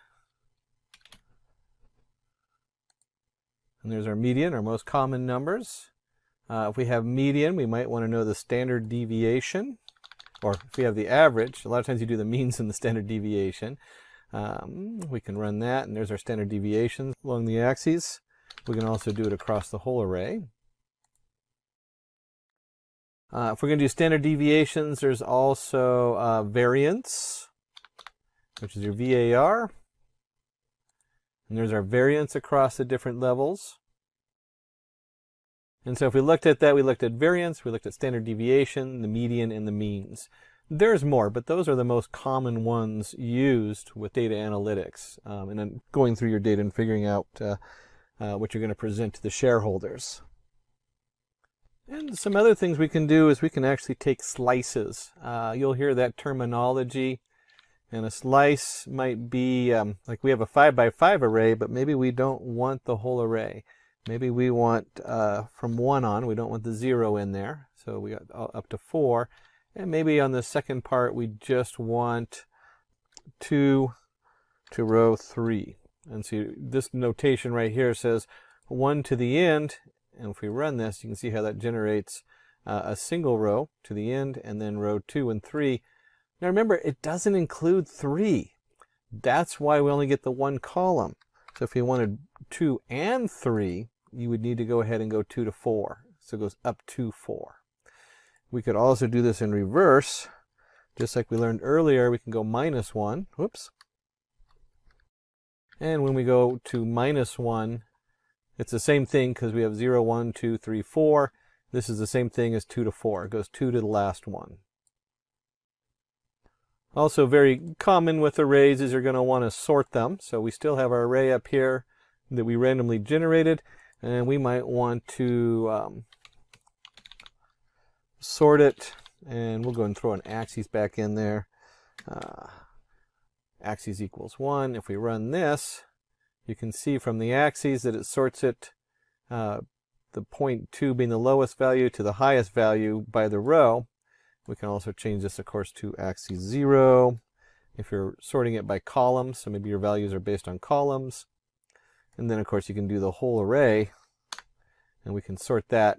And there's our median, our most common numbers. If we have median, we might want to know the standard deviation. Or if we have the average, a lot of times you do the means and the standard deviation. We can run that, and there's our standard deviations along the axes. We can also do it across the whole array. If we're going to do standard deviations, there's also variance, which is your VAR. And there's our variance across the different levels. And so if we looked at that, we looked at variance, we looked at standard deviation, the median, and the means. There's more, but those are the most common ones used with data analytics. And then going through your data and figuring out what you're going to present to the shareholders. And some other things we can do is we can actually take slices. You'll hear that terminology. And a slice might be, like we have a 5 by 5 array, but maybe we don't want the whole array. Maybe we want from 1 on, we don't want the 0 in there. So we got up to 4. And maybe on the second part, we just want 2 to row 3. And see, this notation right here says 1 to the end. And if we run this, you can see how that generates a single row to the end, and then row 2 and 3. Now remember, it doesn't include 3. That's why we only get the 1 column. So if you wanted 2 and 3, you would need to go ahead and go 2 to 4. So it goes up to 4. We could also do this in reverse. Just like we learned earlier, we can go -1. Whoops. And when we go to -1, it's the same thing because we have 0, 1, 2, 3, 4. This is the same thing as 2 to 4. It goes 2 to the last one. Also very common with arrays is you're going to want to sort them. So we still have our array up here that we randomly generated, and we might want to sort it, and we'll go and throw an axis back in there. Axis equals 1. If we run this, you can see from the axes that it sorts it, the 0.2 being the lowest value to the highest value by the row. We can also change this, of course, to axis 0 if you're sorting it by columns. So maybe your values are based on columns. And then, of course, you can do the whole array, and we can sort that.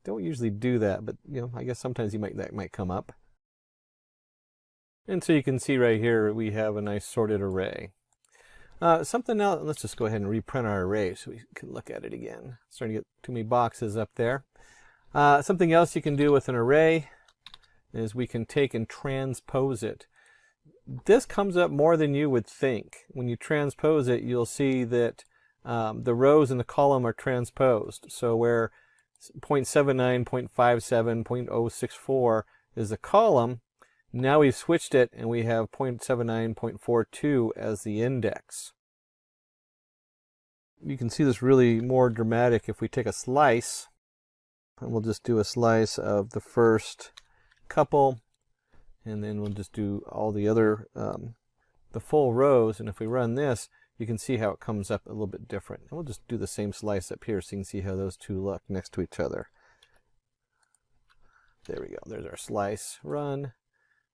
Don't usually do that, but I guess sometimes that might come up. And so you can see right here we have a nice sorted array. Something else, let's just go ahead and reprint our array so we can look at it again. Starting to get too many boxes up there. Something else you can do with an array is we can take and transpose it. This comes up more than you would think. When you transpose it, you'll see that the rows in the column are transposed. So where 0.79, 0.57, 0.064 is the column, now we've switched it and we have 0.79, 0.42 as the index. You can see this really more dramatic if we take a slice, and we'll just do a slice of the first couple, and then we'll just do all the other, the full rows. And if we run this, you can see how it comes up a little bit different. And we'll just do the same slice up here so you can see how those two look next to each other. There we go. There's our slice. Run.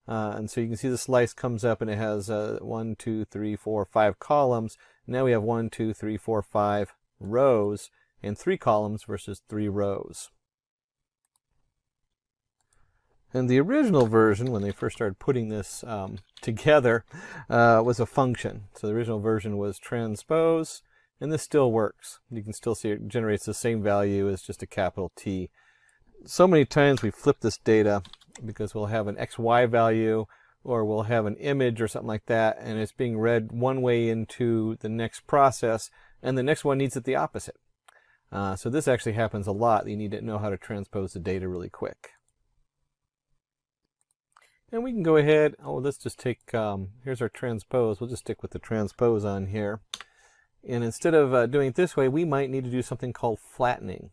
And so you can see the slice comes up and it has 1, 2, 3, 4, 5 columns. Now we have 1, 2, 3, 4, 5 rows and 3 columns versus 3 rows. And the original version, when they first started putting this together, was a function. So the original version was transpose, and this still works. You can still see it generates the same value as just a capital T. So many times we flip this data because we'll have an XY value, or we'll have an image or something like that, and it's being read one way into the next process, and the next one needs it the opposite. So this actually happens a lot. You need to know how to transpose the data really quick. And we can go ahead, let's just take, here's our transpose. We'll just stick with the transpose on here. And instead of doing it this way, we might need to do something called flattening.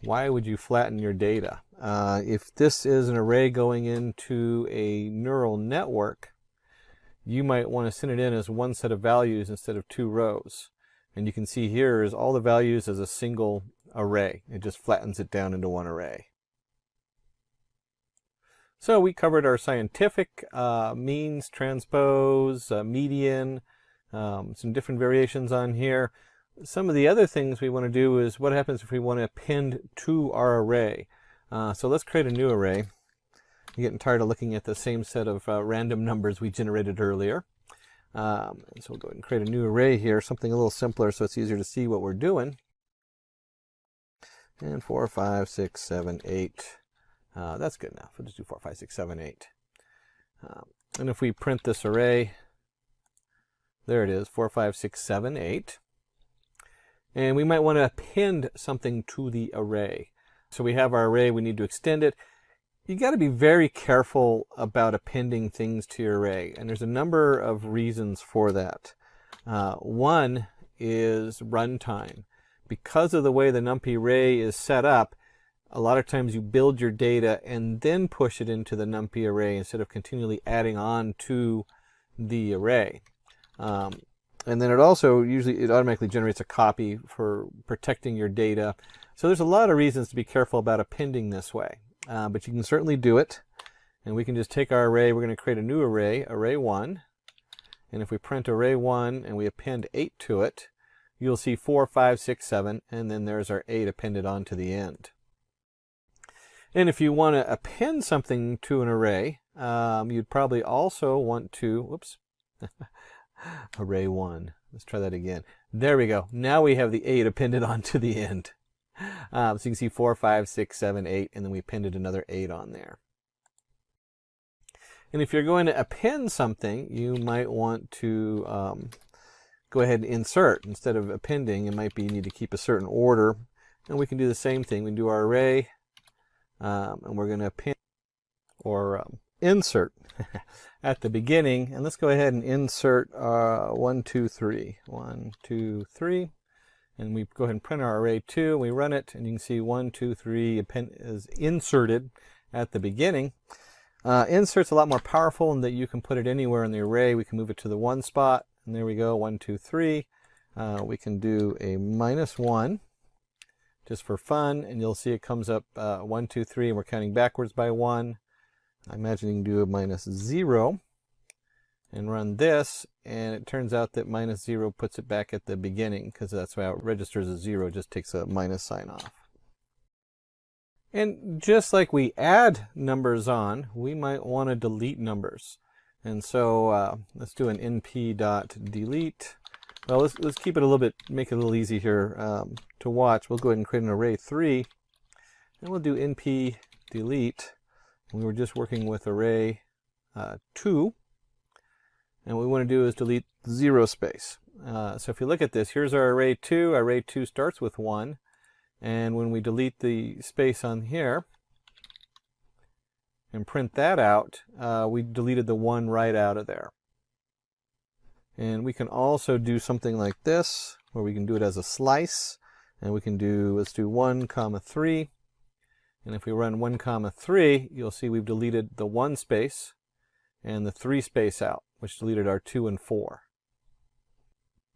Why would you flatten your data? If this is an array going into a neural network, you might want to send it in as one set of values instead of 2 rows. And you can see here is all the values as a single array. It just flattens it down into one array. So we covered our scientific means, transpose, median, some different variations on here. Some of the other things we want to do is what happens if we want to append to our array. So let's create a new array. I'm getting tired of looking at the same set of random numbers we generated earlier. So we'll go ahead and create a new array here, something a little simpler so it's easier to see what we're doing. And 4, 5, 6, 7, 8. That's good enough. We'll just do 4, 5, 6, 7, 8. And if we print this array, there it is, 4, 5, 6, 7, 8. And we might want to append something to the array. So we have our array, we need to extend it. You got to be very careful about appending things to your array. And there's a number of reasons for that. One is runtime. Because of the way the NumPy array is set up, a lot of times you build your data and then push it into the NumPy array instead of continually adding on to the array. And then it also it automatically generates a copy for protecting your data. So there's a lot of reasons to be careful about appending this way. But you can certainly do it. And we can just take our array, we're going to create a new array, array 1. And if we print array 1 and we append 8 to it, you'll see 4, 5, 6, 7, and then there's our 8 appended onto the end. And if you want to append something to an array, you'd probably also want to, whoops, array 1. Let's try that again. There we go. Now we have the 8 appended onto the end. So you can see 4, 5, 6, 7, 8, and then we appended another 8 on there. And if you're going to append something, you might want to go ahead and insert. Instead of appending, it might be you need to keep a certain order. And we can do the same thing. We can do our array, and we're going to append or insert at the beginning. And let's go ahead and insert 1, 2, 3. 1, 2, 3. And we go ahead and print our array 2. And we run it, and you can see 1, 2, 3 is inserted at the beginning. Insert's a lot more powerful in that you can put it anywhere in the array. We can move it to the 1 spot, and there we go, 1, 2, 3. We can do a -1 just for fun, and you'll see it comes up 1, 2, 3, and we're counting backwards by 1. I imagine you can do a -0 and run this, and it turns out that -0 puts it back at the beginning because that's why it registers as 0, just takes a minus sign off. And just like we add numbers on, we might want to delete numbers. And so let's do an np.delete. Well, let's keep it a little bit, make it a little easy here to watch. We'll go ahead and create an array 3, and we'll do np delete. We were just working with array 2, and what we want to do is delete 0 space. So if you look at this, here's our array 2. Array 2 starts with 1. And when we delete the space on here and print that out, we deleted the 1 right out of there. And we can also do something like this, where we can do it as a slice. And we can do, let's do 1, 3. And if we run 1, 3, you'll see we've deleted the 1 space and the 3 space out, which deleted our 2 and 4.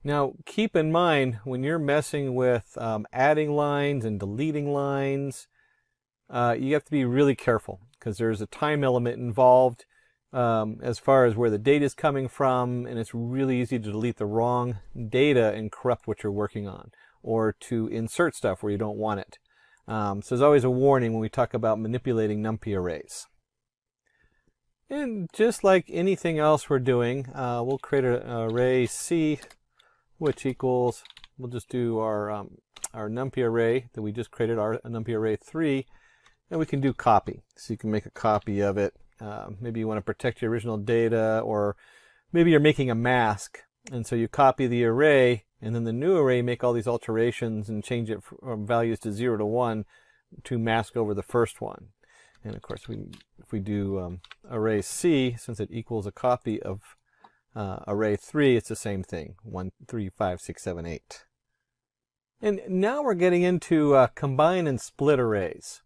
Now, keep in mind, when you're messing with adding lines and deleting lines, you have to be really careful because there's a time element involved as far as where the data is coming from, and it's really easy to delete the wrong data and corrupt what you're working on, or to insert stuff where you don't want it. So there's always a warning when we talk about manipulating NumPy arrays. And just like anything else we're doing, we'll create an array C, which equals, we'll just do our NumPy array that we just created, our NumPy array 3, and we can do copy. So you can make a copy of it. Maybe you want to protect your original data, or maybe you're making a mask, and so you copy the array, and then the new array make all these alterations and change it from values to 0 to 1 to mask over the first one. And of course, if we do array C, since it equals a copy of array 3, it's the same thing. 1, 3, 5, 6, 7, 8. And now we're getting into combine and split arrays.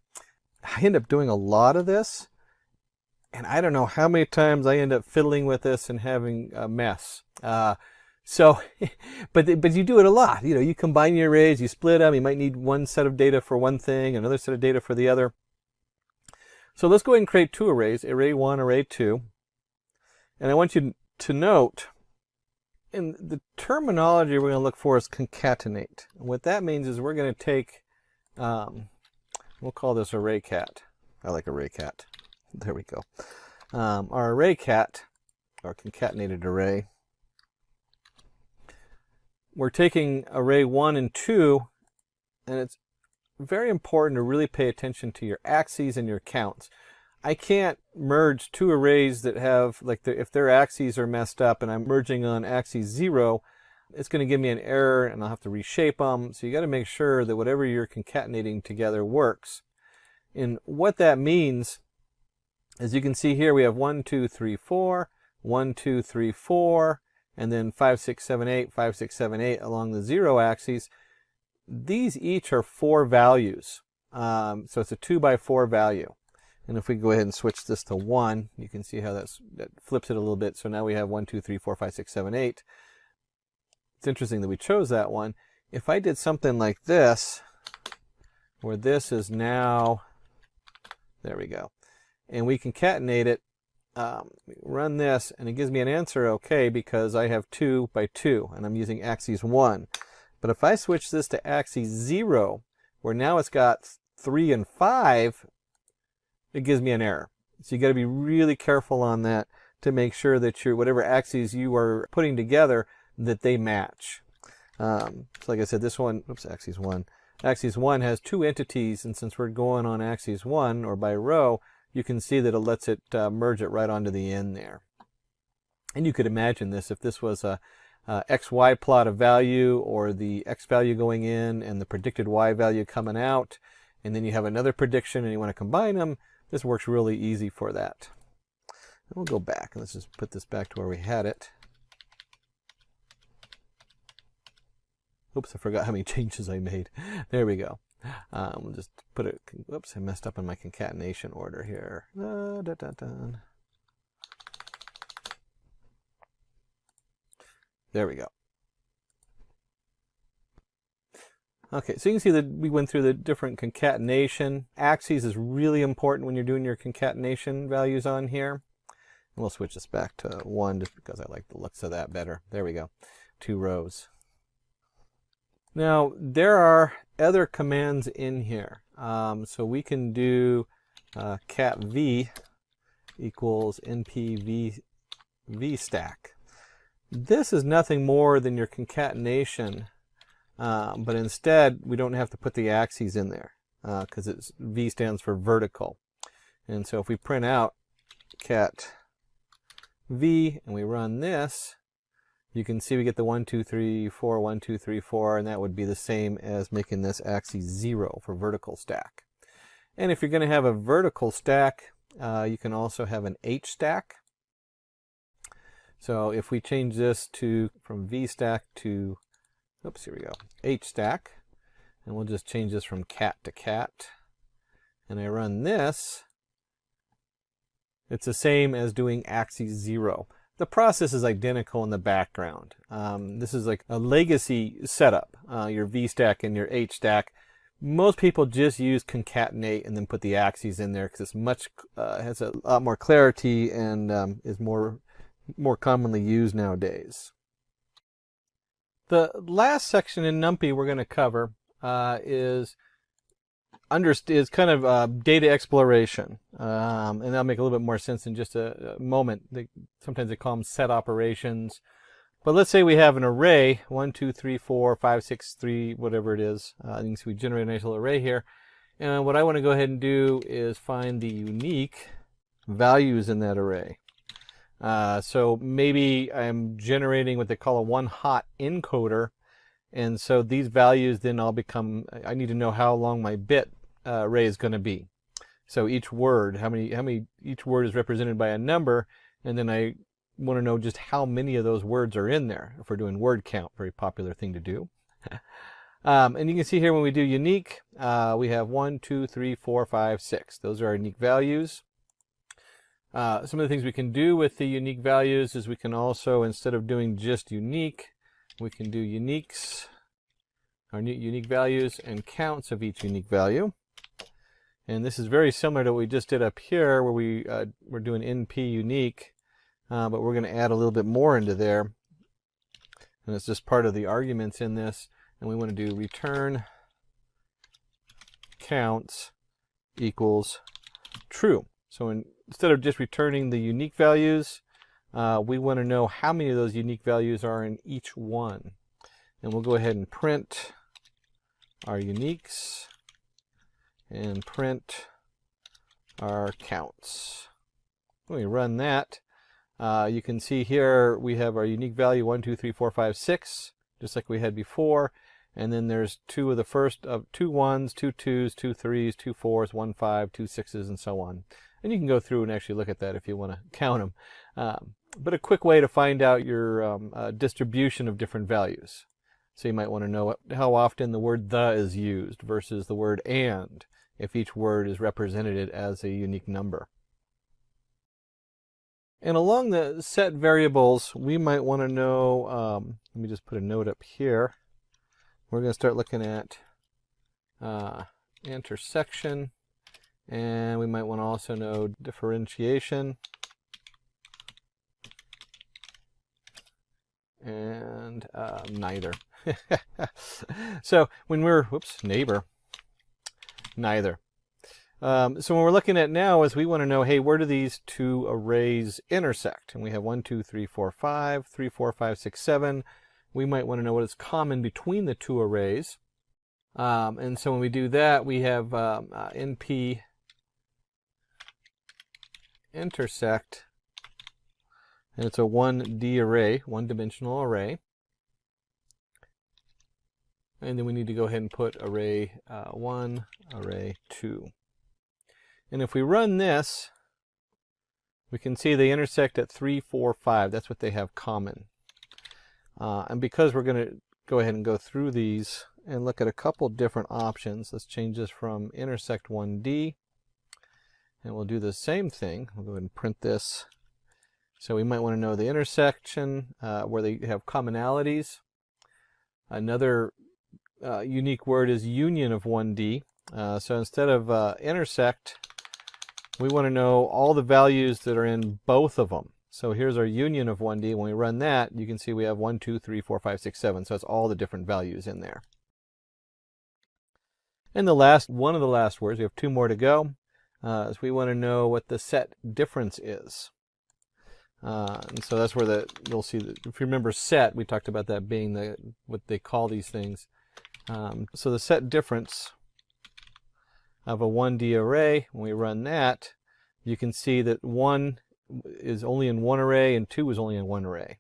I end up doing a lot of this, and I don't know how many times I end up fiddling with this and having a mess. But you do it a lot. You know, you combine your arrays, you split them. You might need one set of data for one thing, another set of data for the other. So let's go ahead and create 2 arrays, array 1, array 2. And I want you to note, and the terminology we're going to look for is concatenate. And what that means is we're going to take, we'll call this array cat. I like array cat. There we go. Our array cat, our concatenated array, we're taking array 1 and 2, and it's very important to really pay attention to your axes and your counts. I can't merge 2 arrays that have, like, if their axes are messed up and I'm merging on axis 0, it's going to give me an error and I'll have to reshape them. So you got to make sure that whatever you're concatenating together works. And what that means, as you can see here, we have 1, 2, 3, 4, 1, 2, 3, 4, and then 5, 6, 7, 8, 5, 6, 7, 8 along the 0 axis. These each are 4 values. So it's a 2 by 4 value. And if we go ahead and switch this to 1, you can see how that flips it a little bit. So now we have 1, 2, 3, 4, 5, 6, 7, 8. It's interesting that we chose that one. If I did something like this, where this is now, there we go, and we concatenate it, run this, and it gives me an answer okay because I have 2 by 2, and I'm using axis 1. But if I switch this to axis 0, where now it's got 3 and 5, it gives me an error. So you got to be really careful on that to make sure that your whatever axes you are putting together, that they match. So like I said, this one, oops, axis 1. Axis 1 has 2 entities, and since we're going on axis 1 or by row, you can see that it lets it merge it right onto the end there. And you could imagine this if this was a XY plot of value, or the X value going in and the predicted Y value coming out, and then you have another prediction and you want to combine them. This works really easy for that. And we'll go back and let's just put this back to where we had it. Oops, I forgot how many changes I made. There we go. We'll just put it, whoops, I messed up in my concatenation order here. There we go. Okay, so you can see that we went through the different concatenation. Axes is really important when you're doing your concatenation values on here. And we'll switch this back to 1 just because I like the looks of that better. There we go. 2 rows. Now, there are other commands in here. So we can do cat v equals np v stack. This is nothing more than your concatenation, but instead we don't have to put the axes in there because v stands for vertical. And so if we print out cat v and we run this, you can see we get the 1, 2, 3, 4, 1, 2, 3, 4, and that would be the same as making this axis 0 for vertical stack. And if you're going to have a vertical stack, you can also have an H stack. So if we change this from V stack to, oops, here we go, H stack, and we'll just change this from cat to cat, and I run this, it's the same as doing axis 0. The process is identical in the background. This is like a legacy setup, your V stack and your H stack. Most people just use concatenate and then put the axes in there because it's has a lot more clarity and is more commonly used nowadays. The last section in NumPy we're going to cover is kind of data exploration, and that'll make a little bit more sense in just a moment. Sometimes they call them set operations. But let's say we have an array, 1, 2, 3, 4, 5, 6, 3, whatever it is. You can see we generate a nice little array here. And what I want to go ahead and do is find the unique values in that array. So maybe I'm generating what they call a one-hot encoder. And so these values then all become, I need to know how long my bit array is going to be. So each word, each word is represented by a number, and then I want to know just how many of those words are in there. If we're doing word count, very popular thing to do. And you can see here when we do unique, we have 1, 2, 3, 4, 5, 6. Those are our unique values. Some of the things we can do with the unique values is we can also, instead of doing just unique, we can do uniques, our unique values, and counts of each unique value. And this is very similar to what we just did up here, where we're doing np unique, but we're going to add a little bit more into there. And it's just part of the arguments in this. And we want to do return counts equals true. So instead of just returning the unique values, we want to know how many of those unique values are in each one. And we'll go ahead and print our uniques and print our counts. When we run that, you can see here we have our unique value 1, 2, 3, 4, 5, 6, just like we had before. And then there's two of the first of 2 1s, 2 2s, 2 3s, 2 4s, 1 5, 2 6s, and so on. And you can go through and actually look at that if you want to count them. But a quick way to find out your distribution of different values. So you might want to know how often the word the is used versus the word and. if each word is represented as a unique number. And along the set variables, we might want to know, let me just put a note up here. We're going to start looking at intersection, and we might want to also know differentiation, and neither. So when we're, neither. So when we're looking at now is we want to know, hey, where do these two arrays intersect? And we have 1, 2, 3, 4, 5, 3, 4, 5, 6, 7. We might want to know what is common between the two arrays. And so when we do that, we have NP intersect, and it's a 1D array, one-dimensional array. And then we need to go ahead and put array 1, array 2. And if we run this, we can see they intersect at 3, 4, 5. That's what they have common. And because we're going to go ahead and go through these and look at a couple different options, let's change this from intersect 1D. And we'll do the same thing. We'll go ahead and print this. So we might want to know the intersection where they have commonalities. Another unique word is union of 1D. So instead of intersect, we want to know all the values that are in both of them. So here's our union of 1D. When we run that, you can see we have 1, 2, 3, 4, 5, 6, 7. So it's all the different values in there. And the last, one of the last words, we have 2 more to go, is we want to know what the set difference is. And so that's where you'll see that, if you remember set, we talked about that being what they call these things. So the set difference of a 1D array, when we run that, you can see that 1 is only in one array and 2 is only in one array.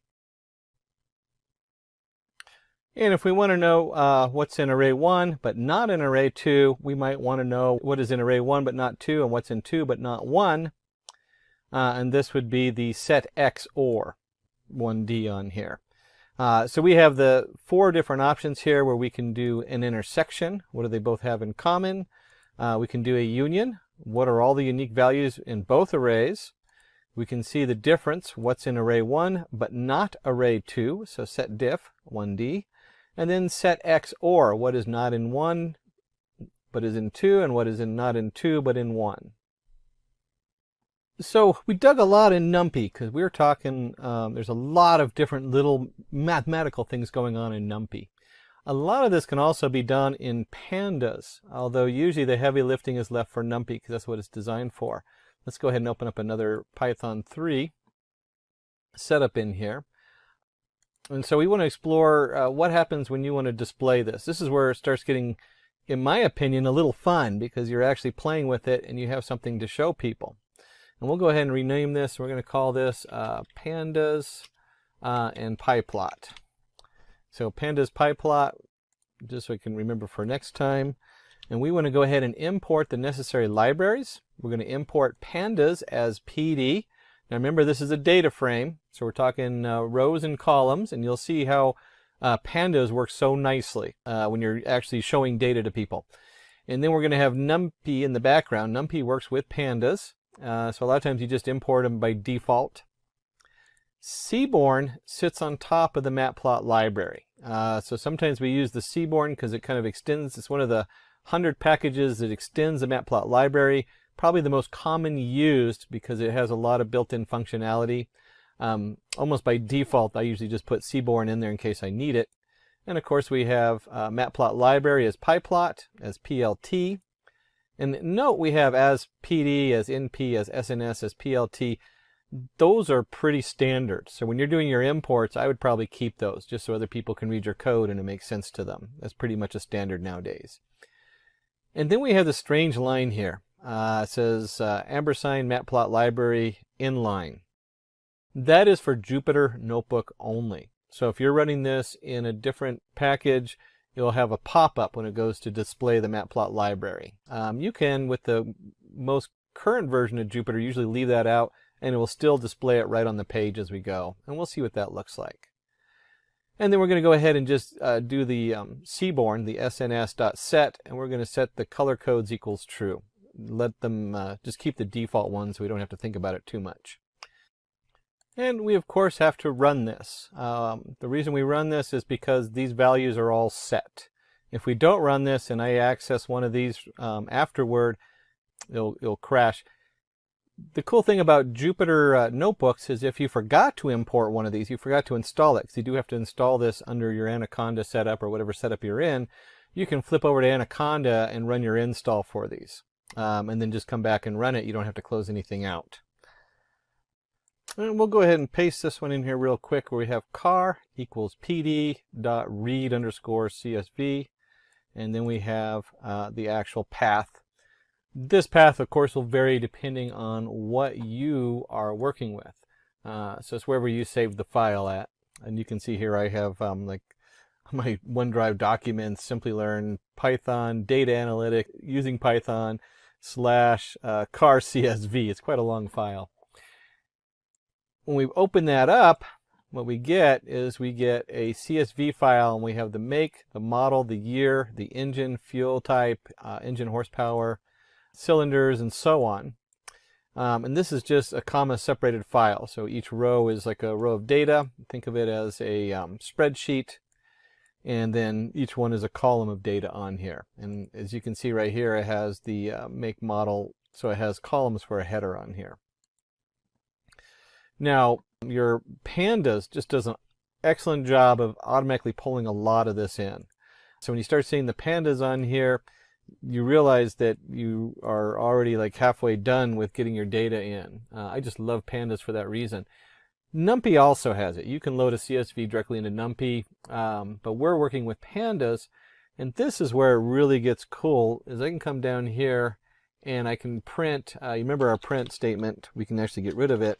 And if we want to know what's in array 1 but not in array 2, we might want to know what is in array 1 but not 2 and what's in 2 but not 1. And this would be the set XOR 1D on here. So we have the 4 different options here where we can do an intersection. What do they both have in common? We can do a union. What are all the unique values in both arrays? We can see the difference, what's in array 1 but not array 2, so set diff 1D. And then set XOR, what is not in 1 but is in 2, and what is not in 2 but in 1. So we dug a lot in NumPy because we were talking, there's a lot of different little mathematical things going on in NumPy. A lot of this can also be done in Pandas, although usually the heavy lifting is left for NumPy because that's what it's designed for. Let's go ahead and open up another Python 3 setup in here. And so we want to explore what happens when you want to display this. This is where it starts getting, in my opinion, a little fun because you're actually playing with it and you have something to show people. And we'll go ahead and rename this. We're going to call this Pandas and PyPlot. So Pandas PyPlot, just so we can remember for next time. And we want to go ahead and import the necessary libraries. We're going to import Pandas as PD. Now remember, this is a data frame, so we're talking rows and columns, and you'll see how Pandas works so nicely when you're actually showing data to people. And then we're going to have NumPy in the background. NumPy works with Pandas, so a lot of times you just import them by default. Seaborn sits on top of the Matplot library. So sometimes we use the Seaborn because it kind of extends. It's one of the 100 packages that extends the Matplot library. Probably the most common used because it has a lot of built-in functionality. Almost by default, I usually just put Seaborn in there in case I need it. And of course we have Matplot library as PyPlot, as PLT. And note we have as PD, as NP, as SNS, as PLT. Those are pretty standard. So when you're doing your imports, I would probably keep those just so other people can read your code and it makes sense to them. That's pretty much a standard nowadays. And then we have the strange line here. It says ampersand Matplot library inline. That is for Jupyter Notebook only. So if you're running this in a different package, it'll have a pop-up when it goes to display the Matplot library. You can, with the most current version of Jupyter, usually leave that out and it will still display it right on the page as we go. And we'll see what that looks like. And then we're going to go ahead and just do the seaborn, the sns.set, and we're going to set the color codes equals true. Let them just keep the default ones so we don't have to think about it too much. And we, of course, have to run this. The reason we run this is because these values are all set. If we don't run this and I access one of these afterward, it'll crash. The cool thing about Jupyter notebooks is if you forgot to import one of these, you forgot to install it, because you do have to install this under your Anaconda setup or whatever setup you're in, you can flip over to Anaconda and run your install for these. And then just come back and run it. You don't have to close anything out. And we'll go ahead and paste this one in here real quick, where we have car equals pd.read_csv, and then we have the actual path. This path, of course, will vary depending on what you are working with. So it's wherever you save the file at. And you can see here I have like my OneDrive documents, Simplilearn, Python, data analytic, using Python, / car CSV. It's quite a long file. When we open that up, what we get is we get a CSV file, and we have the make, the model, the year, the engine, fuel type, engine horsepower, cylinders, and so on. And this is just a comma separated file. So each row is like a row of data. Think of it as a spreadsheet. And then each one is a column of data on here. And as you can see right here, it has the make, model. So it has columns for a header on here. Now, your Pandas just does an excellent job of automatically pulling a lot of this in. So when you start seeing the Pandas on here, you realize that you are already like halfway done with getting your data in. I just love Pandas for that reason. NumPy also has it. You can load a CSV directly into NumPy, but we're working with Pandas, and this is where it really gets cool, is I can come down here and I can print, you remember our print statement, we can actually get rid of it.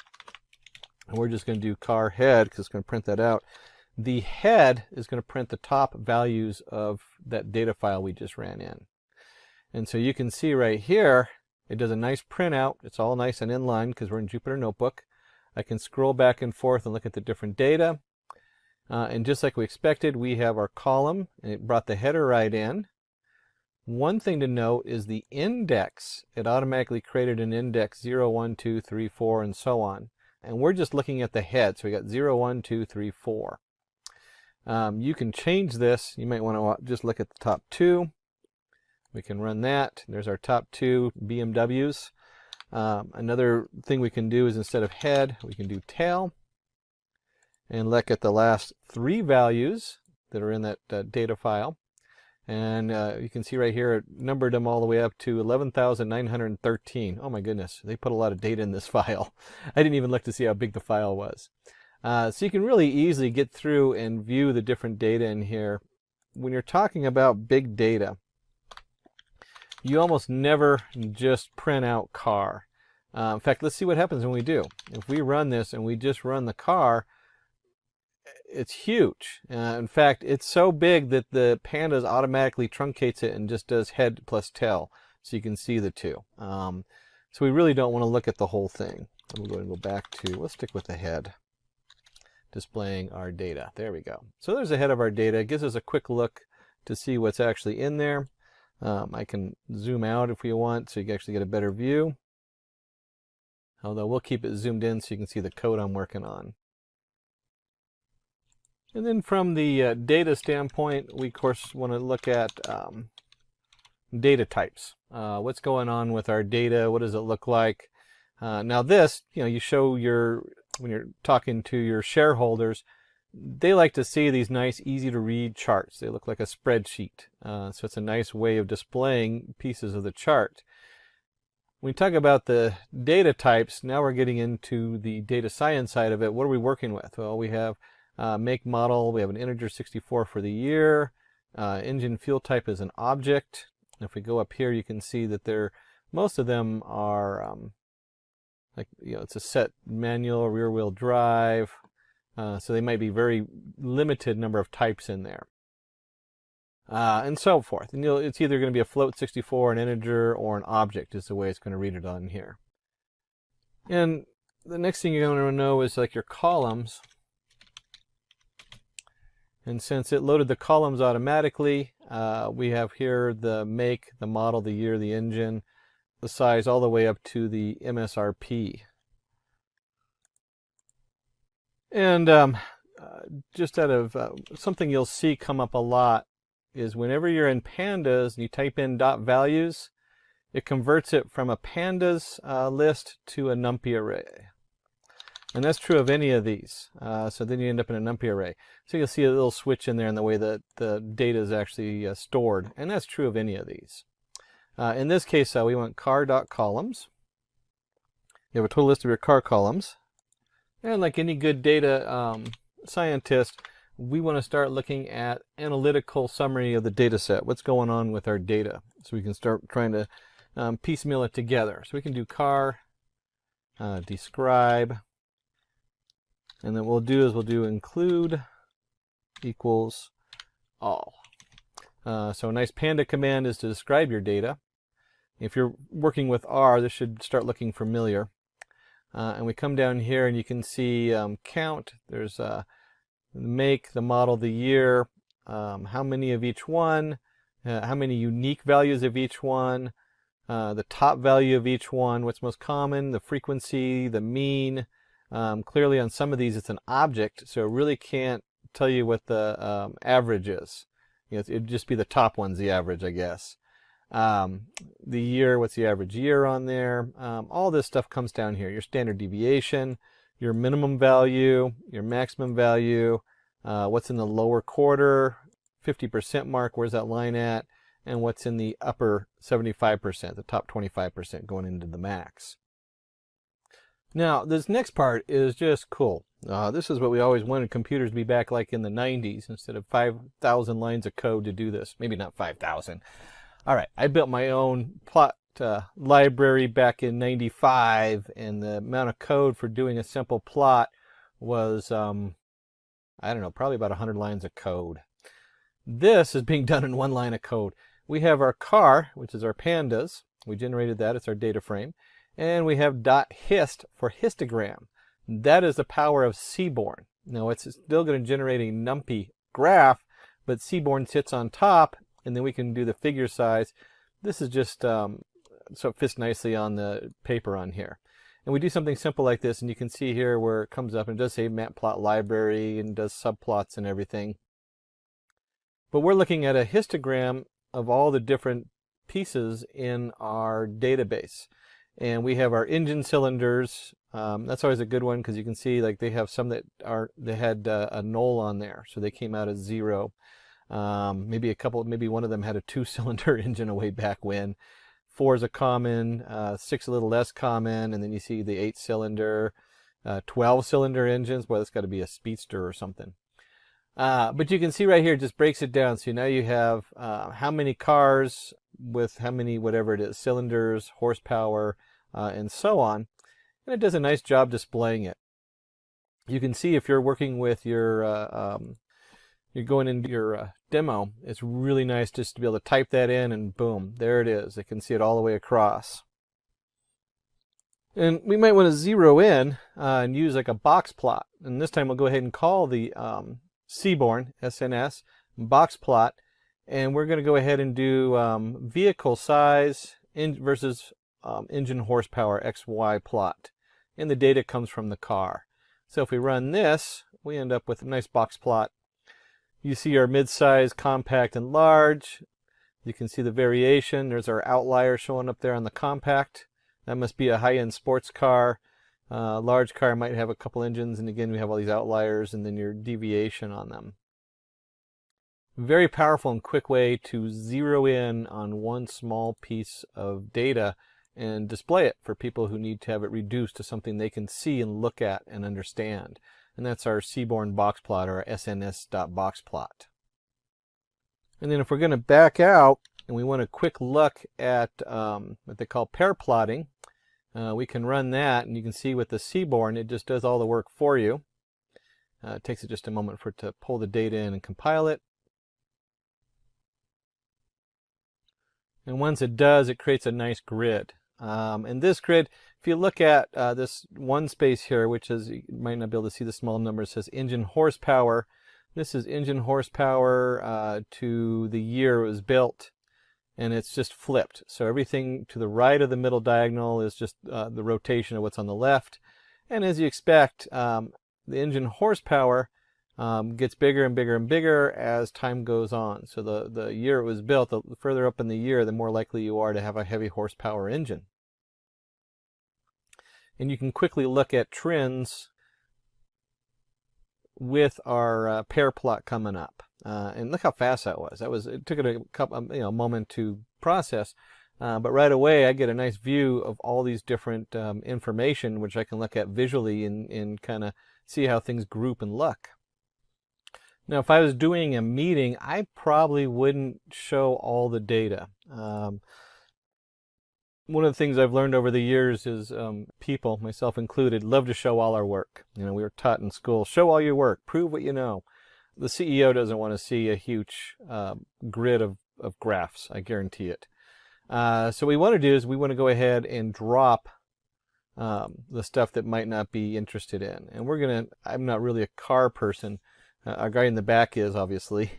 And we're just going to do car head, because it's going to print that out. The head is going to print the top values of that data file we just ran in. And so you can see right here, it does a nice printout. It's all nice and in line because we're in Jupyter Notebook. I can scroll back and forth and look at the different data. And just like we expected, we have our column, and it brought the header right in. One thing to note is the index. It automatically created an index 0, 1, 2, 3, 4, and so on. And we're just looking at the head. So we got 0, 1, 2, 3, 4. You can change this. You might want to just look at the top two. We can run that. There's our top two BMWs. Another thing we can do is instead of head, we can do tail. And look at the last three values that are in that data file. And you can see right here, it numbered them all the way up to 11,913. Oh my goodness, they put a lot of data in this file. I didn't even look to see how big the file was. So you can really easily get through and view the different data in here. When you're talking about big data, you almost never just print out car. In fact, let's see what happens when we do. If we run this and we just run the car, it's huge. In fact, it's so big that the Pandas automatically truncates it and just does head plus tail, so you can see the two. So we really don't want to look at the whole thing. We'll go ahead and go back to, let's stick with the head, displaying our data. There we go. So there's the head of our data. It gives us a quick look to see what's actually in there. I can zoom out if we want, so you can actually get a better view. Although we'll keep it zoomed in so you can see the code I'm working on. And then from the data standpoint, we of course want to look at data types. What's going on with our data? What does it look like? Now this, you show when you're talking to your shareholders, they like to see these nice, easy to read charts. They look like a spreadsheet. So it's a nice way of displaying pieces of the chart. When we talk about the data types, now we're getting into the data science side of it. What are we working with? Well, we have make, model, we have an integer 64 for the year. Engine fuel type is an object. If we go up here, you can see that most of them are it's a set manual, rear wheel drive. So they might be very limited number of types in there. And so forth. And it's either going to be a float 64, an integer, or an object is the way it's going to read it on here. And the next thing you're going to know is like your columns. And since it loaded the columns automatically, we have here the make, the model, the year, the engine, the size, all the way up to the MSRP. And just out of something you'll see come up a lot is whenever you're in Pandas and you type in .values, it converts it from a Pandas list to a NumPy array. And that's true of any of these. So then you end up in a NumPy array. So you'll see a little switch in there in the way that the data is actually stored. And that's true of any of these. In this case, we want car.columns. You have a total list of your car columns. And like any good data scientist, we want to start looking at analytical summary of the data set. What's going on with our data? So we can start trying to piecemeal it together. So we can do car, describe, and then what we'll do include equals all. So a nice Panda command is to describe your data. If you're working with R, this should start looking familiar. And we come down here and you can see count. There's make, the model, the year, how many of each one, how many unique values of each one, the top value of each one, what's most common, the frequency, the mean. Clearly on some of these it's an object, so it really can't tell you what the average is. You know, it'd just be the top one's the average, I guess. The year, what's the average year on there? All this stuff comes down here. Your standard deviation, your minimum value, your maximum value, what's in the lower quarter, 50% mark, where's that line at, and what's in the upper 75%, the top 25% going into the max. Now, this next part is just cool. This is what we always wanted computers to be back like in the 90s, instead of 5,000 lines of code to do this. Maybe not 5,000. All right, I built my own plot library back in 95, and the amount of code for doing a simple plot was, I don't know, probably about 100 lines of code. This is being done in one line of code. We have our car, which is our pandas. We generated that. It's our data frame. And we have .hist for histogram. That is the power of Seaborn. Now, it's still going to generate a NumPy graph, but Seaborn sits on top, and then we can do the figure size. This is just so it fits nicely on the paper on here. And we do something simple like this, and you can see here where it comes up, and it does say matplot library and does subplots and everything. But we're looking at a histogram of all the different pieces in our database. And we have our engine cylinders. That's always a good one because you can see like they have some that they had a null on there, so they came out as 0. Maybe one of them had a 2-cylinder engine way back when. 4 is a common, 6 a little less common, and then you see the 8-cylinder, 12-cylinder engines. Boy, that's got to be a speedster or something. But you can see right here, it just breaks it down. So now you have how many cars with how many, whatever it is, cylinders, horsepower, and so on. And it does a nice job displaying it. You can see if you're working with your, you're going into your demo, it's really nice just to be able to type that in and boom, there it is. They can see it all the way across. And we might want to zero in and use like a box plot. And this time we'll go ahead and call the Seaborn, SNS, box plot. And we're going to go ahead and do vehicle size versus engine horsepower XY plot. And the data comes from the car. So if we run this, we end up with a nice box plot. You see our mid-size, compact, and large. You can see the variation. There's our outlier showing up there on the compact. That must be a high-end sports car. Large car might have a couple engines, and again we have all these outliers and then your deviation on them. Very powerful and quick way to zero in on one small piece of data and display it for people who need to have it reduced to something they can see and look at and understand. And that's our Seaborn box plot, or sns.boxplot. And then if we're going to back out and we want a quick look at what they call pair plotting, we can run that, and you can see with the Seaborn it just does all the work for you. It takes it just a moment for it to pull the data in and compile it. And once it does, it creates a nice grid. And this grid, if you look at this one space here, which is, you might not be able to see the small numbers, says engine horsepower. This is engine horsepower to the year it was built, and it's just flipped. So everything to the right of the middle diagonal is just the rotation of what's on the left. And as you expect, the engine horsepower gets bigger and bigger and bigger as time goes on. So the year it was built, the further up in the year, the more likely you are to have a heavy horsepower engine. And you can quickly look at trends with our pair plot coming up. And look how fast that was. It took it a moment to process. But right away, I get a nice view of all these different information, which I can look at visually and kind of see how things group and look. Now, if I was doing a meeting, I probably wouldn't show all the data. One of the things I've learned over the years is people, myself included, love to show all our work. You know, we were taught in school, show all your work, prove what you know. The CEO doesn't want to see a huge grid of graphs, I guarantee it. So what we want to do is we want to go ahead and drop the stuff that might not be interested in. And I'm not really a car person. Our guy in the back is, obviously.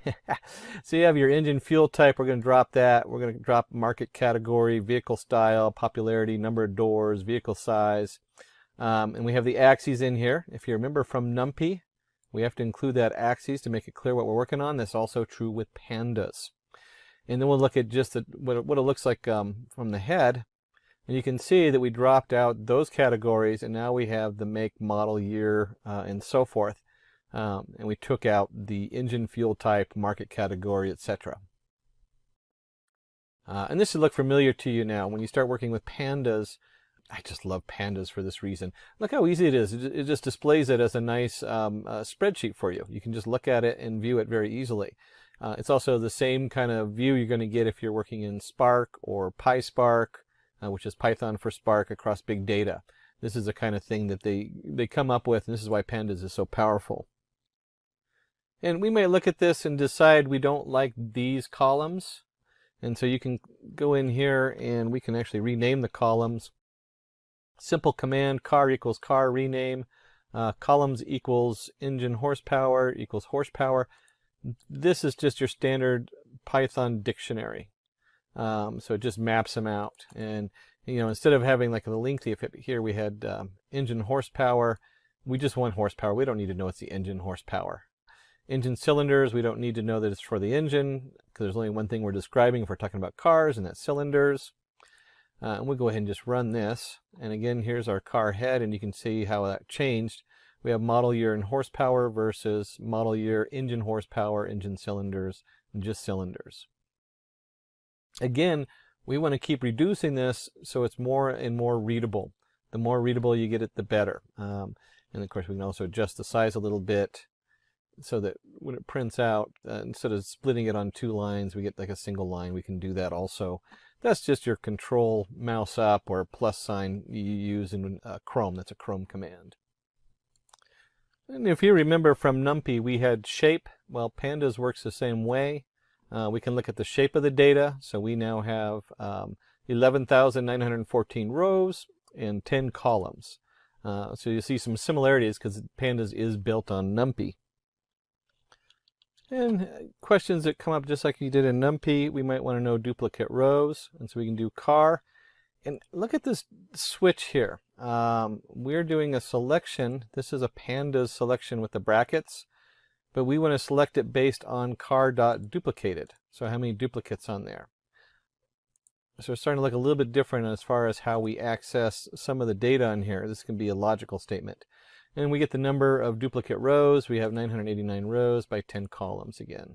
So you have your engine fuel type. We're going to drop that. We're going to drop market category, vehicle style, popularity, number of doors, vehicle size. And we have the axes in here. If you remember from NumPy, we have to include that axes to make it clear what we're working on. That's also true with Pandas. And then we'll look at just what it looks like from the head. And you can see that we dropped out those categories, and now we have the make, model, year, and so forth. And we took out the engine fuel type, market category, etc. And this should look familiar to you now. When you start working with Pandas, I just love Pandas for this reason. Look how easy it is. It just displays it as a nice spreadsheet for you. You can just look at it and view it very easily. It's also the same kind of view you're going to get if you're working in Spark or PySpark, which is Python for Spark across big data. This is the kind of thing that they come up with, and this is why Pandas is so powerful. And we may look at this and decide we don't like these columns. And so you can go in here and we can actually rename the columns. Simple command, car equals car, rename. Columns equals engine horsepower equals horsepower. This is just your standard Python dictionary. So it just maps them out. And instead of having like the lengthy, here we had engine horsepower, we just want horsepower. We don't need to know it's the engine horsepower. Engine cylinders, we don't need to know that it's for the engine, because there's only one thing we're describing if we're talking about cars, and that's cylinders. And we'll go ahead and just run this. And again, here's our car head, and you can see how that changed. We have model year and horsepower versus model year, engine horsepower, engine cylinders, and just cylinders. Again, we want to keep reducing this so it's more and more readable. The more readable you get it, the better. And of course, we can also adjust the size a little bit, so that when it prints out, instead of splitting it on two lines, we get like a single line. We can do that also. That's just your control mouse up or plus sign you use in Chrome. That's a Chrome command. And if you remember from NumPy, we had shape. Well, Pandas works the same way. We can look at the shape of the data. So we now have 11,914 rows and 10 columns. So you see some similarities because Pandas is built on NumPy. And questions that come up just like you did in NumPy, we might want to know duplicate rows. And so we can do car. And look at this switch here. We're doing a selection. This is a Pandas selection with the brackets. But we want to select it based on car.duplicated. So how many duplicates on there. So it's starting to look a little bit different as far as how we access some of the data on here. This can be a logical statement. And we get the number of duplicate rows. We have 989 rows by 10 columns again.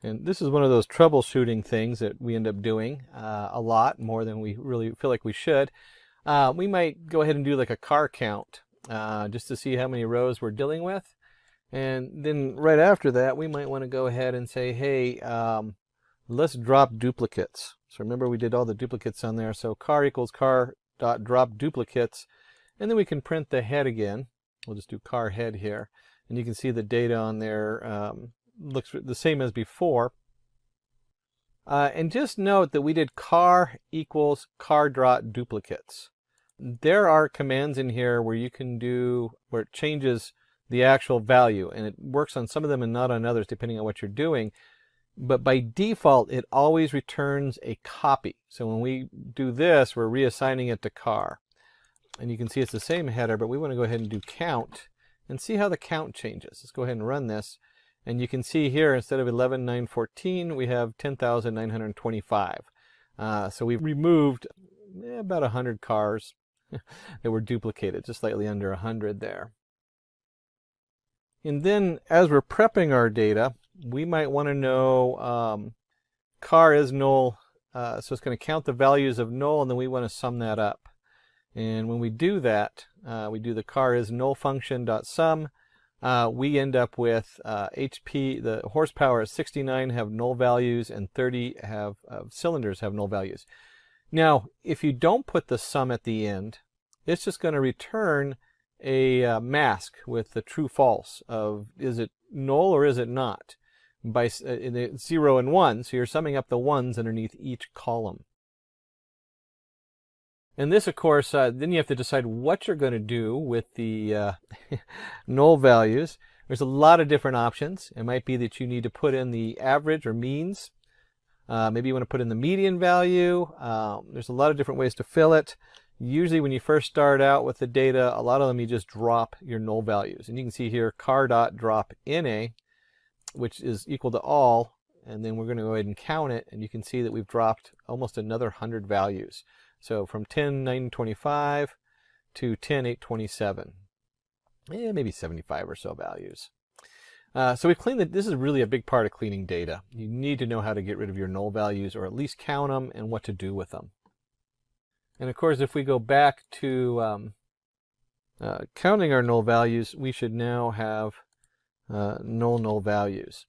And this is one of those troubleshooting things that we end up doing a lot, more than we really feel like we should. We might go ahead and do like a car count just to see how many rows we're dealing with. And then right after that, we might want to go ahead and say, hey, let's drop duplicates. So remember we did all the duplicates on there. So car equals car.drop duplicates. And then we can print the head again. We'll just do car head here. And you can see the data on there looks the same as before. And just note that we did car equals car.duplicates. There are commands in here where you can do, where it changes the actual value. And it works on some of them and not on others, depending on what you're doing. But by default, it always returns a copy. So when we do this, we're reassigning it to car. And you can see it's the same header, but we want to go ahead and do count and see how the count changes. Let's go ahead and run this. And you can see here, instead of 11,914, we have 10,925. So we've removed about 100 cars that were duplicated, just slightly under 100 there. And then as we're prepping our data, we might want to know car is null. So it's going to count the values of null, and then we want to sum that up. And when we do that, we do the car is null function dot sum. We end up with HP, the horsepower is 69 have null values, and 30 have cylinders have null values. Now, if you don't put the sum at the end, it's just going to return a mask with the true false of is it null or is it not, by 0 and 1. So you're summing up the ones underneath each column. And this, of course, then you have to decide what you're going to do with the null values. There's a lot of different options. It might be that you need to put in the average or means. Maybe you want to put in the median value. There's a lot of different ways to fill it. Usually when you first start out with the data, a lot of them you just drop your null values. And you can see here car.drop NA, which is equal to all. And then we're going to go ahead and count it. And you can see that we've dropped almost another 100 values. So from 10,925 to 10,827, maybe 75 or so values. So we've cleaned this is really a big part of cleaning data. You need to know how to get rid of your null values, or at least count them and what to do with them. And of course, if we go back to counting our null values, we should now have null values.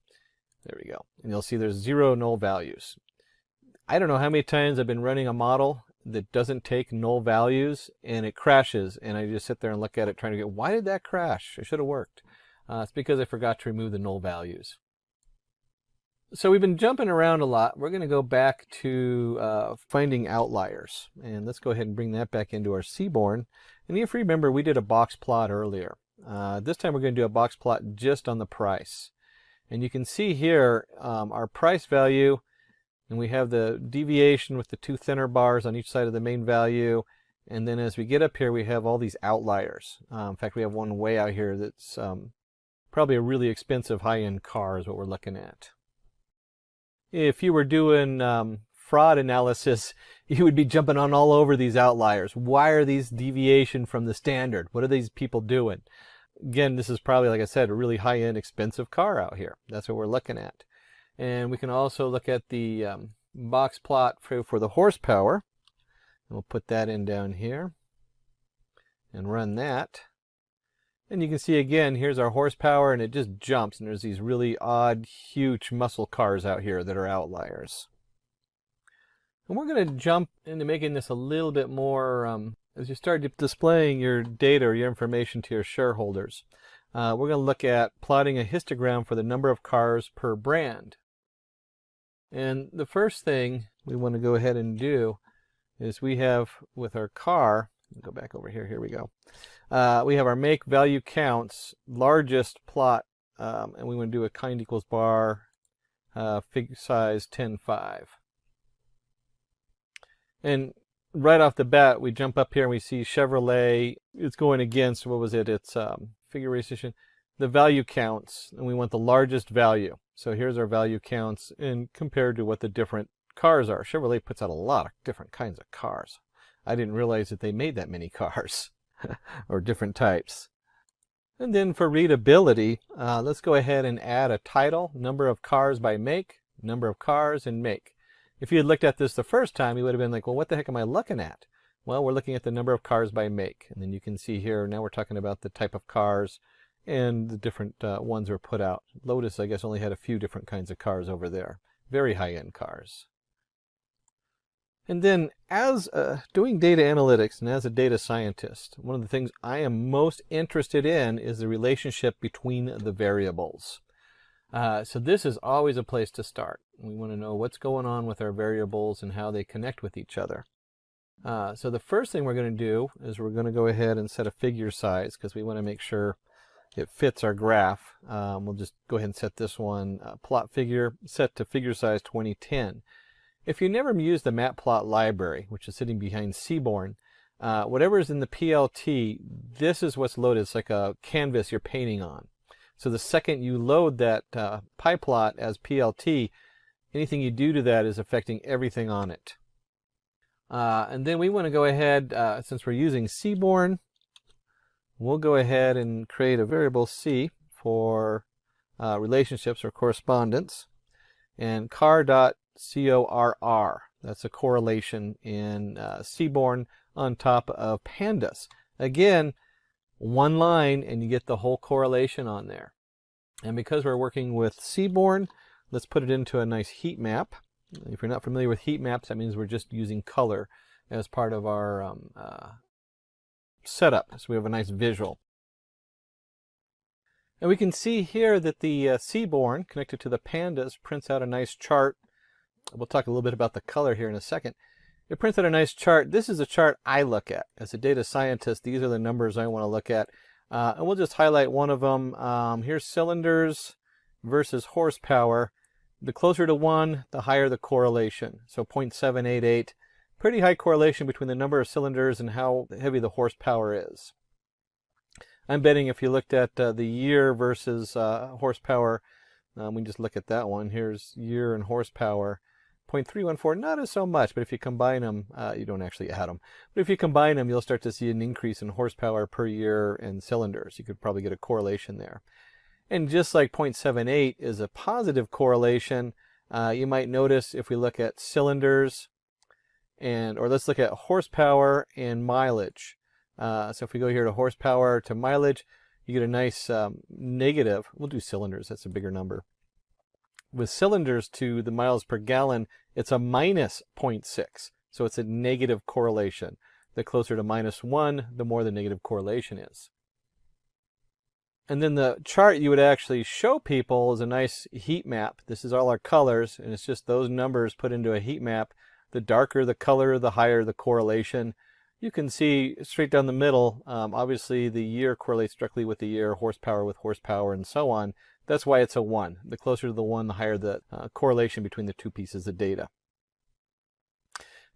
There we go. And you'll see there's 0 null values. I don't know how many times I've been running a model that doesn't take null values and it crashes, and I just sit there and look at it trying to get, why did that crash? It should have worked. It's because I forgot to remove the null values. So we've been jumping around a lot. We're going to go back to finding outliers, and let's go ahead and bring that back into our Seaborn. And if you remember, we did a box plot earlier. This time we're going to do a box plot just on the price. And you can see here our price value, and we have the deviation with the 2 thinner bars on each side of the main value. And then as we get up here, we have all these outliers. In fact, we have one way out here that's probably a really expensive high-end car is what we're looking at. If you were doing fraud analysis, you would be jumping on all over these outliers. Why are these deviation from the standard? What are these people doing? Again, this is probably, like I said, a really high-end expensive car out here. That's what we're looking at. And we can also look at the box plot for the horsepower. And we'll put that in down here and run that. And you can see again, here's our horsepower, and it just jumps. And there's these really odd, huge muscle cars out here that are outliers. And we're going to jump into making this a little bit more, as you start displaying your data or your information to your shareholders. We're going to look at plotting a histogram for the number of cars per brand. And the first thing we want to go ahead and do is we have with our car, go back over here, here we go. We have our make value counts, largest plot, and we want to do a kind equals bar, fig size 10.5. And right off the bat, we jump up here and we see Chevrolet, it's going against, what was it? It's configuration, the value counts, and we want the largest value. So here's our value counts and compared to what the different cars are. Chevrolet puts out a lot of different kinds of cars. I didn't realize that they made that many cars or different types. And then for readability, let's go ahead and add a title, number of cars by make, number of cars, and make. If you had looked at this the first time, you would have been like, well, what the heck am I looking at? Well, we're looking at the number of cars by make. And then you can see here, now we're talking about the type of cars and the different ones were put out. Lotus, I guess, only had a few different kinds of cars over there. Very high-end cars. And then as doing data analytics and as a data scientist, one of the things I am most interested in is the relationship between the variables. So this is always a place to start. We want to know what's going on with our variables and how they connect with each other. So the first thing we're going to do is we're going to go ahead and set a figure size because we want to make sure it fits our graph. We'll just go ahead and set this one plot figure set to figure size 2010. If you never used the matplot library, which is sitting behind Seaborn, whatever is in the PLT, this is what's loaded. It's like a canvas you're painting on. So the second you load that PyPlot as PLT, anything you do to that is affecting everything on it. And then we want to go ahead, since we're using Seaborn, we'll go ahead and create a variable C for relationships or correspondence, and car.corr. That's a correlation in Seaborn on top of Pandas. Again, one line and you get the whole correlation on there. And because we're working with Seaborn, let's put it into a nice heat map. If you're not familiar with heat maps, that means we're just using color as part of our setup. So we have a nice visual. And we can see here that the Seaborn connected to the Pandas prints out a nice chart. We'll talk a little bit about the color here in a second. It prints out a nice chart. This is a chart I look at. As a data scientist, these are the numbers I want to look at. And we'll just highlight one of them. Here's cylinders versus horsepower. The closer to 1, the higher the correlation. So 0.788. Pretty high correlation between the number of cylinders and how heavy the horsepower is. I'm betting if you looked at the year versus horsepower, we can just look at that one. Here's year and horsepower. 0.314, not as so much, but if you combine them, you don't actually add them. But if you combine them, you'll start to see an increase in horsepower per year and cylinders. You could probably get a correlation there. And just like 0.78 is a positive correlation, you might notice if we look at cylinders, or let's look at horsepower and mileage. So if we go here to horsepower to mileage, you get a nice negative. We'll do cylinders, that's a bigger number. With cylinders to the miles per gallon, it's a minus 0.6. So it's a negative correlation. The closer to -1, the more the negative correlation is. And then the chart you would actually show people is a nice heat map. This is all our colors, and it's just those numbers put into a heat map. The darker the color, the higher the correlation. You can see straight down the middle, obviously the year correlates directly with the year, horsepower with horsepower, and so on. That's why it's a 1. The closer to the 1, the higher the correlation between the two pieces of data.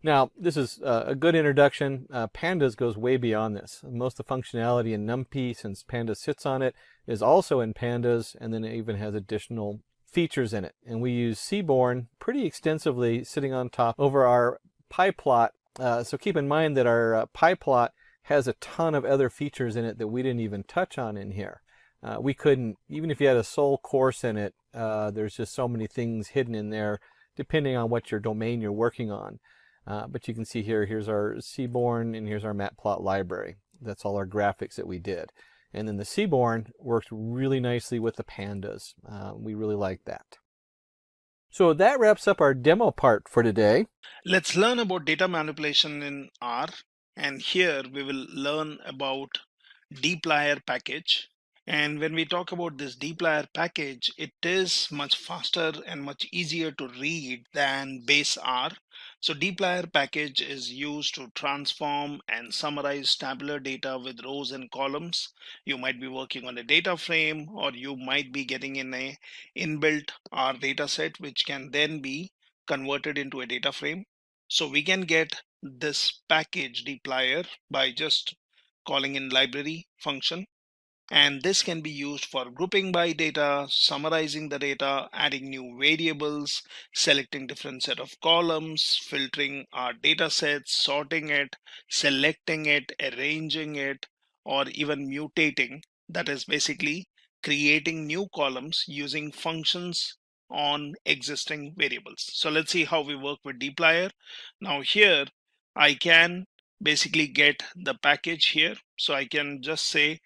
Now, this is a good introduction. Pandas goes way beyond this. Most of the functionality in NumPy, since Pandas sits on it, is also in Pandas, and then it even has additional features in it. And we use Seaborn pretty extensively sitting on top over our PyPlot. So keep in mind that our PyPlot has a ton of other features in it that we didn't even touch on in here. We couldn't, even if you had a sole course in it, there's just so many things hidden in there depending on what your domain you're working on. But you can see here, here's our Seaborn and here's our matplot library. That's all our graphics that we did. And then the Seaborn works really nicely with the Pandas. We really like that. So that wraps up our demo part for today. Let's learn about data manipulation in R. And here we will learn about dplyr package. And when we talk about this dplyr package, it is much faster and much easier to read than base R. So dplyr package is used to transform and summarize tabular data with rows and columns. You might be working on a data frame, or you might be getting in a inbuilt R data set, which can then be converted into a data frame. So we can get this package dplyr by just calling in library function. And this can be used for grouping by data, summarizing the data, adding new variables, selecting different set of columns, filtering our data sets, sorting it, selecting it, arranging it, or even mutating. That is basically creating new columns using functions on existing variables. So let's see how we work with dplyr. Now here I can basically get the package here. So I can just say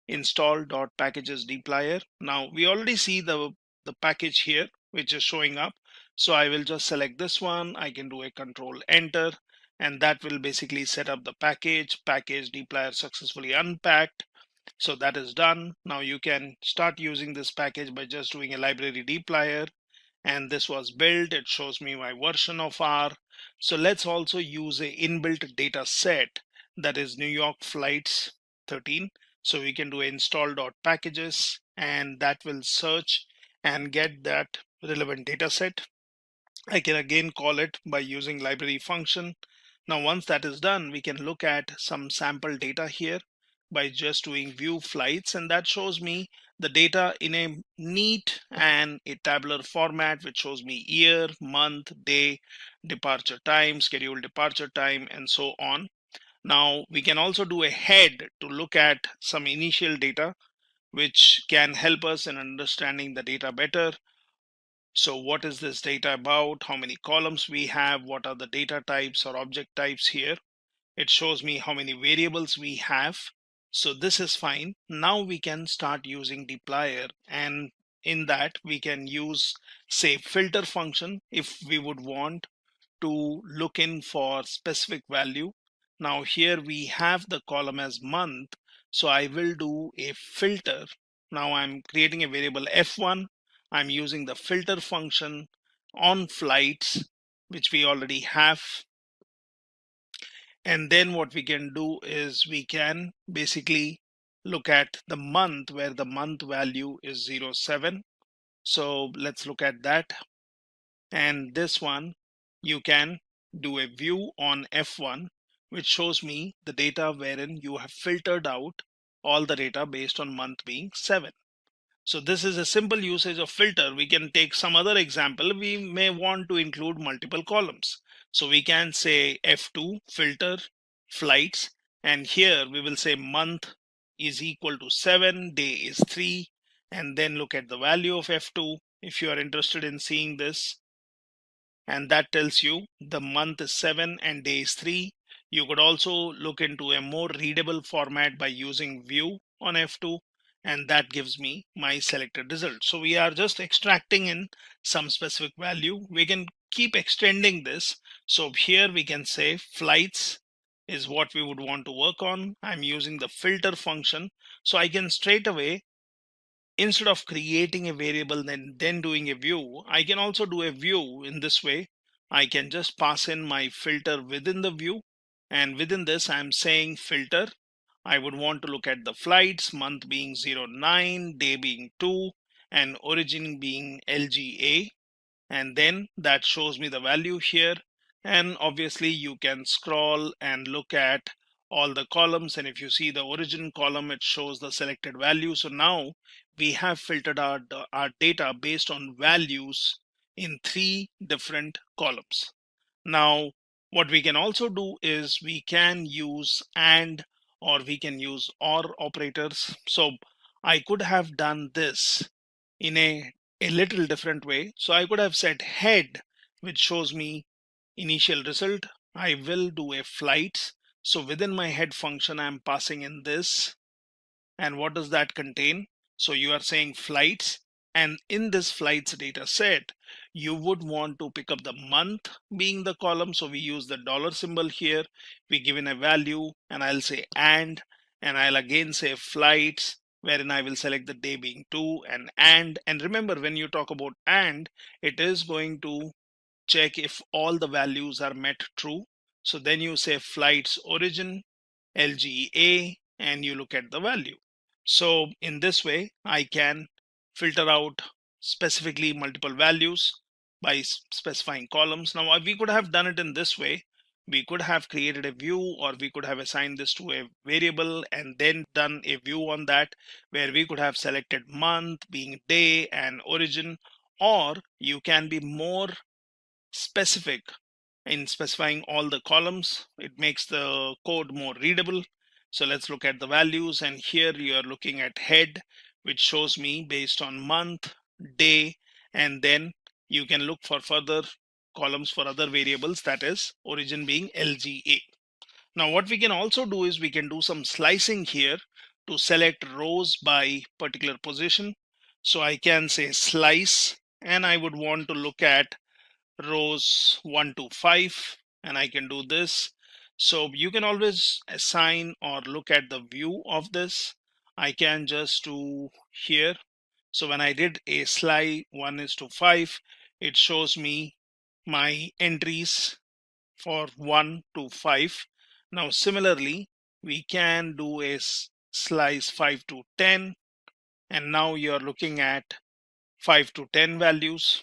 install.packages dplyr. Now we already see the package here, which is showing up. So I will just select this one. I can do a control enter, and that will basically set up the package dplyr successfully unpacked. So that is done. Now you can start using this package by just doing a library dplyr, and this was built. It shows me my version of R. So let's also use a inbuilt data set, that is New York flights 13. So we can do install.packages, and that will search and get that relevant data set. I can again call it by using library function. Now once that is done, we can look at some sample data here by just doing view flights, and that shows me the data in a neat and a tabular format, which shows me year, month, day, departure time, scheduled departure time, and so on. Now we can also do a head to look at some initial data, which can help us in understanding the data better. So what is this data about? How many columns we have? What are the data types or object types here? It shows me how many variables we have. So this is fine. Now we can start using dplyr, and in that we can use, say, filter function if we would want to look in for specific value. Now here we have the column as month, so I will do a filter. Now I'm creating a variable f1. I'm using the filter function on flights, which we already have. And then what we can do is we can basically look at the month, where the month value is 07. So let's look at that. And this one, you can do a view on F1, which shows me the data wherein you have filtered out all the data based on month being 7. So this is a simple usage of filter. We can take some other example. We may want to include multiple columns. So we can say F2 filter flights, and here we will say month is equal to 7, day is 3, and then look at the value of F2 if you are interested in seeing this. And that tells you the month is 7 and day is 3. You could also look into a more readable format by using view on F2, and that gives me my selected result. So we are just extracting in some specific value. We can keep extending this. So here we can say flights is what we would want to work on. I'm using the filter function, so I can straight away, instead of creating a variable and then doing a view, I can also do a view in this way. I can just pass in my filter within the view, and within this I'm saying filter. I would want to look at the flights, month being 09, day being 2, and origin being LGA, and then that shows me the value here. And obviously you can scroll and look at all the columns, and if you see the origin column, it shows the selected value. So now we have filtered our data based on values in 3 different columns. Now what we can also do is we can use and, or we can use or operators. So I could have done this in a little different way. So I could have said head, which shows me initial result. I will do a flights. So within my head function, I'm passing in this. And what does that contain? So you are saying flights, and in this flights data set, you would want to pick up the month being the column. So we use the dollar symbol here. We give in a value, and I'll say and I'll again say flights, wherein I will select the day being 2 and remember, when you talk about and, it is going to check if all the values are met true. So then you say flights origin LGA, and you look at the value. So in this way, I can filter out specifically multiple values by specifying columns. Now we could have done it in this way. We could have created a view, or we could have assigned this to a variable and then done a view on that, where we could have selected month being day and origin. Or you can be more specific in specifying all the columns. It makes the code more readable. So let's look at the values, and here you are looking at head, which shows me based on month, day, and then you can look for further columns for other variables, that is origin being LGA. Now what we can also do is we can do some slicing here to select rows by particular position. So I can say slice, and I would want to look at rows 1 to 5, and I can do this. So you can always assign or look at the view of this. I can just do here. So when I did a slice 1:5, it shows me my entries for 1 to 5. Now similarly, we can do a slice 5 to 10, and now you're looking at 5 to 10 values.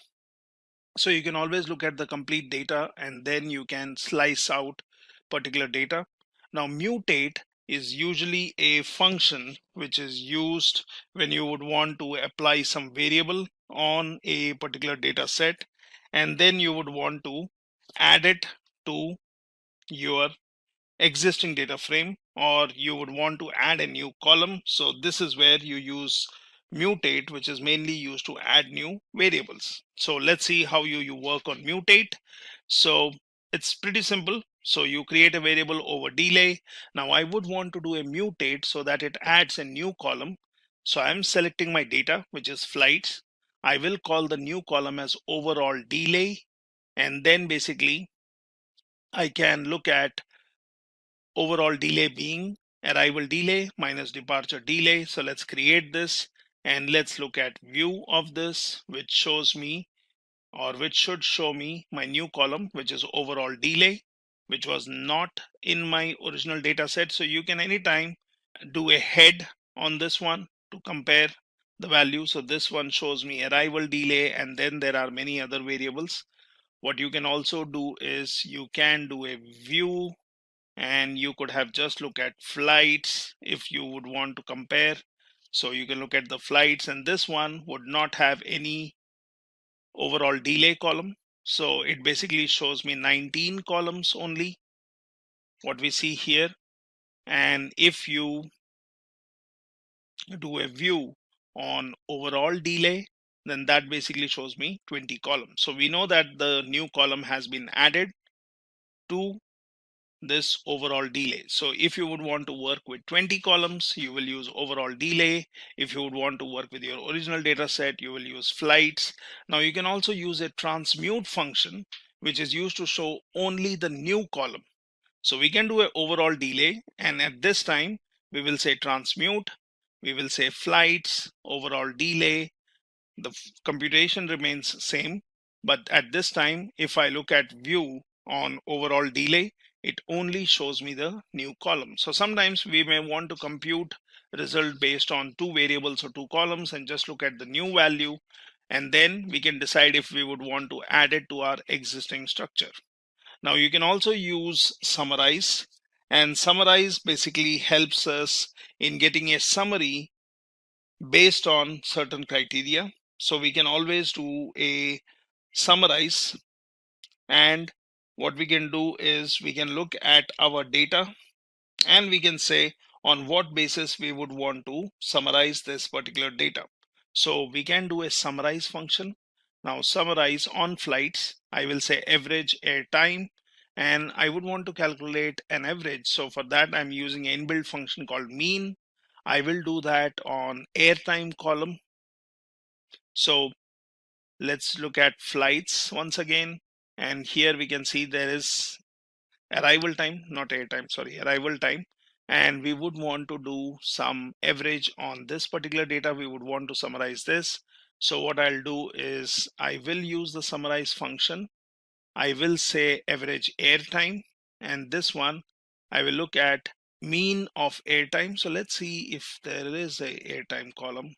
So you can always look at the complete data and then you can slice out particular data. Now mutate is usually a function which is used when you would want to apply some variable on a particular data set, and then you would want to add it to your existing data frame, or you would want to add a new column. So this is where you use mutate, which is mainly used to add new variables. So let's see how you work on mutate. So it's pretty simple. So you create a variable over delay. Now I would want to do a mutate so that it adds a new column. So I'm selecting my data, which is flights. I will call the new column as overall delay, and then basically I can look at overall delay being arrival delay minus departure delay. So let's create this and let's look at view of this, which shows me, or which should show me, my new column, which is overall delay, which was not in my original data set. So you can anytime do a head on this one to compare the value. So this one shows me arrival delay, and then there are many other variables. What you can also do is you can do a view, and you could have just look at flights if you would want to compare. So you can look at the flights, and this one would not have any overall delay column. So it basically shows me 19 columns only, what we see here. And if you do a view on overall delay, then that basically shows me 20 columns. So we know that the new column has been added to this overall delay. So if you would want to work with 20 columns, you will use overall delay. If you would want to work with your original data set, you will use flights. Now you can also use a transmute function, which is used to show only the new column. So we can do an overall delay, and at this time we will say transmute, we will say flights, overall delay. The computation remains same, but at this time, if I look at view on overall delay, it only shows me the new column. So sometimes we may want to compute result based on two variables or two columns and just look at the new value, and then we can decide if we would want to add it to our existing structure. Now you can also use summarize, and summarize basically helps us in getting a summary based on certain criteria. So we can always do a summarize, and what we can do is we can look at our data and we can say on what basis we would want to summarize this particular data. So we can do a summarize function. Now summarize on flights, I will say average air time, and I would want to calculate an average. So for that I'm using an inbuilt function called mean. I will do that on airtime column. So let's look at flights once again, and here we can see there is arrival time, not airtime, sorry, arrival time, and we would want to do some average on this particular data. We would want to summarize this. So what I'll do is I will use the summarize function. I will say average airtime, and this one I will look at mean of airtime. So let's see if there is a airtime column.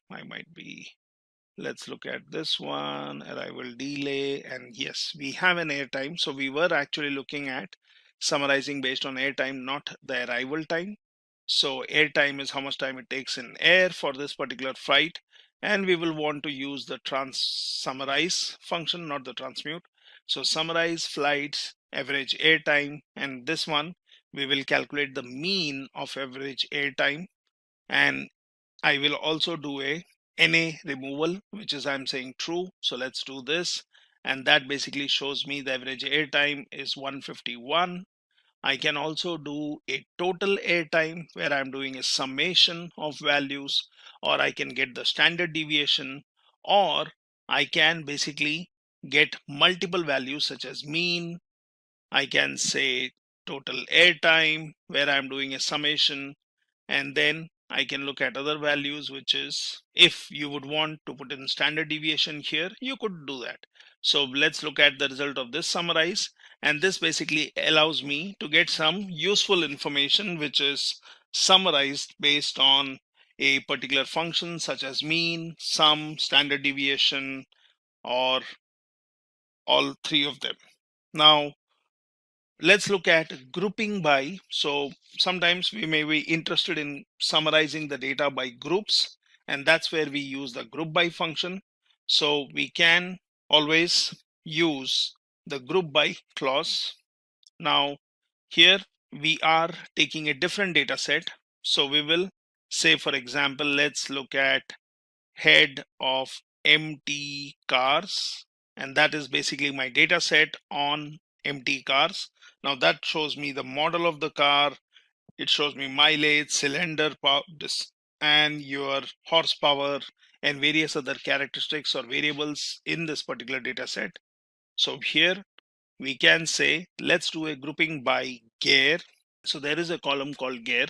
Let's look at this one, arrival delay, and yes, we have an airtime. So we were actually looking at summarizing based on airtime, not the arrival time. So airtime is how much time it takes in air for this particular flight, and we will want to use the summarize function, not the transmute. So summarize flights, average airtime, and this one we will calculate the mean of average airtime, and I will also do a NA removal, which is I'm saying true. So let's do this. And that basically shows me the average airtime is 151. I can also do a total airtime where I'm doing a summation of values, or I can get the standard deviation, or I can basically get multiple values such as mean. I can say total airtime where I'm doing a summation, and then I can look at other values, which is if you would want to put in standard deviation here, you could do that. So let's look at the result of this summarize, and this basically allows me to get some useful information, which is summarized based on a particular function such as mean, sum, standard deviation, or all three of them. Now, let's look at grouping by. So sometimes we may be interested in summarizing the data by groups, and that's where we use the group by function. So we can always use the group by clause. Now here we are taking a different data set. So we will say, for example, let's look at head of empty cars, and that is basically my data set on empty cars. Now that shows me the model of the car, it shows me mileage, cylinder and your horsepower and various other characteristics or variables in this particular data set. So here we can say let's do a grouping by gear. So there is a column called gear,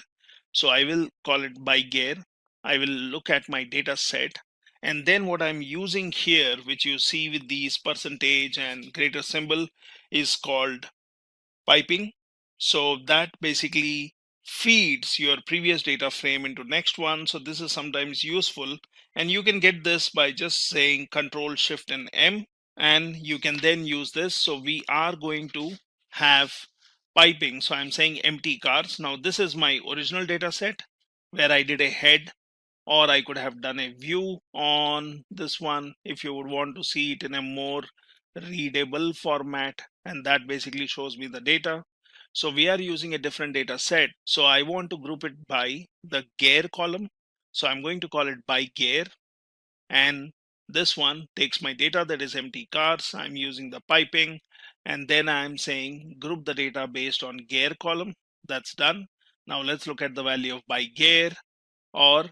so I will call it by gear. I will look at my data set, and then what I'm using here, which you see with these percentage and greater symbol, is called piping. So that basically feeds your previous data frame into next one. So this is sometimes useful, and you can get this by just saying Control Shift and M, and you can then use this. So we are going to have piping. So I'm saying empty cars. Now this is my original data set where I did a head, or I could have done a view on this one if you would want to see it in a more readable format, and that basically shows me the data. So we are using a different data set, so I want to group it by the gear column. So I'm going to call it by gear, and this one takes my data that is empty cars. I'm using the piping, and then I'm saying group the data based on gear column. That's done. Now let's look at the value of by gear, or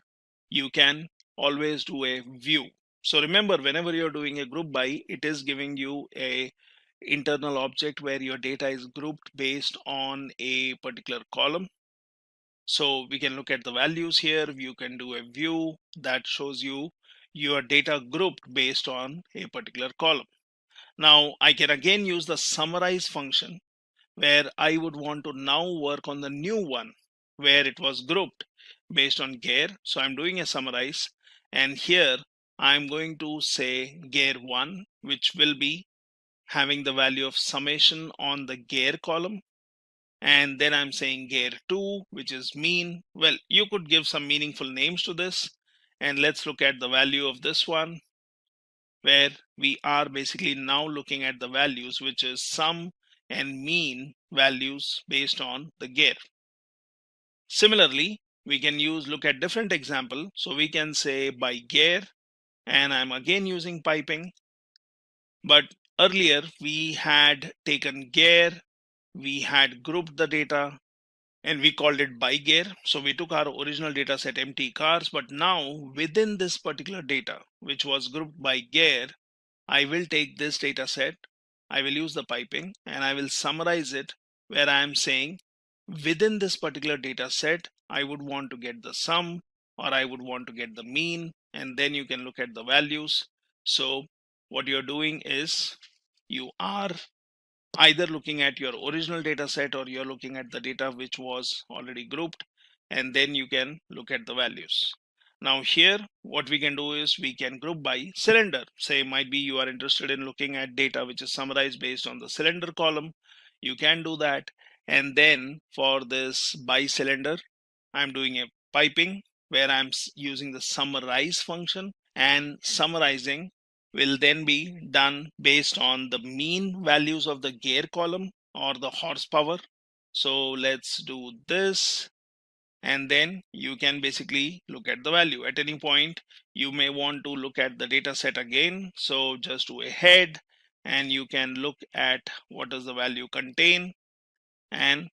you can always do a view. So remember, whenever you're doing a group by, it is giving you a internal object where your data is grouped based on a particular column. So we can look at the values here. You can do a view that shows you your data grouped based on a particular column. Now I can again use the summarize function where I would want to now work on the new one where it was grouped based on gear. So I'm doing a summarize, and here I'm going to say gear 1, which will be having the value of summation on the gear column. And then I'm saying gear 2, which is mean. Well, you could give some meaningful names to this. And let's look at the value of this one, where we are basically now looking at the values, which is sum and mean values based on the gear. Similarly, we can look at different example. So we can say by gear, and I'm again using piping. But earlier we had taken gear, we had grouped the data, and we called it by gear. So we took our original data set empty cars, but now within this particular data, which was grouped by gear, I will take this data set, I will use the piping, and I will summarize it where I am saying within this particular data set, I would want to get the sum, or I would want to get the mean, and then you can look at the values. So what you're doing is you are either looking at your original data set, or you're looking at the data which was already grouped, and then you can look at the values. Now here what we can do is we can group by cylinder. Say might be you are interested in looking at data which is summarized based on the cylinder column. You can do that. And then for this by cylinder, I'm doing a piping where I'm using the summarize function, and summarizing will then be done based on the mean values of the gear column or the horsepower. So let's do this, and then you can basically look at the value. At any point you may want to look at the data set again, so just do a head, and you can look at what does the value contain, and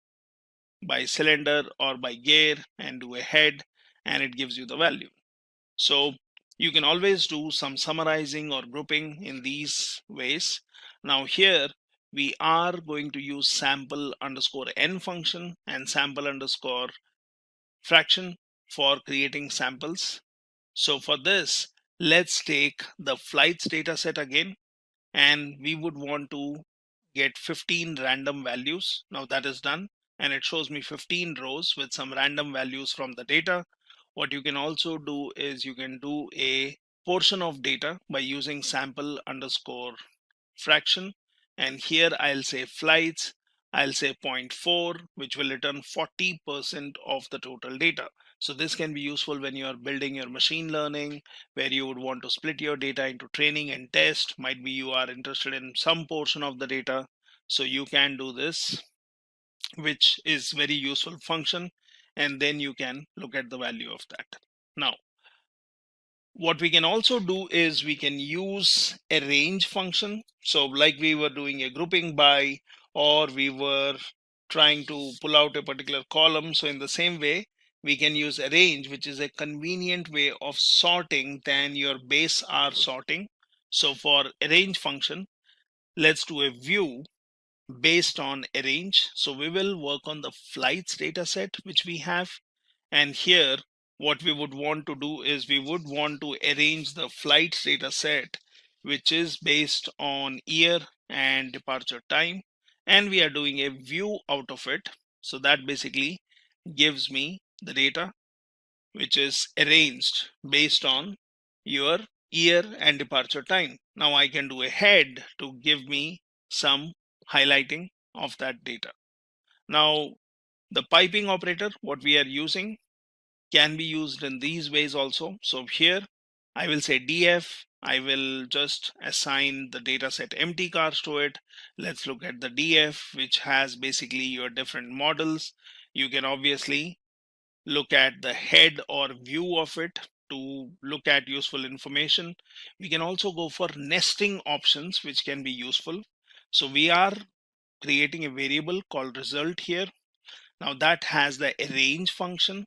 by cylinder or by gear, and do a head, and it gives you the value. So you can always do some summarizing or grouping in these ways. Now here we are going to use sample underscore n function and sample underscore fraction for creating samples. So for this, let's take the flights data set again, and we would want to get 15 random values. Now that is done. and it shows me 15 rows with some random values from the data. What you can also do is you can do a portion of data by using sample underscore fraction, and here I'll say flights, I'll say 0.4, which will return 40% of the total data. So this can be useful when you are building your machine learning, where you would want to split your data into training and test. Might be you are interested in some portion of the data, so you can do this, which is very useful function, and then you can look at the value of that. Now what we can also do is we can use a range function. So like we were doing a grouping by, or we were trying to pull out a particular column. So in the same way, we can use a range, which is a convenient way of sorting than your base R sorting. So for a range function, let's do a view based on a range. So we will work on the flights data set which we have, and here what we would want to do is we would want to arrange the flights data set which is based on year and departure time, and we are doing a view out of it. So that basically gives me the data which is arranged based on your year and departure time. Now I can do a head to give me some highlighting of that data. Now the piping operator, what we are using, can be used in these ways also. So here I will say df, I will just assign the data set empty cars to it. Let's look at the df, which has basically your different models. You can obviously look at the head or view of it to look at useful information. We can also go for nesting options, which can be useful. So we are creating a variable called result here. Now that has the arrange function.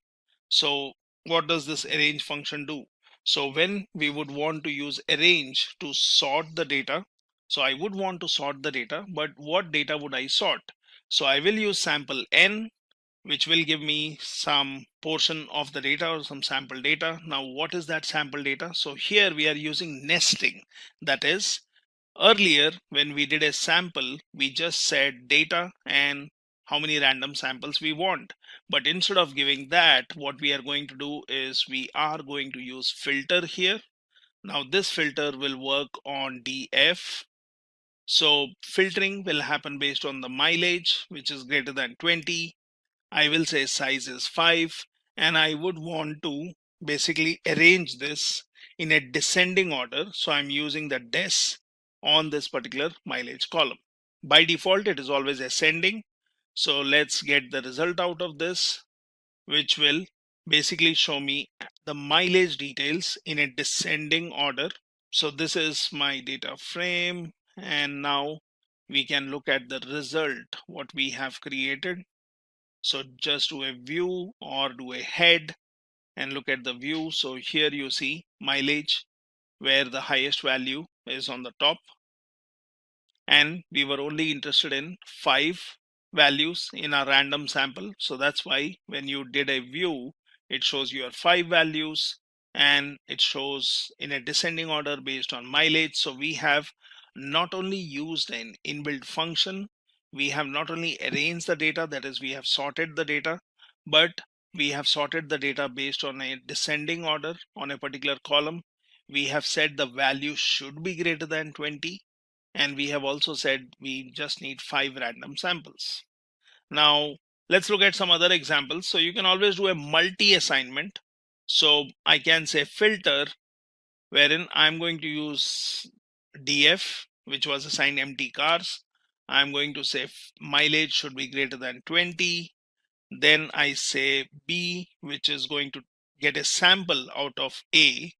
So what does this arrange function do? So when we would want to use arrange to sort the data, so I would want to sort the data, but what data would I sort? So I will use sample n, which will give me some portion of the data or some sample data. Now what is that sample data? So here we are using nesting. That is, earlier when we did a sample, we just said data and how many random samples we want. But instead of giving that, what we are going to do is we are going to use filter here. Now this filter will work on df. So filtering will happen based on the mileage, which is greater than 20. I will say size is 5, and I would want to basically arrange this in a descending order. So I'm using the des on this particular mileage column. By default, it is always ascending. So let's get the result out of this, which will basically show me the mileage details in a descending order. So this is my data frame, and now we can look at the result, what we have created. So just do a view or do a head and look at the view. So here you see mileage, where the highest value is on the top, and we were only interested in 5 values in our random sample. So that's why when you did a view, it shows your 5 values, and it shows in a descending order based on mileage. So we have not only used an inbuilt function, we have not only arranged the data, that is, we have sorted the data, but we have sorted the data based on a descending order on a particular column. We have said the value should be greater than 20, and we have also said we just need 5 random samples. Now let's look at some other examples. So you can always do a multi-assignment. So I can say filter, wherein I'm going to use df, which was assigned empty cars. I'm going to say mileage should be greater than 20. Then I say b, which is going to get a sample out of a,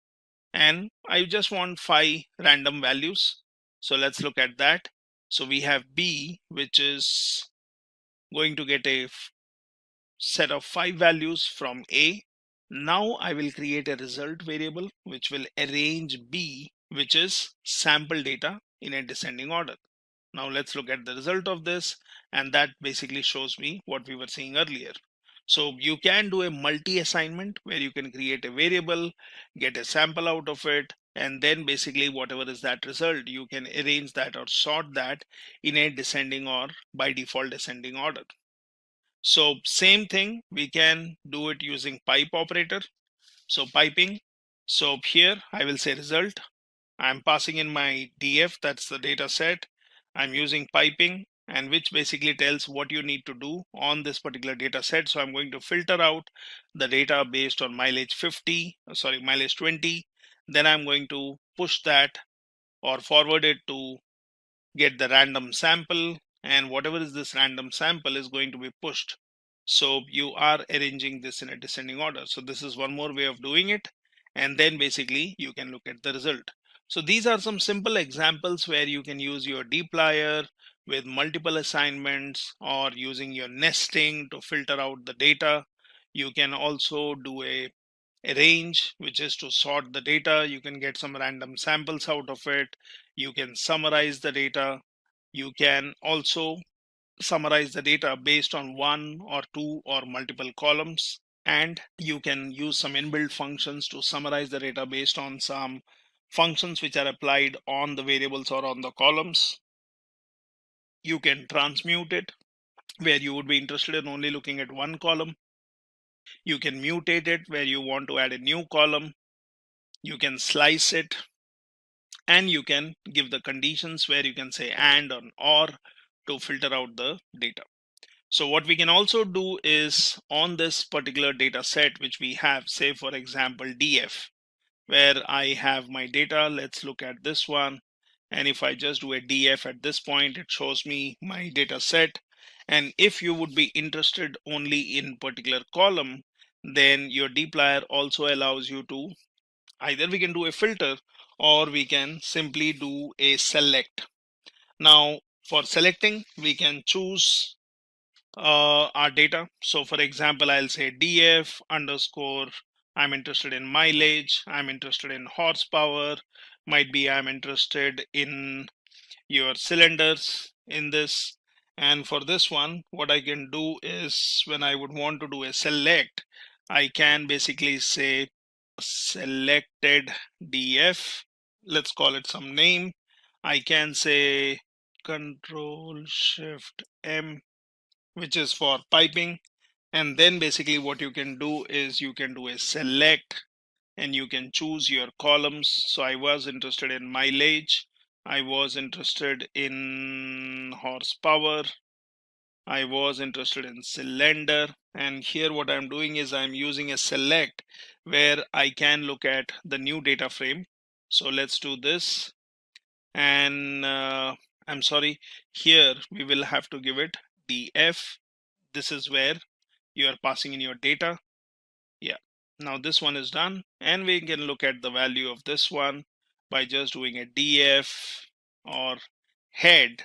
and I just want 5 random values. So let's look at that. So we have b, which is going to get a set of 5 values from a. Now I will create a result variable which will arrange b, which is sample data, in a descending order. Now let's look at the result of this, and that basically shows me what we were seeing earlier. So you can do a multi-assignment where you can create a variable, get a sample out of it, and then basically whatever is that result, you can arrange that or sort that in a descending or by default ascending order. So same thing, we can do it using pipe operator. So piping. So here I will say result. I'm passing in my DF, that's the data set. I'm using piping, and which basically tells what you need to do on this particular data set. So I'm going to filter out the data based on mileage 20. Then I'm going to push that or forward it to get the random sample, and whatever is this random sample is going to be pushed. So you are arranging this in a descending order. So this is one more way of doing it, and then basically you can look at the result. So these are some simple examples where you can use your dplyr with multiple assignments, or using your nesting to filter out the data. You can also do a range, which is to sort the data. You can get some random samples out of it. You can summarize the data. You can also summarize the data based on one or two or multiple columns. And you can use some inbuilt functions to summarize the data based on some functions which are applied on the variables or on the columns. You can transmute it, where you would be interested in only looking at one column. You can mutate it, where you want to add a new column. You can slice it, and you can give the conditions where you can say and or to filter out the data. So what we can also do is, on this particular data set which we have, say for example DF, where I have my data, let's look at this one. And if I just do a DF at this point, it shows me my data set. And if you would be interested only in particular column, then your dplyr also allows you to, either we can do a filter or we can simply do a select. Now for selecting, we can choose our data. So for example, I'll say df underscore, I'm interested in mileage, I'm interested in horsepower, might be I'm interested in your cylinders in this. And for this one, what I can do is, when I would want to do a select, I can basically say selected df, let's call it some name. I can say control shift m, which is for piping. And then basically what you can do is you can do a select, and you can choose your columns. So I was interested in mileage, I was interested in horsepower, I was interested in cylinder. And here what I'm doing is I'm using a select, where I can look at the new data frame. So let's do this. And I'm sorry, here we will have to give it df. This is where you are passing in your data. Yeah, now this one is done, and we can look at the value of this one by just doing a df or head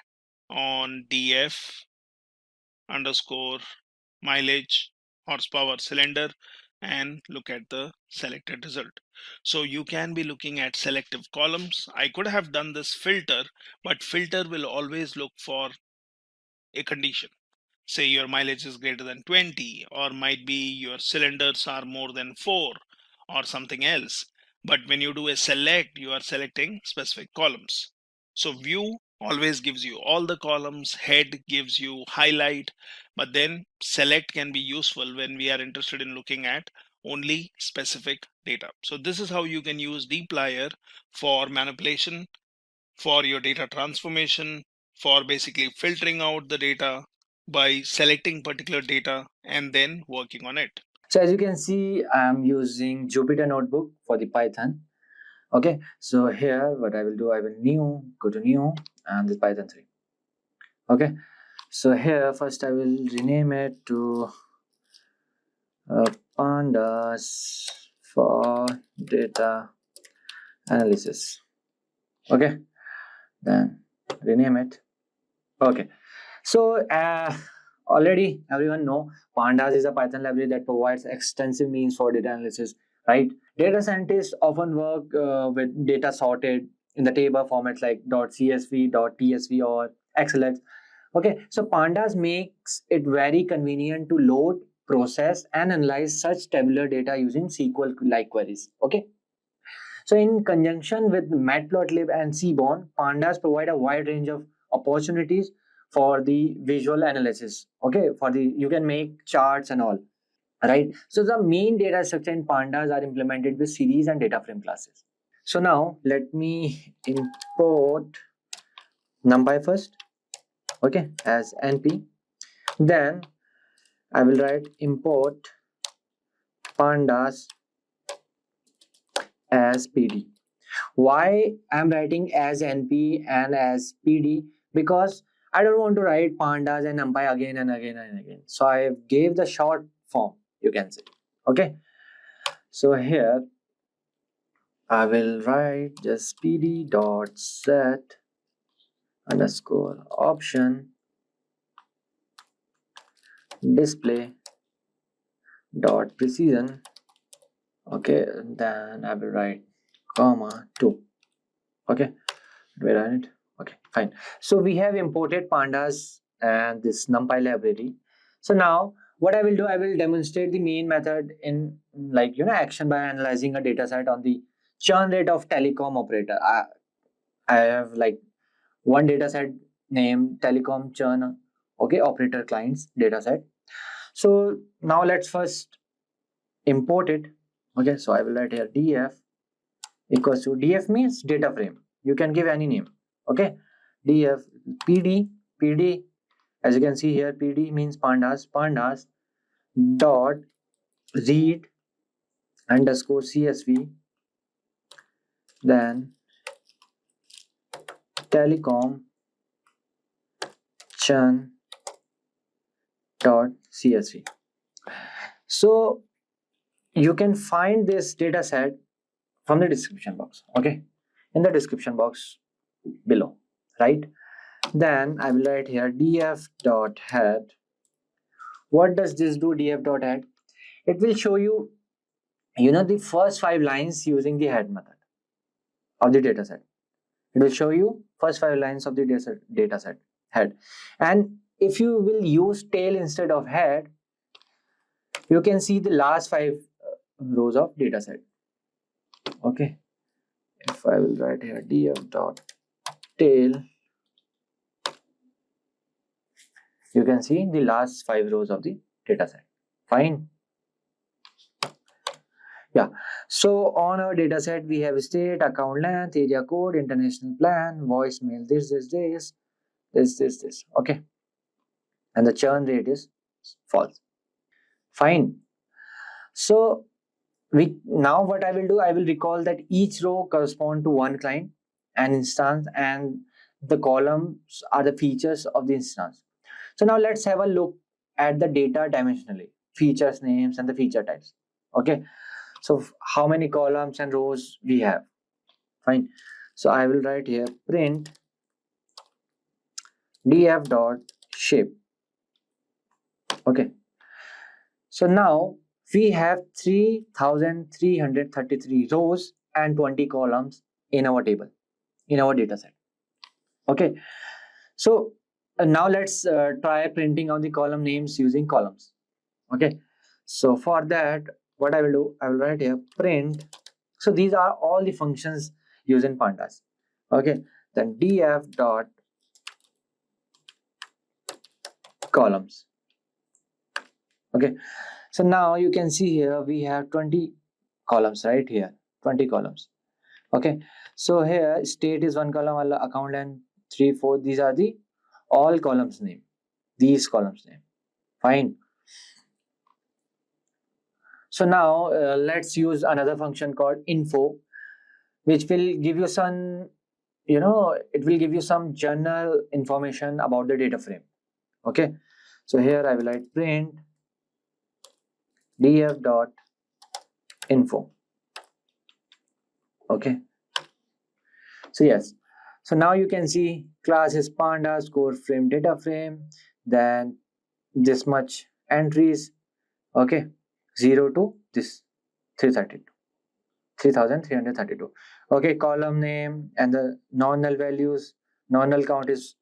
on df underscore mileage horsepower cylinder, and look at the selected result. So you can be looking at selective columns. I could have done this filter, but filter will always look for a condition. Say your mileage is greater than 20, or might be your cylinders are more than 4, or something else. But when you do a select, you are selecting specific columns. So view always gives you all the columns, head gives you highlight, but then select can be useful when we are interested in looking at only specific data. So this is how you can use dplyr for manipulation, for your data transformation, for basically filtering out the data by selecting particular data and then working on it. So as you can see, I'm using Jupyter Notebook for the Python. Okay, so here what I will do, I will go to new, and this Python 3. Okay, so here first I will rename it to Pandas for data analysis. Okay, then rename it. Okay, so already everyone know Pandas is a Python library that provides extensive means for data analysis, right? Data scientists often work with data sorted in the table formats like .csv, .tsv, or xlx. Okay, so Pandas makes it very convenient to load, process, and analyze such tabular data using SQL-like queries. Okay, so in conjunction with Matplotlib and Seaborn, Pandas provide a wide range of opportunities for the visual analysis. Okay, for the you can make charts and all, right? So the main data structure in Pandas are implemented with series and data frame classes. So now let me import numpy first, okay, as np. Then I will write import pandas as pd. Why I'm writing as np and as pd? Because I don't want to write pandas and numpy again and again and again. So I gave the short form, you can say. Okay. So here I will write just pd dot set underscore option display dot precision. Okay, then I will write comma 2. Okay, where are it? Okay, fine. So we have imported pandas and this numpy library. So now what I will do, I will demonstrate the main method in action by analyzing a data set on the churn rate of telecom operator. I have like one data set named telecom churn, okay, operator clients data set. So now let's first import it. Okay, so I will write here df equals to, df means data frame, you can give any name. Okay, df pd, as you can see here, pd means pandas dot read underscore csv, then telecom churn dot csv. So you can find this data set from the description box, okay, in the description box below, right? Then I will write here df dot head. What does this do, df dot head? It will show you, the first 5 lines using the head method of the data set. It will show you first 5 lines of the data set head. And if you will use tail instead of head, you can see the last 5 rows of data set. Okay, if I will write here df dot tail, you can see the last 5 rows of the data set. Fine. Yeah, so on our data set we have state, account length, area code, international plan, voicemail, this. Okay, and the churn rate is false. Fine. So now what I will do, I will recall that each row correspond to one client and instance, and the columns are the features of the instance. So now let's have a look at the data dimensionally, features, names, and the feature types. Okay, so how many columns and rows we have? Fine. So I will write here print df dot shape. Okay, so now we have 3333 rows and 20 columns in our table, in our data set. Okay, so now let's try printing on the column names using columns. Okay, so for that, what I will do, I will write here print. So these are all the functions used in pandas. Okay, then df dot columns. Okay, so now you can see here we have 20 columns right here, 20 columns. Okay, so here state is one column, account and 3 4, these are the all columns name, these columns name. Fine. So now let's use another function called info, which will give you some, it will give you some general information about the data frame. Okay, so here I will write print df dot info. Okay, so yes, so now you can see class is pandas core frame data frame, then this much entries, okay, 0 to this 3332. Okay, column name and the non-null values, non-null count is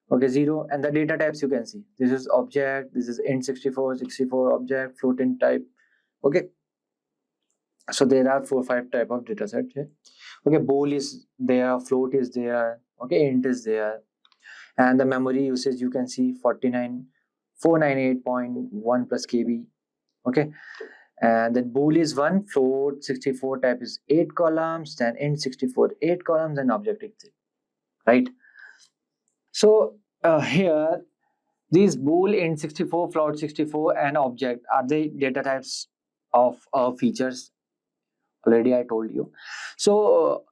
okay 0, and the data types you can see, this is object, this is int64 object, float int type. Okay, so there are 4-5 type of data sets here. Okay, bool is there, float is there, okay, int is there, And the memory usage you can see 498.1 plus KB. Okay, and then bool is 1, float 64, type is 8 columns, then int 64 8 columns, and object is 3, right? So here these bool, int 64, float 64, and object are the data types of features. Already I told you. So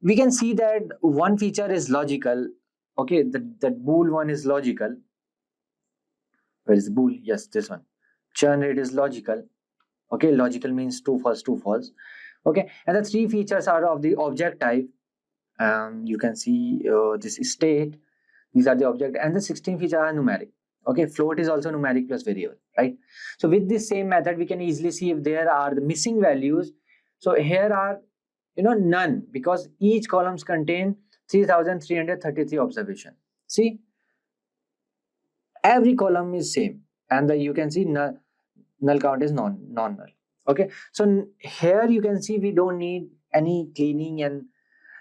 we can see that one feature is logical. Okay, that bool one is logical. Where is bool? Yes, this one. Churn rate is logical. Okay, logical means true false, true false. Okay, and the 3 features are of the object type. You can see this state. These are the object, and the 16 features are numeric. Okay, float is also numeric plus variable, right? So with this same method, we can easily see if there are the missing values. So here are, none, because each columns contain 3333 observation. See, every column is same, and you can see null count is non-null. Okay, so here you can see we don't need any cleaning and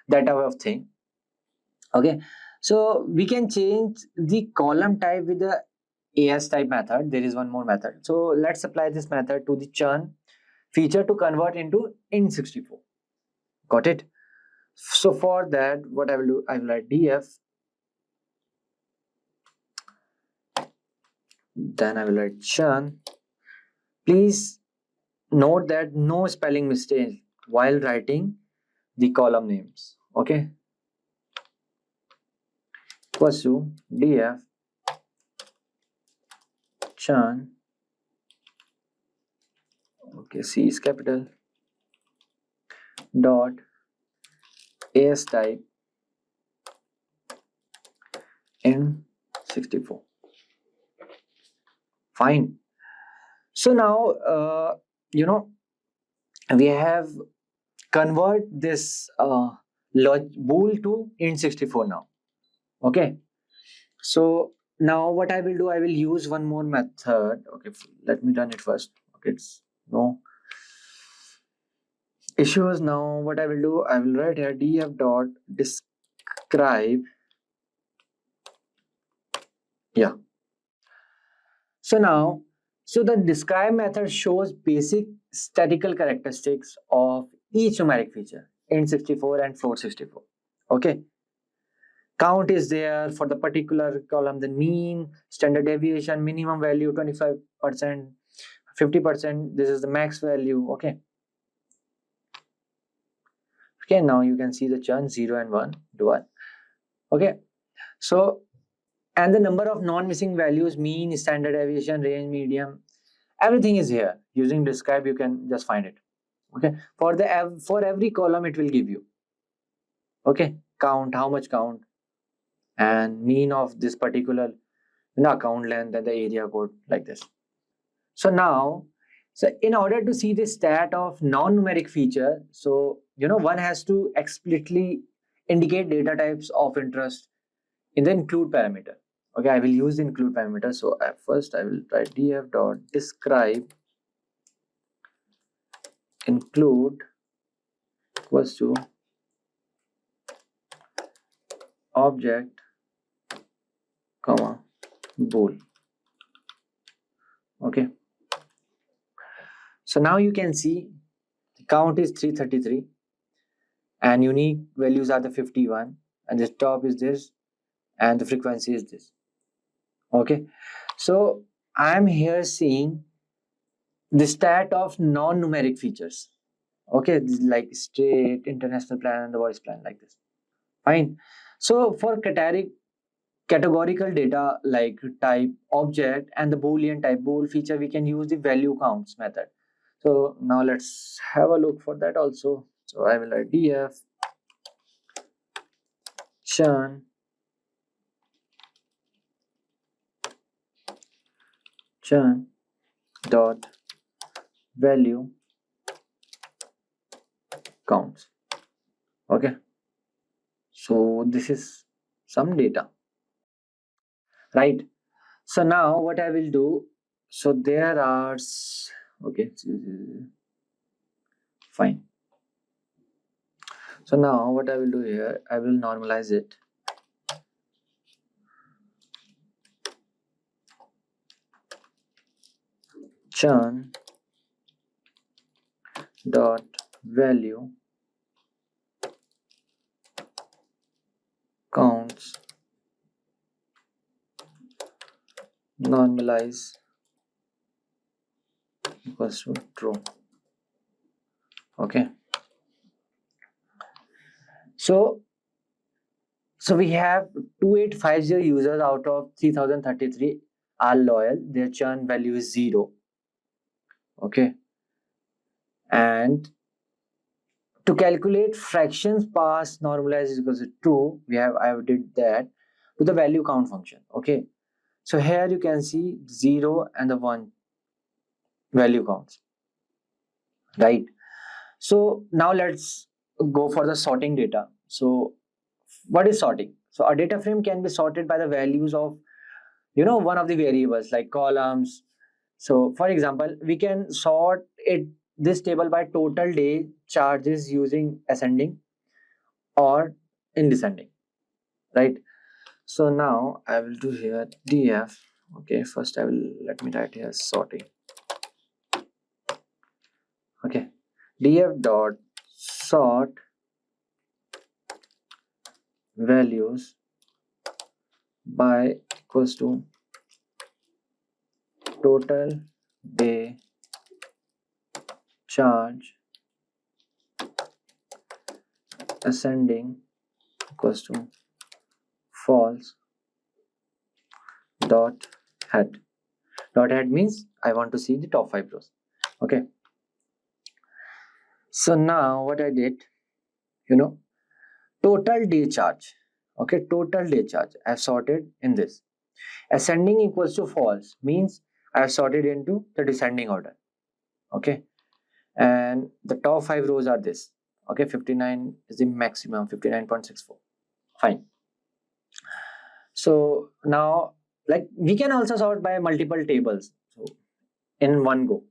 that type of thing. Okay, so we can change the column type with the as type method. There is one more method. So let's apply this method to the churn feature to convert into int64. Got it? So for that, what I will do, I will write df, then I will write churn. Please note that no spelling mistake while writing the column names. Okay, equals to df churn. Okay, C is capital dot as type in 64. Fine. So now we have convert this bool to int 64 now. Okay, so now what I will do, I will use one more method. Okay, let me run it first. Okay, it's no issues. Now what I will do, I will write here df dot describe. Yeah, so now, so the describe method shows basic statistical characteristics of each numeric feature, int 64 and float 64. Okay, count is there for the particular column, the mean, standard deviation, minimum value 25%, 50%, this is the max value. Okay, now you can see the churn 0 and 1 to 1. Okay, so, and the number of non-missing values, mean, standard deviation, range, medium, everything is here. Using describe, you can just find it. Okay, for every column it will give you. Okay, count, how much count, and mean of this particular account length and the area code, like this. So now, so in order to see the stat of non-numeric feature, so one has to explicitly indicate data types of interest in the include parameter. Okay, I will use the include parameter. So at first I will write df dot describe include equals to object comma bool. Okay, so now you can see the count is 333 and unique values are the 51, and the top is this and the frequency is this. Okay, so I am here seeing the stat of non-numeric features. Okay, like state, international plan, and the voice plan, like this. Fine. So for categorical data like type, object, and the boolean type bool feature, we can use the value counts method. So now let's have a look for that also. So I will write df churn dot value counts. Okay, so this is some data, right? So now what I will do, so there are, okay, fine. So now what I will do here, I will normalize it. churn dot value counts normalize equals to true. Okay, so we have 2850 users out of 3033 are loyal. Their churn value is 0. Okay, and to calculate fractions pass normalized is equals to true, I have did that with the value count function. Okay, so here you can see 0 and the 1 value counts, right? So now let's go for the sorting data. So what is sorting? So a data frame can be sorted by the values of one of the variables like columns. So for example, we can sort this table by total day charges using ascending or in descending, right? So now I will do here df. Okay, first let me write here sorting. Okay, df dot sort values by equals to total day charge ascending equals to false dot head. Dot head means I want to see the top 5 rows. Okay, so now what I did, total day charge. Okay, total day charge I have sorted in this. Ascending equals to false means I have sorted into the descending order. Okay, and the top 5 rows are this. Okay, 59 is the maximum, 59.64. Fine. So now, like, we can also sort by multiple tables, so in one go.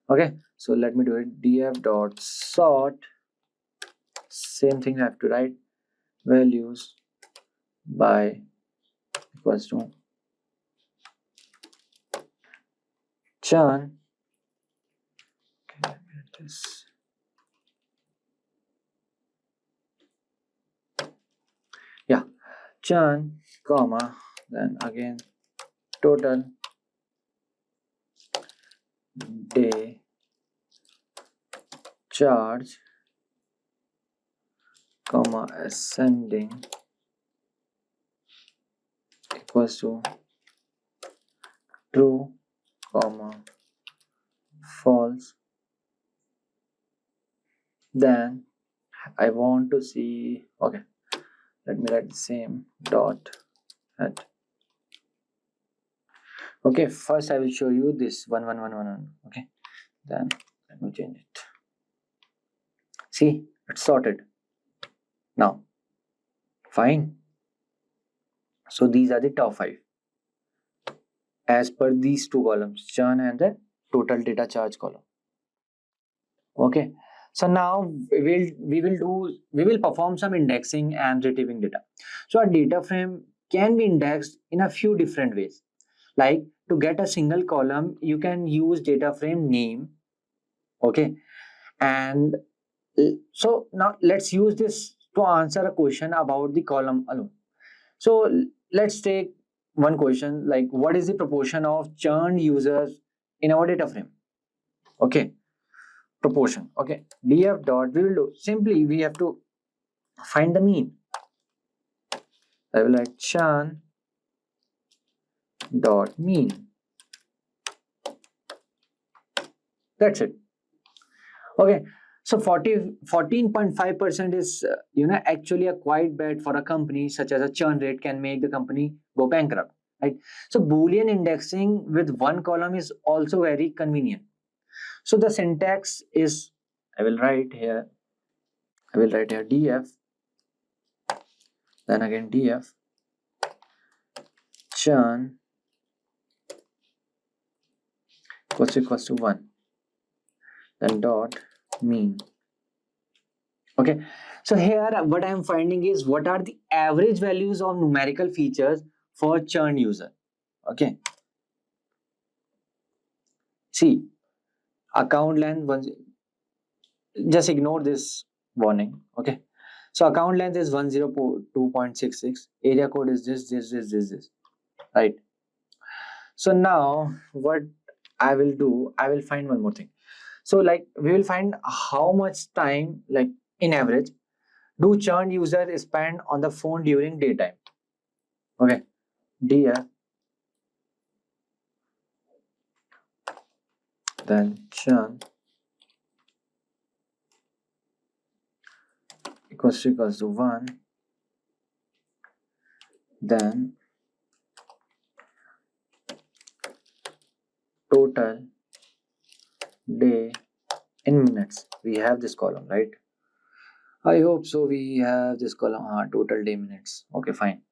Okay, so let me do it. df dot sort, same thing I have to write, values by equals to churn. Okay, let me write this. Yeah, churn, comma, then again total day charge, comma, ascending equals to true, comma, false. Then I want to see, okay, let me write the same dot head. Okay, first I will show you this 11111. Okay, then let me change it. See, it's sorted now. Fine. So these are the top 5 as per these two columns, churn and the total data charge column. Okay, so now we will perform some indexing and retrieving data. So a data frame can be indexed in a few different ways. Like, to get a single column, you can use data frame name. Okay, and so now let's use this to answer a question about the column alone. So let's take one question like, what is the proportion of churned users in our data frame? Okay, proportion. Okay, df dot, we will do simply, we have to find the mean. I will write churn dot mean. That's it. Okay, so 14.5% is actually a quite bad for a company, such as a churn rate can make the company go bankrupt, right? So Boolean indexing with one column is also very convenient. So the syntax is, I will write here df, then again df churn equals to 1, then dot mean. Okay, so here what I am finding is what are the average values of numerical features for churn user. Okay, See, account length just ignore this warning. Okay, so account length is 102.66. Area code is this, right? So now what I will do, I will find one more thing. So like we will find how much time, like in average, do churn user spend on the phone during daytime. Okay, df then churn equals to 1, then total day in minutes. We have this column, right? I hope so. We have this column, total day minutes. Okay, fine.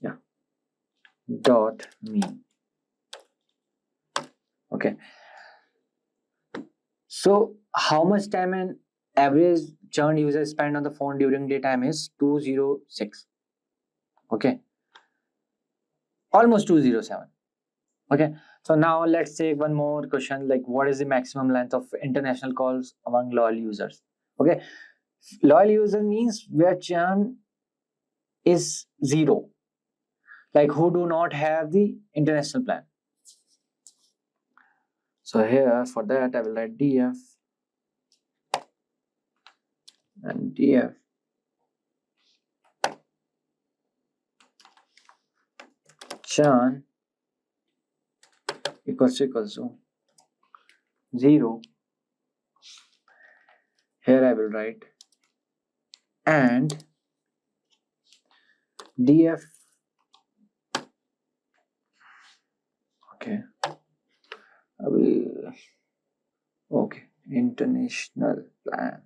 Yeah, dot mean. Okay, so how much time an average churn user spend on the phone during daytime is 206. Okay, almost 207. Okay, so now let's take one more question, like what is the maximum length of international calls among loyal users? Okay, loyal user means where churn is 0, like who do not have the international plan. So here for that I will write df and df churn equals to 0. Here I will write and df, okay, I will, okay, international plan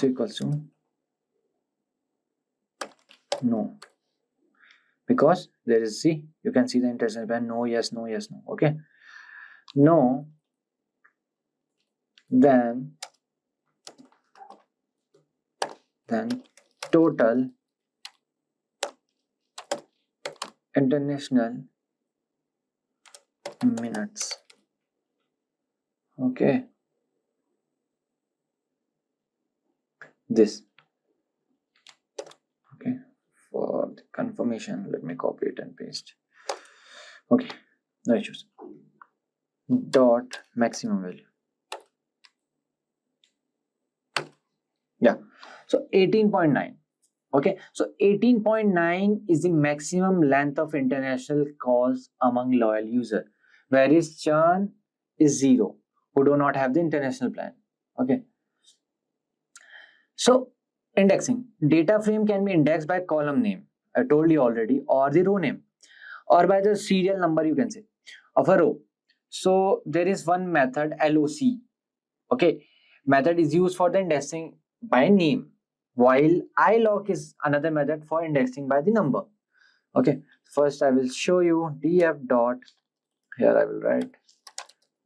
equals to no, because there is, see, you can see the international plan, no, yes, no, yes, no. Okay, no, then total international minutes. Okay, this, okay, for the confirmation let me copy it and paste. Okay, no issues. Dot maximum value. Yeah, so 18.9. Okay, so 18.9 is the maximum length of international calls among loyal user, whereas churn is 0, who do not have the international plan. Okay, so indexing, data frame can be indexed by column name, I told you already, or the row name, or by the serial number, you can say, of a row. So there is one method, loc. Okay, method is used for the indexing by name, while iloc is another method for indexing by the number. Okay, first I will show you df dot, here I will write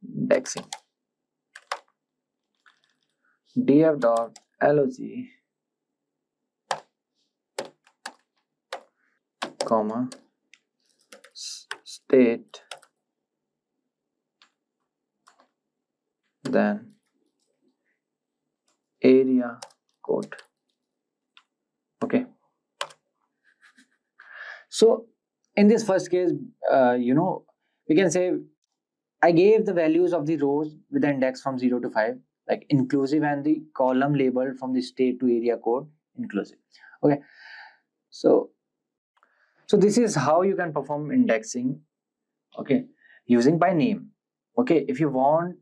indexing, df dot loc comma state, then area code. Okay, so in this first case, we can say I gave the values of the rows with the index from 0 to 5, like inclusive, and the column labeled from the state to area code inclusive. Okay, so this is how you can perform indexing, okay, using by name. Okay, if you want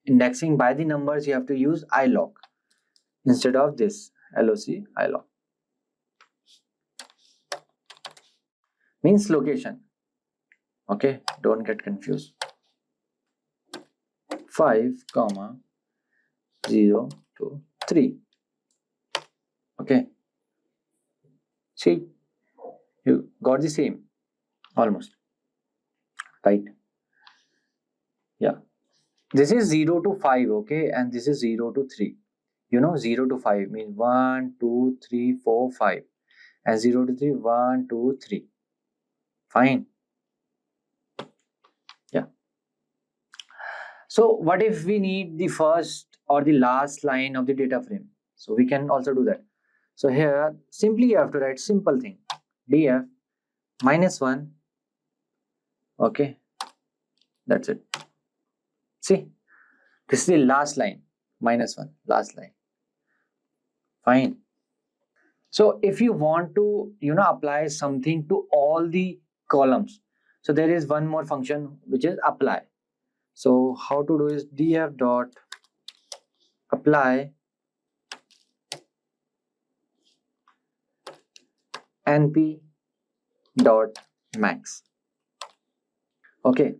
indexing by the numbers, you have to use iloc instead of this loc. Iloc means location. Okay, don't get confused. 5 comma 0 to 3. Okay, see, you got the same almost, right? Yeah, this is 0 to 5. Okay, and this is 0 to 3. 0 to 5 means 1 2 3 4 5, and 0 to 3, 1, 2, 3. Fine. Yeah. So what if we need the first or the last line of the data frame? So we can also do that. So here simply you have to write simple thing, df -1. Okay, that's it. See, this is the last line, -1, last line. Fine. So if you want to, apply something to all the columns, so there is one more function which is apply. So how to do is df dot apply np dot max. Okay,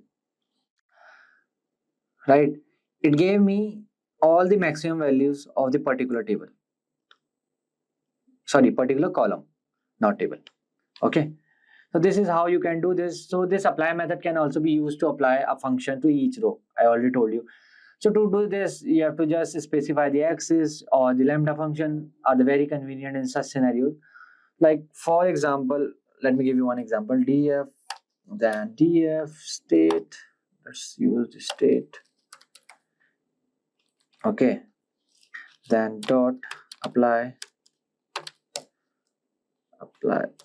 right? It gave me all the maximum values of the particular table. Sorry, particular column, not table. Okay, so this is how you can do this. So this apply method can also be used to apply a function to each row. I already told you. So to do this, you have to just specify the axis or the lambda function are the very convenient in such scenarios. Like for example, let me give you one example. Df, then df state. Let's use the state. Okay, then dot apply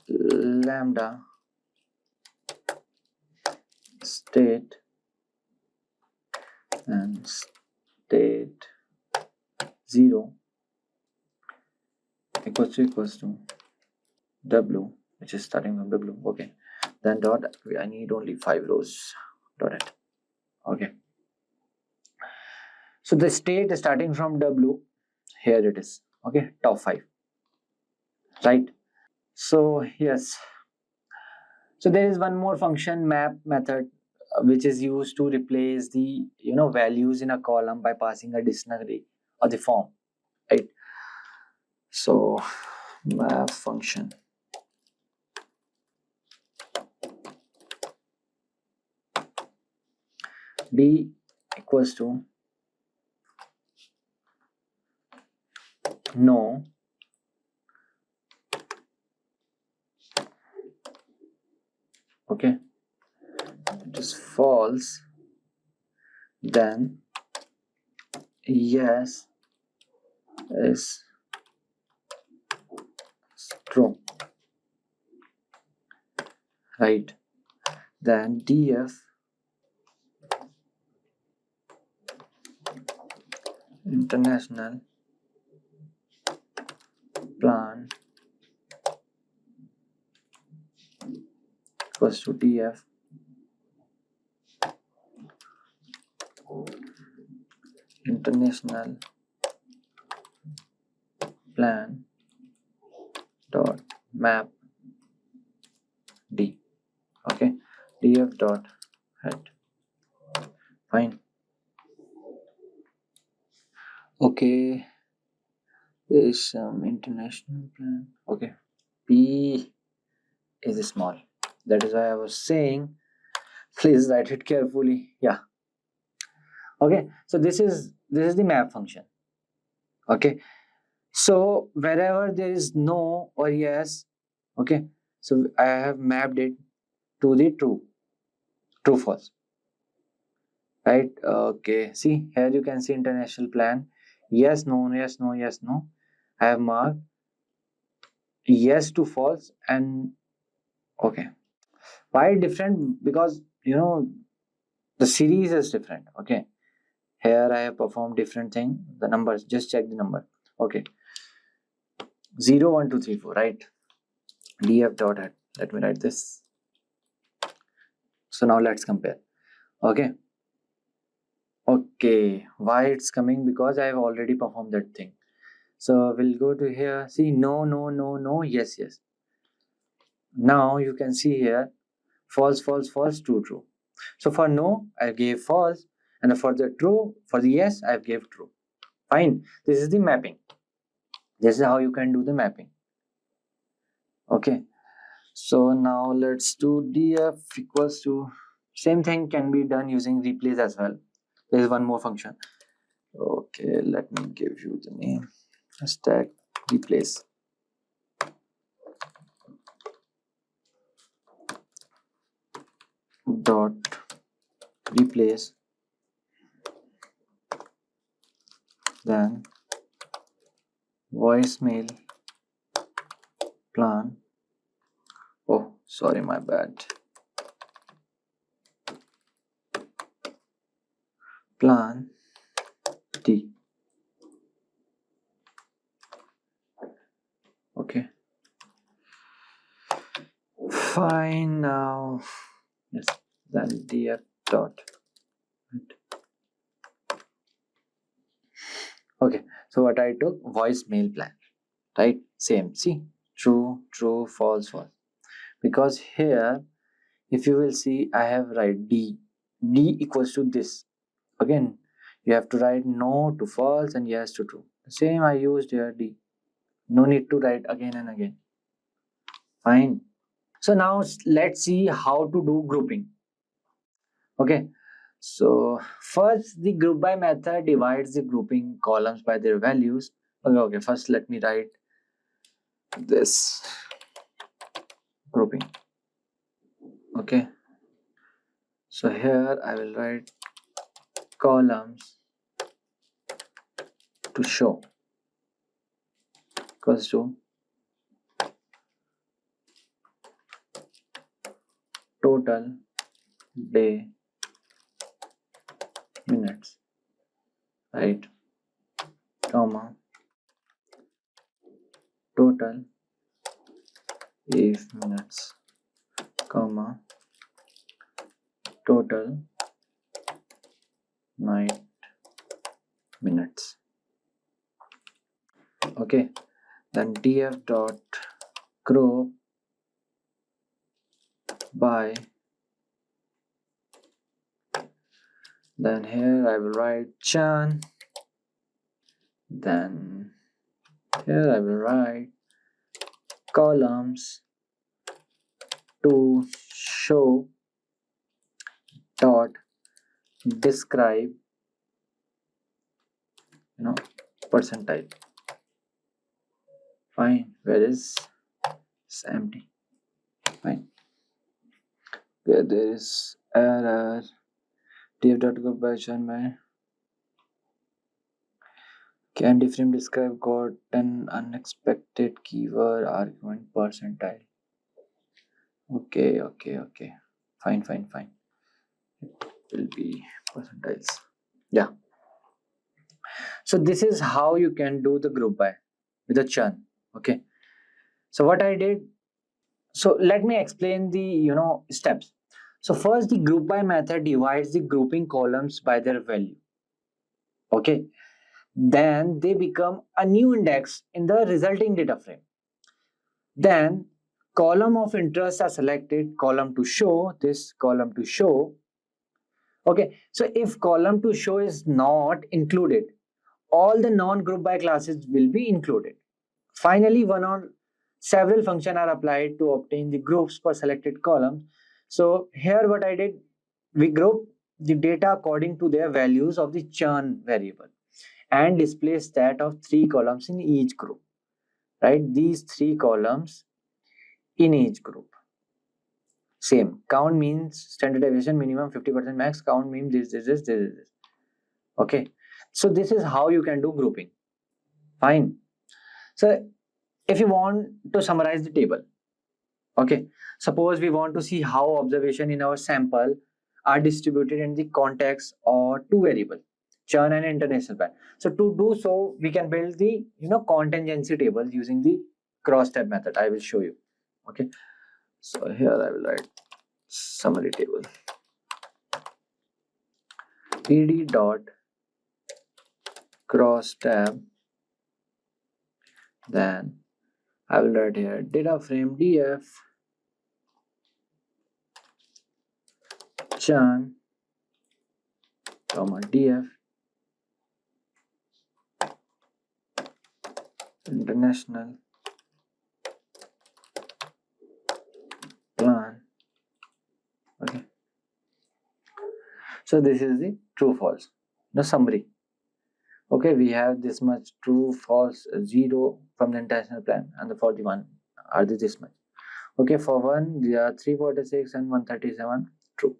lambda state and state 0 equals to w, which is starting from w. Okay, then dot, I need only 5 rows, dot it. Okay, so the state is starting from w, here it is. Okay, top 5, right? So yes, so there is one more function, map method, which is used to replace the values in a column by passing a dictionary or the form, right? So map function d equals to no okay, it is false, then yes is true, right? Then df international plan equals to df international plan dot map d. Okay, df dot head. Fine. Okay, there is some international plan. Okay, p is small, that is why I was saying please write it carefully. Yeah. Okay, so this is the map function. Okay, so wherever there is no or yes, okay, so I have mapped it to the true false, right? Okay, see here you can see international plan, yes no yes no yes no. I have marked yes to false. And okay, why different? Because the series is different. Okay, here I have performed different thing. The numbers, just check the number. Okay, 0 1 2 3 4, right? Df dot head, let me write this. So now let's compare. Okay, why it's coming? Because I have already performed that thing. So we'll go to here, see no no no no yes yes. Now you can see here false false false true true. So for no I gave false, and for the true, for the yes I gave true. Fine, this is the mapping. This is how you can do the mapping. Okay, so now let's do df equals to, same thing can be done using replace as well. There is one more function. Okay, let me give you the name, stack replace. dot replace, then voicemail plan. Oh, sorry, my bad. Plan D. Okay. Fine now. Yes. Then df dot. Okay. So what I took, voicemail plan. Right? Same. See, true, true, false, false. Because here, if you will see, I have write D. D equals to this. Again, you have to write no to false and yes to true. The same I used here, D. No need to write again and again. Fine. So now let's see how to do grouping. Okay. So first, the group by method divides the grouping columns by their values. Okay, first let me write this grouping. Okay. So here I will write columns to show equals to total day minutes, right, comma total if minutes, comma total night minutes. Okay, then df dot group by, then here I will write churn, then here I will write columns to show dot describe, percentile. Fine, where is it's empty. Fine, where there is error, df dot group by churn by can different describe got an unexpected keyword argument percentile. Okay. Fine. It will be percentiles. Yeah. So this is how you can do the group by with a churn. Okay. So what I did, so let me explain the steps. So first, the group by method divides the grouping columns by their value. Okay. Then they become a new index in the resulting data frame. Then column of interest are selected, column to show, this column to show. Okay, so if column to show is not included, all the non-group by classes will be included. Finally, one or several functions are applied to obtain the groups for selected columns. So here what I did, we group the data according to their values of the churn variable and display stat of 3 columns in each group. Right, these 3 columns in each group. Same, count means standard deviation minimum 50%, max count means this. Okay, so this is how you can do grouping. Fine. So if you want to summarize the table, okay, suppose we want to see how observation in our sample are distributed in the context or 2 variables, churn and international plan. So to do so, we can build the contingency table using the cross tab method. I will show you. Okay, so here I will write summary table. ed dot cross tab, then I will write here data frame df churn comma df international plan. Okay, so this is the true false, the summary. Okay, we have this much true false 0 from the international plan, and for the one are this much. Okay, for one there are 346 and 137 true.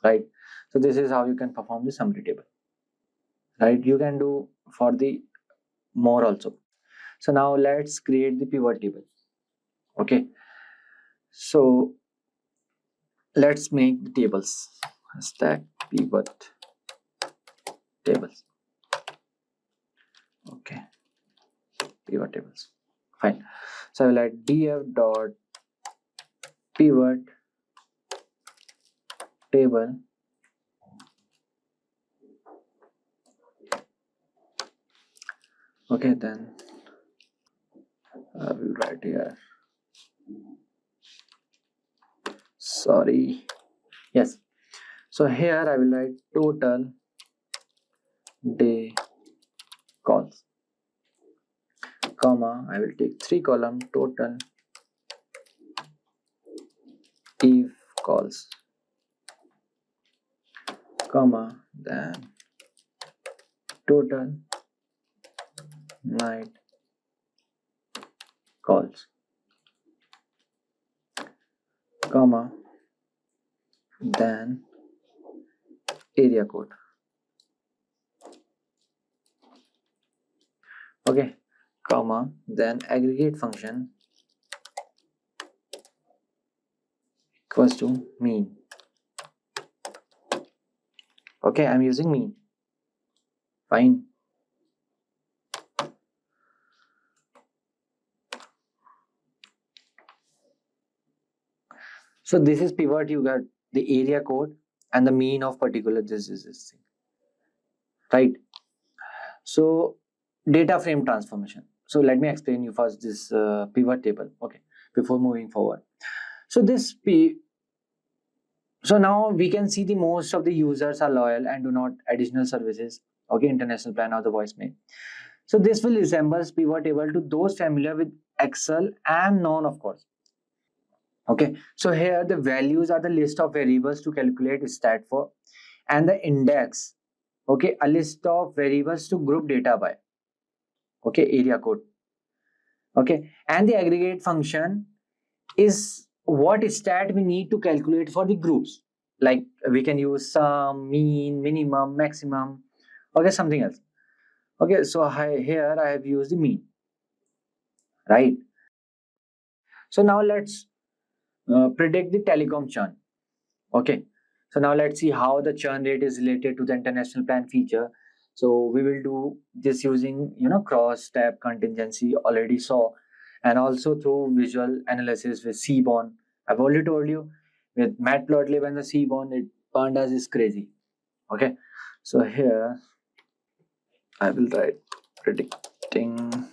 right? So this is how you can perform the summary table, right? You can do for the more also. So now let's create the pivot table. Okay, so let's make the tables. Stack pivot tables. Okay, pivot tables. Fine. So I will add df dot pivot table. Okay, then I will write here. Sorry. Yes. So here I will write total day calls, comma, I will take 3 column total eve calls, comma, then total night calls, comma, then area code. Okay, comma, then aggregate function equals to mean. Okay, I'm using mean. Fine. So this is pivot, you got the area code and the mean of particular this thing, right? So data frame transformation. So let me explain you first this pivot table, okay, before moving forward. So so now we can see the most of the users are loyal and do not additional services, okay, international plan or the voicemail. So this will resemble pivot table to those familiar with Excel and non, of course. Okay, so here the values are the list of variables to calculate stat for, and the index, okay, a list of variables to group data by, okay, area code, okay, and the aggregate function is what stat we need to calculate for the groups, like we can use sum, mean, minimum, maximum, okay, something else. Okay, so here I have used the mean, right? So now let's predict the telecom churn. Okay, so now let's see how the churn rate is related to the international plan feature. So we will do this using cross tab contingency, already saw, and also through visual analysis with Seaborn. I've already told you with Matplotlib and the Seaborn, Pandas is crazy. Okay, so here I will write predicting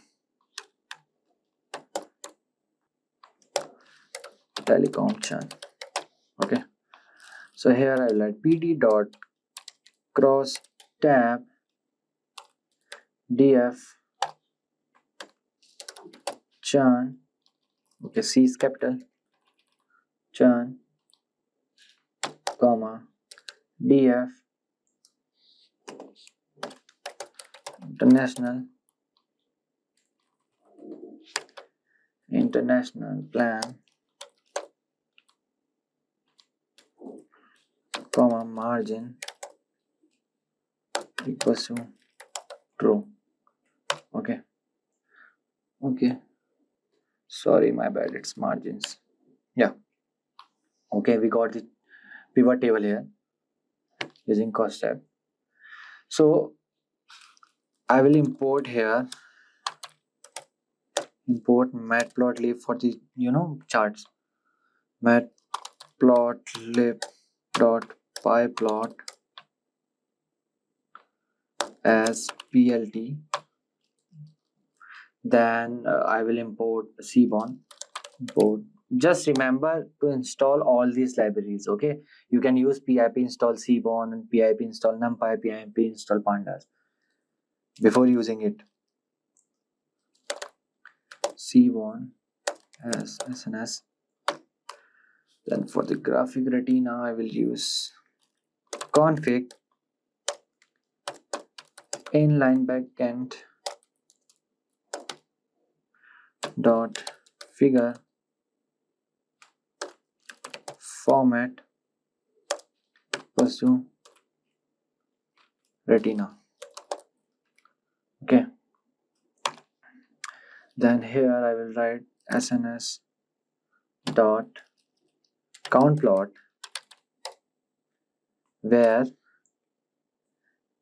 telecom churn. Okay, so here I will write pd dot cross tab df churn, okay, C is capital, churn, comma, df international plan, comma, margin equals to true. Okay, sorry, my bad, it's margins. Yeah, okay, we got the pivot table here using cost tab. So I will import here, import matplotlib for the charts, matplotlib dot pyplot as plt. Then I will import Seaborn. Just remember to install all these libraries. Okay, you can use pip install Seaborn and pip install numpy, pip install pandas before using it. Seaborn as SNS. Then for the graphic retina, I will use config inline backend dot figure format equals to retina. Okay, then here I will write SNS dot count plot, where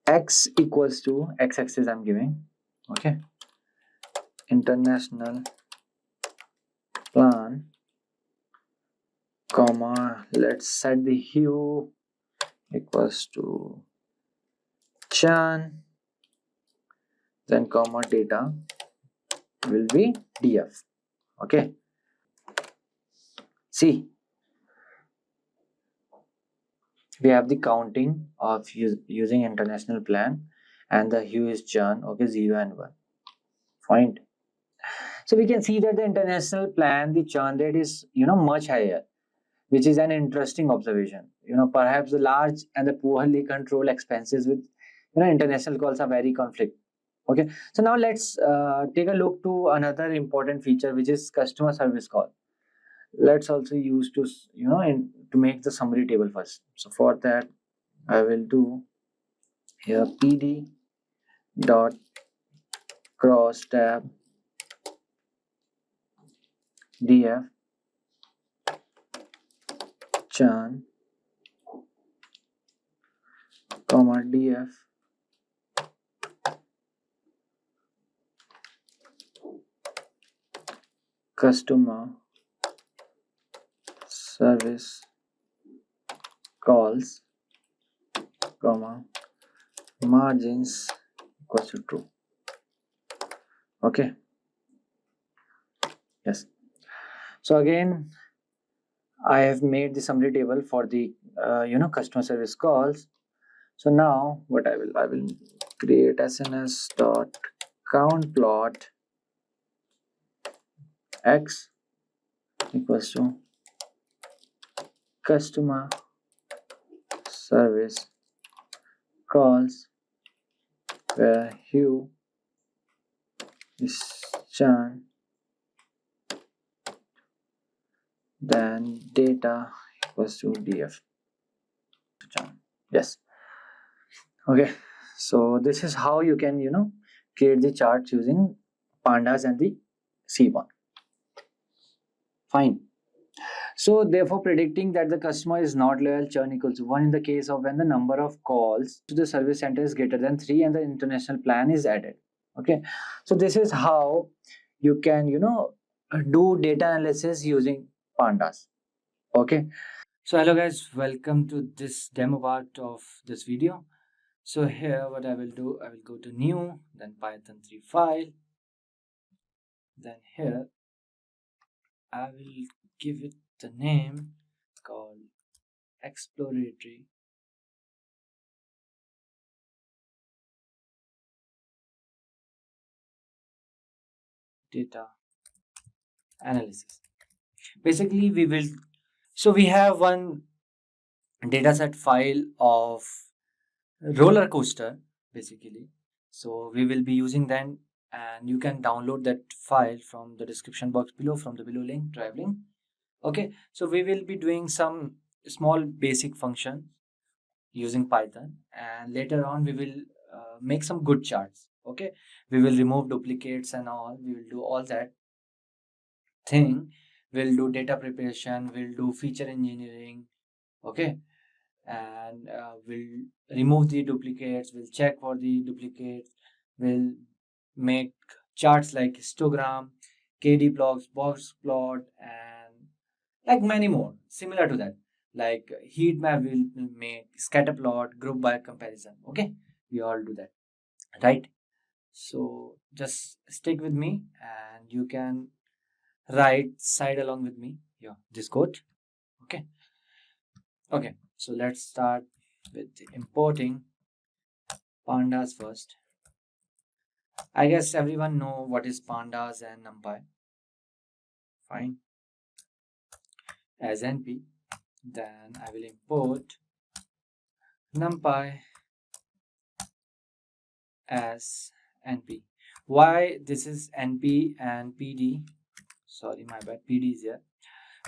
x equals to x-axis I'm giving, okay, international plan, comma, let's set the hue equals to chan, then comma data will be df. Okay, see, we have the counting of using international plan, and the hue is chan, okay, 0 and 1. Fine. So we can see that the international plan, the churn rate is much higher, which is an interesting observation. Perhaps the large and the poorly controlled expenses with international calls are very conflict. Okay, so now let's take a look to another important feature, which is customer service call. Let's also use to to make the summary table first. So for that, I will do here pd dot cross tab df chan comma df customer service calls comma margins equals to true. Okay, yes, so again I have made the summary table for the customer service calls. So now what I will create SNS dot count plot x equals to customer service calls, where hue is chan, then data equals to df chan. Yes, okay, so this is how you can create the charts using pandas and the c1. Fine. So therefore, predicting that the customer is not loyal, churn equals to 1 in the case of when the number of calls to the service center is greater than 3 and the international plan is added. Okay, so this is how you can do data analysis using pandas. Okay, so hello guys, welcome to this demo part of this video. So here what I will do, I will go to new, then Python 3 file, then here I will give it the name called exploratory data analysis. Basically we have one dataset file of roller coaster basically, so we will be using that, and you can download that file from the description box below, from the below link, drive link. Okay, so we will be doing some small basic function using Python, and later on we will make some good charts. Okay, we will remove duplicates and all, we will do all that thing. We'll do data preparation, we'll do feature engineering. Okay, and we'll remove the duplicates, we'll check for the duplicates, we'll make charts like histogram, KD plots, box plot, and like many more similar to that, like heat map will make, scatter plot, group by comparison. Okay, we all do that, right? So just stick with me and you can write side along with me this code. Okay, so let's start with importing pandas first. I guess everyone know what is pandas and numpy. Fine, as np, then I will import numpy as np. Why this is np and pd? Sorry, my bad, pd is here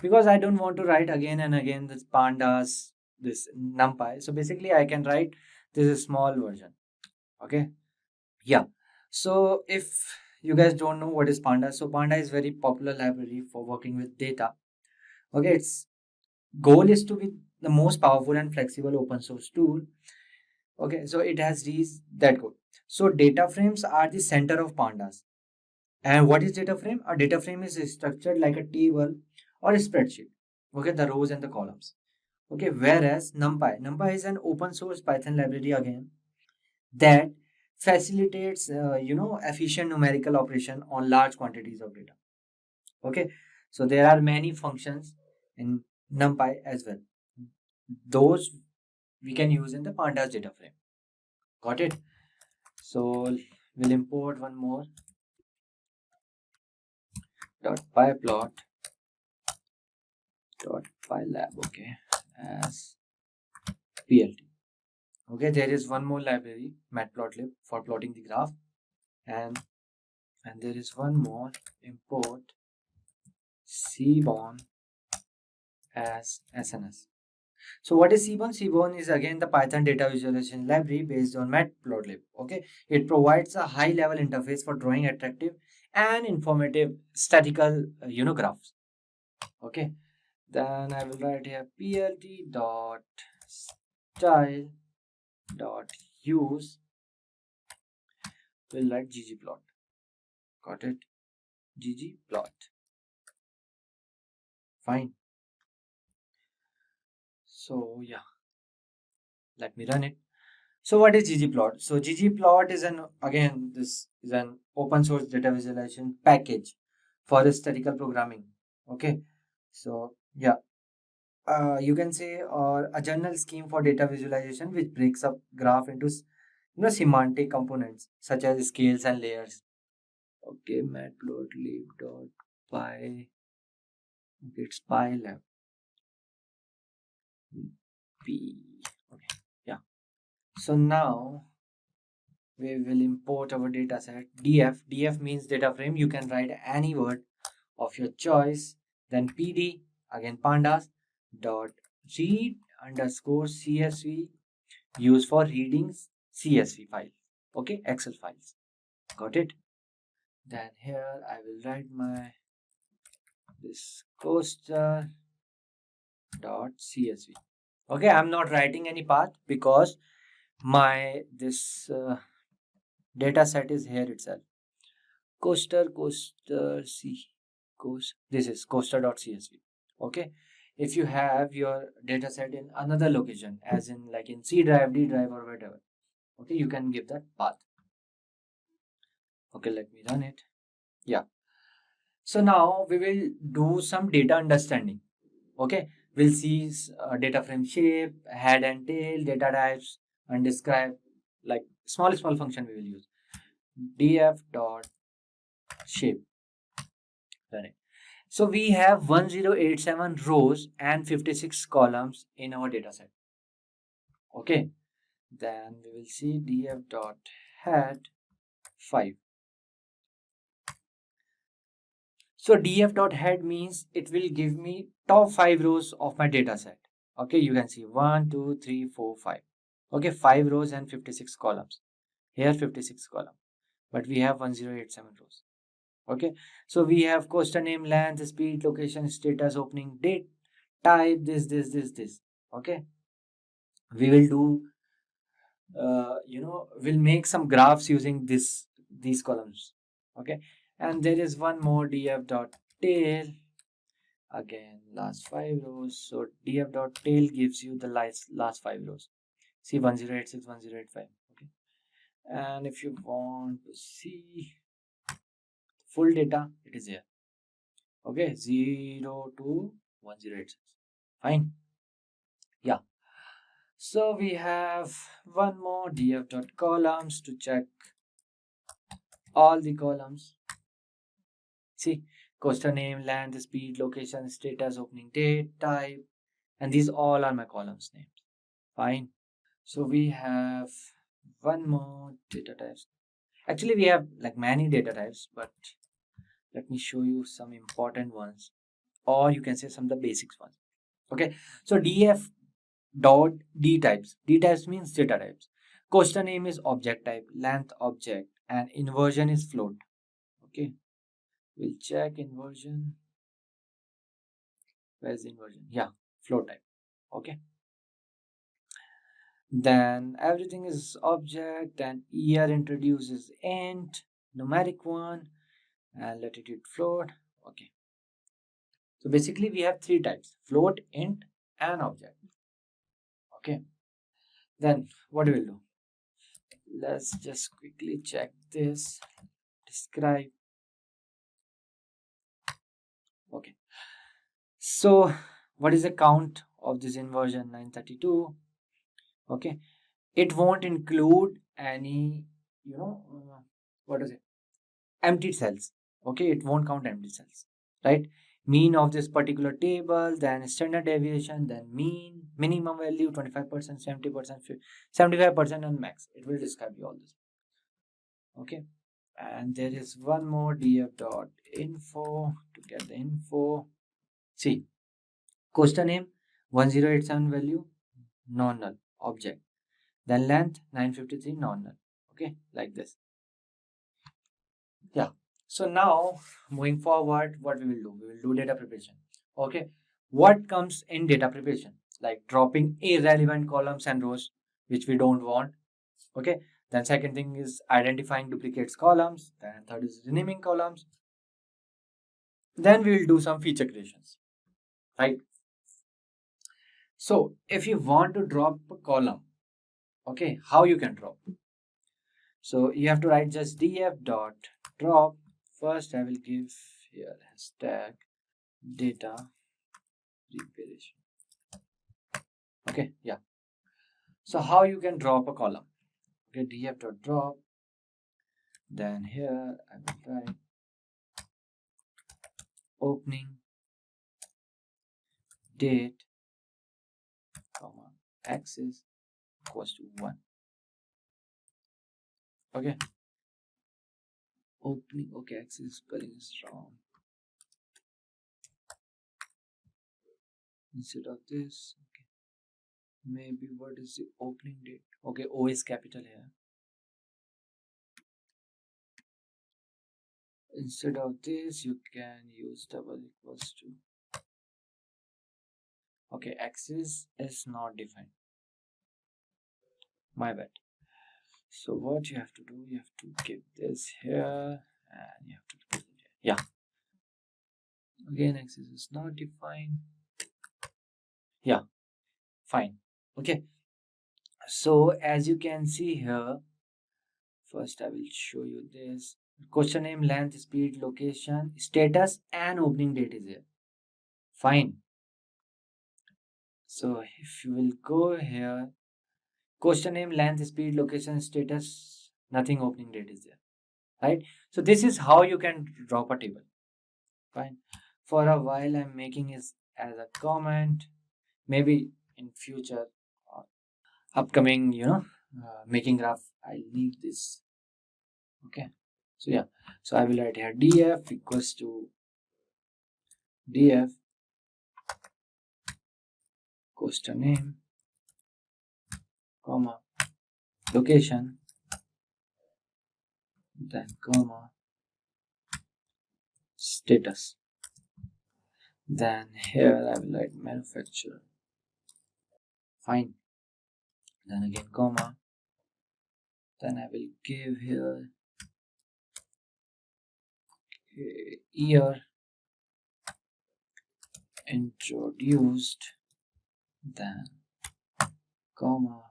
because I don't want to write again and again this pandas this NumPy. So basically I can write this small version. Okay. Yeah. So if you guys don't know what is Pandas, so Pandas is very popular library for working with data. Okay. Its goal is to be the most powerful and flexible open source tool. Okay. So it has these that goal. So data frames are the center of Pandas. And what is data frame? A data frame is structured like a table or a spreadsheet. Okay, the rows and the columns. Okay, whereas NumPy is an open source Python library again that facilitates efficient numerical operation on large quantities of data. Okay, so there are many functions in NumPy as well. Those we can use in the Pandas data frame. Got it? So we'll import one more .pyplot .pylab, okay, as plt. Okay, there is one more library, matplotlib, for plotting the graph, and there is one more, import seaborn as SNS. So what is Seaborn? Seaborn is again the Python data visualization library based on matplotlib. Okay, it provides a high level interface for drawing attractive and informative statistical graphs. Okay, then I will write here plt dot style dot use, will write ggplot. Got it? ggplot. Fine. So yeah, let me run it. So what is ggplot? So ggplot is this is an open source data visualization package for statistical programming. Okay, so yeah, you can say, or a general scheme for data visualization which breaks up graph into semantic components such as scales and layers. Okay, matplotlib.py. Okay, it's pylab. P. Okay, yeah. So now we will import our data set. df means data frame. You can write any word of your choice. Then pd, again pandas dot read underscore csv, used for reading csv file. Okay, excel files. Got it? Then here I will write my this coaster dot csv. Okay, I'm not writing any path because my this data set is here itself. Coaster c coast. This is coaster.csv. Okay, if you have your data set in another location, as in like in C drive, D drive, or whatever, okay, you can give that path. Okay, let me run it. Yeah. So now we will do some data understanding. Okay, we'll see data frame shape, head and tail, data types, and describe like small function we will use. df dot shape. Right. So we have 1087 rows and 56 columns in our data set. Okay, then we will see df dot head 5. So df dot head means it will give me top 5 rows of my data set. Okay, you can see 1 2 3 4 5. Okay, 5 rows and 56 columns. Here 56 columns, but we have 1087 rows. Okay, so we have coaster name, length, speed, location, status, opening date, type, this. Okay, we will do we'll make some graphs using these columns. Okay, and there is one more, df dot tail, again last 5 rows. So df dot tail gives you the last 5 rows. See 1086 1085. Okay, and if you want to see full data, it is here. Okay, 0 to 1086. Fine. Yeah. So we have one more, df dot columns, to check all the columns. See, coaster name, length, speed, location, status, opening date, type, and these all are my columns names. Fine. So we have one more, data types. Actually, we have like many data types, but let me show you some important ones, or you can say some of the basics ones. Okay, so df dot d types. D types means data types. Question name is object type, length object, and inversion is float. Okay, we'll check inversion. Where's inversion? Yeah, float type. Okay, then everything is object, and year introduces int, numeric one, and latitude float. Okay, so basically we have three types: float, int, and object. Okay, then what we will do? Let's just quickly check this. Describe. Okay, so what is the count of this inversion? 932. Okay, it won't include any, what is it, empty cells. Okay, it won't count empty cells, right? Mean of this particular table, then standard deviation, then mean, minimum value 25%, 70%, 75%, and max. It will describe you all this. Okay, and there is one more, df.info to get the info. See, question name 1087 value non-null object, then length 953 non-null. Okay, like this. Yeah, so now moving forward, what we will do? We will do data preparation. Okay, what comes in data preparation? Like dropping irrelevant columns and rows which we don't want. Okay, then second thing is identifying duplicates columns, then third is renaming columns, then we will do some feature creations, right? So if you want to drop a column, okay, how you can drop? So you have to write just df dot drop. First I will give here hashtag data preparation. Okay, yeah. So how you can drop a column? Okay, df dot drop. Then here I will write opening date comma axis equals to 1. Okay, opening, okay, axis spelling is wrong. Instead of this, okay, maybe what is the opening date? Okay, O is capital here. Instead of this, you can use double equals to. Okay, axis is not defined. My bad. So what you have to do, you have to give this here and you have to put it here. Yeah. Again, axis is not defined. Yeah, fine. Okay. So as you can see here, first I will show you this. Question name, length, speed, location, status, and opening date is here. Fine. So if you will go here, question name, length, speed, location, status, nothing, opening date is there, right? So this is how you can drop a table. Fine. For a while I'm making it as a comment. Maybe in future upcoming, making graph, I need this. Okay, so yeah, so I will write here df equals to df question name comma location, then comma status, then here I will write manufacturer. Fine. Then again comma, then I will give here year introduced, then comma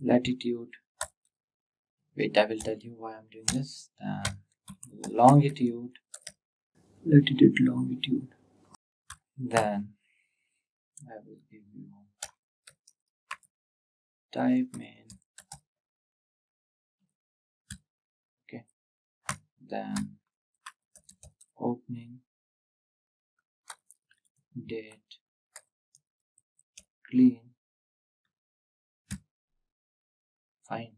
latitude. Wait, I will tell you why I'm doing this. Then longitude, latitude, longitude. Then I will give you type main. Okay. Then opening date clean. Fine.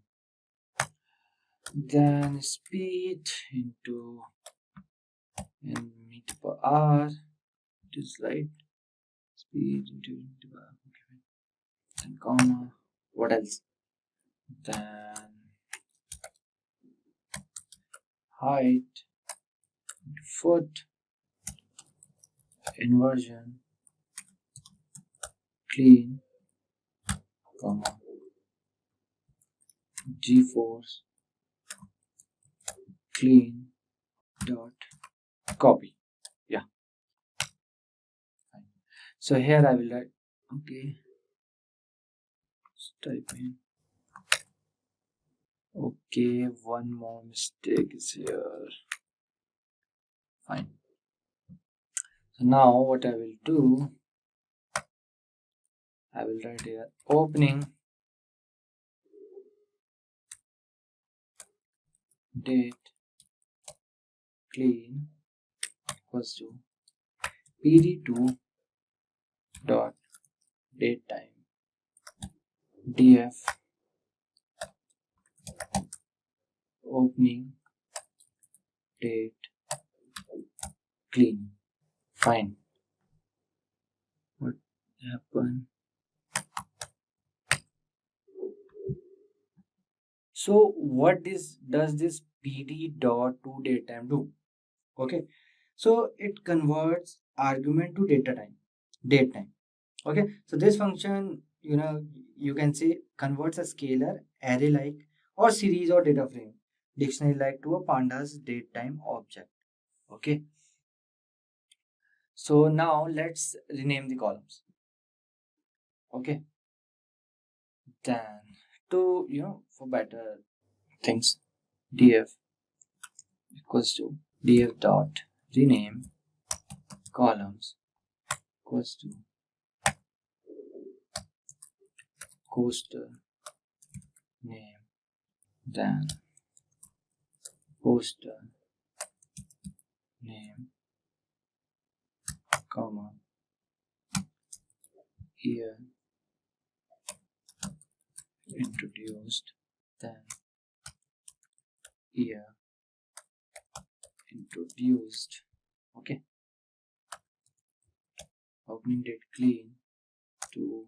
Then speed into in meter per hour. It is right. Speed into per hour. Okay. then comma, what else, then height, foot, inversion, clean, comma, g-force, clean, dot, copy. Yeah. Fine. So here I will write, okay, let's type in, okay, one more mistake is here. Fine. So now what I will do, I will write here opening date clean equals to pd2 dot date time df opening date clean. Fine. What happened? So what does this pd dot to date time do? Okay, so it converts argument to date time. Okay, so this function, you can say converts a scalar, array like, or series or data frame, dictionary like, to a pandas date time object. Okay, so now let's rename the columns. Okay, then to for better things, df equals to df dot rename columns equals to coaster name, then poster name, comma, year introduced, then year introduced. Okay, opening date clean to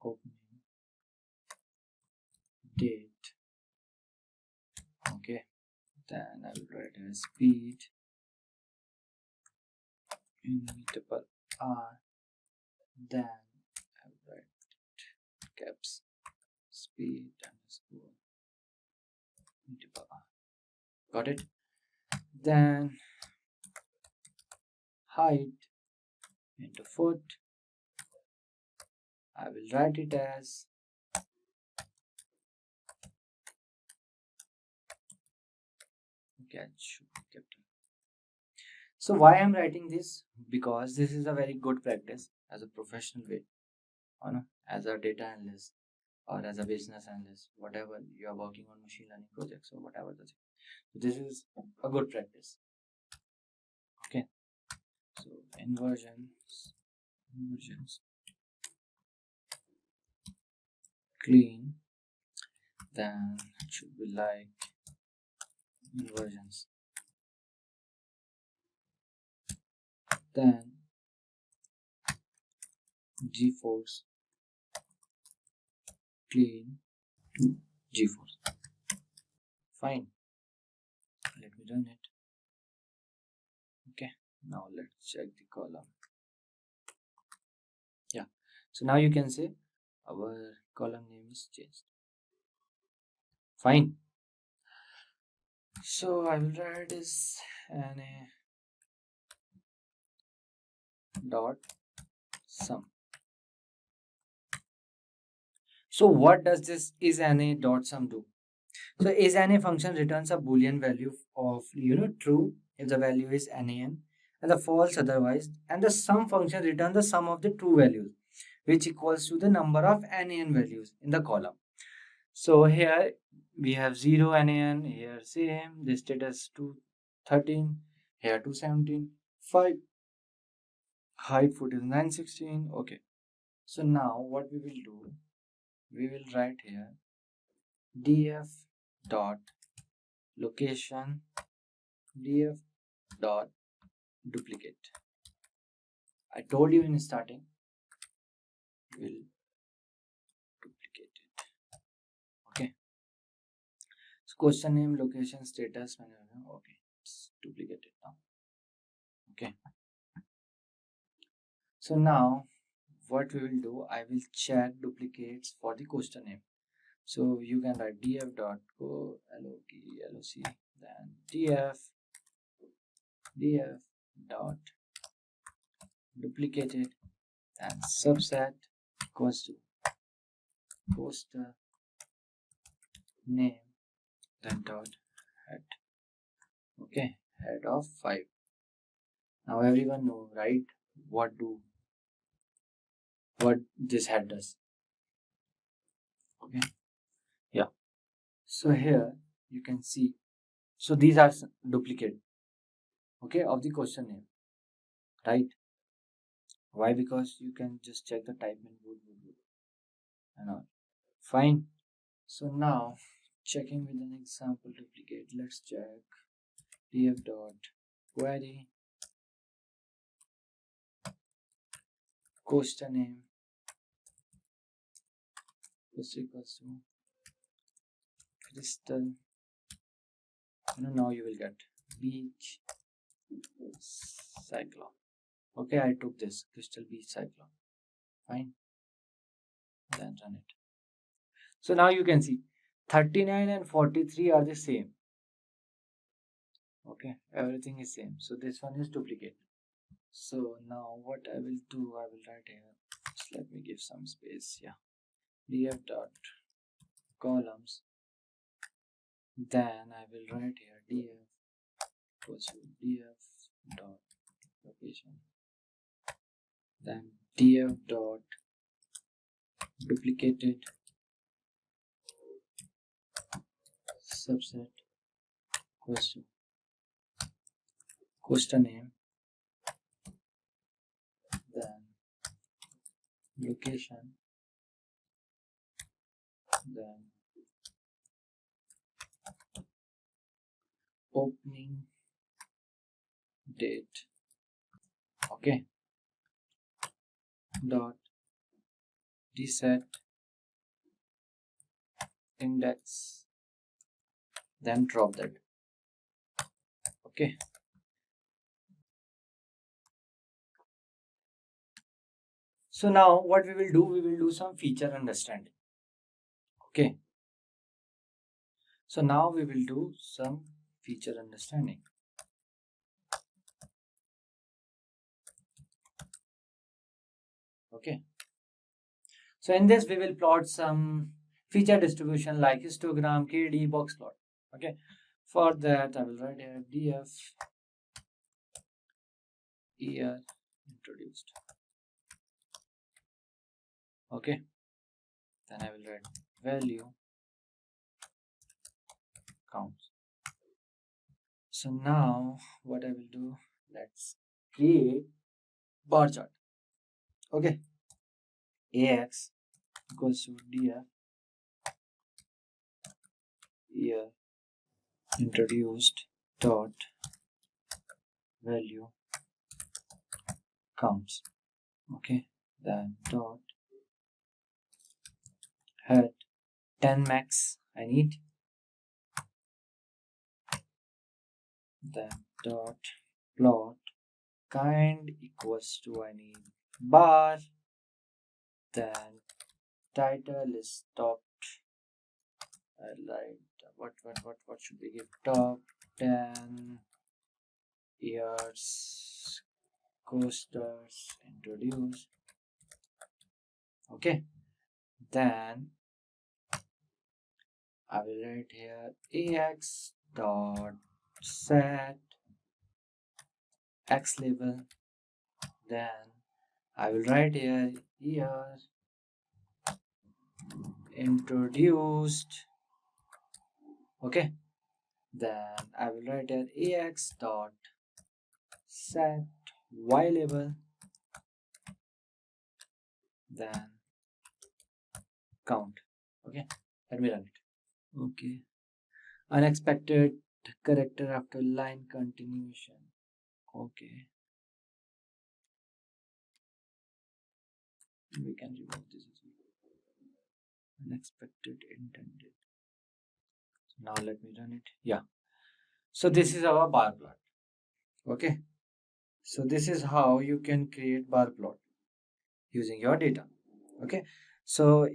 opening date. Okay, then I will write as speed immutable r, then I will write caps speed underscore immutable r. Got it? Then height into foot, I will write it as capital. So why I'm writing this? Because this is a very good practice as a professional way, as a data analyst or as a business analyst, whatever you are working on machine learning projects or whatever the thing. So this is a good practice. Okay, so inversions clean, then it should be like inversions, then g-force clean to g-force. Fine, let me run it. Okay, now let's check the column. Yeah, so now you can say our column name is changed. Fine, so I will write this NA dot sum. So what does this is NA dot sum do? So is NA function returns a boolean value of true if the value is NaN and the false otherwise, and the sum function returns the sum of the true values, which equals to the number of NaN values in the column. So here we have 0 NaN, here same, this status 213, here 217, 5, height foot is 916. Okay, so now what we will do, we will write here df dot location df dot duplicate. I told you in starting, we'll duplicate it. Okay. So question name, location, status, okay, let's duplicate it now. Okay. So now what we will do, I will check duplicates for the question name. So you can write df dot go loc, then df dot duplicated and subset equals to poster name, then dot head. Okay, head of 5. Now everyone know, right, what this head does. Okay, yeah. So here you can see, so these are duplicate, okay, of the question name, right? Why? Because you can just check the type in wood and all. Fine. So now checking with an example duplicate, let's check df dot query question name is equals to crystal. Now you will get beach cyclone. Okay, I took this crystal beach cyclone. Fine. Then run it. So now you can see 39 and 43 are the same. Okay, everything is same. So this one is duplicate. So now what I will do, I will write here. Just let me give some space. Yeah. df dot columns. Then I will write here df equals to df dot location. Then df dot duplicated subset equals to question name, then location, then opening date. Okay, dot dset index, then drop that. Okay, so now what we will do some feature understanding. Okay, so now we will do some feature understanding. Okay, so in this we will plot some feature distribution like histogram, KD, box plot. Okay, for that I will write here df year introduced. Okay, then I will write value counts. So now what I will do, let's create bar chart. Okay, ax equals to df year introduced dot value counts. Okay, then dot head 10 max I need, then dot plot kind equals to I need bar, then title is top. I like what should we give? Top 10 years coasters introduced. Okay, then I will write here ax dot set x label, then I will write here year introduced. Okay, then I will write here ax dot set y label, then count. Okay, let me run it. Okay, unexpected character after line continuation. Okay, We can remove this as well. Unexpected intended. So now let me run it. Yeah. So this is our bar plot. Okay. So this is how you can create bar plot using your data. Okay. So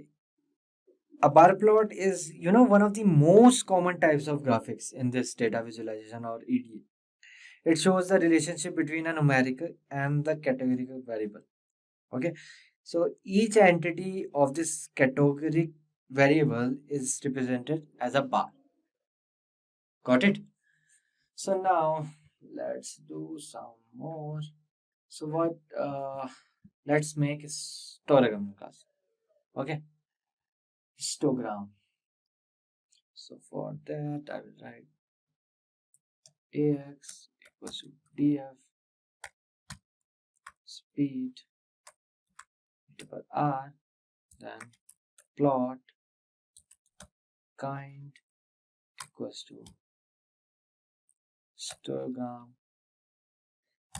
a bar plot is, one of the most common types of graphics in this data visualization or EDA. It shows the relationship between a numerical and the categorical variable. Okay. So each entity of this categoric variable is represented as a bar. Got it? So now let's do some more. So what let's make a histogram class. Okay. Histogram. So for that I will write AX equals to DF speed per R, then plot kind equals to histogram,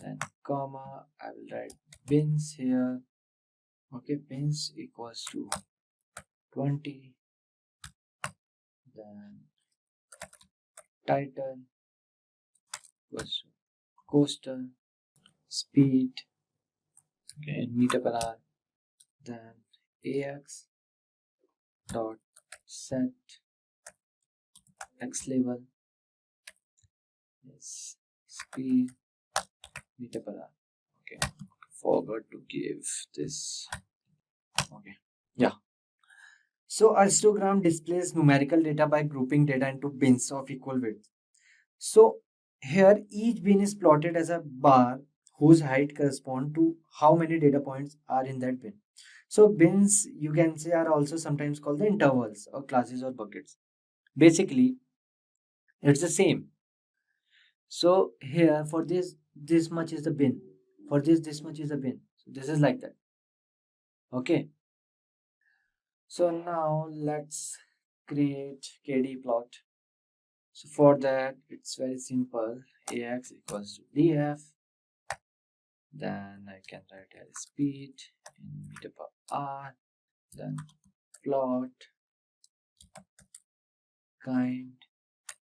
then comma, I will write bins here. Okay, bins equals to 20, then title equals to coaster speed, okay, in meter per hour, then AX dot set X level is speed meter per hour. Okay, forgot to give this. Okay, yeah. So a histogram displays numerical data by grouping data into bins of equal width. So here each bin is plotted as a bar whose height corresponds to how many data points are in that bin. So bins, you can say, are also sometimes called the intervals or classes or buckets. Basically, it's the same. So here for this much is the bin. For this much is the bin. So this is like that. Okay. So now let's create KD plot. So for that, it's very simple. AX equals to DF. Then I can write as speed in meter per hour. Then plot kind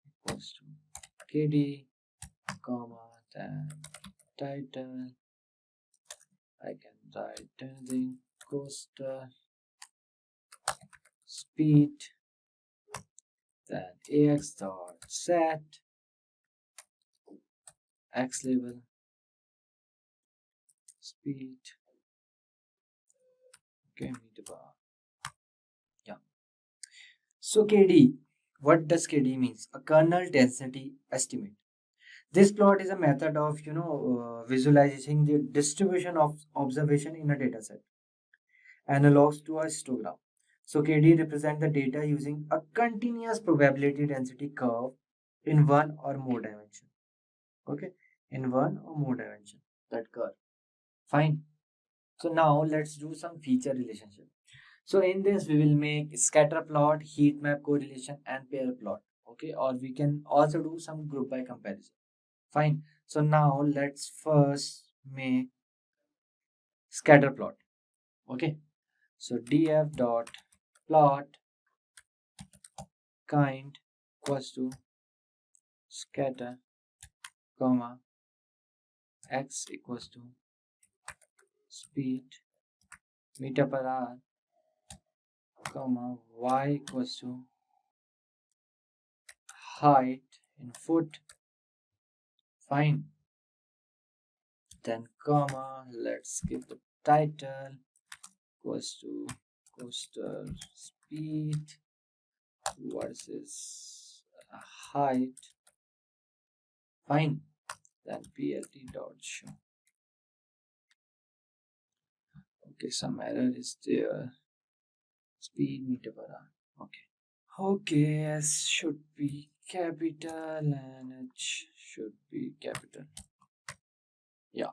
equals to KD, comma, then title. I can write anything, coaster, speed, then AX dot set X level speed, okay, meter per hour. Yeah. So KD, what does KD means? A kernel density estimate. This plot is a method of visualizing the distribution of observation in a dataset, analogs to a histogram. So KD represent the data using a continuous probability density curve in one or more dimension. Okay, in one or more dimension, that curve. Fine. So now let's do some feature relationship. So in this we will make scatter plot, heat map correlation, and pair plot. Okay, or we can also do some group by comparison. Fine. So now let's first make scatter plot. Okay. So df dot plot kind equals to scatter, comma, x equals to speed meter per hour, comma, y equals to height in foot. Fine. Then comma, let's give the title equals to coaster speed versus height. Fine. Then plt dot show. Okay, some error is there. Speed meter per hour. Okay. Okay, S should be capital and H should be capital. Yeah.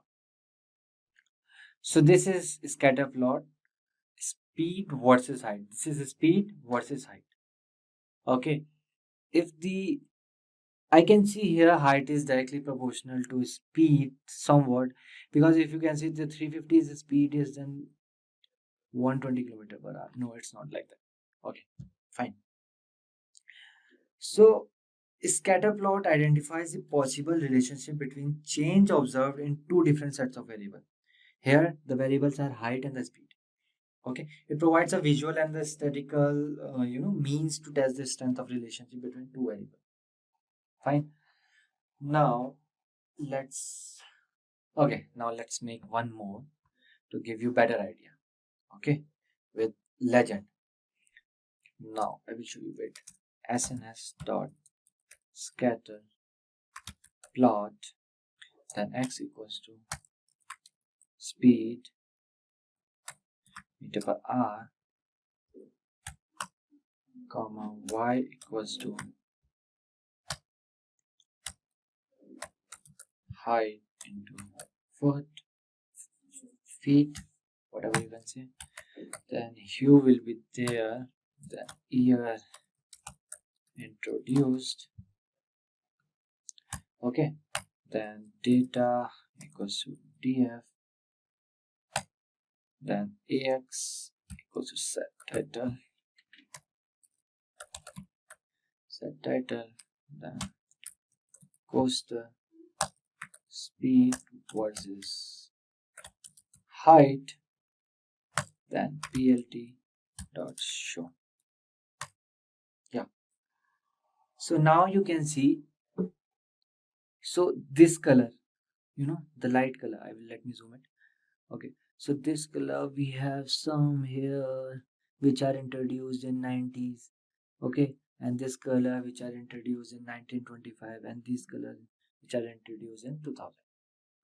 So this is scatter plot. Speed versus height. This is speed versus height. Okay. If the I can see here height is directly proportional to speed somewhat, because if you can see the 350 is the speed is, then 120 kilometer per hour. No, it's not like that. Okay, fine. So scatter plot identifies the possible relationship between change observed in two different sets of variables. Here the variables are height and the speed. Okay, it provides a visual and the statistical means to test the strength of relationship between two variables. Fine. Now let's make one more to give you better idea. Okay, with legend. Now I will show you with SNS dot scatter plot, then x equals to speed meter per hour, comma y equals to height into foot, feet, whatever you can say. Then hue will be there, then year introduced. Okay, then data equals to df, then ax equals to set title, then coaster speed versus height, then plt dot show. Yeah, so now you can see, so this color, the light color, let me zoom it. Okay, so this color we have some here which are introduced in 90s. Okay, and this color which are introduced in 1925, and these colors which are introduced in 2000.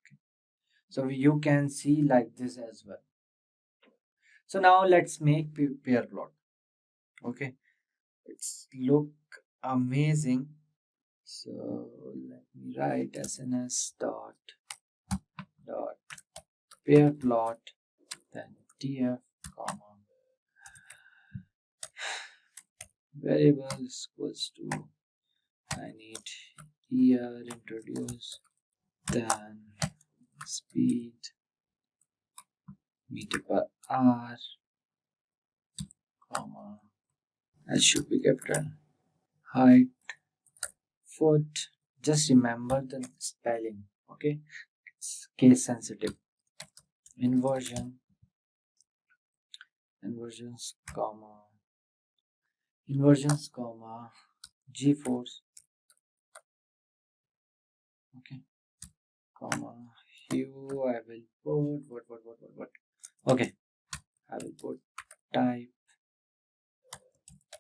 Okay, so you can see like this as well. So now let's make pair plot. Okay, it's look amazing. So let me write SNS dot pair plot, then df comma variables equals to, I need year introduce, then speed meter per hour, comma, that should be capital, height, foot. Just remember the spelling. Okay, it's case sensitive. Inversions, comma g-force. Okay, comma hue, I will put what. Okay, I will put type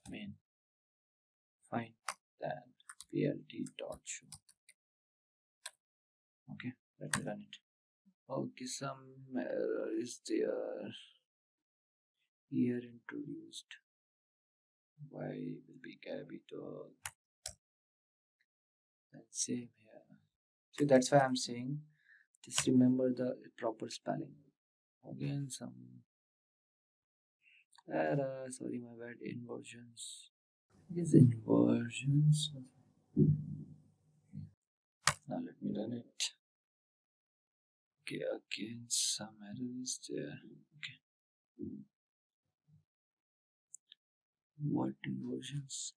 main. Fine, then plt dot show. Okay, let me run it. Okay, some error is there. Here introduced, y will be capital, and same here. So that's why I'm saying just remember the proper spelling. Again, some error, sorry, my bad. Inversions. Is inversions. Now let me run it. Okay, again some errors there. Okay, what inversions?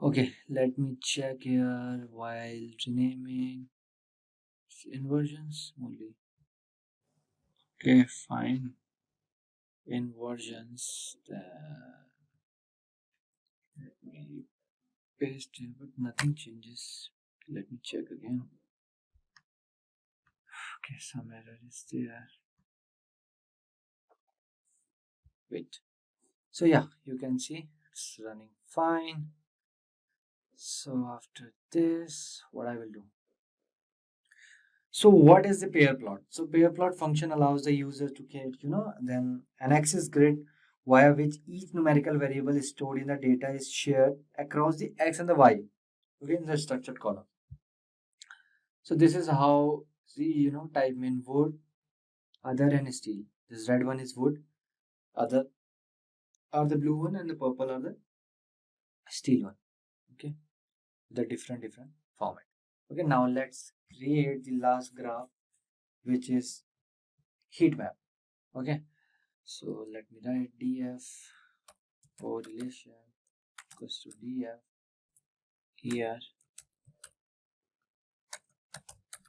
Okay, let me check here while renaming. Inversions only. Okay, fine. Inversions. Let me paste here, but nothing changes. Let me check again. Okay, some error is there. Wait. So yeah, you can see it's running fine. So after this, what I will do. So what is the pair plot? So pair plot function allows the user to create, then an axis grid via which each numerical variable is stored in the data is shared across the x and the y, okay, in the structured column. So this is how, see, type in wood, other and steel. This red one is wood, other are the blue one, and the purple are the steel one. Okay, the different format. Okay, now let's create the last graph, which is heat map. Okay, So let me write df correlation equals to df here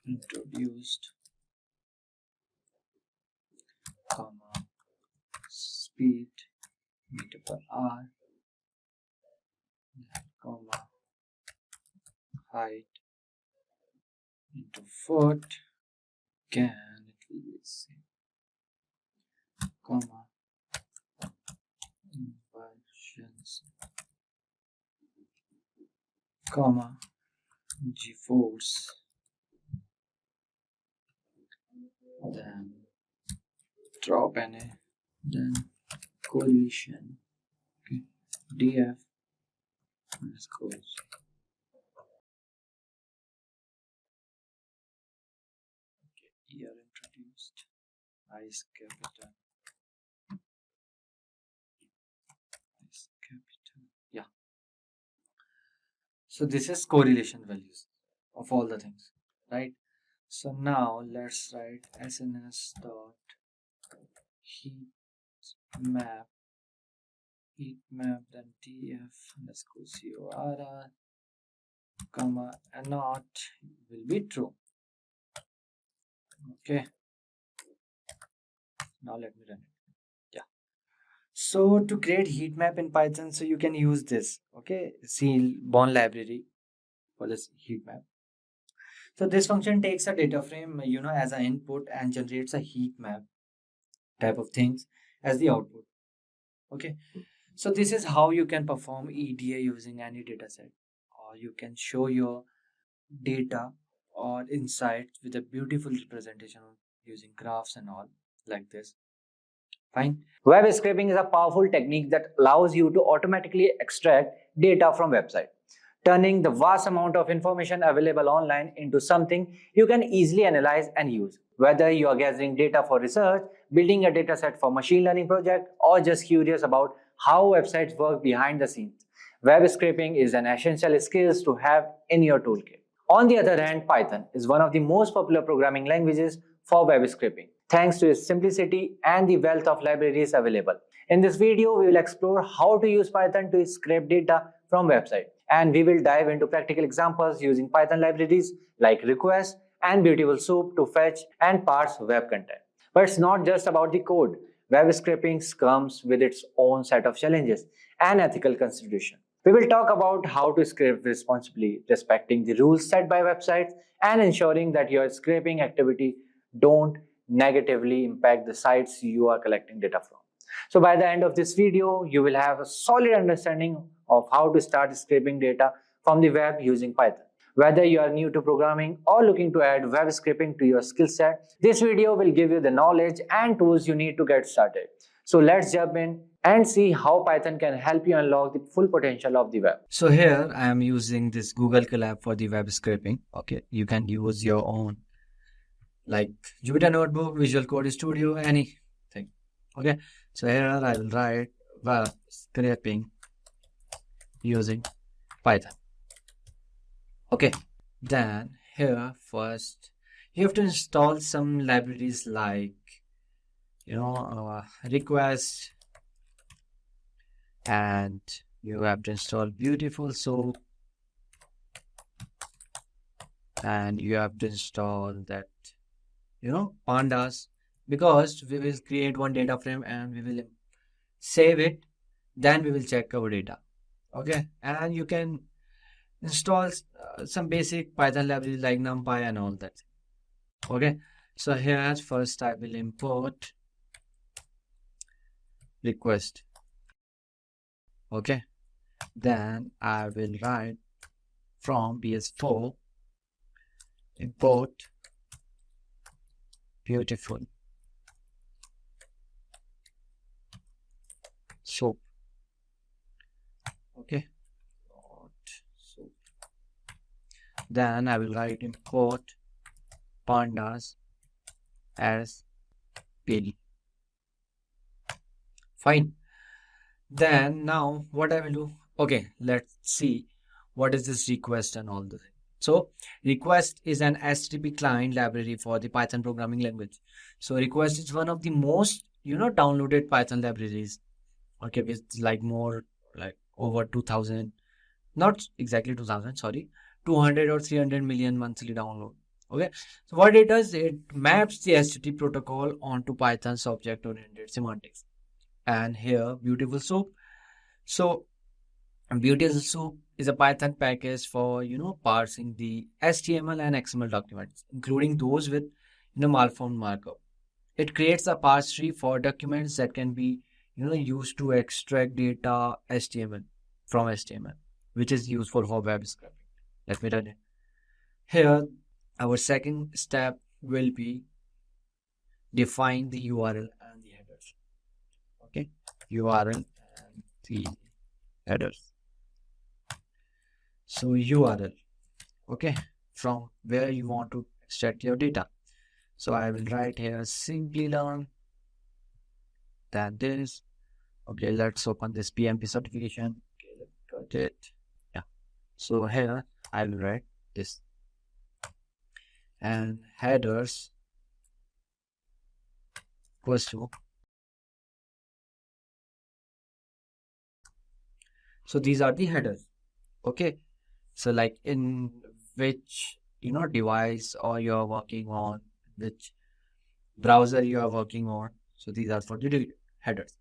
introduced comma speed meter per hour comma height into foot, again it will be the same, comma inversions comma g-force, then drop NA, then correlation, okay, df minus correlation. Here introduced is capital yeah. So this is correlation values of all the things, right? So now let's write SNS dot heat map then tf underscore corr comma and not will be true. Okay, now let me run it. Yeah, so to create heat map in Python, so you can use this, okay, Simplilearn library for this heat map. So this function takes a data frame, as an input and generates a heat map type of things as the output. Okay, so this is how you can perform EDA using any data set, or you can show your data or insights with a beautiful representation using graphs and all like this. Fine. Web scraping is a powerful technique that allows you to automatically extract data from website, turning the vast amount of information available online into something you can easily analyze and use. Whether you are gathering data for research, building a dataset for machine learning project, or just curious about how websites work behind the scenes, web scraping is an essential skill to have in your toolkit. On the other hand, Python is one of the most popular programming languages for web scraping, thanks to its simplicity and the wealth of libraries available. In this video, we will explore how to use Python to scrape data from websites, and we will dive into practical examples using Python libraries like request and beautiful soup to fetch and parse web content. But it's not just about the code. Web scraping comes with its own set of challenges and ethical consideration. We will talk about how to scrape responsibly, respecting the rules set by websites, and ensuring that your scraping activity don't negatively impact the sites you are collecting data from. So by the end of this video, you will have a solid understanding of how to start scraping data from the web using Python. Whether you are new to programming or looking to add web scraping to your skill set, this video will give you the knowledge and tools you need to get started. So let's jump in and see how Python can help you unlock the full potential of the web. So here I am using this Google Colab for the web scraping. Okay, you can use your own like Jupyter Notebook, Visual Code Studio, anything. Okay, so here I will write web scraping using Python. Okay, then here first you have to install some libraries like request, and you have to install beautiful soup, and you have to install that pandas, because we will create one data frame and we will save it, then we will check our data. Okay, and you can install some basic Python libraries like NumPy and all that. Okay, so here first I will import request. Okay, then I will write from PS4 import beautiful soup. Okay, soup. Then I will write import pandas as PD. Fine. Then now what I will do, okay, let's see what is this request and all the thing. So request is an HTTP client library for the Python programming language. So request is one of the most downloaded Python libraries, okay, with like more like over 2000, not exactly 2000, sorry, 200 or 300 million monthly download. Okay, so what it does, it maps the HTTP protocol onto Python's object-oriented semantics. And here, Beautiful Soup. So, Beautiful Soup is a Python package for parsing the HTML and XML documents, including those with malformed markup. It creates a parse tree for documents that can be used to extract data HTML from HTML, which is useful for web scraping. Let me run it. Here, our second step will be define the URL and the headers. Okay, URL and the headers. So URL, okay, from where you want to extract your data. So I will write here Simplilearn, then this. Okay, let's open this PMP certification. Okay, let's got it. Yeah. So here I will write this. And headers equals to. So these are the headers. Okay. So like in which device or you are working on, which browser you are working on. So these are for the headers.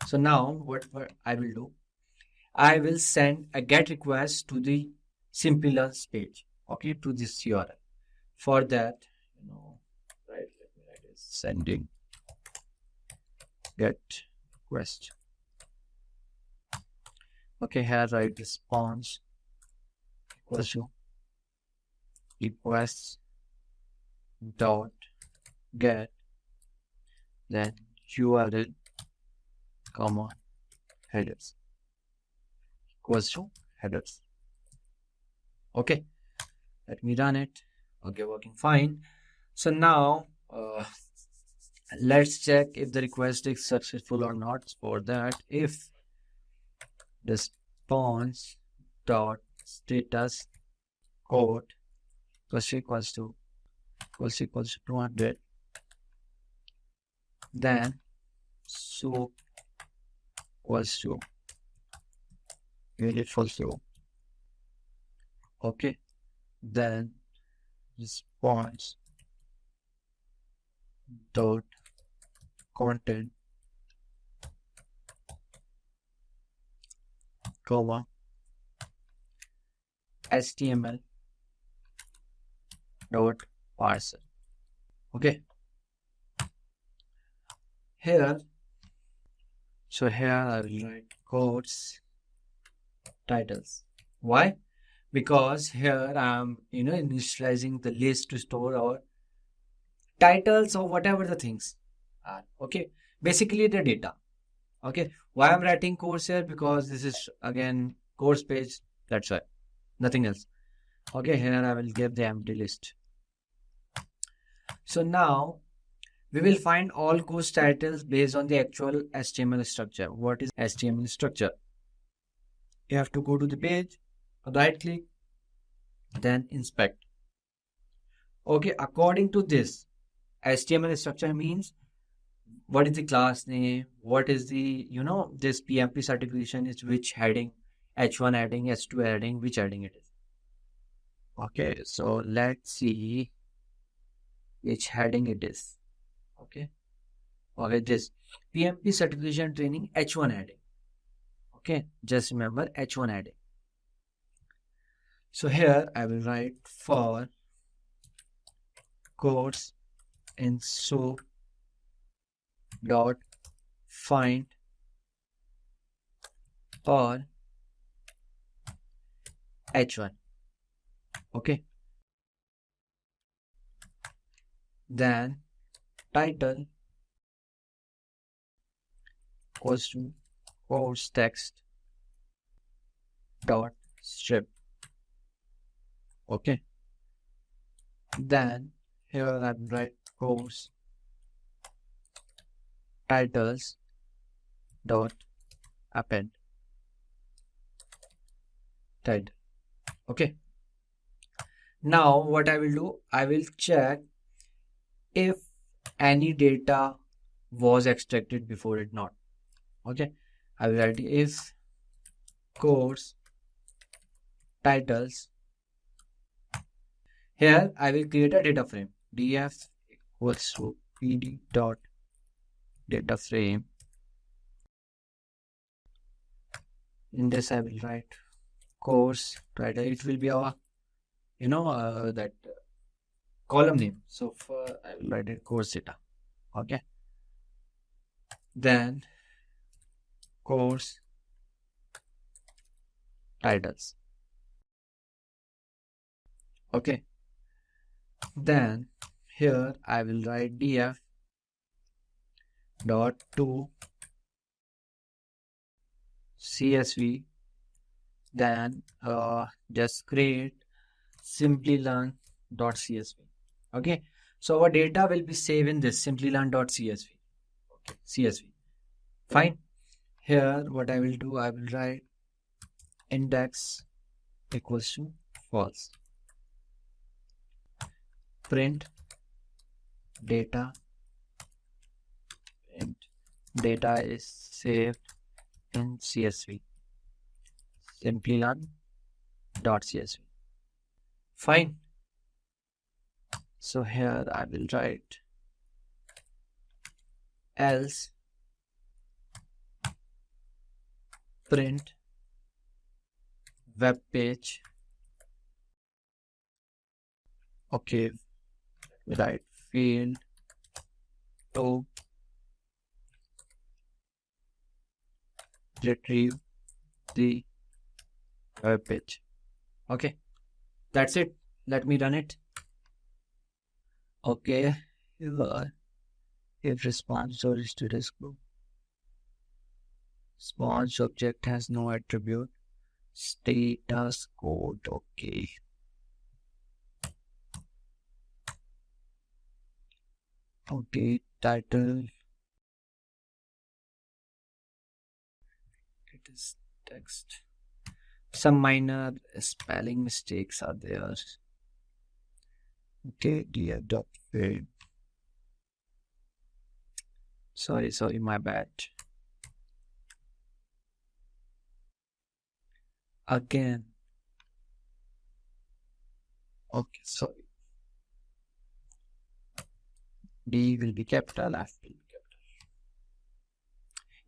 So now what I will do, I will send a GET request to the Simplilearn page, okay, to this URL. For that, right, let me write this, sending GET request. Okay, here write response equals to requests dot get, then URL comma headers equals to headers. Okay, let me run it. Okay, working fine. So now let's check if the request is successful or not. For that, if response dot status code equals to 200, then soup equals to Beautiful Soup. Okay, then response dot content comma HTML dot parser. Okay, here, so here I will write codes titles. Why? Because here I'm initializing the list to store our titles or whatever the things are. Okay, basically the data. Okay, why I'm writing course here? Because this is again course page, that's why, nothing else. Okay, here I will give the empty list. So now we will find all course titles based on the actual HTML structure. What is HTML structure? You have to go to the page, right click, then inspect. Okay, according to this, HTML structure means what is the class name, what is the, this PMP certification is which heading, H1 heading, H2 heading, which heading it is. Okay, so let's see which heading it is. Okay, this PMP certification training H1 heading. Okay, just remember H1 heading. So here I will write for course in soup dot find for H1. Okay, then title equals to course text dot strip. Okay, then here I will write course titles dot append title. Okay, now what I will do, I will check if any data was extracted before it not. Okay, I will write if course titles. Here I will create a data frame. df equals to pd dot data frame. In this I will write course title. It will be our that column name. So I will write it course data. Okay, then course titles. Okay, then here I will write df dot to csv, then just create Simplilearn dot csv. Okay, so our data will be saved in this Simplilearn dot csv. Okay, csv. Fine. Here what I will do, I will write index equals to false. Print data, and data is saved in csv, Simplilearn dot csv. Fine. So here I will write else print web page. Okay, write field to retrieve the web page. Okay, that's it. Let me run it. Okay, if response or status group, response object has no attribute, status code. Okay, okay, title, it is text. Some minor spelling mistakes are there. Okay, df dot field. Sorry, my bad. Again. Okay, sorry. D will be capital, F will be capital.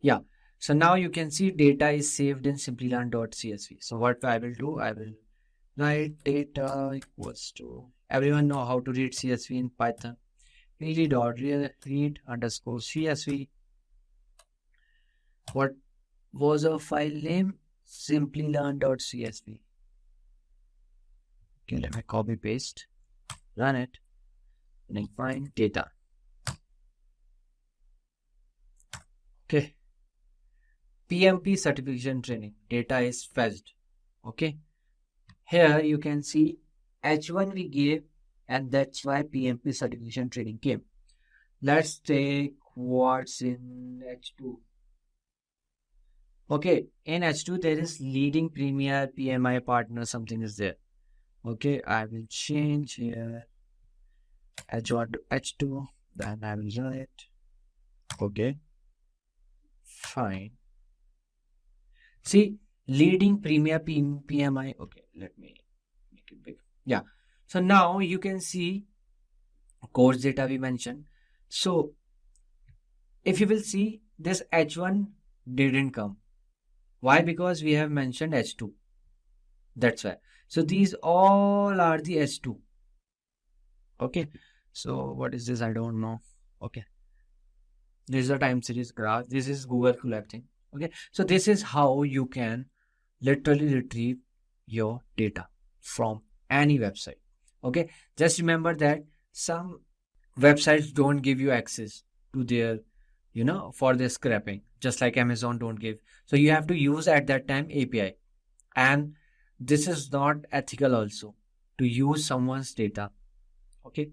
Yeah, so now you can see data is saved in Simplilearn.csv. So what I will do, I will write data equals to, everyone know how to read CSV in Python. read underscore CSV. What was our file name? Simplilearn.csv. Okay, let me copy paste, run it, and then find data. Okay, PMP certification training data is fetched. Okay, here you can see H1 we gave, and that's why PMP certification training came. Let's take what's in H2. Okay, in H2 there is leading premier PMI partner, something is there. Okay, I will change here H1 to H2, then I will run it. Okay, fine. See, leading premier PMI. Okay, let me make it big. Yeah, so now you can see course data we mentioned. So if you will see, this H1 didn't come. Why? Because we have mentioned H2. That's why. So these all are the H2. Okay, so what is this? I don't know. Okay, this is a time series graph. This is Google collecting. Okay, so this is how you can literally retrieve your data from any website. Okay, just remember that some websites don't give you access to their, for their scraping, just like Amazon don't give. So you have to use at that time API, and this is not ethical also to use someone's data, okay,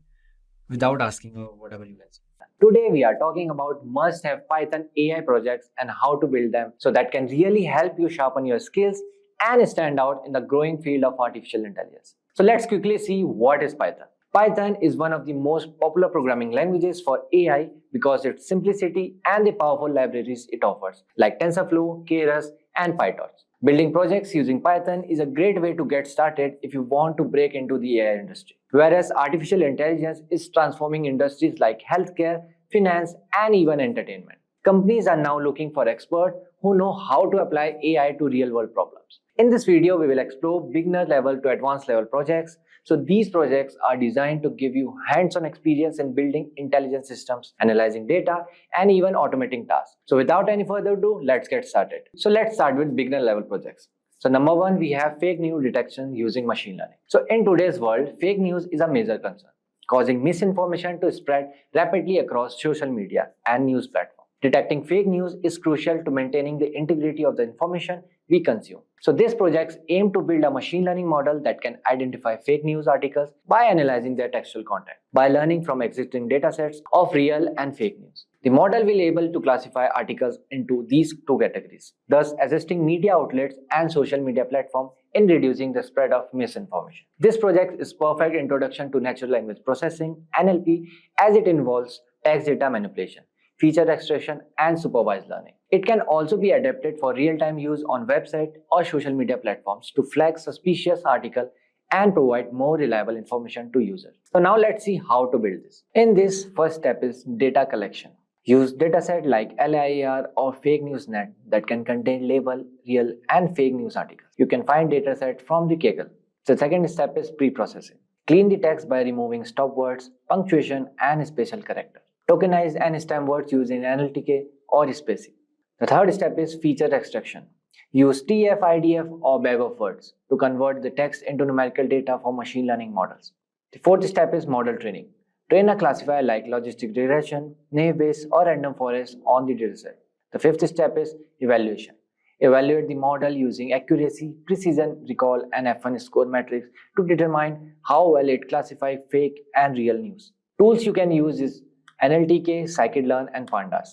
without asking or whatever you guys. Today we are talking about must-have Python AI projects and how to build them so that can really help you sharpen your skills and stand out in the growing field of artificial intelligence. So let's quickly see what is Python. Python is one of the most popular programming languages for AI because its simplicity and the powerful libraries it offers, like TensorFlow, Keras, and PyTorch. Building projects using Python is a great way to get started if you want to break into the AI industry. Whereas artificial intelligence is transforming industries like healthcare, finance, and even entertainment. Companies are now looking for experts who know how to apply AI to real-world problems. In this video, we will explore beginner level to advanced level projects. So these projects are designed to give you hands-on experience in building intelligent systems, analyzing data, and even automating tasks. So without any further ado, let's get started. So let's start with beginner level projects. So number one, we have fake news detection using machine learning. So in today's world, fake news is a major concern, causing misinformation to spread rapidly across social media and news platforms. Detecting fake news is crucial to maintaining the integrity of the information we consume. So these projects aim to build a machine learning model that can identify fake news articles by analyzing their textual content, by learning from existing datasets of real and fake news. The model will be able to classify articles into these two categories, thus assisting media outlets and social media platforms in reducing the spread of misinformation. This project is perfect introduction to natural language processing (NLP) as it involves text data manipulation, feature extraction, and supervised learning. It can also be adapted for real-time use on website or social media platforms to flag suspicious articles and provide more reliable information to users. So now let's see how to build this. In this, first step is data collection. Use dataset like LIAR or fake news net that can contain label, real, and fake news articles. You can find dataset from the Kaggle. The second step is pre-processing. Clean the text by removing stop words, punctuation, and special characters. Tokenize and stem words using NLTK or spacing. The third step is feature extraction. Use TF-IDF or bag of words to convert the text into numerical data for machine learning models. The fourth step is model training. Train a classifier like logistic regression, naive Bayes, or random forest on the dataset. The fifth step is evaluation. Evaluate the model using accuracy, precision, recall, and F1 score metrics to determine how well it classifies fake and real news. Tools you can use is NLTK, Scikit-learn, and Pandas.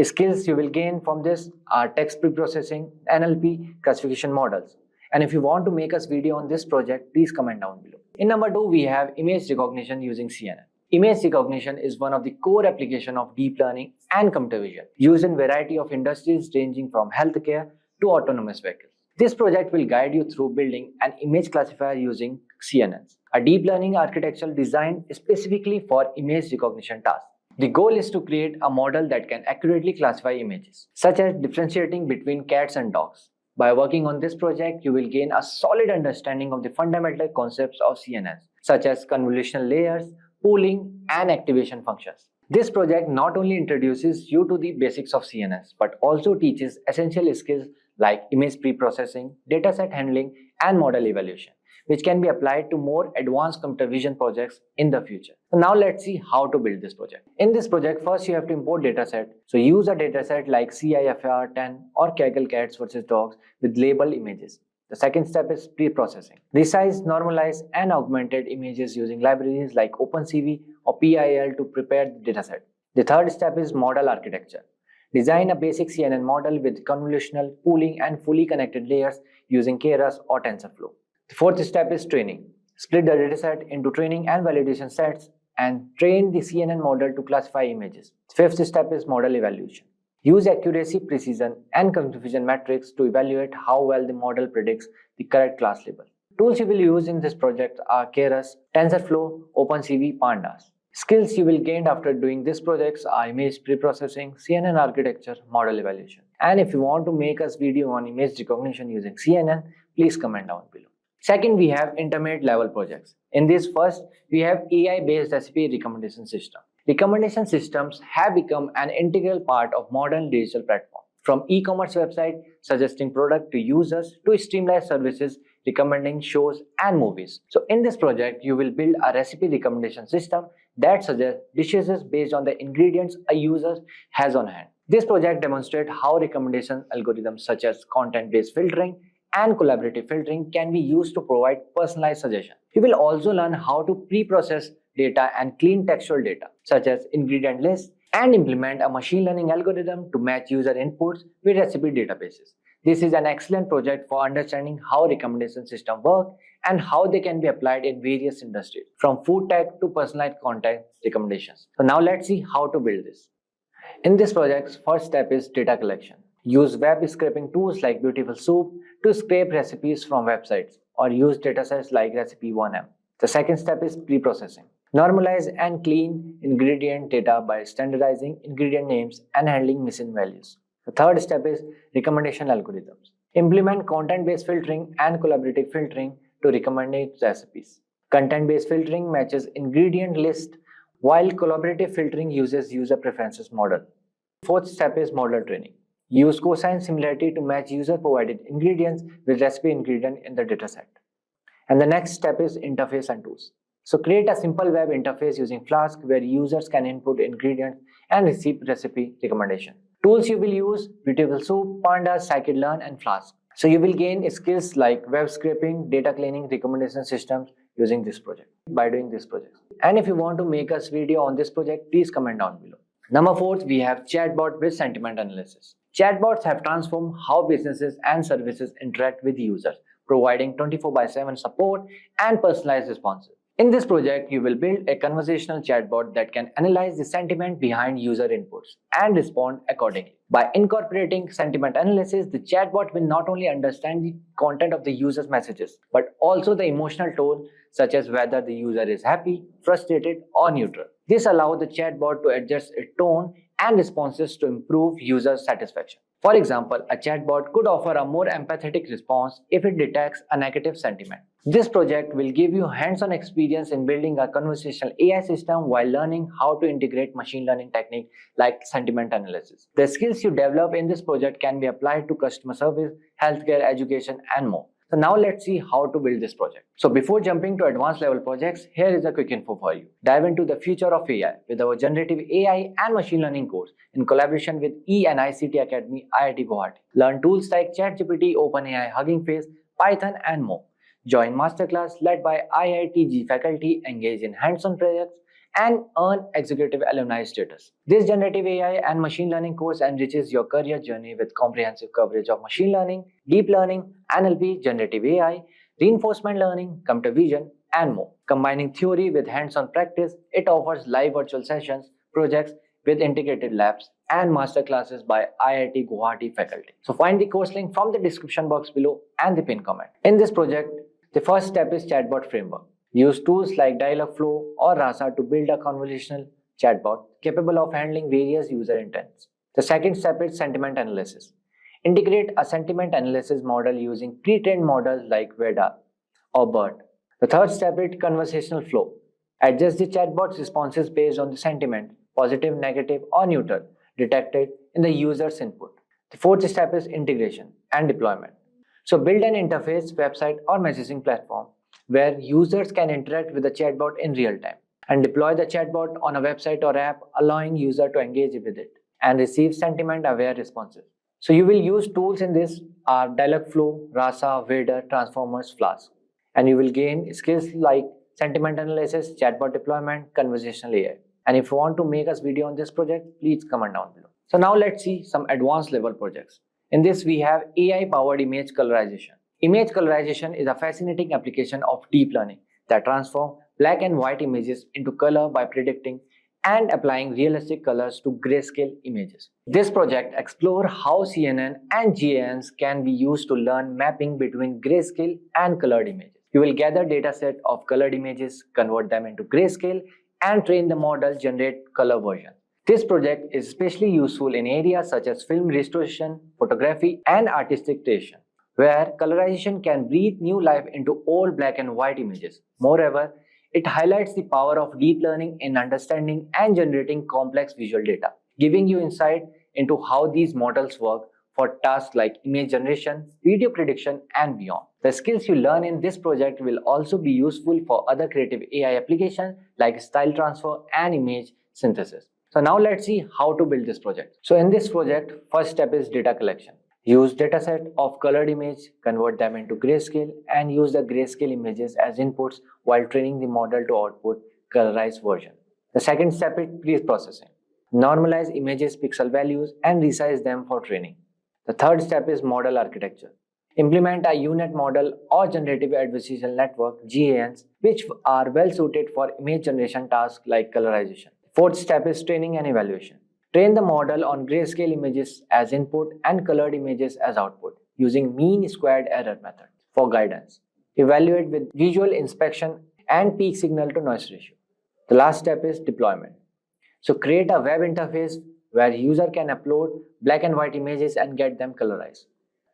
Skills you will gain from this are text preprocessing, NLP, classification models. And if you want to make us video on this project, please comment down below. In number 2, we have image recognition using CNN. Image recognition is one of the core applications of deep learning and computer vision, used in a variety of industries ranging from healthcare to autonomous vehicles. This project will guide you through building an image classifier using CNNs, a deep learning architecture designed specifically for image recognition tasks. The goal is to create a model that can accurately classify images, such as differentiating between cats and dogs. By working on this project, you will gain a solid understanding of the fundamental concepts of CNNs, such as convolutional layers, pooling, and activation functions. This project not only introduces you to the basics of CNNs, but also teaches essential skills like image preprocessing, dataset handling, and model evaluation, which can be applied to more advanced computer vision projects in the future. So now let's see how to build this project. In this project, first you have to import dataset. So use a dataset like CIFAR10 or Kaggle cats versus dogs with labeled images. The second step is pre-processing. Resize, normalize, and augmented images using libraries like OpenCV or PIL to prepare the dataset. The third step is model architecture. Design a basic CNN model with convolutional, pooling, and fully connected layers using Keras or TensorFlow. The fourth step is training. Split the dataset into training and validation sets and train the CNN model to classify images. The fifth step is model evaluation. Use accuracy, precision, and confusion metrics to evaluate how well the model predicts the correct class label. Tools you will use in this project are Keras, TensorFlow, OpenCV, Pandas. Skills you will gain after doing these projects are image preprocessing, CNN architecture, model evaluation. And if you want to make us video on image recognition using CNN, please comment down below. Second, we have intermediate level projects. In this first, we have AI-based recipe recommendation system. Recommendation systems have become an integral part of modern digital platforms. From e-commerce website suggesting product to users to streamlined services recommending shows and movies. So in this project, you will build a recipe recommendation system that suggests dishes based on the ingredients a user has on hand. This project demonstrates how recommendation algorithms such as content-based filtering and collaborative filtering can be used to provide personalized suggestions. You will also learn how to pre-process data and clean textual data, such as ingredient lists, and implement a machine learning algorithm to match user inputs with recipe databases. This is an excellent project for understanding how recommendation systems work and how they can be applied in various industries, from food tech to personalized content recommendations. So now let's see how to build this. In this project, first step is data collection. Use web scraping tools like Beautiful Soup to scrape recipes from websites, or use datasets like Recipe1M. The second step is pre-processing. Normalize and clean ingredient data by standardizing ingredient names and handling missing values. The third step is recommendation algorithms. Implement content-based filtering and collaborative filtering to recommend recipes. Content-based filtering matches ingredient list, while collaborative filtering uses user preferences model. Fourth step is model training. Use cosine similarity to match user-provided ingredients with recipe ingredient in the dataset. And the next step is interface and tools. So create a simple web interface using Flask where users can input ingredients and receive recipe recommendation. Tools you will use: Beautiful Soup, Pandas, Simplilearn, and Flask. So you will gain skills like web scraping, data cleaning, recommendation systems using this project, by doing this project. And if you want to make us video on this project, please comment down below. Number 4, we have chatbot with sentiment analysis. Chatbots have transformed how businesses and services interact with users, providing 24/7 support and personalized responses. In this project, you will build a conversational chatbot that can analyze the sentiment behind user inputs and respond accordingly. By incorporating sentiment analysis, the chatbot will not only understand the content of the user's messages, but also the emotional tone, such as whether the user is happy, frustrated, or neutral. This allows the chatbot to adjust its tone and responses to improve user satisfaction. For example, a chatbot could offer a more empathetic response if it detects a negative sentiment. This project will give you hands-on experience in building a conversational AI system while learning how to integrate machine learning techniques like sentiment analysis. The skills you develop in this project can be applied to customer service, healthcare, education, and more. So now let's see how to build this project. So before jumping to advanced level projects, here is a quick info for you. Dive into the future of AI with our generative AI and machine learning course in collaboration with and ICT Academy, IIT Guwahati. Learn tools like ChatGPT, OpenAI, Hugging Face, Python, and more. Join masterclass led by IITG faculty, engage in hands-on projects, and earn executive alumni status. This generative AI and machine learning course enriches your career journey with comprehensive coverage of machine learning, deep learning, NLP, generative AI, reinforcement learning, computer vision, and more. Combining theory with hands-on practice, it offers live virtual sessions, projects with integrated labs, and masterclasses by IIT Guwahati faculty. So find the course link from the description box below and the pinned comment. In this project, the first step is chatbot framework. Use tools like Dialogflow or Rasa to build a conversational chatbot capable of handling various user intents. The second step is sentiment analysis. Integrate a sentiment analysis model using pre-trained models like Veda or BERT. The third step is conversational flow. Adjust the chatbot's responses based on the sentiment, positive, negative, or neutral, detected in the user's input. The fourth step is integration and deployment. So build an interface, website, or messaging platform where users can interact with the chatbot in real time, and deploy the chatbot on a website or app, allowing user to engage with it and receive sentiment-aware responses. So you will use tools in this are Dialogflow, Rasa, Vader, Transformers, Flask, and you will gain skills like sentiment analysis, chatbot deployment, conversational AI. And if you want to make us video on this project, please comment down below. So now let's see some advanced level projects. In this we have AI-powered image colorization. Image colorization is a fascinating application of deep learning that transforms black and white images into color by predicting and applying realistic colors to grayscale images. This project explores how CNN and GANs can be used to learn mapping between grayscale and colored images. You will gather dataset of colored images, convert them into grayscale, and train the model generate color version. This project is especially useful in areas such as film restoration, photography, and artistic creation, where colorization can breathe new life into old black and white images. Moreover, it highlights the power of deep learning in understanding and generating complex visual data, giving you insight into how these models work for tasks like image generation, video prediction, and beyond. The skills you learn in this project will also be useful for other creative AI applications like style transfer and image synthesis. So now let's see how to build this project. So in this project, first step is data collection. Use dataset of colored image, convert them into grayscale, and use the grayscale images as inputs while training the model to output colorized version. The second step is pre-processing. Normalize images pixel values and resize them for training. The third step is model architecture. Implement a unit model or generative adversarial network (GANs) which are well suited for image generation tasks like colorization. Fourth step is training and evaluation. Train the model on grayscale images as input and colored images as output using mean squared error method for guidance. Evaluate with visual inspection and peak signal to noise ratio. The last step is deployment. So create a web interface where user can upload black and white images and get them colorized.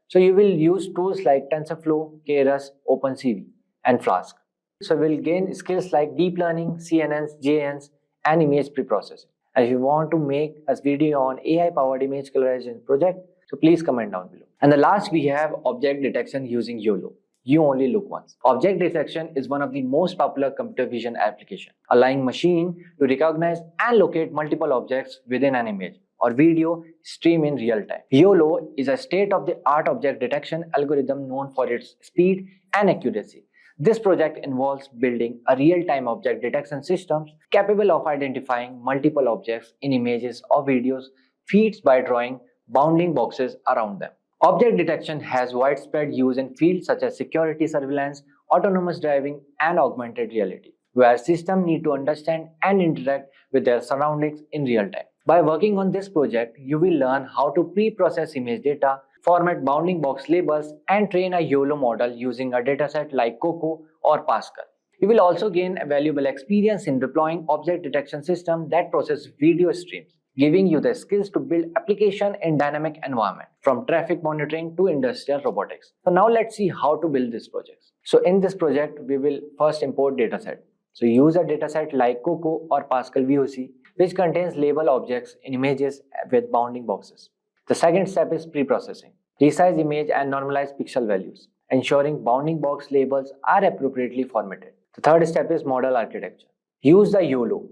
So you will use tools like TensorFlow, Keras, OpenCV, and Flask. So we'll gain skills like deep learning, CNNs, JNs, and image preprocessing. And if you want to make a video on AI-powered image colorization project, so please comment down below. And the last we have object detection using YOLO. You only look once. Object detection is one of the most popular computer vision applications, allowing machine to recognize and locate multiple objects within an image or video stream in real time. YOLO is a state-of-the-art object detection algorithm known for its speed and accuracy. This project involves building a real-time object detection system capable of identifying multiple objects in images or videos feeds by drawing bounding boxes around them. Object detection has widespread use in fields such as security surveillance, autonomous driving, and augmented reality, where systems need to understand and interact with their surroundings in real time. By working on this project, you will learn how to pre-process image data, format bounding box labels, and train a YOLO model using a dataset like Coco or Pascal. You will also gain a valuable experience in deploying object detection systems that process video streams, giving you the skills to build application in dynamic environment, from traffic monitoring to industrial robotics. So now let's see how to build this project. So in this project, we will first import dataset. So use a dataset like Coco or Pascal VOC, which contains label objects in images with bounding boxes. The second step is pre-processing. Resize image and normalize pixel values, ensuring bounding box labels are appropriately formatted. The third step is model architecture. Use the YOLO,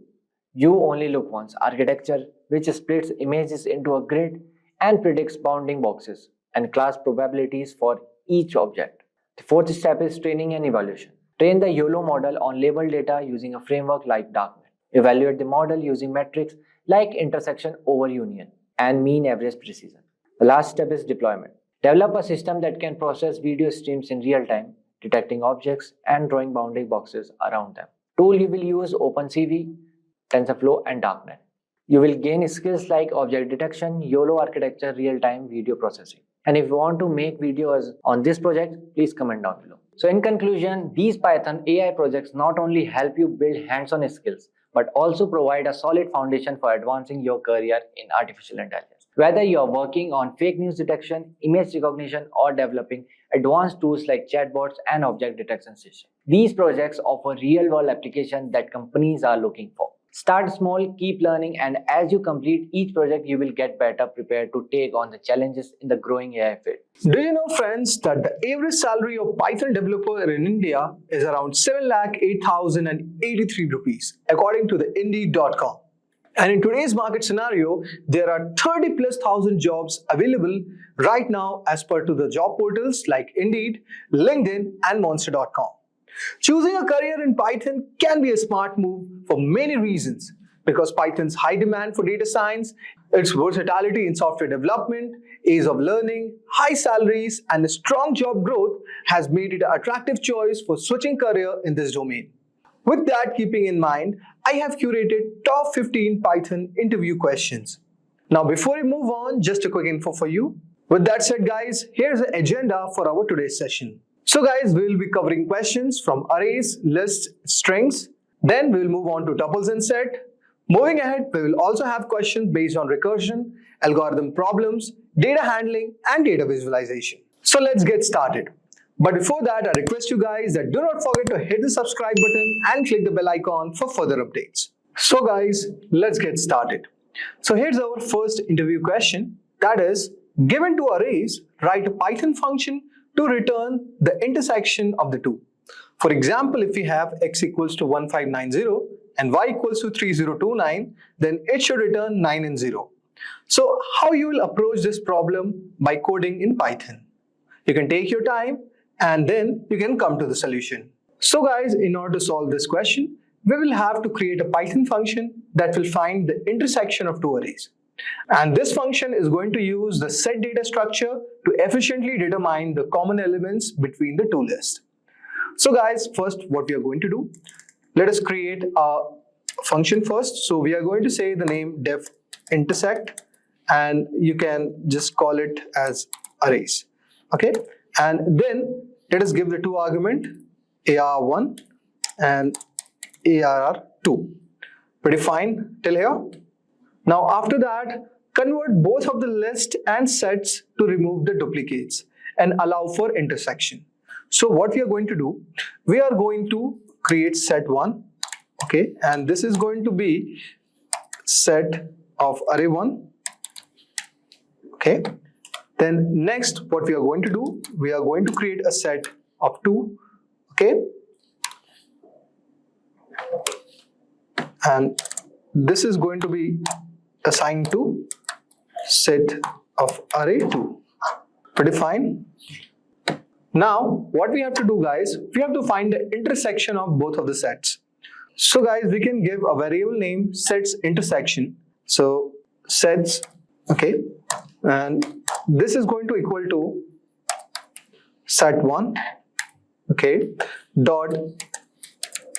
you only look once architecture, which splits images into a grid and predicts bounding boxes and class probabilities for each object. The fourth step is training and evaluation. Train the YOLO model on labeled data using a framework like DarkNet. Evaluate the model using metrics like intersection over union and mean average precision. The last step is deployment. Develop a system that can process video streams in real time, detecting objects and drawing bounding boxes around them. Tool you will use OpenCV, TensorFlow, and DarkNet. You will gain skills like object detection, YOLO architecture, real-time video processing. And if you want to make videos on this project, please comment down below. So in conclusion, these Python AI projects not only help you build hands-on skills, but also provide a solid foundation for advancing your career in artificial intelligence. Whether you are working on fake news detection, image recognition, or developing advanced tools like chatbots and object detection systems, these projects offer real-world applications that companies are looking for. Start small, keep learning, and as you complete each project, you will get better prepared to take on the challenges in the growing AI field. Do you know, friends, that the average salary of Python developer in India is around 7,08,083 rupees, according to the Indeed.com. And in today's market scenario, there are 30 plus thousand jobs available right now as per to the job portals like Indeed, LinkedIn, and Monster.com. Choosing a career in Python can be a smart move for many reasons, because Python's high demand for data science, its versatility in software development, ease of learning, high salaries, and a strong job growth has made it an attractive choice for switching career in this domain. With that keeping in mind, I have curated top 15 Python interview questions. Now before we move on, just a quick info for you. With that said guys, here's the agenda for our today's session. So guys, we will be covering questions from arrays, lists, strings. Then we will move on to tuples and set. Moving ahead, we will also have questions based on recursion, algorithm problems, data handling, and data visualization. So let's get started. But before that, I request you guys that do not forget to hit the subscribe button and click the bell icon for further updates. So guys, let's get started. So here's our first interview question. That is, given two arrays, write a Python function to return the intersection of the two. For example, if we have x equals to 1590 and y equals to 3029, then it should return 9 and 0. So how you will approach this problem by coding in Python? You can take your time and then you can come to the solution. So guys, in order to solve this question, we will have to create a Python function that will find the intersection of two arrays. And this function is going to use the set data structure to efficiently determine the common elements between the two lists. So guys, first what we are going to do, let us create a function first. So we are going to say the name def intersect, and you can just call it as arrays. Okay, and then let us give the two argument AR1 and ARR2. Pretty fine till here. Now after that, convert both of the list and sets to remove the duplicates and allow for intersection. So what we are going to do, we are going to create set1, okay, and this is going to be set of array1, okay. Then next what we are going to do, we are going to create a set of 2, okay, and this is going to be assigned to set of array2. Pretty fine. Now what we have to do, guys, we have to find the intersection of both of the sets. So guys, we can give a variable name sets intersection. So sets, okay, and this is going to equal to set1, okay, dot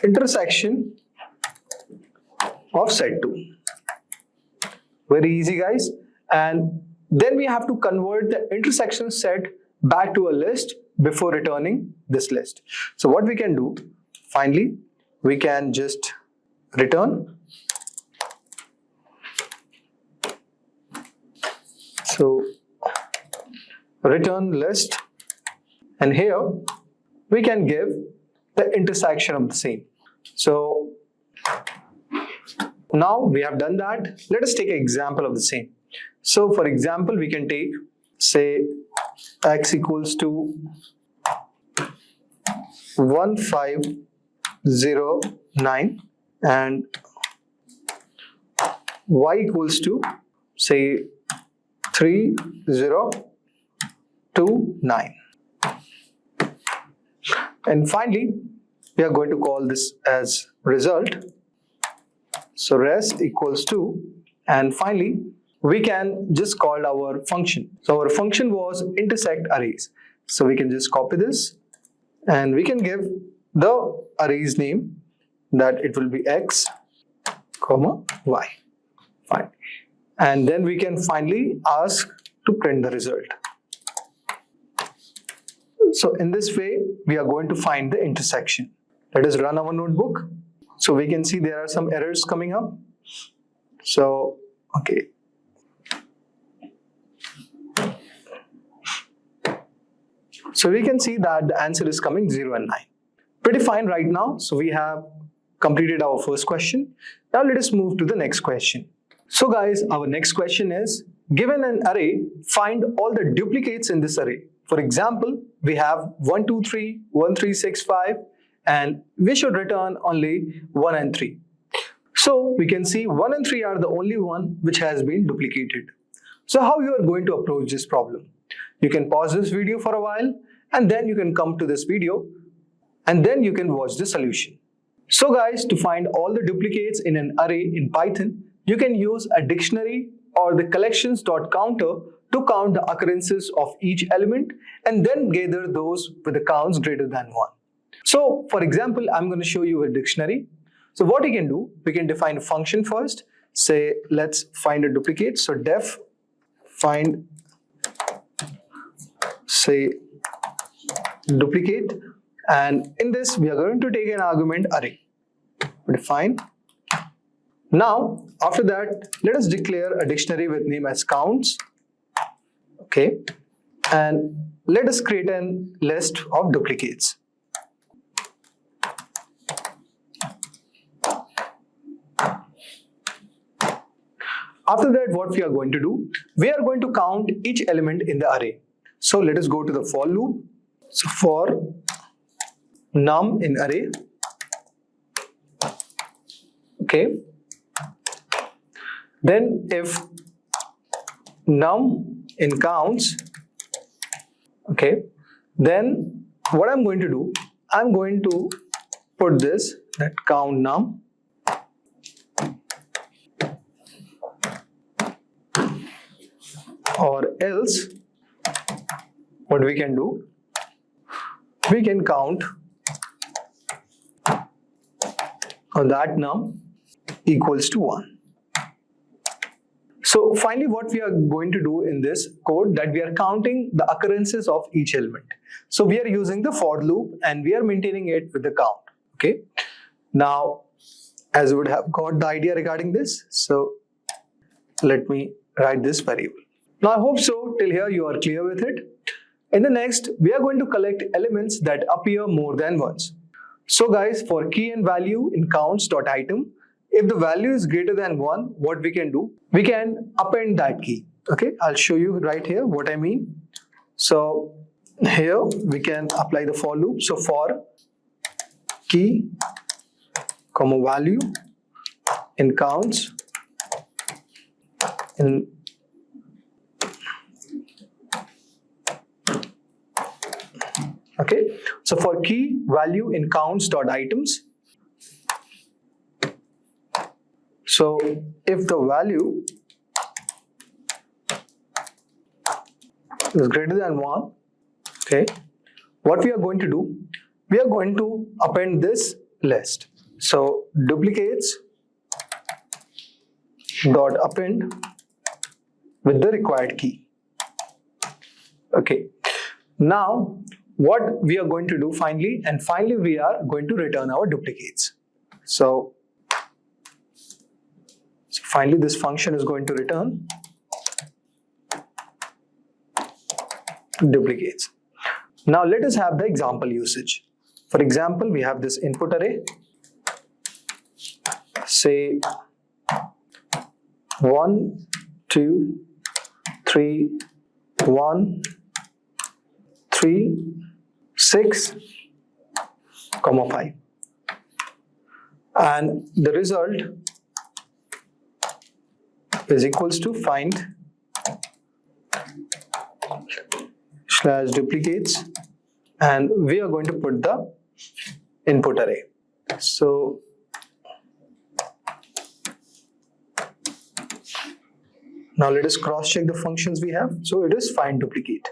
intersection of set2. Very easy, guys. And then we have to convert the intersection set back to a list before returning this list. So what we can do, finally, we can just return. So return list, and here we can give the intersection of the same. So now we have done that. Let us take an example of the same. So for example, we can take, say, x equals to 1509 and y equals to, say, 3029. And finally, we are going to call this as result. So res equals to, and finally, we can just call our function. So our function was intersect arrays. So we can just copy this and we can give the arrays name that it will be x, comma, y. Fine. And then we can finally ask to print the result. So in this way, we are going to find the intersection. Let us run our notebook. So we can see there are some errors coming up. So, okay. So we can see that the answer is coming 0 and 9. Pretty fine right now. So we have completed our first question. Now let us move to the next question. So guys, our next question is, given an array, find all the duplicates in this array. For example, we have 1, 2, 3, 1, 3, 6, 5, and we should return only 1 and 3. So we can see 1 and 3 are the only one which has been duplicated. So how you are going to approach this problem? You can pause this video for a while and then you can come to this video and then you can watch the solution. So guys, to find all the duplicates in an array in Python, you can use a dictionary or the collections.counter to count the occurrences of each element and then gather those with the counts greater than 1. So for example, I'm going to show you a dictionary. So what we can do, we can define a function first. Say, let's find a duplicate. So def find, say, duplicate, and in this we are going to take an argument array. Define. Now after that, let us declare a dictionary with name as counts. Okay, and let us create a list of duplicates. After that, what we are going to do, we are going to count each element in the array. So let us go to the for loop. So for num in array, okay, then if num in counts, okay, then what I'm going to do, I'm going to put this, that count num, or else what we can do, we can count on that num equals to 1. So finally what we are going to do in this code, that we are counting the occurrences of each element. So we are using the for loop and we are maintaining it with the count. Okay. Now, as you would have got the idea regarding this, so let me write this variable. Now I hope so till here you are clear with it. In the next, we are going to collect elements that appear more than once. So guys, for key and value in counts.item, if the value is greater than 1, what we can do? We can append that key. Okay, I'll show you right here what I mean. So here we can apply the for loop. So for key, comma value in counts in okay, so for key value in counts.items, so if the value is greater than 1, okay, what we are going to do, we are going to append this list. So duplicates dot append with the required key. Okay, now what we are going to do finally, and finally we are going to return our duplicates. So finally this function is going to return duplicates. Now let us have the example usage. For example, we have this input array, say 1, 2, 3, 1, 3, 6, 5, and the result is equals to find slash duplicates, and we are going to put the input array. So now let us cross check the functions we have. So it is find duplicate.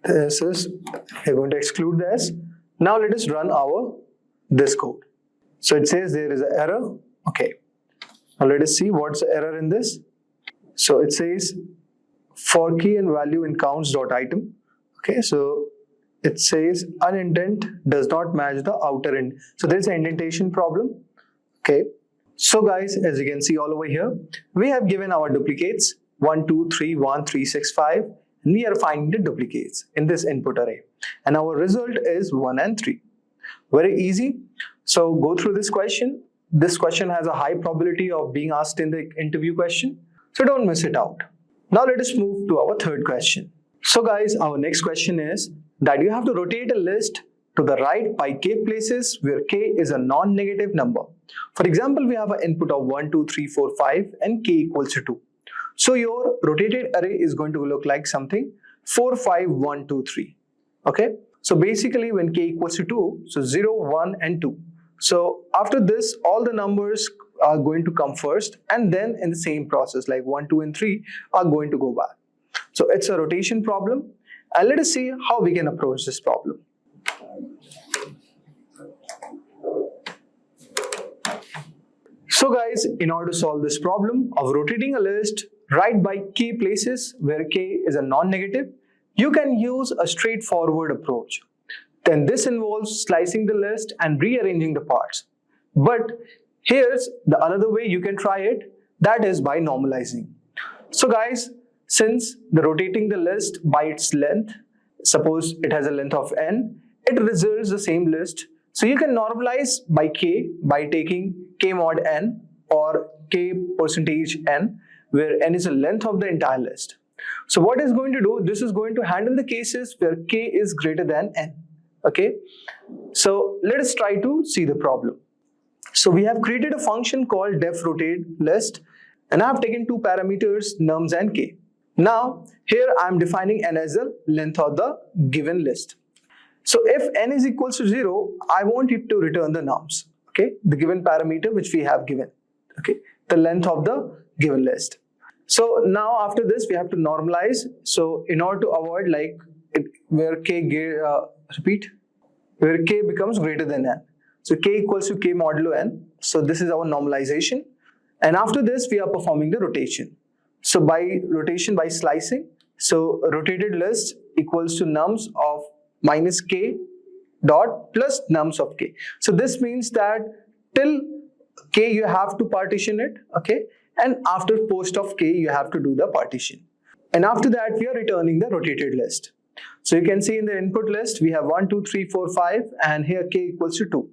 This is, we're going to exclude this. Now let us run this code. So it says there is an error. Okay. Now let us see what's the error in this. So it says for key and value in counts.item. Okay, so it says unindent does not match the outer end. So there is an indentation problem. Okay. So guys, as you can see all over here, we have given our duplicates 1, 2, 3, 1, 3, 6, 5. And we are finding the duplicates in this input array. And our result is 1 and 3. Very easy. So go through this question. This question has a high probability of being asked in the interview question. So don't miss it out. Now let us move to our third question. So guys, our next question is that you have to rotate a list to the right by k places where k is a non-negative number. For example, we have an input of 1, 2, 3, 4, 5 and k equals to 2. So your rotated array is going to look like something 4, 5, 1, 2, 3. Okay. So basically when k equals to 2, so 0, 1 and 2. So after this, all the numbers are going to come first, and then in the same process like 1, 2 and 3 are going to go back. So it's a rotation problem, and let us see how we can approach this problem. So guys, in order to solve this problem of rotating a list right by key places where k is a non-negative, you can use a straightforward approach. Then this involves slicing the list and rearranging the parts. But here's the another way you can try it, that is by normalizing. So guys, since the rotating the list by its length, suppose it has a length of n, it results the same list. So you can normalize by k by taking k mod n or k percentage n, where n is the length of the entire list. So what is going to do, this is going to handle the cases where k is greater than n. Okay, so let us try to see the problem. So we have created a function called defRotate list, and I have taken two parameters nums and k. Now here I am defining n as the length of the given list. So if n is equals to 0, I want it to return the nums, okay, the given parameter which we have given, okay, the length of the given list. So now after this, we have to normalize. So in order to avoid like where where k becomes greater than n. So k equals to k modulo n. So this is our normalization. And after this, we are performing the rotation. So by rotation, by slicing, so rotated list equals to nums of minus k dot plus nums of k. So this means that till k you have to partition it, okay? And after post of k, you have to do the partition. And after that, we are returning the rotated list. So you can see in the input list, we have 1, 2, 3, 4, 5, and here k equals to 2.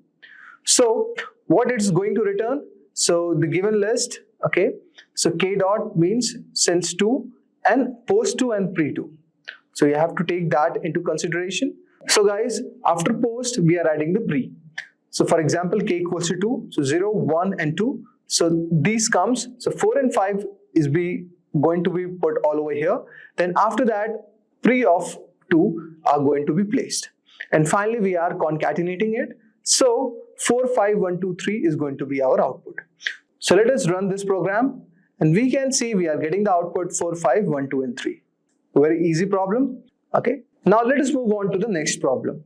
So what it's going to return? So the given list, okay, so k dot means since 2 and post 2 and pre 2. So you have to take that into consideration. So guys, after post, we are adding the pre. So for example, k equals to 2, so 0, 1 and 2. So these comes, so 4 and 5 is going to be put all over here. Then after that, pre of 2 are going to be placed. And finally, we are concatenating it. So 4, 5, 1, 2, 3 is going to be our output. So let us run this program and we can see we are getting the output 4, 5, 1, 2 and 3. Very easy problem. Okay. Now let us move on to the next problem.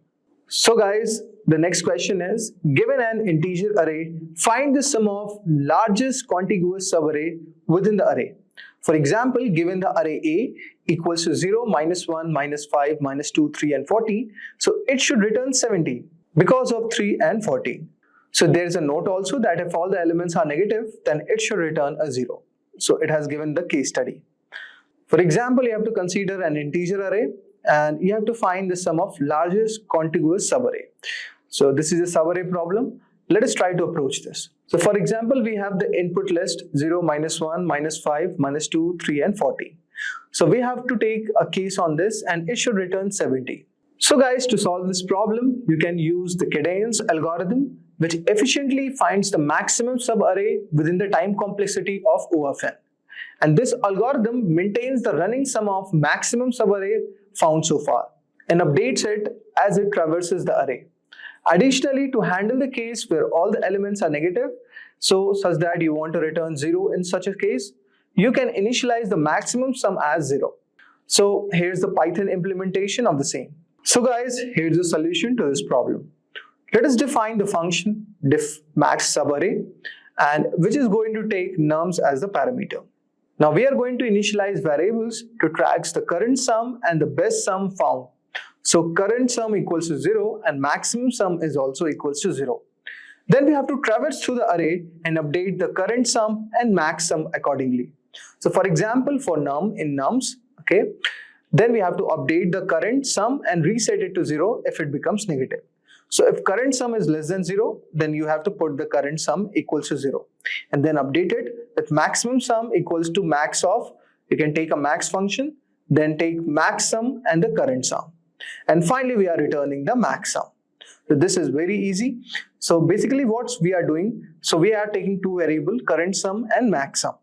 So guys, the next question is, given an integer array, find the sum of largest contiguous subarray within the array. For example, given the array A equals to 0, minus 1, minus 5, minus 2, 3 and 14. So it should return 17 because of 3 and 14. So there is a note also that if all the elements are negative, then it should return a 0. So it has given the case study. For example, you have to consider an integer array and you have to find the sum of largest contiguous subarray. So this is a subarray problem. Let us try to approach this. So for example, we have the input list 0, minus 1, minus 5, minus 2, 3 and 14. So we have to take a case on this and it should return 70. So guys, to solve this problem, you can use the Cadence algorithm, which efficiently finds the maximum subarray within the time complexity of O of n. And this algorithm maintains the running sum of maximum subarray found so far and updates it as it traverses the array. Additionally, to handle the case where all the elements are negative, so such that you want to return 0 in such a case, you can initialize the maximum sum as 0. So here's the Python implementation of the same. So guys, here's the solution to this problem. Let us define the function diff max subarray, and which is going to take nums as the parameter. Now we are going to initialize variables to track the current sum and the best sum found. So current sum equals to 0 and maximum sum is also equals to 0. Then we have to traverse through the array and update the current sum and max sum accordingly. So for example, for num in nums, okay, then we have to update the current sum and reset it to 0 if it becomes negative. So if current sum is less than 0, then you have to put the current sum equals to 0 and then update it with maximum sum equals to max of, you can take a max function, then take max sum and the current sum. And finally, we are returning the max sum. So this is very easy. So basically what we are doing, so we are taking two variables, current sum and max sum.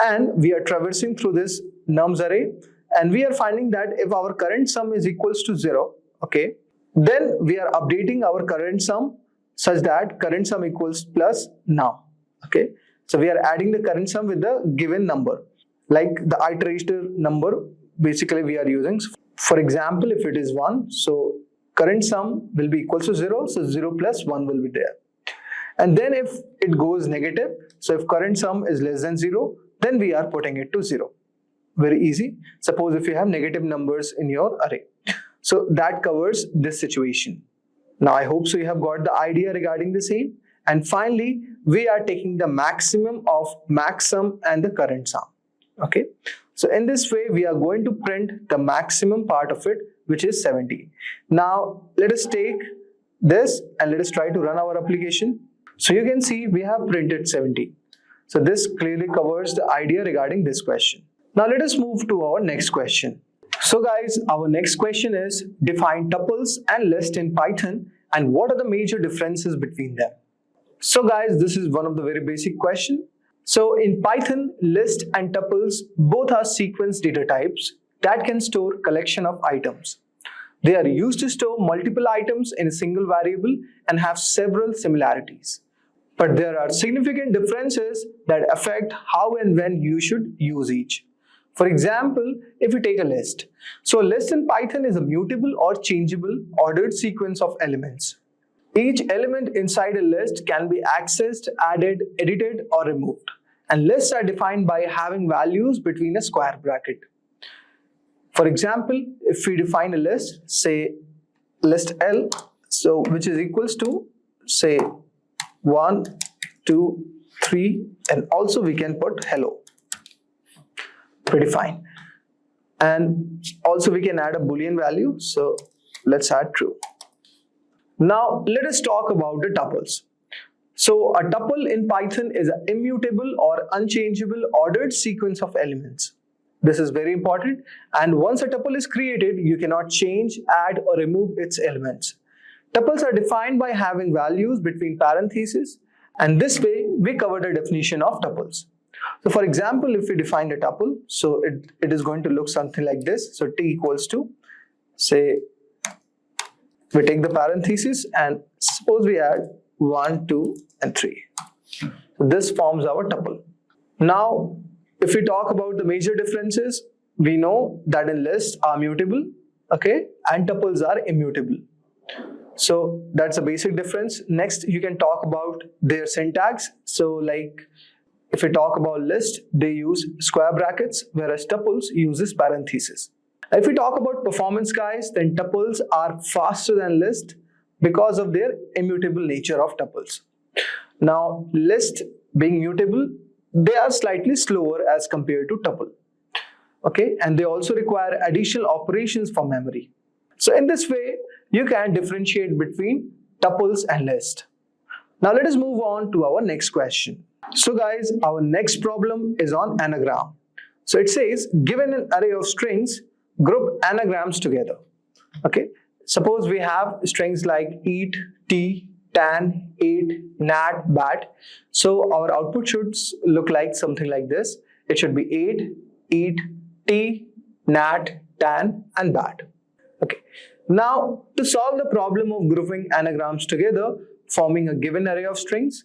And we are traversing through this nums array and we are finding that if our current sum is equals to 0, okay, then we are updating our current sum such that current sum equals plus now, okay. So we are adding the current sum with the given number, like the iterator number basically we are using. For example, if it is 1, so current sum will be equal to 0, so 0 plus 1 will be there. And then if it goes negative, so if current sum is less than 0, then we are putting it to 0. Very easy. Suppose if you have negative numbers in your array. So that covers this situation. Now I hope so you have got the idea regarding the same. And finally, we are taking the maximum of max sum and the current sum. Okay. So in this way, we are going to print the maximum part of it, which is 70. Now let us take this and let us try to run our application. So you can see we have printed 70. So this clearly covers the idea regarding this question. Now let us move to our next question. So guys, our next question is define tuples and list in Python and what are the major differences between them. So guys, this is one of the very basic question. So in Python, list and tuples both are sequence data types that can store collection of items. They are used to store multiple items in a single variable and have several similarities. but there are significant differences that affect how and when you should use each. For example, if we take a list. So a list in Python is a mutable or changeable ordered sequence of elements. Each element inside a list can be accessed, added, edited, or removed. And lists are defined by having values between a square bracket. For example, if we define a list, say list L, so which is equals to say 1, 2, 3, and also we can put hello. Pretty fine. And also we can add a boolean value, so let's add true. Now let us talk about the tuples. So a tuple in Python is an immutable or unchangeable ordered sequence of elements. This is very important, and once a tuple is created, you cannot change, add, or remove its elements. Tuples are defined by having values between parentheses, and this way we cover the definition of tuples. So for example, if we define a tuple, so it is going to look something like this. So t equals to, say, we take the parentheses and suppose we add 1, 2, and 3. So this forms our tuple. Now, if we talk about the major differences, we know that in lists are mutable, okay, and tuples are immutable. So that's a basic difference. Next, you can talk about their syntax. So like if we talk about list, they use square brackets, whereas tuples uses parentheses. If we talk about performance, guys, then tuples are faster than list because of their immutable nature of tuples. Now, list being mutable, they are slightly slower as compared to tuple. Okay, and they also require additional operations for memory. So in this way, you can differentiate between tuples and list. Now let us move on to our next question. So guys, our next problem is on anagram. So it says, given an array of strings, group anagrams together. Okay, suppose we have strings like eat, tea, tan, ate, nat, bat. So our output should look like something like this. It should be ate, eat, tea, nat, tan, and bat. Okay. Now, to solve the problem of grouping anagrams together, forming a given array of strings,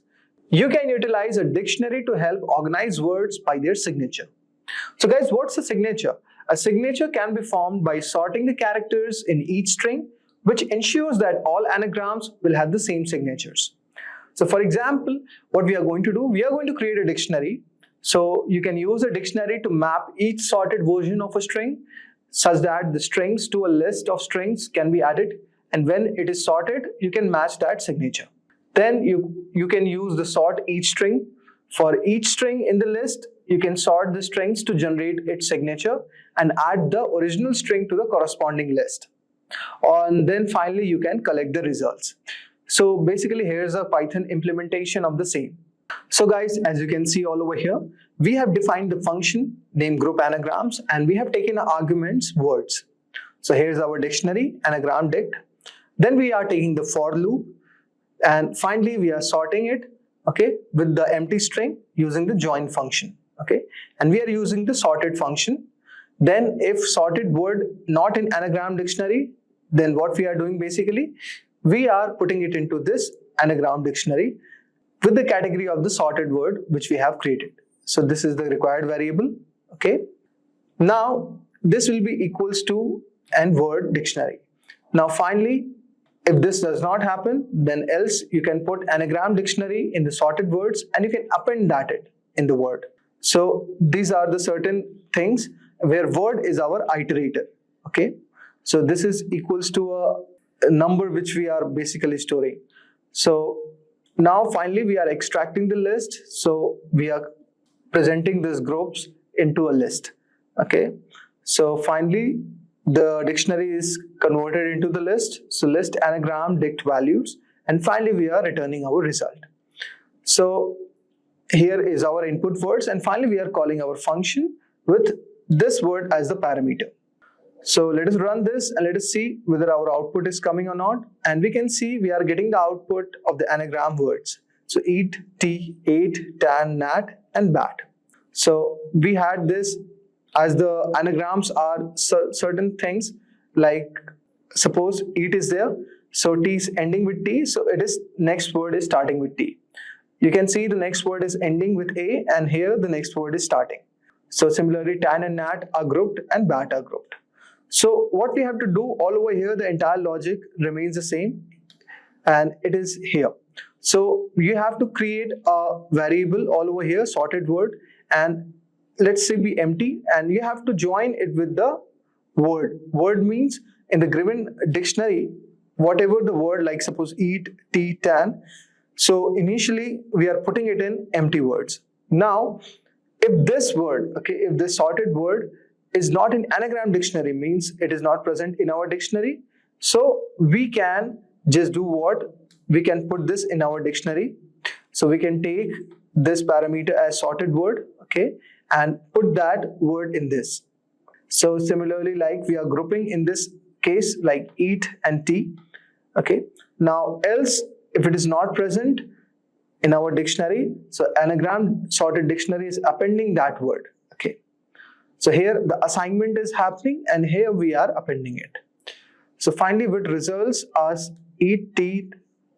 you can utilize a dictionary to help organize words by their signature. So guys, what's a signature? A signature can be formed by sorting the characters in each string, which ensures that all anagrams will have the same signatures. So for example, what we are going to do, we are going to create a dictionary. So you can use a dictionary to map each sorted version of a string such that the strings to a list of strings can be added, and when it is sorted, you can match that signature. Then you can use the sort each string. For each string in the list, you can sort the strings to generate its signature and add the original string to the corresponding list. And then finally, you can collect the results. So basically, here's a Python implementation of the same. So guys, as you can see all over here, we have defined the function named group anagrams, and we have taken arguments words. So here's our dictionary, anagram dict. Then we are taking the for loop, and finally we are sorting it, okay, with the empty string using the join function, okay, and we are using the sorted function. Then if sorted word not in anagram dictionary, then what we are doing basically, we are putting it into this anagram dictionary with the category of the sorted word which we have created. So this is the required variable, okay. Now this will be equals to and word dictionary. Now finally, if this does not happen, then else you can put anagram dictionary in the sorted words and you can append that in the word. So these are the certain things where word is our iterator, okay. So this is equals to a number which we are basically storing. So now finally we are extracting the list. So we are presenting these groups into a list, okay. So finally the dictionary is converted into the list. So list anagram dict values, and finally we are returning our result. So here is our input words, and finally we are calling our function with this word as the parameter. So let us run this and let us see whether our output is coming or not. And we can see we are getting the output of the anagram words. So eat, tea, ate, tan, nat, and bat. So we had this as the anagrams are certain things, like suppose eat is there, so t is ending with t, so it is next word is starting with t. you can see the next word is ending with A, and here the next word is starting. So similarly, tan and nat are grouped and bat are grouped. So what we have to do all over here, the entire logic remains the same, and it is here. So you have to create a variable all over here, sorted word, and let's say be empty, and you have to join it with the word. Word means in the given dictionary, whatever the word, like suppose eat, tea, tan. So initially we are putting it in empty words. Now, if this word, okay, if this sorted word is not in anagram dictionary, means it is not present in our dictionary, so we can just do what? We can put this in our dictionary. So we can take this parameter as sorted word, okay, and put that word in this. So similarly, like we are grouping in this case like eat and tea, okay. Now else, if it is not present in our dictionary, so anagram sorted dictionary is appending that word, okay. So here the assignment is happening, and here we are appending it. So finally, what results are eat, tea,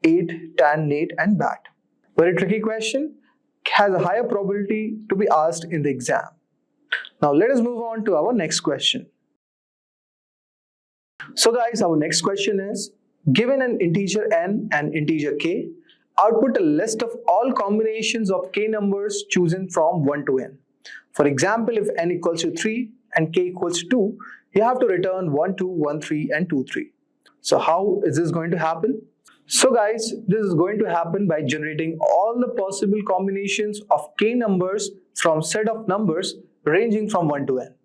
ate, tan, nate, and bat. Very tricky question, has a higher probability to be asked in the exam. Now let us move on to our next question. So guys, our next question is, given an integer n and integer k, output a list of all combinations of k numbers chosen from 1 to n. For example, if n equals to 3 and k equals to 2, you have to return 1, 2, 1, 3 and 2, 3. So how is this going to happen? So guys, this is going to happen by generating all the possible combinations of k numbers from set of numbers ranging from 1 to n.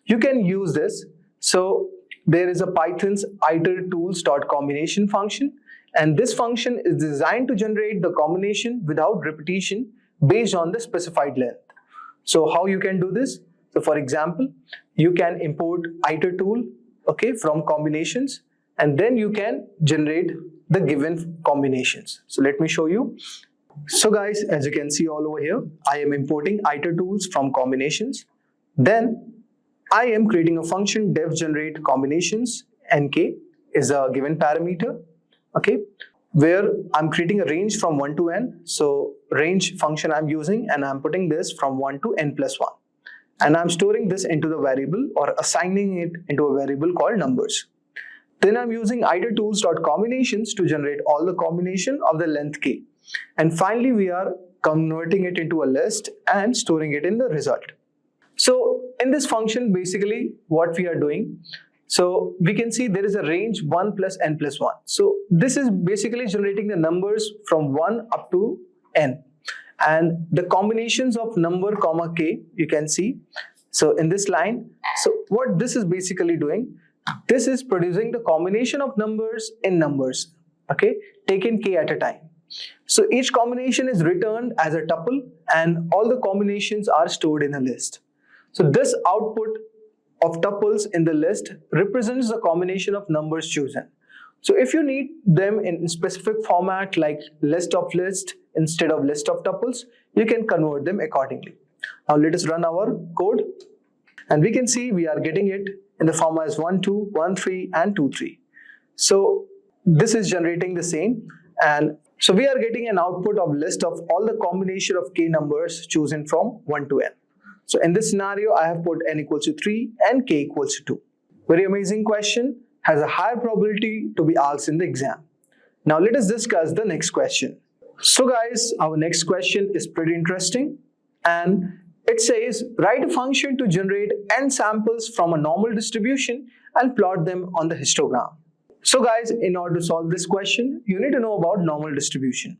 You can use this. So there is a Python's itertools.combination function, and this function is designed to generate the combination without repetition based on the specified length. So how you can do this? So for example, you can import itertool, okay, from combinations, and then you can generate the given combinations. So let me show you. So guys, as you can see all over here, I am importing itertools from combinations. Then I am creating a function dev generate combinations, nk is a given parameter, okay, where I'm creating a range from 1 to n. So range function I'm using, and I'm putting this from 1 to n plus 1. And I'm storing this into the variable or assigning it into a variable called numbers. Then I'm using itertools.combinations to generate all the combination of the length k. And finally, we are converting it into a list and storing it in the result. So in this function, basically what we are doing, so we can see there is a range 1 plus n plus 1. So this is basically generating the numbers from 1 up to n. And the combinations of number comma k, you can see. So in this line, so what this is basically doing, this is producing the combination of numbers in numbers, okay, taken k at a time. So each combination is returned as a tuple, and all the combinations are stored in a list. So this output of tuples in the list represents the combination of numbers chosen. So if you need them in specific format like list of list instead of list of tuples, you can convert them accordingly. Now let us run our code, and we can see we are getting it in the format as 1, 2, 1, 3 and 2, 3. So this is generating the same, and so we are getting an output of list of all the combination of k numbers chosen from 1 to n. So in this scenario, I have put n equals to 3 and k equals to 2. Very amazing question, has a higher probability to be asked in the exam. Now let us discuss the next question. So guys, our next question is pretty interesting, and it says write a function to generate n samples from a normal distribution and plot them on the histogram. So guys, in order to solve this question, you need to know about normal distribution.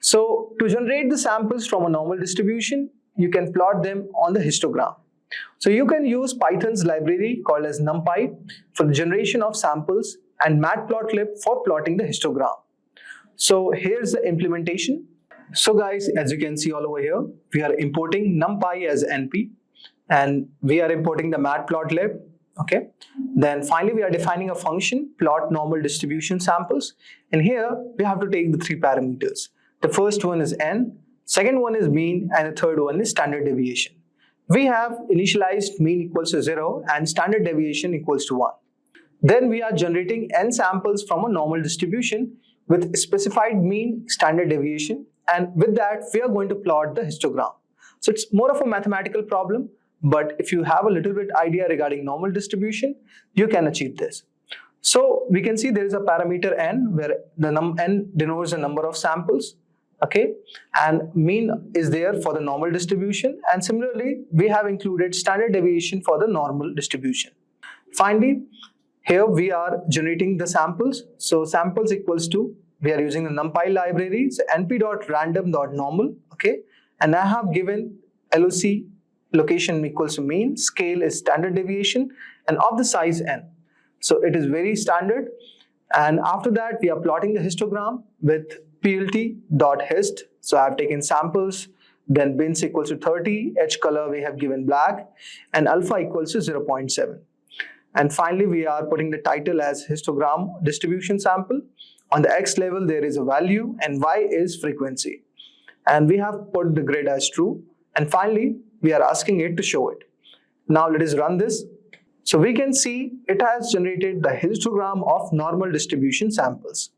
So to generate the samples from a normal distribution, you can plot them on the histogram. So you can use Python's library called as NumPy for the generation of samples and matplotlib for plotting the histogram. So here's the implementation. So guys, as you can see all over here, we are importing NumPy as NP, and we are importing the matplotlib, okay. Then finally we are defining a function plot normal distribution samples, and here we have to take the 3 parameters. The first one is n, second one is mean, and the third one is standard deviation. We have initialized mean equals to 0 and standard deviation equals to 1. Then we are generating n samples from a normal distribution with specified mean, standard deviation, and with that we are going to plot the histogram. So it's more of a mathematical problem, but if you have a little bit idea regarding normal distribution, you can achieve this. So we can see there is a parameter n where the n denotes the number of samples, okay, and mean is there for the normal distribution, and similarly we have included standard deviation for the normal distribution. Finally, here we are generating the samples. So samples equals to, we are using the NumPy library, so np.random.normal, okay, and I have given LOC location equals to mean, scale is standard deviation, and of the size n. So it is very standard, and after that we are plotting the histogram with plt.hist. So I have taken samples, then bins equals to 30, edge color we have given black, and alpha equals to 0.7. And finally we are putting the title as histogram distribution sample. On the x level there is a value and y is frequency, and we have put the grid as true, and finally we are asking it to show it. Now let us run this. So we can see it has generated the histogram of normal distribution samples.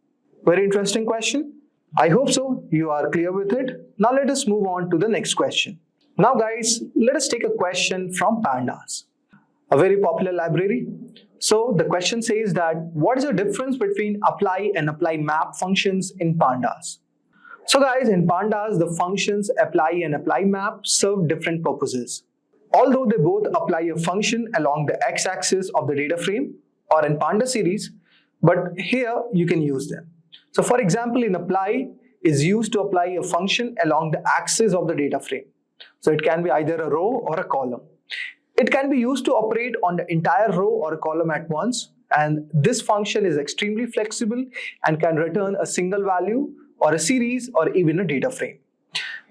Very interesting question. I hope so you are clear with it. Now let us move on to the next question. Now guys, let us take a question from Pandas, a very popular library. So the question says that what is the difference between apply and apply map functions in Pandas? So guys, in Pandas the functions apply and apply map serve different purposes. Although they both apply a function along the x-axis of the data frame or in Pandas series, but here you can use them. So for example, in apply is used to apply a function along the axis of the data frame. So it can be either a row or a column. It can be used to operate on the entire row or a column at once, and this function is extremely flexible and can return a single value or a series or even a data frame.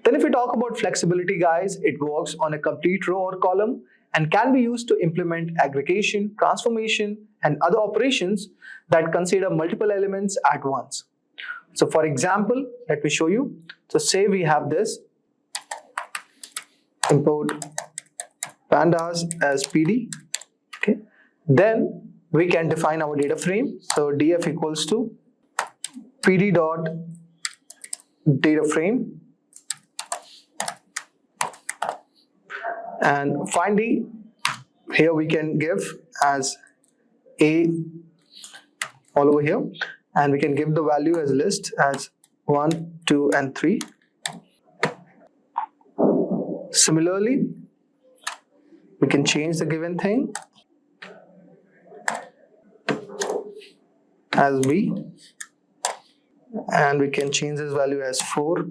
Then if we talk about flexibility guys, it works on a complete row or column and can be used to implement aggregation, transformation, and other operations that consider multiple elements at once. So for example, let me show you. So say we have this, import pandas as pd, okay. Then we can define our data frame. So df equals to pd dot data frame, and finally here we can give as a all over here, and we can give the value as list as 1, 2, and 3. Similarly, we can change the given thing as b, and we can change this value as 4,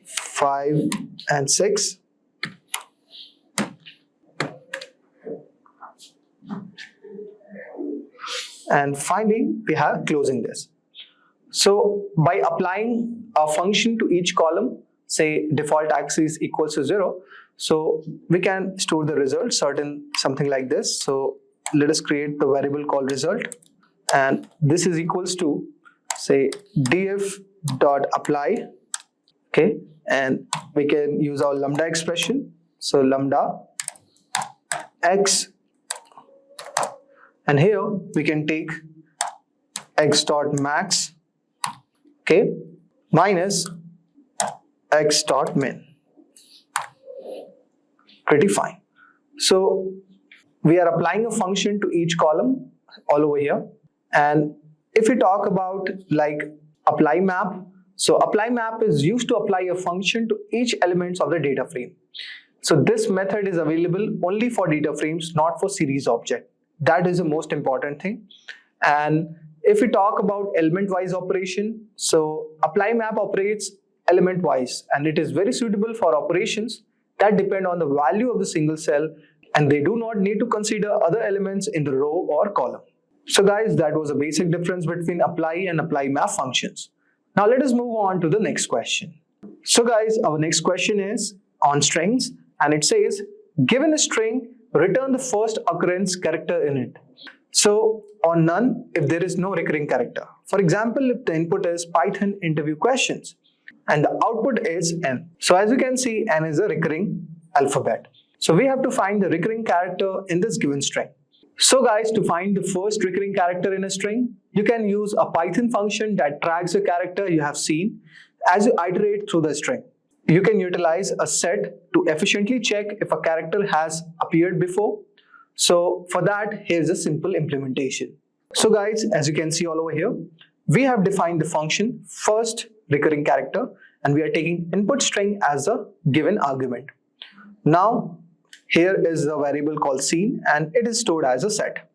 5, and 6. And finally, we have closing this. So by applying a function to each column, say default axis equals to 0, so we can store the result something like this. So let us create the variable called result, and this is equals to say df dot apply, okay, and we can use our lambda expression. So lambda x, and here we can take x dot max, okay, minus x dot min. Pretty fine. So we are applying a function to each column all over here. And if we talk about like apply map, so apply map is used to apply a function to each elements of the data frame. So this method is available only for data frames, not for series object. That is the most important thing. And if we talk about element wise operation, so apply map operates element wise, and it is very suitable for operations that depend on the value of the single cell, and they do not need to consider other elements in the row or column. So guys, that was a basic difference between apply and apply map functions. Now let us move on to the next question. So guys, our next question is on strings, and it says, given a string, return the first occurrence character in it. So on none if there is no recurring character. For example, if the input is Python interview questions and the output is n. So as you can see, n is a recurring alphabet. So we have to find the recurring character in this given string. So guys, to find the first recurring character in a string, you can use a Python function that tracks the character you have seen, as you iterate through the string. You can utilize a set to efficiently check if a character has appeared before. So for that, here's a simple implementation. So guys, as you can see all over here, we have defined the function first recurring character, and we are taking input string as a given argument. Now, here is a variable called scene, and it is stored as a set.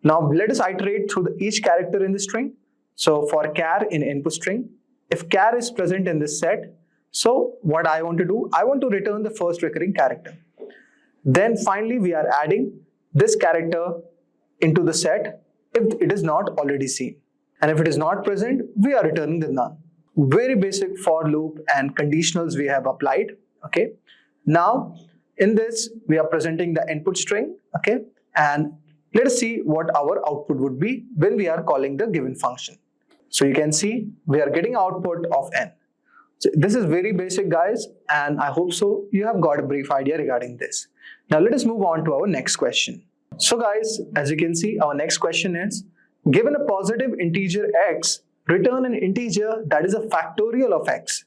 Now let us iterate through each character in the string. So for char in input string, if char is present in this set, so what I want to do, I want to return the first recurring character. Then finally we are adding this character into the set if it is not already seen. And if it is not present, we are returning the none. Very basic for loop and conditionals we have applied. Okay. Now in this we are presenting the input string. Okay. And let us see what our output would be when we are calling the given function. So you can see we are getting output of n. So this is very basic guys, and I hope so you have got a brief idea regarding this. Now let us move on to our next question. So guys, as you can see, our next question is, given a positive integer x, return an integer that is a factorial of x.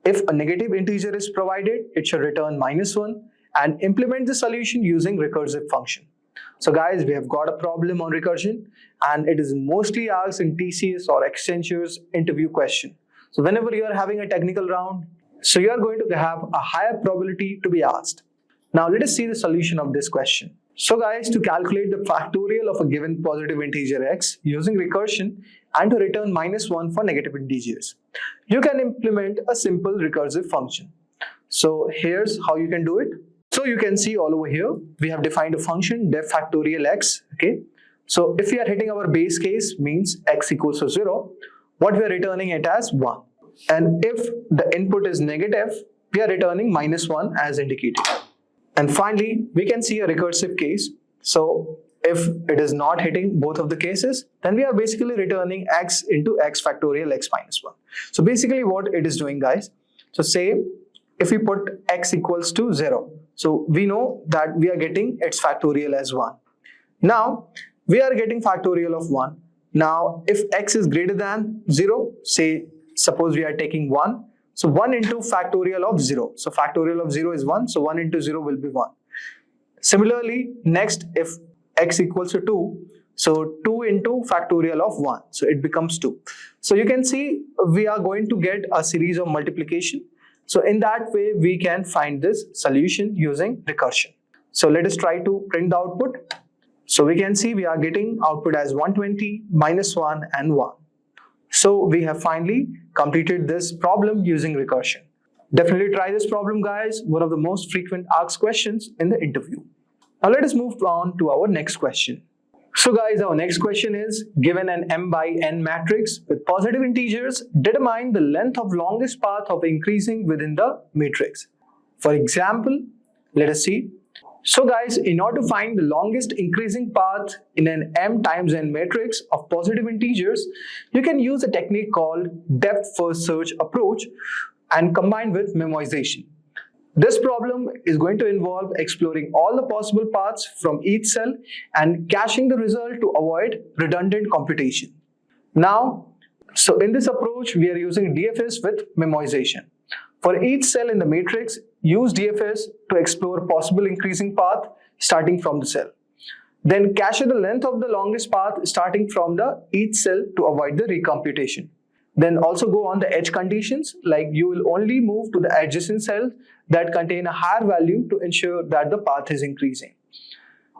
If a negative integer is provided, it should return -1 and implement the solution using recursive function. So guys, we have got a problem on recursion, and it is mostly asked in TCS or Accenture's interview question. So whenever you are having a technical round, so you are going to have a higher probability to be asked. Now let us see the solution of this question. So guys, to calculate the factorial of a given positive integer x using recursion and to return -1 for negative integers, you can implement a simple recursive function. So here's how you can do it. So you can see all over here, we have defined a function def factorial x. Okay. So if we are hitting our base case, means x equals to 0, what we are returning it as 1. And if the input is negative, we are returning -1 as indicated. And finally, we can see a recursive case. So if it is not hitting both of the cases, then we are basically returning x into x factorial x minus 1. So basically what it is doing, guys, so say if we put x equals to 0, so we know that we are getting its factorial as 1. Now we are getting factorial of 1. Now if x is greater than 0, say suppose we are taking 1, so 1 into factorial of 0. So factorial of 0 is 1, so 1 into 0 will be 1. Similarly, next if x equals to 2, so 2 into factorial of 1, so it becomes 2. So you can see we are going to get a series of multiplication. So in that way we can find this solution using recursion. So let us try to print the output. So we can see we are getting output as 120, -1 and 1. So we have finally completed this problem using recursion. Definitely try this problem, guys. One of the most frequent asked questions in the interview. Now let us move on to our next question. So guys, our next question is, given an m by n matrix with positive integers, determine the length of longest path of increasing within the matrix. For example, let us see. So guys, in order to find the longest increasing path in an m times n matrix of positive integers, you can use a technique called depth first search approach and combined with memoization. This problem is going to involve exploring all the possible paths from each cell and caching the result to avoid redundant computation. Now, so in this approach, we are using DFS with memoization. For each cell in the matrix, use DFS to explore possible increasing path starting from the cell. Then cache the length of the longest path starting from the each cell to avoid the recomputation. Then also go on the edge conditions, like you will only move to the adjacent cells that contain a higher value to ensure that the path is increasing.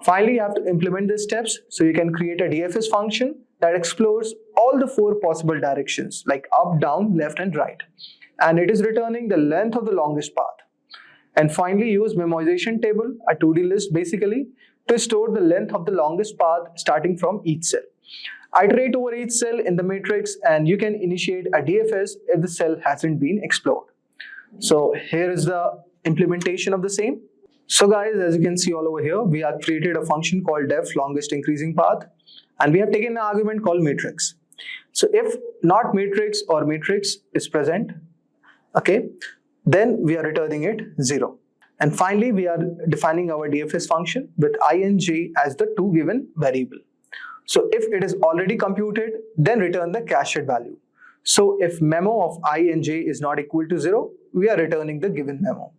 Finally, you have to implement the steps, so you can create a DFS function that explores all the 4 possible directions, like up, down, left and right. And it is returning the length of the longest path. And finally, use memoization table, a 2D list basically, to store the length of the longest path starting from each cell. Iterate over each cell in the matrix and you can initiate a DFS if the cell hasn't been explored. So here is the implementation of the same. So guys, as you can see all over here, we have created a function called def longest increasing path, and we have taken an argument called matrix. So if not matrix or matrix is present, okay, then we are returning it 0. And finally, we are defining our DFS function with ing as the 2 given variable. So if it is already computed, then return the cached value. So if memo of I and j is not equal to 0, we are returning the given memo.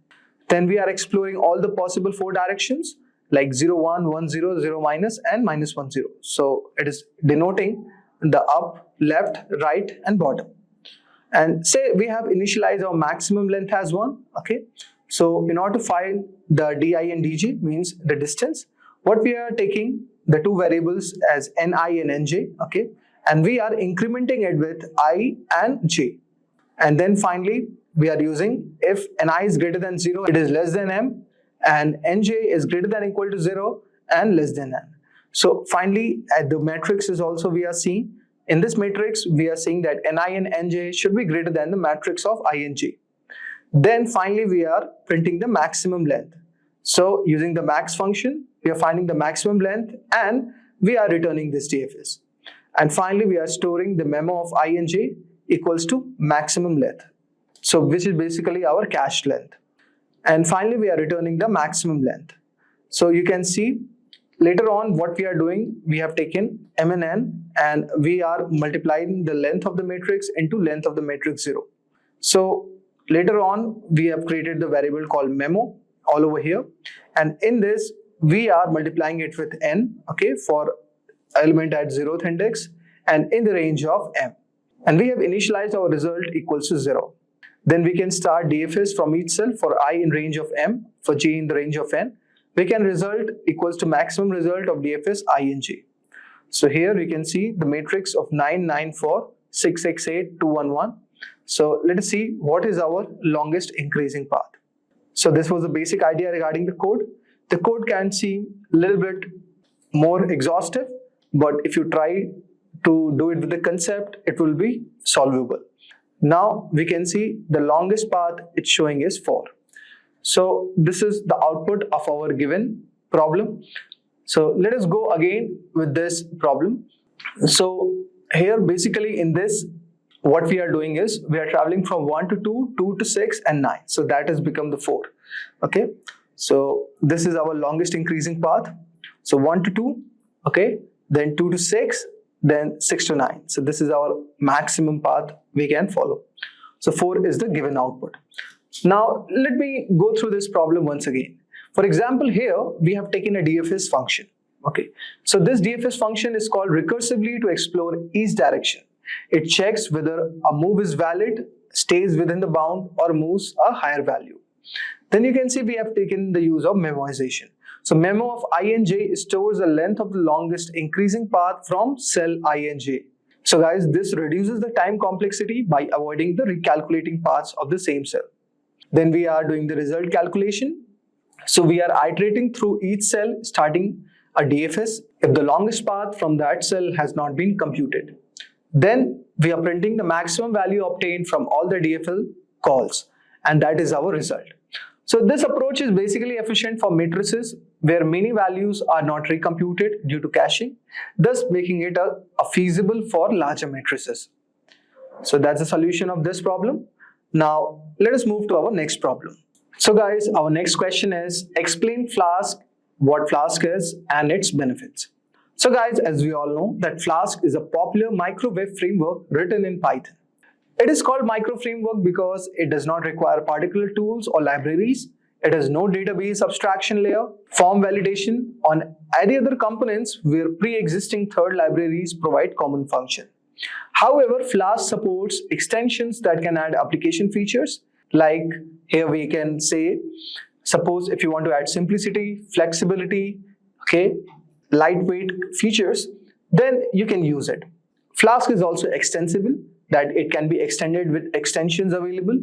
Then we are exploring all the possible 4 directions like 0, 1, 1, 0, 0 minus and minus 1, 0. So it is denoting the up, left, right and bottom. And say we have initialized our maximum length as 1. Okay. So in order to find the di and dj, means the distance, what we are taking the two variables as ni and nj. Okay. And we are incrementing it with I and j. And then finally, we are using if ni is greater than 0, it is less than m, and nj is greater than or equal to 0 and less than n. So finally, at the matrix is also we are seeing, in this matrix, we are seeing that ni and nj should be greater than the matrix of I and j. Then finally, we are printing the maximum length. So using the max function, we are finding the maximum length and we are returning this DFS. And finally, we are storing the memo of I and j equals to maximum length. So which is basically our cached length. And finally, we are returning the maximum length. So you can see later on what we are doing, we have taken m and n and we are multiplying the length of the matrix into length of the matrix 0. So later on, we have created the variable called memo all over here. And in this, we are multiplying it with n, okay, for element at 0th index and in the range of m. And we have initialized our result equals to 0. Then we can start DFS from each cell for I in range of m, for j in the range of n. We can result equals to maximum result of DFS I and j. So here we can see the matrix of 9, 9, 4, 6, 6, 8, 2, 1, 1. So let us see what is our longest increasing path. So this was the basic idea regarding the code. The code can seem a little bit more exhaustive, but if you try to do it with the concept, it will be solvable. Now we can see the longest path it's showing is 4. So this is the output of our given problem. So let us go again with this problem. So here basically in this, what we are doing is we are traveling from 1 to 2, 2 to 6 and 9. So that has become the 4. Okay. So this is our longest increasing path. So 1 to 2, okay, then 2 to 6, then 6 to 9. So this is our maximum path we can follow. So 4 is the given output. Now let me go through this problem once again. For example, here we have taken a DFS function. Okay, so this DFS function is called recursively to explore each direction. It checks whether a move is valid, stays within the bound, or moves a higher value. Then you can see we have taken the use of memoization. So memo of I and j stores the length of the longest increasing path from cell I and j. So guys, this reduces the time complexity by avoiding the recalculating paths of the same cell. Then we are doing the result calculation. So we are iterating through each cell, starting a DFS if the longest path from that cell has not been computed. Then we are printing the maximum value obtained from all the DFL calls, and that is our result. So this approach is basically efficient for matrices where many values are not recomputed due to caching, thus making it a feasible for larger matrices. So that's the solution of this problem. Now let us move to our next problem. So guys, our next question is explain Flask, what Flask is and its benefits. So guys, as we all know that Flask is a popular micro-web framework written in Python. It is called micro framework because it does not require particular tools or libraries. It has no database abstraction layer, form validation on any other components where pre-existing third libraries provide common function. However, Flask supports extensions that can add application features. Like here we can say, suppose if you want to add simplicity, flexibility, okay, lightweight features, then you can use it. Flask is also extensible, that it can be extended with extensions available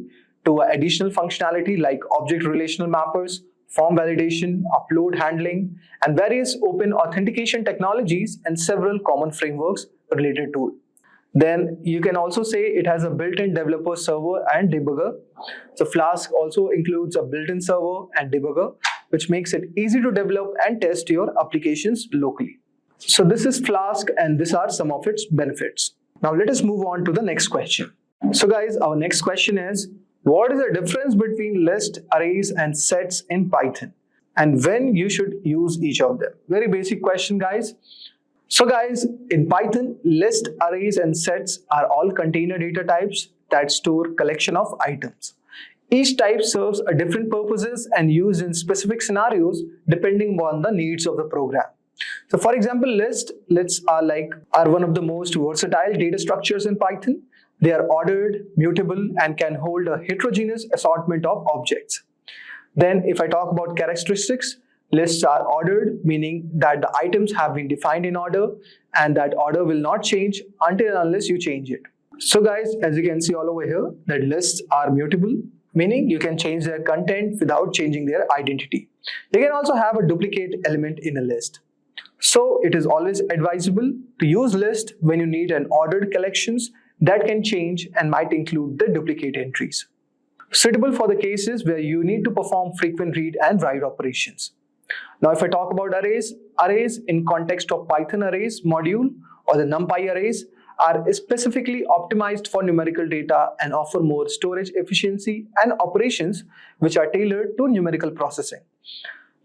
to additional functionality like object relational mappers, form validation, upload handling, and various open authentication technologies and several common frameworks related to it. Then you can also say it has a built-in developer server and debugger. So Flask also includes a built-in server and debugger, which makes it easy to develop and test your applications locally. So this is Flask and these are some of its benefits. Now let us move on to the next question. So guys, our next question is, what is the difference between list, arrays and sets in Python? And when you should use each of them? Very basic question, guys. So guys, in Python, list, arrays and sets are all container data types that store collection of items. Each type serves a different purposes and used in specific scenarios depending on the needs of the program. So for example, lists are one of the most versatile data structures in Python. They are ordered, mutable, and can hold a heterogeneous assortment of objects. Then if I talk about characteristics, lists are ordered, meaning that the items have been defined in order and that order will not change until and unless you change it. So guys, as you can see all over here, that lists are mutable, meaning you can change their content without changing their identity. You can also have a duplicate element in a list. So it is always advisable to use list when you need an ordered collections that can change and might include the duplicate entries. Suitable for the cases where you need to perform frequent read and write operations. Now if I talk about arrays in context of Python arrays module or the NumPy arrays are specifically optimized for numerical data and offer more storage efficiency and operations which are tailored to numerical processing.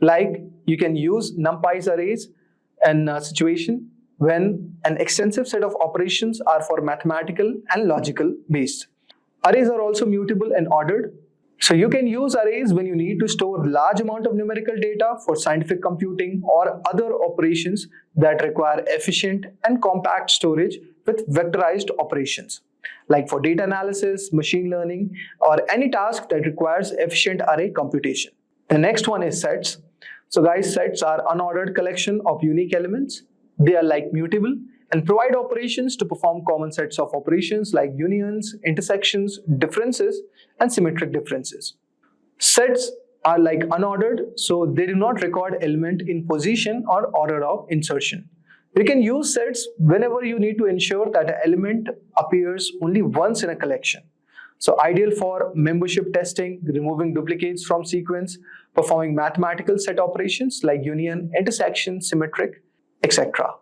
Like you can use NumPy's arrays in a situation when an extensive set of operations are for mathematical and logical based. Arrays are also mutable and ordered. So you can use arrays when you need to store large amount of numerical data for scientific computing or other operations that require efficient and compact storage with vectorized operations, like for data analysis, machine learning, or any task that requires efficient array computation. The next one is sets. So guys, sets are unordered collection of unique elements. They are like mutable and provide operations to perform common sets of operations like unions, intersections, differences, and symmetric differences. Sets are like unordered, so they do not record element in position or order of insertion. You can use sets whenever you need to ensure that an element appears only once in a collection. So ideal for membership testing, removing duplicates from sequence, performing mathematical set operations like union, intersection, symmetric, etc.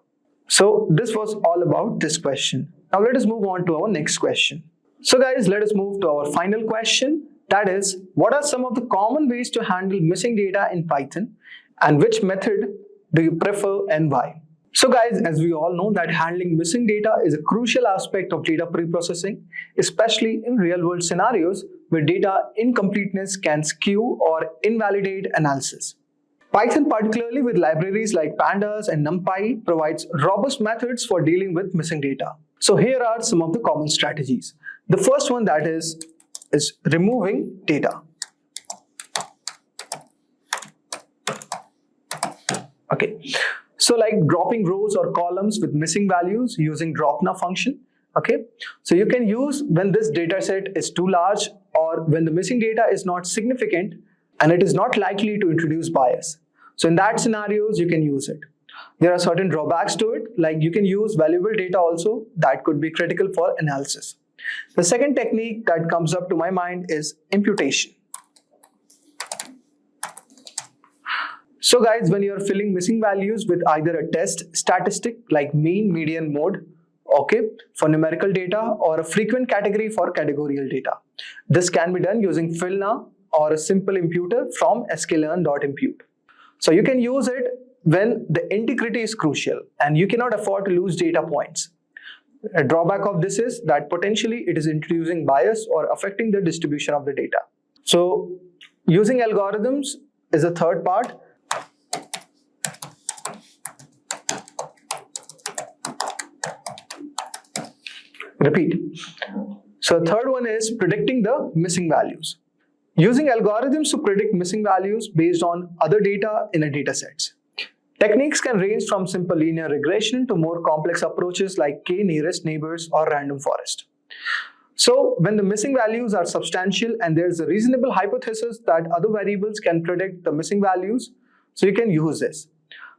So this was all about this question. Now let us move on to our next question. So guys, let us move to our final question. That is, what are some of the common ways to handle missing data in Python and which method do you prefer and why? So guys, as we all know that handling missing data is a crucial aspect of data preprocessing, especially in real-world scenarios where data incompleteness can skew or invalidate analysis. Python, particularly with libraries like Pandas and NumPy, provides robust methods for dealing with missing data. So here are some of the common strategies. The first one that is removing data. Okay, so like dropping rows or columns with missing values using dropna function. Okay, so you can use when this data set is too large or when the missing data is not significant and it is not likely to introduce bias. So in that scenarios, you can use it. There are certain drawbacks to it, like you can use valuable data also that could be critical for analysis. The second technique that comes up to my mind is imputation. So guys, when you're filling missing values with either a test statistic like mean, median, mode, okay, for numerical data or a frequent category for categorical data. This can be done using fillna or a simple imputer from sklearn.impute. So you can use it when the integrity is crucial and you cannot afford to lose data points. A drawback of this is that potentially it is introducing bias or affecting the distribution of the data. So using algorithms is a third part. Repeat. So the third one is predicting the missing values. Using algorithms to predict missing values based on other data in a data sets. Techniques can range from simple linear regression to more complex approaches like k-nearest neighbors or random forest. So when the missing values are substantial and there is a reasonable hypothesis that other variables can predict the missing values, so you can use this.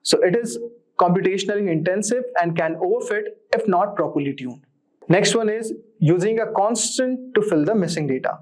So it is computationally intensive and can overfit if not properly tuned. Next one is using a constant to fill the missing data.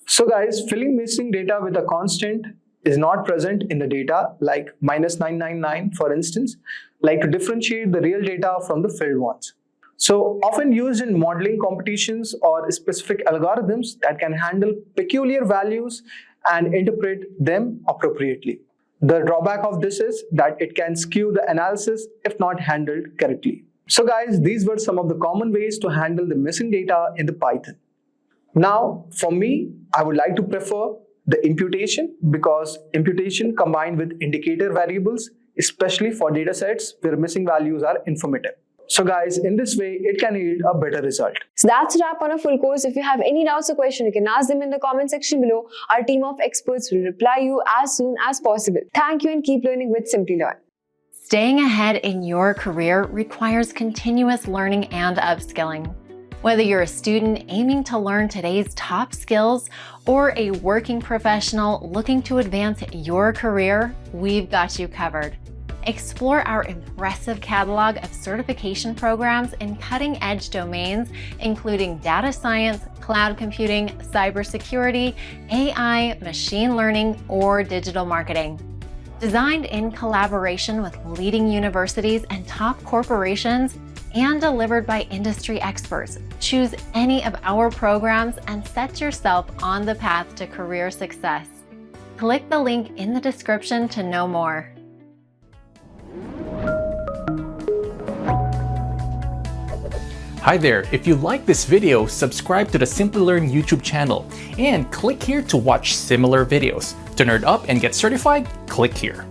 So guys, filling missing data with a constant is not present in the data, like -999 for instance, like to differentiate the real data from the filled ones. So often used in modeling competitions or specific algorithms that can handle peculiar values and interpret them appropriately. The drawback of this is that it can skew the analysis if not handled correctly. So guys, these were some of the common ways to handle the missing data in the Python. Now, for me, I would like to prefer the imputation, because imputation combined with indicator variables, especially for data sets where missing values are informative. So guys, in this way, it can yield a better result. So that's a wrap on a full course. If you have any doubts or questions, you can ask them in the comment section below. Our team of experts will reply you as soon as possible. Thank you and keep learning with Simplilearn. Staying ahead in your career requires continuous learning and upskilling. Whether you're a student aiming to learn today's top skills or a working professional looking to advance your career, we've got you covered. Explore our impressive catalog of certification programs in cutting-edge domains, including data science, cloud computing, cybersecurity, AI, machine learning, or digital marketing. Designed in collaboration with leading universities and top corporations, and delivered by industry experts, choose any of our programs and set yourself on the path to career success. Click the link in the description to know more. Hi there, if you like this video, subscribe to the Simplilearn YouTube channel and click here to watch similar videos. To nerd up and get certified, click here.